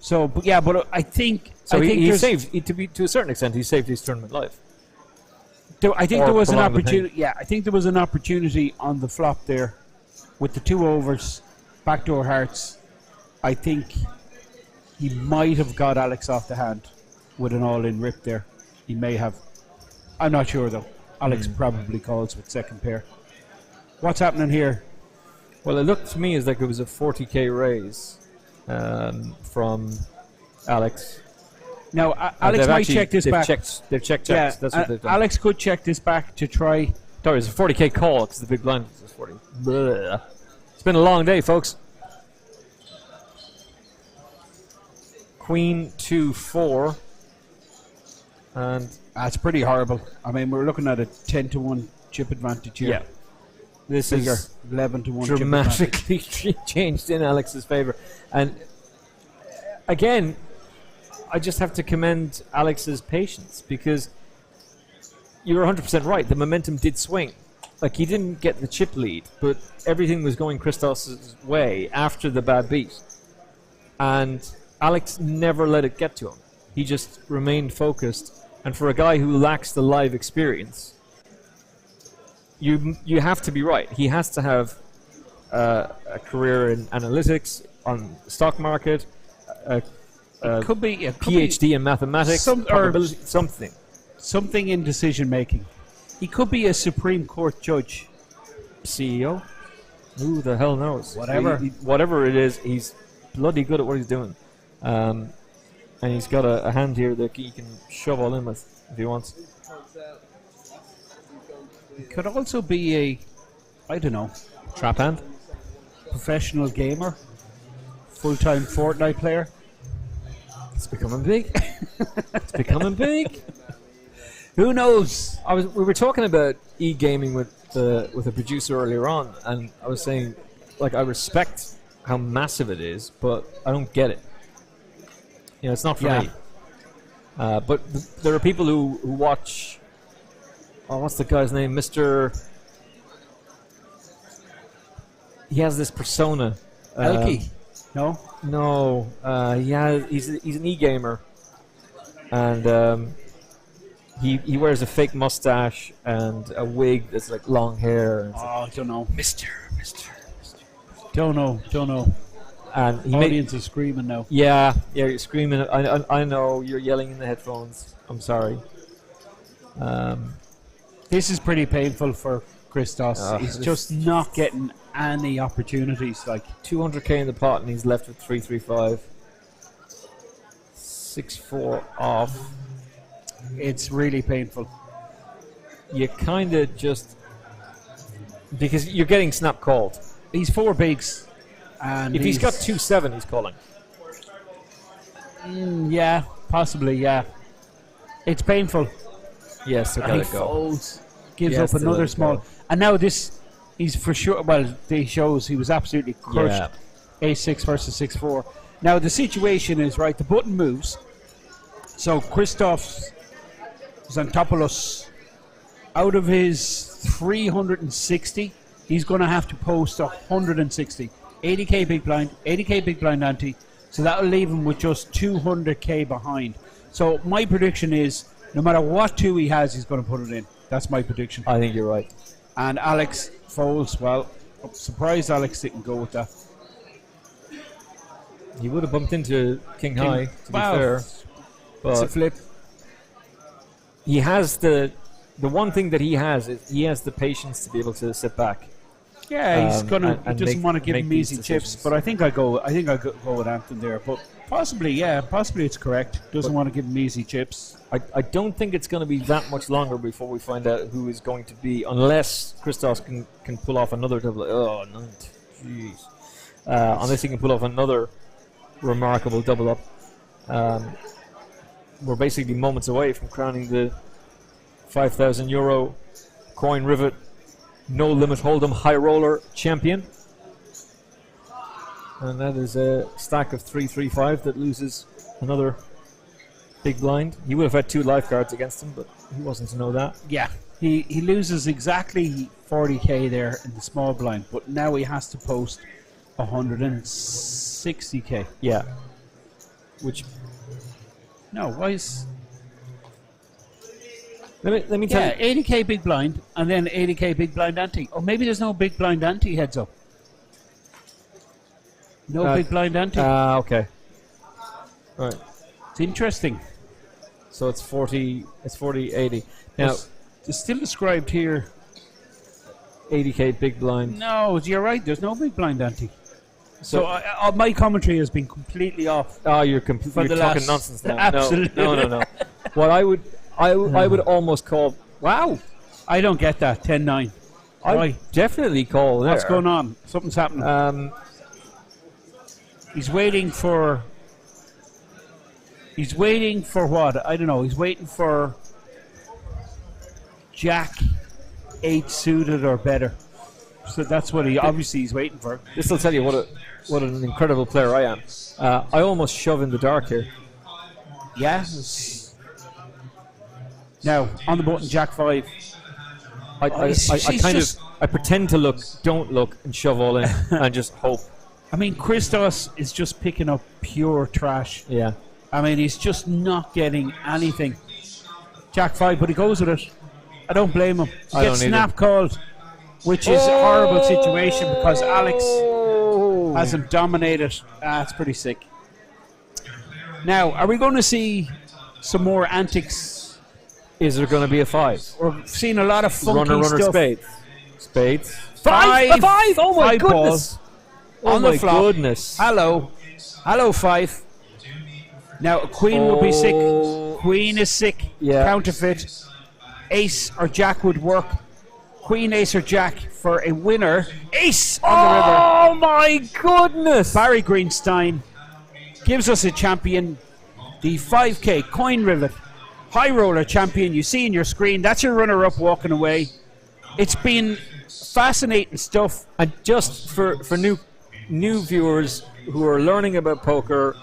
So, but I think... So he there's- saved, to a certain extent, he saved his tournament life. I think Or there was an prolong the pain. opportunity. Yeah, I think there was an opportunity on the flop there, with the 2 overs, backdoor hearts. I think he might have got Alex off the hand with an all-in rip there. He may have. I'm not sure though. Alex probably calls with second pair. What's happening here? Well, it looked to me as like it was a 40k raise from Alex. Now, Alex might check this back. They've checked. Yeah, That's what they've done. Alex could check this back to try. Sorry, it's a 40k call because the big blind is 40. Blah. It's been a long day, folks. Queen 2-4, and that's pretty horrible. I mean, we're looking at a 10-1 chip advantage here. Yeah, this Bigger, is 11-1 dramatically changed in Alex's favor, and again, I just have to commend Alex's patience because you're 100% right. The momentum did swing. Like, he didn't get the chip lead, but everything was going Christos's way after the bad beat. And Alex never let it get to him. He just remained focused. And for a guy who lacks the live experience, you have to be right. He has to have a career in analytics, on the stock market, could be PhD in mathematics, something in decision making. He could be a Supreme Court judge, CEO. Who the hell knows? Whatever. Whatever it is, he's bloody good at what he's doing, and he's got a hand here that he can shove all in with if he wants. He could also be a, I don't know, trap hand, professional gamer, full-time Fortnite player. It's becoming big. It's becoming big. Who knows? We were talking about e-gaming with a producer earlier on, and I was saying, like, I respect how massive it is, but I don't get it. You know, it's not for me. But there are people who watch. Oh, what's the guy's name? He has this persona. Elky. No. No. He's an e-gamer, and he wears a fake mustache and a wig that's like long hair. I don't know. Mister. Don't know. And he audience is screaming now. Yeah, you're screaming. I know you're yelling in the headphones. I'm sorry. This is pretty painful for Christos. He's just not getting any opportunities. Like 200k in the pot, and he's left with 335. 6-4 off. It's really painful. You kind of just because you're getting snap called. He's 4 bigs, and if he's got 2-7, he's calling. Yeah, possibly. Yeah, it's painful. Yes, and he folds, gives up another small, and now this, he's for sure. Well, they shows he was absolutely crushed. A6 versus 6-4. Now the situation is right. The button moves, so Christoph Xantopoulos, out of his 360, he's going to have to post 160. 80k big blind, 80k big blind ante. So that will leave him with just 200k behind. So my prediction is, no matter what 2 he has, he's going to put it in. That's my prediction. I think you're right. And Alex folds. Well, I'm surprised Alex didn't go with that. He would have bumped into King High, to be fair. But it's a flip. He has the one thing that he has is he has the patience to be able to sit back. Yeah, he's gonna. He and doesn't make- want to give make him these easy chips, decisions. but I think I go with Anton there. But possibly it's correct. Doesn't want to give him easy chips. I don't think it's going to be that much longer before we find out who is going to be, unless Christos can pull off another double. Oh, no, jeez. Unless he can pull off another remarkable double up. We're basically moments away from crowning the €5,000 coin rivet no limit hold'em high roller champion. And that is a stack of 3-3-5 that loses another big blind. He would have had 2 lifeguards against him, but he wasn't to know that. Yeah, he loses exactly 40k there in the small blind, but now he has to post 160k. Yeah. Which why is let me tell you. 80k big blind and then 80k big blind ante. Or maybe there's no big blind ante heads up. No big blind ante. Okay. Right. It's interesting. So it's 40-80. Now it's still described here 80k big blind. No, you're right. There's no big blind ante. So my commentary has been completely off. Oh, you're talking nonsense now. Absolutely. No. What I would almost call. Wow. I don't get that. 10-9. I definitely call there. What's going on? Something's happening. He's waiting for what? I don't know. He's waiting for Jack 8 suited or better. So that's what he's waiting for. This will tell you what an incredible player I am. I almost shove in the dark here. Yeah. Now on the button, Jack 5. I pretend to look, don't look, and shove all in, and just hope. I mean, Christos is just picking up pure trash. Yeah. I mean, he's just not getting anything. Jack 5, but he goes with it. I don't blame him. He gets snap called, which is a horrible situation because Alex has him dominated. It's pretty sick. Now, are we going to see some more antics? Is there going to be a 5? We're seeing a lot of funky stuff. Spades. 5! 5! Oh my 5 goodness! balls. Oh On my the flop. goodness. Hello, 5. Now, a queen will be sick. Queen is sick. Yeah. Counterfeit. Ace or Jack would work. Queen, Ace, or Jack for a winner. Ace on the river. Oh my goodness! Barry Greenstein gives us a champion. The 5k coin rivet high roller champion you see in your screen. That's your runner-up walking away. It's been fascinating stuff. And just for new viewers who are learning about poker,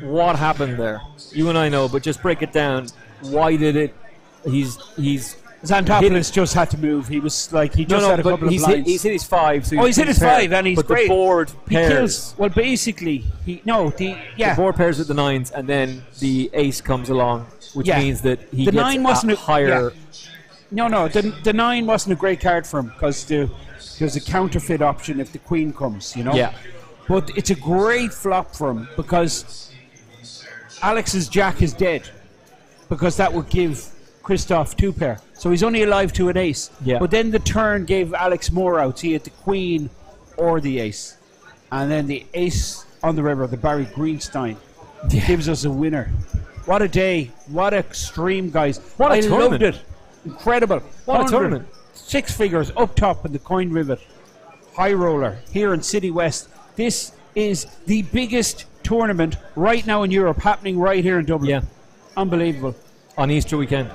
what happened there? You and I know, but just break it down. Why did it? He's Xantopoulos just had to move. He was like had a couple of blinds. He's hit his 5. So he's hit his 5 and he's but great. The board pairs. He kills. Well, basically, the board pairs with the 9s, and then the ace comes along, which means that he the gets 9 wasn't higher. No, the 9 wasn't a great card for him because there's a counterfeit option if the queen comes, Yeah. But it's a great flop for him because Alex's Jack is dead because that would give Christoph 2 pair. So he's only alive to an ace. Yeah. But then the turn gave Alex more outs. He had the queen or the ace. And then the ace on the river, the Barry Greenstein, gives us a winner. What a day. What a stream, guys. What a I tournament. loved it. Incredible. What a tournament. 6 figures up top in the coin rivet. High roller here in City West. This is the biggest tournament right now in Europe happening right here in Dublin. Yeah. Unbelievable. On Easter weekend.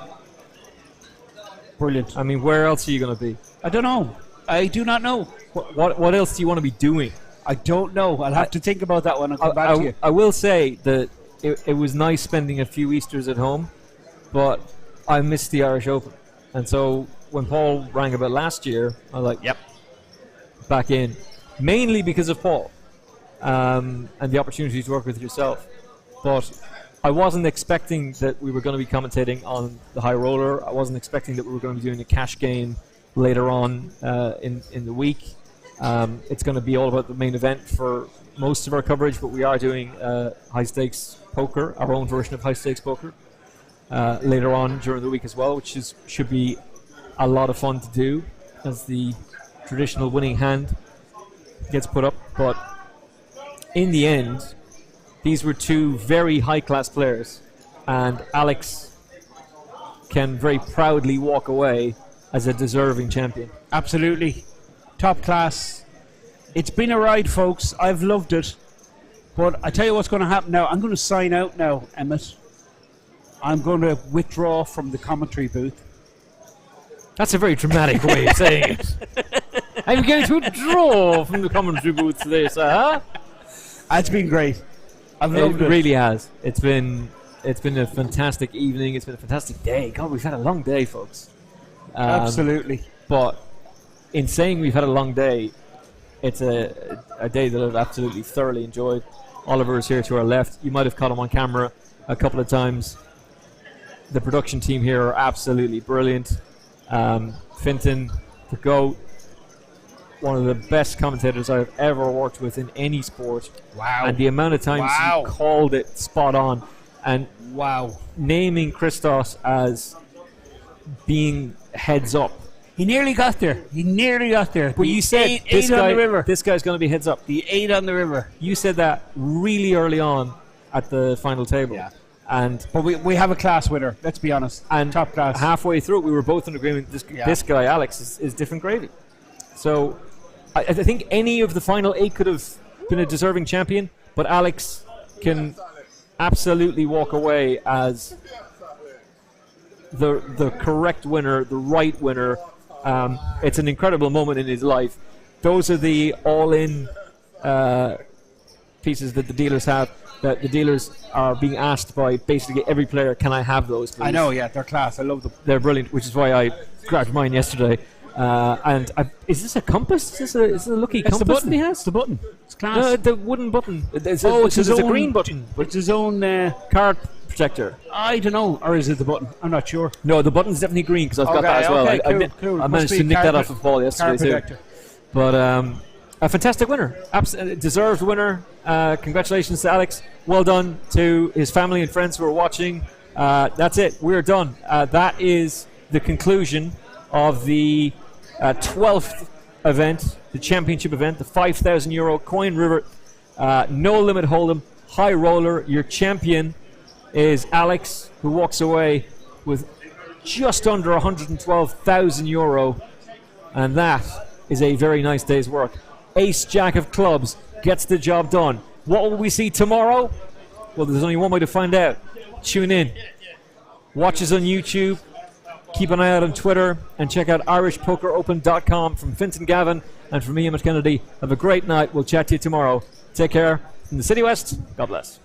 Brilliant. I mean, where else are you going to be? I don't know. I do not know. What else do you want to be doing? I don't know. I'll have to think about that one and come back to you. I will say that it was nice spending a few Easters at home, but I missed the Irish Open. And so when Paul rang about last year, I was like, yep, back in. Mainly because of Paul and the opportunity to work with yourself. But I wasn't expecting that we were going to be commentating on the high roller. I wasn't expecting that we were going to be doing a cash game later on in the week. It's going to be all about the main event for most of our coverage, but we are doing high stakes poker, our own version of high stakes poker, later on during the week as well, which should be a lot of fun to do, as the traditional winning hand gets put up. But in the end, these were two very high-class players, and Alex can very proudly walk away as a deserving champion. Absolutely. Top class. It's been a ride, folks. I've loved it. But I tell you what's going to happen now. I'm going to sign out now, Emmett. I'm going to withdraw from the commentary booth. That's a very dramatic way of saying it. I'm going to withdraw from the commentary booth today, sir. Huh? It's been great. I've loved it. It really has. It's been a fantastic evening. It's been a fantastic day. God, we've had a long day, folks. Absolutely. But in saying we've had a long day, it's a day that I've absolutely thoroughly enjoyed. Oliver is here to our left. You might have caught him on camera a couple of times. The production team here are absolutely brilliant. Fintan, the GOAT, one of the best commentators I've ever worked with in any sport. Wow. And the amount of times he called it spot on. And naming Christos as being heads up. He nearly got there. But you said this guy, on the river. This guy's going to be heads up. The 8 on the river. You said that really early on at the final table. Yeah. But we have a class winner, let's be honest. And top class. Halfway through it, we were both in agreement this guy, Alex, is different gravy. So I think any of the final 8 could have been a deserving champion, but Alex can absolutely walk away as the correct winner, the right winner. It's an incredible moment in his life. Those are the all-in pieces that the dealers have. That the dealers are being asked by basically every player, can I have those, please? I know, yeah, they're class. I love them. They're brilliant, which is why I grabbed mine yesterday. Is this a compass? Is this a lucky compass? The button. He has? It's the button. It's class. No, the wooden button. It's his a own green button. It's his own card protector. I don't know, or is it the button? I'm not sure. No, the button's definitely green because I've got that as well. Cool. I managed to nick that off of Paul yesterday too. But a fantastic winner, deserved winner. Congratulations to Alex. Well done to his family and friends who are watching. That's it. We're done. That is the conclusion of the 12th event, the championship event, the €5,000 Coin River No Limit Hold'em High Roller. Your champion is Alex, who walks away with just under €112,000, and that is a very nice day's work. Ace Jack of clubs gets the job done. What will we see tomorrow? Well, there's only one way to find out. Tune in. Watch us on YouTube. Keep an eye out on Twitter and check out irishpokeropen.com. From Fintan Gavin and from me, Emmett Kennedy. Have a great night. We'll chat to you tomorrow. Take care. From the City West, God bless.